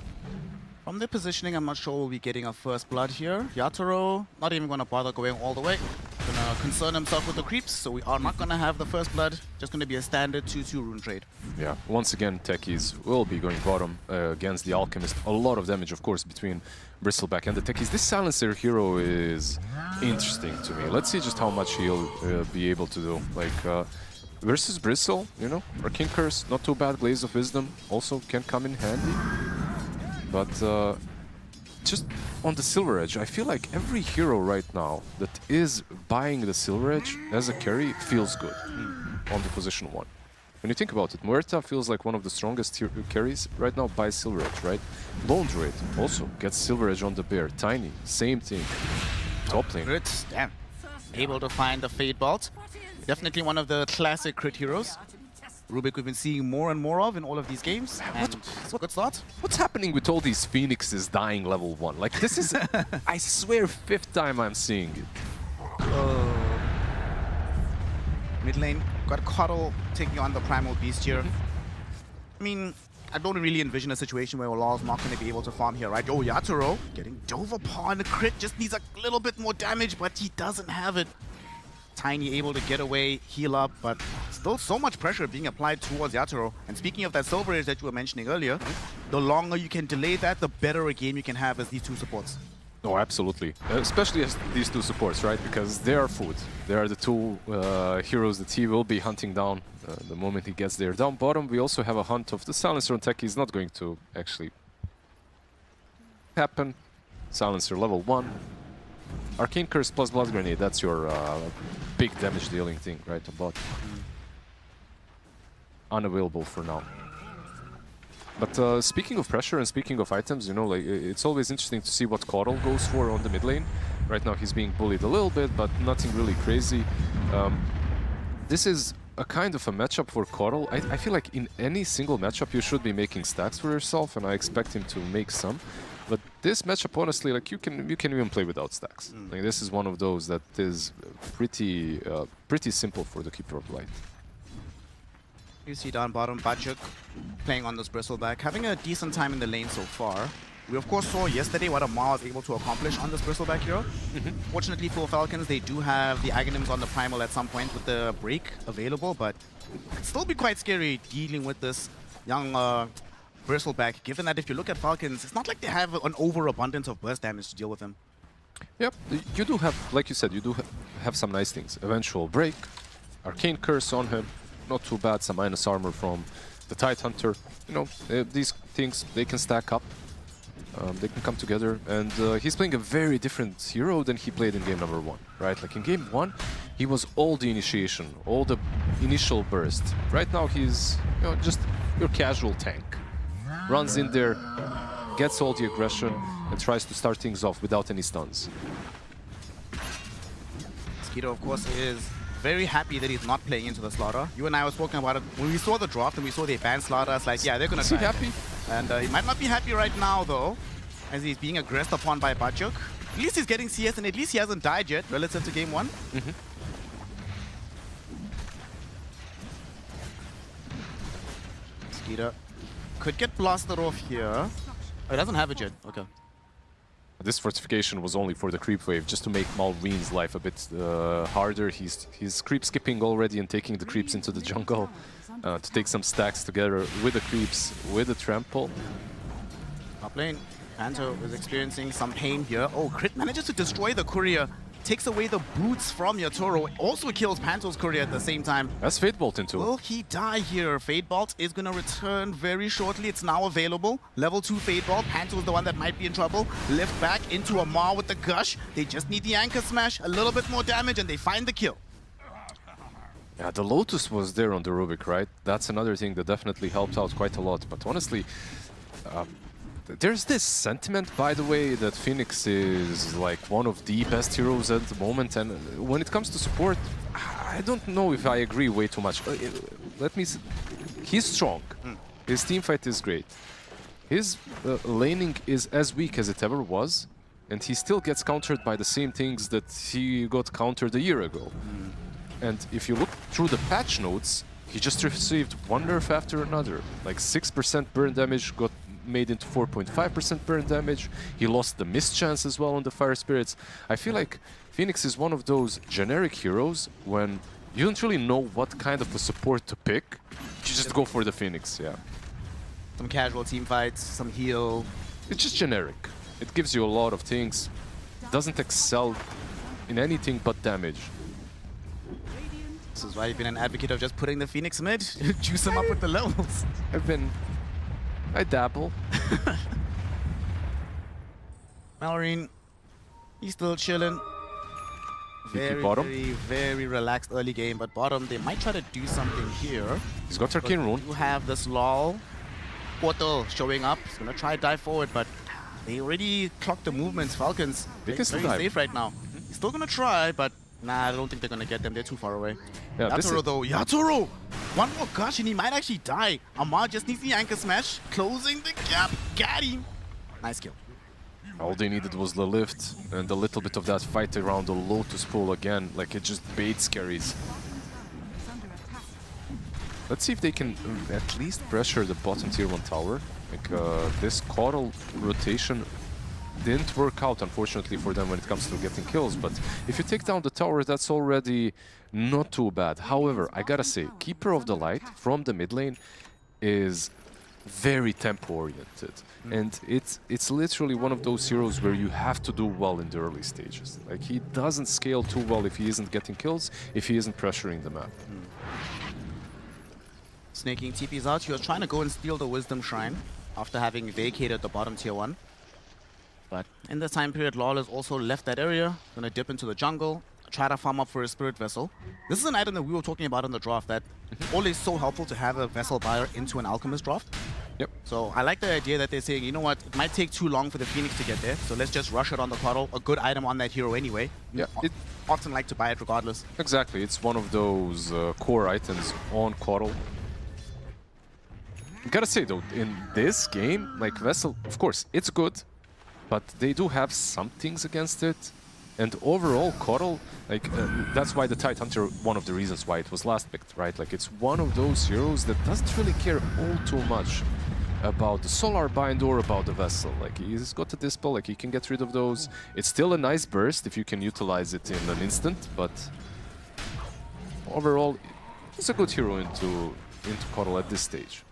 from their positioning, I'm not sure we'll be getting our first blood here. Yatoro, not even going to bother going all the way. Going to concern himself with the creeps, so we are not going to have the first blood. Just going to be a standard 2-2 rune trade. Yeah, once again, Techies will be going bottom against the Alchemist. A lot of damage, of course, between Bristleback and the Techies. This Silencer hero is interesting to me. Let's see just how much he'll be able to do. Like, versus Bristle, you know, Arcane Curse, not too bad. Blaze of Wisdom also can come in handy. But just on the Silver Edge, I feel like every hero right now that is buying the Silver Edge as a carry feels good on the position 1. When you think about it, Muerta feels like one of the strongest carries right now by Silver Edge, right? Lone Druid also gets Silver Edge on the bear. Tiny, same thing. Top lane. Crit, damn. Able to find the Fade Bolt. Definitely one of the classic crit heroes. Rubik we've been seeing more and more of in all of these games. And it's a good start. What's happening with all these Phoenixes dying level 1? Like, this is, I swear, 5th time I'm seeing it. Mid lane, got Kotl taking on the Primal Beast here. I mean, I don't really envision a situation where Olal's not going to be able to farm here, right? Oh, Yatoro getting dove upon the crit, just needs a little bit more damage, but he doesn't have it. Tiny able to get away, heal up, but still so much pressure being applied towards Yatoro. And speaking of that Silver Edge that you were mentioning earlier, the longer you can delay that, the better a game you can have as these two supports. Oh, absolutely. Especially as these two supports, right? Because they are food. They are the two heroes that he will be hunting down the moment he gets there. Down bottom, we also have a hunt of the Silencer on Tech. He's not going to actually happen. Silencer level 1. Arcane Curse plus Blood Grenade, that's your big damage dealing thing, right? About unavailable for now. But speaking of pressure and speaking of items, you know, like it's always interesting to see what Kotl goes for on the mid lane. Right now he's being bullied a little bit, but nothing really crazy. This is a kind of a matchup for Coral. I feel like in any single matchup you should be making stacks for yourself, and I expect him to make some. But this matchup, honestly, like you can even play without stacks. Like this is one of those that is pretty simple for the Keeper of Light. You see down bottom, Bajuk playing on this Bristleback, having a decent time in the lane so far. We of course saw yesterday what MOUZ was able to accomplish on this Bristleback hero. Fortunately for Falcons, they do have the Aghanims on the Primal at some point with the break available, but it could still be quite scary dealing with this young Bristleback, given that if you look at Falcons, it's not like they have an overabundance of burst damage to deal with him. Yep, you do have, like you said, you do have some nice things. Eventual break, Arcane Curse on him, not too bad, some minus armor from the Tidehunter. You know, these things, they can stack up. They can come together, and he's playing a very different hero than he played in game number 1, right? Like in game 1, he was all the initiation, all the initial burst. Right now he's, you know, just your casual tank. Runs in there, gets all the aggression, and tries to start things off without any stuns. Skeeto, of course, is very happy that he's not playing into the Slaughter. You and I were talking about it when we saw the draft and we saw they banned Slaughter. It's like, yeah, they're gonna Is he happy? And he might not be happy right now, though, as he's being aggressed upon by Bajuk. At least he's getting CS, and at least he hasn't died yet relative to game 1. Skeeter could get blasted off here. Oh, he doesn't have it yet. Okay. This fortification was only for the creep wave, just to make Malreen's life a bit harder. He's creep skipping already and taking the creeps into the jungle to take some stacks together with the creeps, with the trample. Top lane, Panto is experiencing some pain here. Oh, Crit manages to destroy the courier, takes away the boots from Yatoro, also kills Panto's courier at the same time. That's Fade Bolt into it. Will he die here? Fade Bolt is going to return very shortly. It's now available. Level 2 Fade Bolt. Panto is the one that might be in trouble. Lift back into a Maw with the Gush. They just need the Anchor Smash, a little bit more damage, and they find the kill. Yeah, the Lotus was there on the Rubik, right? That's another thing that definitely helped out quite a lot. But honestly, there's this sentiment, by the way, that Phoenix is like one of the best heroes at the moment, and when it comes to support, I don't know if I agree way too much. Let me he's strong. His teamfight is great. His laning is as weak as it ever was, and he still gets countered by the same things that he got countered a year ago. And if you look through the patch notes, he just received one nerf after another. Like 6% burn damage got made into 4.5% burn damage. He lost the miss chance as well on the Fire Spirits. I feel like Phoenix is one of those generic heroes when you don't really know what kind of a support to pick. You just go for the Phoenix, yeah. Some casual team fights, some heal. It's just generic. It gives you a lot of things. Doesn't excel in anything but damage. This is why you've been an advocate of just putting the Phoenix mid, juice them up with the levels. I dabble. Malreen, he's still chilling. Very relaxed early game, but bottom, they might try to do something here. He's got Arcane Rune. You have this lull. Portal showing up. He's gonna try to dive forward, but they already clocked the movements. Falcons, they can still very dive. safe right now. He's still gonna try, but nah, I don't think they're gonna get them. They're too far away. Yeah, Yatoro though, Yatoro! One more gush and he might actually die. Amar just needs the Anchor Smash, closing the gap. Got him. Nice kill. All they needed was the lift and a little bit of that fight around the Lotus pool again. Like, it just baits carries. Let's see if they can at least pressure the bottom tier 1 tower. Like, this Coral rotation didn't work out, unfortunately, for them when it comes to getting kills. But if you take down the tower, that's already not too bad. However, I gotta say, Keeper of the Light from the mid lane is very tempo-oriented. And it's literally one of those heroes where you have to do well in the early stages. Like, he doesn't scale too well if he isn't getting kills, if he isn't pressuring the map. Snaking TP's out. He was trying to go and steal the Wisdom Shrine after having vacated the bottom tier 1. But in this time period, Lawler has also left that area. Gonna dip into the jungle, try to farm up for a Spirit Vessel. This is an item that we were talking about in the draft, that always so helpful to have a Vessel buyer into an Alchemist draft. Yep. So I like the idea that they're saying, you know what, it might take too long for the Phoenix to get there, so let's just rush it on the Coddle. A good item on that hero anyway. Yeah. Often like to buy it regardless. Exactly. It's one of those core items on Coddle. Gotta say though, in this game, like Vessel, of course, it's good, but they do have some things against it. And overall, Coddle, like, that's why the Tidehunter, one of the reasons why it was last picked, right? Like, it's one of those heroes that doesn't really care all too much about the Solar Bind or about the Vessel. Like, he's got a Dispel, like, he can get rid of those. It's still a nice burst if you can utilize it in an instant, but overall, it's a good hero into Coddle at this stage.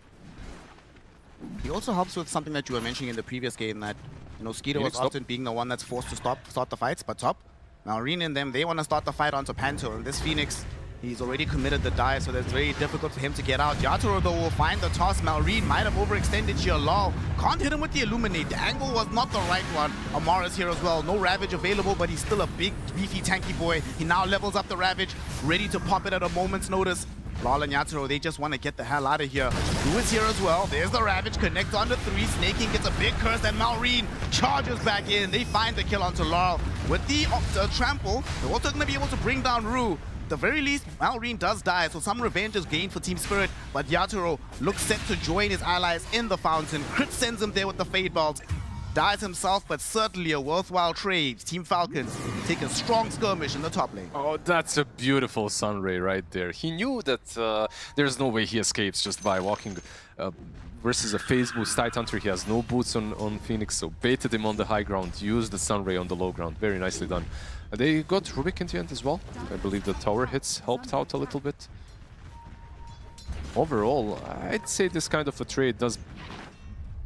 He also helps with something that you were mentioning in the previous game, that, you know, Skeeter was often being the one that's forced to start the fights, but top. Now, Marine and them, they want to start the fight onto Panto, and this Phoenix, he's already committed the dive, so that's very difficult for him to get out. Yatoro, though, will find the toss. Malrine might have overextended here. Lol. Can't hit him with the Illuminate. The angle was not the right one. Amara's here as well. No Ravage available, but he's still a big, beefy, tanky boy. He now levels up the Ravage, ready to pop it at a moment's notice. Lol and Yatoro, they just want to get the hell out of here. Lou is here as well. There's the Ravage. Connect onto 3. Snaking gets a big curse, and Malrine charges back in. They find the kill onto Lol. With the trample, they're also going to be able to bring down Rue. At the very least, Malrine does die, so some revenge is gained for Team Spirit, but Yatoro looks set to join his allies in the fountain. Crit sends him there with the Fade Belt. Dies himself, but certainly a worthwhile trade. Team Falcons take a strong skirmish in the top lane. Oh, that's a beautiful Sunray right there. He knew that there's no way he escapes just by walking versus a phase boost Tidehunter. He has no boots on Phoenix, so baited him on the high ground, used the Sunray on the low ground. Very nicely done. They got Rubik in the end as well. I believe the tower hits helped out a little bit. Overall, I'd say this kind of a trade does...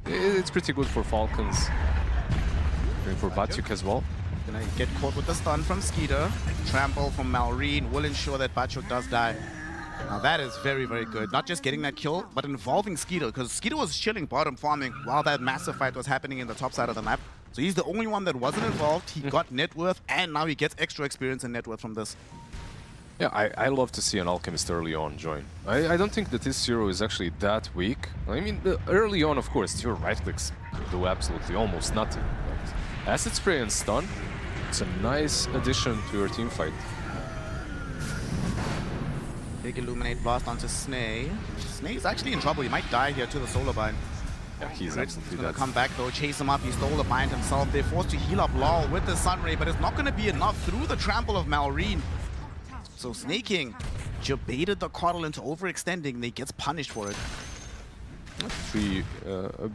It's pretty good for Falcons. Going for Batyuk as well. Gonna get caught with the stun from Skeeter. Trample from Malrine will ensure that Batyuk does die. Now that is very, very good. Not just getting that kill, but involving Skeeter, because Skeeter was chilling bottom farming while that massive fight was happening in the top side of the map. So he's the only one that wasn't involved. He got net worth, and now he gets extra experience and net worth from this. Yeah, I love to see an Alchemist early on join. I don't think that this hero is actually that weak. I mean, early on, of course, your right clicks do absolutely almost nothing. But Acid Spray and Stun, it's a nice addition to your team fight. Big Illuminate blast onto Snay. Snay is actually in trouble. He might die here to the Solar Bind. Yeah, he's absolutely gonna come back though, chase him up. He stole the bind himself. They're forced to heal up Lol with the Sunray, but it's not going to be enough through the trample of Malrine. So Snaking baited the Coddle into overextending. They gets punished for it. 3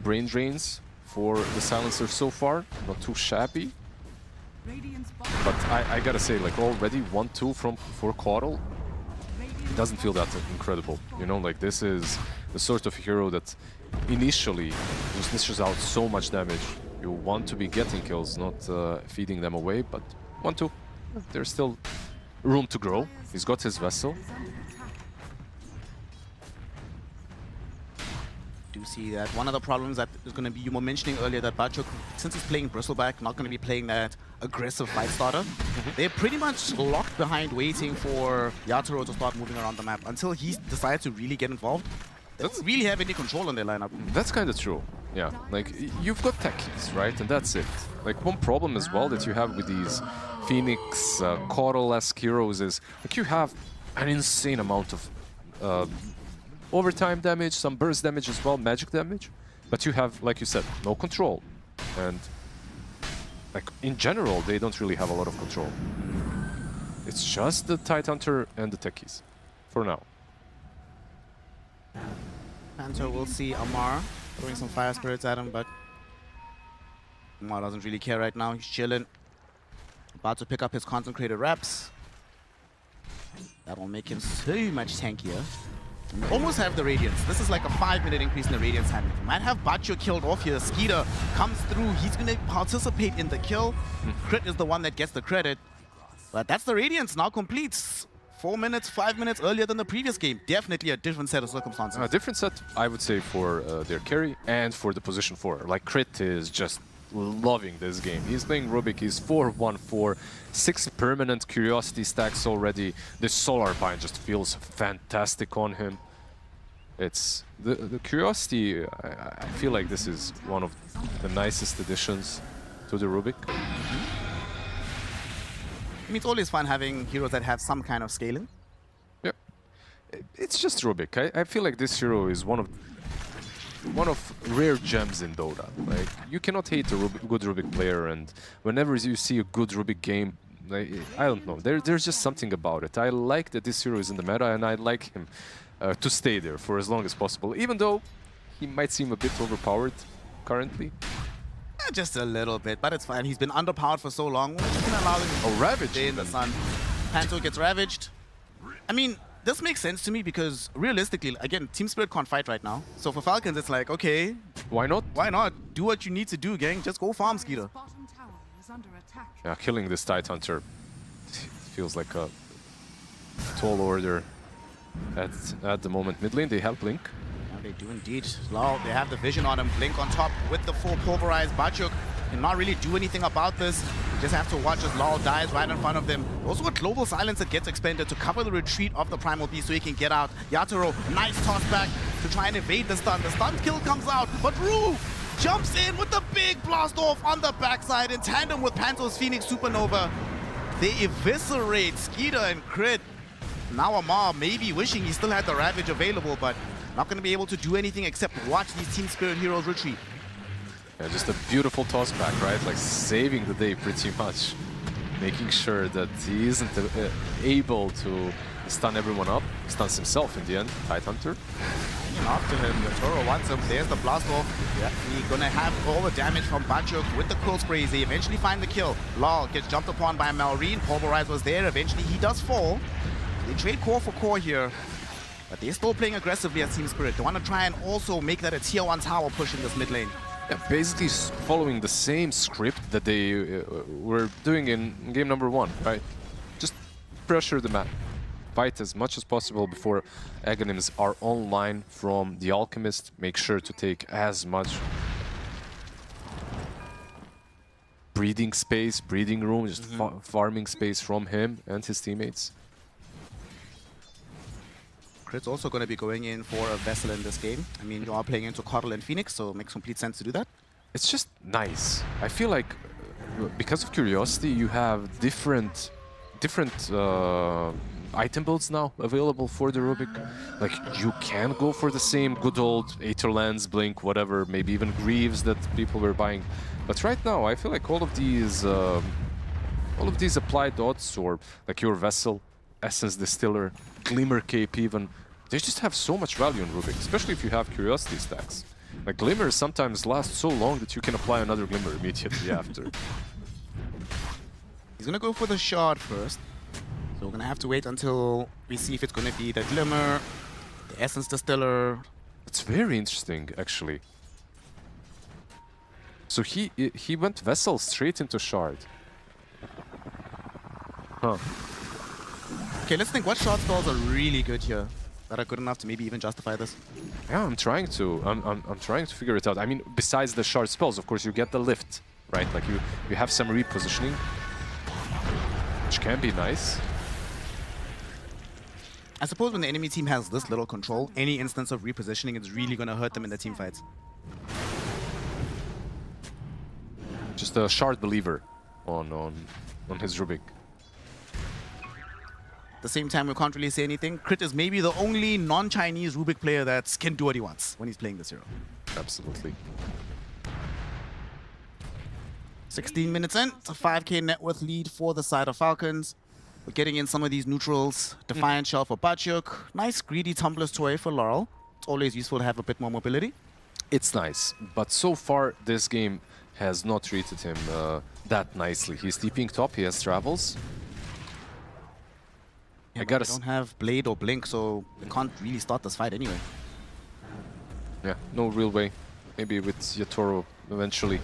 brain drains for the Silencer so far. Not too shabby. But I gotta say, like, already 1-2 for Coddle. It doesn't feel that incredible. You know, like, this is the sort of hero that initially just dishes out so much damage. You want to be getting kills, not feeding them away, but 1-2. There's still room to grow. He's got his Vessel. Do see that one of the problems that is going to be, you were mentioning earlier, that Batyuk, since he's playing Bristleback, not going to be playing that aggressive fight starter. They're pretty much locked behind waiting for Yatoro to start moving around the map until he decides to really get involved. They don't really have any control on their lineup. That's kind of true. Yeah, like, you've got techies, right? And that's it. Like, one problem as well that you have with these Phoenix, Coddle-esque heroes is, like, you have an insane amount of overtime damage, some burst damage as well, magic damage. But you have, like you said, no control. And, like, in general, they don't really have a lot of control. It's just the Tidehunter and the techies, for now. Panto will see Amar throwing some fire spirits at him, but Amar doesn't really care right now. He's chilling. About to pick up his concentrated reps. That'll make him so much tankier. We almost have the Radiance. This is like a 5-minute increase in the Radiance time. We might have Batyuk killed off here. Skeeter comes through. He's going to participate in the kill. Crit is the one that gets the credit. But that's the Radiance now complete. 4 minutes, 5 minutes earlier than the previous game. Definitely a different set of circumstances. A different set, I would say, for their carry and for the position 4. Like, Crit is just loving this game. He's playing Rubik, he's 4-1-4, 6 permanent Curiosity stacks already. This Solar Bind just feels fantastic on him. It's the curiosity. I feel like this is one of the nicest additions to the Rubik. I mean, it's always fun having heroes that have some kind of scaling. Yep. It's just Rubik. I feel like this hero is one of rare gems in Dota. Like, you cannot hate a good Rubik player, and whenever you see a good Rubik game, I don't know, there's just something about it. I like that this hero is in the meta, and I like him to stay there for as long as possible, even though he might seem a bit overpowered currently. Just a little bit, but it's fine. He's been underpowered for so long. We can allow him to Ravage stay in the sun. Panto gets ravaged. I mean, this makes sense to me because realistically, again, Team Spirit can't fight right now. So for Falcons, it's like, okay, why not? Why not? Do what you need to do, gang. Just go farm, Skeeter. Yeah, killing this Tidehunter feels like a tall order at the moment. Mid lane, they have Blink. Yeah, they do indeed. Lau, they have the vision on him. Blink on top with the full pulverized. Bachuk cannot really do anything about this. You just have to watch as Lau dies right in front of them. Also a global silence that gets expended to cover the retreat of the Primal Beast so he can get out. Yatoro, nice toss back to try and evade the stun. The stun kill comes out, but Rue jumps in with the big blast off on the backside in tandem with Panto's Phoenix Supernova. They eviscerate Skeeter and Crit. Now Amar maybe wishing he still had the Ravage available, but not going to be able to do anything except watch these Team Spirit heroes retreat. Yeah, just a beautiful toss back, right? Like saving the day pretty much. Making sure that he isn't able to stun everyone up. Stuns himself in the end, Tidehunter. After him, Yatoro wants him. There's the blast off. Yeah. He's gonna have all the damage from Bachuk with the Quill Sprays. They eventually find the kill. Law gets jumped upon by Malrine. Pulverize was there. Eventually he does fall. They trade core for core here. But they're still playing aggressively as Team Spirit. They want to try and also make that a tier 1 tower push in this mid lane. Yeah, basically following the same script that they were doing in game number 1, right? Just pressure the map. Fight as much as possible before Aghanims are online from the Alchemist. Make sure to take as much breathing space, breathing room, just farming space from him and his teammates. Crit's also going to be going in for a Vessel in this game. I mean, you are playing into Coddle and Phoenix, so it makes complete sense to do that. It's just nice. I feel like because of Curiosity, you have different item builds now available for the Rubik. Like, you can go for the same good old Aetherlands, Blink, whatever, maybe even Greaves that people were buying. But right now, I feel like all of these applied dots, or like your Vessel, Essence Distiller, Glimmer Cape even, they just have so much value in Rubik, especially if you have Curiosity stacks. Like, Glimmer sometimes lasts so long that you can apply another Glimmer immediately after. He's gonna go for the shard first. So we're gonna have to wait until we see if it's gonna be the Glimmer, the Essence Distiller. It's very interesting, actually. So he went Vessel straight into shard. Huh. Okay, let's think what shard spells are really good here, that are good enough to maybe even justify this. Yeah, I'm trying to figure it out. I mean, besides the shard spells, of course, you get the lift, right? Like you have some repositioning, which can be nice. I suppose when the enemy team has this little control, any instance of repositioning is really going to hurt them in the team fights. Just a shard believer on his Rubik. At the same time, we can't really say anything. Crit is maybe the only non-Chinese Rubik player that can do what he wants when he's playing this hero. Absolutely. 16 minutes in, it's a 5k net worth lead for the side of Falcons. We're getting in some of these neutrals. Defiant Shell for Bachuk. Nice greedy Tumbler's Toy for Laurel. It's always useful to have a bit more mobility. It's nice, but so far this game has not treated him that nicely. He's TPing top, he has travels. Yeah, they don't have Blade or Blink, so they can't really start this fight anyway. Yeah, no real way. Maybe with Yatoro eventually,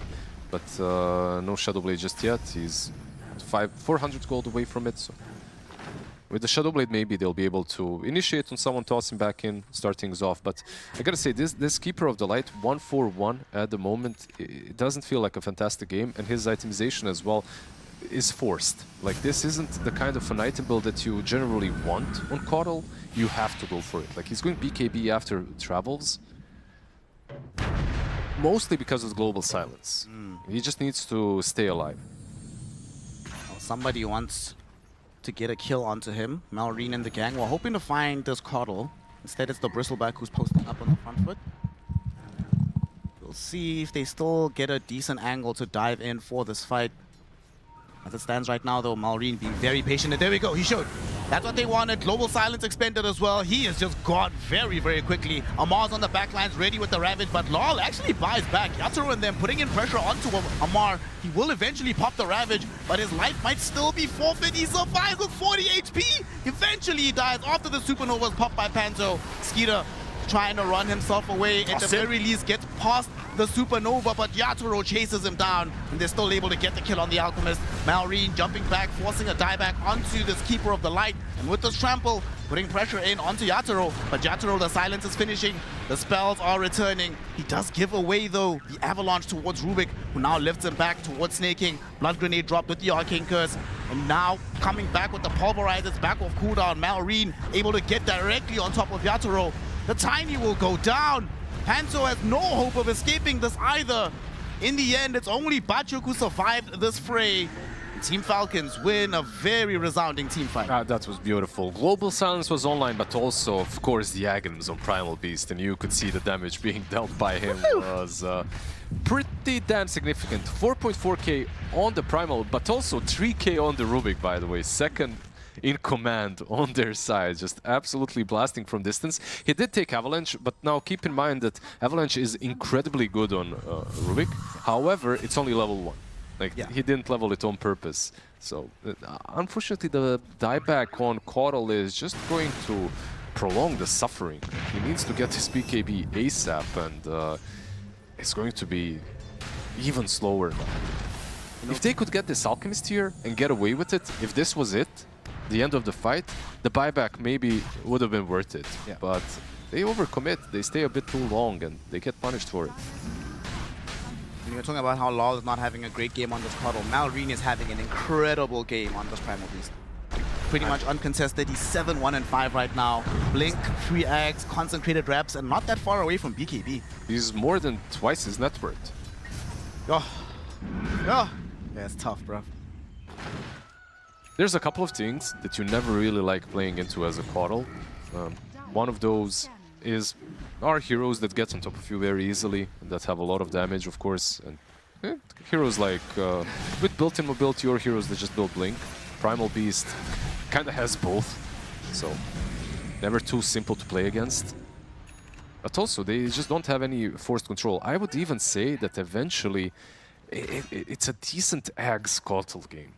but no Shadow Blade just yet. He's 400 gold away from it, so with the Shadow Blade maybe they'll be able to initiate on someone, toss him back in, start things off. But I gotta say, this Keeper of the Light 1-4-1 at the moment, it doesn't feel like a fantastic game, and his itemization as well is forced. Like, this isn't the kind of an item build that you generally want on Coddle. You have to go for it. Like, he's going BKB after Travels, mostly because of Global Silence. He just needs to stay alive. Well, somebody wants to get a kill onto him. Malrine and the gang were hoping to find this Coddle. Instead, it's the Bristleback who's posting up on the front foot. We'll see if they still get a decent angle to dive in for this fight. As it stands right now, though, Malrine being very patient. And there we go, he showed. That's what they wanted. Global Silence expended as well. He is just gone very, very quickly. Amar's on the backlines, ready with the Ravage, but Lol actually buys back. Yatoro and them putting in pressure onto Amar. He will eventually pop the Ravage, but his life might still be forfeit. He survives with 40 HP. Eventually he dies after the Supernova is popped by Panto. Skeeter trying to run himself away. At the very least gets past the Supernova, but Yatoro chases him down, and they're still able to get the kill on the Alchemist. Malrine jumping back, forcing a dieback onto this Keeper of the Light, and with this trample, putting pressure in onto Yatoro, but Yatoro, the silence is finishing, the spells are returning. He does give away, though, the avalanche towards Rubik, who now lifts him back towards Snaking. Blood Grenade dropped with the Arcane Curse, and now coming back with the Pulverizers, back off cooldown. Malrine able to get directly on top of Yatoro. The Tiny will go down. Panto has no hope of escaping this either. In the end, it's only Bachuk who survived this fray. Team Falcons win a very resounding team fight. That was beautiful. Global Silence was online, but also, of course, the Aghanim's on Primal Beast, and you could see the damage being dealt by him was pretty damn significant. 4.4k on the Primal, but also 3k on the Rubik, by the way. Second in command on their side, just absolutely blasting from distance. He did take Avalanche, but now keep in mind that Avalanche is incredibly good on Rubik. However, it's only level 1. Like, he didn't level it on purpose. So, unfortunately, the dieback on Coddle is just going to prolong the suffering. He needs to get his BKB ASAP, and it's going to be even slower now. If they could get this Alchemist here and get away with it, if this was it, the end of the fight, the buyback maybe would have been worth it. But they overcommit, they stay a bit too long, and they get punished for it. When you're talking about how Lol is not having a great game on this Coddle, Malrine is having an incredible game on this Primal Beast. Pretty much uncontested. He's 7-1-5 right now. Blink, 3 Ags, concentrated reps, and not that far away from BKB. He's more than twice his net worth. Yeah, it's tough, bro. There's a couple of things that you never really like playing into as a Coddle. One of those is our heroes that get on top of you very easily, and that have a lot of damage, of course. And heroes like, with built-in mobility, or heroes that just build Blink. Primal Beast kind of has both, so never too simple to play against. But also, they just don't have any forced control. I would even say that eventually, it's a decent Ags Coddle game.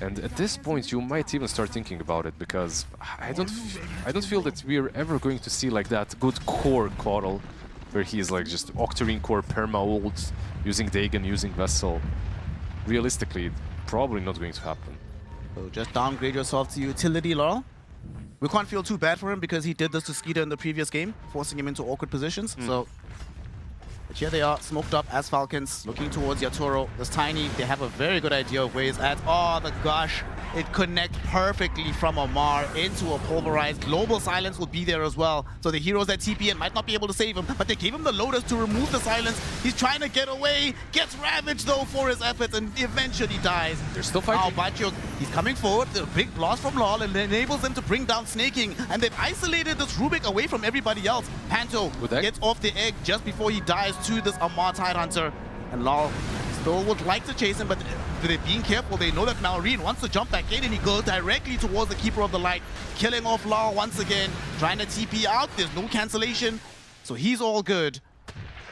And at this point, you might even start thinking about it, because I don't feel that we're ever going to see like that good core Coddle, where he's like just Octarine core perma-ult, using Dagon, using Vessel. Realistically, probably not going to happen. So just downgrade yourself to utility, Laurel. We can't feel too bad for him, because he did this to Skeeter in the previous game, forcing him into awkward positions. So, but here they are, smoked up as Falcons, looking towards Yatoro. This Tiny, they have a very good idea of where he's at. Oh, the gush. It connects perfectly from Amar into a pulverized. Global Silence will be there as well. So the heroes that TP in might not be able to save him, but they gave him the Lotus to remove the silence. He's trying to get away, gets ravaged though for his efforts, and eventually dies. They're still fighting. Now Bachuk, he's coming forward, the big blast from Lol, and enables them to bring down Snaking, and they've isolated this Rubik away from everybody else. Panto gets off the egg just before he dies to this Amar Tidehunter, and Lol still would like to chase him, but they're being careful. They know that Malrine wants to jump back in, and he goes directly towards the Keeper of the Light, killing off Lol once again, trying to TP out. There's no cancellation, so he's all good.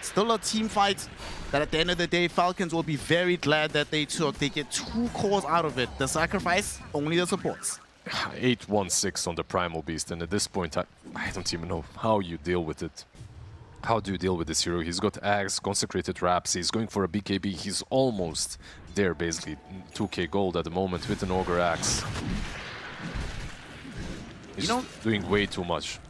Still a team fight that at the end of the day, Falcons will be very glad that they took. They get 2 cores out of it. The sacrifice, only the supports. 8-1-6 on the Primal Beast, and at this point, I don't even know how you deal with it. How do you deal with this hero? He's got Ags, Consecrated Wraps, he's going for a BKB, he's almost there basically. 2k gold at the moment with an Ogre Axe. He's doing way too much.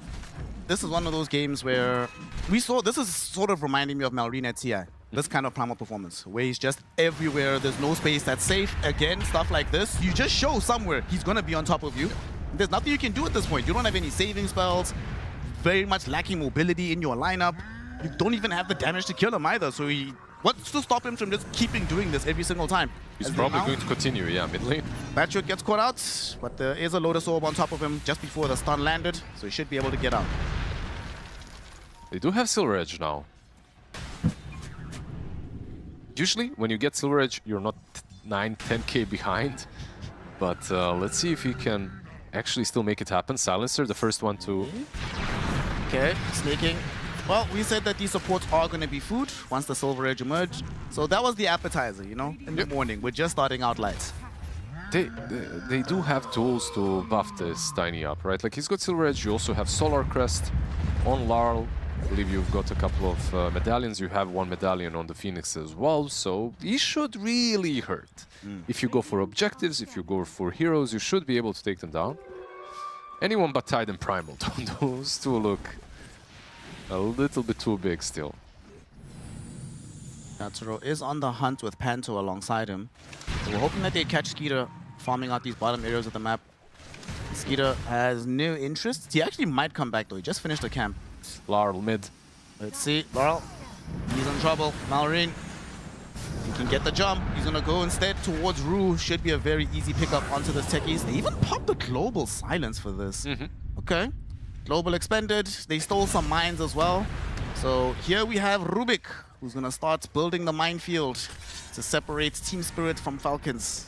This is one of those games where we saw, this is sort of reminding me of Malrine at TI. this kind of Primal performance, where he's just everywhere. There's no space that's safe. Again, stuff like this. You just show somewhere he's going to be on top of you. There's nothing you can do at this point. You don't have any saving spells. Very much lacking mobility in your lineup. You don't even have the damage to kill him either. So what's to stop him from just keeping doing this every single time? He's probably going to continue, yeah, mid lane. Batshot gets caught out, but there is a Lotus Orb on top of him just before the stun landed, so he should be able to get out. They do have Silver Edge now. Usually, when you get Silver Edge, you're not 9-10k behind. But let's see if he can actually still make it happen. Silencer, the first one to... Okay, sneaking. Well, we said that these supports are going to be food once the Silver Edge emerged. So that was the appetizer, you know, in the morning. We're just starting out light. They do have tools to buff this Tiny up, right? Like, he's got Silver Edge, you also have Solar Crest on Larl. I believe you've got a couple of medallions. You have one medallion on the Phoenix as well, so he should really hurt. If you go for objectives, if you go for heroes, you should be able to take them down. Anyone but Tide and Primal, those two look a little bit too big still. Natsuro is on the hunt with Panto alongside him. So we're hoping that they catch Skeeter farming out these bottom areas of the map. Skeeter has no interest. He actually might come back though. He just finished the camp. Larl mid. Let's see. Larl, he's in trouble. Malrine, he can get the jump. He's gonna go instead towards Rue. Should be a very easy pickup onto the techies. They even popped the global silence for this. Okay. Global expended. They stole some mines as well. So here we have Rubik, who's gonna start building the minefield to separate Team Spirit from Falcons.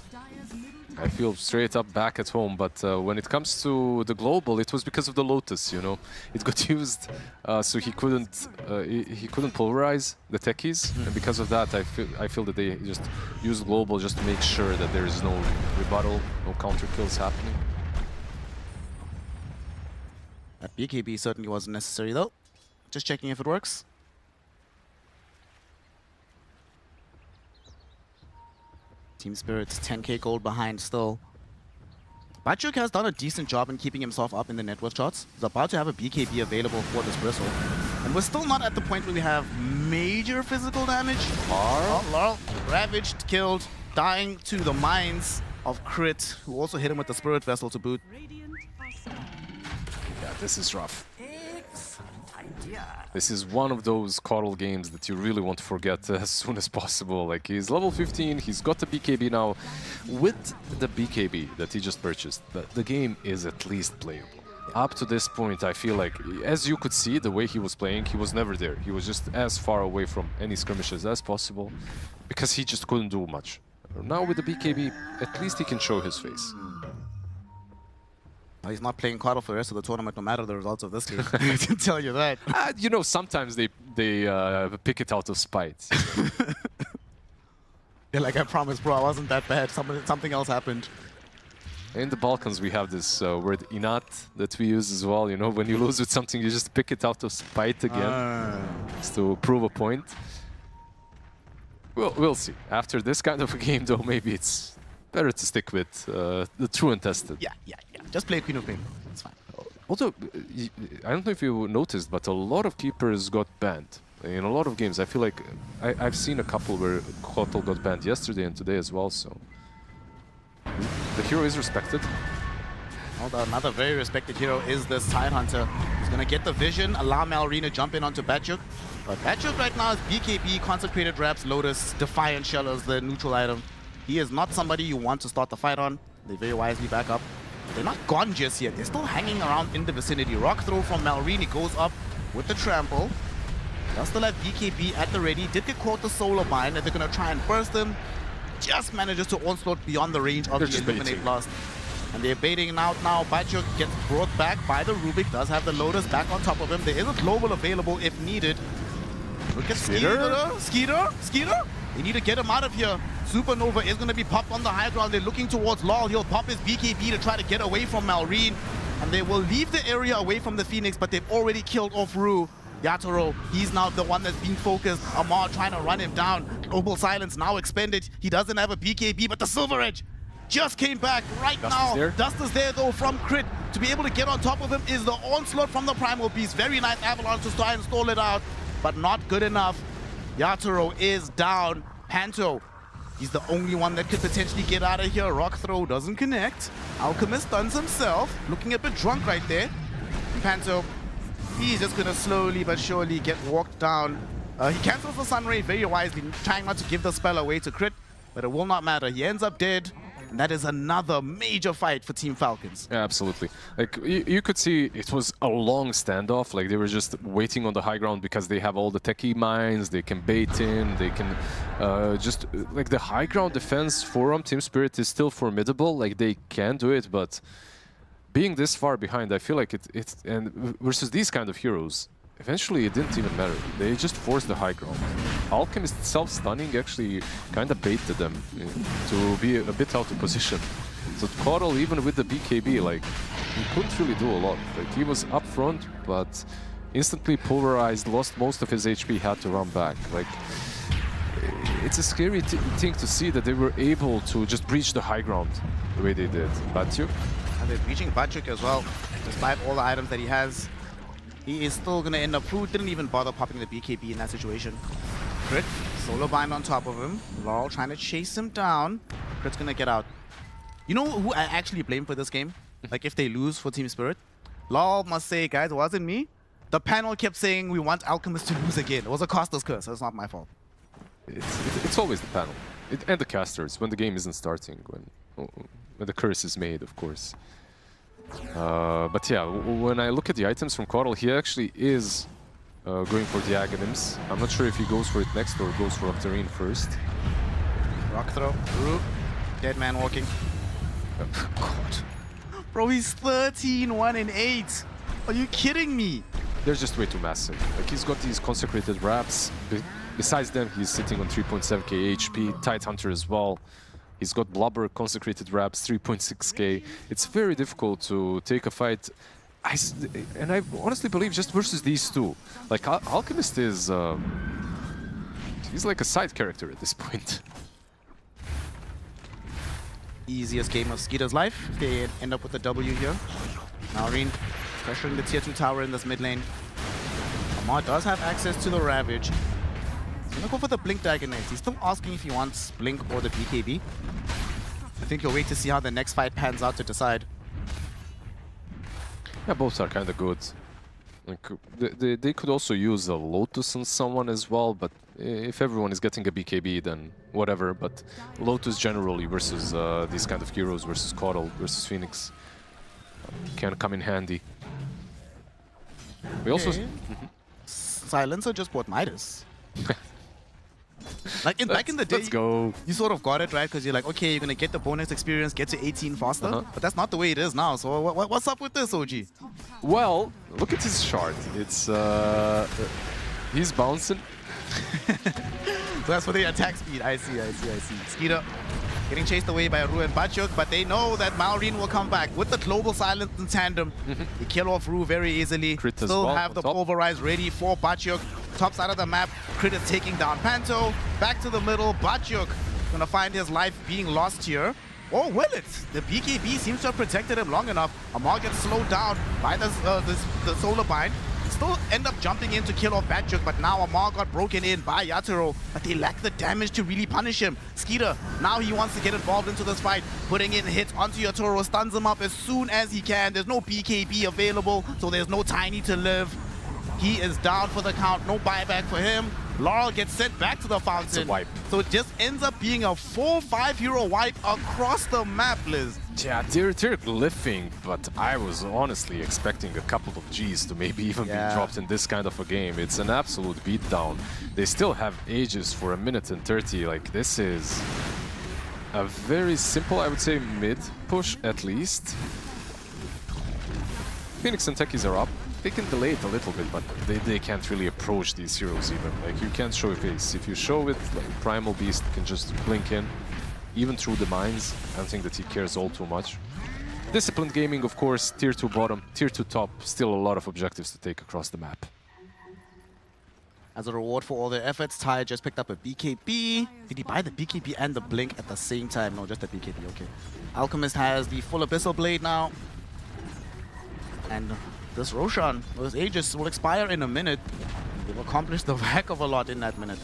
I feel straight up back at home, but when it comes to the global, it was because of the Lotus, you know. It got used, so he couldn't pulverize the techies, and because of that, I feel that they just used global just to make sure that there is no rebuttal, no counter kills happening. That BKB certainly wasn't necessary though. Just checking if it works. Team Spirit's 10k gold behind still. Batchuk has done a decent job in keeping himself up in the net worth charts. He's about to have a BKB available for this bristle. And we're still not at the point where we have major physical damage. Larl, ravaged, killed, dying to the mines of Crit, who also hit him with the Spirit Vessel to boot. Yeah, this is rough. This is one of those coddle games that you really want to forget as soon as possible. Like, he's level 15, he's got the BKB now. With the BKB that he just purchased, the game is at least playable. Up to this point, I feel like, as you could see, the way he was playing, he was never there. He was just as far away from any skirmishes as possible, because he just couldn't do much. Now with the BKB, at least he can show his face. He's not playing Coddle for the rest of the tournament, no matter the results of this game. I can tell you that. You know, sometimes they pick it out of spite. They're like, I promise, bro, I wasn't that bad. Something else happened. In the Balkans, we have this word inat that we use as well. You know, when you lose with something, you just pick it out of spite again, just to prove a point. We'll see. After this kind of a game, though, maybe it's better to stick with the true and tested. Yeah. Just play Queen of Pain. It's fine. Although, I don't know if you noticed, but a lot of keepers got banned. In a lot of games, I feel like I've seen a couple where Kotal got banned yesterday and today as well, so... The hero is respected. Another very respected hero is this Tidehunter. He's going to get the vision, allow Malrine to jump in onto Batchuk. But Batchuk right now is BKB, Consecrated Wraps, Lotus, Defiant Shell as the neutral item. He is not somebody you want to start the fight on. They very wisely back up. They're not gone just yet. They're still hanging around in the vicinity. Rock throw from Malrine goes up with the trample. Does still have BKB at the ready. Did get caught the Solar Bind, and they're going to try and burst him. Just manages to onslaught beyond the range of the Illuminate Blast. And they're baiting out now. Batchuk gets brought back by the Rubik. Does have the Lotus back on top of him. There is a global available if needed. Look at Skeeter. They need to get him out of here. Supernova is going to be popped on the high ground. They're looking towards Law. He'll pop his BKB to try to get away from Malrine. And they will leave the area away from the Phoenix, but they've already killed off Rue. Yatoro, he's now the one that's being focused. Amar trying to run him down. Global Silence now expended. He doesn't have a BKB, but the Silver Edge just came back right now. Dust is there though from Crit. To be able to get on top of him is the onslaught from the Primal Beast. Very nice Avalanche to try and stall it out, but not good enough. Yatoro is down. Panto, he's the only one that could potentially get out of here. Rock throw doesn't connect. Alchemist stuns himself. Looking a bit drunk right there. Panto, he's just gonna slowly but surely get walked down. He cancels the Sunray very wisely, trying not to give the spell away to crit, but it will not matter. He ends up dead, and that is another major fight for Team Falcons. Yeah, absolutely. Like, you could see it was a long standoff. Like, they were just waiting on the high ground because they have all the techie mines, they can bait in, they can just... Like, the high ground defense for Team Spirit is still formidable. Like, they can do it, but being this far behind, I feel like and versus these kind of heroes, eventually it didn't even matter. They just forced the high ground. Alchemist self-stunning actually kind of baited them to be a bit out of position. So Coral, even with the BKB, like, he couldn't really do a lot. Like, he was up front, but instantly pulverized, lost most of his HP, had to run back. Like, it's a scary thing to see that they were able to just breach the high ground the way they did. Batyuk? And they're breaching Batyuk as well, despite all the items that he has. He is still going to end up food. Didn't even bother popping the BKB in that situation. Crit, solo bind on top of him. Laurel trying to chase him down. Crit's going to get out. You know who I actually blame for this game? Like, if they lose for Team Spirit? Laurel must say, guys, it wasn't me. The panel kept saying we want Alchemist to lose again. It was a caster's curse. It's not my fault. It's always the panel. And the casters, when the game isn't starting. When the curse is made, of course. But yeah, when I look at the items from Coral, he actually is going for the Aghanims. I'm not sure if he goes for it next or goes for Octarine first. Rock throw, through. Dead man walking. God. Bro, he's 13-1-8. Are you kidding me? They're just way too massive. Like, he's got these consecrated wraps. Besides them, he's sitting on 3.7k HP, Tide Hunter as well. He's got Blubber, Consecrated Wraps, 3.6k. It's very difficult to take a fight. And I honestly believe just versus these two. Like, Alchemist is... he's like a side character at this point. Easiest game of Skeeter's life. They end up with a W here. Maureen pressuring the tier 2 tower in this mid lane. Amar does have access to the Ravage. He's gonna go for the Blink Diagonate. He's still asking if he wants Blink or the BKB. I think you'll wait to see how the next fight pans out to decide. Yeah, both are kind of good. Like, they could also use a Lotus on someone as well, but if everyone is getting a BKB, then whatever. But Lotus generally versus these kind of heroes, versus Coral, versus Phoenix, can come in handy. We also... Silencer just bought Midas. Like back in the day, let's go. You sort of got it, right? Because you're like, okay, you're going to get the bonus experience, get to 18 faster. But that's not the way it is now. So what's up with this, OG? Well, look at his chart. It's... he's bouncing. So that's for the attack speed. I see. Skeeter getting chased away by Ru and Batyuk, but they know that Maureen will come back. With the global silence in tandem, they kill off Ru very easily. Still have the pulverize ready for Batyuk. Top side of the map, Crit is taking down Panto. Back to the middle, Batyuk gonna find his life being lost here. Or will it? The BKB seems to have protected him long enough. Amar gets slowed down by the solar bind. Still end up jumping in to kill off Batyuk, but now Amar got broken in by Yatoro, but they lack the damage to really punish him. Skeeter, now he wants to get involved into this fight, putting in hits onto Yatoro, stuns him up as soon as he can. There's no BKB available, so there's no Tiny to live. He is down for the count, no buyback for him. Laurel gets sent back to the fountain. It's a wipe. So it just ends up being a 4-5 hero wipe across the map, Liz. Yeah, they're glyphing, but I was honestly expecting a couple of Gs to maybe even be dropped in this kind of a game. It's an absolute beatdown. They still have ages for 1 minute and 30. Like, this is a very simple, I would say, mid push at least. Phoenix and Techies are up. They can delay it a little bit, but they can't really approach these heroes even. Like, you can't show a face. If you show it, like, Primal Beast can just blink in, even through the mines. I don't think that he cares all too much. Disciplined Gaming, of course, tier 2 bottom, tier 2 top, still a lot of objectives to take across the map. As a reward for all their efforts, Ty just picked up a BKB. Did he buy the BKB and the Blink at the same time? No, just the BKB, okay. Alchemist has the full Abyssal Blade now. And this Roshan, those Aegis will expire in a minute. They've accomplished the heck of a lot in that minute.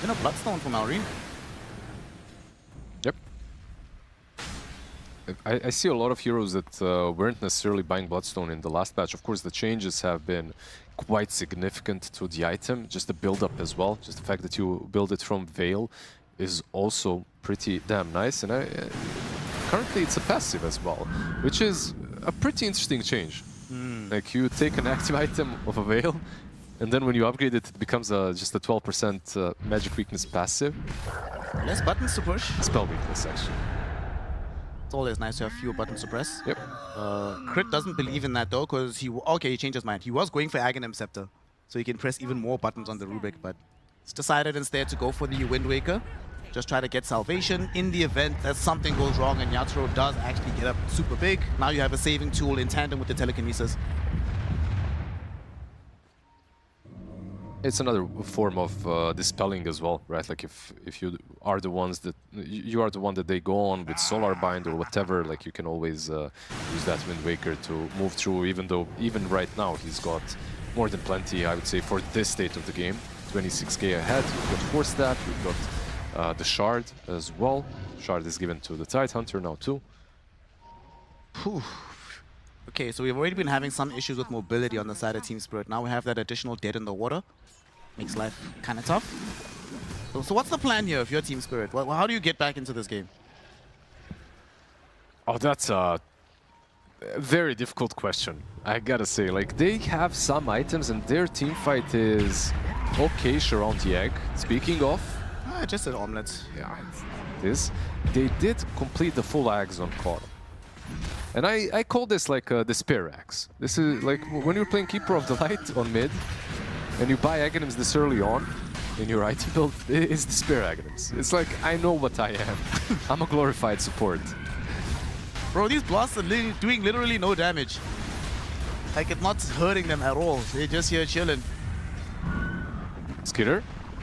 And a Bloodstone from Malrine. Yep. I see a lot of heroes that weren't necessarily buying Bloodstone in the last patch. Of course, the changes have been quite significant to the item, just the build-up as well. Just the fact that you build it from Veil is also pretty damn nice. And currently it's a passive as well, which is a pretty interesting change. Like you take an active item of a Veil, and then when you upgrade it, it becomes just a 12% magic weakness passive. Less buttons to push. Spell weakness, actually. It's always nice to have fewer buttons to press. Yep. Crit doesn't believe in that though, because he changed his mind. He was going for Aghanim Scepter, so he can press even more buttons on the Rubik, but he's decided instead to go for the Wind Waker. Just try to get salvation in the event that something goes wrong and Yatoro does actually get up super big. Now you have a saving tool in tandem with the telekinesis. It's another form of dispelling as well, right? Like if you are the ones that you are the one that they go on with Solar Bind or whatever, like you can always use that Wind Waker to move through. Even right now he's got more than plenty, I would say, for this state of the game. 26k ahead. We've got Force Stat. We've got the Shard as well. Shard is given to the Tidehunter now too. Whew. Okay, so we've already been having some issues with mobility on the side of Team Spirit. Now we have that additional dead in the water. Makes life kind of tough. So what's the plan here if you're Team Spirit? Well, how do you get back into this game? Oh, that's a very difficult question, I gotta say. Like, they have some items and their team fight is okay-ish around the egg. Speaking of... just an omelet. Yeah, it is. They did complete the full axe on Caught. And I call this like a Despair axe. This is like when you're playing Keeper of the Light on mid, and you buy Aghanims this early on in your item build, it's Despair Aghanims. It's like, I know what I am. I'm a glorified support. Bro, these blasts are doing literally no damage. Like, it's not hurting them at all. They're just here chilling. Skitter?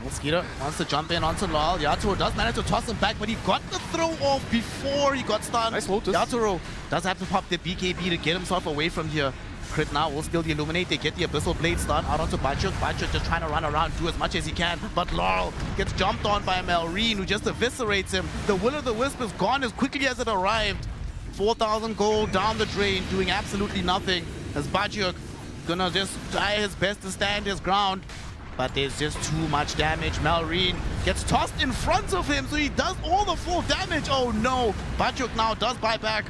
Skeeter wants to jump in onto Lal. Yatoro does manage to toss him back, but he got the throw off before he got stunned. Nice Lotus. Yatoro does have to pop the BKB to get himself away from here. Crit now will steal the Illuminate. They get the Abyssal Blade stun out onto Bachuk. Bachuk just trying to run around, do as much as he can. But Laurel gets jumped on by Malrine, who just eviscerates him. The Will-O-the-Wisp is gone as quickly as it arrived. 4,000 gold down the drain, doing absolutely nothing. As Bachuk gonna just try his best to stand his ground. But there's just too much damage. Malrine gets tossed in front of him, so he does all the full damage. Oh no! Bachuk now does buy back,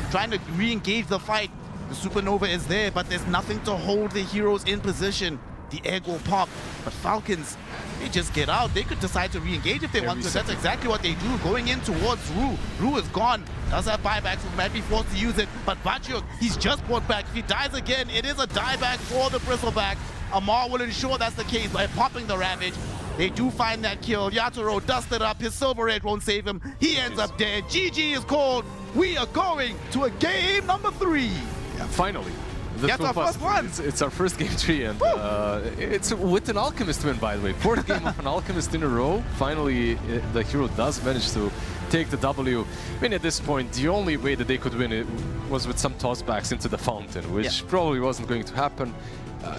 trying to re-engage the fight. The Supernova is there, but there's nothing to hold the heroes in position. The egg will pop, but Falcons, they just get out. They could decide to re-engage if they want to. That's exactly what they do, going in towards Rue. Rue is gone, does have buybacks, so might be forced to use it. But Bachuk, he's just brought back. If he dies again, it is a dieback for the Bristleback. Amar will ensure that's the case by popping the Ravage. They do find that kill. Yatoro dusted up. His Silver Egg won't save him. He ends up dead. GG is called. We are going to a game number 3. Yeah, finally. That's our first one. It's our first game 3, and it's with an Alchemist win, by the way. 4th game of an Alchemist in a row. Finally, the hero does manage to take the W. I mean, at this point, the only way that they could win it was with some tossbacks into the fountain, which probably wasn't going to happen.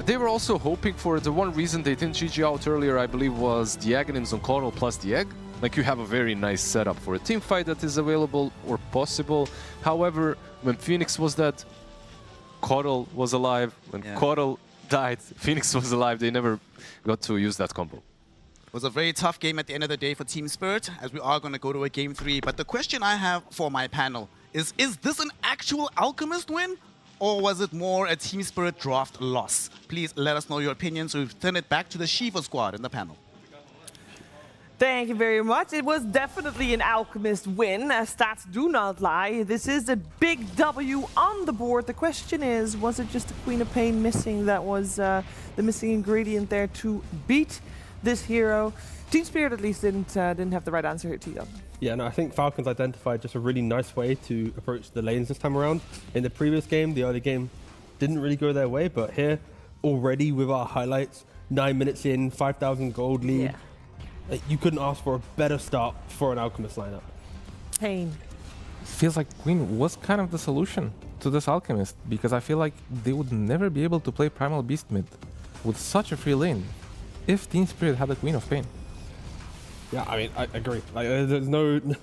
They were also hoping for the one reason they didn't GG out earlier, I believe, was the Aghanims on Coral plus the egg. Like, you have a very nice setup for a team fight that is available or possible. However, when Phoenix was dead, Coral was alive. When Coral died, Phoenix was alive. They never got to use that combo. It was a very tough game at the end of the day for Team Spirit, as we are going to go to a game 3. But the question I have for my panel is this an actual Alchemist win? Or was it more a Team Spirit draft loss? Please let us know your opinions. We've turned it back to the Shiva squad in the panel. Thank you very much. It was definitely an Alchemist win. Stats do not lie. This is a big W on the board. The question is, was it just the Queen of Pain missing? That was the missing ingredient there to beat this hero. Team Spirit at least didn't have the right answer here, Tito. Yeah, no, I think Falcons identified just a really nice way to approach the lanes this time around. In the previous game, the early game didn't really go their way, but here, already with our highlights, 9 minutes in, 5,000 gold lead, you couldn't ask for a better start for an Alchemist lineup. Pain. Feels like Queen was kind of the solution to this Alchemist, because I feel like they would never be able to play Primal Beast mid with such a free lane if Team Spirit had a Queen of Pain. Yeah, I mean, I agree. Like, there's no, I'm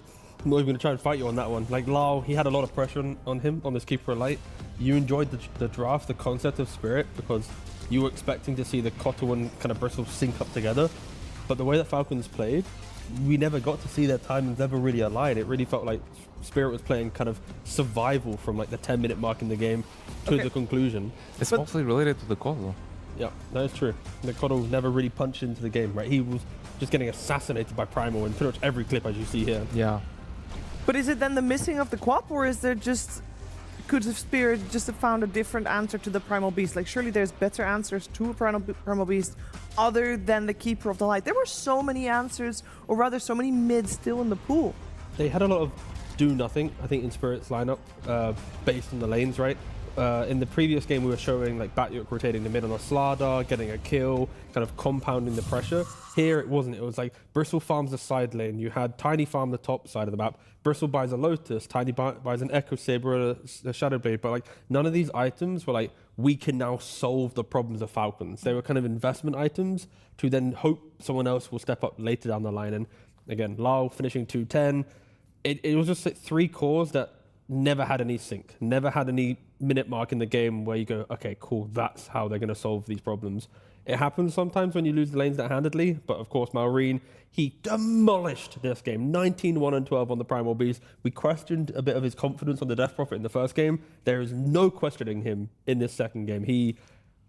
not even gonna try and fight you on that one. Like Lau, he had a lot of pressure on him on this Keeper Elite. You enjoyed the draft, the concept of Spirit, because you were expecting to see the Kotal and kind of Bristle sync up together. But the way that Falcons played, we never got to see their timings ever really aligned. It really felt like Spirit was playing kind of survival from like the 10-minute mark in the game to the conclusion. It's mostly related to the Kotal. Yeah, that is true. The Kotal never really punched into the game, right? He was just getting assassinated by Primal in pretty much every clip, as you see here. Yeah. But is it then the missing of the Quap, or is there just... Could the Spirit just have found a different answer to the Primal Beast? Like, surely there's better answers to a Primal Beast other than the Keeper of the Light. There were so many answers, or rather so many mids still in the pool. They had a lot of do-nothing, I think, in Spirit's lineup, based on the lanes, right? In the previous game, we were showing like Batyuk rotating the mid on a Slardar, getting a kill, kind of compounding the pressure. Here it wasn't. It was like Bristle farms the side lane. You had Tiny farm the top side of the map. Bristle buys a Lotus. Tiny buys an Echo Saber, a Shadow Blade. But like none of these items were like, we can now solve the problems of Falcons. They were kind of investment items to then hope someone else will step up later down the line. And again, Lau finishing 210. It was just like 3 cores that never had any sync, never had any minute mark in the game where you go, okay, cool, that's how they're going to solve these problems. It happens sometimes when you lose the lanes that handedly, but of course, Maureen, he demolished this game. 19-1-12 on the Primal Beast. We questioned a bit of his confidence on the Death Prophet in the first game. There is no questioning him in this second game. He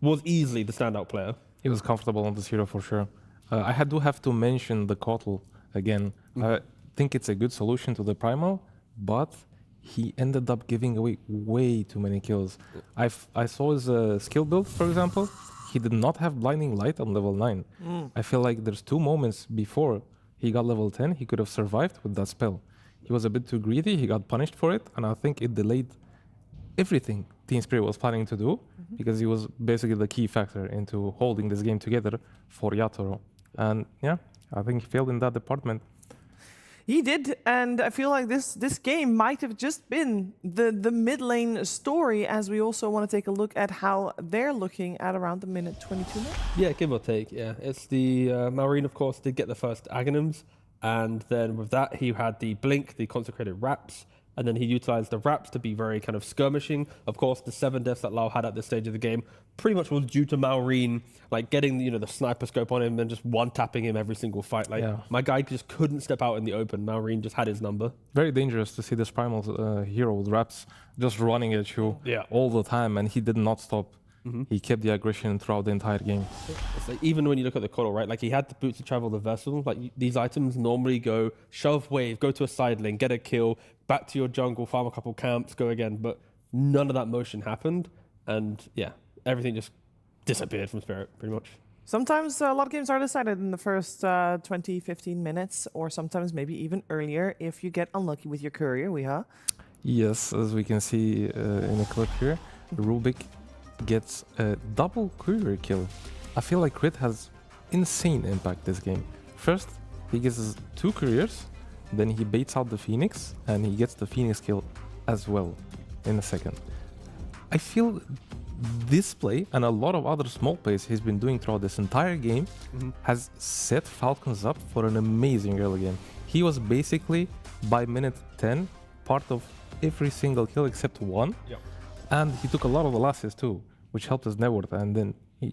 was easily the standout player. He was comfortable on this hero for sure. I do have to mention the Kotal again. I think it's a good solution to the Primal, but he ended up giving away way too many kills. I saw his skill build, for example. He did not have Blinding Light on level 9. I feel like there's 2 moments before he got level 10, he could have survived with that spell. He was a bit too greedy, he got punished for it, and I think it delayed everything Team Spirit was planning to do, because he was basically the key factor into holding this game together for Yatoro. And yeah, I think he failed in that department. He did, and I feel like this game might have just been the mid lane story, as we also want to take a look at how they're looking at around the minute 22 mark. Yeah, give or take, yeah. It's the Maureen, of course, did get the first Aghanims, and then with that, he had the Blink, the Consecrated Wraps, and then he utilized the Wraps to be very kind of skirmishing. Of course, the 7 deaths that Lau had at this stage of the game pretty much was due to Maureen, like getting the sniper scope on him and just one-tapping him every single fight. Like my guy just couldn't step out in the open. Maureen just had his number. Very dangerous to see this Primal hero with Wraps just running at you all the time, and he did not stop. He kept the aggression throughout the entire game. It's like, even when you look at the Kotal, right? Like he had the boots to travel the vessel. Like these items normally go shove wave, go to a side lane, get a kill, back to your jungle, farm a couple camps, go again. But none of that motion happened, and yeah, everything just disappeared from Spirit pretty much. Sometimes a lot of games are decided in the first 20, 15 minutes, or sometimes maybe even earlier if you get unlucky with your courier, Yes, as we can see in the clip here, Rubik gets a double courier kill. I feel like Crit has insane impact this game. First, he gets his 2 couriers, then he baits out the Phoenix, and he gets the Phoenix kill as well in a second. I feel this play and a lot of other small plays he's been doing throughout this entire game has set Falcons up for an amazing early game. He was basically, by minute 10, part of every single kill except 1. And he took a lot of the losses too, which helped his net worth, and then he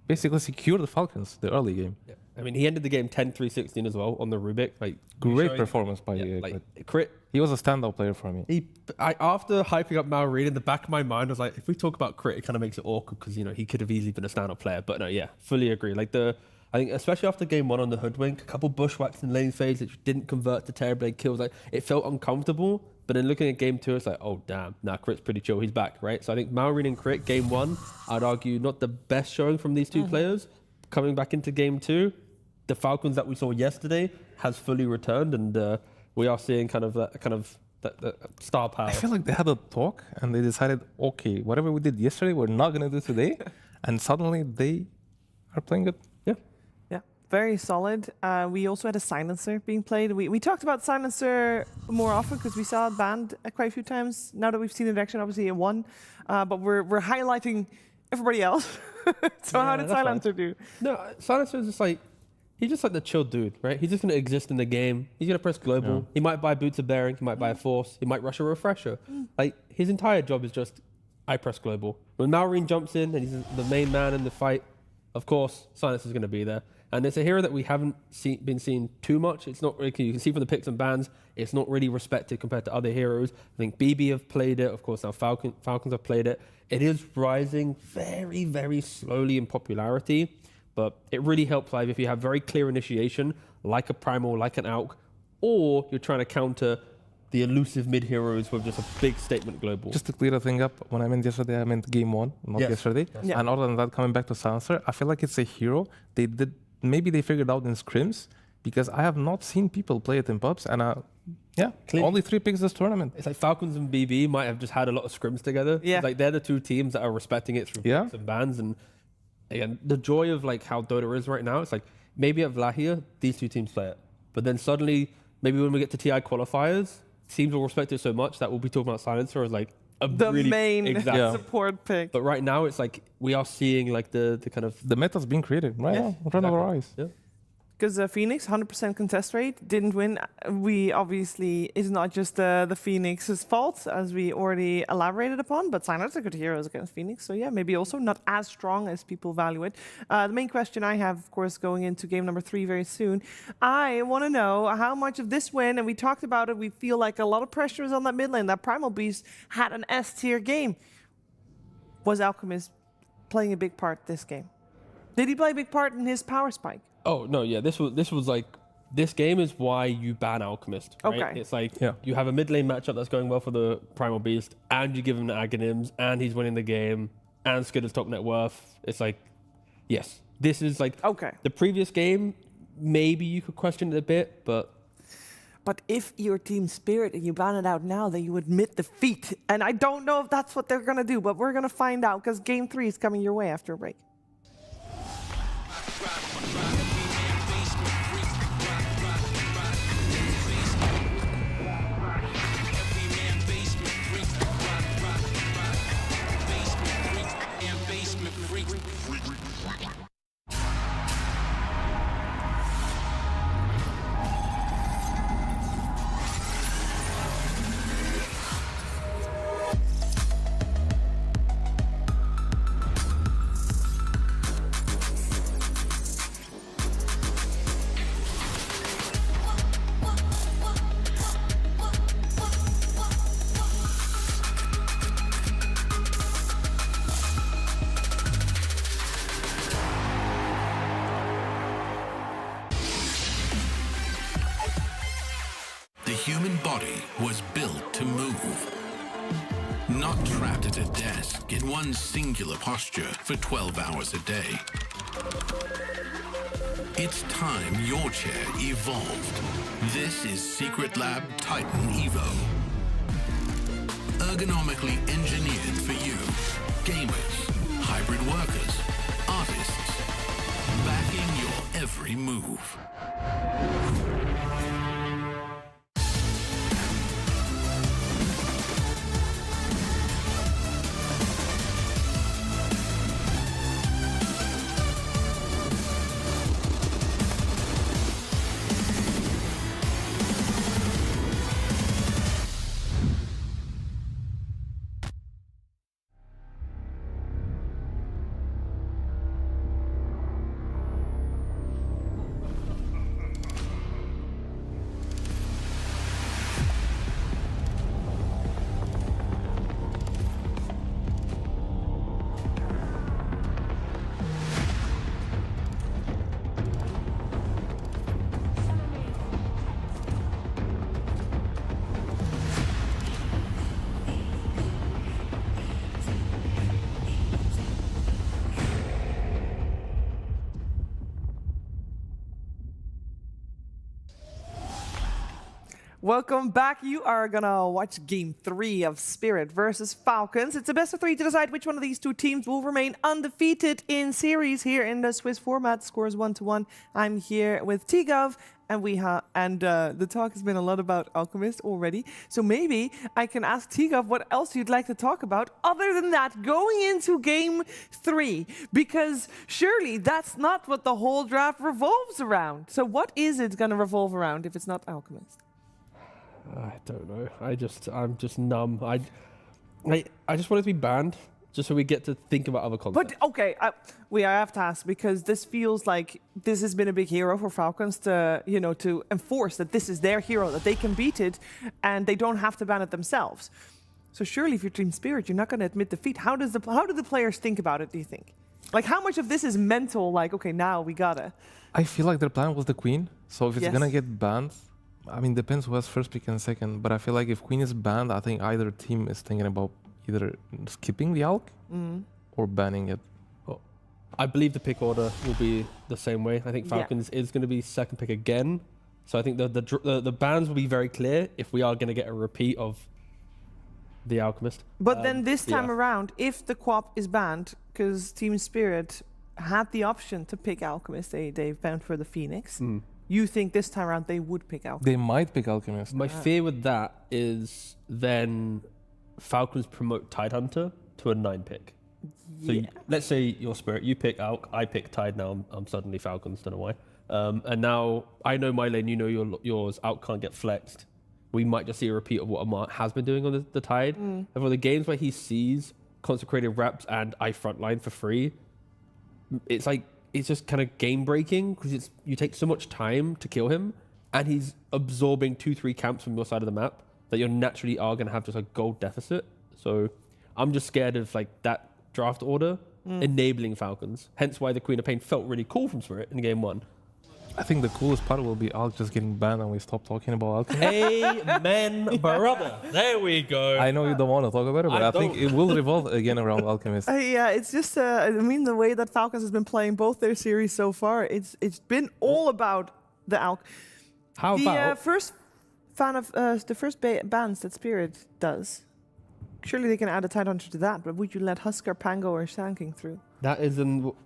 basically secured the Falcons the early game. I mean, he ended the game 10-3-16 as well on the Rubik. Like great performance by Crit. He was a standout player for me. After hyping up Maureen, in the back of my mind, I was like, if we talk about Crit, it kind of makes it awkward because he could have easily been a standout player. But no, yeah, fully agree. Like I think especially after game 1 on the Hoodwink, a couple bushwhacks in lane phase that didn't convert to Terrorblade kills. Like it felt uncomfortable. But then looking at game 2, it's like, oh damn, Crit's pretty chill. He's back, right? So I think Maureen and Crit, game 1, I'd argue not the best showing from these 2 players. Coming back into game 2, the Falcons that we saw yesterday has fully returned, and we are seeing kind of that star power. I feel like they had a talk and they decided, okay, whatever we did yesterday, we're not gonna do today, and suddenly they are playing good. Very solid. We also had a silencer being played. We talked about silencer more often because we saw it banned quite a few times. Now that we've seen it in action, obviously it won, but we're highlighting everybody else. So how did silencer do? No, silencer is just like he's just like the chill dude, right? He's just going to exist in the game. He's going to press global. Yeah. He might buy Boots of Bearing. He might buy a Force. He might rush a Refresher. Like, his entire job is just, I press global. When Malrine jumps in and he's the main man in the fight, of course, Silence is going to be there. And it's a hero that we haven't been seeing too much. It's not really, you can see from the picks and bans, it's not really respected compared to other heroes. I think BB have played it. Of course, now Falcons have played it. It is rising very, very slowly in popularity, but it really helps live if you have very clear initiation, like a Primal, like an Alk, or you're trying to counter the elusive mid heroes with just a big statement global. Just to clear the thing up, when I meant yesterday, I meant game 1, not yesterday. Yes. Yeah. And other than that, coming back to Silencer, I feel like it's a hero maybe they figured out in scrims, because I have not seen people play it in pubs, and only 3 picks this tournament. It's like Falcons and BB might have just had a lot of scrims together. Yeah. Like they're the 2 teams that are respecting it through picks and bans. And again, the joy of like how Dota is right now, it's like maybe at Wallachia, these 2 teams play it. But then suddenly, maybe when we get to TI qualifiers, teams will respect it so much that we'll be talking about Silencer as like the main support pick. But right now, it's like we are seeing like the kind of the meta's being created right now in front of our eyes. Yeah. Because Phoenix, 100% contest rate, didn't win. We obviously, it's not just the Phoenix's fault, as we already elaborated upon, but Silencer are good heroes against Phoenix. So yeah, maybe also not as strong as people value it. The main question I have, of course, going into game number 3 very soon, I want to know how much of this win, and we talked about it, we feel like a lot of pressure is on that mid lane. That Primal Beast had an S-tier game. Was Alchemist playing a big part this game? Did he play a big part in his power spike? Oh no, yeah. This was like, this game is why you ban Alchemist. Right? Okay. It's like you have a mid lane matchup that's going well for the Primal Beast, and you give him the Aghanims, and he's winning the game, and Skitter's top net worth. It's like, yes, this is like the previous game. Maybe you could question it a bit, but if you're Team Spirit and you ban it out now, then you admit defeat. And I don't know if that's what they're going to do, but we're going to find out, because game 3 is coming your way after a break. The human body was built to move. Not trapped at a desk in one singular posture for 12 hours a day. It's time your chair evolved. This is Secret Lab Titan Evo. Ergonomically engineered for you. Gamers, hybrid workers, artists. Backing your every move. Welcome back. You are gonna watch Game 3 of Spirit versus Falcons. It's a best of 3 to decide which one of these 2 teams will remain undefeated in series here in the Swiss format. Scores 1-1. I'm here with T-Gov and the talk has been a lot about Alchemist already. So maybe I can ask Tigov what else you'd like to talk about other than that going into game 3, because surely that's not what the whole draft revolves around. So what is it going to revolve around if it's not Alchemist? I don't know. I'm just numb. I just want it to be banned, just so we get to think about other concepts. But okay, I have to ask, because this feels like this has been a big hero for Falcons to enforce that this is their hero, that they can beat it, and they don't have to ban it themselves. So surely, if you're Team Spirit, you're not going to admit defeat. How do the players think about it? Do you think? Like, how much of this is mental? Like, okay, now we gotta. I feel like their plan was the Queen. So if it's Yes. gonna get banned, I mean, depends who has first pick and second. But I feel like if Queen is banned, I think either team is thinking about either skipping the Alk or banning it. I believe the pick order will be the same way. I think Falcons is going to be second pick again. So I think the bans will be very clear if we are going to get a repeat of the Alchemist. But then this time around, if the Quap is banned, because Team Spirit had the option to pick Alchemist, they banned for the Phoenix. You think this time around they would pick Alchemist? They might pick Alchemist. My fear with that is then Falcons promote Tidehunter to a 9 pick. So let's say your Spirit, you pick Alk, I pick Tide. Now I'm suddenly Falcons, don't know why. And now I know my lane, you know yours. Alk can't get flexed. We might just see a repeat of what Amar has been doing on the Tide. And for the games where he sees consecrated reps and I frontline for free, it's just kind of game breaking, because you take so much time to kill him, and he's absorbing 2-3 camps from your side of the map that you naturally are going to have just a gold deficit. So I'm just scared of like that draft order enabling Falcons. Hence why the Queen of Pain felt really cool from Spirit in game 1. I think the coolest part will be Alk just getting banned and we stop talking about Alk. Amen, brother. There we go. I know you don't want to talk about it, but I think it will revolve again around Alchemist. Yeah, it's just, I mean, the way that Falcons has been playing both their series so far, it's been all about the Alk. How about first fan of the first bans that Spirit does? Surely they can add a Tidehunter to that, but would you let Husker, Pango, or Shanking through? That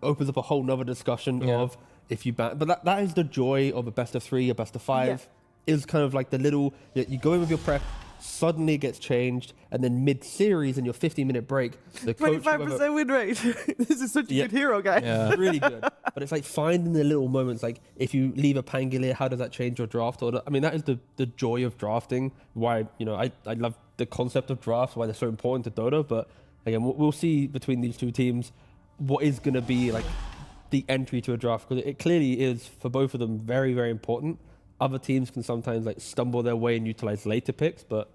opens up a whole nother discussion of if you ban. But that is the joy of a best of 3, a best of 5. Is kind of like the little, you go in with your prep, suddenly it gets changed, and then mid-series in your 15-minute break, the coach... 25% win rate. This is such a good hero, guy. Yeah, really good. But it's like finding the little moments, like if you leave a Pangolier, how does that change your draft order? I mean, that is the joy of drafting. Why, I love the concept of drafts, why they're so important to Dota. But again, we'll see between these two teams what is going to be like the entry to a draft, because it clearly is for both of them very, very important. Other teams can sometimes like stumble their way and utilize later picks, but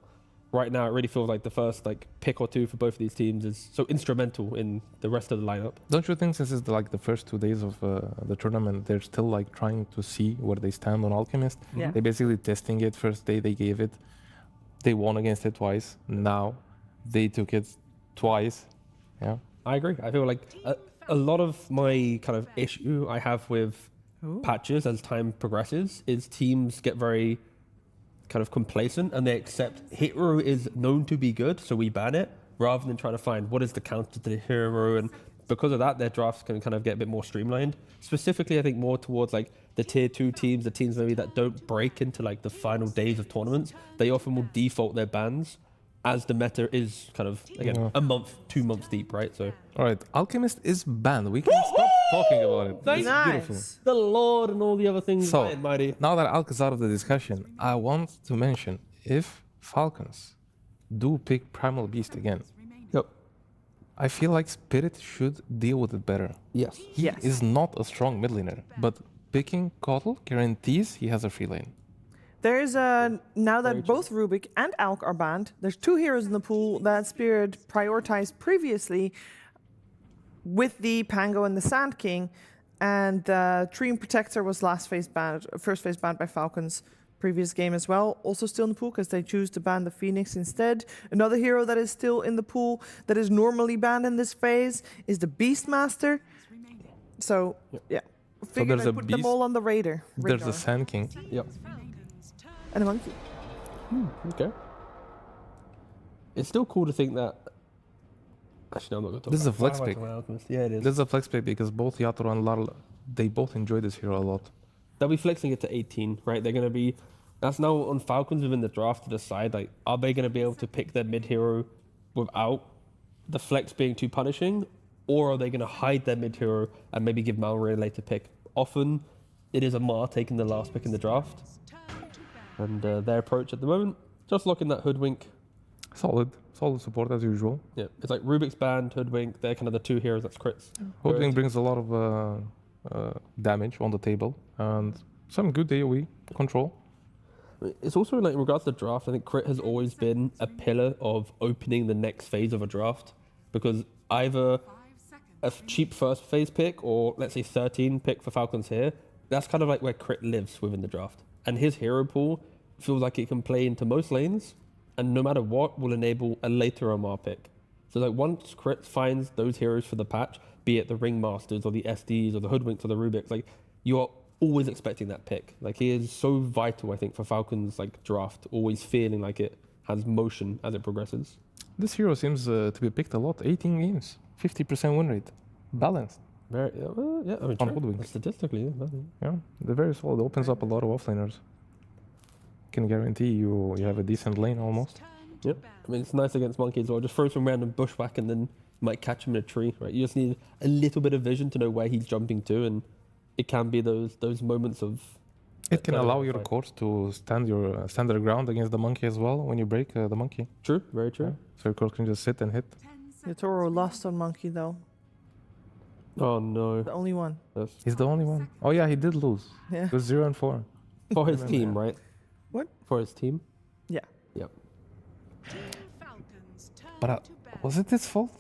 right now it really feels like the first like pick or two for both of these teams is so instrumental in the rest of the lineup. Don't you think, since it's like the first 2 days of the tournament, they're still like trying to see where they stand on Alchemist? Yeah. They're basically testing it. First day they gave it, they won against it twice. Now they took it twice. Yeah, I agree. I feel like a lot of my kind of issue I have with patches as time progresses is teams get very kind of complacent and they accept hero is known to be good, so we ban it, rather than trying to find what is the counter to the hero. And because of that, their drafts can kind of get a bit more streamlined. Specifically, I think more towards like the tier 2 teams, the teams maybe that don't break into like the final days of tournaments. They often will default their bans as the meta is kind of, again, a month, 2 months deep, right? So, all right, Alchemist is banned. We can stop talking about it. Nice. Beautiful. The Lord and all the other things. So, mighty. now that Alk is out of the discussion, I want to mention, if Falcons do pick Primal Beast again, I feel like Spirit should deal with it better. Yes. He is not a strong mid laner, but picking Kotl guarantees he has a free lane. There is now that both Rubik and Alk are banned, there's 2 heroes in the pool that Spirit prioritized previously with the Pango and the Sand King, and Dream Protector was first phase banned by Falcons previous game as well. Also still in the pool because they choose to ban the Phoenix instead. Another hero that is still in the pool that is normally banned in this phase is the Beastmaster. So, yeah. Figured I'd put them all on the radar. There's the Sand King. Yep. And a monkey. Okay. It's still cool to think that. Actually, no, I'm not going to talk This is a about flex it. pick. Yeah, it is. This is a flex pick because both Yatoro and Larl, they both enjoy this hero a lot. they'll be flexing it to 18, right? They're going to be, that's now on Falcons within the draft to decide, like, are they going to be able to pick their mid hero without the flex being too punishing, or are they going to hide their mid hero and maybe give Mallory a later pick? Often, it is Amar taking the last pick in the draft, and their approach at the moment, just locking that Hoodwink. Solid support as usual. Yeah, it's like Rubik's Band, Hoodwink, they're kind of the two heroes that's crits. Hoodwink brings a lot of damage on the table and some good AoE control. It's also like in regards to the draft, I think crit has always been a pillar of opening the next phase of a draft, because either a cheap first phase pick or let's say 13 pick for Falcons here, that's kind of like where crit lives within the draft. And his hero pool feels like it can play into most lanes, and no matter what will enable a later Omar pick. So like once crit finds those heroes for the patch, be it the Ringmasters or the SDs or the Hoodwinks or the Rubiks, like you're always expecting that pick. Like he is so vital, I think, for Falcons like draft, always feeling like it has motion as it progresses. This hero seems to be picked a lot. 18 games, 50% win rate, balanced. Very, yeah, I mean, on Hoodwink. Statistically, yeah, they're very solid. Opens up a lot of offlaners. Can guarantee you have a decent lane almost. Yep. I mean, it's nice against Monkey as well. Just throw some random bushwhack and then you might catch him in a tree, right? You just need a little bit of vision to know where he's jumping to, and it can be those moments of. It can allow your course to stand their ground against the Monkey as well when you break the Monkey. True, very true. Yeah. So your course can just sit and hit. Toro lost on Monkey though. Oh no. The only one. Yes. He's the only one. Oh yeah, he did lose. Yeah. It was 0-4. For his team, right? What? For his team? Yeah. Yep. But was it his fault?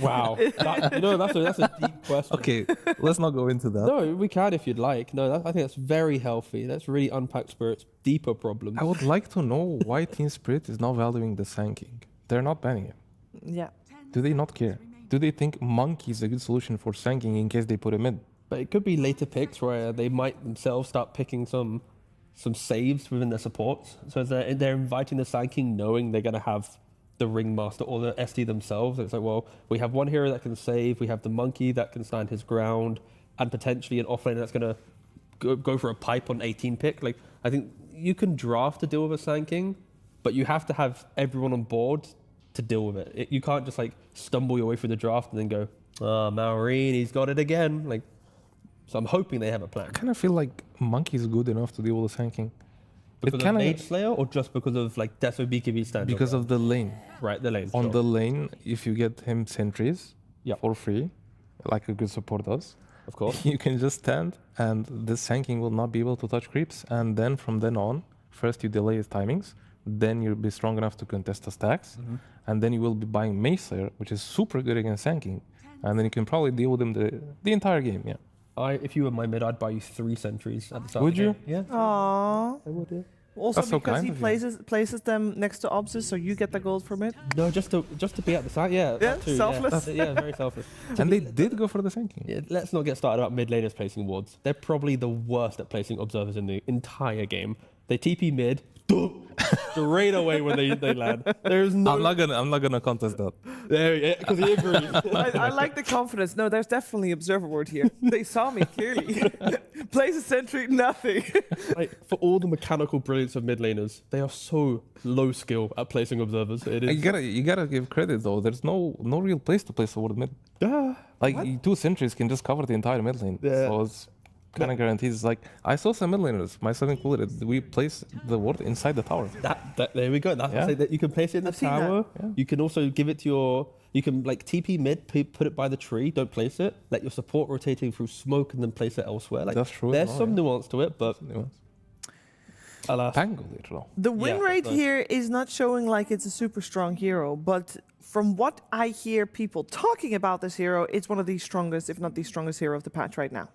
Wow. That's a deep question. Okay, let's not go into that. No, we can if you'd like. No, I think that's very healthy. That's really unpacked Spirit's deeper problems. I would like to know why Team Spirit is not valuing the Sanking. They're not banning it. Yeah. Do they not care? Do they think Monkey is a good solution for Sanking in case they put him in? But it could be later picks where they might themselves start picking some saves within their supports. So they're inviting the Sanking knowing they're going to have the Ringmaster or the SD themselves. It's like, well, we have one hero that can save, we have the Monkey that can stand his ground, and potentially an offlane that's going to go for a pipe on 18 pick. Like, I think you can draft to deal with a Sanking, but you have to have everyone on board to deal with it. You can't just like stumble your way through the draft and then go, Maureen, he's got it again. Like, so I'm hoping they have a plan. I kind of feel like Monkey is good enough to deal with the Sanking. Because of Mage Slayer or just because of like Deso BKB stand? Because of the lane. Right, the lane. On the lane, if you get him sentries for free, like a good support does, of course, you can just stand and the Sanking will not be able to touch creeps. And then from then on, first you delay his timings, then you'll be strong enough to contest the stacks, and then you will be buying Mage Slayer, which is super good against Sanking, and then you can probably deal with him the entire game, yeah. If you were my mid, I'd buy you 3 sentries at the start. Would you? Yeah. Aww. I would, yeah. Also That's so because kind he of you. places them next to obses, so you get the gold from it. No, just to be at the side, yeah. Yeah, that too, selfless. Yeah, very selfless. And they did go for the Sanking. Yeah, let's not get started about mid laners placing awards. They're probably the worst at placing observers in the entire game. They TP mid, straight away when they land. There's no. I'm not gonna contest that. There, yeah, because he agrees. I like the confidence. No, there's definitely observer word here. They saw me clearly. Place a sentry, nothing. Like, for all the mechanical brilliance of mid laners, they are so low skill at placing observers. It is. You gotta give credit though. There's no real place to place the word mid. Like 2 sentries can just cover the entire mid lane. Yeah. So it's kind of guarantees. Like I saw some mid laners. Myself included. We place the word inside the tower. There we go. That's that you can place it in the tower. Yeah. You can also give it to your. You can like TP mid, put it by the tree. Don't place it. Let your support rotating through smoke and then place it elsewhere. Like, that's true. There's some nuance to it, but alas. Pango literal. The win rate here is not showing like it's a super strong hero, but from what I hear people talking about this hero, it's one of the strongest, if not the strongest hero of the patch right now.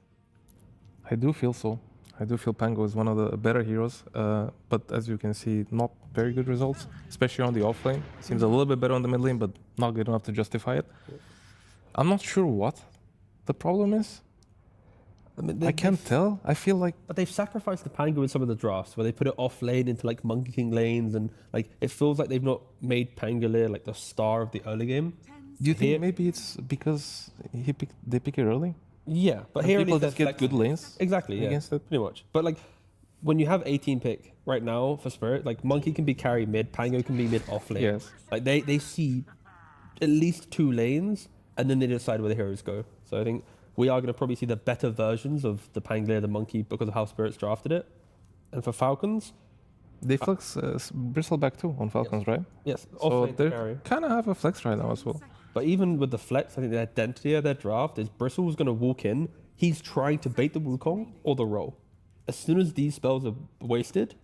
I do feel so. I do feel Pango is one of the better heroes, but as you can see, not very good results, especially on the offlane. Seems a little bit better on the mid lane, but not good enough to justify it. I'm not sure what the problem is. I mean, I can't tell. I feel like... But they've sacrificed the Pango in some of the drafts, where they put it off lane into like Monkey King lanes, and like it feels like they've not made Pangolier like the star of the early game. Do you think maybe it's because they pick it early? Yeah, but And here people it is just get good lanes Exactly, yeah, against it. pretty much. But like, when you have 18 pick right now for Spirit, like Monkey can be carry mid, Pango can be mid off lane. Yes. Like they see at least 2 lanes, and then they decide where the heroes go. So I think we are going to probably see the better versions of the Pangolier, the Monkey, because of how Spirit's drafted it. And for Falcons, they flex Bristleback too on Falcons, right? Yes. So off-lane they carry. kind of have a flex right now as well. But even with the flex, I think the identity of their draft is Bristle's going to walk in. He's trying to bait the Wukong or the roll. As soon as these spells are wasted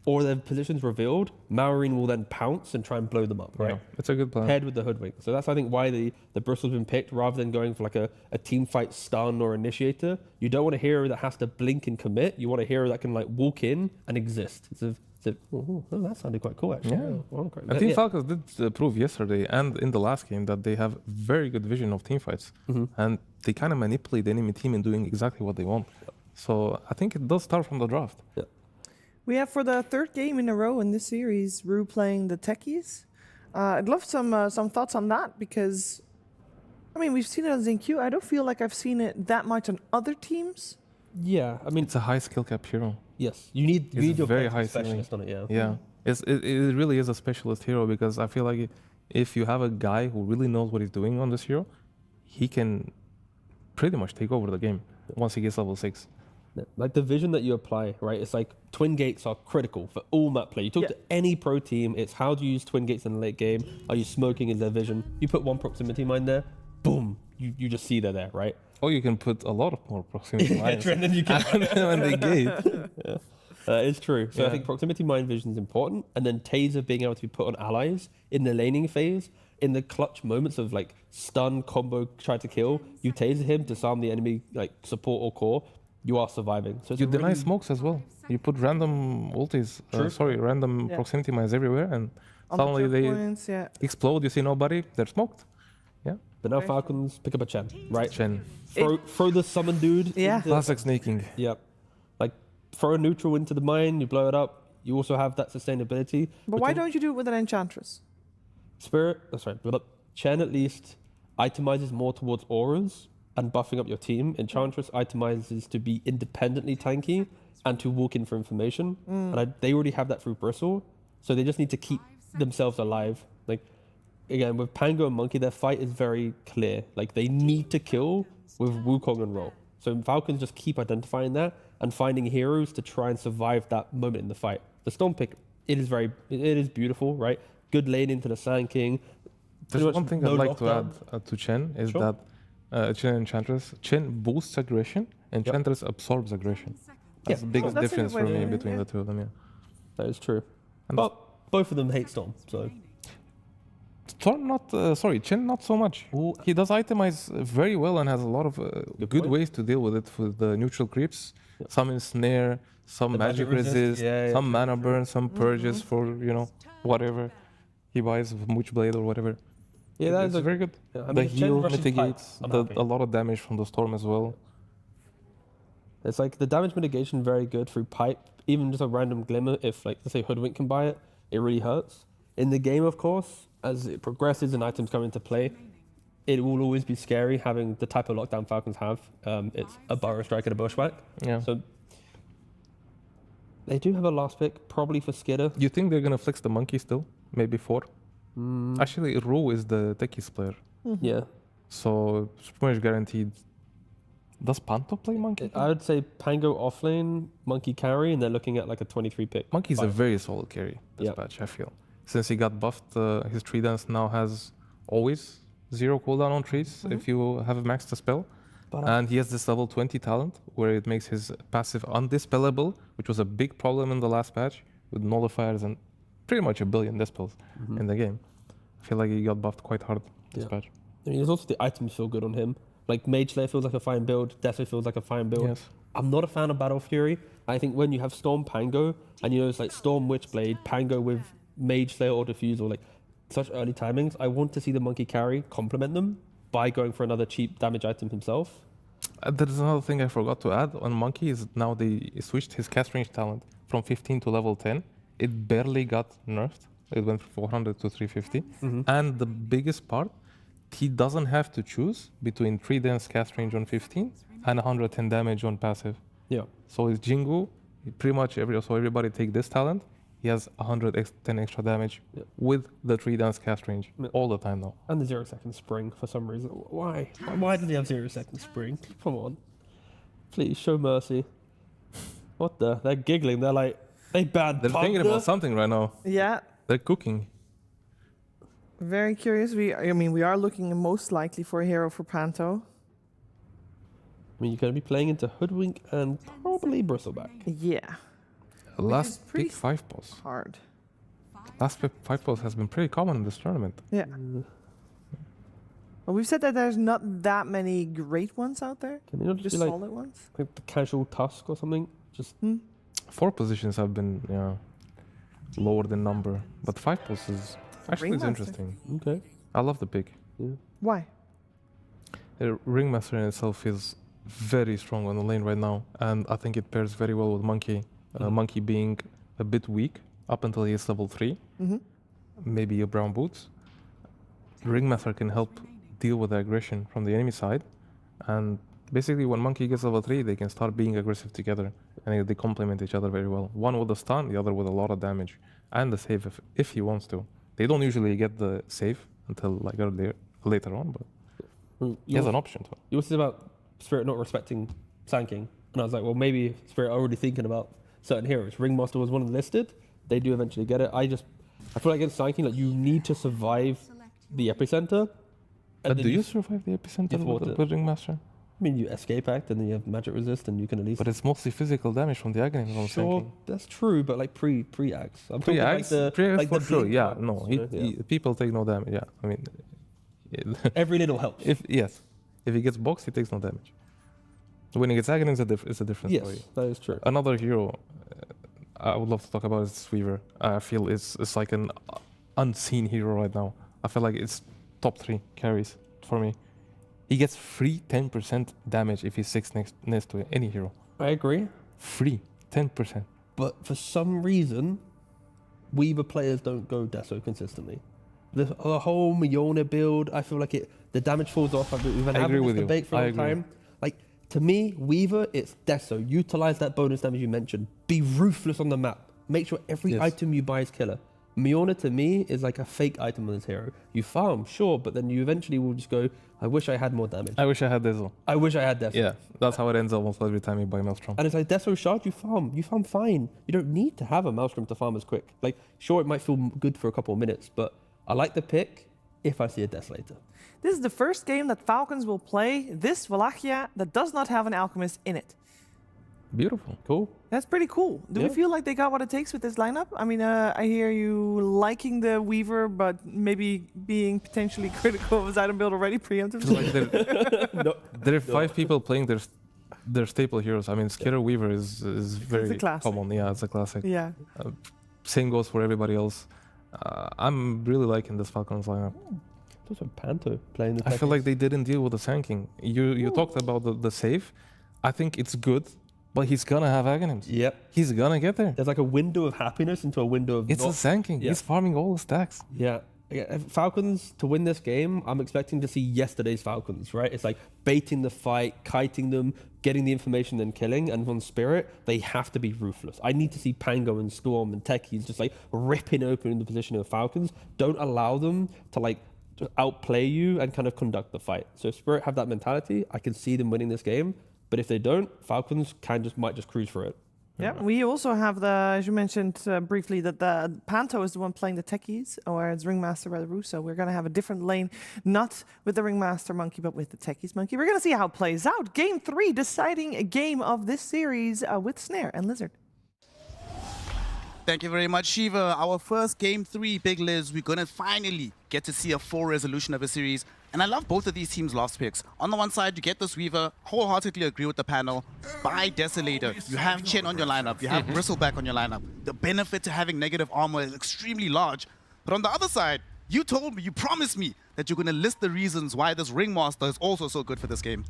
or their positions revealed, Maureen will then pounce and try and blow them up, right? Yeah, it's a good plan. Paired with the Hoodwink. So that's, I think, why the Bristle's been picked rather than going for like a team fight stun or initiator. You don't want a hero that has to blink and commit. You want a hero that can like walk in and exist. Oh, that sounded quite cool, actually. Yeah. I think Falcons did prove yesterday and in the last game that they have very good vision of team fights. And they kind of manipulate the enemy team in doing exactly what they want. So I think it does start from the draft. Yeah. We have for the 3rd game in a row in this series, Rue playing the Techies. I'd love some thoughts on that because, I mean, we've seen it on ZenQ. I don't feel like I've seen it that much on other teams. Yeah, I mean, it's a high skill cap hero. Yes, you need your very high specialist on it. Yeah. Yeah, it really is a specialist hero because I feel like if you have a guy who really knows what he's doing on this hero, he can pretty much take over the game once he gets level 6. Like the vision that you apply, right? It's like twin gates are critical for all map play. You talk to any pro team, it's how do you use twin gates in the late game? Are you smoking in their vision? You put one proximity mine there, boom, you just see they're there, right? Or you can put a lot of more proximity mines. And then you can when they gate. It's true. So I think proximity mine vision is important, and then Taser being able to be put on allies in the laning phase, in the clutch moments of like stun, combo, try to kill. You taser him, disarm the enemy, like support or core. You are surviving. So you deny smokes as well. You put random ultis, random proximity mines everywhere, and suddenly they explode. You see nobody, they're smoked. Yeah. But now Falcons pick up a Chen, right? Chen. Throw the summon dude. Classic sneaking. Yep. Like throw a neutral into the mine, you blow it up. You also have that sustainability. But why don't you do it with an Enchantress? Spirit, but Chen at least itemizes more towards auras and buffing up your team. Enchantress itemizes to be independently tanky and to walk in for information. And they already have that through Bristle, so they just need to keep themselves alive. Like, again, with Pango and Monkey, their fight is very clear. Like, they need to kill with Wukong and roll. So Falcons just keep identifying that and finding heroes to try and survive that moment in the fight. The Storm pick, it is beautiful, right? Good lane into the Sand King. There's one thing I'd like to add to Chen is that Chen Enchantress, Chen boosts aggression, Enchantress absorbs aggression. That's the biggest difference for me between the two of them, yeah. That is true. But both of them hate Storm, so... Storm Chen not so much. He does itemize very well and has a lot of good ways to deal with it with the neutral creeps. Some ensnare, some magic resist, some mana burn, some purges for, whatever. He buys Mooch Blade or whatever. Yeah, that's very good. Yeah, the heal mitigates a lot of damage from the Storm as well. It's like the damage mitigation very good through pipe. Even just a random glimmer, if like let's say Hoodwink can buy it, it really hurts. In the game, of course, as it progresses and items come into play, it will always be scary having the type of lockdown Falcons have. It's a Burrow Strike and a Bushwhack. Yeah. So they do have a last pick, probably for Skidder. You think they're gonna flex the Monkey still? Maybe 4? Actually, Ru is the Techies player. Yeah. So it's pretty much guaranteed. Does Panto play Monkey? I would say Pango offlane, Monkey carry, and they're looking at like a 23 pick. Monkey's a very solid carry this patch, I feel. Since he got buffed, his tree dance now has always 0 cooldown on trees if you have maxed the spell. And he has this level 20 talent where it makes his passive undispellable, which was a big problem in the last patch with nullifiers and pretty much a billion dispels in the game. I feel like he got buffed quite hard this patch. I mean, there's also the items feel good on him. Like Mage Slayer feels like a fine build, Deathwave feels like a fine build. Yes. I'm not a fan of Battle Fury. I think when you have Storm Pango, and it's like Storm Witchblade, Pango with Mage Slayer or Diffuse or like such early timings, I want to see the Monkey carry complement them by going for another cheap damage item himself. There's another thing I forgot to add on Monkey is now they switched his cast range talent from 15 to level 10. It barely got nerfed. It went from 400 to 350. And the biggest part, he doesn't have to choose between 3 dance cast range on 15 and 110 damage on passive. Yeah. So with Jingu, pretty much everybody take this talent. He has 110 extra damage with the 3 dance cast range all the time now. And the 0-second spring for some reason. Why? Why did he have 0-second spring? Come on. Please, show mercy. What the? They're giggling. They're like, they banned They're thinking Tundra? about something right now. Yeah. They're cooking. Very curious. We are looking most likely for a hero for Panto. I mean, you're going to be playing into Hoodwink and probably Bristleback. Yeah. Last pick 5 pulse. Hard. Last pick 5 pulse has been pretty common in this tournament. Yeah. Well, we've said that there's not that many great ones out there. Can they not just be solid ones? Like the casual Tusk or something? Just 4 positions have been lower than number, but 5 pulse is actually it's interesting. Okay. I love the pick. Yeah. Why? The Ringmaster in itself is very strong on the lane right now, and I think it pairs very well with Monkey. Monkey being a bit weak up until he is level 3, maybe a brown boots. Ringmaster can help deal with the aggression from the enemy side, and basically when Monkey gets level 3, they can start being aggressive together, and they complement each other very well. One with a stun, the other with a lot of damage, and the save if he wants to. They don't usually get the save until like later on, but he has an option to. You also said about Spirit not respecting Sand-King, and I was like, well, maybe Spirit are already thinking about certain heroes. Ringmaster was one of the listed. They do eventually get it. I feel like against Sand-King, like you need to survive the epicenter. But do you survive the epicenter with Ringmaster? I mean, you escape act and then you have magic resist and you can at least... But it's mostly physical damage from the Aghanim. Sure, that's true, but like pre-axe. Pre-axe? Pre-axe for sure, yeah. No, people take no damage, yeah. I mean... Every little helps. If he gets boxed, he takes no damage. When he gets Aghanim, it's a different story. Yes, that is true. Another hero I would love to talk about is Weaver. I feel it's like an unseen hero right now. I feel like it's top 3 carries for me. He gets free 10% damage if he's 6 next to any hero. I agree. Free 10%. But for some reason, Weaver players don't go Deso consistently. The whole Mjolnir build, I feel like the damage falls off. We've been having this debate for a long time. Like, to me, Weaver, it's Deso. Utilize that bonus damage you mentioned. Be ruthless on the map. Make sure every item you buy is killer. Mjolnir, to me, is like a fake item on this hero. You farm, sure, but then you eventually will just go, I wish I had more damage. I wish I had Deso. I wish I had Deso. Yeah, that's how it ends almost every time you buy Maelstrom. And it's like, Deso shard, you farm fine. You don't need to have a Maelstrom to farm as quick. Like, sure, it might feel good for a couple of minutes, but I like the pick if I see a Death later. This is the first game that Falcons will play this Wallachia that does not have an Alchemist in it. Beautiful. Cool. That's pretty cool. Do we feel like they got what it takes with this lineup? I mean, I hear you liking the Weaver, but maybe being potentially critical of his item build already preemptively. Like there are 5 people playing their staple heroes. I mean, Skitter Weaver is very common. Yeah, it's a classic. Yeah. Same goes for everybody else. I'm really liking this Falcons lineup. Also Panto playing the I feel like they didn't deal with the Sand-King. You talked about the save. I think it's good, but he's gonna have Aghanims. Yep. He's gonna get there. There's like a window of happiness into a window of It's a Sand-King. He's farming all the stacks. Yeah. Falcons, to win this game, I'm expecting to see yesterday's Falcons, right? It's like baiting the fight, kiting them, getting the information, then killing. And on Spirit, they have to be ruthless. I need to see Pango and Storm and Techies just like ripping open the position of Falcons. Don't allow them to like just outplay you and kind of conduct the fight. So if Spirit have that mentality, I can see them winning this game. But if they don't, Falcons might just cruise for it. Yeah, we also have as you mentioned briefly, that the Panto is the one playing the Techies, or it's Ringmaster by the Russo. We're going to have a different lane, not with the Ringmaster Monkey, but with the Techies Monkey. We're going to see how it plays out. Game 3, deciding a game of this series with Snare and Lizard. Thank you very much, Shiva. Our first Game 3, Big Liz. We're going to finally get to see a full resolution of a series. And I love both of these teams' last picks. On the one side, you get this Weaver. Wholeheartedly agree with the panel. Buy Desolator. You have Chen on your lineup. You have Bristleback on your lineup. The benefit to having negative armor is extremely large. But on the other side, you told me, you promised me that you're going to list the reasons why this Ringmaster is also so good for this game.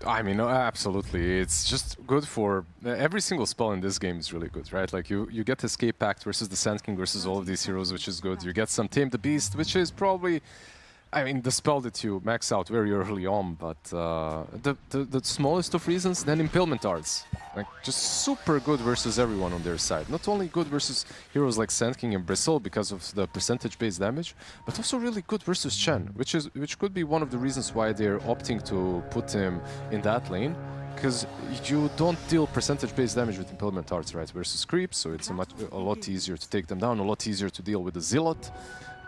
I mean, absolutely. It's just good for every single spell in this game is really good, right? Like you get Escape Pact versus the Sand King versus all of these heroes, which is good. You get some Tame the Beast, which is probably I mean, the spell that you max out very early on, but the smallest of reasons, then Impalement Arts. Like, just super good versus everyone on their side. Not only good versus heroes like Sand King and Bristle because of the percentage-based damage, but also really good versus Chen, which could be one of the reasons why they're opting to put him in that lane. Because you don't deal percentage-based damage with Impalement Arts, right, versus creeps, so it's a lot easier to take them down, a lot easier to deal with the Zealot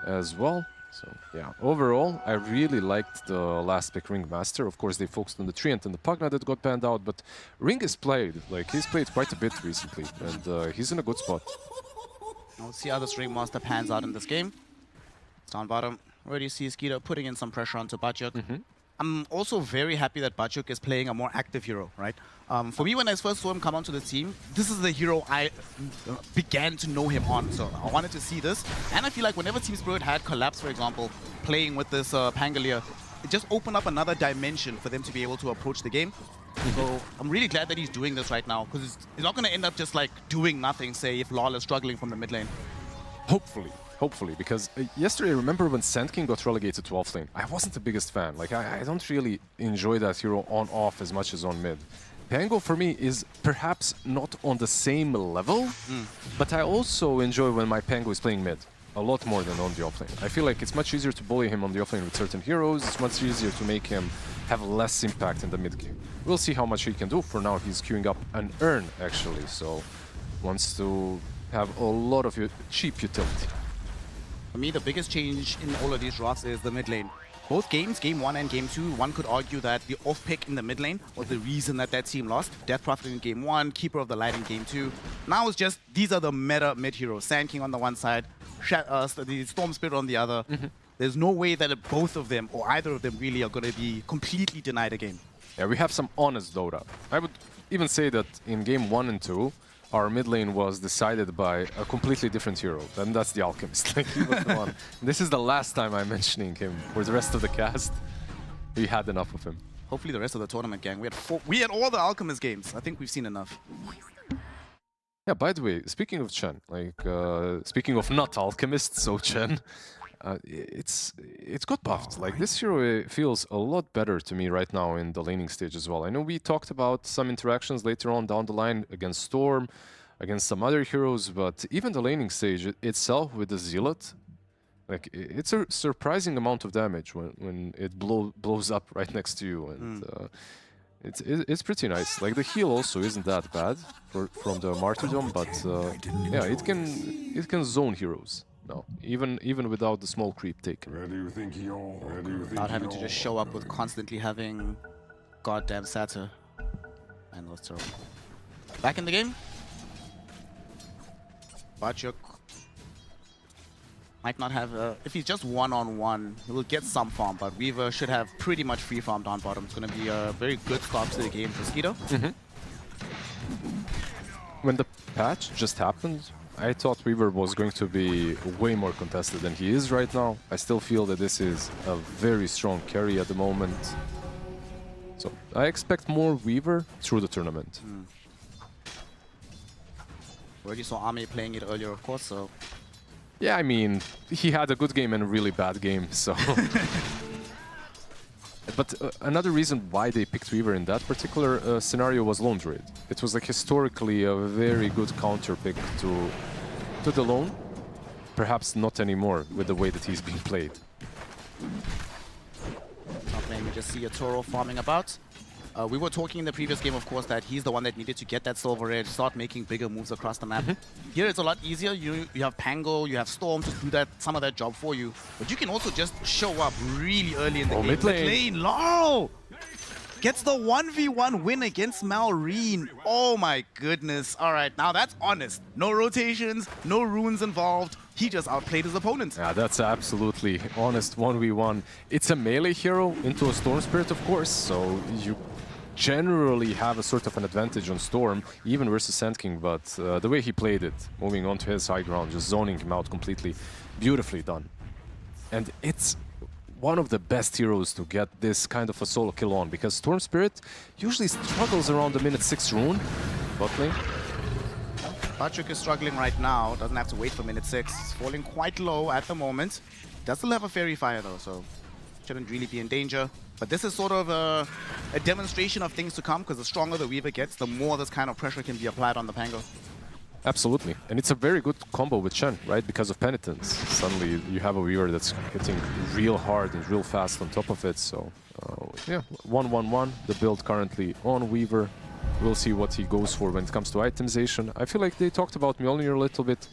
as well. So, yeah, overall, I really liked the last pick, Ringmaster. Of course, they focused on the Treant and the Pugna that got banned out, but Ring is played. Like, he's played quite a bit recently, and he's in a good spot. We'll see how this Ringmaster pans out in this game. It's down bottom. Already see Skeeter putting in some pressure onto Bachuk. I'm also very happy that Bachuk is playing a more active hero, right? For me, when I first saw him come onto the team, this is the hero I began to know him on. So I wanted to see this. And I feel like whenever Team Spirit had Collapse, for example, playing with this Pangolier, it just opened up another dimension for them to be able to approach the game. So I'm really glad that he's doing this right now, because he's not going to end up just like doing nothing, say, if Lol is struggling from the mid lane. Hopefully, because yesterday, remember when Sand King got relegated to offlane? I wasn't the biggest fan. Like, I don't really enjoy that hero on-off as much as on mid. Pango, for me, is perhaps not on the same level, but I also enjoy when my Pango is playing mid a lot more than on the offlane. I feel like it's much easier to bully him on the offlane with certain heroes. It's much easier to make him have less impact in the mid game. We'll see how much he can do. For now, he's queuing up an Urn, actually, so wants to have a lot of cheap utility. For me, the biggest change in all of these drafts is the mid lane. Both games, Game 1 and Game 2, one could argue that the off-pick in the mid lane was the reason that team lost. Death Prophet in Game 1, Keeper of the Light in Game 2. Now it's just, these are the meta mid-heroes. Sand King on the one side, the Storm Spirit on the other. There's no way that both of them, or either of them really, are going to be completely denied a game. Yeah, we have some honest Dota. I would even say that in Game 1 and 2, our mid lane was decided by a completely different hero, and that's the Alchemist. Like, he was the one. This is the last time I'm mentioning him. For the rest of the cast, we had enough of him. Hopefully the rest of the tournament, gang. We had all the Alchemist games. I think we've seen enough. Yeah, by the way, speaking of Chen, like, speaking of not Alchemist, so Chen, it's got buffed. Like, this hero feels a lot better to me right now in the laning stage as well. I know we talked about some interactions later on down the line against Storm, against some other heroes, but even the laning stage itself with the Zealot, like, it's a surprising amount of damage when it blows up right next to you, and it's pretty nice. Like, the heal also isn't that bad from the Martyrdom, but yeah, it can zone heroes. No, even without the small creep taken. Without having to just show up with constantly having goddamn Satyr. And let's throw. Back in the game. Bachuk might not have if he's just one-on-one, he will get some farm, but Weaver should have pretty much free farm down bottom. It's going to be a very good start to the game for Skeeter. When the patch just happened, I thought Weaver was going to be way more contested than he is right now. I still feel that this is a very strong carry at the moment. So I expect more Weaver through the tournament. Already saw Ame playing it earlier, of course, so... Yeah, I mean, he had a good game and a really bad game, so... But another reason why they picked Weaver in that particular scenario was Lone Druid. It was like historically a very good counter pick to the Lone. Perhaps not anymore with the way that he's being played. Top lane, we just see a Toro farming about. We were talking in the previous game, of course, that he's the one that needed to get that silver edge, start making bigger moves across the map. Here it's a lot easier. You have Pango, you have Storm to do some of that job for you. But you can also just show up really early in the game. Mid lane. Laurel gets the 1v1 win against Malrine. Oh my goodness. All right, now that's honest. No rotations, no runes involved. He just outplayed his opponent. Yeah, that's absolutely honest 1v1. It's a melee hero into a Storm Spirit, of course, so you generally have a sort of an advantage on Storm, even versus Sand King, but the way he played it, moving on to his high ground, just zoning him out completely, beautifully done. And it's one of the best heroes to get this kind of a solo kill on, because Storm Spirit usually struggles around the minute 6 rune bot lane. Bachuk is struggling right now, doesn't have to wait for minute 6. He's falling quite low at the moment. Does still have a Fairy Fire though, so shouldn't really be in danger. But this is sort of a demonstration of things to come, because the stronger the Weaver gets, the more this kind of pressure can be applied on the Pango. Absolutely. And it's a very good combo with Shen, right? Because of Penitence. Suddenly you have a Weaver that's hitting real hard and real fast on top of it. So, yeah, 1-1-1. The build currently on Weaver. We'll see what he goes for when it comes to itemization. I feel like they talked about Mjolnir a little bit.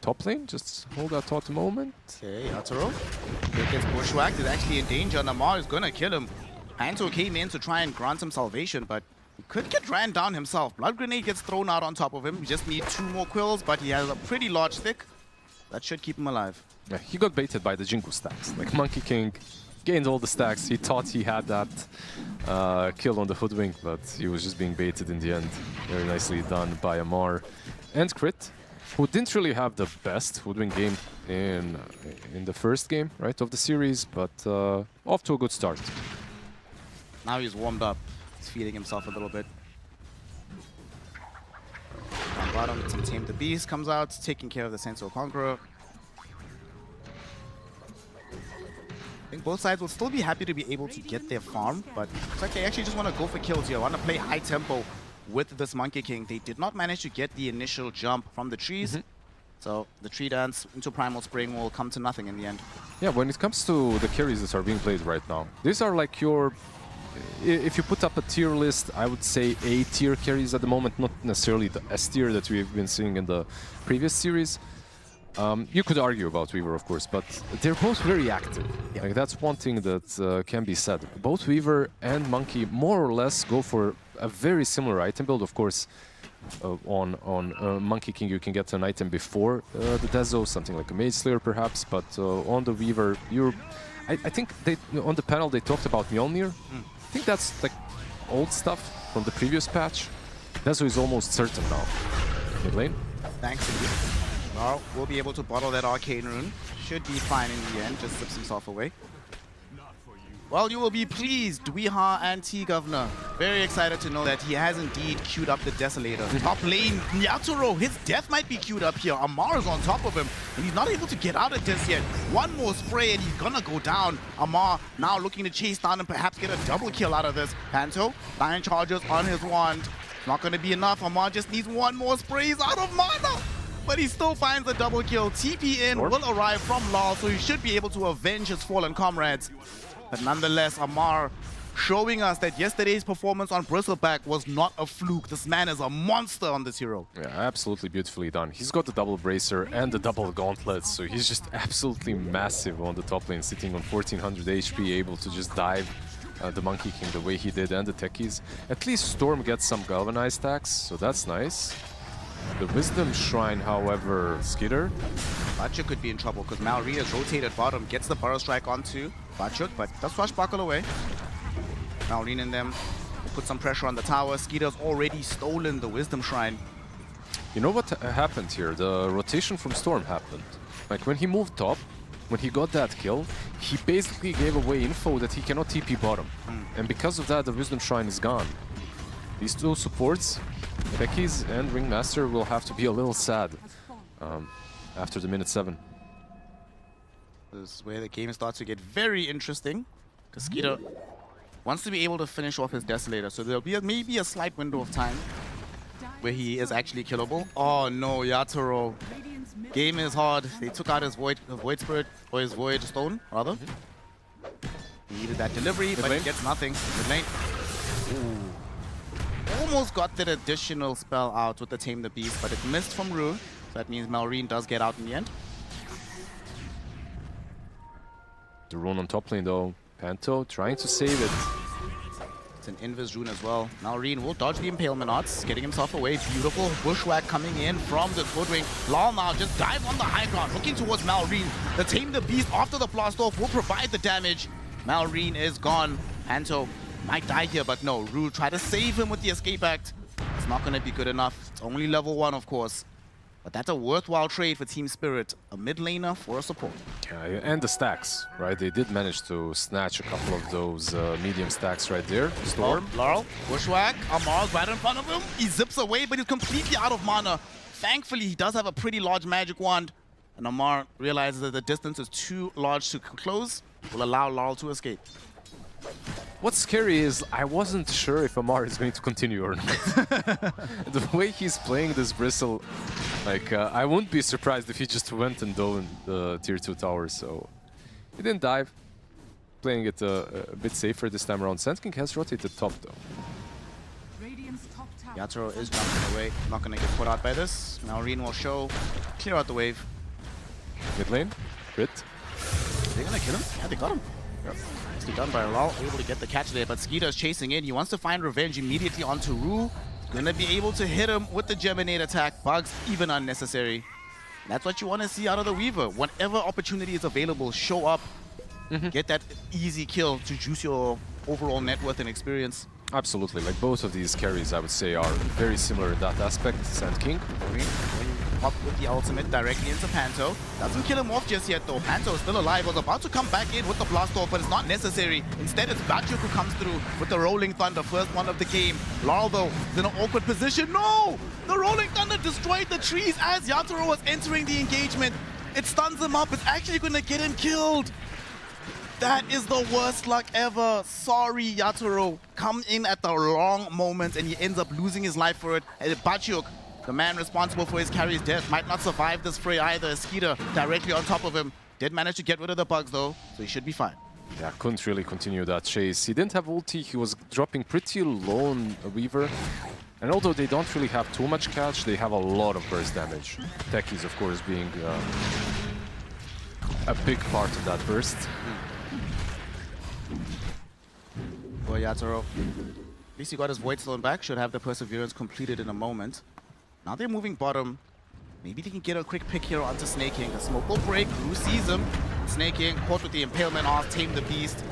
Top lane, just hold that thought a moment. Okay, Arturo gets bushwhacked. He's actually in danger. Namar is gonna kill him. Panto came in to try and grant some salvation, but he could get ran down himself. Blood Grenade gets thrown out on top of him. We just need 2 more quills, but he has a pretty large stick. That should keep him alive. Yeah, he got baited by the Jingu stacks. Like Monkey King gained all the stacks. He thought he had that kill on the Hoodwink, but he was just being baited in the end. Very nicely done by Amar. And Crit, who didn't really have the best Hoodwink game in the first game, right, of the series, but off to a good start. Now he's warmed up. He's feeding himself a little bit. On bottom, some Tame the Beast comes out, taking care of the Senso Conqueror. I think both sides will still be happy to be able to get their farm, but it's like they actually just want to go for kills here. Want to play high tempo with this Monkey King. They did not manage to get the initial jump from the trees. So the tree dance into Primal Spring will come to nothing in the end. Yeah, when it comes to the carries that are being played right now, these are like your... If you put up a tier list, I would say A-tier carries at the moment, not necessarily the S-tier that we've been seeing in the previous series. You could argue about Weaver, of course, but they're both very active. Like that's one thing that can be said. Both Weaver and Monkey more or less go for a very similar item build. Of course, on Monkey King you can get an item before the Dezo, something like a Mage Slayer perhaps, but on the Weaver, I think on the panel they talked about Mjolnir. I think that's like old stuff from the previous patch. Dezo is almost certain now. Mid lane. Thanks to you. Well, we'll be able to bottle that Arcane Rune. Should be fine in the end, just zips himself away. Well, you will be pleased, Dweeha and T-Governor. Very excited to know that he has indeed queued up the Desolator. Top lane, Nyaturo, his death might be queued up here. Amar is on top of him, and he's not able to get out of this yet. One more spray, and he's gonna go down. Amar now looking to chase down and perhaps get a double kill out of this. Panto, 9 charges on his wand. Not gonna be enough. Amar just needs one more spray. He's out of mana, but he still finds a double kill. TP in will arrive from Lal, so he should be able to avenge his fallen comrades. But nonetheless, Amar showing us that yesterday's performance on Bristleback was not a fluke. This man is a monster on this hero. Yeah, absolutely beautifully done. He's got the double bracer and the double gauntlets, so he's just absolutely massive on the top lane, sitting on 1400 HP, able to just dive the Monkey King the way he did and the techies. At least Storm gets some galvanized stacks, so that's nice. The Wisdom Shrine, however, Skitter. Bachuk could be in trouble because Malri has rotated bottom, gets the Burrow Strike onto Bachuk, but does Swashbuckle away. Malrine in them put some pressure on the tower. Skitter's already stolen the Wisdom Shrine. You know what happened here? The rotation from Storm happened. Like when he moved top, when he got that kill, he basically gave away info that he cannot TP bottom. And because of that, the Wisdom Shrine is gone. These two supports, Techies and Ringmaster, will have to be a little sad after the minute 7. This is where the game starts to get very interesting, because Skitter wants to be able to finish off his Desolator, so there'll be maybe a slight window of time where he is actually killable. Oh no, Yatoro. Game is hard. They took out his Void Spirit, or his Void Stone, rather. He needed that delivery, but he gets nothing. Mid lane. Ooh. Almost got that additional spell out with the Tame the Beast, but it missed from Rue. So that means Malrine does get out in the end. The rune on top lane though. Panto trying to save it. It's an Invis rune as well. Malrine will dodge the Impalement Arts, getting himself away. Beautiful Bushwhack coming in from the Hoodwink. Lal now just dive on the high ground, looking towards Malrine. The Tame the Beast after the blast off will provide the damage. Malrine is gone. Panto might die here, but no. Rue tried to save him with the Escape Act. It's not going to be good enough. It's only level 1, of course. But that's a worthwhile trade for Team Spirit. A mid laner for a support. Yeah, and the stacks, right? They did manage to snatch a couple of those medium stacks right there. Storm. Laurel, Bushwhack, Amar's right in front of him. He zips away, but he's completely out of mana. Thankfully, he does have a pretty large magic wand. And Amar realizes that the distance is too large to close, will allow Laurel to escape. What's scary is I wasn't sure if Amar is going to continue or not. The way he's playing this Bristle, like, I wouldn't be surprised if he just went and downed the tier 2 tower, so he didn't dive. Playing it a bit safer this time around. Sand King has rotated top though. Yatoro is jumping away, not going to get put out by this. Now Reen will show, clear out the wave. Mid lane, crit. They're going to kill him? Yeah, they got him. Yep. Nicely done by Laurel, able to get the catch there, but Skeeter is chasing in. He wants to find revenge immediately onto Rue. Going to be able to hit him with the Geminate attack. Bugs, even unnecessary. That's what you want to see out of the Weaver. Whenever opportunity is available, show up. Get that easy kill to juice your overall net worth and experience. Absolutely, like both of these carries I would say are very similar in that aspect. Sand King. Pop with the ultimate directly into Panto. Doesn't kill him off just yet though. Panto is still alive. Was about to come back in with the blast off, but it's not necessary. Instead it's Bachuk who comes through with the Rolling Thunder, first one of the game. Laurel though is in an awkward position. No! The Rolling Thunder destroyed the trees as Yatoro was entering the engagement. It stuns him up. It's actually going to get him killed. That is the worst luck ever. Sorry, Yatoro. Come in at the wrong moment and he ends up losing his life for it. And Bachuk, the man responsible for his carry's death, might not survive this fray either. Skeeter directly on top of him. Did manage to get rid of the bugs though, so he should be fine. Yeah, couldn't really continue that chase. He didn't have ulti, he was dropping pretty low on Weaver. And although they don't really have too much catch, they have a lot of burst damage. Techies, of course, being a big part of that burst. For Yatoro. At least he got his Void Stone back. Should have the Perseverance completed in a moment. Now they're moving bottom. Maybe they can get a quick pick here onto Snake King. The smoke will break. Rue sees him. Snake King caught with the Impalement off, tame the beast.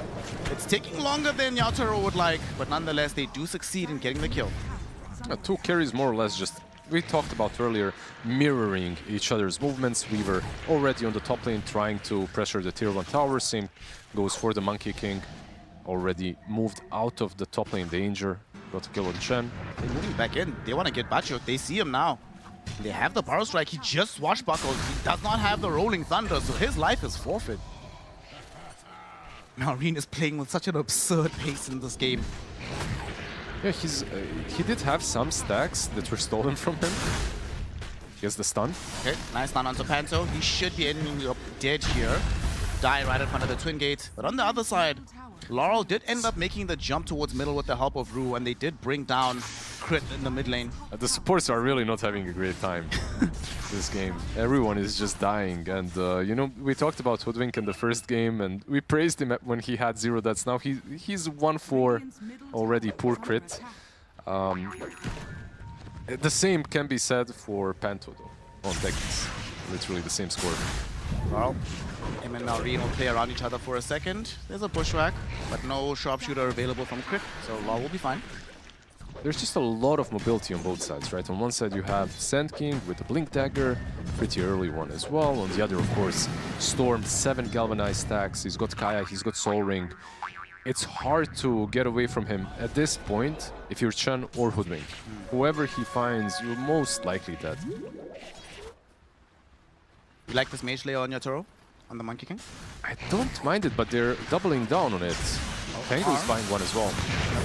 It's taking longer than Yatoro would like, but nonetheless they do succeed in getting the kill. Two carries more or less just, we talked about earlier, mirroring each other's movements. Weaver already on the top lane trying to pressure the tier 1 tower. Same goes for the Monkey King. Already moved out of the top lane danger. Got a kill on Chen. They're moving back in. They want to get Bachuk. They see him now. They have the Power Strike. He just swashbuckled. He does not have the Rolling Thunder, so his life is forfeit. Now Reen is playing with such an absurd pace in this game. Yeah, he did have some stacks that were stolen from him. He has the stun. Okay, nice stun onto Panto. He should be ending up dead here. Die right in front of the Twin Gate. But on the other side, Laurel did end up making the jump towards middle with the help of Rue, and they did bring down Crit in the mid lane. The supports are really not having a great time this game. Everyone is just dying, and you know, we talked about Hoodwink in the first game, and we praised him when he had 0 deaths. Now he's 1-4 already, poor Crit. The same can be said for Panto though, on Techies. Literally the same score. Well, him and Reen will play around each other for a second. There's a bushwhack, but no sharpshooter available from Crit, so Law will be fine. There's just a lot of mobility on both sides, right? On one side you have Sand King with the Blink Dagger, pretty early one as well. On the other, of course, Storm, 7 Galvanized stacks. He's got Kaya, he's got Soul Ring. It's hard to get away from him at this point if you're Chen or Hoodwink. Whoever he finds, you're most likely dead. You like this mage layer on your Toro? On the Monkey King? I don't mind it, but they're doubling down on it. Pango is buying one as well.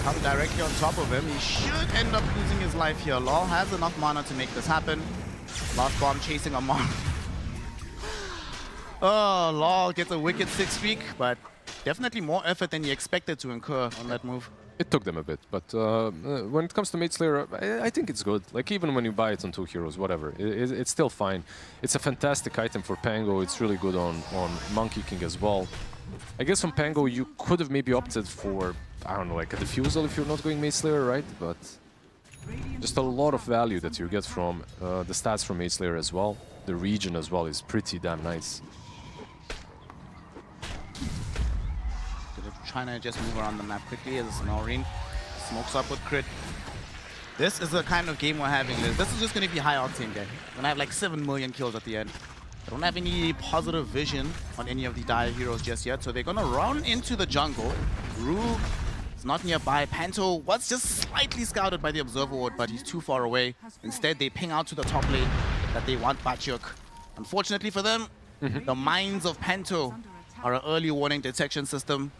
Come directly on top of him. He should end up losing his life here. Law has enough mana to make this happen. Last bomb chasing Amar. Oh, Law gets a wicked 6 streak, but definitely more effort than he expected to incur on that move. It took them a bit, but when it comes to Mage Slayer, I think it's good. Like, even when you buy it on 2 heroes, whatever, it's still fine. It's a fantastic item for Pango. It's really good on Monkey King as well. I guess on Pango, you could have maybe opted for, I don't know, like a Diffusal if you're not going Mage Slayer, right? But just a lot of value that you get from the stats from Mage Slayer as well. The region as well is pretty damn nice. Trying to just move around the map quickly as Maureen smokes up with Crit. This is the kind of game we're having. This is just going to be high octane game. We're going to have like 7 million kills at the end. I don't have any positive vision on any of the Dire heroes just yet, so they're going to run into the jungle. Rue is not nearby. Panto was just slightly scouted by the Observer Ward, but he's too far away. Instead, they ping out to the top lane that they want Bachuk. Unfortunately for them, the mines of Panto are an early warning detection system.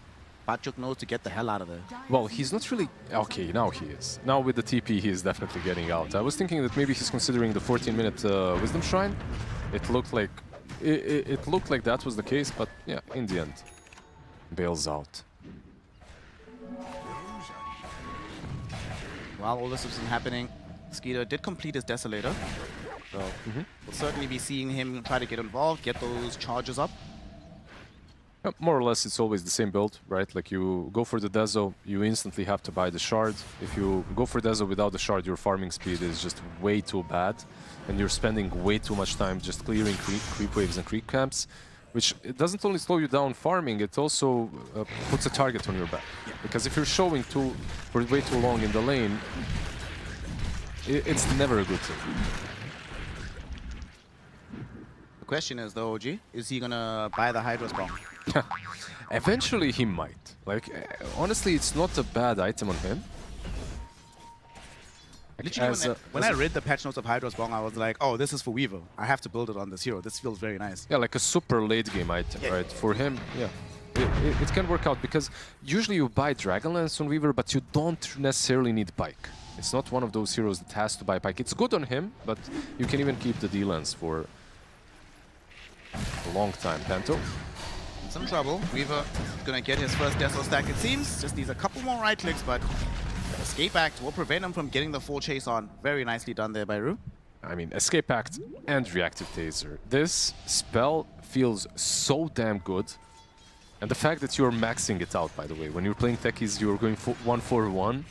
Bachuk knows to get the hell out of there. Well, he's not really... Okay, now he is. Now with the TP, he is definitely getting out. I was thinking that maybe he's considering the 14-minute Wisdom Shrine. It looked like... It looked like that was the case, but yeah, in the end, bails out. While all this has been happening, Skeeter did complete his Desolator. So we'll certainly be seeing him try to get involved, get those charges up. More or less, it's always the same build, right? Like you go for the Deso, you instantly have to buy the shard. If you go for Deso without the shard, your farming speed is just way too bad. And you're spending way too much time just clearing creep waves and creep camps, which it doesn't only slow you down farming, it also puts a target on your back. Because if you're showing for way too long in the lane, it's never a good thing. The question is, though, OG, is he gonna buy the Hydra's bomb? Eventually he might. Like, honestly, it's not a bad item on him. Literally, when I read the patch notes of Hydra's bomb, I was like, oh, this is for Weaver. I have to build it on this hero. This feels very nice. Yeah, like a super late game item, right? For him, yeah. It can work out because usually you buy Dragonlance on Weaver, but you don't necessarily need Pike. It's not one of those heroes that has to buy Pike. It's good on him, but you can even keep the D-Lance for a long time. Panto? In some trouble. Weaver gonna get his first Deso stack, it seems. Just needs a couple more right clicks, but Escape Act will prevent him from getting the full chase on. Very nicely done there by Ru. I mean, Escape Act and Reactive Taser. This spell feels so damn good. And the fact that you're maxing it out, by the way. When you're playing techies, you're going for 1-4-1.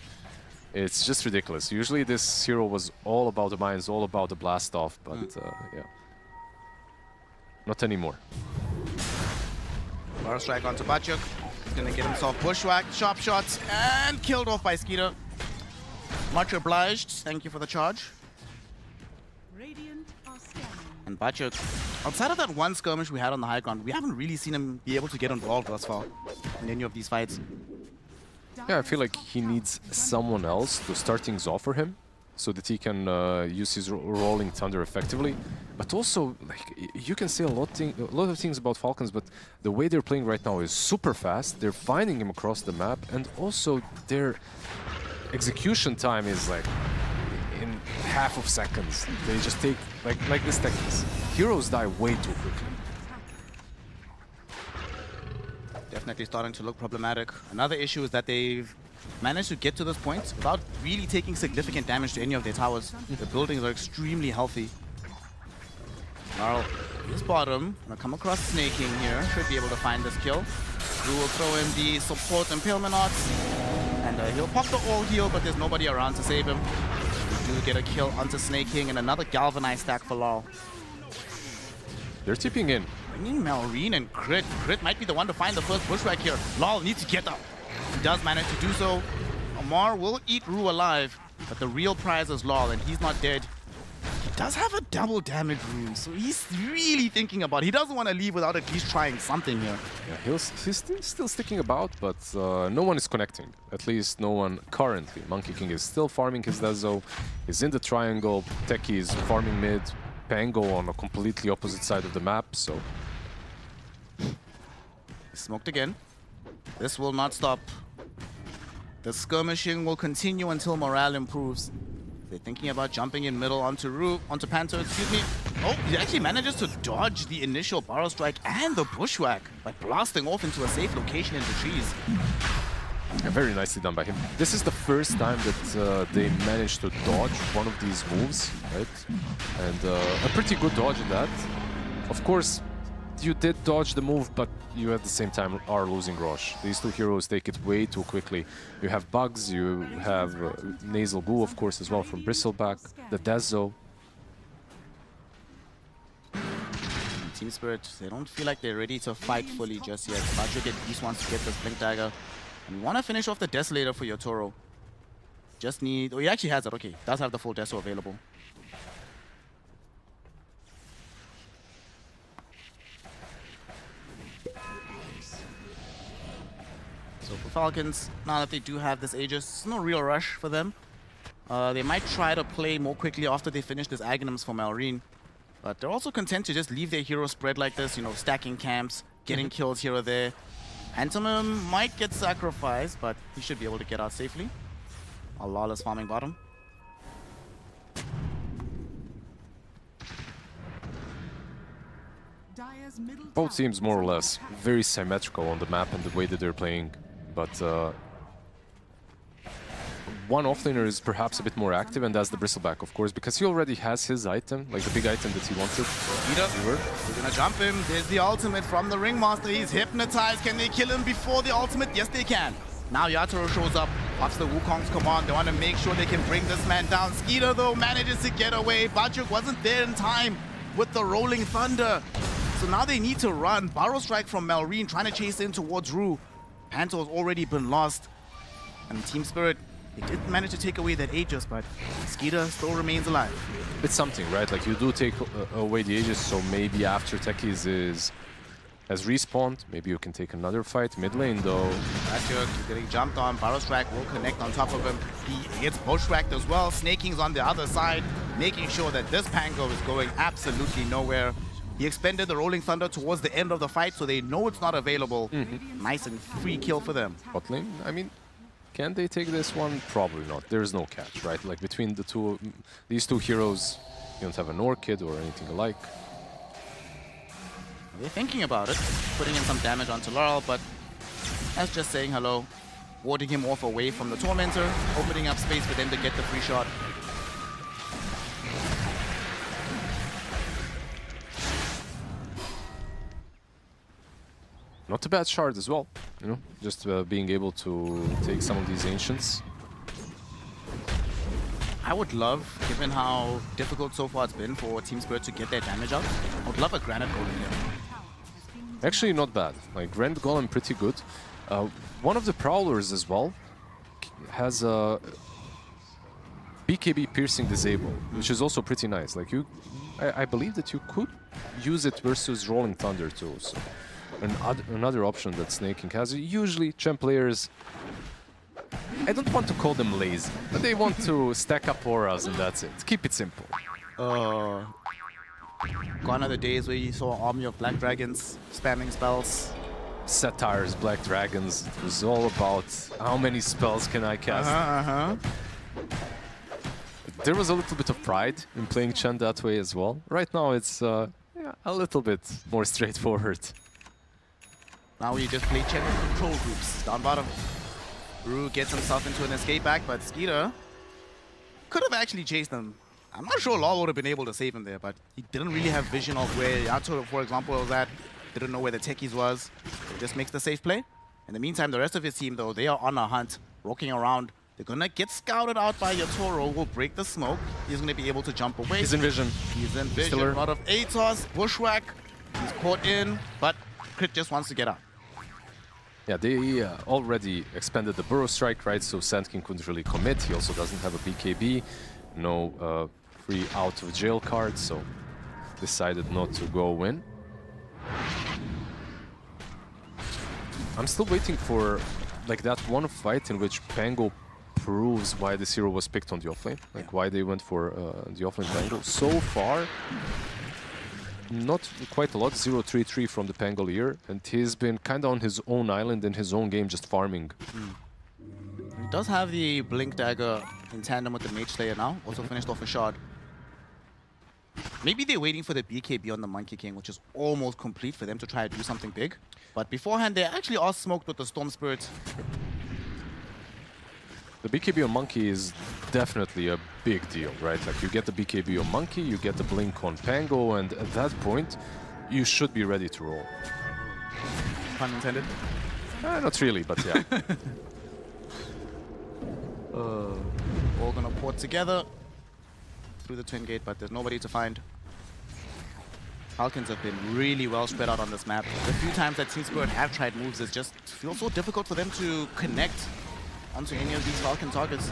It's just ridiculous. Usually this hero was all about the mines, all about the blast off, but yeah. Not anymore. Bar strike onto Bachuk. He's gonna get himself bushwhacked, sharp shots, and killed off by Skeeter. Much obliged. Thank you for the charge. And Bachuk, outside of that one skirmish we had on the high ground, we haven't really seen him be able to get involved thus far in any of these fights. Yeah, I feel like he needs someone else to start things off for him, so that he can use his rolling thunder effectively. But also, like, you can say a lot of things about Falcons, but the way they're playing right now is super fast. They're finding him across the map, and also their execution time is like in half of seconds. They just take like this techniques. Heroes die way too quickly. Definitely starting to look problematic. Another issue is that they've managed to get to this point without really taking significant damage to any of their towers. The buildings are extremely healthy. Carl is bottom. Gonna come across Snaking here. Should be able to find this kill. Drew will throw in the support Impalement Arts. And he'll pop the all heal, but there's nobody around to save him. We do get a kill onto Snaking and another Galvanized stack for Lal. They're tipping in. Bringing Malrine and Crit. Crit might be the one to find the first bushwhack here. Lal needs to get up. He does manage to do so. Amar will eat Ru alive, but the real prize is Lal, and he's not dead. He does have a double damage rune, so he's really thinking about it. He doesn't want to leave without at least trying something here. Yeah, he's still sticking about, but no one is connecting. At least no one currently. Monkey King is still farming his Deso. He's in the triangle. Techie is farming mid. Pango on a completely opposite side of the map, so... Smoked again. This will not stop. The skirmishing will continue until morale improves. They're thinking about jumping in middle onto Panto, excuse me. Oh, he actually manages to dodge the initial barrel strike and the bushwhack by blasting off into a safe location in the trees. Yeah, very nicely done by him. This is the first time that they managed to dodge one of these moves, right? And a pretty good dodge in that. Of course, you did dodge the move, but you at the same time are losing Roche. These two heroes take it way too quickly. You have Bugs, you have Nasal Goo, of course, as well from Bristleback, the Deso. Team Spirit, they don't feel like they're ready to fight fully just yet. Bachuk at least wants to get this Blink Dagger. And we want to finish off the Desolator for your Toro. Just need... Oh, he actually has it. Okay, does have the full Deso available. So for Falcons, now that they do have this Aegis, it's no real rush for them. They might try to play more quickly after they finish this Aghanims for Malrine. But they're also content to just leave their hero spread like this, you know, stacking camps, getting kills here or there. Antimum might get sacrificed, but he should be able to get out safely. A lawless farming bottom. Both teams more or less very symmetrical on the map and the way that they're playing, but one offlaner is perhaps a bit more active, and that's the Bristleback, of course, because he already has his item, like the big item that he wanted. We're gonna jump him. There's the ultimate from the Ringmaster. He's hypnotized. Can they kill him before the ultimate? Yes, they can. Now Yatoro shows up, pops the Wukong's command. They want to make sure they can bring this man down. Skeeter, though, manages to get away. Bajuk wasn't there in time with the Rolling Thunder. So now they need to run. Barrow Strike from Malrine trying to chase in towards Rue. Panto's already been lost. And Team Spirit, they did manage to take away that Aegis, but Skeeter still remains alive. It's something, right? Like, you do take away the Aegis, so maybe after Techies has respawned, maybe you can take another fight. Mid lane, though. Bajuk getting jumped on. Barrow Strike will connect on top of him. He gets bushwhacked as well. Snaking's on the other side, making sure that this Pango is going absolutely nowhere. He expended the Rolling Thunder towards the end of the fight, so they know it's not available. Nice and free kill for them. Bot lane, I mean, can they take this one? Probably not. There's no catch, right? Like, between these two heroes, you don't have an Orchid or anything alike. They're thinking about it, putting in some damage onto Laurel, but that's just saying hello, warding him off away from the Tormentor, opening up space for them to get the free shot. Not a bad shard as well, you know, just being able to take some of these Ancients. I would love, given how difficult so far it's been for Team Spirit to get their damage out, I would love a Granite Golem here. Actually, not bad. Like, Granite Golem, pretty good. One of the Prowlers as well has a BKB Piercing Disable, which is also pretty nice. Like, I believe that you could use it versus Rolling Thunder too. So another option that Snaking has. Usually, champ players, I don't want to call them lazy, but they want to stack up auras and that's it. Keep it simple. Gone are the days where you saw an army of Black Dragons spamming spells. Satires, Black Dragons. It was all about how many spells can I cast. There was a little bit of pride in playing Chen that way as well. Right now it's a little bit more straightforward. Now we just play Chen with control groups. Down bottom. Rue gets himself into an escape back, but Skeeter could have actually chased them. I'm not sure Law would have been able to save him there, but he didn't really have vision of where Yato, for example, was at. Didn't know where the Techies was. So just makes the safe play. In the meantime, the rest of his team, though, they are on a hunt, walking around. They're gonna get scouted out by Yatoro, will break the smoke. He's gonna be able to jump away. He's in vision. He's in vision. A lot of ATOS, Bushwhack. He's caught in, but Crit just wants to get out. Yeah, they already expanded the Burrow Strike, right? So Sandking couldn't really commit. He also doesn't have a BKB. No free out of jail card, so decided not to go in. I'm still waiting for like that one fight in which Pango proves why this hero was picked on the offlane, like why they went for the offlane Pango. So far, not quite a lot. 0-3-3 from the Pangolier, and he's been kind of on his own island in his own game, just farming. He does have the Blink Dagger in tandem with the Mage Slayer now, also finished off a shard. Maybe they're waiting for the BKB on the Monkey King, which is almost complete for them to try to do something big. But beforehand, they actually are smoked with the Storm Spirit. The BKB on Monkey is definitely a big deal, right? Like, you get the BKB on Monkey, you get the Blink on Pango, and at that point, you should be ready to roll. Pun intended? Not really, but yeah. All gonna port together through the Twin Gate, but there's nobody to find. Falcons have been really well spread out on this map. The few times that Team Spirit have tried moves, it just feels so difficult for them to connect onto any of these Falcon targets.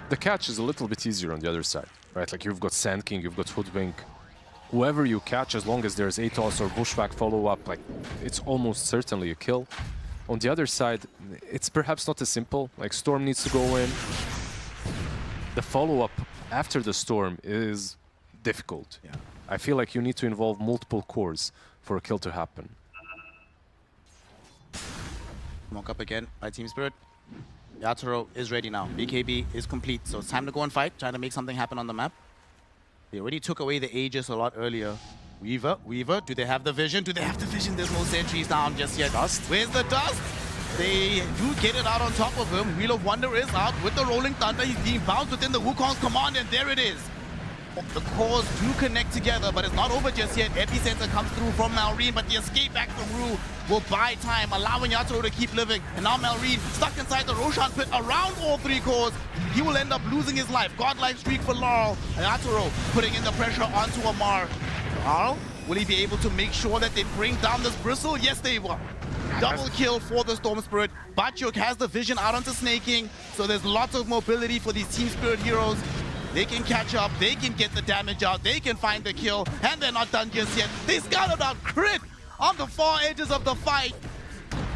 The catch is a little bit easier on the other side, right? Like, you've got Sand King, you've got Hoodwink. Whoever you catch, as long as there's ATOS or Bushwhack follow-up, like, it's almost certainly a kill. On the other side, it's perhaps not as simple. Like, Storm needs to go in. The follow-up after the Storm is difficult. Yeah. I feel like you need to involve multiple cores for a kill to happen. Smoke up again by Team Spirit. Yatoro is ready now. BKB is complete, so it's time to go and fight, trying to make something happen on the map. They already took away the Aegis a lot earlier. Weaver, do they have the vision? Do they have the vision? There's no sentries down just yet. Dust. Where's the Dust? They do get it out on top of him. Wheel of Wonder is out with the Rolling Thunder. He's being bounced within the Wukong's command, and there it is. The cores do connect together, but it's not over just yet. Epicenter comes through from Malrine, but the escape back from Rue will buy time, allowing Yatoro to keep living. And now Malrine stuck inside the Roshan pit around all three cores. He will end up losing his life. Godlike streak for Laurel. And Yatoro putting in the pressure onto Amar. Laurel, will he be able to make sure that they bring down this Bristle? Yes, they will. Double kill for the Storm Spirit. Batyuk has the vision out onto Snaking, so there's lots of mobility for these Team Spirit heroes. They can catch up, they can get the damage out, they can find the kill, and they're not done just yet. They scouted out crit on the far edges of the fight.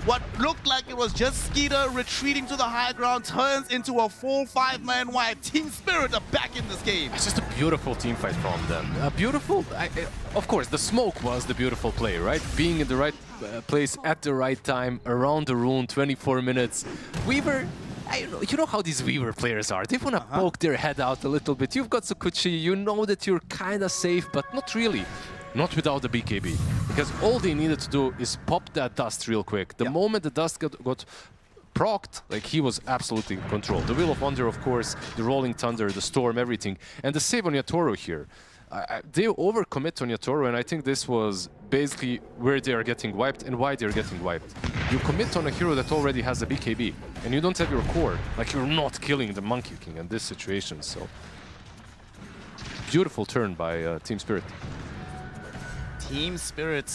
What looked like it was just Skeeter retreating to the high ground turns into a full 5-man wipe. Team Spirit are back in this game. It's just a beautiful team fight from them. Of course, the smoke was the beautiful play, right? Being in the right place at the right time, around the rune, 24 minutes. Weaver, you know how these Weaver players are. They want to poke their head out a little bit. You've got Sakuchi, you know that you're kind of safe, but not really. Not without the BKB. Because all they needed to do is pop that Dust real quick. The moment the Dust got procced, like, he was absolutely in control. The Wheel of Wonder, of course, the Rolling Thunder, the Storm, everything. And the save on Yatoro here. They overcommit on Yatoro, and I think this was basically where they are getting wiped and why they're getting wiped. You commit on a hero that already has a BKB, and you don't have your core. Like, you're not killing the Monkey King in this situation, so... Beautiful turn by Team Spirit. Team Spirit,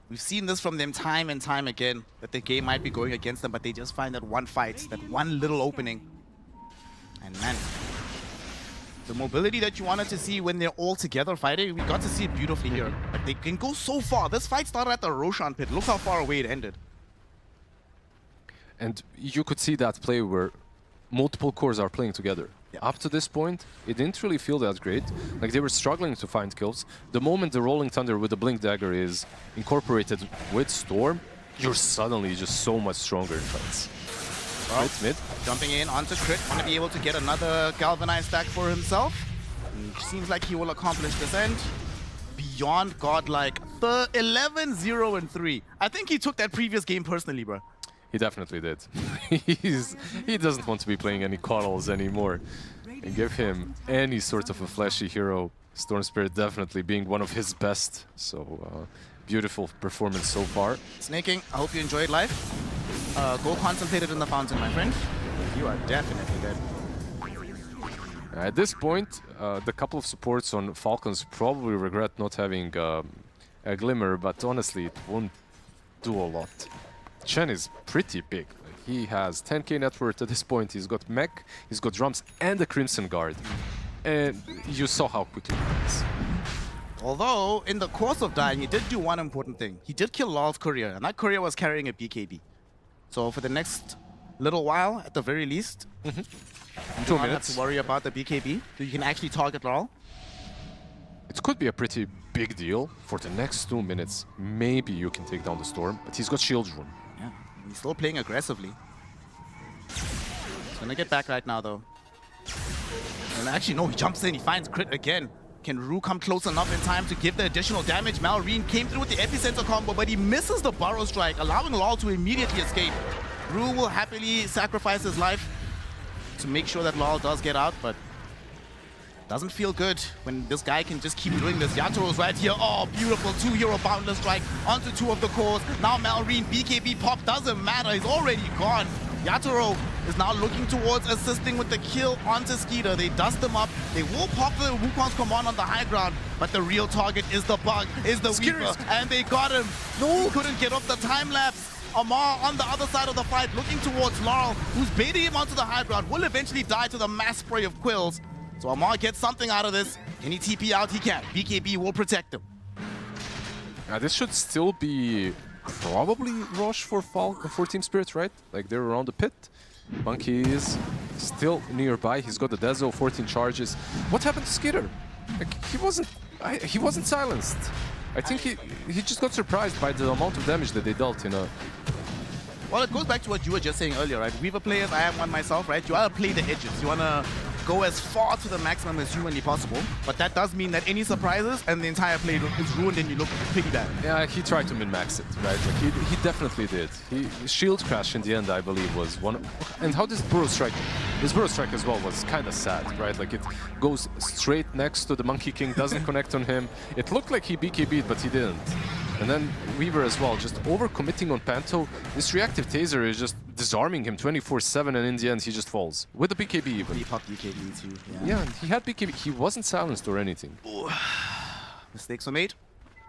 we've seen this from them time and time again, that the game might be going against them, but they just find that one fight, that one little opening. And man, the mobility that you wanted to see when they're all together fighting, we got to see it beautifully here. Like, they can go so far. This fight started at the Roshan pit. Look how far away it ended. And you could see that play where multiple cores are playing together. Up to this point, it didn't really feel that great. Like, they were struggling to find kills. The moment the Rolling Thunder with the Blink Dagger is incorporated with Storm, you're suddenly just so much stronger in fights. Well, mid. Jumping in onto Crit, want to be able to get another Galvanized stack for himself. And seems like he will accomplish this end. Beyond godlike, 11-0-3. I think he took that previous game personally, bro. He definitely did. He doesn't want to be playing any coddles anymore. And give him any sort of a flashy hero. Storm Spirit definitely being one of his best. So beautiful performance so far. Snaking, I hope you enjoyed life. Go contemplate it in the fountain, my friend. You are definitely dead. At this point, the couple of supports on Falcons probably regret not having a Glimmer, but honestly, it won't do a lot. Chen is pretty big. He has 10k net worth at this point. He's got mech, he's got drums, and a Crimson Guard. And you saw how quickly he is. Although, in the course of dying, he did do one important thing. He did kill Lal's courier, and that courier was carrying a BKB. So for the next little while, at the very least, you do not have to worry about the BKB, so you can actually target Lal. It could be a pretty big deal. For the next 2 minutes, maybe you can take down the Storm, but he's got Shield Rune. Yeah, he's still playing aggressively. He's gonna get back right now, though. And actually, no, he jumps in, he finds Crit again. Can Rue come close enough in time to give the additional damage? Malrine came through with the Epicenter combo, but he misses the Burrow Strike, allowing Lal to immediately escape. Rue will happily sacrifice his life to make sure that Lal does get out, but doesn't feel good when this guy can just keep doing this. Yatoro's right here. Oh, beautiful 2-hero Boundless Strike onto 2 of the cores. Now Malrine, BKB pop doesn't matter. He's already gone. Yatoro is now looking towards assisting with the kill onto Skeeter. They dust him up. They will pop the Wukong's command on the high ground, but the real target is the bug, is the Weaver, and they got him. No, he couldn't get off the time lapse. Amar on the other side of the fight, looking towards Laurel, who's baiting him onto the high ground, will eventually die to the mass spray of quills. So Amar gets something out of this. Can he TP out? He can. BKB will protect him. This should still be probably Roche for Team Spirit, right? Like, they're around the pit. Monkey is still nearby. He's got the Dezo, 14 charges. What happened to Skitter? Like, he wasn't He wasn't silenced. I think he just got surprised by the amount of damage that they dealt in a... Well, it goes back to what you were just saying earlier, right? Weaver players, I am one myself, right? You want to play the edges. You want to go as far to the maximum as humanly possible. But that does mean that any surprises and the entire play is ruined and you look pretty bad. Yeah, he tried to min-max it, right? Like he definitely did. Shield crash in the end, I believe, was one. And how this burrow strike? This burrow strike as well was kind of sad, right? Like it goes straight next to the Monkey King, doesn't connect on him. It looked like he BKB'd, but he didn't. And then Weaver as well, just over-committing on Panto. This reactive taser is just disarming him 24/7, and in the end he just falls. With the BKB even. He popped BKB too. Yeah, he had BKB. He wasn't silenced or anything. Ooh. Mistakes were made.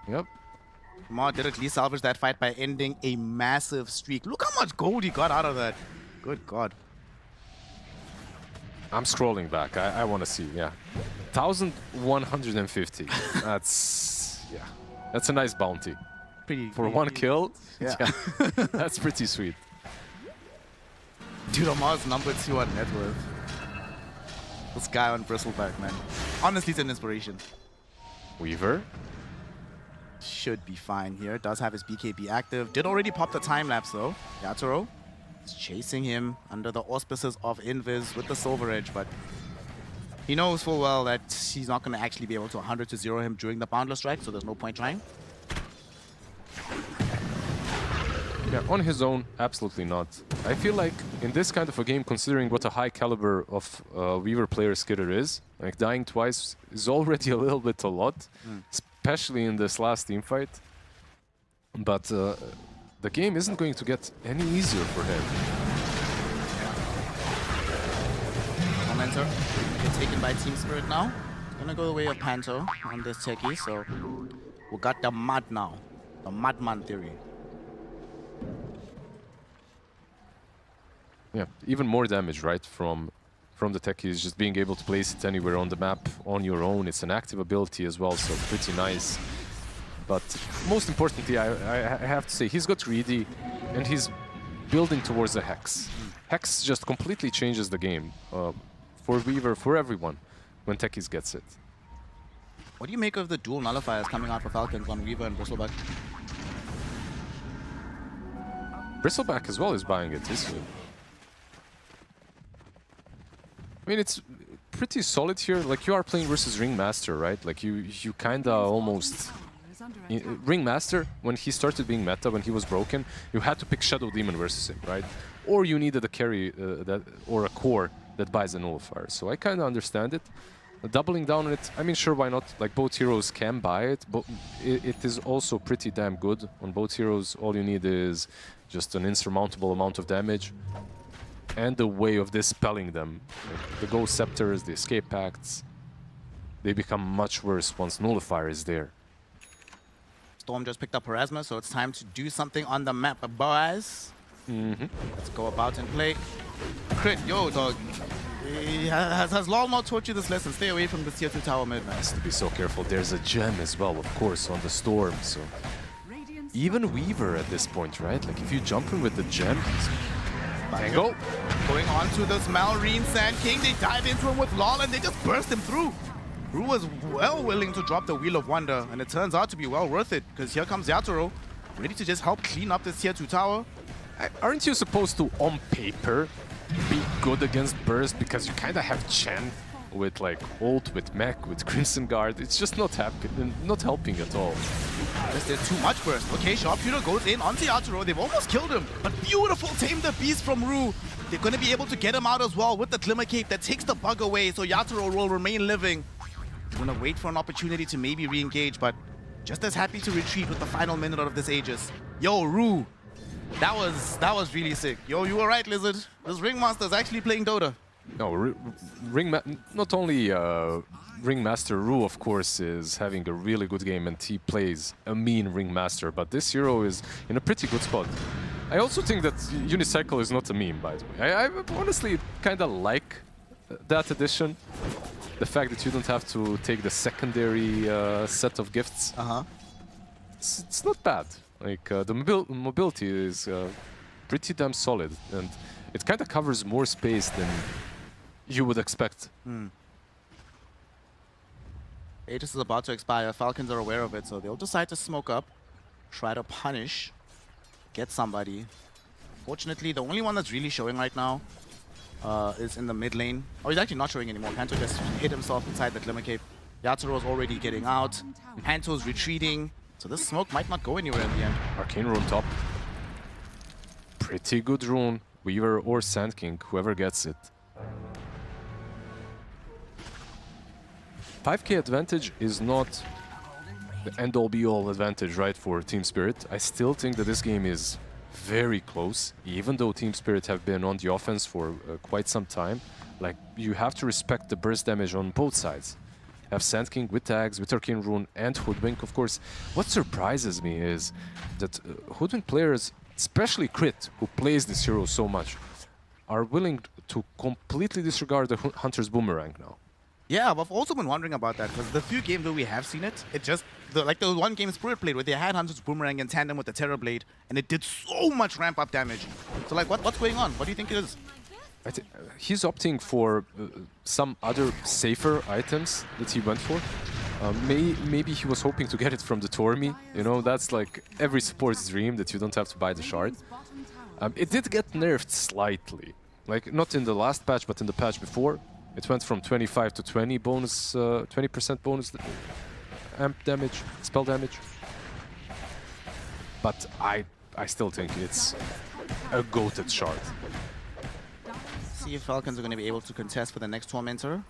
Yep. Ma did at least salvage that fight by ending a massive streak. Look how much gold he got out of that. Good God. I'm scrolling back. I want to see, yeah. 1,150. That's, yeah. That's a nice bounty. For one kill? Yeah. That's pretty sweet. Dude, Omar's #2 on net worth. This guy on Bristleback, man. Honestly, it's an inspiration. Weaver? Should be fine here. Does have his BKB active. Did already pop the time lapse though. Yatoro is chasing him under the auspices of Invis with the Silver Edge, but he knows full well that he's not going to actually be able to 100-0 him during the Boundless Strike, so there's no point trying. Yeah, on his own, absolutely not. I feel like in this kind of a game, considering what a high caliber of Weaver player Skitter is, like dying twice is already a little bit a lot, especially in this last team fight. But the game isn't going to get any easier for him. Tormentor get taken by Team Spirit now. Gonna go the way of Panto on this techie, so we got the Mud now. The Madman theory. Yeah, even more damage, right, from the techies, just being able to place it anywhere on the map on your own. It's an active ability as well, so pretty nice. But most importantly, I have to say, he's got greedy and he's building towards a Hex. Hex just completely changes the game for Weaver, for everyone, when techies gets it. What do you make of the dual nullifiers coming out for Falcons on Weaver and Bristleback? Bristleback as well is buying it, isn't it? I mean, it's pretty solid here. Like, you are playing versus Ringmaster, right? Like, you kinda almost... Ringmaster, when he started being meta, when he was broken, you had to pick Shadow Demon versus him, right? Or you needed a carry or a core that buys a nullifier. So I kinda understand it. Doubling down on it, I mean, sure, why not? Like, both heroes can buy it, but it is also pretty damn good. On both heroes, all you need is just an insurmountable amount of damage and a way of dispelling them. Like the Ghost Scepters, the Escape Pacts, they become much worse once Nullifier is there. Storm just picked up Erasmus, so it's time to do something on the map, boys. Let's go about and play. Crit, yo, dog. Has LoL not taught you this lesson? Stay away from the tier 2 tower mid, man. Has to be so careful. There's a gem as well, of course, on the Storm, so... Even Weaver at this point, right? Like, if you jump in with the gem... Tango. Going on to this Malrine Sand King, they dive into him with LoL and they just burst him through. Rue was well willing to drop the Wheel of Wonder, and it turns out to be well worth it, because here comes Yatoro, ready to just help clean up this tier 2 tower. Aren't you supposed to, on paper, be good against Burst because you kind of have Chen with like ult, with mech, with Crimson Guard? It's just not helping at all. There's too much Burst. Okay, Sharpshooter goes in onto Yatoro. They've almost killed him, but beautiful Tame the Beast from Rue. They're going to be able to get him out as well with the Glimmer Cape that takes the bug away, so Yatoro will remain living. He's going to wait for an opportunity to maybe re-engage, but just as happy to retreat with the final minute out of this Aegis. Yo, Rue. That was really sick. Yo, you were right, Lizard. This Ringmaster is actually playing Dota. No, not only Ringmaster Rue, of course, is having a really good game and he plays a mean Ringmaster, but this hero is in a pretty good spot. I also think that Unicycle is not a meme, by the way. I honestly kind of like that addition. The fact that you don't have to take the secondary set of gifts. It's not bad. Like, the mobility is pretty damn solid, and it kind of covers more space than you would expect. Aegis is about to expire. Falcons are aware of it, so they'll decide to smoke up, try to punish, get somebody. Fortunately, the only one that's really showing right now is in the mid lane. Oh, he's actually not showing anymore. Panto just hit himself inside the Glimmer Cape. Yaturo's already getting out. Panto's retreating. So this smoke might not go anywhere in the end. Arcane Rune top. Pretty good rune. Weaver or Sand King, whoever gets it. 5k advantage is not the end-all be-all advantage, right, for Team Spirit. I still think that this game is very close, even though Team Spirit have been on the offense for quite some time. Like, you have to respect the burst damage on both sides. Have Sand King with tags, with Arcane Rune, and Hoodwink, of course. What surprises me is that Hoodwink players, especially Crit, who plays this hero so much, are willing to completely disregard the Hunter's Boomerang now. Yeah, I've also been wondering about that, because the few games where we have seen it, it just, like the one game Spirit played where they had Hunter's Boomerang in tandem with the Terror Blade, and it did so much ramp-up damage. So like, what's going on? What do you think it is? He's opting for some other safer items that he went for. Maybe he was hoping to get it from the Tormi. You know, that's like every support's dream, that you don't have to buy the shard. It did get nerfed slightly. Like, not in the last patch, but in the patch before. It went from 25 to 20 bonus, 20% bonus amp damage, spell damage. But I still think it's a goated shard. See if Falcons are going to be able to contest for the next Tormentor.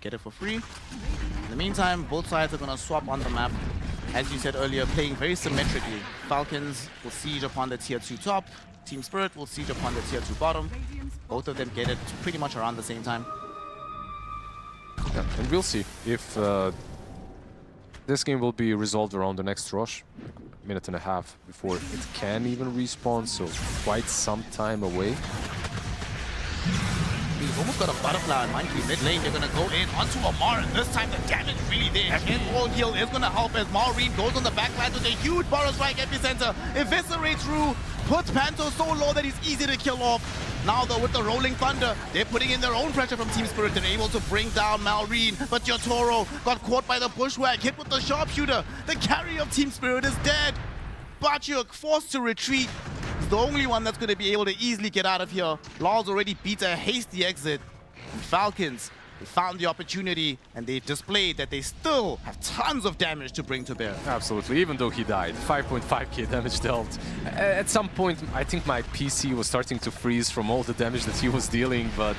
Get it for free. In the meantime, both sides are going to swap on the map. As you said earlier, playing very symmetrically. Falcons will siege upon the tier 2 top. Team Spirit will siege upon the tier 2 bottom. Both of them get it pretty much around the same time. Yeah, and we'll see if this game will be resolved around the next rush. A minute and a half before it can even respawn, so quite some time away. He's almost got a butterfly on Monkey mid lane. They're going to go in onto Amar, and this time the damage really there. And all heal is going to help as Maureen goes on the backline with a huge Boros Strike epicenter. Eviscerates Rue, puts Panto so low that he's easy to kill off. Now though, with the Rolling Thunder, they're putting in their own pressure from Team Spirit. They're able to bring down Maureen, but Yotoro got caught by the Bushwhack, hit with the Sharpshooter. The carry of Team Spirit is dead. Bachuk forced to retreat. He's the only one that's going to be able to easily get out of here. Law's already beat a hasty exit. And Falcons, they found the opportunity, and they've displayed that they still have tons of damage to bring to bear. Absolutely, even though he died. 5.5k damage dealt. At some point, I think my PC was starting to freeze from all the damage that he was dealing, but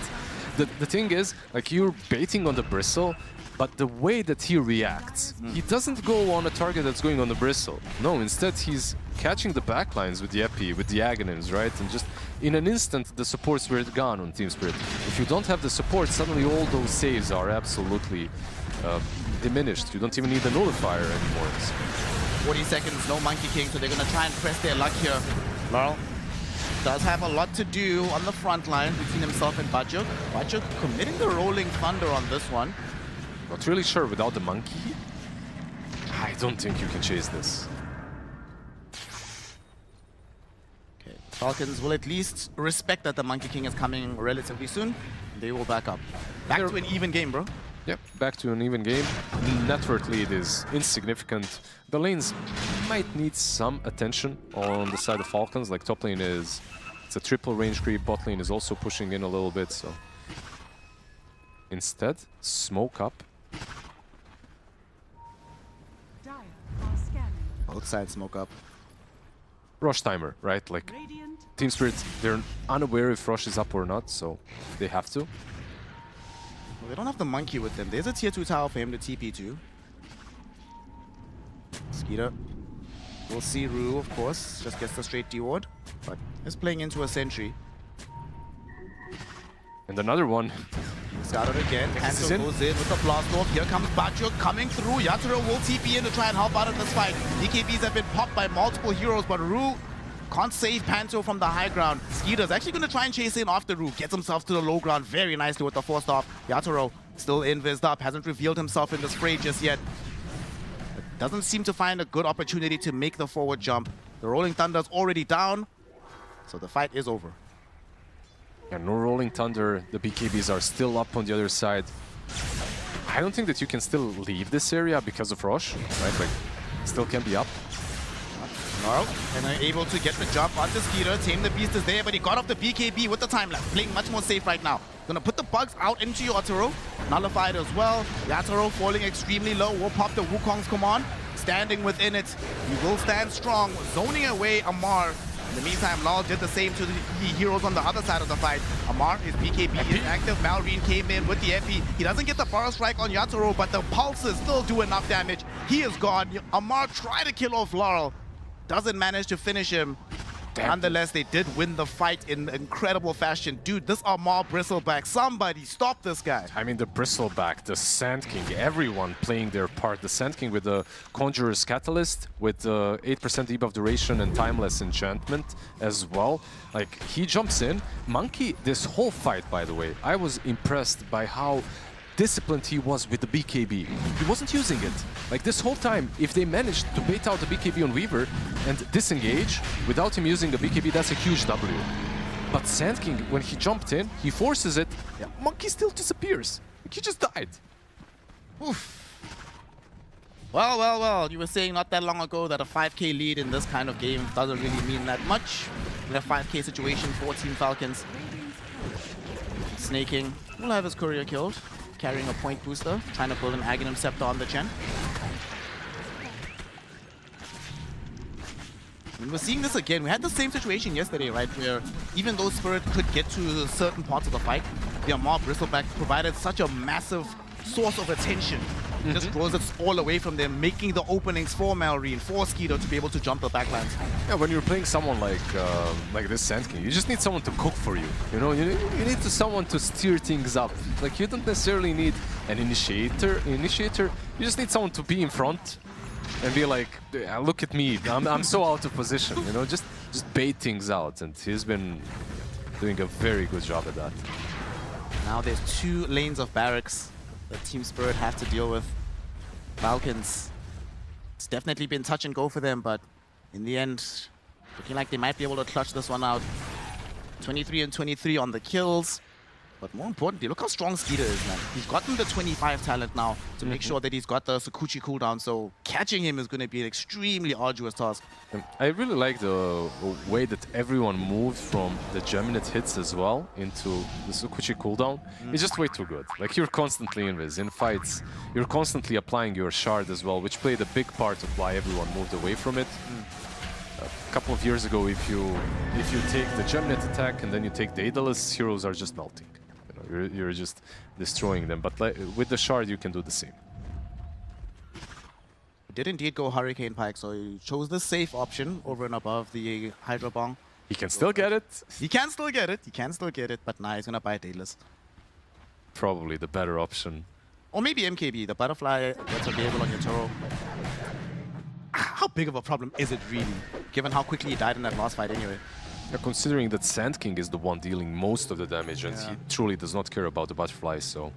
the thing is, like, you're baiting on the Bristle, but the way that he reacts, he doesn't go on a target that's going on the Bristle. No, instead he's catching the backlines with the Epi, with the Aghanims, right? And just in an instant, the supports were gone on Team Spirit. If you don't have the support, suddenly all those saves are absolutely diminished. You don't even need the nullifier anymore. 40 seconds, no Monkey King, so they're going to try and press their luck here. Laurel does have a lot to do on the front line between himself and Bachuk. Bachuk committing the Rolling Thunder on this one. Not really sure without the monkey. I don't think you can chase this. Okay, Falcons will at least respect that the Monkey King is coming relatively soon. They will back up. Back to an even game, bro. Yep, back to an even game. Network lead is insignificant. The lanes might need some attention on the side of Falcons. Like, top lane it's a triple range creep. Bot lane is also pushing in a little bit, so. Instead, smoke up. Both sides smoke up. Rush timer, right? Like, Team Spirit, they're unaware if Rush is up or not, so they have to. Well, they don't have the monkey with them. There's a tier 2 tower for him to TP to. Skeeter. We'll see Rue, of course. Just gets the straight D-ward, but is playing into a sentry. And another one. Scouted again. Panto goes in with the blast off. Here comes Bachuk coming through. Yatoro will TP in to try and help out in this fight. BKBs have been popped by multiple heroes, but Rue can't save Panto from the high ground. Skeeter's actually going to try and chase in after Rue. Gets himself to the low ground very nicely with the force off. Yatoro still invised up. Hasn't revealed himself in this fray just yet. But doesn't seem to find a good opportunity to make the forward jump. The Rolling Thunder's already down, so the fight is over. Yeah, no Rolling Thunder. The BKBs are still up on the other side. I don't think that you can still leave this area because of Roche, right? Like, still can be up. Laurel, and they're able to get the jump onto Skeeter. Tame the Beast is there, but he got off the BKB with the time lapse. Playing much more safe right now. Gonna put the bugs out into Yatoro. Nullified as well. Yatoro falling extremely low. Will pop the Wukong's command. Standing within it. He will stand strong. Zoning away Amar. In the meantime, Lal did the same to the heroes on the other side of the fight. Amar, his BKB is active. Malrine came in with the FE. He doesn't get the Burrow Strike on Yatoro, but the pulses still do enough damage. He is gone. Amar tried to kill off Laurel. Doesn't manage to finish him. Nonetheless, they did win the fight in incredible fashion. Dude, this Amar Bristleback, somebody stop this guy. I mean, the Bristleback, the Sand King, everyone playing their part. The Sand King with the Conjurer's Catalyst, with the 8% debuff duration and Timeless Enchantment as well. Like, he jumps in. Monkey, this whole fight, by the way, I was impressed by how disciplined he was with the BKB. He wasn't using it. Like this whole time, if they managed to bait out the BKB on Weaver and disengage without him using the BKB, that's a huge W. But Sand King, when he jumped in, he forces it. Yeah, Monkey still disappears. Like, he just died. Oof. Well, you were saying not that long ago that a 5k lead in this kind of game doesn't really mean that much. In a 5k situation for Team Falcons. Snaking will have his courier killed. Carrying a point booster, trying to build an Aghanim Scepter on the Chen. And we're seeing this again. We had the same situation yesterday, right? Where even though Spirit could get to certain parts of the fight, the Amar Bristleback provided such a massive source of attention. Just draws it all away from them, making the openings for Malrine, for Skeeter to be able to jump the backlines. Yeah, when you're playing someone like this Sand King, you just need someone to cook for you. You know, you need someone to steer things up. Like, you don't necessarily need an initiator. You just need someone to be in front and be like, look at me, I'm so out of position. You know, just bait things out, and he's been doing a very good job at that. Now there's 2 lanes of barracks that Team Spirit have to deal with. Falcons, it's definitely been touch and go for them, but in the end, looking like they might be able to clutch this one out. 23 and 23 on the kills. But more importantly, look how strong Skeeter is, man. He's gotten the 25 talent now to make sure that he's got the Sakuchi cooldown, so catching him is going to be an extremely arduous task. I really like the way that everyone moves from the Geminate hits as well into the Sakuchi cooldown. It's just way too good. Like, you're constantly in fights, you're constantly applying your shard as well, which played a big part of why everyone moved away from it. A couple of years ago, if you take the Geminate attack and then you take the Daedalus, heroes are just melting. You're just destroying them, but with the shard you can do the same. He did indeed go Hurricane Pike, so he chose the safe option over and above the Hydra Bong. He can still get it. He can still get it, but nah, he's gonna buy Daedalus. Probably the better option. Or maybe MKB, the butterfly that's available on your Toro. How big of a problem is it really, given how quickly he died in that last fight anyway? Yeah, considering that Sand King is the one dealing most of the damage, and he truly does not care about the butterflies, so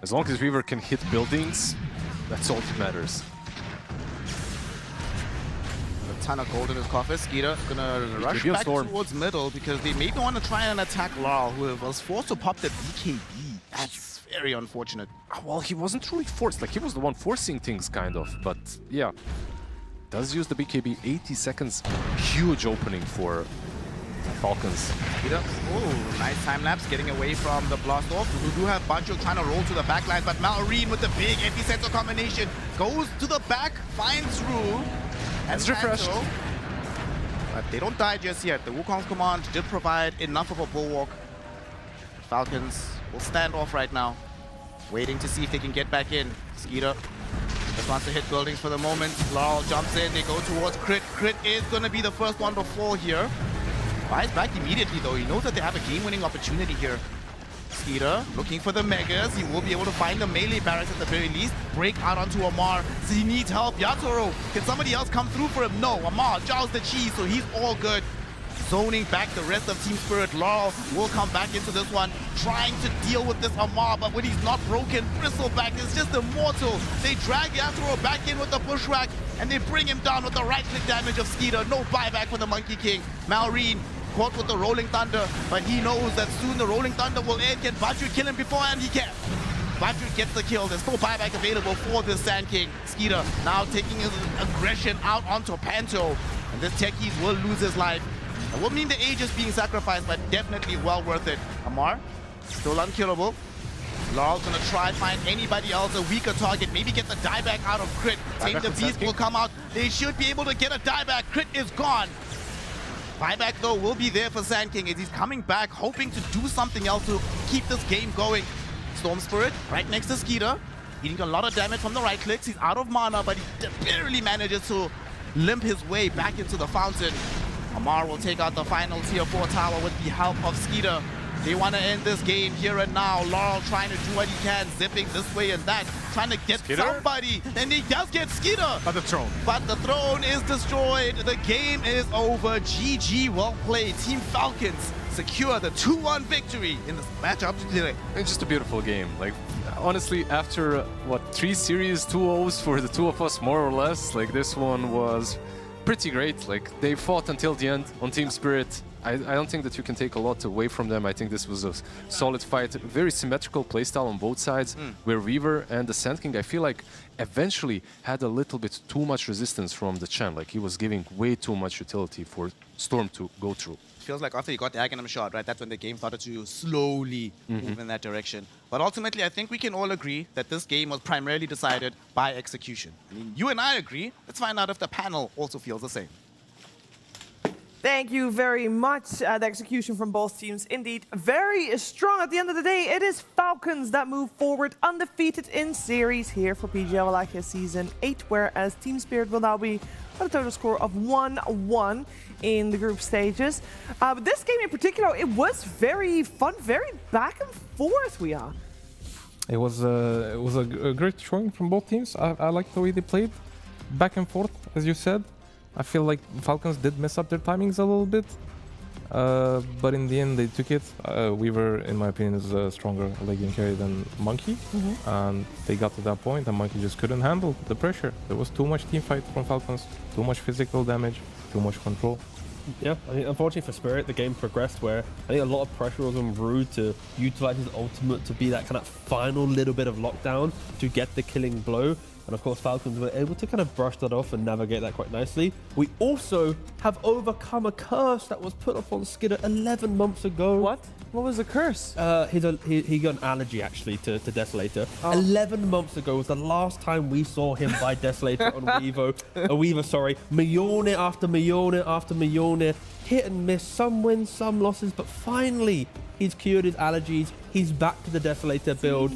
as long as Weaver can hit buildings, that's all that matters. A ton of gold in his coffin. Skeeter gonna rush back towards middle because they maybe want to try and attack Laurel, who was forced to pop the BKB. That's very unfortunate. Well, he wasn't really forced, like he was the one forcing things, kind of, but yeah. Does use the BKB, 80 seconds, huge opening for Falcons. Oh, nice time lapse, getting away from the blast off. We do have Bancho trying to roll to the back line, but Malrine with the big epicenter combination goes to the back, finds Rue. And refreshed. But they don't die just yet. The Wukong's command did provide enough of a bulwark. Falcons will stand off right now, waiting to see if they can get back in. Skeeter just wants to hit buildings for the moment. Laurel jumps in, they go towards Crit. Crit is going to be the first one to fall here. Buys back immediately though, he knows that they have a game-winning opportunity here. Skeeter looking for the Megas, he will be able to find the melee barracks at the very least. Break out onto Amar, so he needs help. Yatoro, can somebody else come through for him? No, Amar jaws the cheese, so he's all good. Zoning back the rest of Team Spirit. Laurel will come back into this one, trying to deal with this Amar, but when he's not broken, Bristleback is just immortal. They drag Yatoro back in with the bushwhack, and they bring him down with the right-click damage of Skeeter. No buyback for the Monkey King. Malrine caught with the Rolling Thunder, but he knows that soon the Rolling Thunder will end. Can Baju kill him beforehand? He can. Badru gets the kill. There's no buyback available for this Sand King. Skeeter now taking his aggression out onto Panto. And this Techies will lose his life. It will mean the Aegis being sacrificed, but definitely well worth it. Amar, still unkillable. Laurel's gonna try and find anybody else a weaker target. Maybe get the dieback out of Crit. Tame the Beast will come out. They should be able to get a dieback. Crit is gone. Buyback though will be there for Sand King as he's coming back, hoping to do something else to keep this game going. Storm Spirit right next to Skeeter, eating a lot of damage from the right clicks. He's out of mana, but he barely manages to limp his way back into the fountain. Amar will take out the final tier 4 tower with the help of Skeeter. They want to end this game here and now. Laurel trying to do what he can, zipping this way and that, trying to get somebody, and he does get Skeeter. But the throne. But the throne is destroyed. The game is over. GG, well played. Team Falcons secure the 2-1 victory in this matchup today. It's just a beautiful game. Like, honestly, after, what, 3 series, 2-0s for the two of us, more or less, like, this one was pretty great. Like, they fought until the end on Team Spirit. I don't think that you can take a lot away from them. I think this was a solid fight, very symmetrical playstyle on both sides, where Weaver and the Sand King, I feel like, eventually had a little bit too much resistance from the Chen. Like, he was giving way too much utility for Storm to go through. Feels like after he got the Aghanim shot, right, that's when the game started to slowly move in that direction. But ultimately, I think we can all agree that this game was primarily decided by execution. I mean, you and I agree. Let's find out if the panel also feels the same. Thank you very much. The execution from both teams indeed very strong. At the end of the day, it is Falcons that move forward undefeated in series here for PGL Wallachia Season 8, whereas Team Spirit will now be at a total score of 1-1 in the group stages. But this game in particular, it was very fun, very back and forth, we are. It was a great showing from both teams. I like the way they played, back and forth, as you said. I feel like Falcons did mess up their timings a little bit, but in the end they took it. Weaver, in my opinion, is a stronger late game carry than Monkey, and they got to that point and Monkey just couldn't handle the pressure. There was too much team fight from Falcons, too much physical damage, too much control. Yeah, I think unfortunately for Spirit, the game progressed where I think a lot of pressure was on Rude to utilize his ultimate to be that kind of final little bit of lockdown to get the killing blow. And of course, Falcons were able to kind of brush that off and navigate that quite nicely. We also have overcome a curse that was put up on Skidder 11 months ago. What? What was the curse? He got an allergy, actually, to Desolator. 11 months ago was the last time we saw him buy Desolator on Weaver, sorry. Mjolnir after Mjolnir after Mjolnir. Hit and miss, some wins, some losses, but finally, he's cured his allergies. He's back to the Desolator build.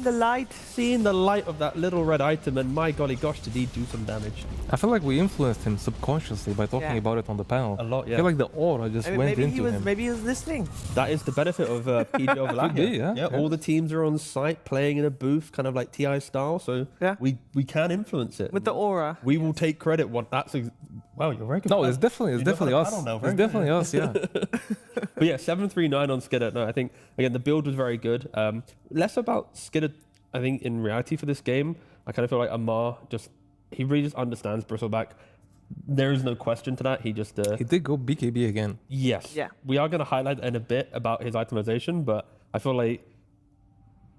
Seeing the light of that little red item, and my golly gosh, did he do some damage. I feel like we influenced him subconsciously by talking about it on the panel. A lot, yeah. I feel like the aura just went into him. Maybe he was listening. That is the benefit of PGL Wallachia. Could be, yeah. All the teams are on site playing in a booth, kind of like TI style, so we can influence it. With the aura. We will take credit. Wow, you're very good. No, it's definitely us. It's definitely us, yeah. But yeah, 739 on Skidder. No, I think, again, the build was very good. Less about Skidder, I think, in reality for this game. I kind of feel like Amar he really just understands Bristleback. There is no question to that. He did go BKB again. Yes. Yeah. We are going to highlight in a bit about his itemization, but I feel like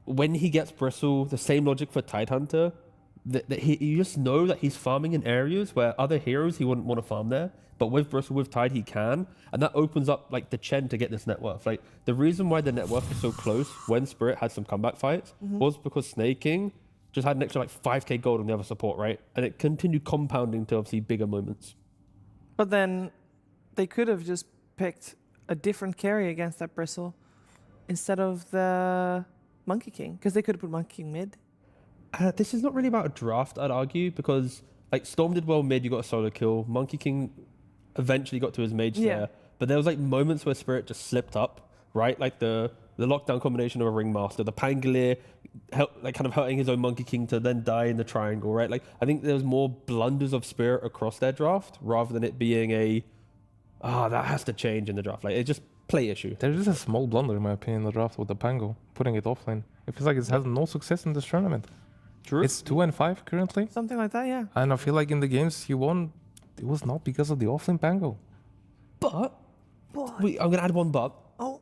when he gets Bristle, the same logic for Tidehunter, you just know that he's farming in areas where other heroes he wouldn't want to farm there. But with Bristle, with Tide, he can. And that opens up like the Chen to get this net worth. Like the reason why the net worth was so close when Spirit had some comeback fights was because Snaking just had an extra like 5k gold on the other support, right? And it continued compounding to obviously bigger moments. But then they could have just picked a different carry against that Bristle instead of the Monkey King, because they could have put Monkey King mid. This is not really about a draft, I'd argue, because like Storm did well mid, you got a solo kill. Monkey King eventually got to his mage there, but there was like moments where Spirit just slipped up, right? Like the lockdown combination of a Ringmaster, the Pangolier, like kind of hurting his own Monkey King to then die in the triangle, right? Like I think there was more blunders of Spirit across their draft rather than it being that has to change in the draft. Like it's just play issue. There's just a small blunder in my opinion in the draft with the Pango, putting it offlane. It feels like it has no success in this tournament. True. It's 2-5 currently. Something like that, yeah. And I feel like in the games he won, it was not because of the offlane Pango. But I'm going to add one but. Oh.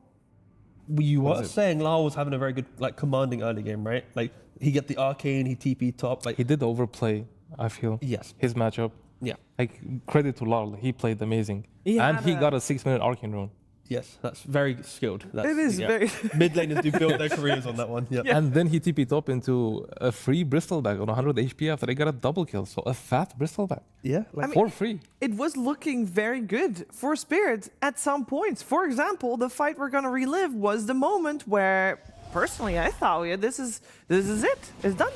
you were saying Lau was having a very good, like, commanding early game, right? Like, he get the arcane, he TP top. Like, he did overplay, I feel. Yes. His matchup. Yeah. Like, credit to Larl, he played amazing. He and had he a- got a 6-minute arcane rune. Yes, that's very skilled. That's, It is very- Mid laners do build their careers on that one. Yeah. And then he TP'd up into a free Bristleback on 100 HP after they got a double kill. So a fat Bristleback. Yeah. I mean, for free. It was looking very good for Spirit at some points. For example, the fight we're going to relive was the moment where, personally, I thought, yeah, this is it. It's done.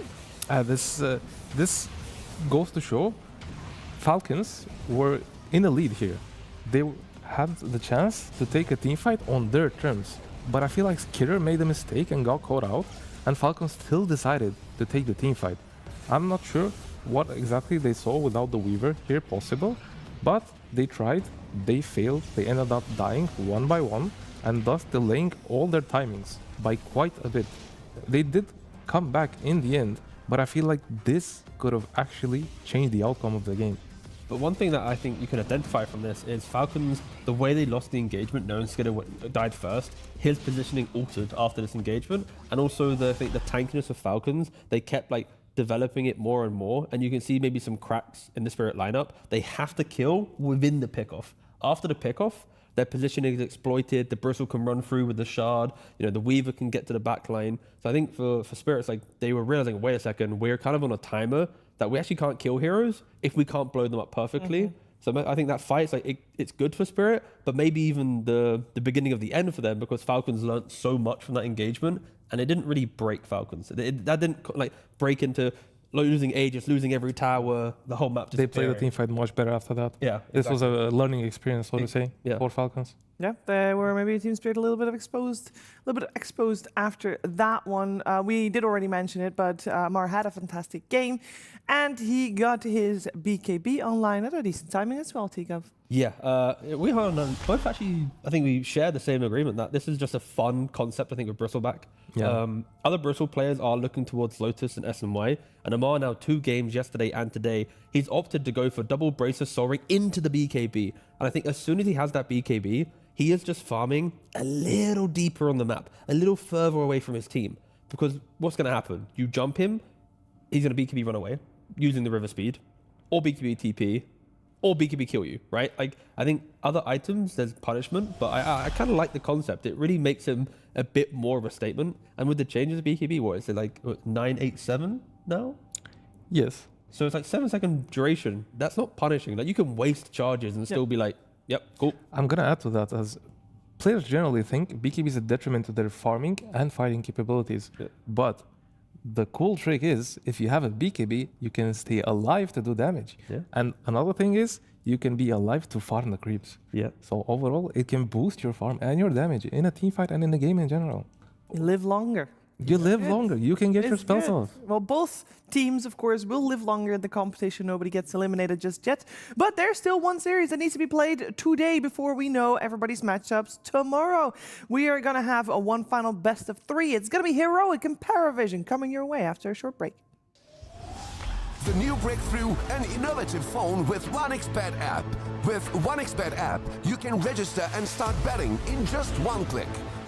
This goes to show Falcons were in a lead here. They had the chance to take a team fight on their terms. But I feel like Skirrer made a mistake and got caught out, and Falcons still decided to take the team fight. I'm not sure what exactly they saw without the Weaver here possible, but they tried, they failed, they ended up dying one by one, and thus delaying all their timings by quite a bit. They did come back in the end, but I feel like this could have actually changed the outcome of the game. But one thing that I think you can identify from this is Falcons, the way they lost the engagement, knowing Skidder died first, his positioning altered after this engagement, and also the tankiness of Falcons, they kept like developing it more and more, and you can see maybe some cracks in the Spirit lineup. They have to kill within the pickoff. After the pickoff, their positioning is exploited, the Bristle can run through with the Shard, the Weaver can get to the back line. So I think for Spirit, it's like they were realizing, wait a second, we're kind of on a timer that we actually can't kill heroes if we can't blow them up perfectly. So I think that fight's like it's good for Spirit, but maybe even the beginning of the end for them, because Falcons learned so much from that engagement, and it didn't really break Falcons. That didn't like break into losing Aegis, losing every tower, the whole map They played the disappearing. team fight much better after that. Yeah, This was a learning experience, so to say, for Falcons. Yeah, they were maybe Team Spirit a little bit exposed after that one. We did already mention it, but Mar had a fantastic game, and he got his BKB online at a decent timing as well, T-Gov. Yeah, we are both actually, I think we share the same agreement that this is just a fun concept, I think, with Bristleback. Yeah. Other Bristle players are looking towards Lotus and SNY, and Amar now 2 games yesterday and today, he's opted to go for double Bracer Soul Ring into the BKB. And I think as soon as he has that BKB, he is just farming a little deeper on the map, a little further away from his team. Because what's going to happen? You jump him, he's going to BKB run away using the river speed, or BKB TP, or BKB kill you, right? Like, I think other items, there's punishment, but I kind of like the concept. It really makes him a bit more of a statement. And with the changes of BKB, what is it, like 987 now? Yes. So it's like 7-second duration. That's not punishing. Like, you can waste charges and still be like, yep, cool. I'm going to add to that, as players generally think BKB is a detriment to their farming and fighting capabilities. Yeah. But the cool trick is, if you have a BKB, you can stay alive to do damage. Yeah. And another thing is, you can be alive to farm the creeps. Yeah. So overall, it can boost your farm and your damage in a team fight and in the game in general. You live longer. You live longer. You can get your It's spells good. off. Well, both teams, of course, will live longer in the competition. Nobody gets eliminated just yet. But there's still one series that needs to be played today before we know everybody's matchups tomorrow. We are going to have one final best of 3. It's going to be Heroic and PARIVISION coming your way after a short break. The new breakthrough and innovative phone with 1xBet app. With 1xBet app, you can register and start betting in just 1 click.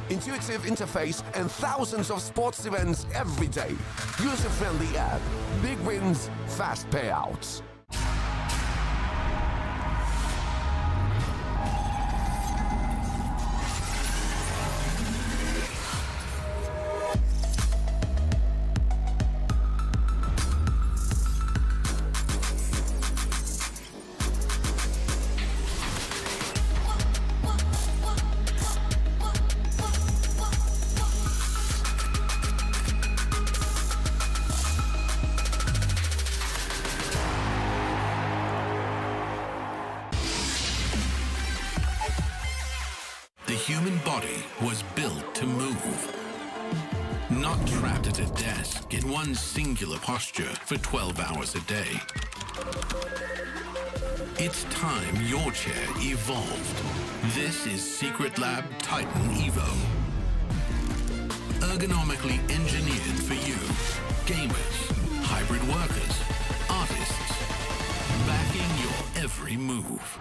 Intuitive interface and thousands of sports events every day. User-friendly app. Big wins, fast payouts. The human body was built to move. Not trapped at a desk in one singular posture for 12 hours a day. It's time your chair evolved. This is Secret Lab Titan Evo. Ergonomically engineered for you. Gamers, hybrid workers, artists. Backing your every move.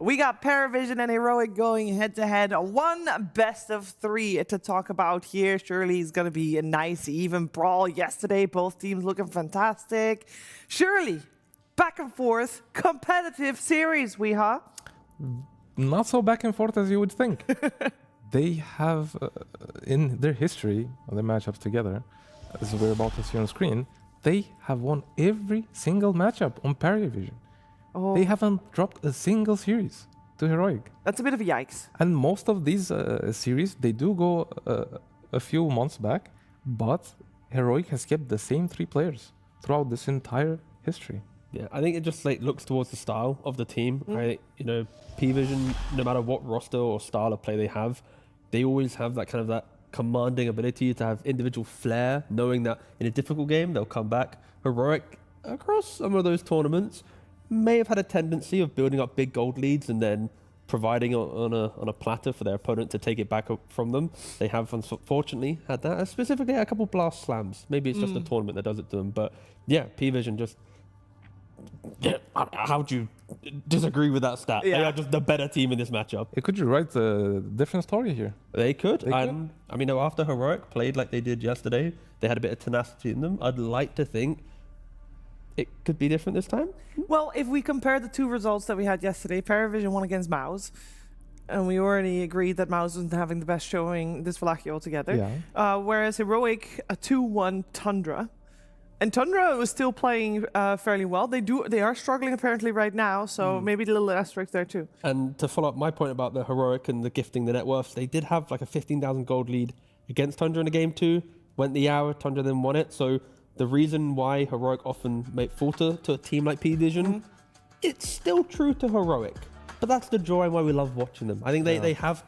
We got PARIVISION and Heroic going head-to-head. One best of 3 to talk about here. Surely it's going to be a nice, even brawl yesterday. Both teams looking fantastic. Surely, back and forth, competitive series, Weeha. Not so back and forth as you would think. They have, in their history, of the matchups together, as we're about to see on screen, they have won every single matchup on PARIVISION. Oh. They haven't dropped a single series to Heroic. That's a bit of a yikes. And most of these series, they do go a few months back, but Heroic has kept the same 3 players throughout this entire history. Yeah, I think it just like looks towards the style of the team, right? You know, PVision, no matter what roster or style of play they have, they always have that kind of that commanding ability to have individual flair, knowing that in a difficult game they'll come back. Heroic, across some of those tournaments, may have had a tendency of building up big gold leads and then providing on a platter for their opponent to take it back up from them. They have unfortunately had that, specifically a couple blast slams. Maybe it's just the tournament that does it to them, but yeah, PVision just... Yeah, how do you disagree with that stat? They are just the better team in this matchup. Could you write a different story here? They could. And I mean, after Heroic played like they did yesterday, they had a bit of tenacity in them. I'd like to think it could be different this time. Well, if we compare the 2 results that we had yesterday, PARIVISION won against MOUZ, and we already agreed that MOUZ wasn't having the best showing this Wallachia altogether. Yeah. Whereas Heroic, a 2-1 Tundra. And Tundra was still playing fairly well. They are struggling apparently right now, so maybe a little asterisk there too. And to follow up my point about the Heroic and the gifting the net worths, they did have like a 15,000 gold lead against Tundra in a game 2. Went the hour, Tundra then won it. So the reason why Heroic often might falter to a team like PVision, it's still true to Heroic. But that's the joy and why we love watching them. I think they have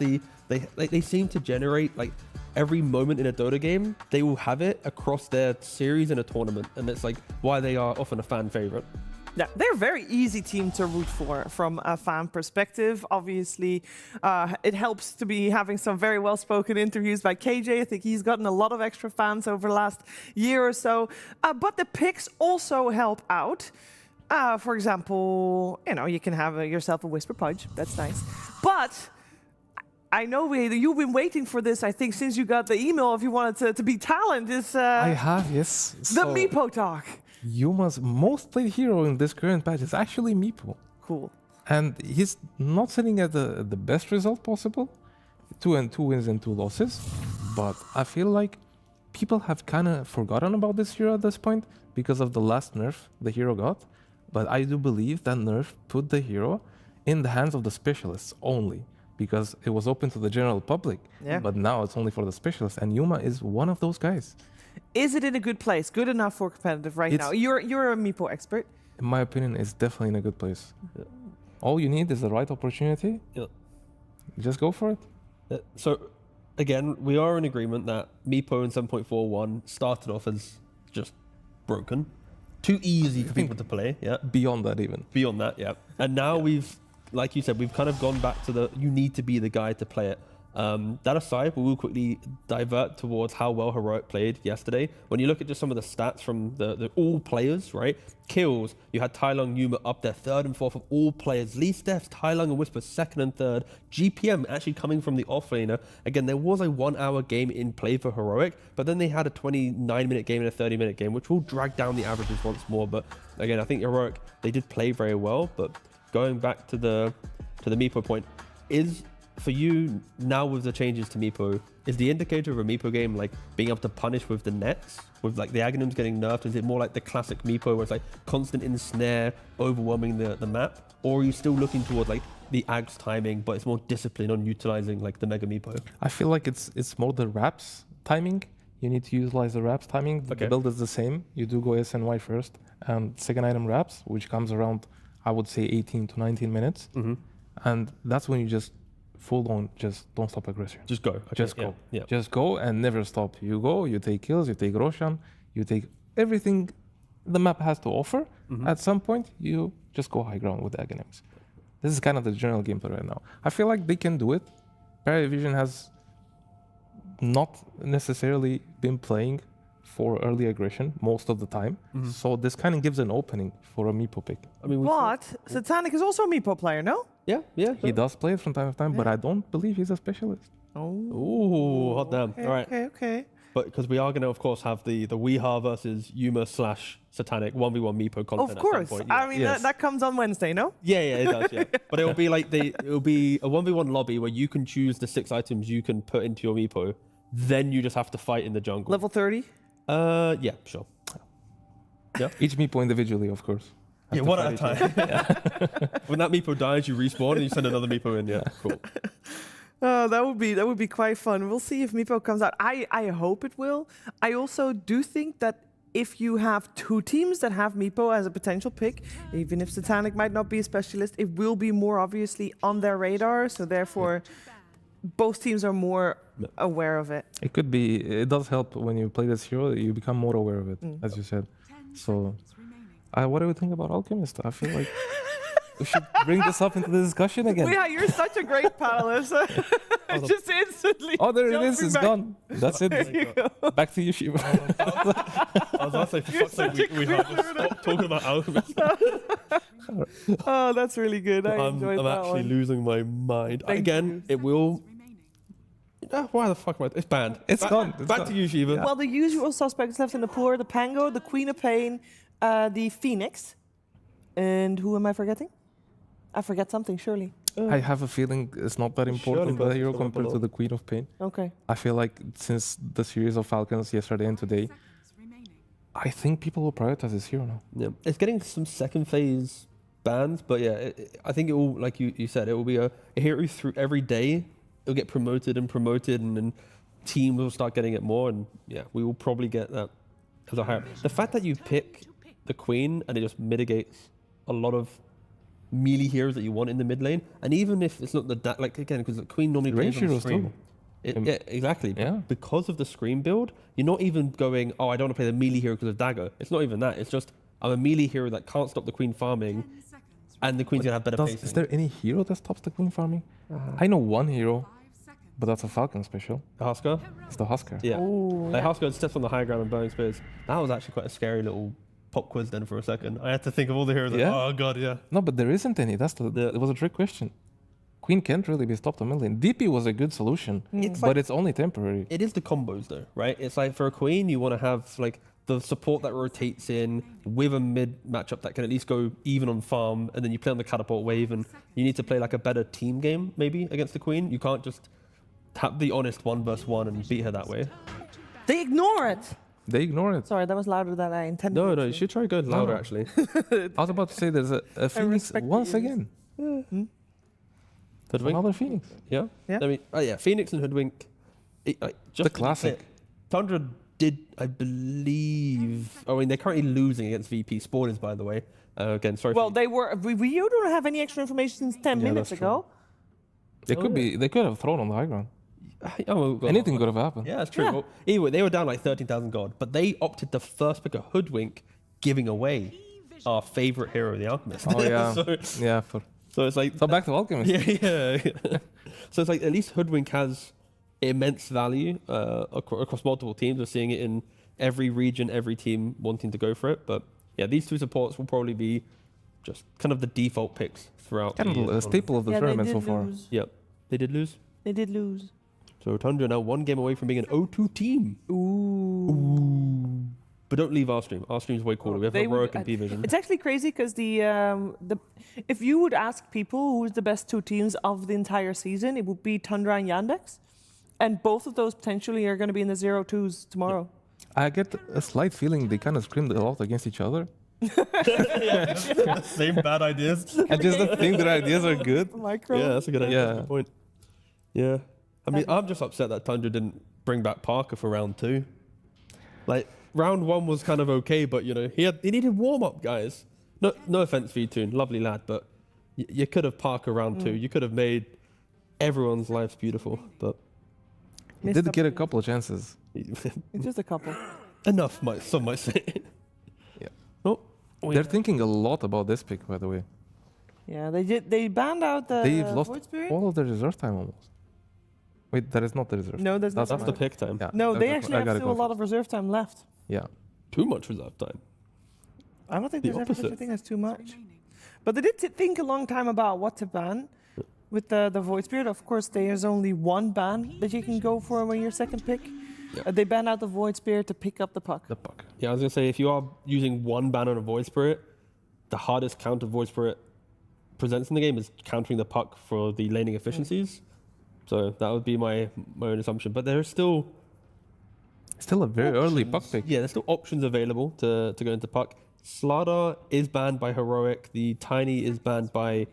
they seem to generate like every moment in a Dota game, they will have it across their series in a tournament. And it's like why they are often a fan favorite. Yeah, they're a very easy team to root for from a fan perspective. Obviously, it helps to be having some very well-spoken interviews by KJ. I think he's gotten a lot of extra fans over the last year or so. But the picks also help out. For example, you know, you can have yourself a Whisper Pudge. That's nice. But I know you've been waiting for this, I think, since you got the email if you wanted to be talent. I have, yes. The Meepo talk. Yuma's most played hero in this current patch is actually Meepo. Cool. And he's not sitting at the best result possible. 2 wins and 2 losses. But I feel like people have kind of forgotten about this hero at this point because of the last nerf the hero got. But I do believe that nerf put the hero in the hands of the specialists only, because it was open to the general public. Yeah. But now it's only for the specialists, and Yuma is one of those guys. Is it in a good place? Good enough for competitive right now? You're a Meepo expert. In my opinion, it's definitely in a good place. Yeah. All you need is the right opportunity. Yeah. Just go for it. So, again, we are in agreement that Meepo in 7.41 started off as just broken. Too easy for people to play, yeah. Beyond that even. Beyond that, yeah. And now we've, like you said, we've kind of gone back to you need to be the guy to play it. That aside, we will quickly divert towards how well Heroic played yesterday. When you look at just some of the stats from the all players, right? Kills, you had Tylung, Yuma up there, 3rd and 4th of all players. Least deaths, Tylung and Whisper 2nd and 3rd. GPM actually coming from the offlaner. Again, there was a 1-hour game in play for Heroic, but then they had a 29-minute game and a 30-minute game, which will drag down the averages once more. But again, I think Heroic, they did play very well, but going back to the Meepo point, is for you now with the changes to Meepo, is the indicator of a Meepo game like being able to punish with the nets, with like the Aghanims getting nerfed? Is it more like the classic Meepo where it's like constant ensnare, overwhelming the map? Or are you still looking towards like the Aghs timing, but it's more discipline on utilizing like the Mega Meepo? I feel like it's more the wraps timing. You need to utilize the wraps timing. The build is the same. You do go SNY first, and second item wraps, which comes around, I would say 18 to 19 minutes. And that's when you just full on, just don't stop aggression. Just go. Okay, just go. Yeah. Just go and never stop. You go, you take kills, you take Roshan, you take everything the map has to offer. At some point, you just go high ground with the Aghanims. This is kind of the general gameplay right now. I feel like they can do it. PARIVISION has not necessarily been playing for early aggression most of the time. So this kind of gives an opening for a Meepo pick. I mean, But Satanic is also a Meepo player, no? Yeah. He does play it from time to time, but I don't believe he's a specialist. Ooh, hot damn. All right. Okay. But because we are going to, of course, have the Weeha versus Yuma / Satanic 1v1 Meepo content Of at course. some point. I mean, that comes on Wednesday, no? Yeah, it does, yeah. But it'll be like it'll be a 1v1 lobby where you can choose the 6 items you can put into your Meepo. Then you just have to fight in the jungle. Level 30? Yeah, sure. Yeah. Each Meepo individually, of course. Yeah, one at a time. When that Meepo dies, you respawn and you send another Meepo in. Yeah, cool. That would be quite fun. We'll see if Meepo comes out. I hope it will. I also do think that if you have 2 teams that have Meepo as a potential pick, even if Satanic might not be a specialist, it will be more obviously on their radar. So therefore, both teams are more aware of it. It could be. It does help when you play this hero. You become more aware of it, as you said. So, what do you think about Alchemist? I feel like we should bring this up into the discussion again. Yeah, you're such a great panelist. Just instantly. Oh, there it is. It's gone. That's it. Back to you, Shiva. I was also for fuck's sake, we have to stop talking about Alchemist. Oh, that's really good. I'm actually losing my mind. Again, it will. Why the fuck am I? It's banned. It's gone. Back to you, Shiva. Well, the usual suspects left in the pool are the Pango, the Queen of Pain, the Phoenix, and who am I forgetting? I forget something, surely. I have a feeling it's not that important, the hero compared to the Queen of Pain. Okay. I feel like since the series of Falcons yesterday and today, I think people will prioritize this hero now. Yeah, it's getting some second phase bans, but yeah, I think it will, like you said, it will be a hero through every day. It'll get promoted, and then teams will start getting it more, and yeah, we will probably get that as a higher. The fact that you pick the Queen and it just mitigates a lot of melee heroes that you want in the mid lane, and even if it's not because the Queen normally plays on the Scream. Yeah, exactly. Yeah. Because of the Scream build, you're not even going, I don't want to play the melee hero because of Dagger. It's not even that. It's just, I'm a melee hero that can't stop the Queen farming, and the Queen's going to have better pacing. Is there any hero that stops the Queen farming? I know one hero, but that's a Falcon special. The Husker? It's the Husker. Yeah. Ooh, Like Husker steps on the high ground and burning spears. That was actually quite a scary little pop quiz then for a second. I had to think of all the heroes. Yeah? Oh god, yeah. No, but there isn't any. It was a trick question. Queen can't really be stopped on mid lane. DP was a good solution, but it's only temporary. It is the combos though, right? It's like for a Queen, you want to have like the support that rotates in with a mid matchup that can at least go even on farm, and then you play on the catapult wave, and you need to play like a better team game maybe against the Queen. You can't just have the honest 1v1 and beat her that way. They ignore it. They ignore it. Sorry, that was louder than I intended. No, you should try going louder actually. I was about to say there's a Phoenix once again. Hoodwink? Another Phoenix. Yeah? I mean, Phoenix and Hoodwink. Just the classic. Tundra did, I believe. I mean, they're currently losing against VP Spawners, by the way. Again, sorry. Well, they were. We don't have any extra information since 10 minutes ago. They could have thrown on the high ground. Well, anything could have happened. Yeah, that's true. Yeah. Well, anyway, they were down like 13,000 gold, but they opted to first pick a Hoodwink, giving away our favorite hero, the Alchemist. Oh yeah, So it's like back to Alchemist. Yeah. So it's like at least Hoodwink has immense value across multiple teams. We're seeing it in every region, every team wanting to go for it. But yeah, these two supports will probably be just kind of the default picks throughout. Kind of a staple of the tournament so far. Yep, they did lose. They did lose. So Tundra now one game away from being an 0-2 team. Ooh. But don't leave our stream. Our stream's way cooler. We have Heroic and PVision. It's actually crazy because if you would ask people who's the best 2 teams of the entire season, it would be Tundra and Yandex. And both of those potentially are going to be in the 0-2s tomorrow. I get a slight feeling they kind of screamed a lot against each other. Same bad ideas. I just don't think their ideas are good. Micro. Yeah, that's a good idea. Yeah. That's a good point. Yeah. I mean, I'm just upset that Tundra didn't bring back Parker for round 2. Like, round 1 was kind of okay, but, you know, he needed warm-up, guys. No offense, V-Tune, lovely lad, but you could have Parker round 2. You could have made everyone's lives beautiful, but... He did get a couple of chances. Just a couple. Enough, some might say. Yeah. Oh, they're thinking a lot about this pick, by the way. Yeah, they banned out the They've lost Void Spirit. all of their reserve time almost. Wait, that is not the reserve. No, there's not. That's the pick time. Yeah, No, I they got- actually I have got it still a lot confused. of reserve time left. Yeah. Too much reserve time. I don't think The there's ever such a opposite. thing as too much. But they did think a long time about what to ban. With the Void Spirit, of course, there's only one ban that you can go for when you're second pick. They ban out the Void Spirit to pick up the puck. The puck. Yeah, I was gonna say if you are using one ban on a Void Spirit, the hardest counter Void Spirit presents in the game is countering the puck for the laning efficiencies. So that would be my own assumption. But there's still a very early puck pick. Yeah, there's still options available to go into puck. Slardar is banned by Heroic. The Tiny is banned by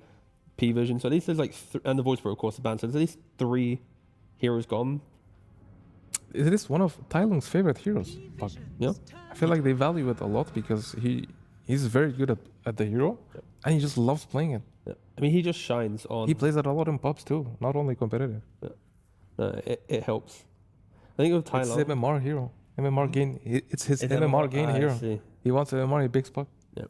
PVision. So at least there's like and the Void Spirit of course is banned. So there's at least 3 heroes gone. It is one of Tylung's favorite heroes. Puck. Yeah. I feel like they value it a lot because he's very good at the hero, and he just loves playing it. Yeah. I mean, he just shines on. He plays it a lot in pubs too, not only competitive. Yeah. It helps. I think with It's Tylung, MMR hero. MMR gain. It's his It's MMR gain I hero. see. He wants MMR. He picks puck. Yeah.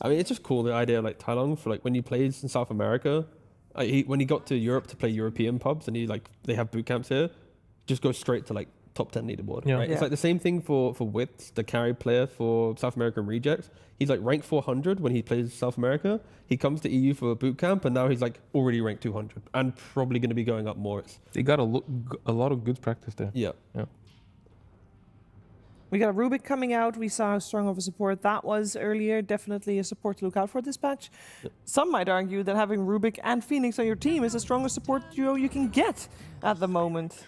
I mean, it's just cool the idea of like Tylung for like when he plays in South America, when he got to Europe to play European pubs and they have boot camps here, just go straight to like top 10 leaderboard. Yeah. Right? It's like the same thing for Wits, the carry player for South American rejects. He's like ranked 400 when he plays South America. He comes to EU for a boot camp and now he's like already ranked 200 and probably going to be going up more. They got a lot of good practice there. Yeah. Yeah. We got Rubik coming out. We saw how strong of a support that was earlier. Definitely a support to look out for this patch. Some might argue that having Rubik and Phoenix on your team is the strongest support duo you can get at the moment.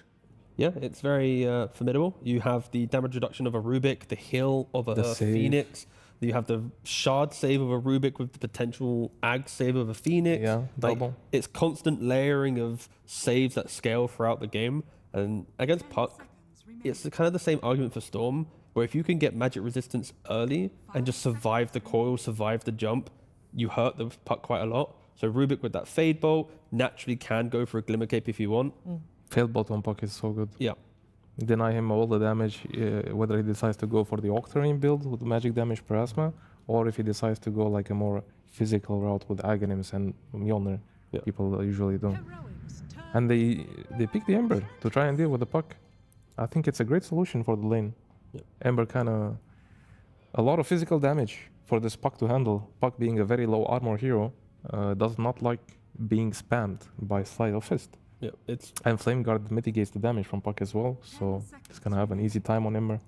Yeah, it's very formidable. You have the damage reduction of a Rubik, the heal of a save. Phoenix. You have the shard save of a Rubik with the potential ag save of a Phoenix. Yeah, double. It's constant layering of saves that scale throughout the game. And against Puck, it's kind of the same argument for Storm, where if you can get magic resistance early and just survive the coil, survive the jump, you hurt the Puck quite a lot. So Rubik with that Fade Bolt naturally can go for a Glimmer Cape if you want. Failed bot on puck is so good. Yeah. Deny him all the damage, whether he decides to go for the Octarine build with magic damage per Asma, or if he decides to go like a more physical route with Aghanims and Mjolnir. People usually do. And they pick the Ember to try and deal with the puck. I think it's a great solution for the lane. Ember kind of a lot of physical damage for this puck to handle. Puck being a very low armor hero does not like being spammed by Slide of Fist. Yeah, and Flame Guard mitigates the damage from puck as well, so it's gonna have an easy time on Ember.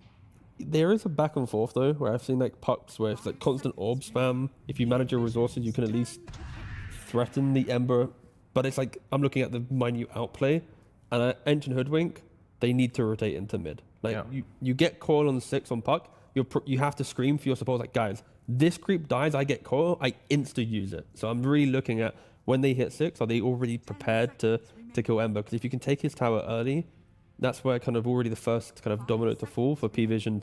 There is a back and forth though, where I've seen like pucks where it's like constant orb spam. If you manage your resources, you can at least threaten the Ember. But it's like I'm looking at the minute outplay, and at Engine Hoodwink, they need to rotate into mid. Like you get coil on 6 on puck, you have to scream for your support. Like guys, this creep dies, I get coil, I insta use it. So I'm really looking at when they hit 6, are they already prepared to kill Ember? Because if you can take his tower early, that's where kind of already the first kind of domino to fall for PVision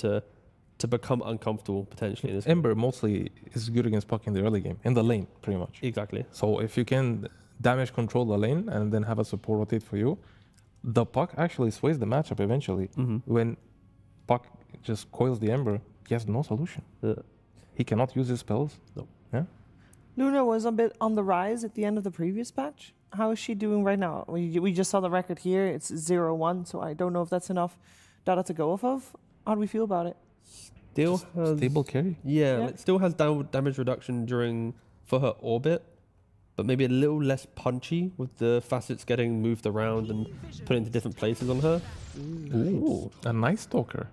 to become uncomfortable potentially in this Ember mostly is good against puck in the early game, in the lane pretty much. Exactly. So if you can damage control the lane and then have a support rotate for you, the puck actually sways the matchup eventually. When puck just coils the Ember, he has no solution. He cannot use his spells. No. Yeah. Luna was a bit on the rise at the end of the previous patch. How is she doing right now? We just saw the record here. It's 0-1, so I don't know if that's enough data to go off of. How do we feel about it? Still has stable carry. Yeah, it still has damage reduction for her orbit, but maybe a little less punchy with the facets getting moved around and put into different places on her. Ooh, a Night Stalker.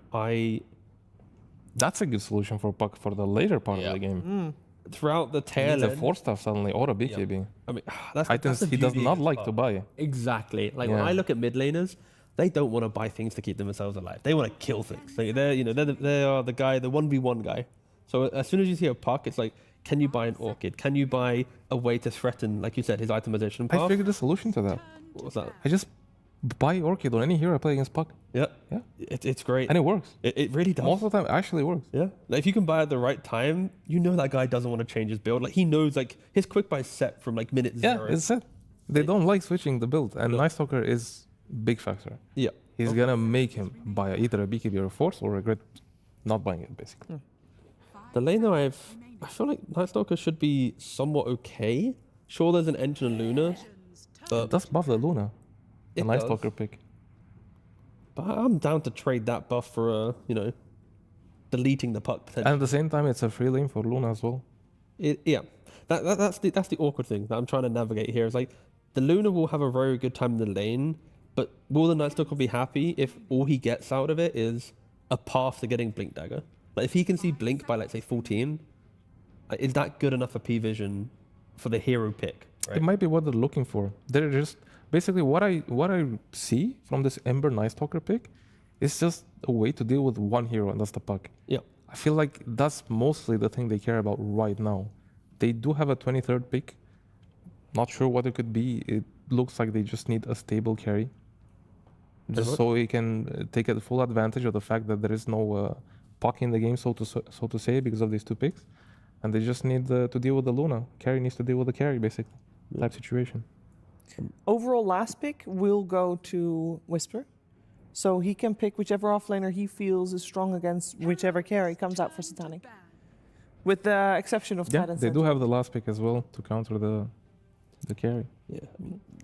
That's a good solution for puck for the later part of the game. Throughout the tail Needs a end. 4-star suddenly or a BKB. I mean, items he does not like to buy. Exactly. Like when I look at mid laners, they don't want to buy things to keep themselves alive. They want to kill things. Like they are the guy, the 1v1 guy. So as soon as you see a puck, it's like, can you buy an Orchid? Can you buy a way to threaten, like you said, his itemization path? I figured a solution to that. What was that? I just buy Orchid on any hero I play against puck. Yeah. Yeah. It's great. And it works. It really does. Most of the time, it actually works. Yeah. Like if you can buy at the right time, you know that guy doesn't want to change his build. Like he knows like his quick buy is set from like minute 0. Yeah, it's set. They don't like switching the build, and Night Stalker is big factor. Yeah. He's gonna make him buy either a BKB or a Force or regret not buying it, basically. The lane though, I feel like Night Stalker should be somewhat okay. Sure, there's an Engine and Luna, but it does buff the Luna. a Night Stalker pick. But I'm down to trade that buff for, deleting the puck potentially. And at the same time, it's a free lane for Luna as well. Yeah, that's the awkward thing that I'm trying to navigate here. Is like the Luna will have a very good time in the lane, but will the Night Stalker be happy if all he gets out of it is a path to getting Blink Dagger? Like if he can see Blink by let's say 14, is that good enough for P-Vision for the hero pick? Right? It might be what they're looking for. They're just basically what I see from this Ember Night Stalker pick is just a way to deal with one hero, and that's the puck. Yeah. I feel like that's mostly the thing they care about right now. They do have a 23rd pick. Not sure what it could be. It looks like they just need a stable carry. Just so he can take a full advantage of the fact that there is no puck in the game, so to say, because of these two picks. And they just need to deal with the Luna. Carry needs to deal with the carry, basically. Type situation. Overall last pick will go to Whisper. So he can pick whichever offlaner he feels is strong against whichever carry comes out for Satanic. With the exception of Titan they do have the last pick as well to counter the carry. Yeah.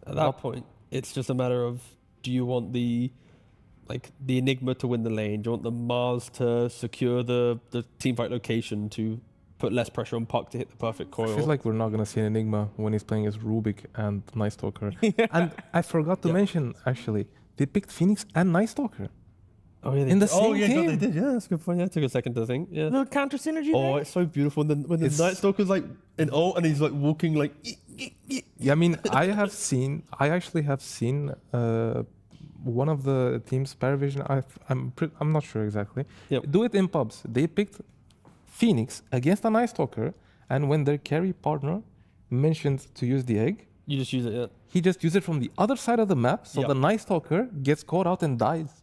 At that point, it's just a matter of, do you want the Enigma to win the lane? Do you want the MOUZ to secure the teamfight location to put less pressure on Puck to hit the perfect coil? I feel like we're not going to see an Enigma when he's playing as Rubik and Night Stalker. And I forgot to mention, actually, they picked Phoenix and Night Stalker. Oh yeah, in the same game. God, they did. Yeah, that's a good point. Yeah, it took a second to think. Yeah. Little counter synergy. Oh, it's so beautiful when the Night Stalker's like in ult and he's like walking like. Yeah, I mean, I actually have seen one of the teams, PARIVISION. I'm not sure exactly. Yep. Do it in pubs. They picked Phoenix against a Night Stalker, and when their carry partner mentioned to use the egg, you just use it. Yeah. He just used it from the other side of the map, so the Night Stalker gets caught out and dies.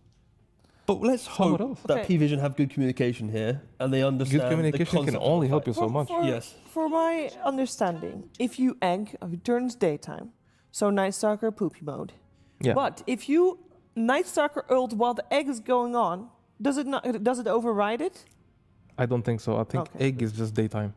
But let's hope that P-Vision have good communication here, and they understand. Good communication can only help you so much. Yes. For my understanding, if you egg, it turns daytime. So Night Stalker poopy mode. Yeah. But if you Night Stalker ult while the egg is going on, does it override it? I don't think so. I think egg is just daytime.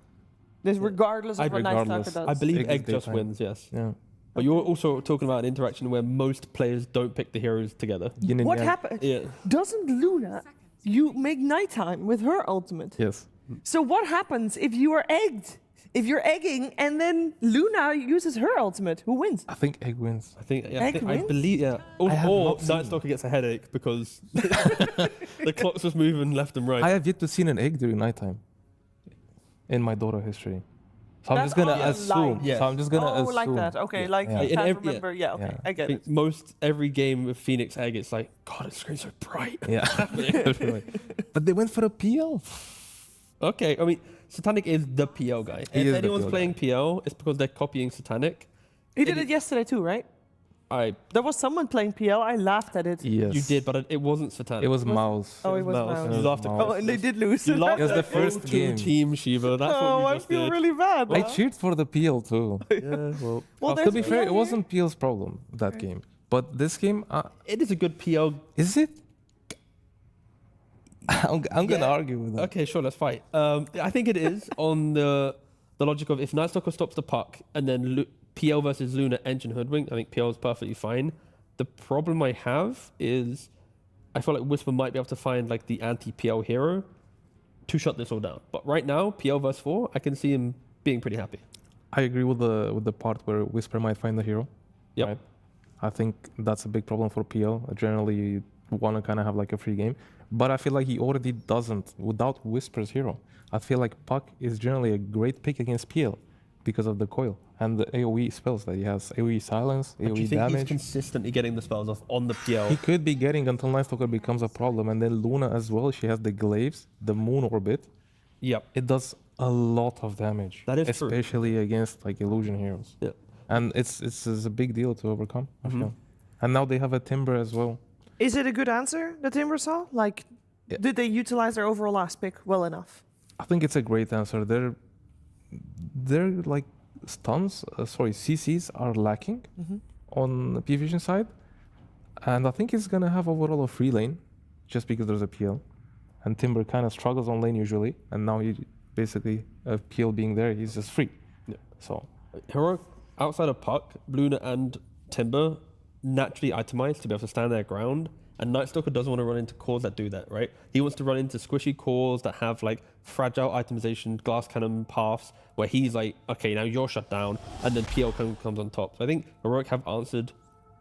This regardless of what Night Stalker does. I believe egg just wins, yes. Yeah. But you're also talking about an interaction where most players don't pick the heroes together. What happens? Yeah. Doesn't Luna you make nighttime with her ultimate? Yes. So what happens if you are egged? If you're egging and then Luna uses her ultimate, who wins? I think egg wins. I believe, yeah. Or Night Stalker gets a headache because the clock's just moving left and right. I have yet to see an egg during nighttime in my Dota history. So I'm just gonna assume. Yeah. So I'm just gonna assume. like that. Okay, like you can't remember. Yeah, okay, I get it. Every game with Phoenix Egg, it's like, God, it screens so bright. Yeah. But they went for a PL. Okay, I mean, Satanic is the PL guy. If anyone's playing PL, it's because they're copying Satanic. He did it yesterday too, right? There was someone playing PL. I laughed at it. Yes. You did, but it wasn't Satanic. It was MOUZ. Oh, it was MOUZ. You laughed at Oh, and they did lose. You laughed It was at the first game. Team Shiva. That's what you I just feel did. really bad. I cheered for the PL too. Yeah, well, To be fair, it wasn't PL's problem that game. But this game, it is a good PL. Is it? I'm gonna argue with that. Okay, sure, let's fight. I think it is on the logic of if Night Stalker stops the puck and then PL versus Luna engine hoodwink, I think PL is perfectly fine. The problem I have is I feel like Whisper might be able to find like the anti-PL hero to shut this all down. But right now, PL versus 4, I can see him being pretty happy. I agree with the part where Whisper might find the hero. Yeah. Right? I think that's a big problem for PL. Generally, you want to kind of have like a free game. But I feel like he already doesn't without Whisper's hero. I feel like Puck is generally a great pick against PL because of the coil and the AoE spells that he has. AoE silence, AoE Do you think damage. he's consistently getting the spells off on the PL? He could be getting until Night Stalker becomes a problem. And then Luna as well, she has the glaives, the moon orbit. Yep. It does a lot of damage. That is true. Especially against like illusion heroes. Yeah. And it's a big deal to overcome, I feel. And now they have a Timber as well. Is it a good answer that Timber saw? Like, did they utilize their overall last pick well enough? I think it's a great answer. They're like stuns, CCs are lacking on the P-Vision side. And I think he's going to have overall a free lane just because there's a PL. And Timber kind of struggles on lane usually. And now he basically, PL being there, he's just free. Yeah. So Heroic, outside of Puck, Luna and Timber, naturally itemized to be able to stand their ground. And Night Stalker doesn't want to run into cores that do that, right? He wants to run into squishy cores that have like fragile itemization, glass cannon paths, where he's like, okay, now you're shut down, and then PL comes on top. So I think Heroic have answered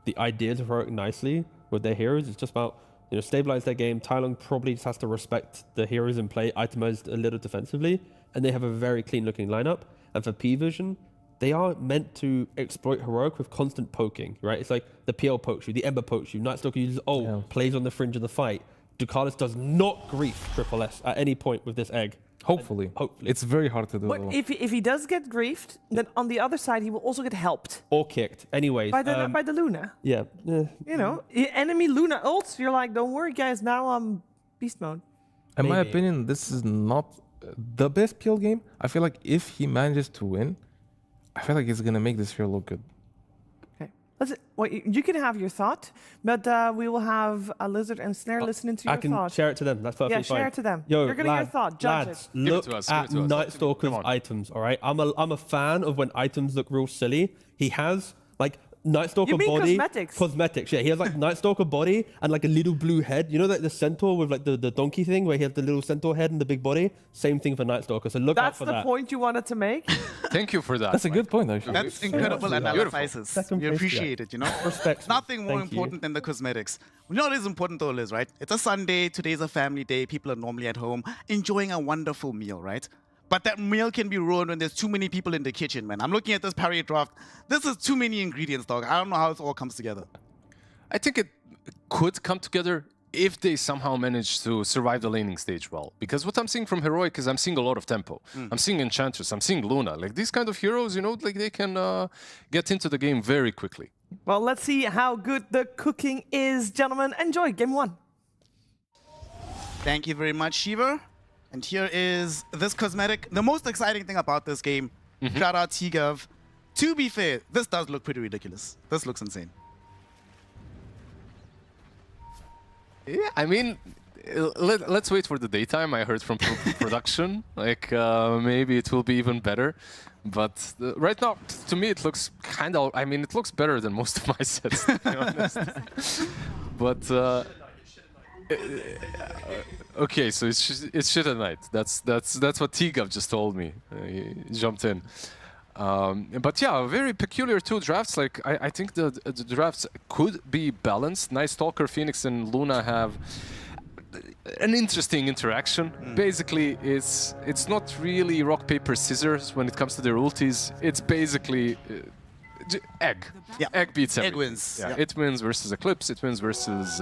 the ideas of Heroic nicely with their heroes. It's just about, you know, stabilize their game. Tylong probably just has to respect the heroes in play, itemized a little defensively, and they have a very clean looking lineup. And for PVision, they are meant to exploit Heroic with constant poking, right? It's like the PL pokes you, the Ember pokes you, Night Stalker uses plays on the fringe of the fight. Ducalis does not grief Triple S at any point with this egg. Hopefully. It's very hard to do. But if he does get griefed, then on the other side he will also get helped. Or kicked. Anyways. By the Luna. Yeah. You know, enemy Luna ults, you're like, don't worry guys, now I'm beast mode. In my opinion, this is not the best PL game. I feel like if he manages to win, I feel like it's going to make this hero look good. Well, you can have your thought, but we will have a Lizard and Snare listening to your thought. I can share it to them. That's perfectly fine. Yeah, share it to them. Yo, you're getting your thought. Judge lads, it. look at Night Stalker's items, all right? I'm a fan of when items look real silly. He has, like, Night Stalker body. Cosmetics? Cosmetics, yeah. He has like Night Stalker body and like a little blue head. You know, like the centaur with like the donkey thing where he has the little centaur head and the big body? Same thing for Night Stalker. So look out for that. That's the point you wanted to make? Thank you for that. That's a good point, actually. That's incredible analysis. We appreciate it, you know? Respect. Nothing more important than the cosmetics. You know what is important though, Liz, right? It's a Sunday, today's a family day, people are normally at home enjoying a wonderful meal, right? But that meal can be ruined when there's too many people in the kitchen, man. I'm looking at this parry draft. This is too many ingredients, dog. I don't know how it all comes together. I think it could come together if they somehow manage to survive the laning stage well. Because what I'm seeing from Heroic is I'm seeing a lot of tempo. I'm seeing Enchantress, I'm seeing Luna. Like these kind of heroes, you know, like they can get into the game very quickly. Well, let's see how good the cooking is, gentlemen. Enjoy game one. Thank you very much, Shiva. And here is this cosmetic. The most exciting thing about this game, shout out T-Gov. To be fair, this does look pretty ridiculous. This looks insane. Yeah, I mean, let's wait for the daytime. I heard from production, like maybe it will be even better. But right now, to me, it looks kind of, I mean, it looks better than most of my sets, to be honest. But okay, so it's shit at night. That's what T-Gov just told me. He jumped in. But yeah, very peculiar two drafts. Like I think the drafts could be balanced. Night Stalker, Phoenix, and Luna have an interesting interaction. Basically, it's not really rock paper scissors when it comes to their ultis. It's basically egg. Yeah. Egg beats everything. Egg wins. Yeah. It wins versus Eclipse. It wins versus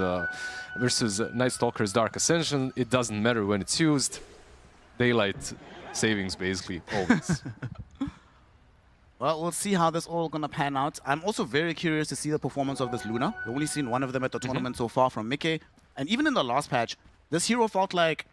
Night Stalker's Dark Ascension. It doesn't matter when it's used. Daylight savings, basically, always. Well, we'll see how this all gonna pan out. I'm also very curious to see the performance of this Luna. We've only seen one of them at the tournament so far from Mickey. And even in the last patch, this hero felt like...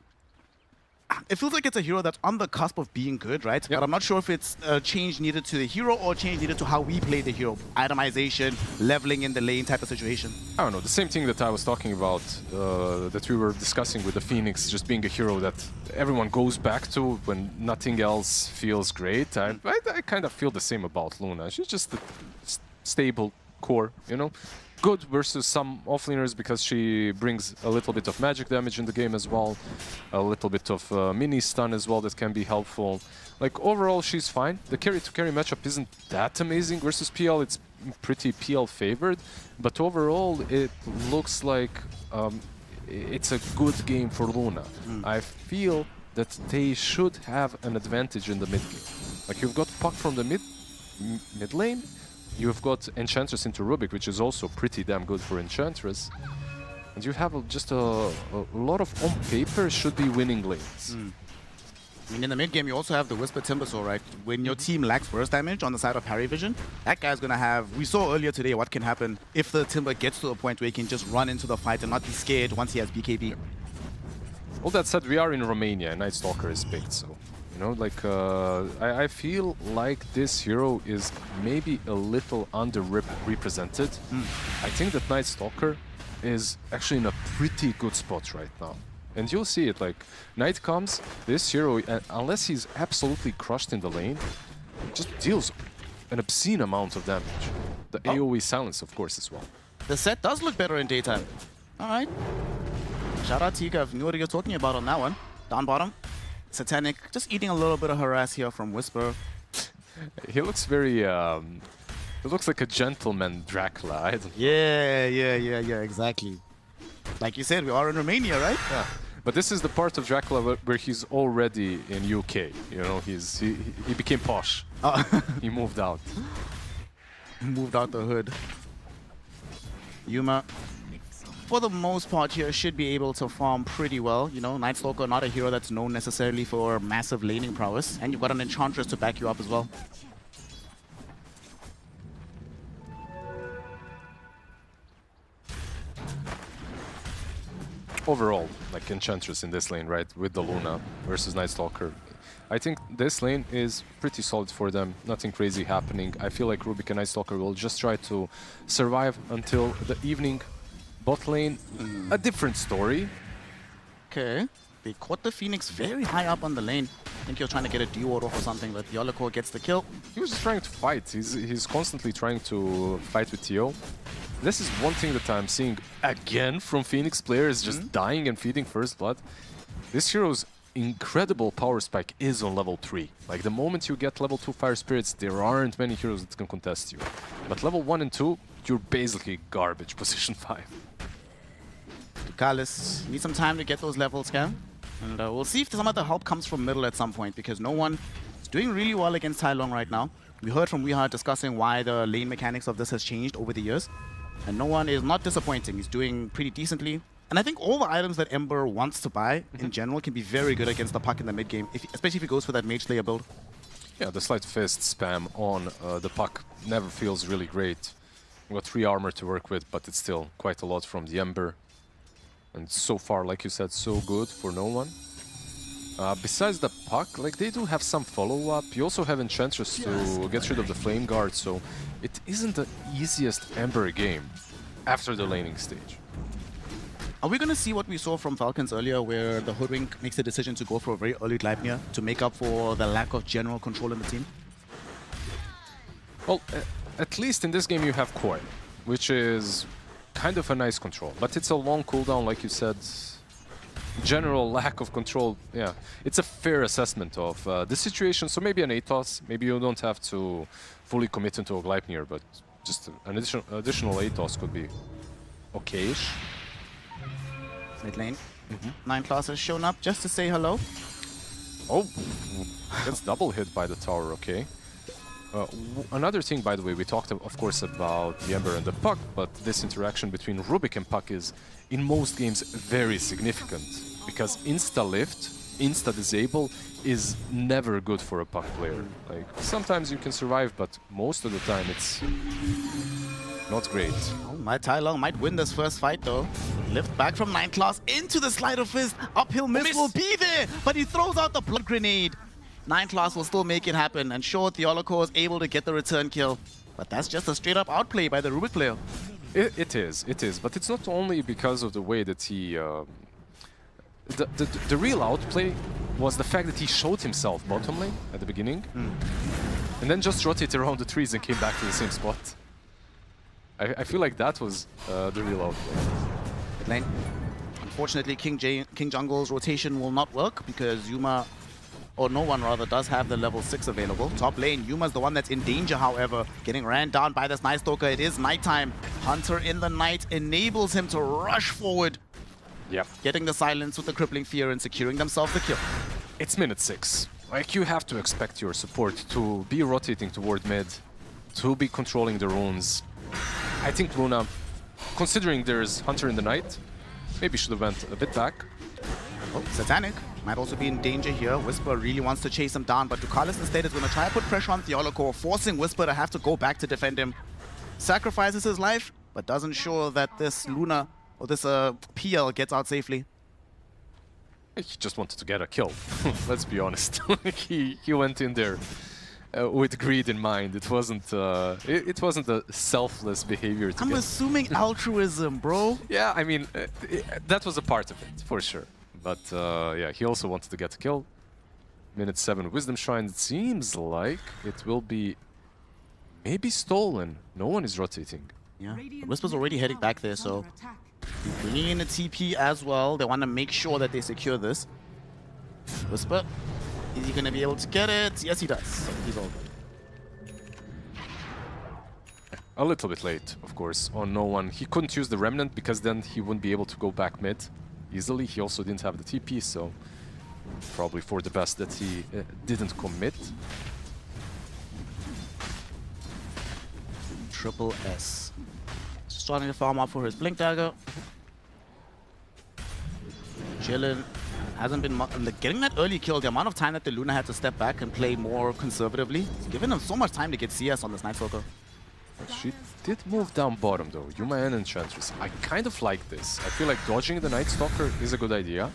It feels like it's a hero that's on the cusp of being good, right? But I'm not sure if it's a change needed to the hero or change needed to how we play the hero. Itemization, leveling in the lane type of situation. I don't know, the same thing that I was talking about, that we were discussing with the Phoenix, just being a hero that everyone goes back to when nothing else feels great. I kind of feel the same about Luna. She's just a stable core, you know? Good versus some offlaners because she brings a little bit of magic damage in the game as well, a little bit of mini stun as well that can be helpful. Like overall, she's fine. The carry-to-carry matchup isn't that amazing versus PL. It's pretty PL favored, but overall it looks like it's a good game for Luna. I feel that they should have an advantage in the mid game. Like you've got Puck from the mid lane. You've got Enchantress into Rubik, which is also pretty damn good for Enchantress. And you have just a lot of, on paper, should be winning lanes. I mean, in the mid game, you also have the Whisper Timbersaw, right? When your team lacks burst damage on the side of PARIVISION, that guy's gonna have... We saw earlier today what can happen if the Timber gets to a point where he can just run into the fight and not be scared once he has BKB. All that said, we are in Romania and Night Stalker is picked, so... You know, like, I feel like this hero is maybe a little underrepresented. I think that Night Stalker is actually in a pretty good spot right now. And you'll see it, like, Night comes, this hero, unless he's absolutely crushed in the lane, just deals an obscene amount of damage. The AoE silence, of course, as well. The set does look better in daytime. All right. Shout out to Tika. Knew what you're talking about on that one. Down bottom. Satanic just eating a little bit of harass here from Whisper. He looks very... he looks like a gentleman Dracula. I don't Yeah, exactly. Like you said, we are in Romania, right? Yeah. But this is the part of Dracula where he's already in UK. You know, he became posh. He moved out. Moved out the hood. Yuma, for the most part here, should be able to farm pretty well. You know, Night Stalker, not a hero that's known necessarily for massive laning prowess. And you've got an Enchantress to back you up as well. Overall, like Enchantress in this lane, right, with the Luna versus Night Stalker. I think this lane is pretty solid for them, nothing crazy happening. I feel like Rubik and Night Stalker will just try to survive until the evening. Bot lane, a different story. Okay, they caught the Phoenix very high up on the lane. I think you're trying to get a D-ward off or something, but Yoloko gets the kill. He was just trying to fight. He's constantly trying to fight with Tio. This is one thing that I'm seeing again from Phoenix players, just dying and feeding first blood. This hero's incredible power spike is on level 3. Like the moment you get level 2 fire spirits, there aren't many heroes that can contest you. But level 1 and 2, you're basically garbage position 5. Ducalis need some time to get those levels, Cam. And we'll see if some of the help comes from middle at some point, because no one is doing really well against Tai Long right now. We heard from Weehart discussing why the lane mechanics of this has changed over the years. And no one is not disappointing. He's doing pretty decently. And I think all the items that Ember wants to buy in general can be very good against the Puck in the mid game, especially if he goes for that Mage Slayer build. Yeah, the Slight Fist spam on the Puck never feels really great. We've got 3 armor to work with, but it's still quite a lot from the Ember. And so far, like you said, so good for no one. Besides the Puck, like they do have some follow-up. You also have Enchantress to get rid of the Flame Guard, so it isn't the easiest Ember game after the laning stage. Are we going to see what we saw from Falcons earlier, where the Hoodwink makes the decision to go for a very early Gleipnir to make up for the lack of general control in the team? Well, at least in this game you have Koi, which is kind of a nice control, but it's a long cooldown, like you said. General lack of control, yeah. It's a fair assessment of the situation, so maybe an Atos, maybe you don't have to fully commit into a Gleipnir, but just an additional Atos could be okay-ish. Mid lane. 9 class has shown up just to say hello. Oh, gets double hit by the tower, okay. Another thing, by the way, we talked, of course, about the Ember and the Puck, but this interaction between Rubik and Puck is, in most games, very significant. Because insta-lift, insta-disable is never good for a Puck player. Like, sometimes you can survive, but most of the time it's not great. Oh, my Tai Long might win this first fight, though. Lift back from 9 class into the Sleight of Fist. Uphill miss will be there, but he throws out the blood grenade. 9 class will still make it happen, and sure, Theoloco is able to get the return kill. But that's just a straight-up outplay by the Rubik player. It is, but it's not only because of the way that he... The real outplay was the fact that he showed himself bottom lane at the beginning, and then just rotated around the trees and came back to the same spot. I feel like that was the real outplay. Mid lane. Unfortunately, King Jungle's rotation will not work because Yuma... or no one rather, does have the level 6 available. Top lane, Yuma's the one that's in danger, however. Getting ran down by this Night Stalker. It is nighttime. Hunter in the night enables him to rush forward. Yep. Getting the silence with the crippling fear and securing themselves the kill. It's minute 6. Like, you have to expect your support to be rotating toward mid, to be controlling the runes. I think Luna, considering there's Hunter in the night, maybe should have went a bit back. Oh, Satanic might also be in danger here. Whisper really wants to chase him down, but Ducalis instead is going to try and put pressure on Theoloco, forcing Whisper to have to go back to defend him. Sacrifices his life, but doesn't ensure that this Luna, or this PL, gets out safely. He just wanted to get a kill, let's be honest. he went in there with greed in mind. It wasn't a selfless behavior to I'm assuming altruism, bro. Yeah, I mean, that was a part of it, for sure. But yeah, he also wanted to get a kill. Minute 7, Wisdom Shrine. It seems like it will be maybe stolen. No one is rotating. Yeah, Whisper's already heading back there, so bringing in a TP as well. They want to make sure that they secure this. Whisper, is he going to be able to get it? Yes, he does. So he's all good. A little bit late, of course, on no one. He couldn't use the Remnant because then he wouldn't be able to go back mid easily. He also didn't have the TP, so probably for the best that he didn't commit. Triple S. Starting to farm up for his Blink Dagger. Chillin' hasn't been getting that early kill. The amount of time that the Luna had to step back and play more conservatively, it's given him so much time to get CS on this Night Stalker. She did move down bottom though. Yuma and Enchantress. I kind of like this. I feel like dodging the Night Stalker is a good idea.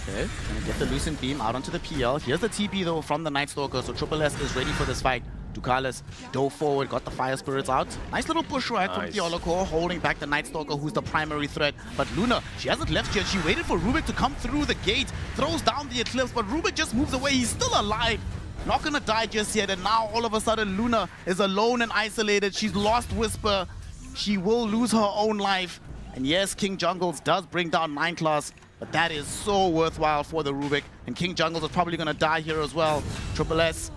Okay, gonna get the Lucent Beam out onto the PL. Here's the TP though from the Night Stalker, so Triple S is ready for this fight. Ducalis dove forward, got the Fire Spirits out. Nice little bushwhack from Theolocore, holding back the Night Stalker, who's the primary threat. But Luna, she hasn't left yet. She waited for Rubik to come through the gate, throws down the Eclipse, but Rubik just moves away. He's still alive. Not gonna die just yet, and now all of a sudden Luna is alone and isolated. She's lost Whisper. She will lose her own life. And yes, King Jungles does bring down 9 class, but that is so worthwhile for the Rubik. And King Jungles is probably gonna die here as well. Triple S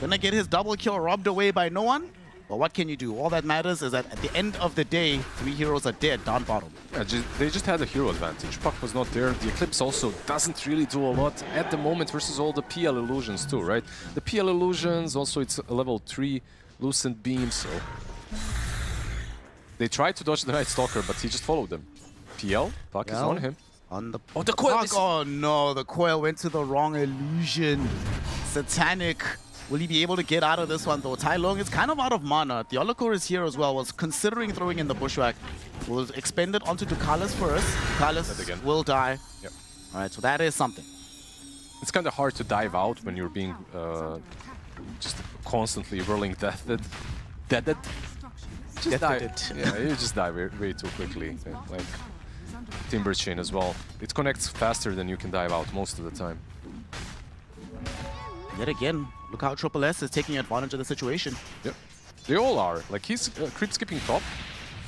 gonna get his double kill robbed away by no one. But what can you do? All that matters is that at the end of the day, 3 heroes are dead down bottom. Yeah, they just had a hero advantage. Puck was not there. The Eclipse also doesn't really do a lot at the moment versus all the PL illusions too, right? The PL illusions, also it's a level 3 Lucent Beam, so... They tried to dodge the Night Stalker, but he just followed them. PL, Puck is on him. On the oh, the coil! Oh no, the coil went to the wrong illusion. Satanic. Will he be able to get out of this one though? Tai Long is kind of out of mana. Theolocore is here as well. Was considering throwing in the bushwhack. Will expend it onto Ducalis first. Ducalis will die. Yep. Alright, so that is something. It's kind of hard to dive out when you're being just constantly rolling deathed. Just die. Yeah, you just die way too quickly. Like Timber Chain as well. It connects faster than you can dive out most of the time. Yet again, look how Triple S is taking advantage of the situation. Yep. They all are. Like, he's creep skipping top.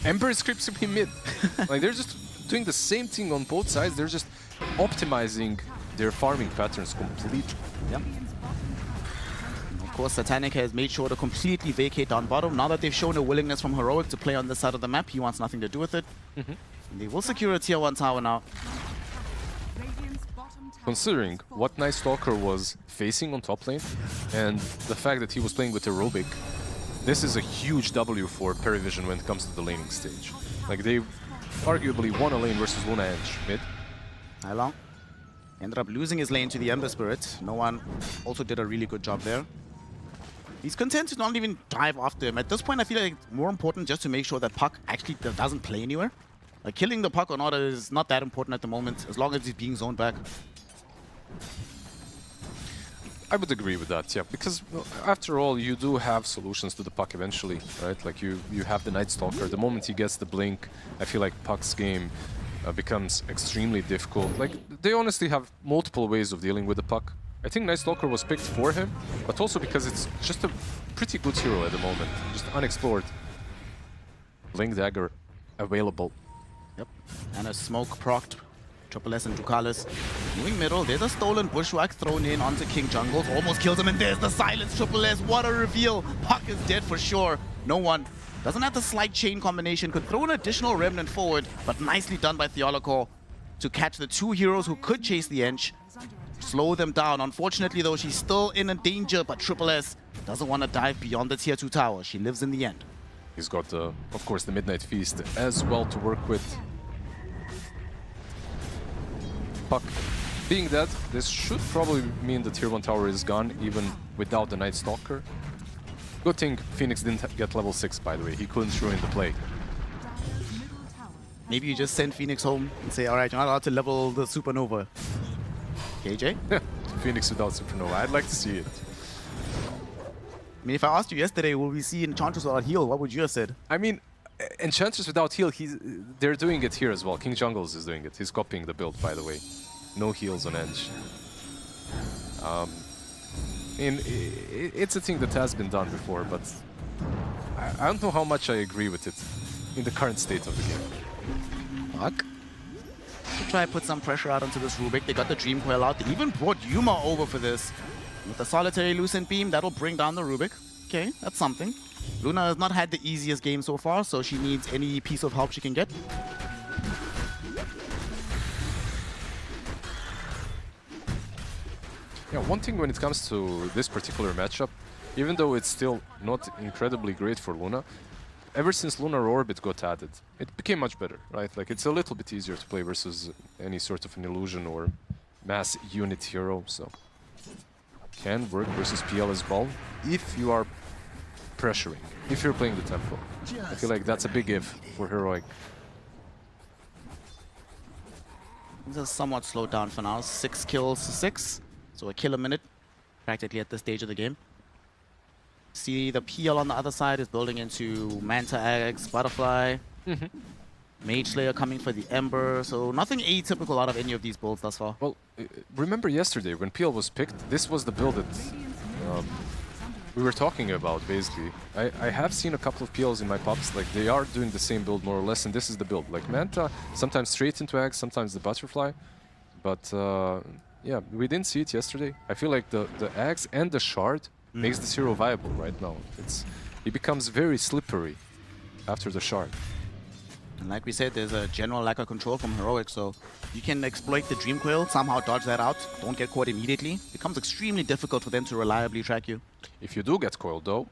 Ember is creep skipping mid. Like, they're just doing the same thing on both sides. They're just optimizing their farming patterns completely. Yep. Of course, Satanic has made sure to completely vacate down bottom. Now that they've shown a willingness from Heroic to play on this side of the map, he wants nothing to do with it. They will secure a tier 1 tower now. Considering what Night Stalker was facing on top lane, and the fact that he was playing with Aerobic, this is a huge W for PARIVISION when it comes to the laning stage. Like, they arguably won a lane versus Luna Edge mid. How long? Ended up losing his lane to the Ember Spirit. No one also did a really good job there. He's content to not even dive after him. At this point, I feel like it's more important just to make sure that Puck actually doesn't play anywhere. Like, killing the Puck or not is not that important at the moment, as long as he's being zoned back. I would agree with that, yeah, because after all, you do have solutions to the Puck eventually, right? Like, you have the Night Stalker. The moment he gets the blink, I feel like Puck's game becomes extremely difficult. Like, they honestly have multiple ways of dealing with the Puck. I think Night Stalker was picked for him, but also because it's just a pretty good hero at the moment, just unexplored. Blink Dagger available. Yep, and a smoke procced. Triple S and Ducalis moving middle. There's a stolen bushwhack thrown in onto King Jungles. Almost kills him, and there's the silence. Triple S, what a reveal. Puck is dead for sure. No one doesn't have the slight chain combination. Could throw an additional remnant forward, but nicely done by Theolocore to catch the 2 heroes who could chase the Ench. Slow them down. Unfortunately, though, she's still in a danger, but Triple S doesn't want to dive beyond the tier 2 tower. She lives in the end. He's got, of course, the Midnight Feast as well to work with. Puck being dead, this should probably mean the tier 1 tower is gone, even without the Night Stalker. Good thing Phoenix didn't get level 6, by the way. He couldn't ruin the play. Maybe you just send Phoenix home and say, alright, you're not allowed to level the Supernova. KJ? Yeah, Phoenix without Supernova. I'd like to see it. I mean, if I asked you yesterday, will we see Enchantress without heal, what would you have said? I mean, Enchantress without heal, they're doing it here as well. King Jungles is doing it. He's copying the build, by the way. No heals on Edge. It's a thing that has been done before, but I don't know how much I agree with it. in the current state of the game. Fuck. To try and put some pressure out onto this Rubik. They got the Dream Coil out. They even brought Yuma over for this. With the solitary Lucent Beam, that'll bring down the Rubik. Okay, that's something. Luna has not had the easiest game so far, so she needs any piece of help she can get. Yeah, one thing when it comes to this particular matchup, even though it's still not incredibly great for Luna, ever since Lunar Orbit got added, it became much better, right? Like, it's a little bit easier to play versus any sort of an illusion or mass unit hero, so can work versus PL as well if you are pressuring, if you're playing the tempo. I feel like that's a big if for Heroic. This is somewhat slowed down for now. 6 kills to 6, so a kill a minute practically at this stage of the game. See the PL on the other side is building into Manta Eggs, Butterfly, Mage Slayer coming for the Ember, so nothing atypical out of any of these builds thus far. Well, remember yesterday when PL was picked, this was the build that we were talking about, basically. I have seen a couple of PLs in my pops, like they are doing the same build more or less, and this is the build. Like Manta, sometimes straight into Eggs, sometimes the Butterfly, but yeah, we didn't see it yesterday. I feel like the Eggs and the Shard makes this hero viable right now. It becomes very slippery after the Shard. And like we said, there's a general lack of control from Heroic, so you can exploit the Dream Coil, somehow dodge that out, don't get caught immediately. It becomes extremely difficult for them to reliably track you. If you do get coiled though,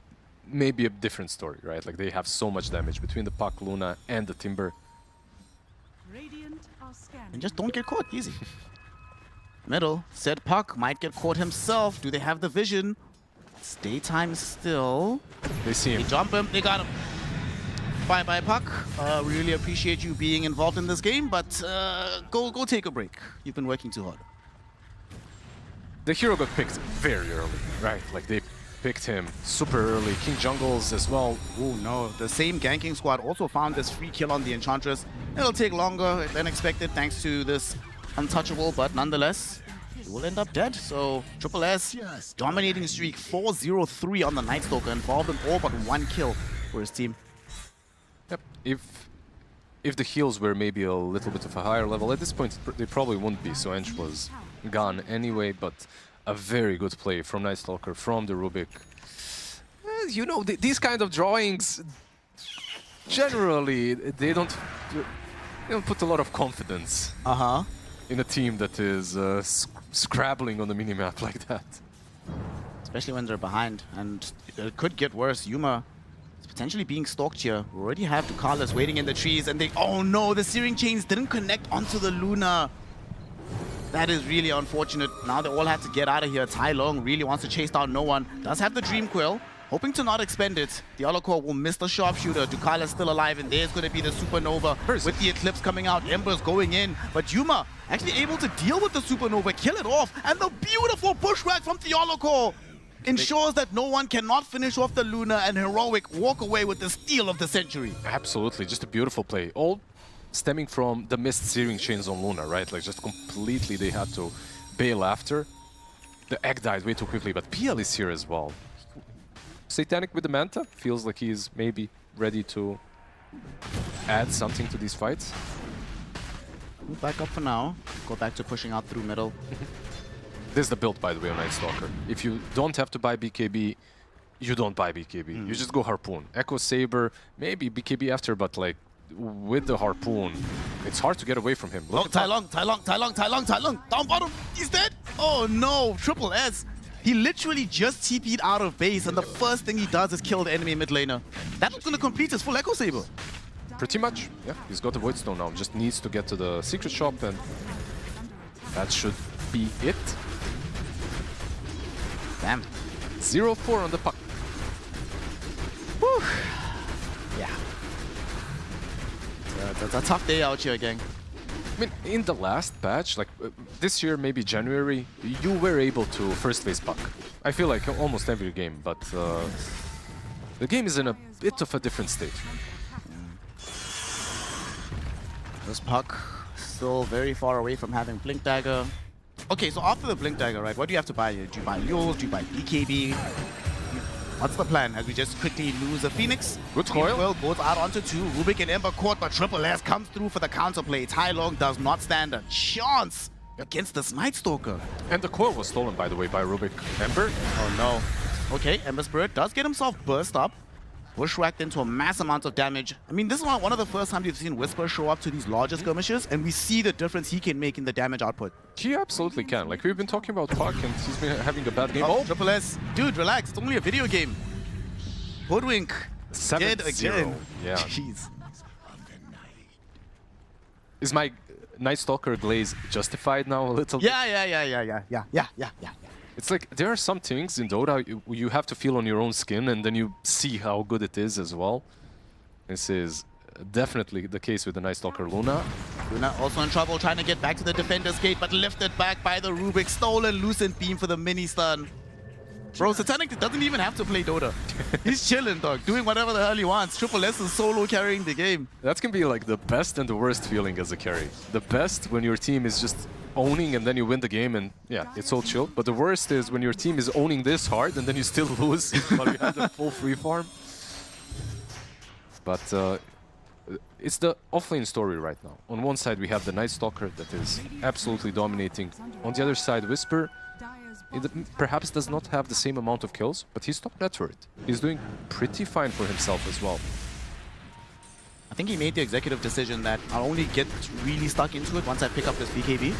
maybe a different story, right? Like they have so much damage between the Puck, Luna, and the Timber. And just don't get caught, easy. Middle, said Puck might get caught himself. Do they have the vision? It's daytime still. They see him. They jump him, they got him. Bye-bye, Puck. Really appreciate you being involved in this game, but go take a break. You've been working too hard. The hero got picked very early, right? Like they picked him super early. King Jungles as well. Oh no, the same ganking squad also found this free kill on the Enchantress. It'll take longer than expected thanks to this untouchable, but nonetheless, he will end up dead. So Triple S dominating streak, 4-0-3 on the Night Stalker, involved in all but 1 kill for his team. Yep. If the heals were maybe a little bit of a higher level, at this point they probably wouldn't be, so Ench was gone anyway, but a very good play from Night Stalker, from the Rubik. You know, these kind of drawings, generally, they don't put a lot of confidence in a team that is scrabbling on the minimap like that. Especially when they're behind, and it could get worse. Yuma potentially being stalked here. We already have Ducalis waiting in the trees, and they... Oh no, the Searing Chains didn't connect onto the Luna. That is really unfortunate. Now they all have to get out of here. Tai Long really wants to chase down no one. Does have the Dream Quill, hoping to not expend it. The Alakor will miss the Sharpshooter. Ducalis still alive, and there's going to be the Supernova with the Eclipse coming out. Ember's going in, but Yuma actually able to deal with the Supernova, kill it off, and the beautiful pushback from the Alakor ensures that no one cannot finish off the Luna, and Heroic walk away with the steal of the century. Absolutely, just a beautiful play. All stemming from the missed Searing Chains on Luna, right? Like just completely they had to bail after. The egg died way too quickly, but PL is here as well. Satanic with the Manta, feels like he's maybe ready to add something to these fights. Move back up for now. Go back to pushing out through middle. This is the build, by the way, on Night Stalker. If you don't have to buy BKB, you don't buy BKB. You just go Harpoon. Echo Saber, maybe BKB after, but like with the Harpoon, it's hard to get away from him. Look Tai Long, down bottom, he's dead. Oh no, Triple S. He literally just TP'd out of base, and the first thing he does is kill the enemy mid laner. That's going to complete his full Echo Saber. Pretty much, yeah. He's got the Void Stone now. Just needs to get to the secret shop, and that should be it. Damn. 0-4 on the Puck. Whew. Yeah. That's a tough day out here, gang. I mean, in the last patch, like this year, maybe January, you were able to first phase Puck. I feel like almost every game, but the game is in a bit of a different state. This Puck still very far away from having Blink Dagger. Okay, so after the Blink Dagger, right, what do you have to buy here? Do you buy Mules? Do you buy BKB? What's the plan? As we just quickly lose a Phoenix. Good coil. Well, goes out onto 2. Rubik and Ember caught, but Triple S comes through for the counterplay. Tai Long does not stand a chance against this Night Stalker. And the coil was stolen, by the way, by Rubik. Ember? Oh no. Okay, Ember Spirit does get himself burst up. Bushwhacked into a mass amount of damage. I mean, this is one of the first times you've seen Whisper show up to these larger skirmishes, and we see the difference he can make in the damage output. He absolutely can. Like, we've been talking about Puck, and he's been having a bad game. Oh, Triple S. Dude, relax. It's only a video game. Hoodwink. 7-0. Dead again. Yeah. Jeez. Is my Night Stalker glaze justified now a little bit? Yeah. It's like, there are some things in Dota you have to feel on your own skin, and then you see how good it is as well. This is definitely the case with the Night Stalker Luna. Luna also in trouble, trying to get back to the defender's gate, but lifted back by the Rubik. Stolen Lucent Beam for the mini stun. Bro, Satanic doesn't even have to play Dota. He's chilling, dog, doing whatever the hell he wants. Triple S is solo carrying the game. That can be like the best and the worst feeling as a carry. The best when your team is just owning and then you win the game and yeah, it's all chill. But the worst is when your team is owning this hard and then you still lose while you have the full free farm. But it's the offlane story right now. On one side we have the Night Stalker that is absolutely dominating. On the other side, Whisper perhaps does not have the same amount of kills, but he's top net for it. He's doing pretty fine for himself as well. I think he made the executive decision that I'll only get really stuck into it once I pick up this BKB.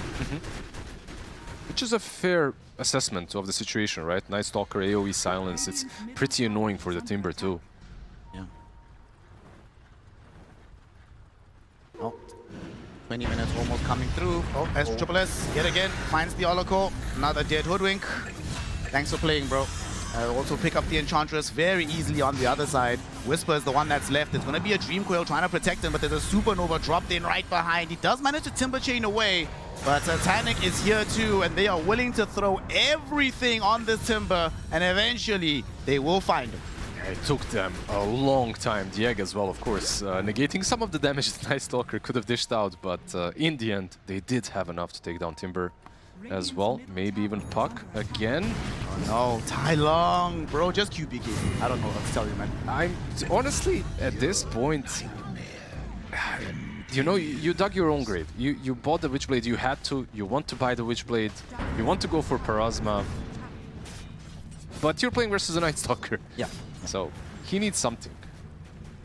Which is a fair assessment of the situation, right? Night Stalker, AoE silence, it's pretty annoying for the Timber too. Yeah. Oh, 20 minutes almost coming through. Oh, as Triple S yet again finds the Olaco. Another dead Hoodwink. Thanks for playing, bro. Also pick up the Enchantress very easily on the other side. Whisper is the one that's left. It's going to be a Dream Coil trying to protect him, but there's a Supernova dropped in right behind. He does manage to Timber Chain away, but Satanic is here too, and they are willing to throw everything on this Timber, and eventually they will find him. It took them a long time. The egg as well, of course, negating some of the damage the Night Stalker could have dished out, but in the end, they did have enough to take down Timber as well. Maybe even Puck again. Oh no, Tai Long, bro, just QBK. I don't know what to tell you, man. I'm honestly, at this point, you know, you dug your own grave. You bought the Witchblade, you had to, you want to buy the Witchblade, you want to go for Parasma, but you're playing versus a Night Stalker. Yeah. So, he needs something.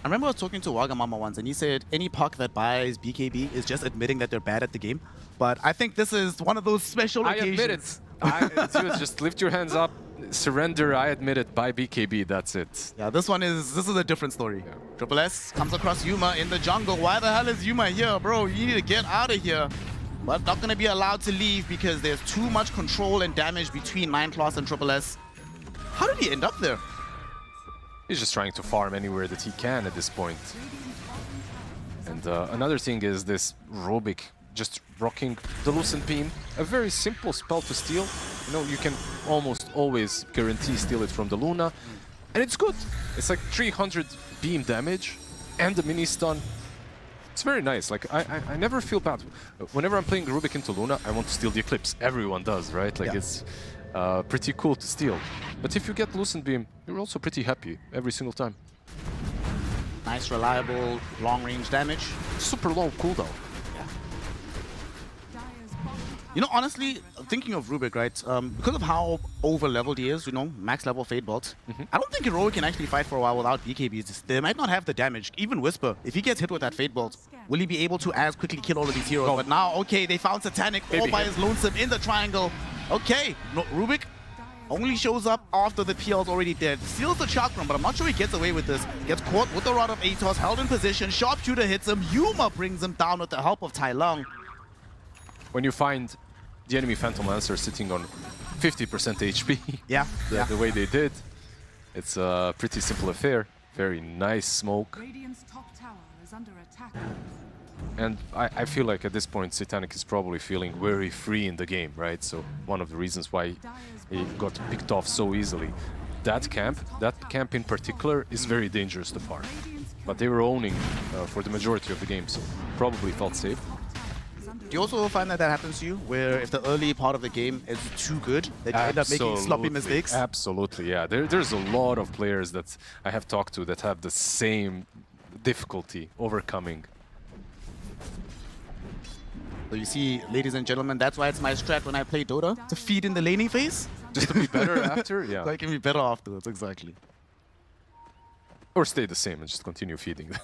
I remember I was talking to Wagamama once, and he said any Puck that buys BKB is just admitting that they're bad at the game. But I think this is one of those special occasions. I admit it. Dude, just lift your hands up, surrender, I admit it, buy BKB, that's it. Yeah, this is a different story. Yeah. Triple S comes across Yuma in the jungle. Why the hell is Yuma here, bro? You need to get out of here. But not going to be allowed to leave because there's too much control and damage between Nineclaws and Triple S. How did he end up there? He's just trying to farm anywhere that he can at this point. And another thing is this Rubik just rocking the Lucent Beam. A very simple spell to steal. You know, you can almost always guarantee steal it from the Luna. And it's good. It's like 300 beam damage and the mini stun. It's very nice. Like, I never feel bad. Whenever I'm playing Rubik into Luna, I want to steal the Eclipse. Everyone does, right? Like, it's pretty cool to steal. But if you get Lucent Beam, you're also pretty happy every single time. Nice, reliable, long-range damage. Super low cooldown. You know, honestly, thinking of Rubik, right, because of how over-leveled he is, you know, max-level Fade Bolt, I don't think Heroic can actually fight for a while without BKBs. They might not have the damage. Even Whisper, if he gets hit with that Fade Bolt, will he be able to as quickly kill all of these heroes? But now, okay, they found Satanic all by his lonesome in the triangle. Okay, no, Rubik only shows up after the PL's already dead. Steals the Chakram, but I'm not sure he gets away with this. Gets caught with the Rod of Atos, held in position, Sharpshooter hits him, Yuma brings him down with the help of Tai Long. When you find the enemy Phantom Lancer sitting on 50% HP, the way they did, it's a pretty simple affair. Very nice smoke. Radiant's top tower is under attack. And I feel like at this point Satanic is probably feeling very free in the game, right? So one of the reasons why he got picked off so easily. That camp in particular is very dangerous to farm. But they were owning for the majority of the game, so probably felt safe. Do you also find that happens to you, where if the early part of the game is too good, that you end up making sloppy mistakes? Absolutely, yeah. There's a lot of players that I have talked to that have the same difficulty overcoming. So you see, ladies and gentlemen, that's why it's my strat when I play Dota, to feed in the laning phase. Just to be better after? Yeah. So I can be better afterwards, exactly. Or stay the same and just continue feeding them.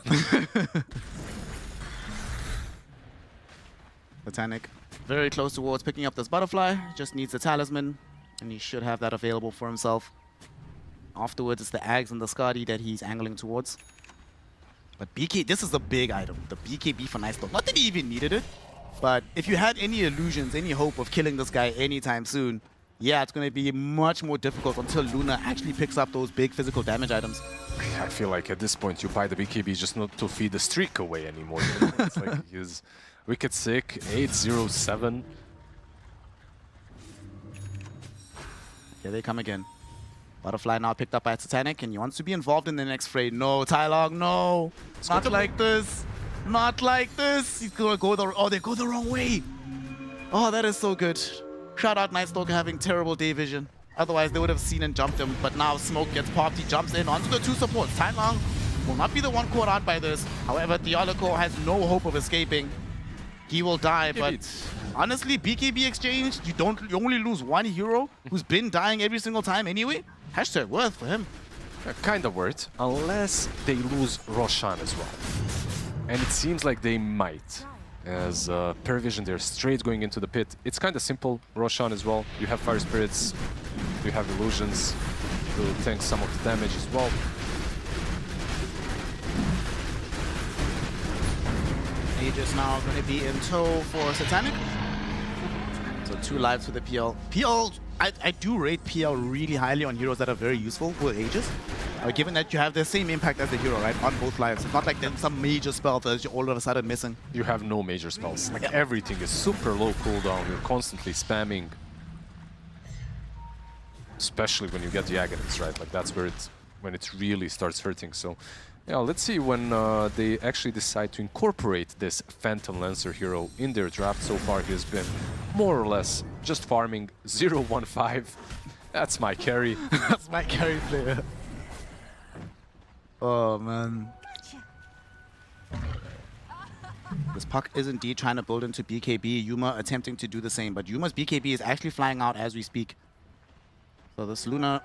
Botanic, very close towards picking up this butterfly, just needs the talisman, and he should have that available for himself. Afterwards, it's the Ags and the Skadi that he's angling towards. But BK, this is the big item, the BKB for Nice Dog. Not that he even needed it, but if you had any illusions, any hope of killing this guy anytime soon, yeah, it's going to be much more difficult until Luna actually picks up those big physical damage items. I feel like at this point you buy the BKB just not to feed the streak away anymore. You know? It's like he's wicked sick, 8-0-7. Here they come again. Butterfly now picked up by Titanic, and he wants to be involved in the next fray. No, Tylong, no. Not like this. Not like this. He's going to go the... Oh, they go the wrong way. Oh, that is so good. Shout out Night Stalker having terrible day vision. Otherwise, they would have seen and jumped him. But now Smoke gets popped. He jumps in onto the two supports. Tylong will not be the one caught out by this. However, Dialico has no hope of escaping. He will die, but honestly, BKB exchange, you only lose one hero who's been dying every single time anyway. Hashtag worth for him. Kind of worth, unless they lose Roshan as well. And it seems like they might. As PARIVISION, they're straight going into the pit. It's kind of simple, Roshan as well. You have Fire Spirits, you have Illusions to tank some of the damage as well. Aegis now going to be in tow for Satanic. So 2 lives for the PL. PL, I do rate PL really highly on heroes that are very useful with Aegis. Given that you have the same impact as the hero, right, on both lives. It's not like there's some major spell that you're all of a sudden missing. You have no major spells. Like everything is super low cooldown. You're constantly spamming. Especially when you get the Agonists, right? Like that's where when it really starts hurting. So yeah, let's see when they actually decide to incorporate this Phantom Lancer hero in their draft. So far he has been more or less just farming 0-1-5. That's my carry. That's my carry player. Oh man. This puck is indeed trying to build into BKB. Yuma attempting to do the same, but Yuma's BKB is actually flying out as we speak. So this Luna,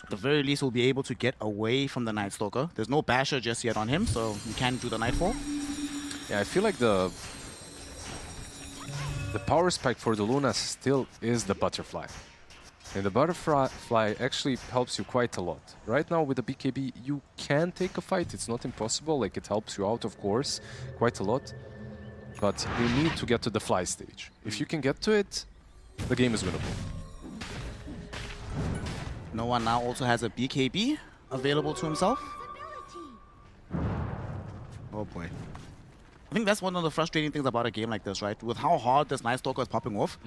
at the very least, will be able to get away from the Night Stalker. There's no Basher just yet on him, so he can do the Nightfall. Yeah, I feel like the power spike for the Luna still is the Butterfly. And the Butterfly actually helps you quite a lot. Right now with the BKB, you can take a fight. It's not impossible. Like, it helps you out, of course, quite a lot. But you need to get to the Fly stage. If you can get to it, the game is winnable. No one now also has a BKB available to himself. Oh boy. I think that's one of the frustrating things about a game like this, right? With how hard this Night Stalker is popping off.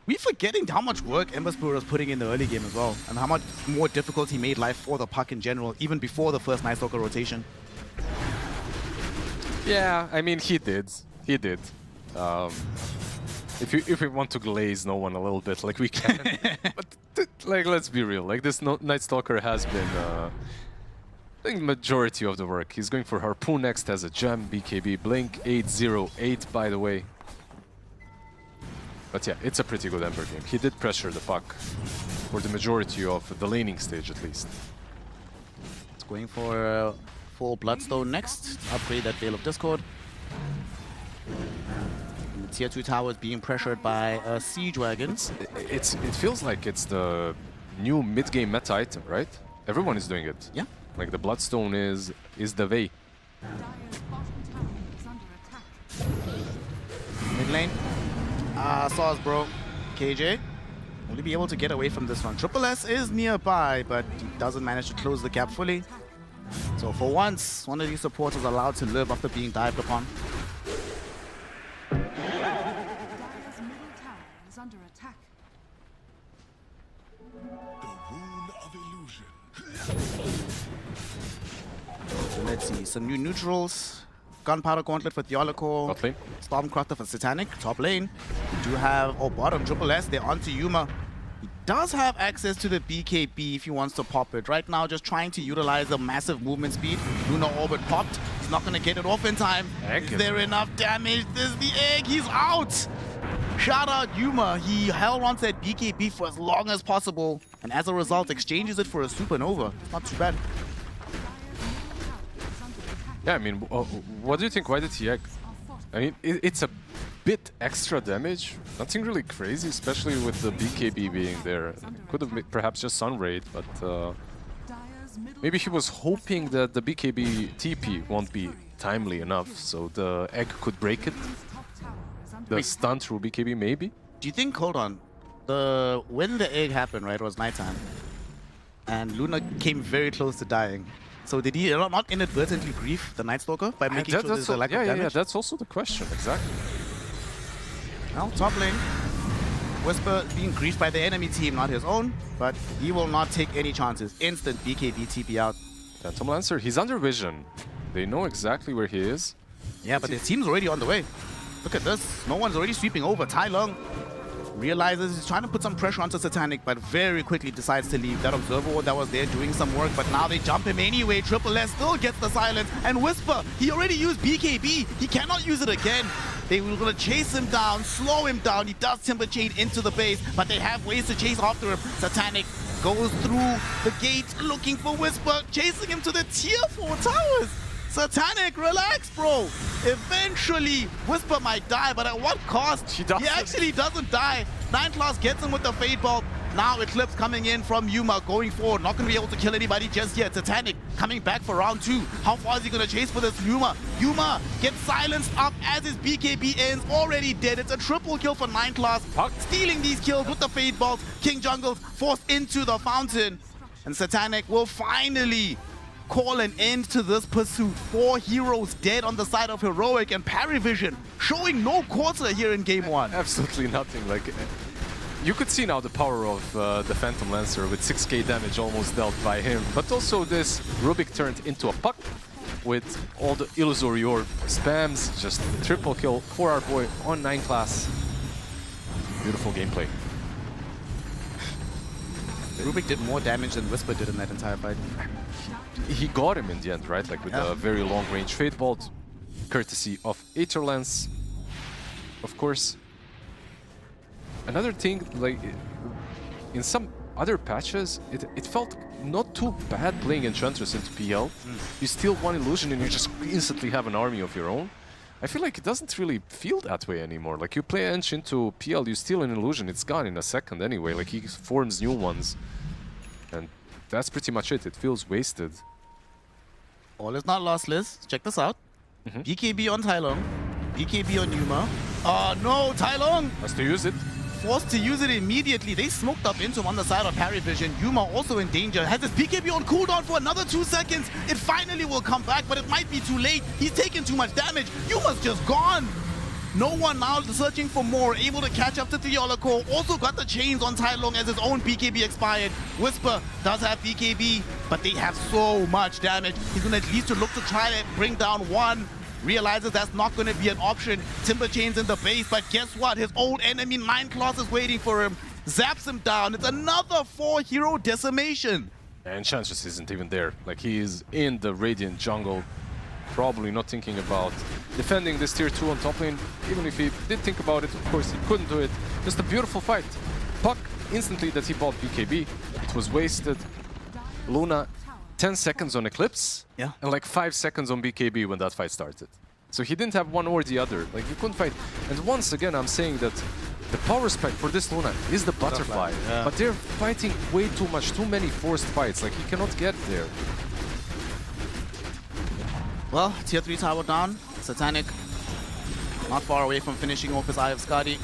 We're forgetting how much work Emberspur was putting in the early game as well, and how much more difficult he made life for the puck in general, even before the first Night Stalker rotation. Yeah, I mean, he did. He did. If we want to glaze no one a little bit, like we can. But like, let's be real. Like, this Night Stalker has been I think majority of the work. He's going for Harpoon next as a gem, BKB, Blink, 8-0-8 by the way. But yeah, it's a pretty good Ember game. He did pressure the puck for the majority of the laning stage at least. It's going for full Bloodstone next, upgrade that Veil of Discord. And the tier 2 tower is being pressured by Siege Wagons. It feels like it's the new mid-game meta item, right? Everyone is doing it. Yeah. Like the Bloodstone is the way. Mid lane. Saws, bro. KJ will he be able to get away from this one? Triple S is nearby, but he doesn't manage to close the gap fully. So for once, one of these supports is allowed to live after being dived upon. So let's see, some new neutrals. Gunpowder Gauntlet for Theoloco. Top lane. Stormcrafter for Satanic. Top lane. We do have, bottom, Triple S. They're onto Yuma. He does have access to the BKB if he wants to pop it. Right now, just trying to utilize the massive movement speed. Lunar Orbit popped. He's not going to get it off in time. Is there enough damage? There's the egg. He's out. Shout out Yuma. He held on to that BKB for as long as possible. And as a result, exchanges it for a Supernova. It's not too bad. Yeah, I mean, what do you think? Why did he egg? I mean, it's a bit extra damage. Nothing really crazy, especially with the BKB being there. Could have perhaps just Sunraid, but maybe he was hoping that the BKB TP won't be timely enough, so the egg could break it. The stun through BKB, maybe? Do you think, hold on, when the egg happened, right, it was nighttime, and Luna came very close to dying. So did he not inadvertently grief the Night Stalker by making sure there's a lack of damage? Yeah, that's also the question, exactly. Well, top lane, Whisper being griefed by the enemy team, not his own, but he will not take any chances. Instant BKB TP out. Phantom Lancer, he's under vision. They know exactly where he is. Yeah, but his team's already on the way. Look at this. No one's already sweeping over. Tai Lung realizes he's trying to put some pressure onto Satanic, but very quickly decides to leave. That Observer Ward that was there doing some work, but now they jump him anyway. Triple S still gets the silence. And Whisper, he already used BKB. He cannot use it again. They were going to chase him down, slow him down. He does Timber Chain into the base, but they have ways to chase after him. Satanic goes through the gate looking for Whisper, chasing him to the tier 4 towers. Satanic, relax, bro. Eventually, Whisper might die, but at what cost? He actually doesn't die. 9class gets him with the Fade Bolt. Now Eclipse coming in from Yuma, going forward. Not going to be able to kill anybody just yet. Satanic coming back for round 2. How far is he going to chase for this Yuma? Yuma gets silenced up as his BKB ends. Already dead. It's a triple kill for 9class. Stealing these kills with the Fade Bolt. King Jungles forced into the fountain. And Satanic will finally call an end to this pursuit. 4 heroes dead on the side of Heroic, and PARIVISION showing no quarter here in game 1. Absolutely nothing. Like, you could see now the power of the Phantom Lancer with 6k damage almost dealt by him, but also this Rubik turned into a puck with all the Illusory Orb spams, just triple kill for our boy on 9class. Beautiful gameplay. Rubik did more damage than Whisper did in that entire fight. He got him in the end, right? Like with a very long-range Fade Bolt, courtesy of Aetherlance, of course. Another thing, like in some other patches, it felt not too bad playing Enchantress into PL. You steal one illusion and you just instantly have an army of your own. I feel like it doesn't really feel that way anymore. Like you play Ench into PL, you steal an illusion, it's gone in a second anyway. Like he forms new ones. And that's pretty much it. It feels wasted. All is not lost, Liz. Check this out. BKB on Tai Lung. BKB on Yuma. Oh no, Tai Lung! Has to use it. Forced to use it immediately. They smoked up into him on the side of PARIVISION. Yuma also in danger. Has his BKB on cooldown for another 2 seconds. It finally will come back, but it might be too late. He's taking too much damage. Yuma's just gone. No one now searching for more, able to catch up to Theoloco. Also got the chains on Tai Lung as his own BKB expired. Whisper does have BKB, but they have so much damage. He's going to at least look to try to bring down one. Realizes that's not going to be an option. Timber Chains in the base, but guess what? His old enemy 9class is waiting for him. Zaps him down. It's another 4-hero decimation. And Chances isn't even there. Like he is in the Radiant jungle. Probably not thinking about defending this tier 2 on top lane. Even if he did think about it, of course he couldn't do it. Just a beautiful fight. Puck instantly that he bought BKB. It was wasted. Luna 10 seconds on Eclipse. Yeah. And like 5 seconds on BKB when that fight started. So he didn't have one or the other. Like you couldn't fight. And once again I'm saying that the power spec for this Luna is the butterfly. Yeah. But they're fighting way too much, too many forced fights. Like he cannot get there. Well, tier 3 tower down. Satanic not far away from finishing off his Eye of Skadi.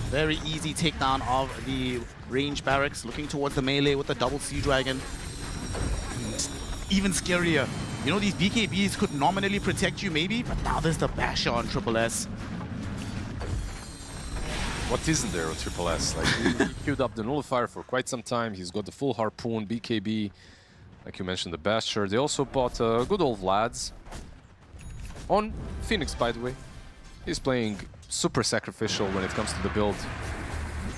Very easy takedown of the range barracks. Looking towards the melee with the double Sea Dragon. Even scarier. You know, these BKBs could nominally protect you maybe, but now there's the Basher on Triple S. What isn't there on Triple S? Like he queued up the Nullifier for quite some time. He's got the full Harpoon, BKB. Like you mentioned, the Basher. They also bought good old Vlads. On Phoenix, by the way, he's playing super sacrificial when it comes to the build.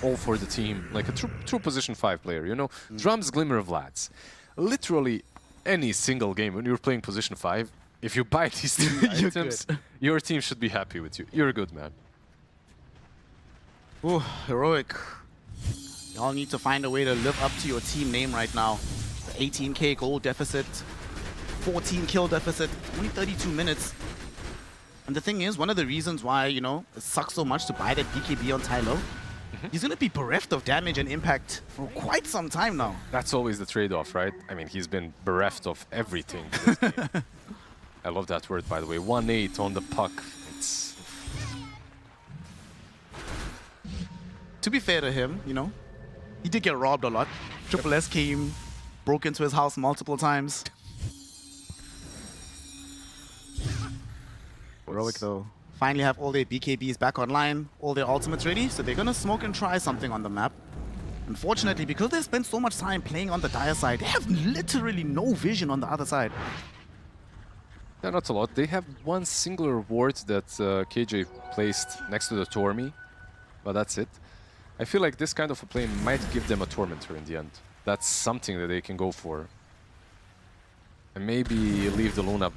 All for the team, like a true position 5 player, you know? Drums, Glimmer of Lads. Literally any single game when you're playing position 5, if you buy these 3 items, your team should be happy with you. You're a good man. Ooh, Heroic. Y'all need to find a way to live up to your team name right now. The 18k gold deficit, 14 kill deficit, only 32 minutes. And the thing is, one of the reasons why, you know, it sucks so much to buy that BKB on Tylo, he's going to be bereft of damage and impact for quite some time now. That's always the trade-off, right? I mean, he's been bereft of everything this game. I love that word, by the way. 1-8 on the puck. It's... To be fair to him, you know, he did get robbed a lot. Triple S came, broke into his house multiple times. Heroic, though, finally have all their BKBs back online, all their ultimates ready, so they're going to smoke and try something on the map. Unfortunately, because they spent so much time playing on the Dire side, they have literally no vision on the other side. Yeah, not a lot. They have one singular ward that KJ placed next to the Tormy, but that's it. I feel like this kind of a play might give them a Tormentor in the end. That's something that they can go for. And maybe leave the Luna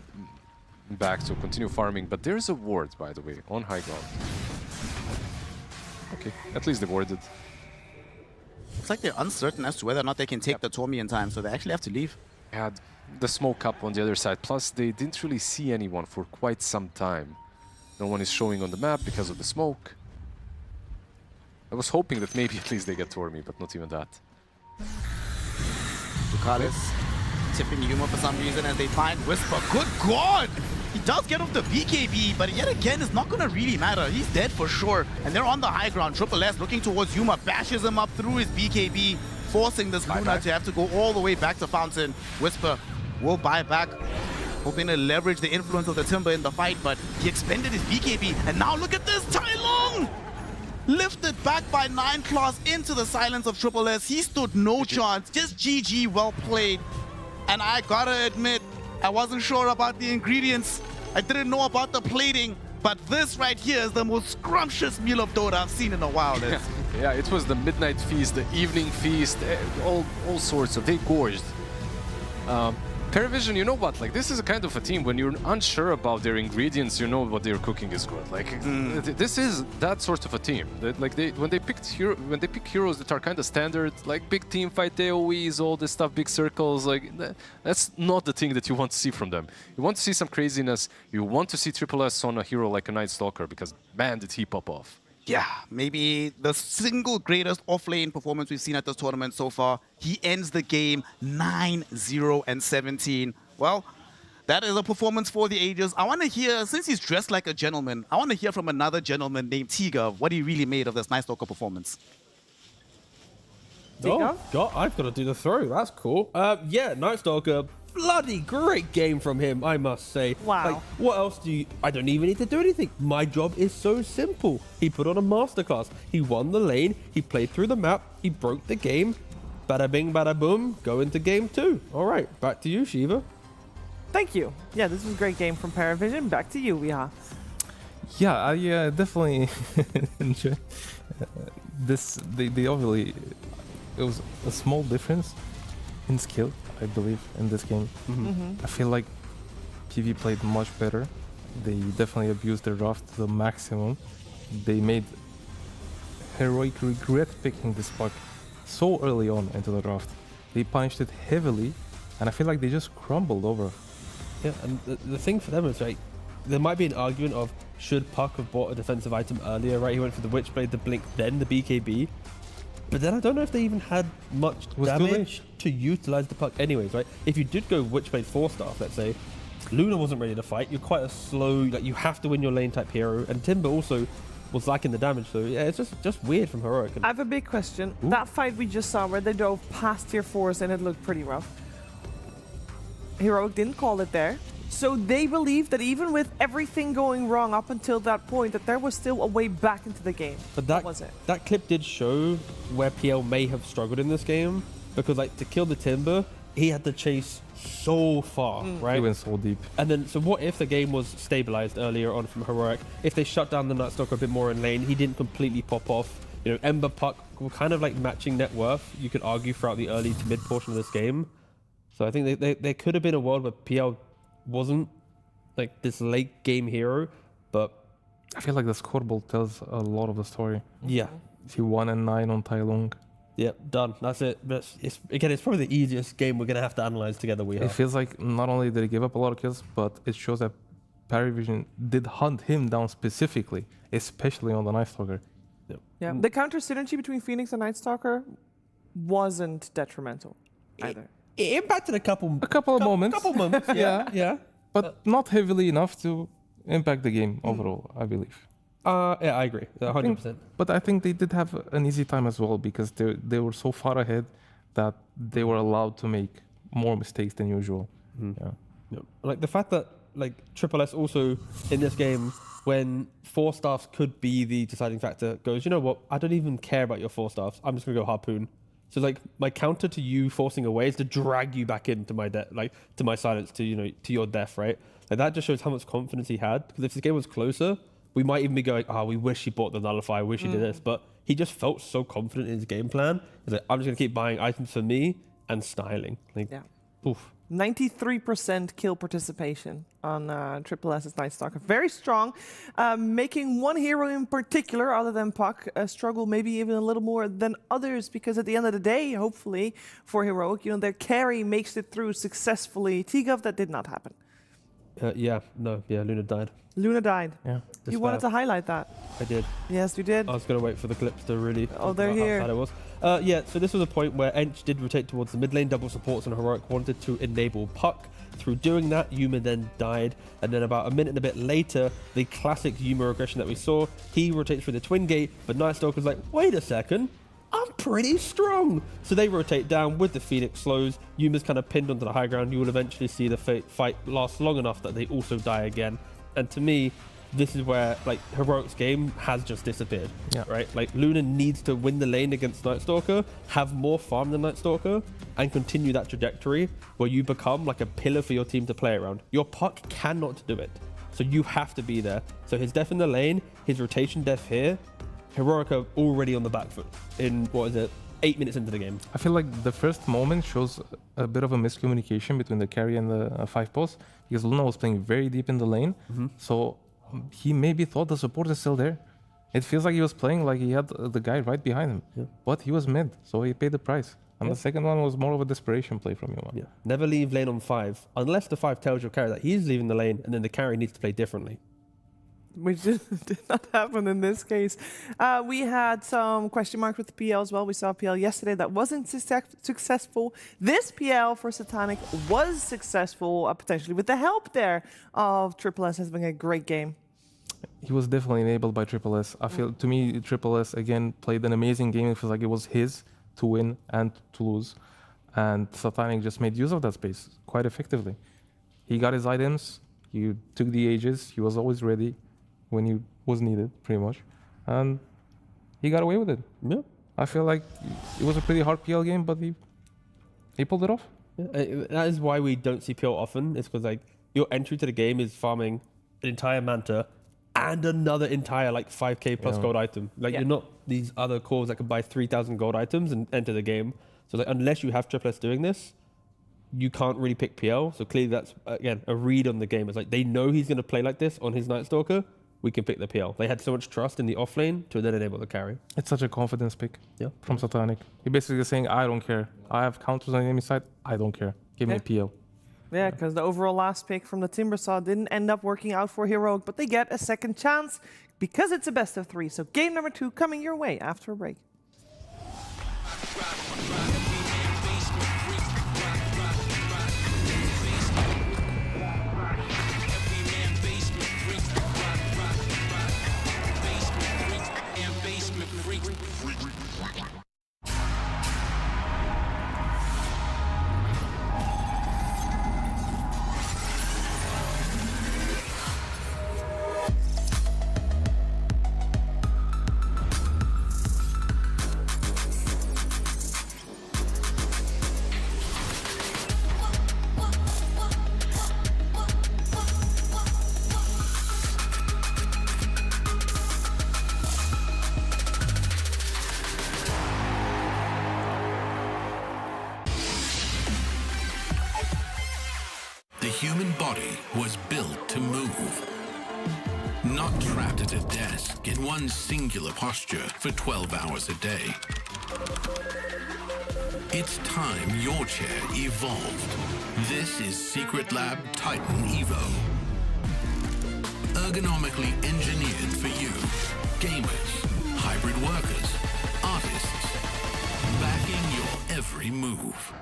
back to continue farming, but there's a ward, by the way, on high ground. Okay, at least they warded. It's like they're uncertain as to whether or not they can take the Tormy in time, so they actually have to leave. Yeah, the smoke up on the other side, plus they didn't really see anyone for quite some time. No one is showing on the map because of the smoke. I was hoping that maybe at least they get Tormy, but not even that. Bucharest tipping Yuma for some reason as they find Whisper. Good God! He does get off the BKB, but yet again, it's not going to really matter. He's dead for sure. And they're on the high ground. Triple S looking towards Yuma, bashes him up through his BKB, forcing this Luna to have to go all the way back to Fountain. Whisper will buy back, hoping to leverage the influence of the Timber in the fight, but he expended his BKB. And now look at this, Tai Long! Lifted back by 9claws into the silence of Triple S. He stood no chance. Just GG, well played. And I gotta admit, I wasn't sure about the ingredients. I didn't know about the plating. But this right here is the most scrumptious meal of Dota I've seen in a while. Yeah, it was the midnight feast, the evening feast, all sorts of. They gorged. PARIVISION, you know what? Like, this is a kind of a team when you're unsure about their ingredients, you know what they're cooking is good. Like, this is that sort of a team. That, like, when they pick heroes that are kind of standard, like big team fight AOEs, all this stuff, big circles, like that's not the thing that you want to see from them. You want to see some craziness. You want to see Triple S on a hero like a Night Stalker because man, did he pop off. Yeah, maybe the single greatest off-lane performance we've seen at this tournament so far. He ends the game 9-0-17. Well, that is a performance for the ages. I want to hear, since he's dressed like a gentleman, I want to hear from another gentleman named Tiga what he really made of this Night Stalker performance. Oh, God, I've got to do the throw. That's cool. Yeah, Night Stalker, bloody great game from him, I must say. Wow. Like, what else do you... I don't even need to do anything. My job is so simple. He put on a masterclass. He won the lane. He played through the map. He broke the game. Bada bing, bada boom. Go into game 2. All right, back to you, Shiva. Thank you. Yeah, this was a great game from PARIVISION. Back to you, Viha. Yeah, I definitely enjoy this. They obviously... It was a small difference in skill, I believe, in this game. I feel like PV played much better. They definitely abused their draft to the maximum. They made Heroic regret picking this puck so early on into the draft. They punished it heavily, and I feel like they just crumbled over. Yeah, and the thing for them is, right, there might be an argument of should Puck have bought a defensive item earlier, right? He went for the Witchblade, the Blink, then the BKB. But then I don't know if they even had much damage to utilize the puck anyways, right? If you did go Witchblade 4-staff, let's say, Luna wasn't ready to fight. You're quite a slow, like you have to win your lane type hero. And Timber also was lacking the damage. So yeah, it's just weird from Heroic. I have a big question. Ooh. That fight we just saw where they dove past tier 4s and it looked pretty rough. Heroic didn't call it there. So they believed that even with everything going wrong up until that point, that there was still a way back into the game. But that was it. That clip did show where PL may have struggled in this game, because like to kill the Timber, he had to chase so far, right? He went so deep. And then, so what if the game was stabilized earlier on from Heroic? If they shut down the Night Stalker a bit more in lane, he didn't completely pop off. You know, Ember, Puck were kind of like matching net worth, you could argue, throughout the early to mid portion of this game. So I think there could have been a world where PL wasn't like this late game hero, but I feel like the scoreboard tells a lot of the story. Yeah. He 1-9 on Tai Lung. Yep, done. That's it. But it's probably the easiest game we're gonna have to analyze together. It feels like not only did he give up a lot of kills, but it shows that PARIVISION did hunt him down specifically, especially on the Night Stalker. Yeah, the counter synergy between Phoenix and Night Stalker wasn't detrimental either. It impacted a couple of moments. Yeah. But not heavily enough to impact the game overall, I believe. Yeah, I agree, 100%. But I think they did have an easy time as well because they were so far ahead that they were allowed to make more mistakes than usual. Yeah. Like the fact that like Triple S also in this game, when 4 staffs could be the deciding factor, goes, you know what? I don't even care about your 4 staffs. I'm just gonna go Harpoon. So like my counter to you forcing away is to drag you back into my to my silence, to to your death, right? Like that just shows how much confidence he had. Because if this game was closer, we might even be going, we wish he bought the Nullify, wish he did this. But he just felt so confident in his game plan. He's like, I'm just gonna keep buying items for me and styling. Like, oof. 93% kill participation on Triple S's Night Stalker. Very strong. Making one hero in particular, other than Puck, struggle maybe even a little more than others, because at the end of the day, hopefully, for Heroic, their carry makes it through successfully. T-Gov, that did not happen. Luna died. Luna died. Yeah. You wanted to highlight that. I did. Yes, you did. I was going to wait for the clips to really... Oh, they're here. How sad it was. So this was a point where Ench did rotate towards the mid lane. Double supports and Heroic wanted to enable Puck. Through doing that, Yuma then died. And then about a minute and a bit later, the classic Yuma regression that we saw, he rotates through the Twin Gate, but Night Stalker's like, wait a second, I'm pretty strong. So they rotate down with the Phoenix slows. Yuma's kind of pinned onto the high ground. You will eventually see the fight last long enough that they also die again. And to me, this is where Heroic's game has just disappeared. Right? Like Luna needs to win the lane against Night Stalker, have more farm than Night Stalker, and continue that trajectory where you become like a pillar for your team to play around. Your Puck cannot do it. So you have to be there. So his death in the lane, his rotation death here, Heroic are already on the back foot in, 8 minutes into the game. I feel like the first moment shows a bit of a miscommunication between the carry and the 5 post, because Luna was playing very deep in the lane, so he maybe thought the support is still there. It feels like he was playing like he had the guy right behind him, but he was mid, so he paid the price. And the second one was more of a desperation play from Yuma. Never leave lane on 5, unless the 5 tells your carry that he's leaving the lane, and then the carry needs to play differently. Which did not happen in this case. We had some question marks with the PL as well. We saw a PL yesterday that wasn't successful. This PL for Satanic was successful, potentially with the help there of Triple S having a great game. He was definitely enabled by Triple S. I feel, to me, Triple S again played an amazing game. It feels like it was his to win and to lose. And Satanic just made use of that space quite effectively. He got his items, he took the ages, he was always ready when he was needed, pretty much. And he got away with it. Yeah. I feel like it was a pretty hard PL game, but he pulled it off. Yeah. That is why we don't see PL often. It's because your entry to the game is farming an entire Manta and another entire 5k plus gold item. You're not these other cores that can buy 3,000 gold items and enter the game. So unless you have Triple S doing this, you can't really pick PL. So clearly that's, again, a read on the game. It's they know he's going to play like this on his Night Stalker. We can pick the PL. They had so much trust in the offlane to then enable the carry. It's such a confidence pick from Satanic. He basically saying, I don't care. I have counters on the enemy side. I don't care. Give me a PL. Yeah, because the overall last pick from the Timbersaw didn't end up working out for Heroic, but they get a second chance because it's a best of 3. So game number 2 coming your way after a break. human body was built to move. Not trapped at a desk in one singular posture for 12 hours a day. It's time your chair evolved. This is Secret Lab Titan Evo. Ergonomically engineered for you, gamers, hybrid workers, artists, backing your every move.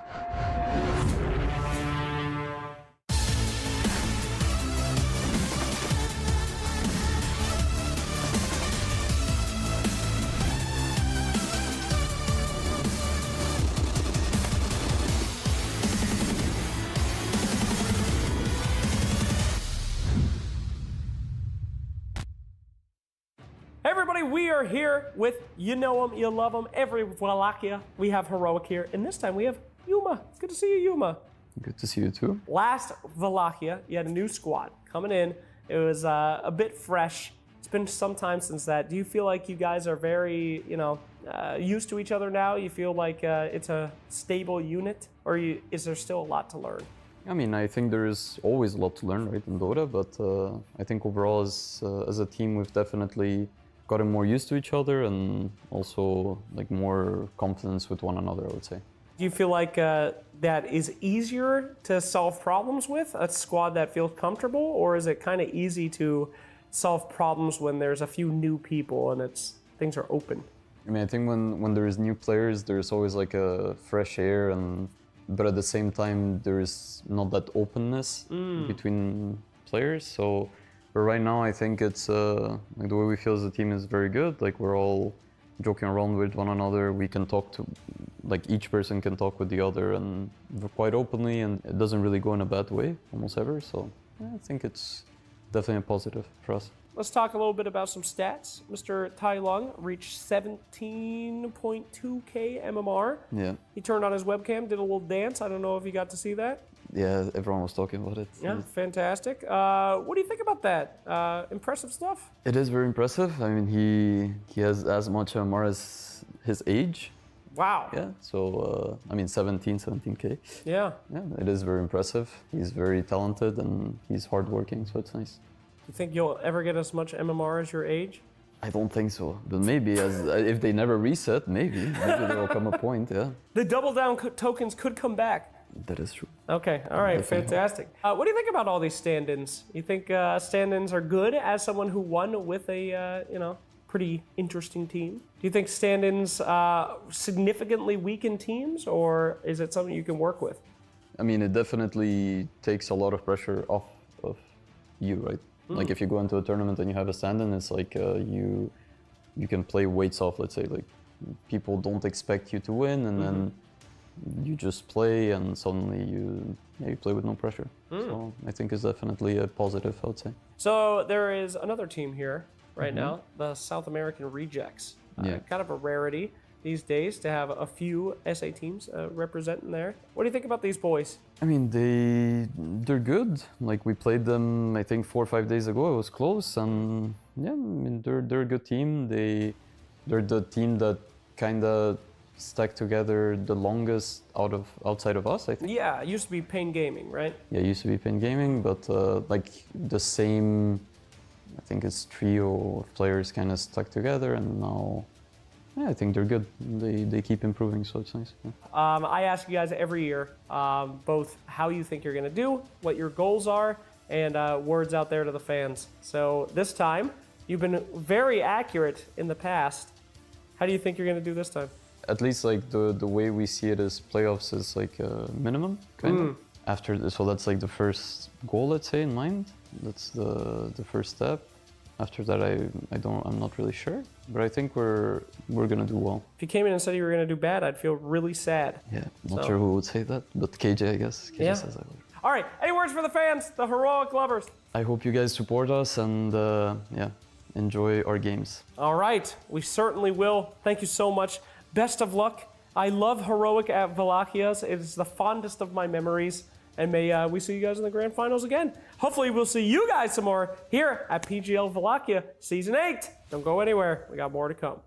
Everybody, we are here with you know him, you love him, every Wallachia. We have Heroic here, and this time we have Yuma. It's good to see you, Yuma. Good to see you too. Last Wallachia, you had a new squad coming in. It was a bit fresh. It's been some time since that. Do you feel like you guys are very, used to each other now? You feel like it's a stable unit, or is there still a lot to learn? I mean, I think there is always a lot to learn, right, in Dota, but I think overall as a team, we've definitely gotten more used to each other and also like more confidence with one another, I would say. Do you feel like that is easier to solve problems with, a squad that feels comfortable, or is it kind of easy to solve problems when there's a few new people and things are open? I mean, I think when there is new players, there's always like a fresh air, but at the same time, there is not that openness between players. So. But right now, I think it's like the way we feel as a team is very good. Like we're all joking around with one another. We can talk to, like each person can talk with the other, and quite openly, and it doesn't really go in a bad way almost ever. So yeah, I think it's definitely a positive for us. Let's talk a little bit about some stats. Mr. Tai Lung reached 17.2k MMR. Yeah. He turned on his webcam, did a little dance. I don't know if you got to see that. Yeah, everyone was talking about it. Yeah, fantastic. What do you think about that? Impressive stuff? It is very impressive. I mean, he has as much MMR as his age. Wow. Yeah, so, I mean, 17k. Yeah. Yeah, it is very impressive. He's very talented and he's hardworking, so it's nice. You think you'll ever get as much MMR as your age? I don't think so, but maybe if they never reset, maybe there will come a point, yeah. The double down tokens could come back. That is true. Okay, all right, Definitely. fantastic. What do you think about all these stand-ins? You think stand-ins are good as someone who won with a, pretty interesting team? Do you think stand-ins significantly weaken teams, or is it something you can work with? I mean, it definitely takes a lot of pressure off of you, right? Like if you go into a tournament and you have a stand-in, it's like you can play weights off, let's say. Like people don't expect you to win, and then you just play, and suddenly you play with no pressure. So I think it's definitely a positive, I would say. So there is another team here right now, the South American Rejects. Yeah. Kind of a rarity these days to have a few SA teams representing there. What do you think about these boys? I mean, they're good. Like we played them, I think 4 or 5 days ago. It was close, and yeah, I mean they're a good team. They're the team that kind of stuck together the longest outside of us, I think. Yeah, it used to be Pain Gaming, right? Yeah, it used to be Pain Gaming, but like the same, I think it's trio of players kind of stuck together, and now. Yeah, I think they're good. They keep improving, so it's nice. Yeah. I ask you guys every year both how you think you're going to do, what your goals are, and words out there to the fans. So this time, you've been very accurate in the past. How do you think you're going to do this time? At least like the way we see it as playoffs is like a minimum, kind of. After, so that's like the first goal, let's say, in mind. That's the first step. After that, I'm not really sure, but I think we're gonna do well. If you came in and said you were gonna do bad, I'd feel really sad. Yeah, not sure who would say that, but KJ, I guess. KJ says I would. All right, any words for the fans, the heroic lovers? I hope you guys support us and yeah, enjoy our games. All right, we certainly will. Thank you so much. Best of luck. I love heroic at Wallachia's. It is the fondest of my memories. And may we see you guys in the grand finals again. Hopefully we'll see you guys some more here at PGL Wallachia Season 8. Don't go anywhere. We got more to come.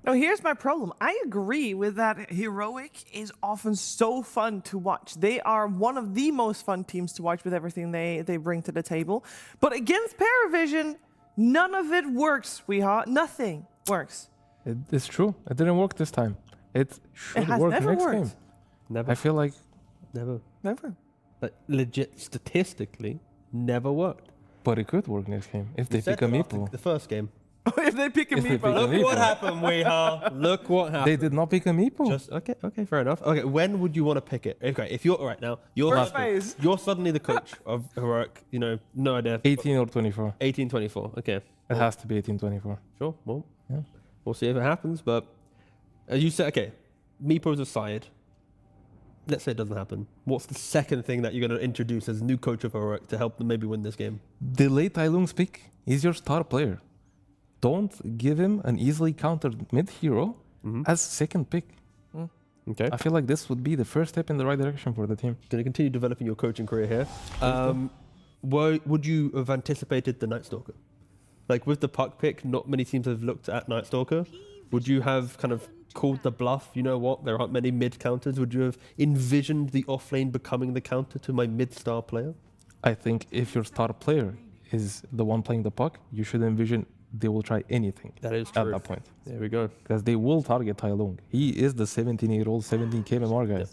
Now, here's my problem. I agree with that Heroic is often so fun to watch. They are one of the most fun teams to watch with everything they bring to the table. But against PARIVISION, none of it works, Nothing works. It's true. It didn't work this time. It should work never next worked. game. Never. I feel like... Never. Never. Like, legit, statistically, never worked. But it could work next game if they pick a meeple. The first game. If they pick a meeple. Look what happened, Weehaw. Look what happened. They did not pick a meeple. Just okay, fair enough. Okay, when would you want to pick it? Okay, if you're all right now, you're suddenly the coach of Heroic. You know, no idea. 18 or 24. 18, 24. Okay. It has to be 18, 24. Sure. Well, yeah. We'll see if it happens. But as you said, okay, meeples aside. Let's say it doesn't happen. What's the second thing that you're going to introduce as new coach of Heroic to help them maybe win this game? Delay Tai Lung's pick. He's your star player. Don't give him an easily countered mid hero as second pick. Okay. I feel like this would be the first step in the right direction for the team. Going to continue developing your coaching career here. Would you have anticipated the Night Stalker? Like with the puck pick, not many teams have looked at Night Stalker. Would you have kind of called the bluff? You know what? There aren't many mid counters. Would you have envisioned the offlane becoming the counter to my mid-star player? I think if your star player is the one playing the puck, you should envision they will try anything. That is true. true. At that point. There we go. Because they will target Tai Lung. He is the 17-year-old, 17k MMR guy.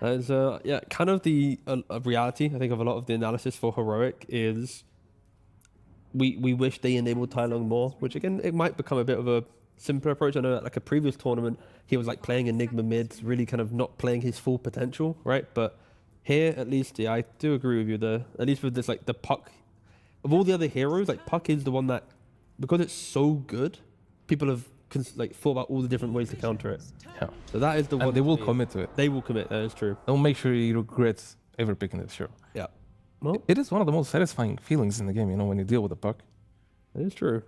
That is, kind of the reality, I think, of a lot of the analysis for Heroic is we wish they enabled Tai Lung more, which again, it might become a bit of a simpler approach. I know at like a previous tournament, he was like playing Enigma mid, really kind of not playing his full potential, right? But here, at least, yeah, I do agree with you. At least with this, like the puck, of all the other heroes, like puck is the one that, because it's so good, people have thought about all the different ways to counter it. Yeah. So that is the one. And they will commit to it. They will commit. That is true. Don't make sure you regret ever picking this hero. Yeah. Well, it is one of the most satisfying feelings in the game, when you deal with the puck. That is true.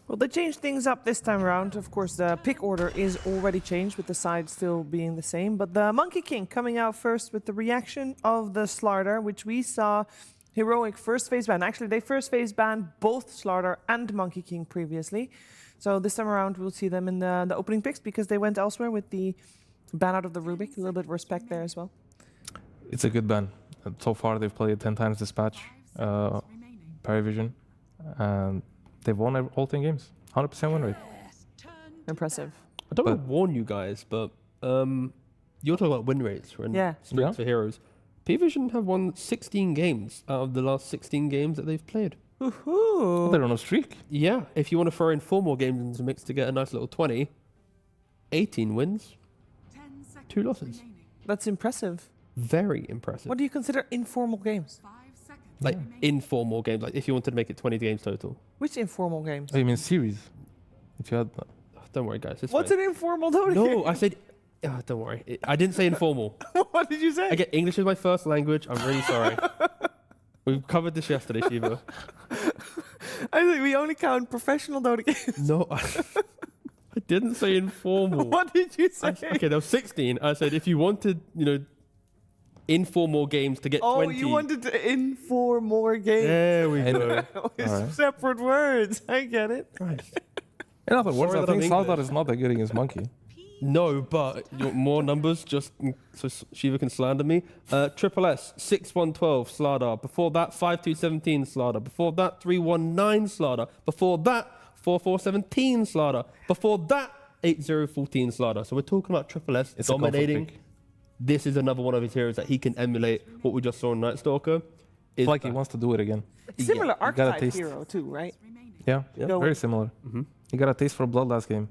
Well, they changed things up this time around. Of course, the pick order is already changed with the sides still being the same. But the Monkey King coming out first with the reaction of the Slardar, which we saw Heroic first phase ban. Actually, they first phase banned both Slardar and Monkey King previously. So this time around, we'll see them in the opening picks because they went elsewhere with the ban out of the Rubik. A little bit of respect there as well. It's a good ban. So far, they've played 10 times this patch, PARIVISION, and they've won all 10 games. 100% win rate. Impressive. I don't want to warn you guys, but you're talking about win rates and strengths for heroes. PARIVISION have won 16 games out of the last 16 games that they've played. Woohoo! They're on a streak. Yeah, if you want to throw in 4 more games into the mix to get a nice little 20, 18 wins, 2 losses. That's impressive. Very impressive. What do you consider informal games? Like informal games, like if you wanted to make it 20 games total. Which informal games? Oh, you mean series? If you had... Don't worry, guys. What's an informal Dota game? No, I said... don't worry. I didn't say informal. What did you say? Again, English is my first language. I'm really sorry. We covered this yesterday, Shiva. I think we only count professional Dota games. No, I didn't say informal. What did you say? Okay, there was 16. I said if you wanted, informal games to get 20. Oh, you wanted to in for more games. There we go. It's separate words. I get it. Right. In other words, Sorry I that I'm think Slardar English. is not that good against Monkey. No, but you want more numbers just so Shiva can slander me. Triple S, 6-1-12 Slardar. Before that, 5-2-17 Slardar. Before that, 3-1-9 Slardar. Before that, 4-4-17 Slardar. Before that, 8-0-14 Slardar. So we're talking about Triple S dominating. This is another one of his heroes that he can emulate what we just saw in Night Stalker. It's like he wants to do it again. Similar You got a archetype taste. hero too, right? Yeah, No. very similar. He got a taste for blood last game.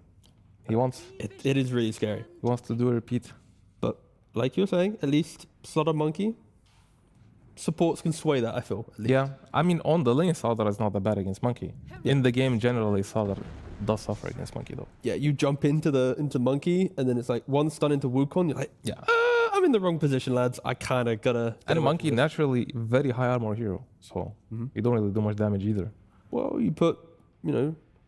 He wants. It is really scary. He wants to do a repeat. But like you're saying, at least Slaughter Monkey supports can sway that, I feel. At least. Yeah, I mean, on the lane, Slardar is not that bad against Monkey. In the game, generally, Slardar does suffer against Monkey, though. Yeah, you jump into Monkey, and then it's like one stun into Wukong. You're like, yeah, I'm in the wrong position, lads. I kind of gotta. And Monkey, naturally, very high armor hero. So you don't really do much damage either. Well, you put,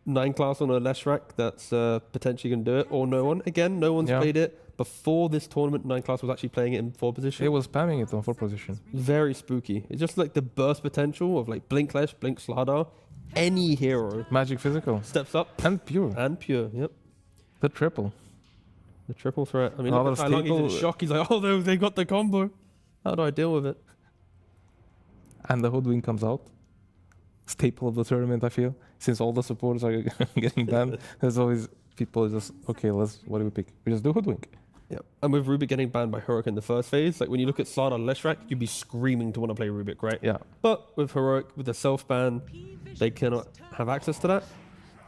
9 class on a Leshrac that's potentially going to do it, or no one. Again, no one's played it. Before this tournament, 9 class was actually playing it in 4 position. It was spamming it on 4 position. Very spooky. It's just like the burst potential of like Blink Lesh, Blink Slardar. Any hero. Magic physical. Steps up. And pure. And pure, yep. The triple. The triple threat. I mean, Another look at Tai Lung, he's in shock. He's like, oh, they got the combo. How do I deal with it? And the Hoodwink comes out. Staple of the tournament, I feel. Since all the supporters are getting banned, there's always people just, okay, what do we pick? We just do Hoodwink. Yeah, and with Rubik getting banned by Heroic in the first phase, like when you look at Slardar Leshrak, you'd be screaming to want to play Rubik, right? Yeah. But with Heroic, with the self-ban, they cannot have access to that.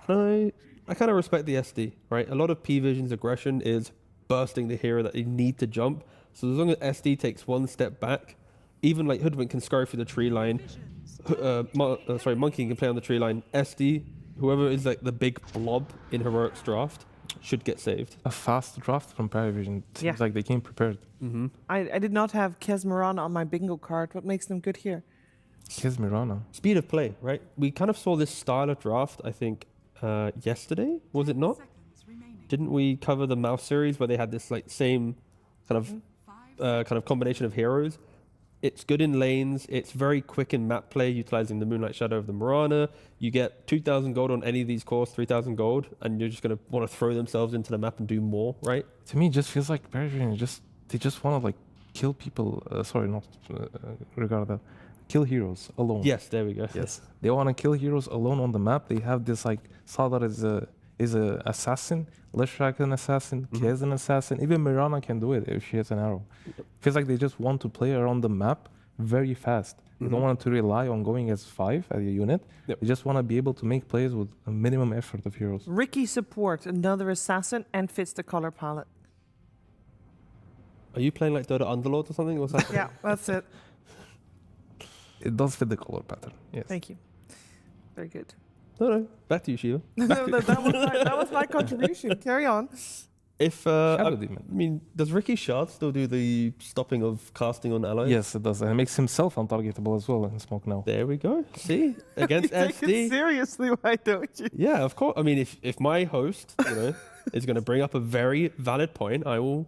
And I kind of respect the SD, right? A lot of P-Vision's aggression is bursting the hero that they need to jump. So as long as SD takes one step back, even like Hoodwink can scurry through the tree line. Monkey can play on the tree line. SD, whoever is like the big blob in Heroic's draft, should get saved. A fast draft from PARIVISION. Seems like they came prepared. I did not have Kesmirana on my bingo card. What makes them good here? Kesmirana. Speed of play, right? We kind of saw this style of draft, I think, yesterday, was it not? Didn't we cover the MOUZ series where they had this like same kind of combination of heroes? It's good in lanes. It's very quick in map play, utilizing the Moonlight Shadow of the Mirana. You get 2,000 gold on any of these cores, 3,000 gold, and you're just going to want to throw themselves into the map and do more, right? To me, it just feels like PARIVISION they just want to like kill people. Regard that. Kill heroes alone. Yes, there we go. Yes, they want to kill heroes alone on the map. They have this like Slardar is a assassin, Leshrak an assassin, Kez an assassin. Even Mirana can do it if she has an arrow. Feels like they just want to play around the map very fast. They don't want to rely on going as 5 as a unit. They just want to be able to make plays with a minimum effort of heroes. Ricky support, another assassin, and fits the color palette. Are you playing like Dota Underlord or something? What's that? Yeah, that's it. It does fit the color pattern. Yes. Thank you. Very good. No, back to you, Shiva. that was my contribution. Carry on. If I mean, does Ricky Shard still do the stopping of casting on allies? Yes, it does, and it makes himself untargetable as well in smoke now. There we go. See, against you take SD. it seriously, why don't you? Yeah, of course. I mean, if my host, is going to bring up a very valid point, I will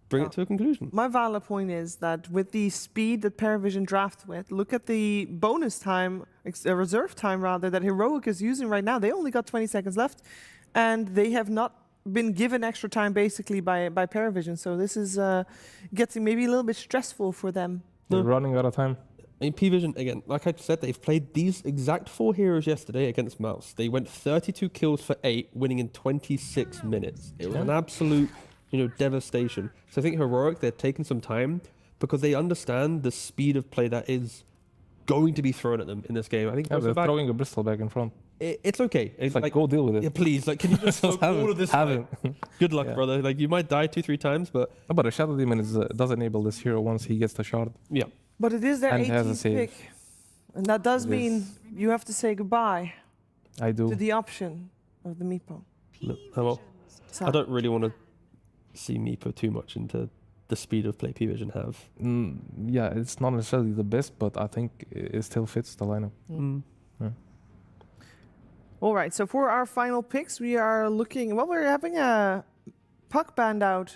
bring it to a conclusion. My valid point is that with the speed that PARIVISION draft with, look at the bonus time, reserve time rather, that Heroic is using right now. They only got 20 seconds left, and they have not been given extra time basically by PARIVISION. So this is getting maybe a little bit stressful for them. They're running out of time. I mean, P-Vision, again, like I said, they've played these exact 4 heroes yesterday against MOUZ. They went 32 kills for 8, winning in 26 minutes. It was an absolute, devastation. So I think Heroic, they're taking some time because they understand the speed of play that is going to be thrown at them in this game. I think they're throwing a Bristol back in front. It's okay. It's like, go deal with it. Yeah, please. Like, can you just soak all of this? Good luck, brother. Like, you might die 2-3 times, but... No, but a Shadow Demon does enable this hero once he gets the shard. Yeah. But it is their 18th pick. And that does mean you have to say goodbye to the option of the Meepo. No, well, I don't really want to see Meepo too much into the speed of play P-Vision have. Yeah, it's not necessarily the best, but I think it still fits the lineup. Yeah. All right, so for our final picks, we are looking... Well, we're having a puck band out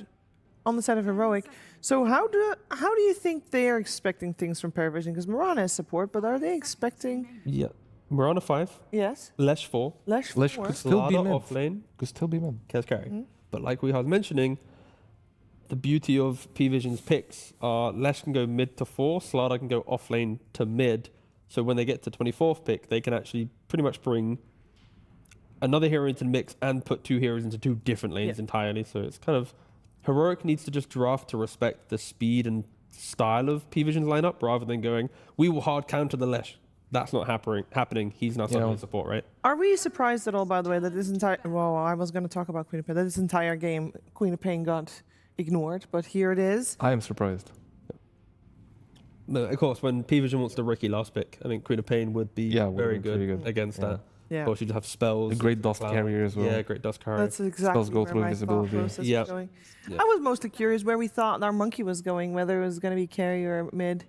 on the side of Heroic. So how do you think they are expecting things from PARIVISION? Because Mirana is support, but are they expecting... Yeah. Mirana 5. Yes. Lesh 4. Lesh 4. Lesh could still be mid. Off lane. Could still be mid. Kez carry. But like we was mentioning, the beauty of P-Vision's picks are Lesh can go mid to 4, Slardar can go off lane to mid. So when they get to 24th pick, they can actually pretty much bring another hero into the mix and put 2 heroes into 2 different lanes entirely. So it's kind of... Heroic needs to just draft to respect the speed and style of P-Vision's lineup rather than going, we will hard counter the Lesh. That's not happening. He's not something to support, right? Are we surprised at all, by the way, that this entire... Well, I was going to talk about Queen of Pain. That this entire game, Queen of Pain got ignored, but here it is. I am surprised. No, of course, when P-Vision wants the Ricky last pick, I think Queen of Pain would be very good against that. Yeah. Of course, you'd have spells. A great dust carrier as well. Yeah, great dust carrier. That's exactly spells go through my invisibility. thought process was going. I was mostly curious where we thought our monkey was going, whether it was going to be carry or mid.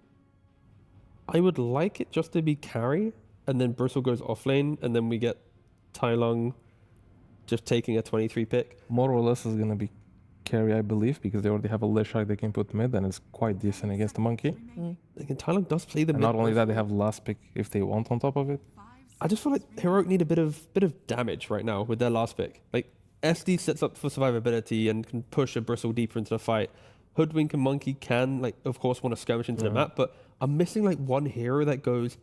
I would like it just to be carry, and then Bristle goes off lane, and then we get Tai Lung just taking a 23 pick. More or less is going to be carry, I believe, because they already have a Leshrak they can put mid, and it's quite decent against the monkey. Again, Tai Lung does play the mid. Not only that, they have last pick if they want on top of it. I just feel like Heroic need a bit of damage right now with their last pick. Like, SD sets up for survivability and can push a Bristle deeper into the fight. Hoodwink and Monkey can, like, of course, want to skirmish into the map, but I'm missing like one hero that goes,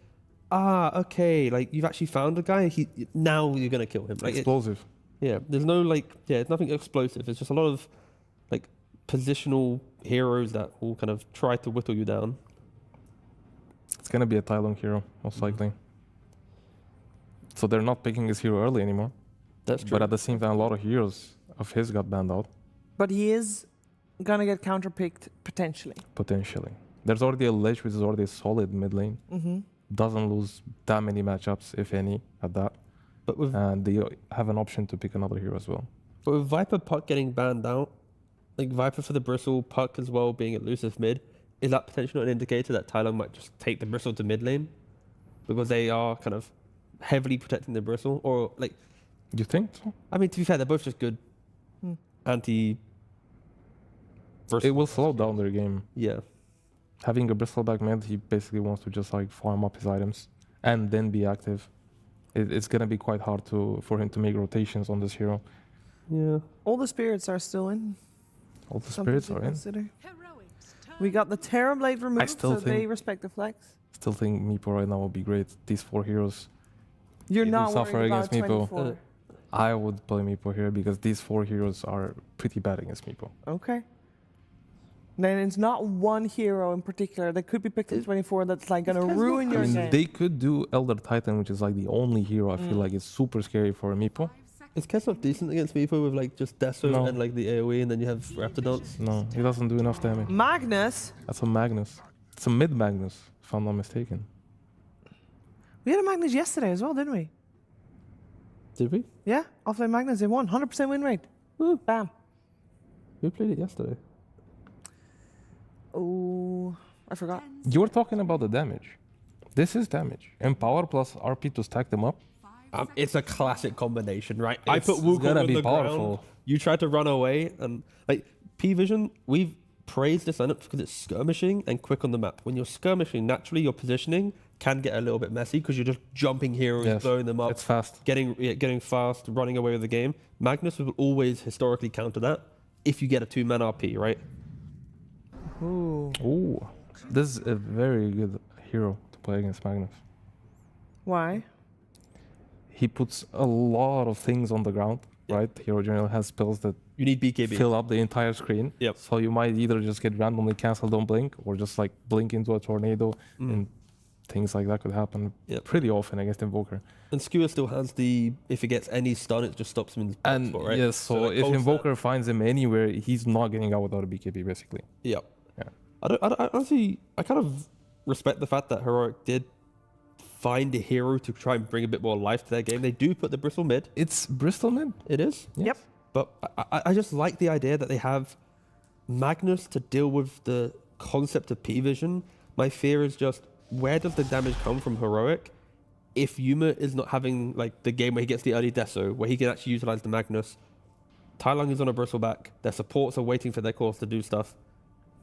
okay, like you've actually found a guy. Now you're gonna kill him. Like, Explosive. There's no it's nothing explosive. It's just a lot of like positional heroes that will kind of try to whittle you down. It's gonna be a Tylong hero, most likely. So they're not picking his hero early anymore. That's true. But at the same time, a lot of heroes of his got banned out. But he is gonna get counterpicked potentially. Potentially. There's already a Lich, which is already a solid mid lane. Doesn't lose that many matchups, if any, at that. But and they have an option to pick another hero as well. But with Viper Puck getting banned out, like Viper for the Bristle, Puck as well being elusive mid, is that potentially an indicator that Tylong might just take the Bristle to mid lane? Because they are kind of heavily protecting the Bristle? Or like... You think so? I mean, to be fair, they're both just good anti... It will slow down their game. Yeah. Having a Bristleback mid, he basically wants to just like farm up his items and then be active. It's gonna be quite hard for him to make rotations on this hero. Yeah. All the spirits are still in. All the spirits are in. Consider. We got the Terrorblade removed, still so they think- respect the flex. Still think Meepo right now would be great. These 4 heroes. You're they not do suffer worried about against Meepo. 24. I would play Meepo here because these 4 heroes are pretty bad against Meepo. Okay. Then it's not one hero in particular that could be picked at 24 that's like gonna ruin your game. They could do Elder Titan, which is like the only hero I feel like is super scary for a Meepo. Is Kesself decent against Meepo with like just Deso No. and like the AoE and then you have Raptidance? No, he doesn't do enough damage. Magnus? That's a Magnus. It's a mid Magnus, if I'm not mistaken. We had a Magnus yesterday as well, didn't we? Did we? Yeah, offlane Magnus, they won. 100% win rate. Ooh. Bam. Who played it yesterday? Oh, I forgot. You were talking about the damage. This is damage. Empower plus RP to stack them up. It's a classic combination, right? I It's put Wukong gonna on be the powerful. ground. You tried to run away, and like P-Vision, we've praised this lineup because it's skirmishing and quick on the map. When you're skirmishing, naturally your positioning can get a little bit messy because you're just jumping heroes, Yes, blowing them up. it's fast. Getting fast, running away with the game. Magnus will always historically counter that if you get a 2-man RP, right? Ooh. This is a very good hero to play against Magnus. Why? He puts a lot of things on the ground, right? Hero generally has spells that you need BKB. Fill up the entire screen. Yep. So you might either just get randomly cancelled on blink or just like blink into a tornado and things like that could happen pretty often against Invoker. And Skewer still has the, if he gets any stun, it just stops him in the And spot, right? yes, so it if holds Invoker finds him anywhere, he's not getting out without a BKB basically. Yep. Yeah. I honestly, I kind of respect the fact that Heroic did find a hero to try and bring a bit more life to their game. They do put the Bristol mid. It's Bristol mid. It is. Yes. Yep. But I just like the idea that they have Magnus to deal with the concept of P-Vision. My fear is just, where does the damage come from Heroic if Yuma is not having like the game where he gets the early Deso, where he can actually utilize the Magnus? Tylong is on a Bristleback. Their supports are waiting for their cores to do stuff.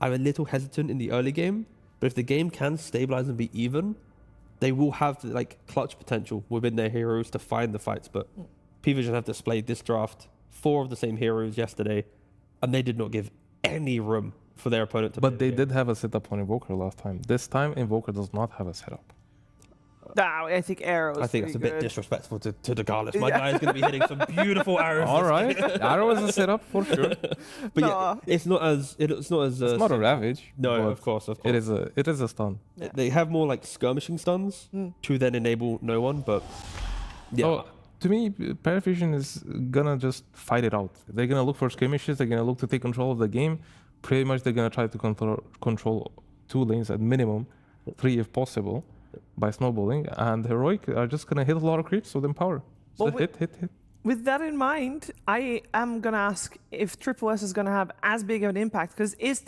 I'm a little hesitant in the early game, but if the game can stabilize and be even, they will have the, like clutch potential within their heroes to find the fights. But P-Vision have displayed this draft 4 of the same heroes yesterday, and they did not give any room for their opponent to. But they did have a setup on Invoker last time. This time, Invoker does not have a setup. Nah, I think arrows. I think that's a bit disrespectful to Dagalis. My guy is going to be hitting some beautiful arrows. All right, arrow is a setup for sure. But yeah, it's not as it's not as It's not a ravage. No, but of course. It is a stun. They have more like skirmishing stuns to then enable no one. But yeah, Oh, to me, PARIVISION is gonna just fight it out. They're gonna look for skirmishes. They're gonna look to take control of the game. Pretty much, they're gonna try to control 2 lanes at minimum, 3 if possible, by snowballing. And Heroic are just gonna hit a lot of creeps with Empower. So Well, hit. With that in mind, I am gonna ask if Triple S is gonna have as big of an impact, because is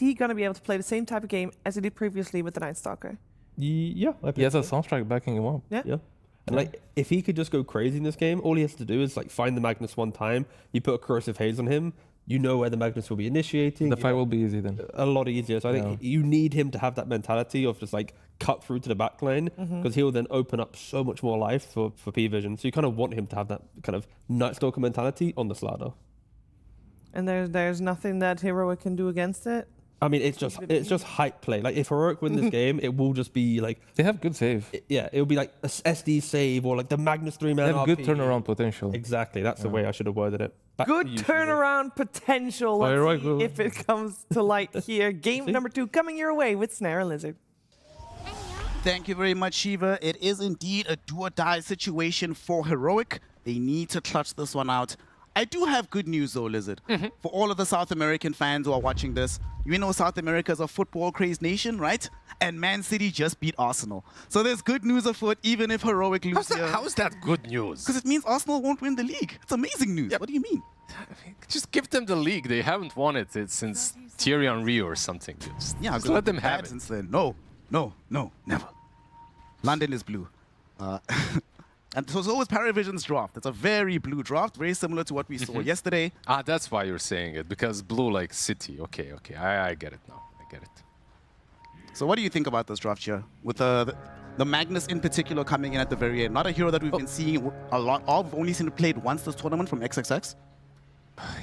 he gonna be able to play the same type of game as he did previously with the Night Stalker? Yeah, He has a Soundstrike backing him up. Yeah. And like, if he could just go crazy in this game, all he has to do is like find the Magnus one time. You put a corrosive haze on him. You know where the Magnus will be initiating. The fight will be easy then. A lot easier. So I think you need him to have that mentality of just like cut through to the back lane, because he'll then open up so much more life for PVision. So you kind of want him to have that kind of Night Stalker mentality on the Slardar. And there's nothing that Heroic can do against it? I mean, it's just hype play. Like, if Heroic win this game, it will just be like... They have good save. It'll be like a SD save or like the Magnus 3-man They have RP. good turnaround potential. Exactly. That's the way I should have worded it. Good turnaround potential. Let's see if it comes to light here. Game number 2 coming your way with Snare and Lizard. Thank you very much, Shiva. It is indeed a do-or-die situation for Heroic. They need to clutch this one out. I do have good news, though, Lizard. For all of the South American fans who are watching this, you know South America is a football-crazed nation, right? And Man City just beat Arsenal. So there's good news afoot, even if Heroic lose here. How is that good news? Because it means Arsenal won't win the league. It's amazing news. What do you mean? Just give them the league. They haven't won it since Thierry Henry or something. Just let them have it. Since then. No, never. London is blue. And so is PARIVISION's draft. It's a very blue draft, very similar to what we saw yesterday. Ah, that's why you're saying it, because blue like City. Okay. I get it now. I get it. So what do you think about this draft here? With the Magnus in particular coming in at the very end. Not a hero that we've been seeing a lot of. We've only seen it played once this tournament from XXX.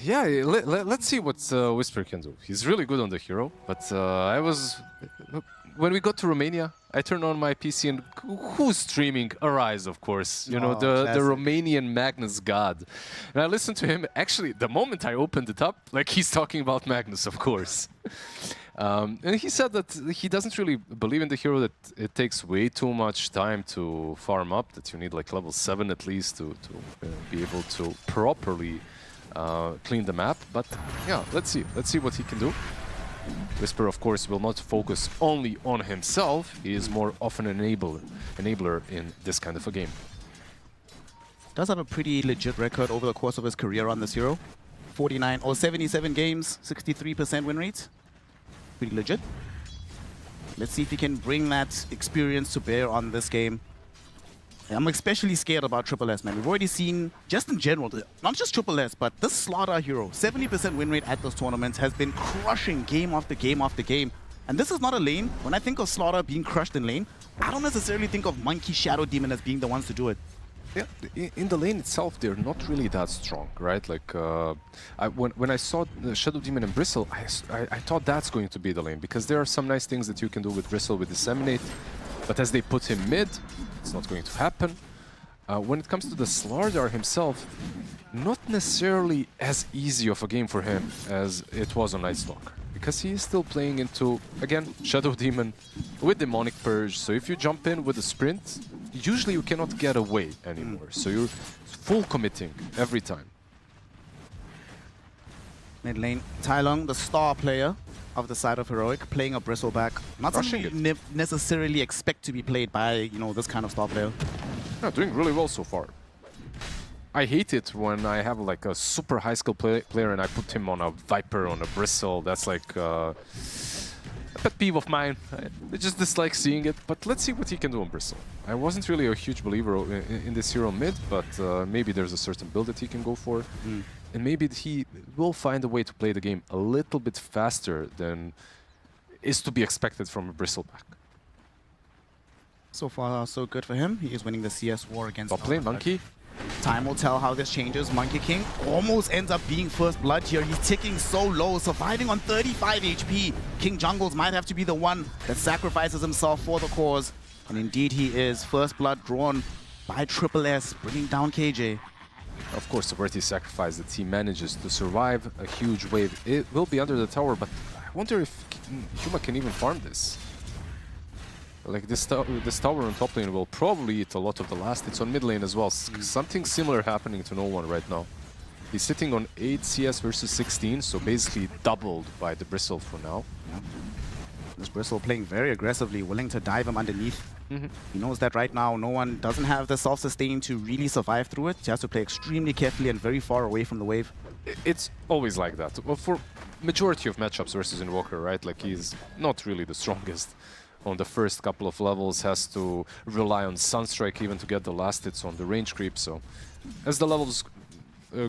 Yeah, let's see what Whisper can do. He's really good on the hero, but when we got to Romania, I turned on my PC and who's streaming? Arise, of course. You know, the Romanian Magnus god. And I listened to him. Actually, the moment I opened it up, like he's talking about Magnus, of course. And he said that he doesn't really believe in the hero, that it takes way too much time to farm up, that you need like level 7 at least to be able to properly clean the map. But yeah, let's see what he can do. Whisper, of course, will not focus only on himself. He is more often an enabler in this kind of a game. Does have a pretty legit record over the course of his career on this hero. 49 or 77 games, 63% win rate. Pretty legit. Let's see if he can bring that experience to bear on this game. I'm especially scared about Triple S, man. We've already seen, just in general, not just Triple S, but this Slardar hero, 70% win rate at those tournaments, has been crushing game after game after game. And this is not a lane. When I think of Slardar being crushed in lane, I don't necessarily think of Monkey, Shadow Demon as being the ones to do it. Yeah, in the lane itself, they're not really that strong, right? Like, when I saw the Shadow Demon and Bristle, I thought that's going to be the lane, because there are some nice things that you can do with Bristle, with Disseminate. But as they put him mid, it's not going to happen. When it comes to the Slardar himself, not necessarily as easy of a game for him as it was on Night Stalker, because he is still playing into, again, Shadow Demon with Demonic Purge. So if you jump in with a sprint, usually you cannot get away anymore. So you're full committing every time. Mid lane, Tai Lung, the star player of the side of Heroic, playing a Bristleback. Not something you necessarily expect to be played by, you know, this kind of star player. Yeah, doing really well so far. I hate it when I have like a super high skill player and I put him on a Viper, on a Bristle. That's like a pet peeve of mine. I just dislike seeing it, but let's see what he can do on Bristle. I wasn't really a huge believer in this hero mid, but maybe there's a certain build that he can go for. And maybe he will find a way to play the game a little bit faster than is to be expected from a Bristleback. So far, so good for him. He is winning the CS war against... Top lane, Monkey. Time will tell how this changes. Monkey King almost ends up being first blood here. He's ticking so low, surviving on 35 HP. King Jungles might have to be the one that sacrifices himself for the cause. And indeed he is. First blood drawn by Triple S, bringing down KJ. Of course, a worthy sacrifice that he manages to survive a huge wave. It will be under the tower, but I wonder if Huma can even farm this. Like this tower on top lane will probably eat a lot of the last. It's on mid lane as well. Something similar happening to no one right now. He's sitting on 8 CS versus 16, so basically doubled by the Bristle for now. This Bristle playing very aggressively, willing to dive him underneath. He knows that right now no one doesn't have the self-sustain to really survive through it. He has to play extremely carefully and very far away from the wave. It's always like that. Well, for majority of matchups versus Invoker, right? Like he's not really the strongest. on the first couple of levels, has to rely on Sunstrike even to get the last hits on the range creep. So as the levels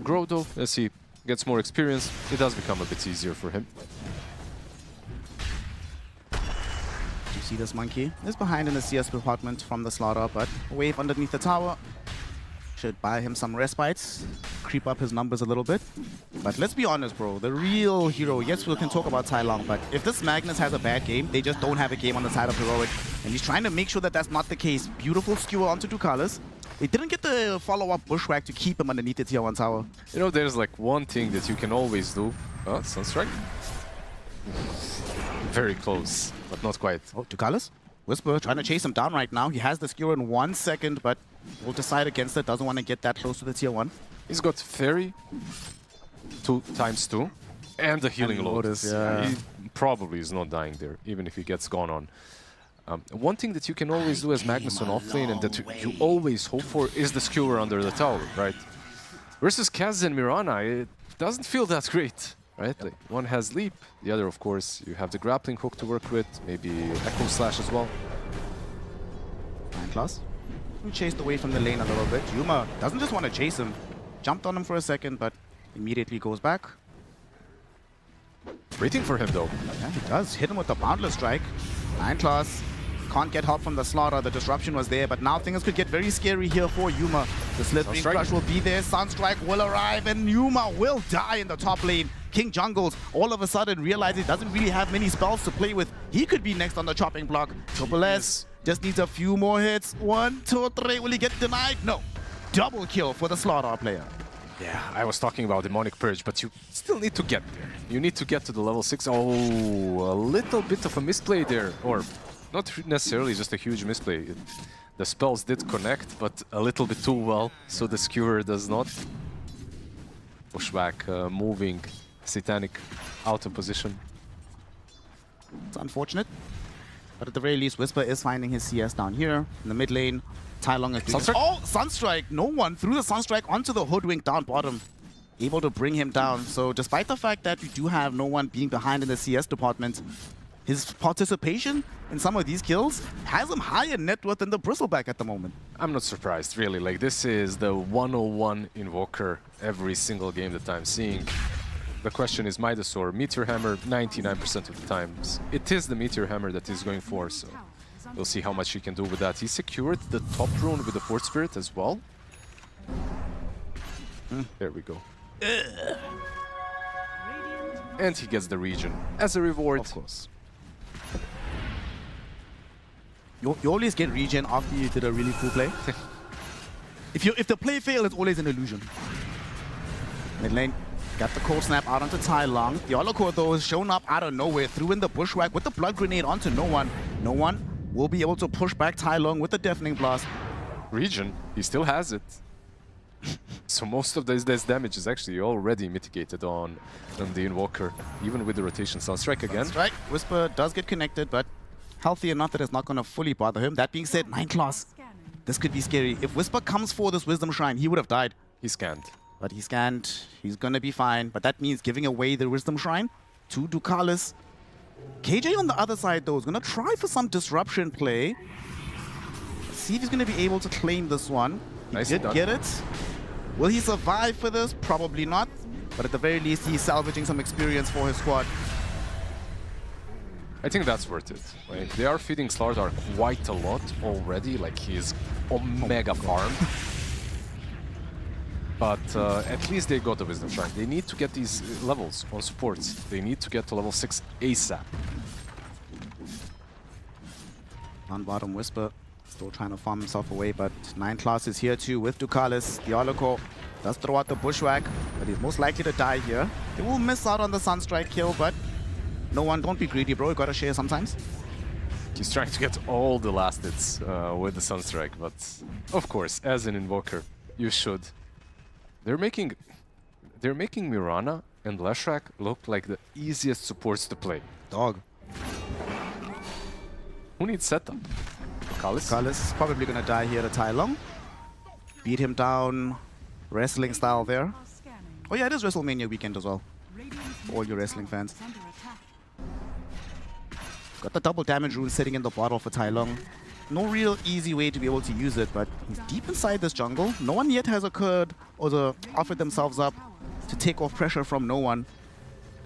grow though, as he gets more experience, it does become a bit easier for him. You see this monkey is behind in the CS department from the slaughter, but a wave underneath the tower should buy him some respites, creep up his numbers a little bit. But let's be honest, bro, the real hero, yes, we can talk about Tai Long, but if this Magnus has a bad game, they just don't have a game on the side of Heroic. And he's trying to make sure that that's not the case. Beautiful skewer onto Ducalis. They didn't get the follow-up bushwhack to keep him underneath the tier 1 tower. You know, there's like one thing that you can always do. Oh, Sunstrike. Very close, but not quite. Oh, Ducalis. Whisper trying to chase him down right now. He has the skewer in 1 second, but will decide against it. Doesn't want to get that close to the tier 1. He's got Fairy 2x2 and the healing lotus. Yeah. He probably is not dying there, even if he gets gone on. One thing that you can always do as Magnus on offlane and that you always hope for is the skewer under the tower, right? Versus Kaz and Mirana, it doesn't feel that great, right? Like, one has leap, the other, of course, you have the grappling hook to work with, maybe Echo Slash as well. Fine class. We chased away from the lane a little bit. Yuma doesn't just want to chase him. Jumped on him for a second, but immediately goes back. Waiting for him, though. Yeah, he does. Hit him with the Boundless Strike. 9 class. Can't get help from the slaughter. The disruption was there, but now things could get very scary here for Yuma. The Slithering Crush will be there. Sunstrike will arrive, and Yuma will die in the top lane. King Jungles all of a sudden realizes he doesn't really have many spells to play with. He could be next on the chopping block. Triple S just needs a few more hits. 1, 2, 3. Will he get denied? No. Double kill for the slaughter player. Yeah, I was talking about Demonic Purge, but you still need to get there. You need to get to the level 6. Oh, a little bit of a misplay there. Or not necessarily just a huge misplay. The spells did connect, but a little bit too well, so the skewer does not. Pushback, moving Satanic out of position. It's unfortunate, but at the very least, Whisper is finding his CS down here in the mid lane. Tai Long is doing Sunstrike? Sunstrike! No one threw the Sunstrike onto the Hoodwink down bottom. Able to bring him down. So despite the fact that we do have no one being behind in the CS department, his participation in some of these kills has him higher net worth than the Bristleback at the moment. I'm not surprised, really. Like, this is the 101 Invoker every single game that I'm seeing. The question is Midas or Meteor Hammer 99% of the times. It is the Meteor Hammer that he's going for, so we'll see how much he can do with that. He secured the top rune with the Fort Spirit as well. There we go. And he gets the region as a reward. Of course. You always get regen after you did a really cool play. If the play fails, it's always an illusion. Mid lane, got the cold snap out onto Tai Long. The Holocore, though, is shown up out of nowhere, threw in the bushwhack with the blood grenade onto no one. No one will be able to push back Tai Long with the deafening blast. Regen, he still has it. So most of this damage is actually already mitigated on the Invoker, even with the rotation. Sunstrike again. Sunstrike, Whisper does get connected, but healthy enough that it's not going to fully bother him. That being said, 9 class. This could be scary. If Whisper comes for this Wisdom Shrine, he would have died. He scanned. But he scanned. He's going to be fine. But that means giving away the Wisdom Shrine to Ducalis. KJ on the other side, though, is going to try for some disruption play. Let's see if he's going to be able to claim this one. He did get it. Will he survive for this? Probably not. But at the very least, he's salvaging some experience for his squad. I think that's worth it. Like, they are feeding Slardar quite a lot already. Like, he's mega farmed. But at least they got the Wisdom Shrine. They need to get these levels on supports. They need to get to level 6 ASAP. On bottom, Whisper still trying to farm himself away, but 9 class is here too with Ducalis. The Holocore does throw out the bushwhack, but he's most likely to die here. They will miss out on the Sunstrike kill, but no one, don't be greedy, bro. You gotta share sometimes. He's trying to get all the last hits with the Sunstrike, but of course, as an Invoker, you should. They're making Mirana and Leshrac look like the easiest supports to play. Dog. Who needs setup? Kalis? Kalis is probably gonna die here to Tai Long. Beat him down, wrestling style there. Oh yeah, it is WrestleMania weekend as well. For all your wrestling fans. Got the double damage rune sitting in the bottle for Tai Lung. No real easy way to be able to use it, but he's deep inside this jungle. No one yet has occurred or offered themselves up to take off pressure from no one.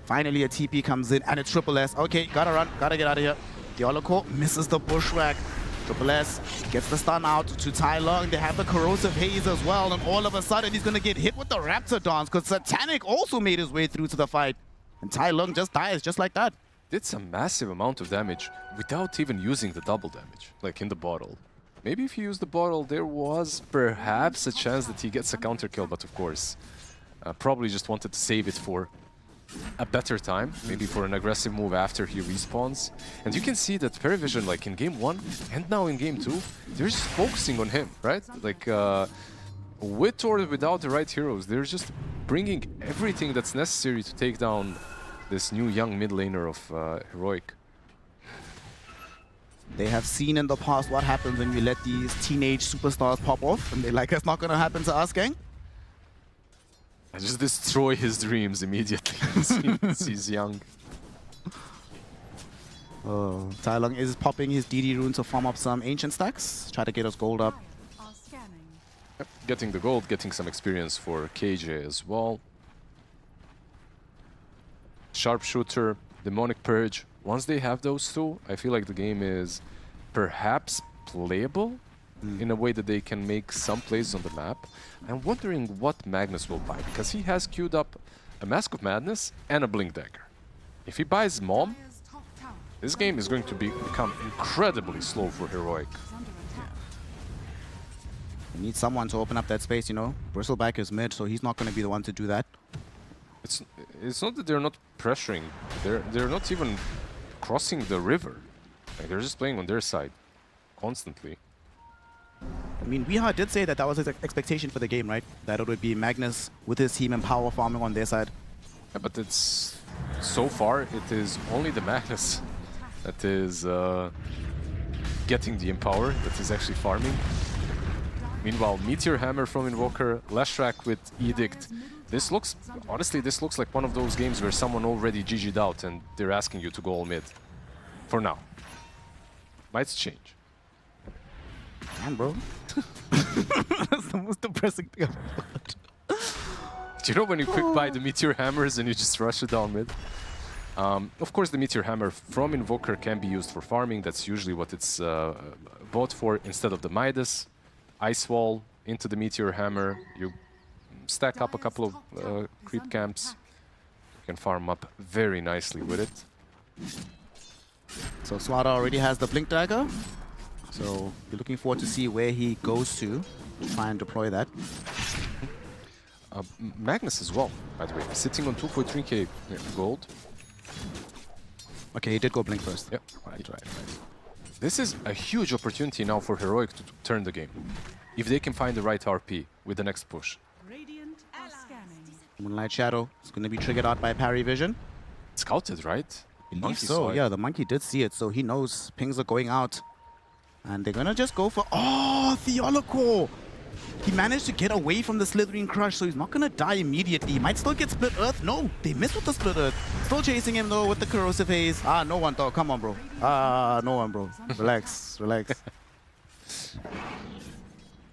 Finally, a TP comes in, and it's Triple S. Okay, gotta run, gotta get out of here. Dioloco misses the bushwhack. Triple S gets the stun out to Tai Lung. They have the corrosive haze as well, and all of a sudden he's gonna get hit with the Raptor dance because Satanic also made his way through to the fight. And Tai Lung just dies just like that. Did some massive amount of damage without even using the double damage, like in the bottle. Maybe if he used the bottle, there was perhaps a chance that he gets a counter kill, but of course, probably just wanted to save it for a better time, maybe for an aggressive move after he respawns. And you can see that PARIVISION, like in game 1 and now in game 2, they're just focusing on him, right? Like, with or without the right heroes, they're just bringing everything that's necessary to take down this new young mid laner of Heroic. They have seen in the past what happens when we let these teenage superstars pop off, and they're like, it's not gonna happen to us, gang. I just destroy his dreams immediately since he's young. Oh, Tai Lung is popping his DD rune to farm up some ancient stacks, try to get us gold up. Yep, getting the gold, getting some experience for KJ as well. Sharpshooter, Demonic Purge. Once they have those two, I feel like the game is perhaps playable in a way that they can make some plays on the map. I'm wondering what Magnus will buy, because he has queued up a Mask of Madness and a Blink Dagger. If he buys Mom, this game is going to become incredibly slow for Heroic. We need someone to open up that space, you know. Bristleback is mid, so he's not going to be the one to do that. It's not that they're not pressuring. They're not even crossing the river. Like, they're just playing on their side constantly. I mean, Weha did say that that was his expectation for the game, right? That it would be Magnus with his team and power farming on their side. Yeah, but it's so far it is only the Magnus that is getting the Empower, that is actually farming. Meanwhile, Meteor Hammer from Invoker, Leshrac with Edict. This looks, honestly, this looks like one of those games where someone already GG'd out and they're asking you to go all mid. For now. Might change. Damn, bro. That's the most depressing thing I've heard. Do you know when you quick buy the Meteor Hammers and you just rush it down mid? Of course, the Meteor Hammer from Invoker can be used for farming. That's usually what it's bought for, instead of the Midas. Ice Wall into the Meteor Hammer. You stack up a couple of creep camps. You can farm up very nicely with it. So Swada already has the Blink Dagger. So you're looking forward to see where he goes to try and deploy that. Magnus as well, by the way, sitting on 2.3k gold. Okay, he did go Blink first. Yep, right. This is a huge opportunity now for Heroic to turn the game, if they can find the right RP with the next push. Moonlight Shadow is going to be triggered out by PARIVISION. Scouted, right? I believe so, yeah, the monkey did see it, so he knows pings are going out. And they're going to just go for... Oh, Theoloco! He managed to get away from the Slithering Crush, so he's not going to die immediately. He might still get Split Earth. No, they missed with the Split Earth. Still chasing him, though, with the Corrosive Haze. Ah, no one, though. Come on, bro. Ah, no one, bro. Relax, relax.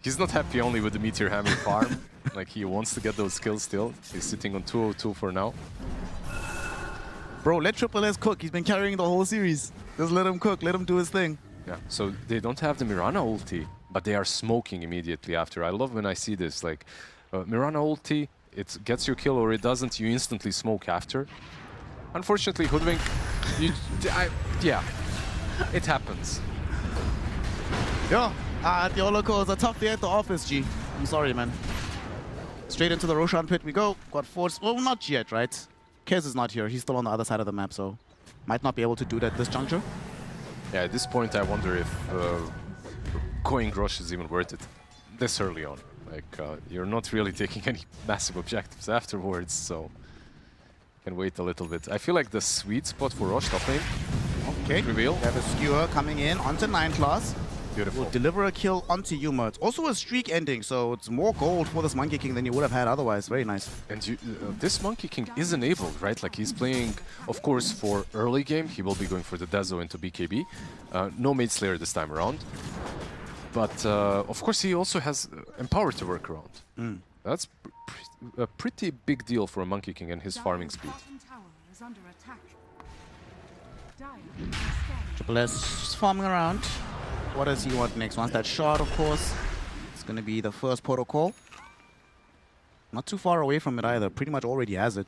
He's not happy only with the Meteor Hammer farm. Like, he wants to get those kills still. He's sitting on 202 for now. Bro, let Triple S cook. He's been carrying the whole series. Just let him cook. Let him do his thing. Yeah, so they don't have the Mirana ulti, but they are smoking immediately after. I love when I see this. Like, Mirana ulti, it gets you kill or it doesn't, you instantly smoke after. Unfortunately, Hoodwink, yeah, it happens. Yeah, Theoloco is a tough day at the office, G. I'm sorry, man. Straight into the Roshan pit we go. Got forced. Well, not yet, right? Kez is not here. He's still on the other side of the map, so might not be able to do that at this juncture. Yeah, at this point, I wonder if going Grosh is even worth it this early on. Like, you're not really taking any massive objectives afterwards, so can wait a little bit. I feel like the sweet spot for Rosh top lane. Okay, reveal. We have a Skewer coming in onto 9 class. Beautiful. will deliver a kill onto Yuma. It's also a streak ending, so it's more gold for this Monkey King than you would have had otherwise. Very nice. And this Monkey King is enabled, right? Like he's playing, of course, for early game. He will be going for the Dezo into BKB. No Maid Slayer this time around. But of course, he also has Empower to work around. That's a pretty big deal for a Monkey King and his farming speed. Triple S farming around. What does he want next? Wants that shot, of course. It's going to be the first protocol. Not too far away from it either. Pretty much already has it.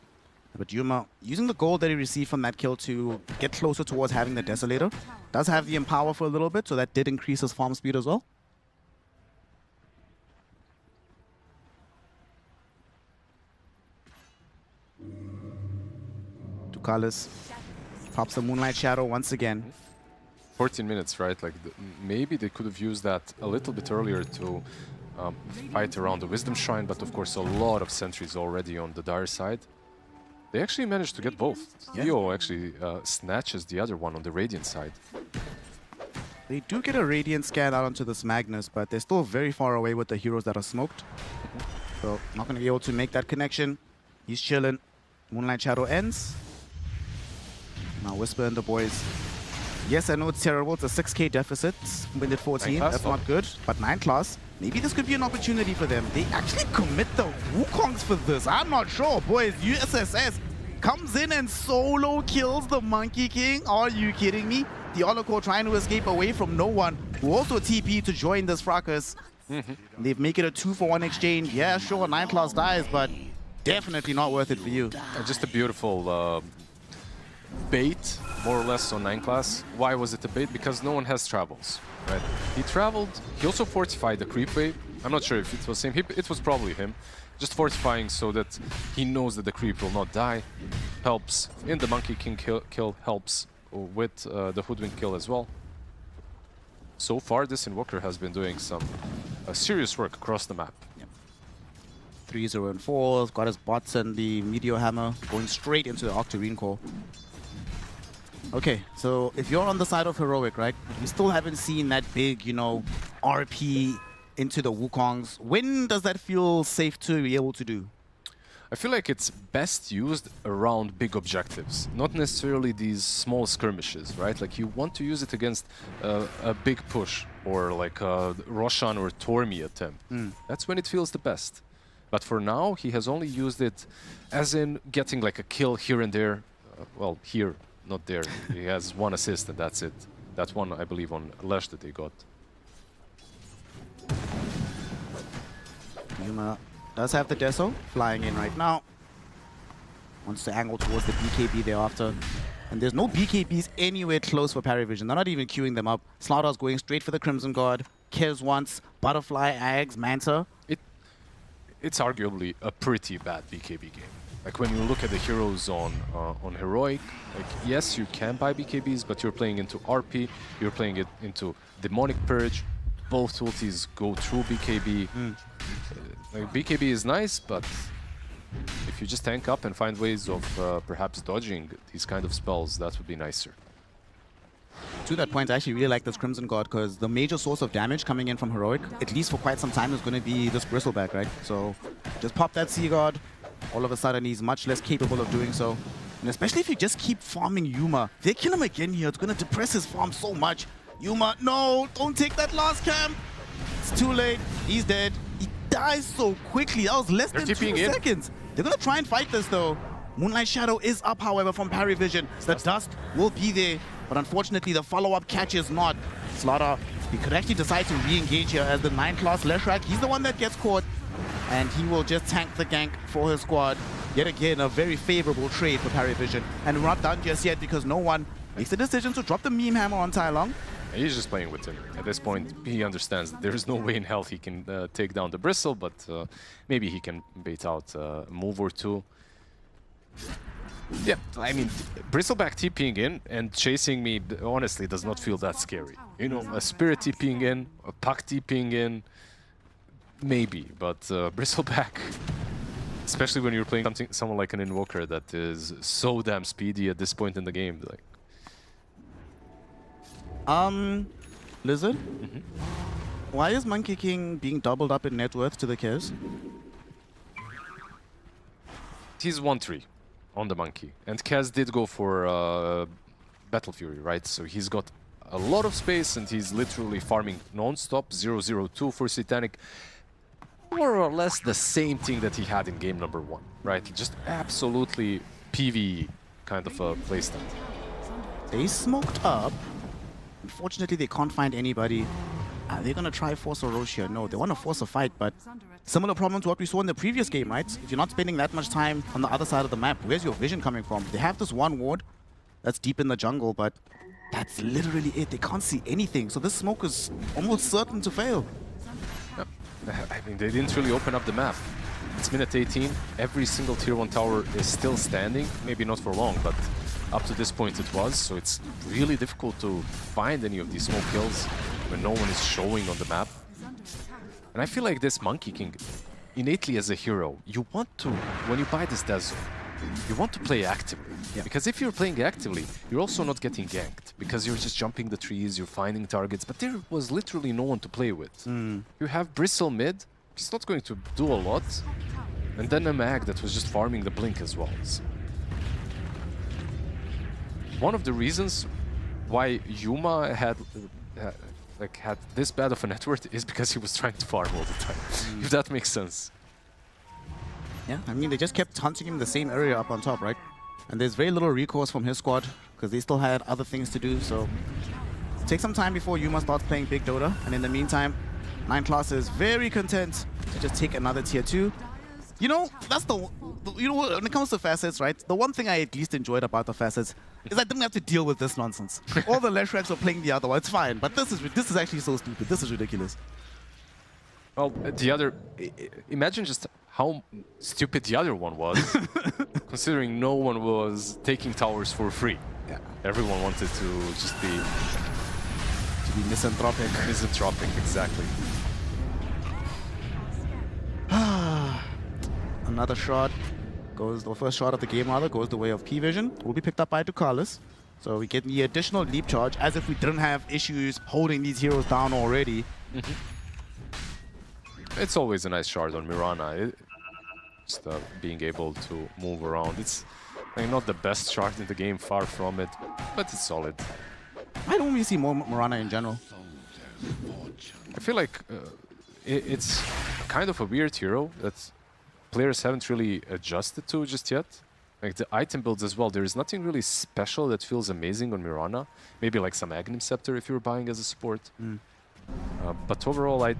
But Yuma, using the gold that he received from that kill to get closer towards having the Desolator, does have the Empower for a little bit, so that did increase his farm speed as well. Ducalis pops the Moonlight Shadow once again. 14 minutes, right? Like maybe they could have used that a little bit earlier to fight around the Wisdom Shrine, but of course a lot of sentries already on the Dire side. They actually managed to get both. Theo actually snatches the other one on the Radiant side. They do get a Radiant scan out onto this Magnus, but they're still very far away with the heroes that are smoked. So not going to be able to make that connection. He's chilling. Moonlight Shadow ends. Now Whisper and the boys. Yes, I know it's terrible. It's a 6k deficit. Win at 14. That's not good. But 9 class. Maybe this could be an opportunity for them. They actually commit the Wukongs for this. I'm not sure. Boys, USSS comes in and solo kills the Monkey King. Are you kidding me? The Holocore trying to escape away from no one. Who also TP to join this fracas. They've make it a 2-for-1 exchange. Yeah, sure, 9 class dies, but definitely not worth it for you. Just a beautiful bait, more or less, on 9 class. Why was it a bait? Because no one has travels, right? He traveled, he also fortified the creep wave. I'm not sure if it was him, it was probably him. Just fortifying so that he knows that the creep will not die. Helps in the Monkey King kill helps with the Hoodwink kill as well. So far, this Invoker has been doing some serious work across the map. 3-0 and 4, got his bots and the Meteor Hammer going straight into the Octarine Core. Okay, so if you're on the side of Heroic, right, we still haven't seen that big, you know, RP into the Wukongs. When does that feel safe to be able to do? I feel like it's best used around big objectives, not necessarily these small skirmishes, right? Like you want to use it against a big push or like a Roshan or Tormi attempt. That's when it feels the best. But for now, he has only used it as in getting like a kill here and there. Well, here, not there. He has 1 assist and that's it. That one, I believe, on Lesh that they got. Yuma does have the Deso flying in right now. Wants to angle towards the BKB thereafter. And there's no BKBs anywhere close for PARIVISION. They're not even queuing them up. Slaughter's going straight for the Crimson Guard. Kez wants Butterfly, Ags, Manta. It's arguably a pretty bad BKB game. Like when you look at the heroes on Heroic, like yes, you can buy BKBs, but you're playing into RP, you're playing it into Demonic Purge. Both ultis go through BKB. Like BKB is nice, but if you just tank up and find ways of perhaps dodging these kind of spells, that would be nicer. To that point, I actually really like this Crimson Guard because the major source of damage coming in from Heroic, at least for quite some time, is going to be this Bristleback, right? So just pop that Sea Guard. All of a sudden, he's much less capable of doing so. And especially if you just keep farming Yuma. If they kill him again here, it's going to depress his farm so much. Yuma, no, don't take that last camp. It's too late. He's dead. He dies so quickly. That was less than 2 seconds. They're going to try and fight this, though. Moonlight Shadow is up, however, from PARIVISION. The dust will be there. But unfortunately, the follow-up catches not. Slaughter, he could actually decide to re-engage here as the 9 class Leshrak. He's the one that gets caught. And he will just tank the gank for his squad. Yet again, a very favorable trade for PARIVISION. And we're not done just yet because no one makes the decision to drop the meme hammer on Tai Long. He's just playing with him. At this point, he understands that there is no way in hell he can take down the Bristle, but maybe he can bait out a move or two. Yeah, I mean, Bristleback TPing in and chasing me, honestly, does not feel that scary. You know, a Spirit TPing in, a Puck TPing in, maybe, but Bristleback, especially when you're playing someone like an Invoker that is so damn speedy at this point in the game, like. Lizard? Why is Monkey King being doubled up in net worth to the Kez? He's 1-3 on the Monkey. And Kaz did go for Battle Fury, right? So he's got a lot of space and he's literally farming non-stop. 0-0-2 for Satanic. More or less the same thing that he had in game number 1, right? Just absolutely PvE kind of a playstyle. They smoked up. Unfortunately, they can't find anybody. Are they going to try force Orochia? No, they want to force a fight, but similar problem to what we saw in the previous game, right? If you're not spending that much time on the other side of the map, where's your vision coming from? They have this one ward that's deep in the jungle, but that's literally it. They can't see anything, so this smoke is almost certain to fail. Yep. I mean, they didn't really open up the map. It's minute 18. Every single tier 1 tower is still standing. Maybe not for long, but up to this point it was. So it's really difficult to find any of these smoke kills when no one is showing on the map. And I feel like this Monkey King, innately as a hero, you want to, when you buy this Dazzle, you want to play actively. Yeah. Because if you're playing actively, you're also not getting ganked. Because you're just jumping the trees, you're finding targets, but there was literally no one to play with. You have Bristle mid, he's not going to do a lot. And then a Mag that was just farming the Blink as well. So one of the reasons why Yuma had this bad of a net worth is because he was trying to farm all the time, if that makes sense. Yeah, I mean, they just kept hunting him in the same area up on top, right? And there's very little recourse from his squad because they still had other things to do, so take some time before Yuma starts playing big Dota, and in the meantime, 9 Class is very content to just take another tier 2. You know, that's you know, when it comes to facets, right? The one thing I at least enjoyed about the facets is I didn't have to deal with this nonsense. All the Leshreks were playing the other one. It's fine, but this is actually so stupid. This is ridiculous. Well, the other, imagine just how stupid the other one was, considering no one was taking towers for free. Yeah. Everyone wanted to just be misanthropic. Misanthropic, exactly. Another shot goes, the first shot of the game rather, goes the way of P-Vision. Will be picked up by Ducalis. So we get the additional leap charge as if we didn't have issues holding these heroes down already. It's always a nice shard on Mirana. Just being able to move around. It's not the best shard in the game, far from it, but it's solid. I don't really see more Mirana in general. I feel like it's kind of a weird hero that players haven't really adjusted to just yet. Like the item builds as well, there is nothing really special that feels amazing on Mirana. Maybe like some Aghanim Scepter if you're buying as a support. But overall, I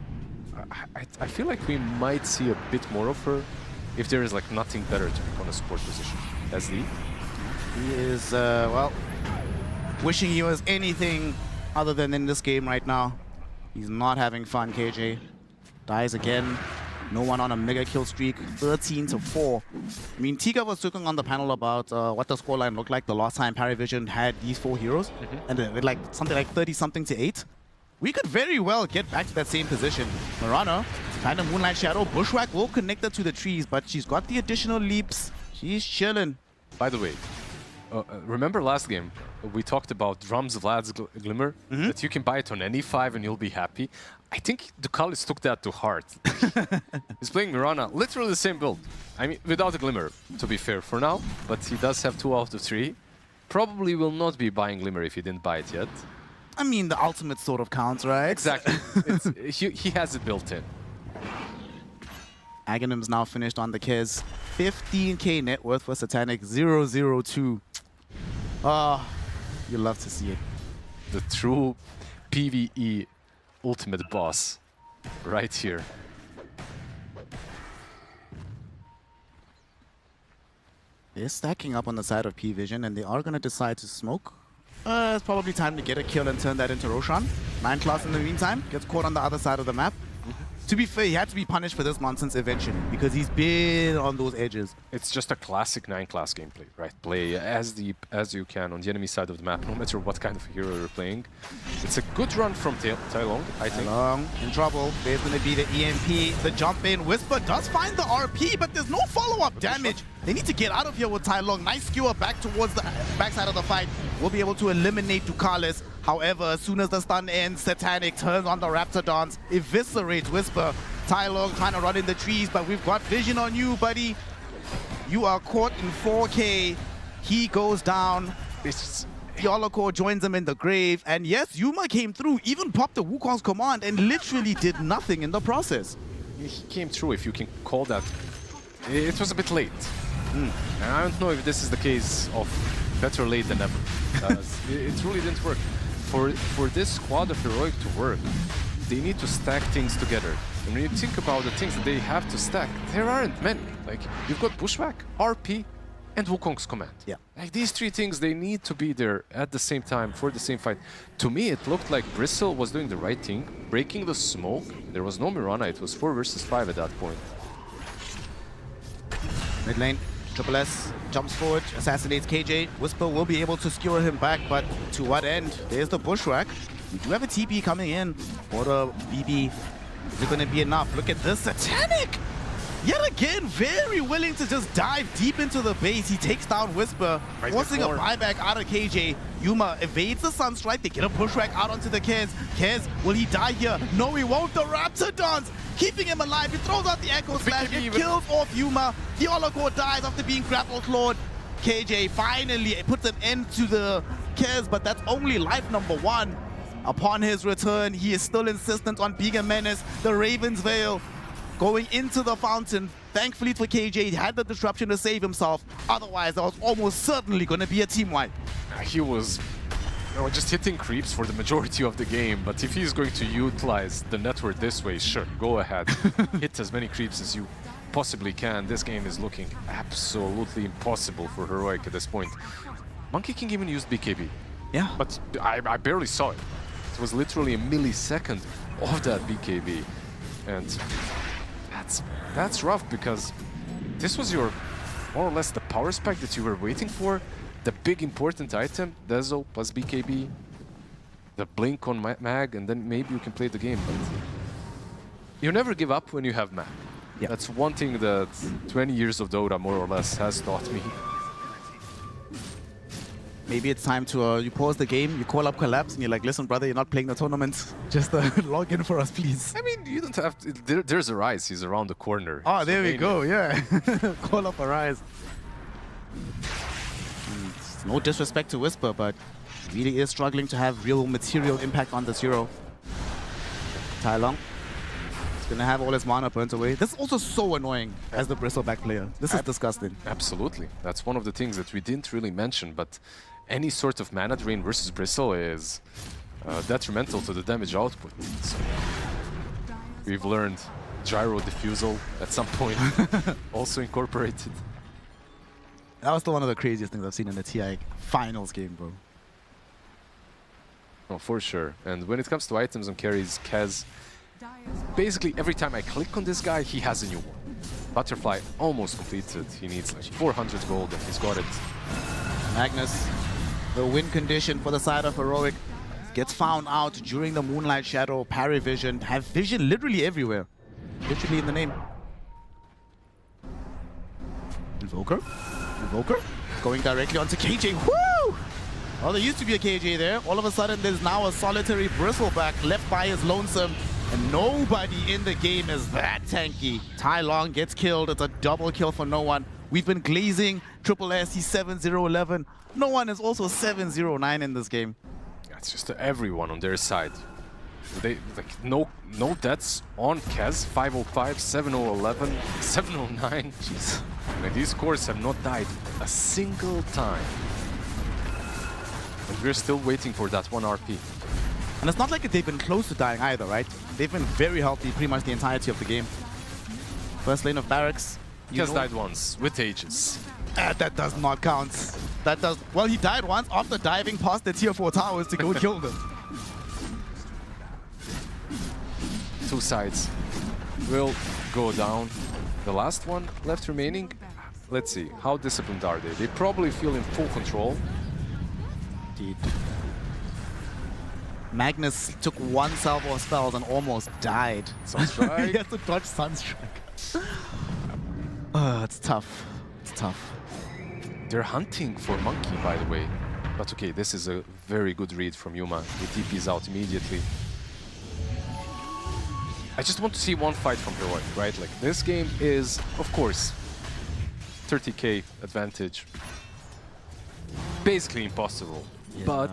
feel like we might see a bit more of her if there is like nothing better to pick on a support position. SD? He is, well, wishing he was anything other than in this game right now. He's not having fun, KJ. Dies again. No one on a mega kill streak, 13-4. I mean, Tiga was talking on the panel about what the scoreline looked like the last time PARIVISION had these 4 heroes, and with like something like 30-something to 8. We could very well get back to that same position. Mirana, kind of Moonlight Shadow, Bushwhack will connect her to the trees, but she's got the additional leaps. She's chilling. By the way, remember last game, we talked about Drums Vlad's Glimmer, that you can buy it on any 5 and you'll be happy. I think Ducalis took that to heart. He's playing Mirana, literally the same build. I mean, without a Glimmer, to be fair for now, but he does have 2 out of 3. Probably will not be buying Glimmer if he didn't buy it yet. I mean, the ultimate sort of counts, right? Exactly. He has it built in. Aghanim's now finished on the Kez. 15k net worth for Satanic, 0-0-2. Ah, you love to see it. The true PvE ultimate boss right here. They're stacking up on the side of P-Vision, and they are going to decide to smoke. It's probably time to get a kill and turn that into Roshan. 9 Class in the meantime gets caught on the other side of the map. To be fair, he had to be punished for this nonsense eventually because he's been on those edges. It's just a classic 9 Class gameplay, right? Play as deep as you can on the enemy side of the map, no matter what kind of hero you're playing. It's a good run from Tai Long, I think. Tai Long in trouble. There's going to be the EMP, the jump in. Whisper does find the RP, but there's no follow-up damage. They need to get out of here with Tai Long. Nice skewer back towards the backside of the fight. We'll be able to eliminate Ducalis. However, as soon as the stun ends, Satanic turns on the Raptidons, eviscerates Whisper. Tai Long trying to run in the trees, but we've got vision on you, buddy. You are caught in 4K. He goes down. Yoloko joins him in the grave. And yes, Yuma came through, even popped the Wukong's command and literally did nothing in the process. He came through, if you can call that. It was a bit late. And I don't know if this is the case of better late than never. It really didn't work. For this squad of Heroic to work, they need to stack things together. And when you think about the things that they have to stack, there aren't many. Like, you've got Bushwhack, RP, and Wukong's command. Yeah. Like, these three things, they need to be there at the same time for the same fight. To me, it looked like Bristle was doing the right thing, breaking the smoke. There was no Mirana, it was 4 versus 5 at that point. Mid lane, Triple S jumps forward, assassinates KJ. Whisper will be able to skewer him back, but to what end? There's the Bushwhack. We do have a TP coming in for the BB. Is it going to be enough? Look at this, Satanic! Yet again, very willing to just dive deep into the base. He takes down Whisper, forcing a buyback out of KJ. Yuma evades the Sunstrike. They get a Bushwhack out onto the Kez. Kez, will he die here? No, he won't. The Raptidons keeping him alive. He throws out the Echo Slash. It kills off Yuma. The Holocore dies after being grapple clawed. KJ finally puts an end to the Kez, but that's only life number 1. Upon his return, he is still insistent on being a menace. The Raven's Veil going into the fountain. Thankfully for KJ, he had the disruption to save himself. Otherwise, that was almost certainly going to be a team wipe. He was just hitting creeps for the majority of the game, but if he's going to utilize the network this way, sure, go ahead. Hit as many creeps as you possibly can. This game is looking absolutely impossible for Heroic at this point. Monkey King even used BKB. Yeah. But I barely saw it. It was literally a millisecond of that BKB. And that's rough, because this was your more or less the power spike that you were waiting for. The big important item, Dezo plus BKB, the blink on Mag, and then maybe you can play the game. But you never give up when you have Mag. Yeah. That's one thing that 20 years of Dota more or less has taught me. Maybe it's time to, you pause the game, you call up Collapse, and you're like, listen, brother, you're not playing the tournament. Just log in for us, please. I mean, you don't have to, there's a Rise, he's around the corner. Oh, there we go, yeah. Call up a Rise. No disrespect to Whisper, but really is struggling to have real material impact on this hero. Tai Long is going to have all his mana burnt away. This is also so annoying as the Bristleback player. This is disgusting. Absolutely. That's one of the things that we didn't really mention, but any sort of mana drain versus Bristle is detrimental to the damage output. So we've learned Gyro Diffusal at some point, also incorporated. That was still one of the craziest things I've seen in the TI finals game, bro. Oh, for sure. And when it comes to items and carries, Kez, basically every time I click on this guy, he has a new one. Butterfly almost completed. He needs like 400 gold and he's got it. Magnus, the win condition for the side of Heroic, gets found out during the Moonlight Shadow. PARIVISION, have vision literally everywhere. Literally in the name. Invoker? Going directly onto KJ. Woo! Well, there used to be a KJ there. All of a sudden, there's now a solitary Bristleback left by his lonesome. And nobody in the game is that tanky. Tai Long gets killed. It's a double kill for no one. We've been glazing Triple S. He's 7-0-11. No one is also 7-0-9 in this game. It's just everyone on their side. They like no deaths on Kez. 505, 7011, 709. Jeez. Like, these cores have not died a single time. And we're still waiting for that one RP. And it's not like they've been close to dying either, right? They've been very healthy pretty much the entirety of the game. First lane of Barracks. Kez died once with Aegis. That does not count. That does. Well, he died once after diving past the tier 4 towers to go kill them. Two sides will go down. The last one left remaining. Let's see, how disciplined are they? They probably feel in full control. Indeed. Magnus took one salvo of spells and almost died. Sunstrike. He had to dodge Sunstrike. It's tough. It's tough. They're hunting for Monkey, by the way. But okay, this is a very good read from Yuma. He TPs out immediately. I just want to see one fight from Heroic, right? Like, this game is, of course, 30k advantage. Basically impossible. Yeah. But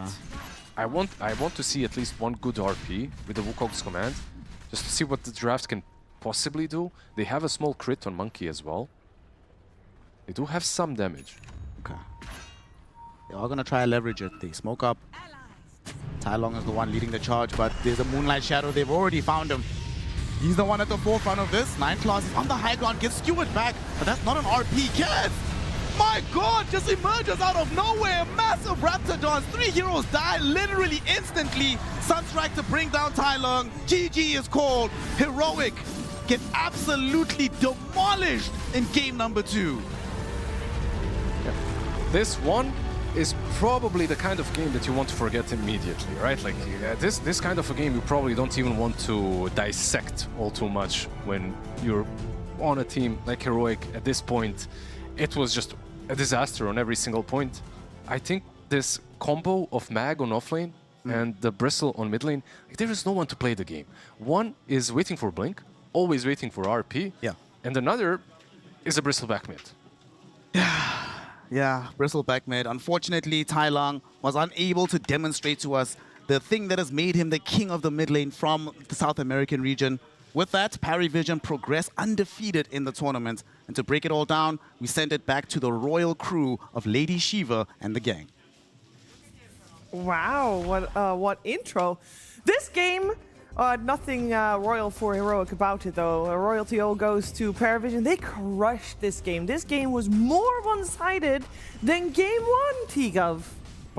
I want to see at least one good RP with the Wukong's command, just to see what the draft can possibly do. They have a small crit on Monkey as well. They do have some damage. Okay. They are going to try to leverage it. They smoke up. Tai Long is the one leading the charge, but there's a Moonlight Shadow. They've already found him. He's the one at the forefront of this. 9 Claws is on the high ground, gets skewered back, but that's not an RP. Yes! My God, just emerges out of nowhere. Massive Raptor dance. 3 heroes die literally instantly. Sunstrike to bring down Tai Long. GG is called. Heroic get absolutely demolished in game number 2. Yeah. This one is probably the kind of game that you want to forget immediately, right? Like, this kind of a game you probably don't even want to dissect all too much when you're on a team like Heroic. At this point, it was just a disaster on every single point. I think this combo of Mag on offlane and the Bristle on mid lane, like, there is no one to play the game. One is waiting for Blink, always waiting for RP, and another is a Bristle back mid. Yeah, Bristle back mid. Unfortunately, Tai Long was unable to demonstrate to us the thing that has made him the king of the mid lane from the South American region. With that, PARIVISION progressed undefeated in the tournament. And to break it all down, we send it back to the royal crew of Lady Shiva and the gang. Wow, what intro. This game, nothing royal for Heroic about it, though. Royalty all goes to PARIVISION. They crushed this game. This game was more one-sided than game 1, T-Gov.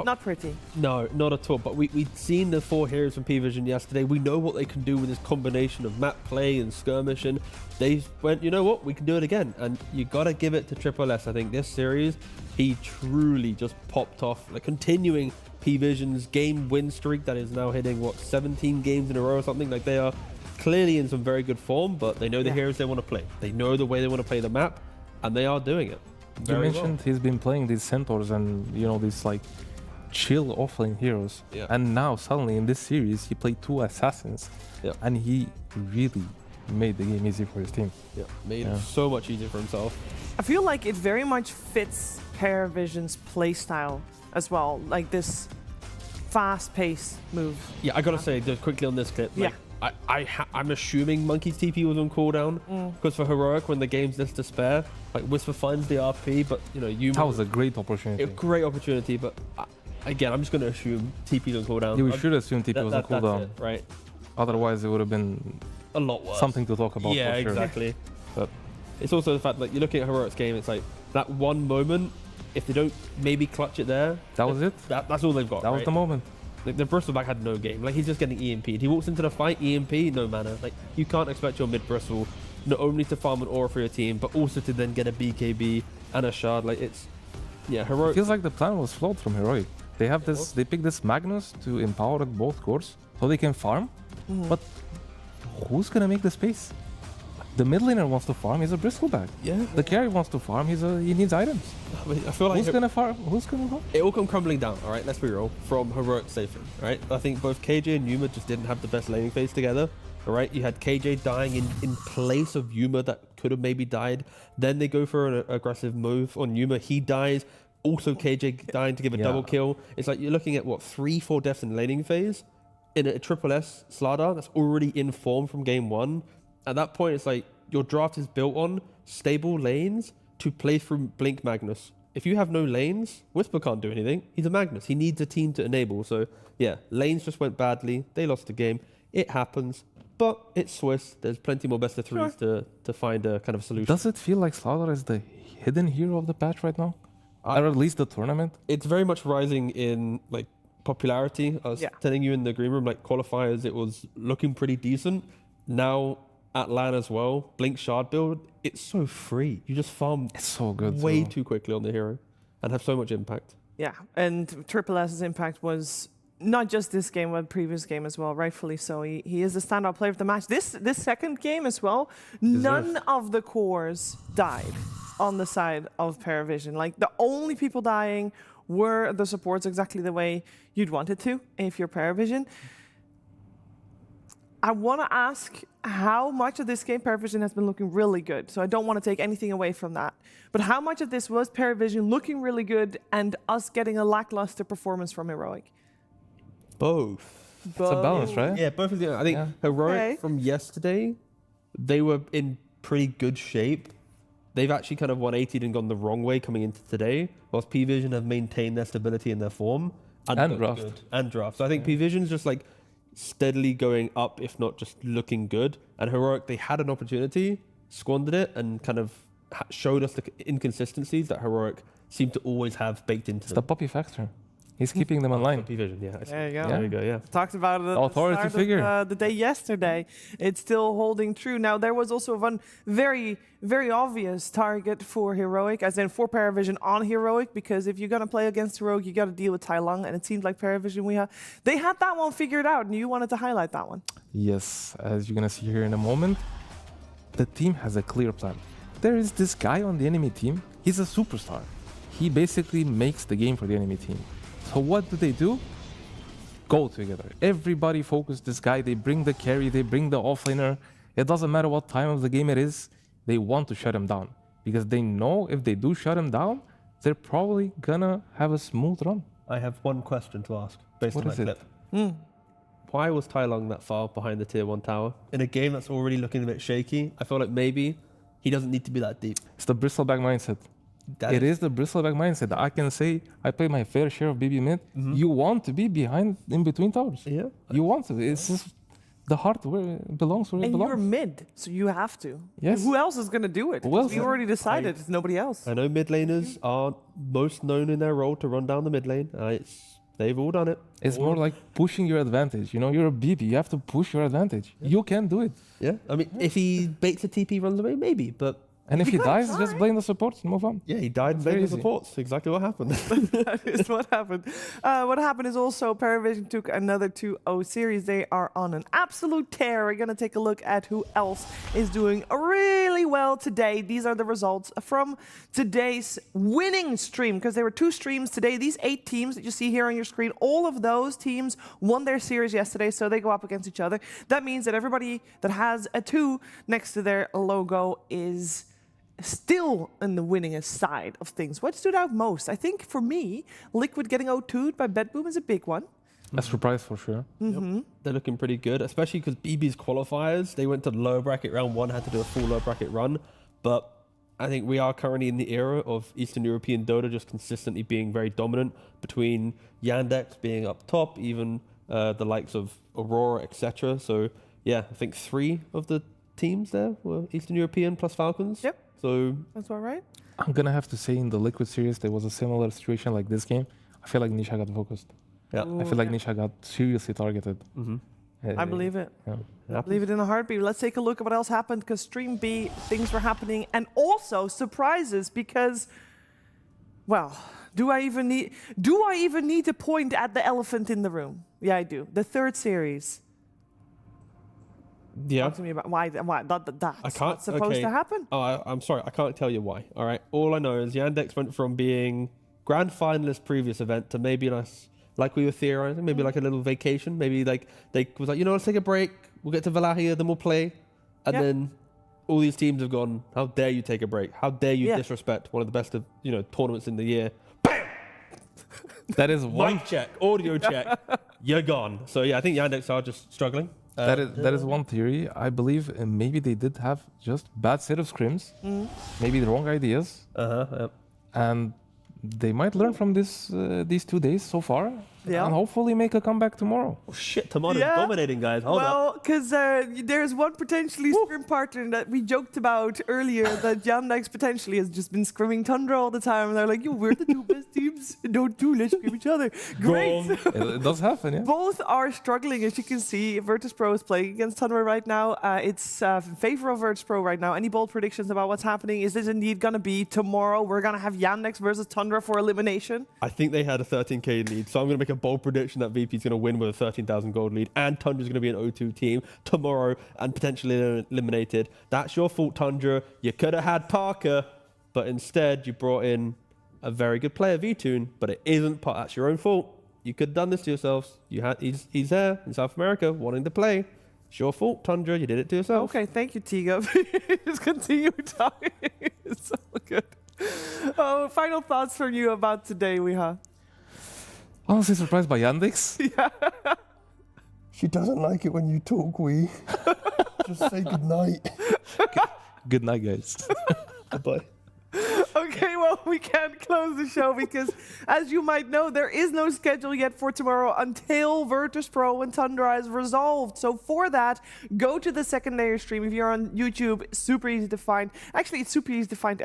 Not pretty. No, not at all. But we'd seen the 4 heroes from PARIVISION yesterday. We know what they can do with this combination of map play and skirmishing. They went, you know what, we can do it again. And you got to give it to Triple S. I think this series, he truly just popped off, like, continuing PARIVISION's game win streak that is now hitting, what, 17 games in a row or something. Like, they are clearly in some very good form, but they know the heroes they want to play. They know the way they want to play the map, and they are doing it. You mentioned he's been playing these centaurs and, you know, these, like, chill offlane heroes, and now suddenly in this series he played 2 assassins, and he really made the game easy for his team. Made it so much easier for himself. I feel like it very much fits PARIVISION's playstyle as well, like this fast-paced move. Yeah, I gotta say, just quickly on this clip, like, I'm assuming Monkey's TP was on cooldown, because for Heroic, when the game's this to spare, like, Whisper finds the RP, but, you know, that was a great opportunity. A great opportunity, but again, I'm just going to assume TP's on cooldown. Yeah, we should assume TP was on cooldown. That's it, right? Otherwise, it would have been a lot worse. Something to talk about. Yeah, for sure. exactly. But it's also the fact that you're looking at Heroic's game, it's like that one moment, if they don't maybe clutch it there. That was it? That's all they've got. That was the moment. Like, the Bristleback had no game. Like, he's just getting EMP'd. He walks into the fight, EMP, no mana. Like, you can't expect your mid-Bristle not only to farm an aura for your team, but also to then get a BKB and a shard. Like, it's, yeah, Heroic. It feels like the plan was flawed from Heroic. They have this. They pick this Magnus to empower at both cores, so they can farm. But who's gonna make the space? The mid laner wants to farm. He's a Bristleback. Yeah. The carry wants to farm. He needs items. I mean, I feel like who's gonna farm? Who's gonna farm? It all come crumbling down. All right, let's be real. From Heroic Safer, right? I think both KJ and Yuma just didn't have the best laning phase together. All right, you had KJ dying in place of Yuma that could have maybe died. Then they go for an aggressive move on Yuma. He dies. Also, KJ dying to give a double kill. It's like you're looking at, what, 3-4 deaths in laning phase in a Triple S Slardar that's already in form from game 1. At that point, it's like your draft is built on stable lanes to play through Blink Magnus. If you have no lanes, Whisper can't do anything. He's a Magnus. He needs a team to enable. So, yeah, lanes just went badly. They lost the game. It happens. But it's Swiss. There's plenty more best of threes to find a kind of solution. Does it feel like Slardar is the hidden hero of the patch right now? Or at least the tournament? It's very much rising in, like, popularity. I was telling you in the green room, like, qualifiers, it was looking pretty decent. Now, at LAN as well, Blink Shard build, it's so free. You just farm way too quickly on the hero and have so much impact. Yeah, and Triple S's impact was not just this game, but previous game as well, rightfully so. He is the standout player of the match. This second game as well, none of the cores died on the side of PARIVISION. Like, the only people dying were the supports exactly the way you'd want it to if you're PARIVISION? I want to ask how much of this game PARIVISION has been looking really good. So I don't want to take anything away from that. But how much of this was PARIVISION looking really good and us getting a lackluster performance from Heroic? Both. It's a balance, right? Yeah, both of them. I think Heroic from yesterday, they were in pretty good shape. They've actually kind of 180'd and gone the wrong way coming into today, whilst PVision have maintained their stability in their form. And draft. Good. And draft. So I think PVision's just like steadily going up, if not just looking good. And Heroic, they had an opportunity, squandered it, and kind of showed us the inconsistencies that Heroic seemed to always have baked into It's them. the Poppy factor. He's keeping them online. PVision, yeah. There you go. There you go, yeah. Talked about it at Authority the figure. start of the day yesterday. It's still holding true. Now, there was also one very, very obvious target for Heroic, as in for PARIVISION on Heroic, because if you're going to play against Heroic, you got to deal with Tai Lung, and it seems like PARIVISION, they had that one figured out, and you wanted to highlight that one. Yes, as you're gonna see here in a moment, the team has a clear plan. There is this guy on the enemy team. He's a superstar. He basically makes the game for the enemy team. So what do? Go together. Everybody focus this guy. They bring the carry, they bring the offlaner. It doesn't matter what time of the game it is. They want to shut him down because they know if they do shut him down, they're probably gonna have a smooth run. I have one question to ask based What on is that it? clip. Why was Tai Lung that far behind the tier 1 tower? In a game that's already looking a bit shaky, I feel like maybe he doesn't need to be that deep. It's the bristleback mindset. It is the bristleback mindset. I can say I play my fair share of BB mid. You want to be behind in between towers. Yeah. You want to. It's just the heart where it belongs where it And belongs. you're mid, so you have to. Yes. Who else is going to do it? Who else? We already decided it's nobody else. I know mid laners are most known in their role to run down the mid lane. They've all done it. It's more like pushing your advantage. You know, you're a BB. You have to push your advantage. You can do it. Yeah. I mean, if he baits a TP, runs away, maybe, but... And if he dies, just blame the supports and move on. Yeah, he died and blamed the supports. Exactly what happened. That is what happened. What happened is also PARIVISION took another 2-0 series. They are on an absolute tear. We're going to take a look at who else is doing really well today. These are the results from today's winning stream, because there were 2 streams today. These 8 teams that you see here on your screen, all of those teams won their series yesterday, so they go up against each other. That means that everybody that has a 2 next to their logo is still in the winningest side of things. What stood out most? I think for me, Liquid getting 0-2'd by BetBoom is a big one. A surprise for sure. Mm-hmm. They're looking pretty good, especially because BB's qualifiers, they went to lower bracket round 1, had to do a full lower bracket run. But I think we are currently in the era of Eastern European Dota just consistently being very dominant, between Yandex being up top, even the likes of Aurora, etc. So yeah, I think 3 of the teams there were Eastern European plus Falcons. Yep. So that's all right. I'm gonna have to say in the Liquid series there was a similar situation like this game. I feel like Nisha got focused. Yeah. I feel like Nisha got seriously targeted. I believe it. Yeah. I believe it in a heartbeat. Let's take a look at what else happened, because Stream B, things were happening, and also surprises, because, well, do I even need to point at the elephant in the room? Yeah, I do. The 3rd series. Yeah. Talk to me about why that's not supposed to happen. Oh, I'm sorry. I can't tell you why. All right. All I know is Yandex went from being grand finalist previous event to maybe like we were theorizing, maybe like a little vacation. Maybe like they was like, let's take a break. We'll get to Wallachia, then we'll play. And then all these teams have gone, how dare you take a break? How dare you disrespect one of the best of, tournaments in the year? Bam! That is one. Mic check, audio check. You're gone. So yeah, I think Yandex are just struggling. That is one theory. I believe maybe they did have just bad set of scrims, maybe the wrong ideas, and they might learn from these 2 days so far, and hopefully make a comeback tomorrow. Oh shit, Tomato's dominating, guys. Hold up. Well, because there's one potentially scrim partner that we joked about earlier that Yandex potentially has just been scrimming Tundra all the time, and they're like, we're the 2 best teams. Let's scrim each other. Great. It does happen, yeah. Both are struggling, as you can see. Virtus.pro is playing against Tundra right now. It's in favor of Virtus.pro right now. Any bold predictions about what's happening? Is this indeed going to be tomorrow? We're going to have Yandex versus Tundra for elimination? I think they had a 13k lead, so I'm going to make a bold prediction that VP is going to win with a 13,000 gold lead, and Tundra's going to be an 0-2 team tomorrow and potentially eliminated. That's your fault, Tundra. You could have had Parker, but instead you brought in a very good player, V-Tune, but it isn't part. That's your own fault. You could have done this to yourselves. He's there in South America wanting to play. It's your fault, Tundra. You did it to yourself. Okay, thank you, Tiga. Just continue talking. It's so good. Final thoughts from you about today, Weeha. Honestly surprised by Yandex. Yeah. She doesn't like it when you talk, we. Just say goodnight. Good night, guys. Bye. Okay, well, we can't close the show because, as you might know, there is no schedule yet for tomorrow until Virtus.pro and Tundra is resolved. So for that, go to the secondary stream. If you're on YouTube, super easy to find. Actually, it's super easy to find